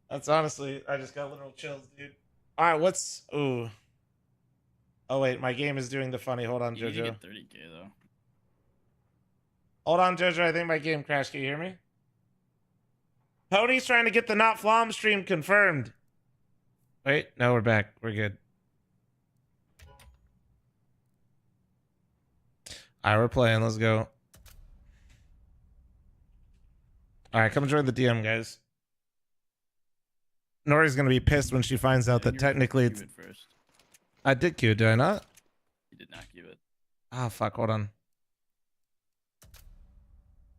That's honestly, I just got literal chills, dude. All right, ooh. Oh wait, my game is doing the funny. Hold on, You need to Jojo. get 30K though. Hold on, Jojo. I think my game crashed. Can you hear me? Pony's trying to get the not Flom stream confirmed. Wait, no, we're back. We're good. All right, we're playing. Let's go. All right, come join the DM, guys. Nori's gonna be pissed when she finds out that technically it's. First. I did queue, did I not? You did not queue it. Ah, fuck. Hold on.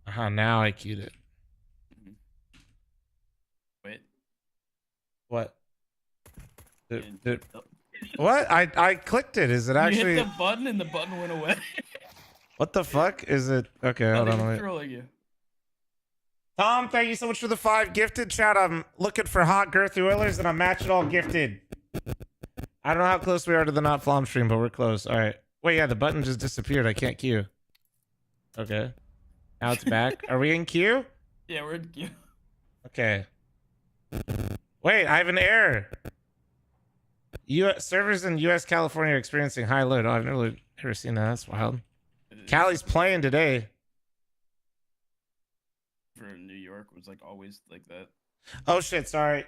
Now I queued it. Wait. What? What? I clicked it. Is it actually? You hit the button and the button went away. What the fuck is it? Okay, hold on. Wait. Trolling you. Tom, thank you so much for the 5 gifted. Chat, I'm looking for hot girthy Oilers and I'm match it all gifted. I don't know how close we are to the not Flom stream, but we're close. All right. Wait, yeah, the button just disappeared. I can't queue. Okay. Now it's back. Are we in queue? Yeah, we're in queue. Okay. Wait, I have an error. Servers in U.S. California are experiencing high load. Oh, I've never seen that. That's wild. Cali's playing today. For New York was like always like that. Oh shit, sorry.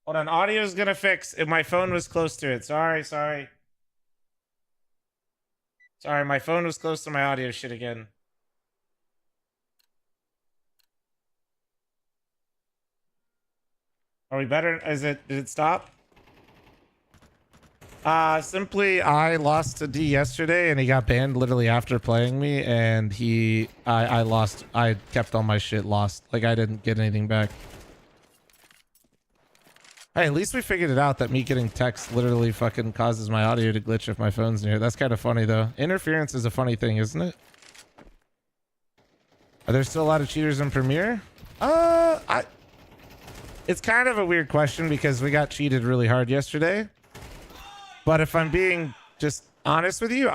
Hold on, audio's gonna fix if my phone was close to it. Sorry, my phone was close to my audio shit again. Are we better? Did it stop? Simply I lost to D yesterday and he got banned literally after playing me and I lost. I kept all my shit lost. Like I didn't get anything back. Hey, at least we figured it out that me getting text literally fucking causes my audio to glitch if my phone's near. That's kind of funny though. Interference is a funny thing, isn't it? Are there still a lot of cheaters in Premiere? It's kind of a weird question because we got cheated really hard yesterday. But if I'm being just honest with you,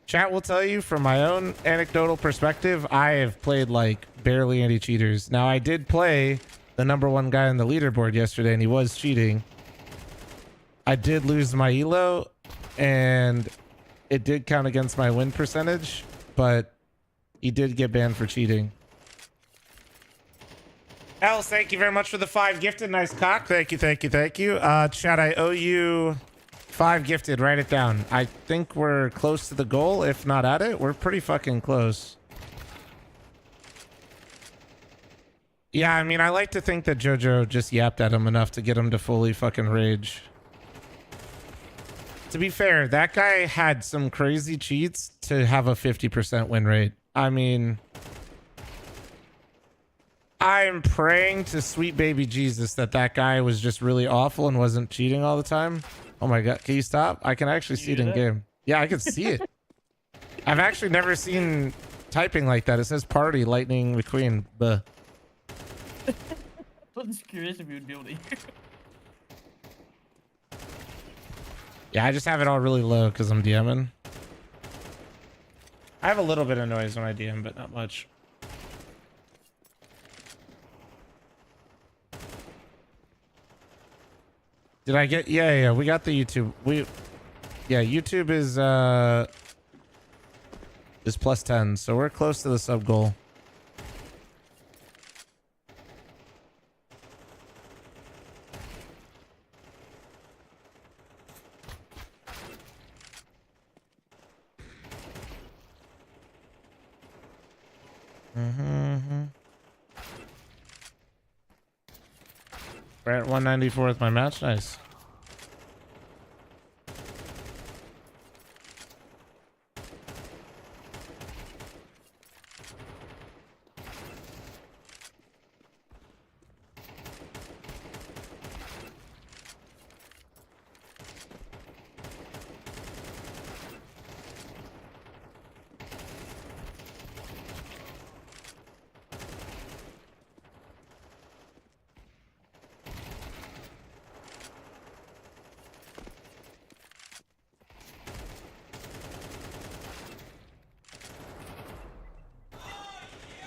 chat will tell you from my own anecdotal perspective, I have played like barely any cheaters. Now I did play the #1 guy on the leaderboard yesterday and he was cheating. I did lose my elo and it did count against my win percentage, but he did get banned for cheating. Els, thank you very much for the 5 gifted. Nice cock. Thank you. Chat, I owe you 5 gifted. Write it down. I think we're close to the goal. If not at it, we're pretty fucking close. Yeah, I mean, I like to think that Jojo just yapped at him enough to get him to fully fucking rage. To be fair, that guy had some crazy cheats to have a 50% win rate. I mean... I'm praying to sweet baby Jesus that guy was just really awful and wasn't cheating all the time. Oh my god, can you stop? I can actually see it in game. Yeah, I can see it. I've actually never seen typing like that. It says party Lightning McQueen. Buh. I was just curious if you would be able to hear. Yeah, I just have it all really low because I'm DMing. I have a little bit of noise when I DM, but not much. Did I get? Yeah, we got the YouTube. YouTube is +10, so we're close to the sub goal. We're at 194 with my match. Nice.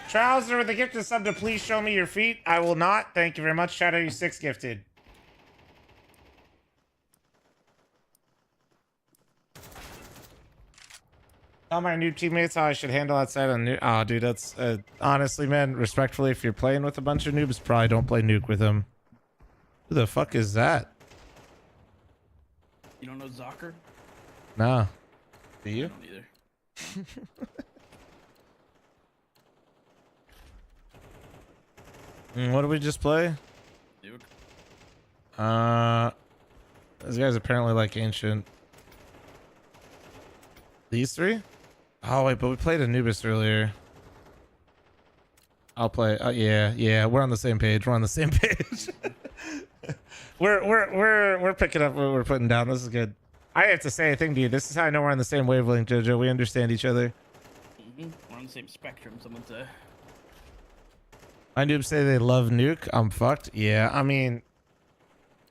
Trouser with a gifted sub to please show me your feet. I will not. Thank you very much. Shadow, you 6 gifted. Tell my new teammates how I should handle outside on nuke. Oh, dude, that's honestly, man, respectfully, if you're playing with a bunch of noobs, probably don't play nuke with them. Who the fuck is that? You don't know Zocker? Nah. Do you? I don't either. What did we just play? Duke. These guys apparently like ancient. These three? Oh wait, but we played Anubis earlier. I'll play. Yeah. We're on the same page. We're on the same page. we're picking up what we're putting down. This is good. I have to say a thing to you. This is how I know we're on the same wavelength, Jojo. We understand each other. We're on the same spectrum. Someone say. My noobs say they love nuke. I'm fucked. Yeah, I mean,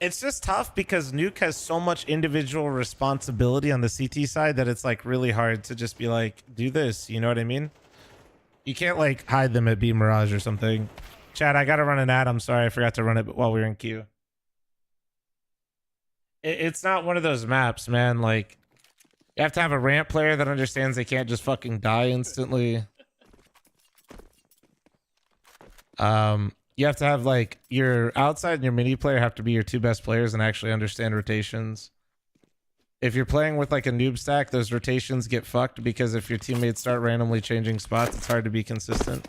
it's just tough because nuke has so much individual responsibility on the CT side that it's like really hard to just be like, do this. You know what I mean? You can't like hide them at B Mirage or something. Chad, I gotta run an ad. I'm sorry, I forgot to run it while we were in queue. It's not one of those maps, man. Like, you have to have a ramp player that understands they can't just fucking die instantly. You have to have like your outside and your mini player have to be your two best players and actually understand rotations. If you're playing with like a noob stack, those rotations get fucked because if your teammates start randomly changing spots, it's hard to be consistent.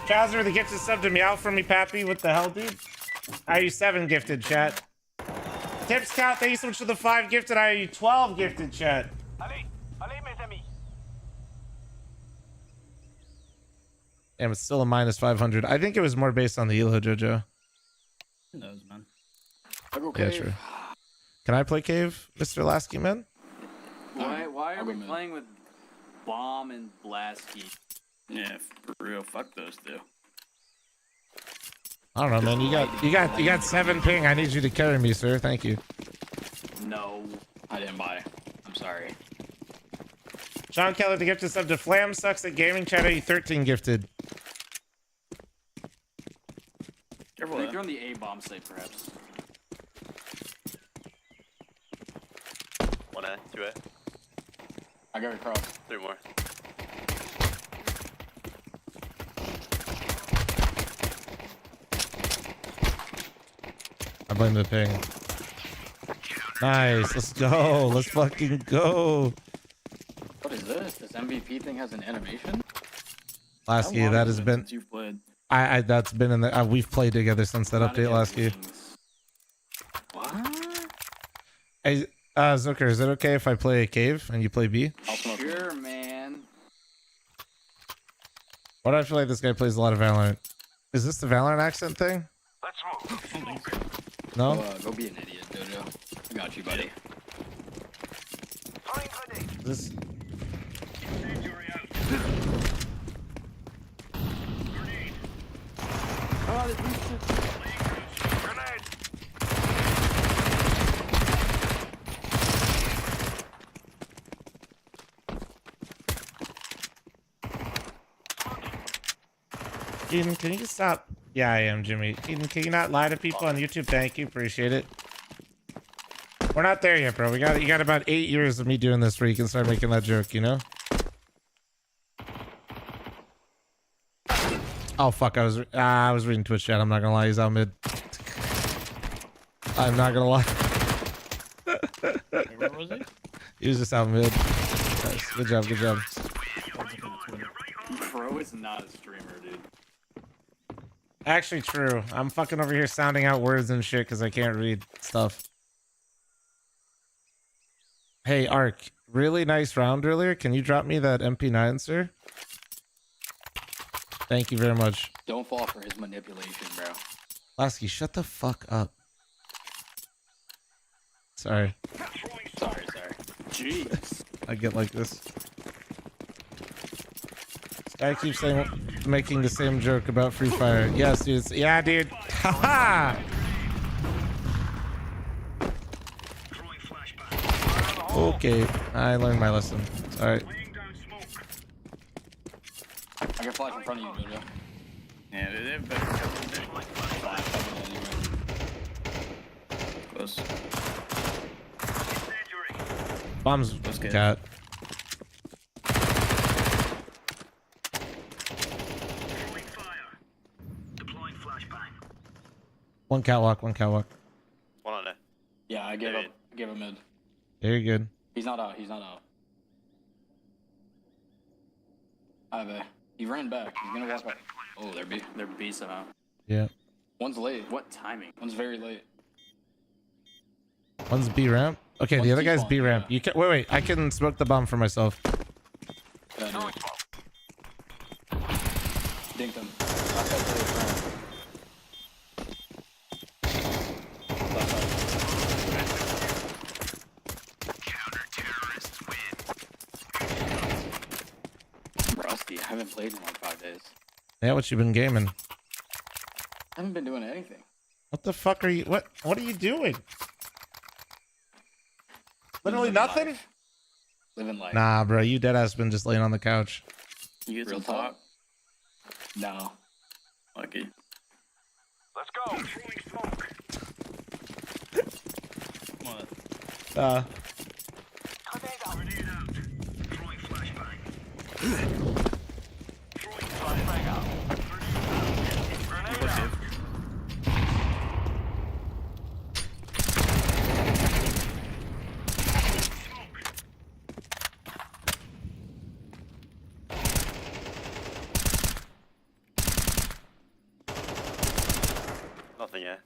Chowser, the gifted sub to meow for me, Pappy. What the hell, dude? IU7 gifted, chat. Tips count, thank you so much for the 5 gifted. IU12 gifted, chat. Damn, it's still a minus 500. I think it was more based on the elo, Jojo. Who knows, man? Yeah, true. Can I play cave, Mr. Lasky, man? Why are we playing with Bomb and Blasky? Yeah, for real. Fuck those two. I don't know, man. You got 7 ping. I need you to carry me, sir. Thank you. No, I didn't buy. I'm sorry. Sean Keller, the gifted sub to Flam sucks at gaming. Chat, are you 13 gifted? Careful, I think you're on the A bomb site, perhaps. 1A, 2A. I got across. 3 more. I blame the ping. Nice. Let's go. Let's fucking go. What is this? This MVP thing has an animation? Lasky, that has been. You've played. I that's been in the. We've played together since that update, Lasky. What? Hey, Zucker, is it okay if I play a cave and you play B? Sure, man. Why do I feel like this guy plays a lot of Valorant? Is this the Valorant accent thing? Let's move. No? Go be an idiot, Jojo. I got you, buddy. This. Keaton, can you just stop? Yeah, I am, Jimmy. Keaton, can you not lie to people on YouTube? Thank you. Appreciate it. We're not there yet, bro. You got about 8 years of me doing this where you can start making that joke, you know? Oh, fuck. I was reading Twitch chat. I'm not gonna lie. He's out mid. I'm not gonna lie. Where was he? He was just out mid. Nice. Good job. Good job. Pro is not a streamer, dude. Actually, true. I'm fucking over here sounding out words and shit because I can't read stuff. Hey, Ark. Really nice round earlier. Can you drop me that MP9, sir? Thank you very much. Don't fall for his manipulation, bro. Lasky, shut the fuck up. Sorry. Sorry. Jeez. I get like this. This guy keeps saying, making the same joke about Free Fire. Yes, dude. Yeah, dude. Haha. Okay, I learned my lesson. Sorry. I can flash in front of you, Jojo. Yeah, they have better cover than close. Bomb's cat. One catwalk. One on it. Yeah, I gave him mid. Very good. He's not out. He's not out. Hi, bae. He ran back. He's gonna walk up. Oh, they're B. They're B somehow. Yeah. One's late. What timing? One's very late. One's B ramp. Okay, the other guy's B ramp. You can wait. I can smoke the bomb for myself. Yeah, no. Dinked him. Rusty. I haven't played in like 5 days. Yeah, what you been gaming? I haven't been doing anything. What the fuck are you? What are you doing? Literally nothing. Living life. Nah, bro, you deadass been just laying on the couch. You get some talk? No. Lucky. Let's go. Throwing smoke. What? Grenade out. Throwing flashbang. Throwing flashbang out. Grenade out. Nothing yet.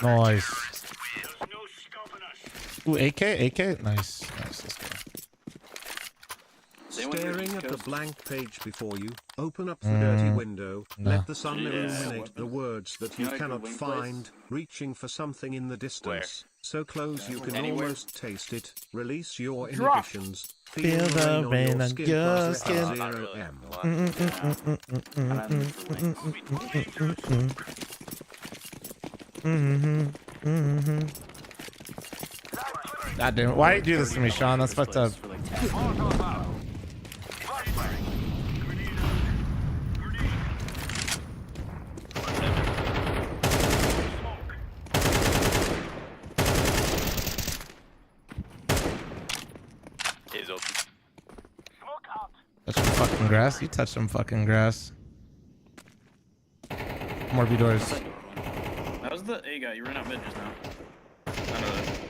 Nice. Ooh, AK. Nice. Let's go. Staring at the blank page before you, open up the dirty window, no. let the sun illuminate the words that you cannot find, reaching for something in the distance, so close you can almost taste it, release your inhibitions, feel the rain on your skin, God damn it. Why you do this to me, Sean? That's fucked up. He's open. Touch some fucking grass. You touch some fucking grass. More B doors. That was the A guy. You ran out mid just now. I know that.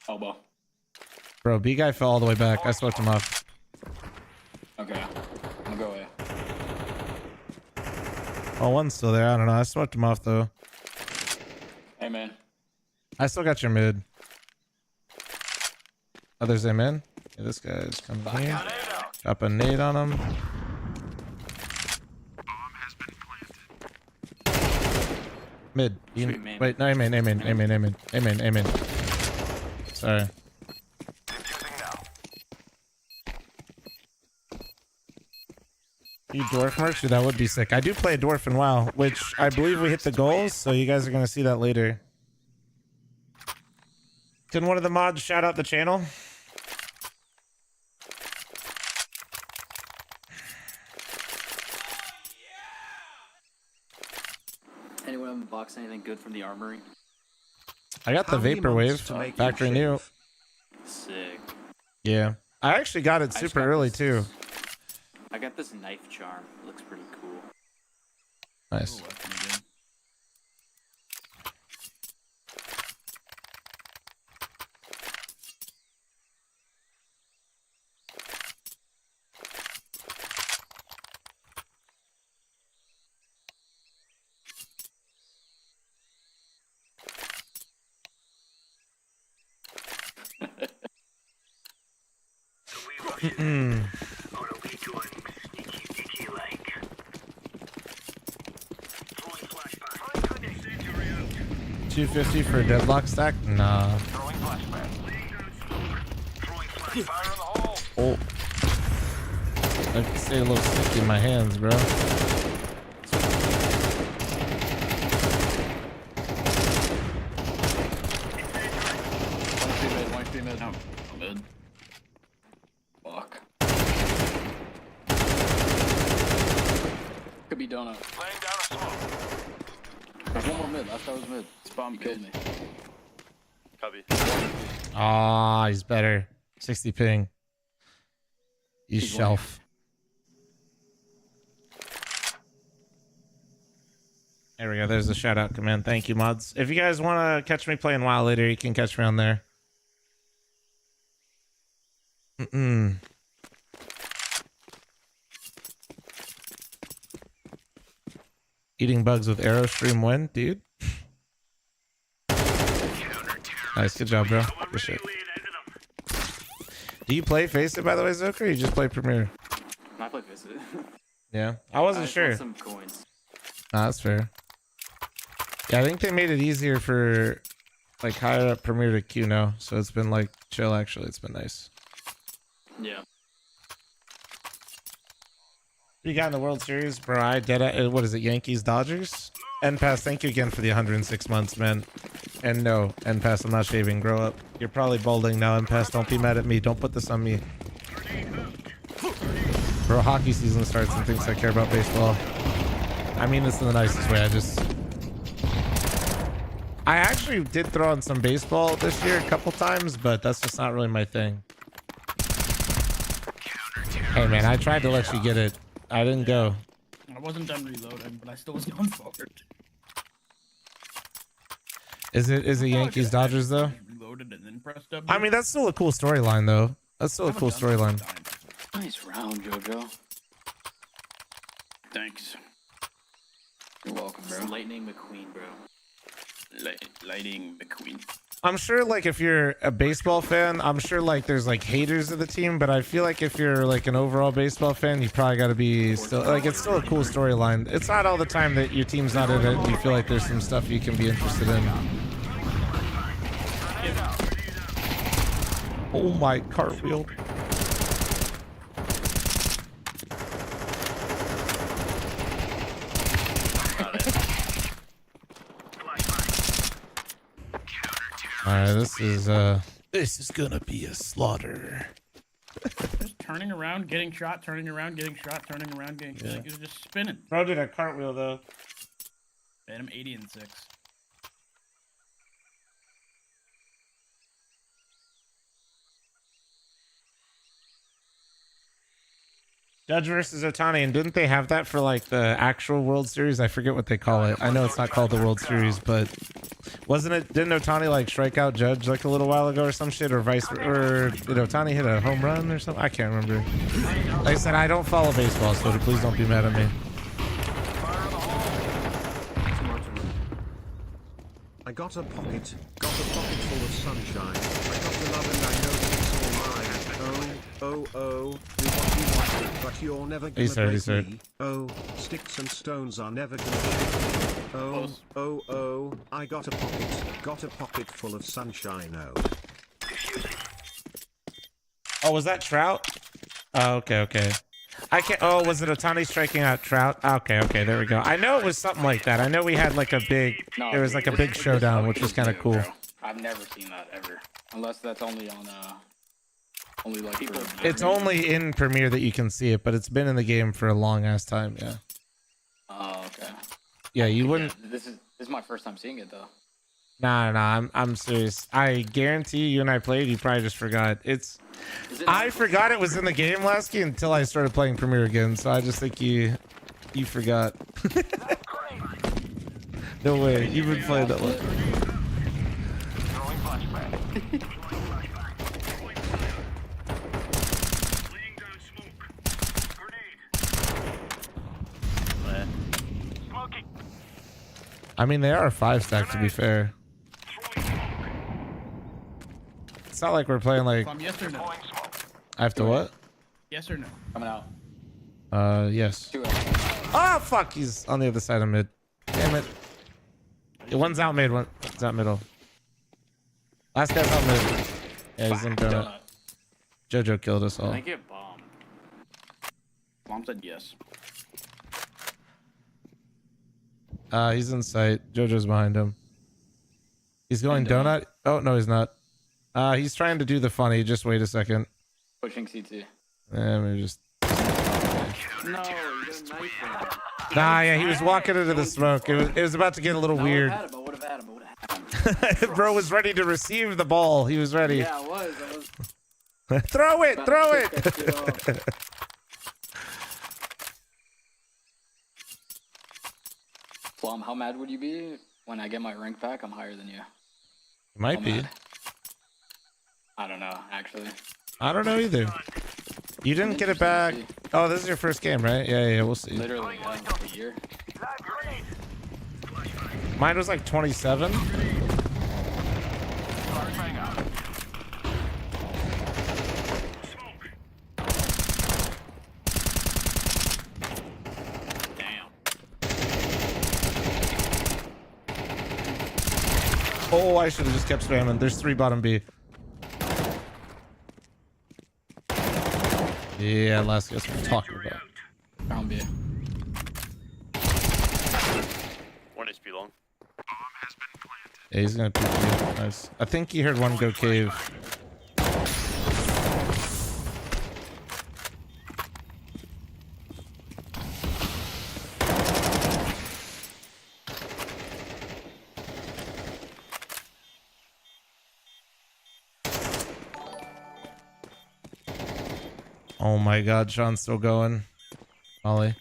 Elbow. Bro, B guy fell all the way back. I smoked him off. Okay. I'm gonna go A. Oh, one's still there. I don't know. I smoked him off though. Hey, man. I still got your mid. Others aim in. Yeah, this guy's coming here. Drop a nade on him. Mid. Wait, no, aim in. Sorry. You dwarf merch? Dude, that would be sick. I do play a dwarf in WoW, which I believe we hit the goals, so you guys are gonna see that later. Can one of the mods shout out the channel? Anyone unbox anything good from the armory? I got the Vaporwave, factory new. Sick. Yeah. I actually got it super early too. I got this knife charm. It looks pretty cool. Nice. Mm-mm. 250 for a deadlock stack? Nah. Oh. I can stay a little sticky in my hands, bro. One mid. Fuck. Could be donut. Laying down a smoke. There's one more mid. Last guy was mid. This bomb killed me. Cubby. Ah, he's better. 60 ping. He's shelf. There we go. There's the shout out command. Thank you, mods. If you guys want to catch me playing WoW later, you can catch me on there. Eating bugs with arrow stream when, dude? Nice, good job, bro. Good shit. Do you play Face It, by the way, Zoka, or you just play Premiere? I play Face It. Yeah, I wasn't sure. Some coins. Nah, that's fair. Yeah, I think they made it easier for like higher up Premiere to queue now, so it's been like chill. Actually, it's been nice. Yeah. You got in the World Series, bro? I did. What is it? Yankees, Dodgers. NPass, thank you again for the 106 months, man. And no, NPass, I'm not shaving. Grow up. You're probably balding now, NPass. Don't be mad at me. Don't put this on me. Bro, hockey season starts and thinks I care about baseball. I mean this in the nicest way. I actually did throw in some baseball this year a couple times, but that's just not really my thing. Hey, man, I tried to let you get it. I didn't go. I wasn't done reloading, but I still was going forward. Is it Yankees Dodgers though? Reloaded and then pressed up. I mean, that's still a cool storyline though. That's still a cool storyline. Nice round, JoJo. Thanks. You're welcome, bro. Lightning McQueen, bro. Lightning McQueen. I'm sure, like, if you're a baseball fan, I'm sure, like, there's, like, haters of the team, but I feel like if you're, like, an overall baseball fan, you probably got to be still, like, it's still a cool storyline. It's not all the time that your team's not in it and you feel like there's some stuff you can be interested in. Oh my, cartwheel. Alright, this is gonna be a slaughter. Just turning around, getting shot, turning around, getting shot, turning around, getting shot. You're just spinning. Bro did a cartwheel though. Man, I'm 80 and 6. Judge versus Otani, and didn't they have that for like the actual World Series? I forget what they call it. I know it's not called the World Series, but wasn't it? Didn't Otani like strike out Judge like a little while ago or some shit, or or did Otani hit a home run or something? I can't remember. Like I said, I don't follow baseball, so please don't be mad at me. I got a pocket full of sunshine. I got the love and I know that it's all mine. Oh, do what you want, but you're never gonna break me. Oh, sticks and stones are never gonna break me. Oh, I got a pocket full of sunshine. Oh, was that Trout? Oh, okay. I can't. Oh, was it Otani striking out Trout? Okay, there we go. I know it was something like that. I know we had like a big. There was like a big showdown, which was kind of cool. Bro. I've never seen that ever, unless that's only on only like people. It's only in Premiere that you can see it, but it's been in the game for a long ass time. Yeah. Oh, okay. Yeah, you wouldn't. This is my first time seeing it though. Nah, I'm serious. I guarantee you and I played, you probably just forgot. I forgot it was in the game last game until I started playing Premiere again, so I just think you forgot. No way, you've been playing that one. I mean, they are a 5-stack to be fair. It's not like we're playing like. Yes or no? I have to what? Yes or no? Coming out. Yes. Oh fuck! He's on the other side of mid. Damn it. One's out mid. One's out middle. Last guy's out mid. Yeah, he's in donut. JoJo killed us all. I get bombed. Mom said yes. He's in sight. JoJo's behind him. He's going donut. Oh no, he's not. He's trying to do the funny. Just wait a second. Pushing CT. Let me just. No, you got a knife in him. Nah, yeah, he was walking into the smoke. It was about to get a little weird. I would have had him. Bro was ready to receive the ball. He was ready. Yeah, I was. Throw it! Throw it! Plum, how mad would you be when I get my rank back? I'm higher than you. Might be. Mad. I don't know, actually. I don't know either. You didn't get it back. Oh, this is your first game, right? Yeah, we'll see. Literally, a year. Mine was like 27. Oh, I should have just kept spamming. There's 3 bottom B. Yeah, last guess we're talking about. Down B. 1 HP long. Yeah, he's gonna peek you. Nice. I think he heard one go cave. Oh my god, Sean's still going. Ollie.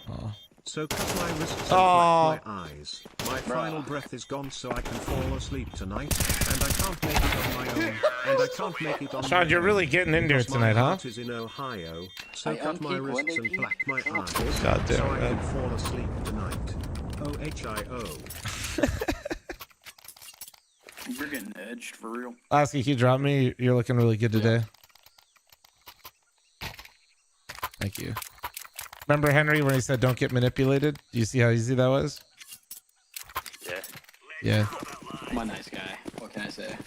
Oh. So cut my wrists and black my eyes. My final breath is gone so I can fall asleep tonight. And I can't make it on my own. And I can't make it on Sean, you're really getting into it tonight, huh? Is in Ohio, so cut my wrists and black my eyes. God damn so it, I can man. fall asleep tonight. OHIO. We're getting edged for real. Lasky, he dropped me. You're looking really good today. Thank you. Remember Henry when he said don't get manipulated? Do you see how easy that was? Yeah. Yeah. I'm a nice guy. What can I say?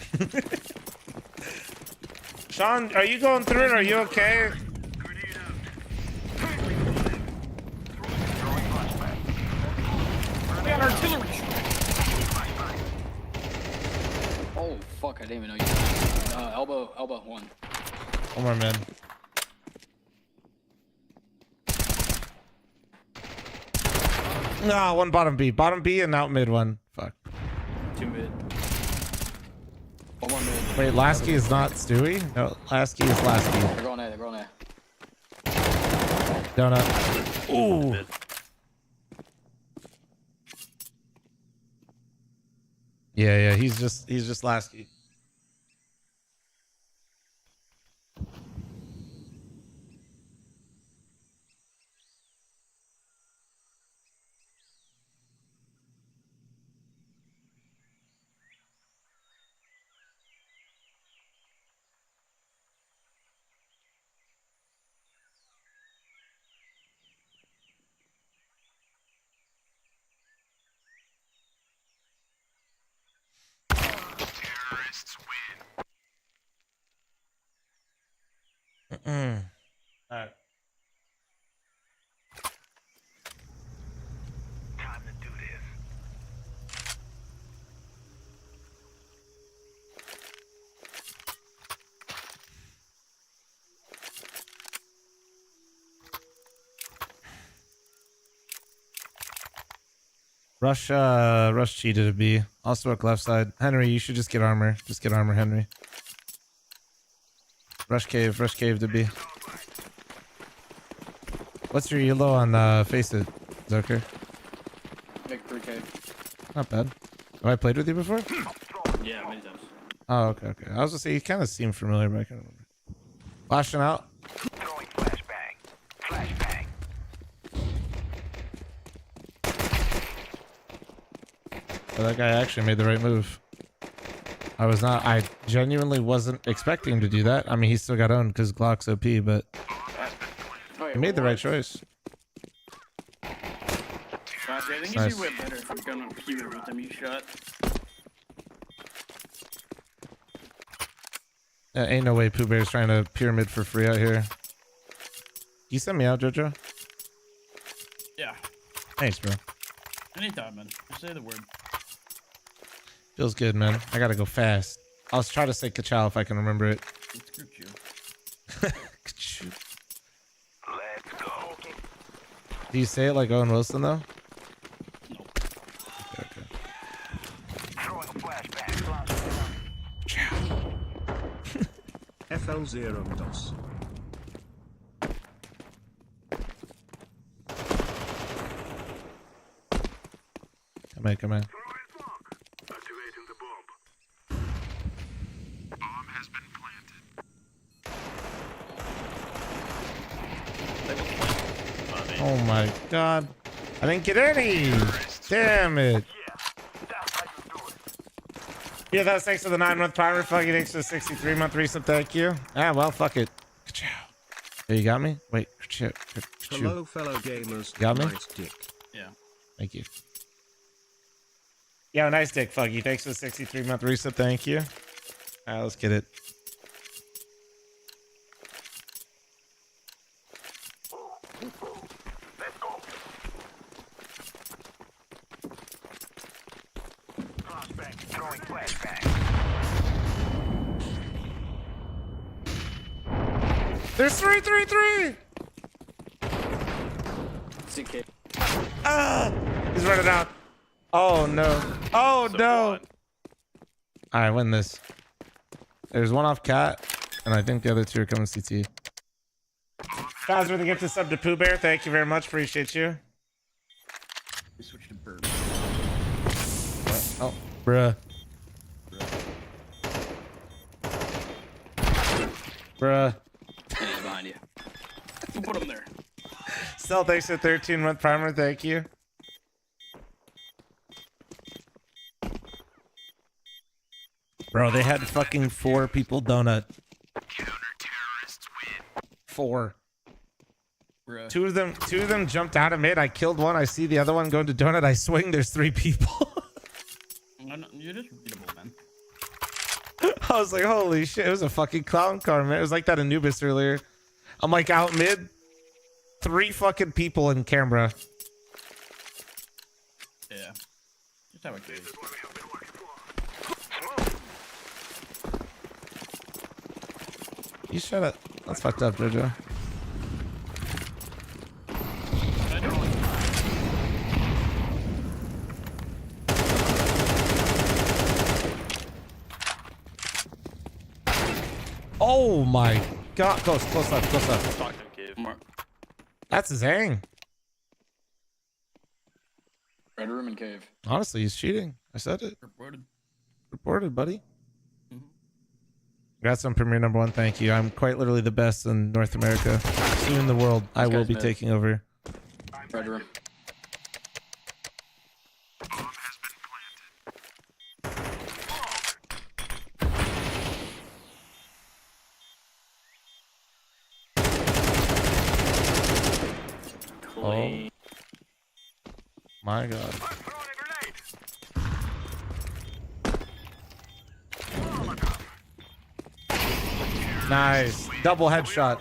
Sean, are you going through it? Are you okay? We got artillery. Oh, fuck, I didn't even know you. Elbow 1. One more, man. No, one bottom B. Bottom B and out mid one. Fuck. 2 mid. 1 more mid. Wait, Lasky is not Stewie? No, Lasky is Lasky. They're going A, they're going A. Donut. Ooh. Yeah, he's just Lasky. All right. Time to do this. Rush cheated a B. Also at left side. Henry, you should just get armor. Just get armor, Henry. Rush cave to B. What's your elo on Face It, Zoker? Big 3K. Not bad. Have I played with you before? Yeah, many times. Oh, okay. I was gonna say you kind of seem familiar, but I can't remember. Flashing out. Throwing flashbang. Flashbang. Oh, that guy actually made the right move. I genuinely wasn't expecting him to do that. I mean, he still got owned because Glock's OP, but he made the right choice. I think Nice. you went better if I'm gonna keep it with them you shot. Ain't no way Pooh Bear's trying to pyramid for free out here. You send me out, Jojo? Yeah. Thanks, bro. Anytime, man. Just say the word. Feels good, man. I gotta go fast. I'll try to say Kachow if I can remember it. Screw you. Kachow. Do you say it like Owen Wilson though? No. Okay. Throwing a flashback. FL0 DOS. Come in. Activating the bomb. Bomb has been planted. Oh my god. I didn't get any. Damn it. Yeah, that's thanks for the 9-month primer. Fucking thanks for the 63-month recent. Thank you. Ah, well, fuck it. Hey, you got me? Wait. Hello, fellow gamers. Got me? Nice dick. Yeah. Thank you. Yeah, nice dick, Fuggy. Thanks for the 63-month reset. Thank you. All right, let's get it. Let's go. Flashback. Throwing flashback. There's 3-3-3. CK. Ah, he's running out. Oh no. Oh no. All right, win this. There's one off cat, and I think the other two are coming CT. Guys, with the gift of sub to Pooh Bear. Thank you very much. Appreciate you. We switched to bird. Oh, bruh. Bruh. He's behind you. Who put him there? Still, thanks for the 13-month primer. Thank you. Bro, they had fucking 4 people donut. Counter-terrorists win. 4. Bruh. Two of them jumped out of mid. I killed one. I see the other one going to donut. I swing. There's 3 people. You're just readable, man. I was like, holy shit. It was a fucking clown car, man. It was like that Anubis earlier. I'm like out mid. 3 fucking people in camera. Yeah. Just have a case. You shut up. That's fucked up, Jojo. Oh my god. Close left. That's his hang. Red room and cave. Honestly, he's cheating. I said it. Reported, buddy. Congrats on Premier #1. Thank you. I'm quite literally the best in North America. Soon in the world, I will be taking over. Red room. Oh my god. Nice. Double headshot.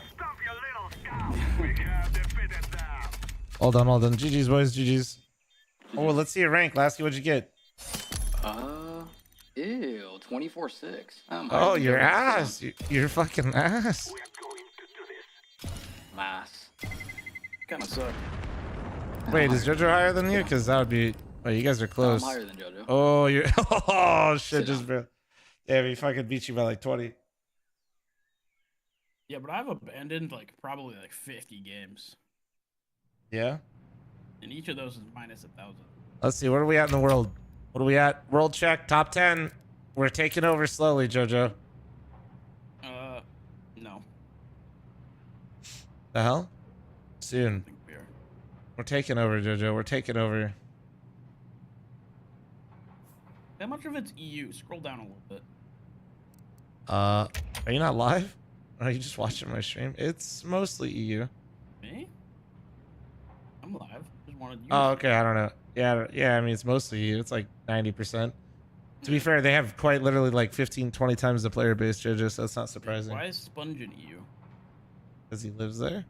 Hold on. GG's, boys. GG's. Oh, let's see your rank. Lasky, what'd you get? Ew, 24-6. Oh, your ass. Your fucking ass. Mass. Kind of suck. Wait, is JoJo higher than you? Because that would be... Oh, you guys are close. I'm higher than JoJo. Oh, you're... Oh, shit. Just... Yeah, we fucking beat you by like 20. Yeah, but I've abandoned like probably like 50 games. Yeah? And each of those is minus 1,000. Let's see. Where are we at in the world? What are we at? World check. Top 10. We're taking over slowly, JoJo. No. The hell? Soon. I think we are. We're taking over, JoJo. We're taking over. How much of it's EU? Scroll down a little bit. Are you not live? Or are you just watching my stream? It's mostly EU. Me? I'm live. Just wanted you. Oh, okay. I don't know. Yeah. I mean, it's mostly EU. It's like 90%. To be fair, they have quite literally like 15, 20 times the player base, JoJo, so that's not surprising. Why is Sponge in EU? Because he lives there?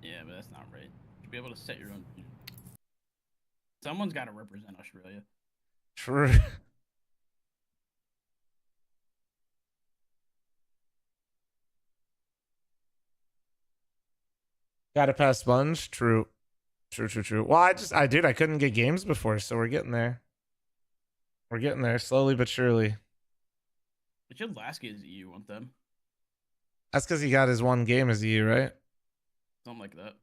Yeah, but that's not right. You should be able to set your own. Someone's got to represent Australia. True. Gotta pass Sponge? True. True. Well, I couldn't get games before, so we're getting there. We're getting there slowly but surely. But your last game is EU, want them? That's because he got his one game as EU, right? Something like that.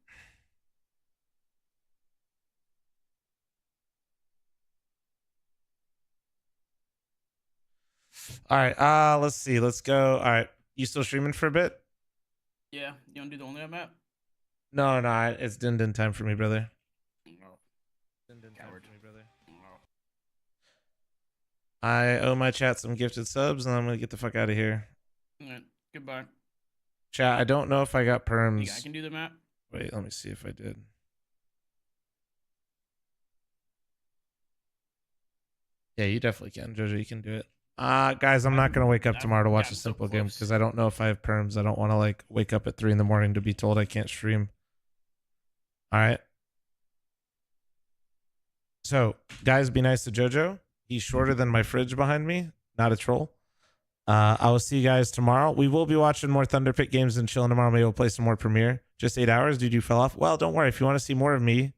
All right. Let's see. Let's go. All right. You still streaming for a bit? Yeah, you want to do the only map? No, it's din time for me, brother. No. Din time Coward. for me, brother. No. I owe my chat some gifted subs, and I'm gonna get the fuck out of here. Alright, goodbye. Chat, I don't know if I got perms. I can do the map. Wait, let me see if I did. Yeah, you definitely can, Jojo. You can do it. Guys, I'm not gonna wake up tomorrow to watch a simple game because I don't know if I have perms. I don't want to like wake up at 3 a.m. to be told I can't stream. All right. So, guys, be nice to Jojo. He's shorter than my fridge behind me. Not a troll. I will see you guys tomorrow. We will be watching more Thunderpick games and chilling tomorrow. Maybe we'll play some more Premiere. Just 8 hours. Dude, you fell off. Well, don't worry. If you want to see more of me,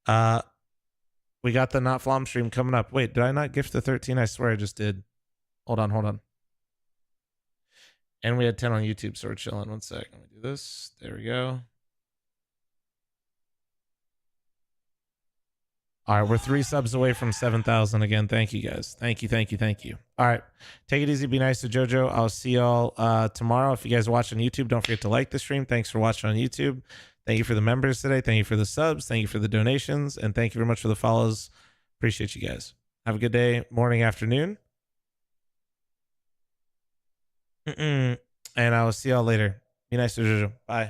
we got the Not Flom stream coming up. Wait, did I not gift the 13? I swear I just did. Hold on. And we had 10 on YouTube, so we're chilling. One sec. Let me do this. There we go. All right, we're 3 subs away from 7,000 again. Thank you, guys. Thank you. All right, take it easy. Be nice to Jojo. I'll see y'all tomorrow. If you guys watch on YouTube, don't forget to like the stream. Thanks for watching on YouTube. Thank you for the members today. Thank you for the subs. Thank you for the donations. And thank you very much for the follows. Appreciate you guys. Have a good day, morning, afternoon. And I will see y'all later. Be nice to Jojo. Bye.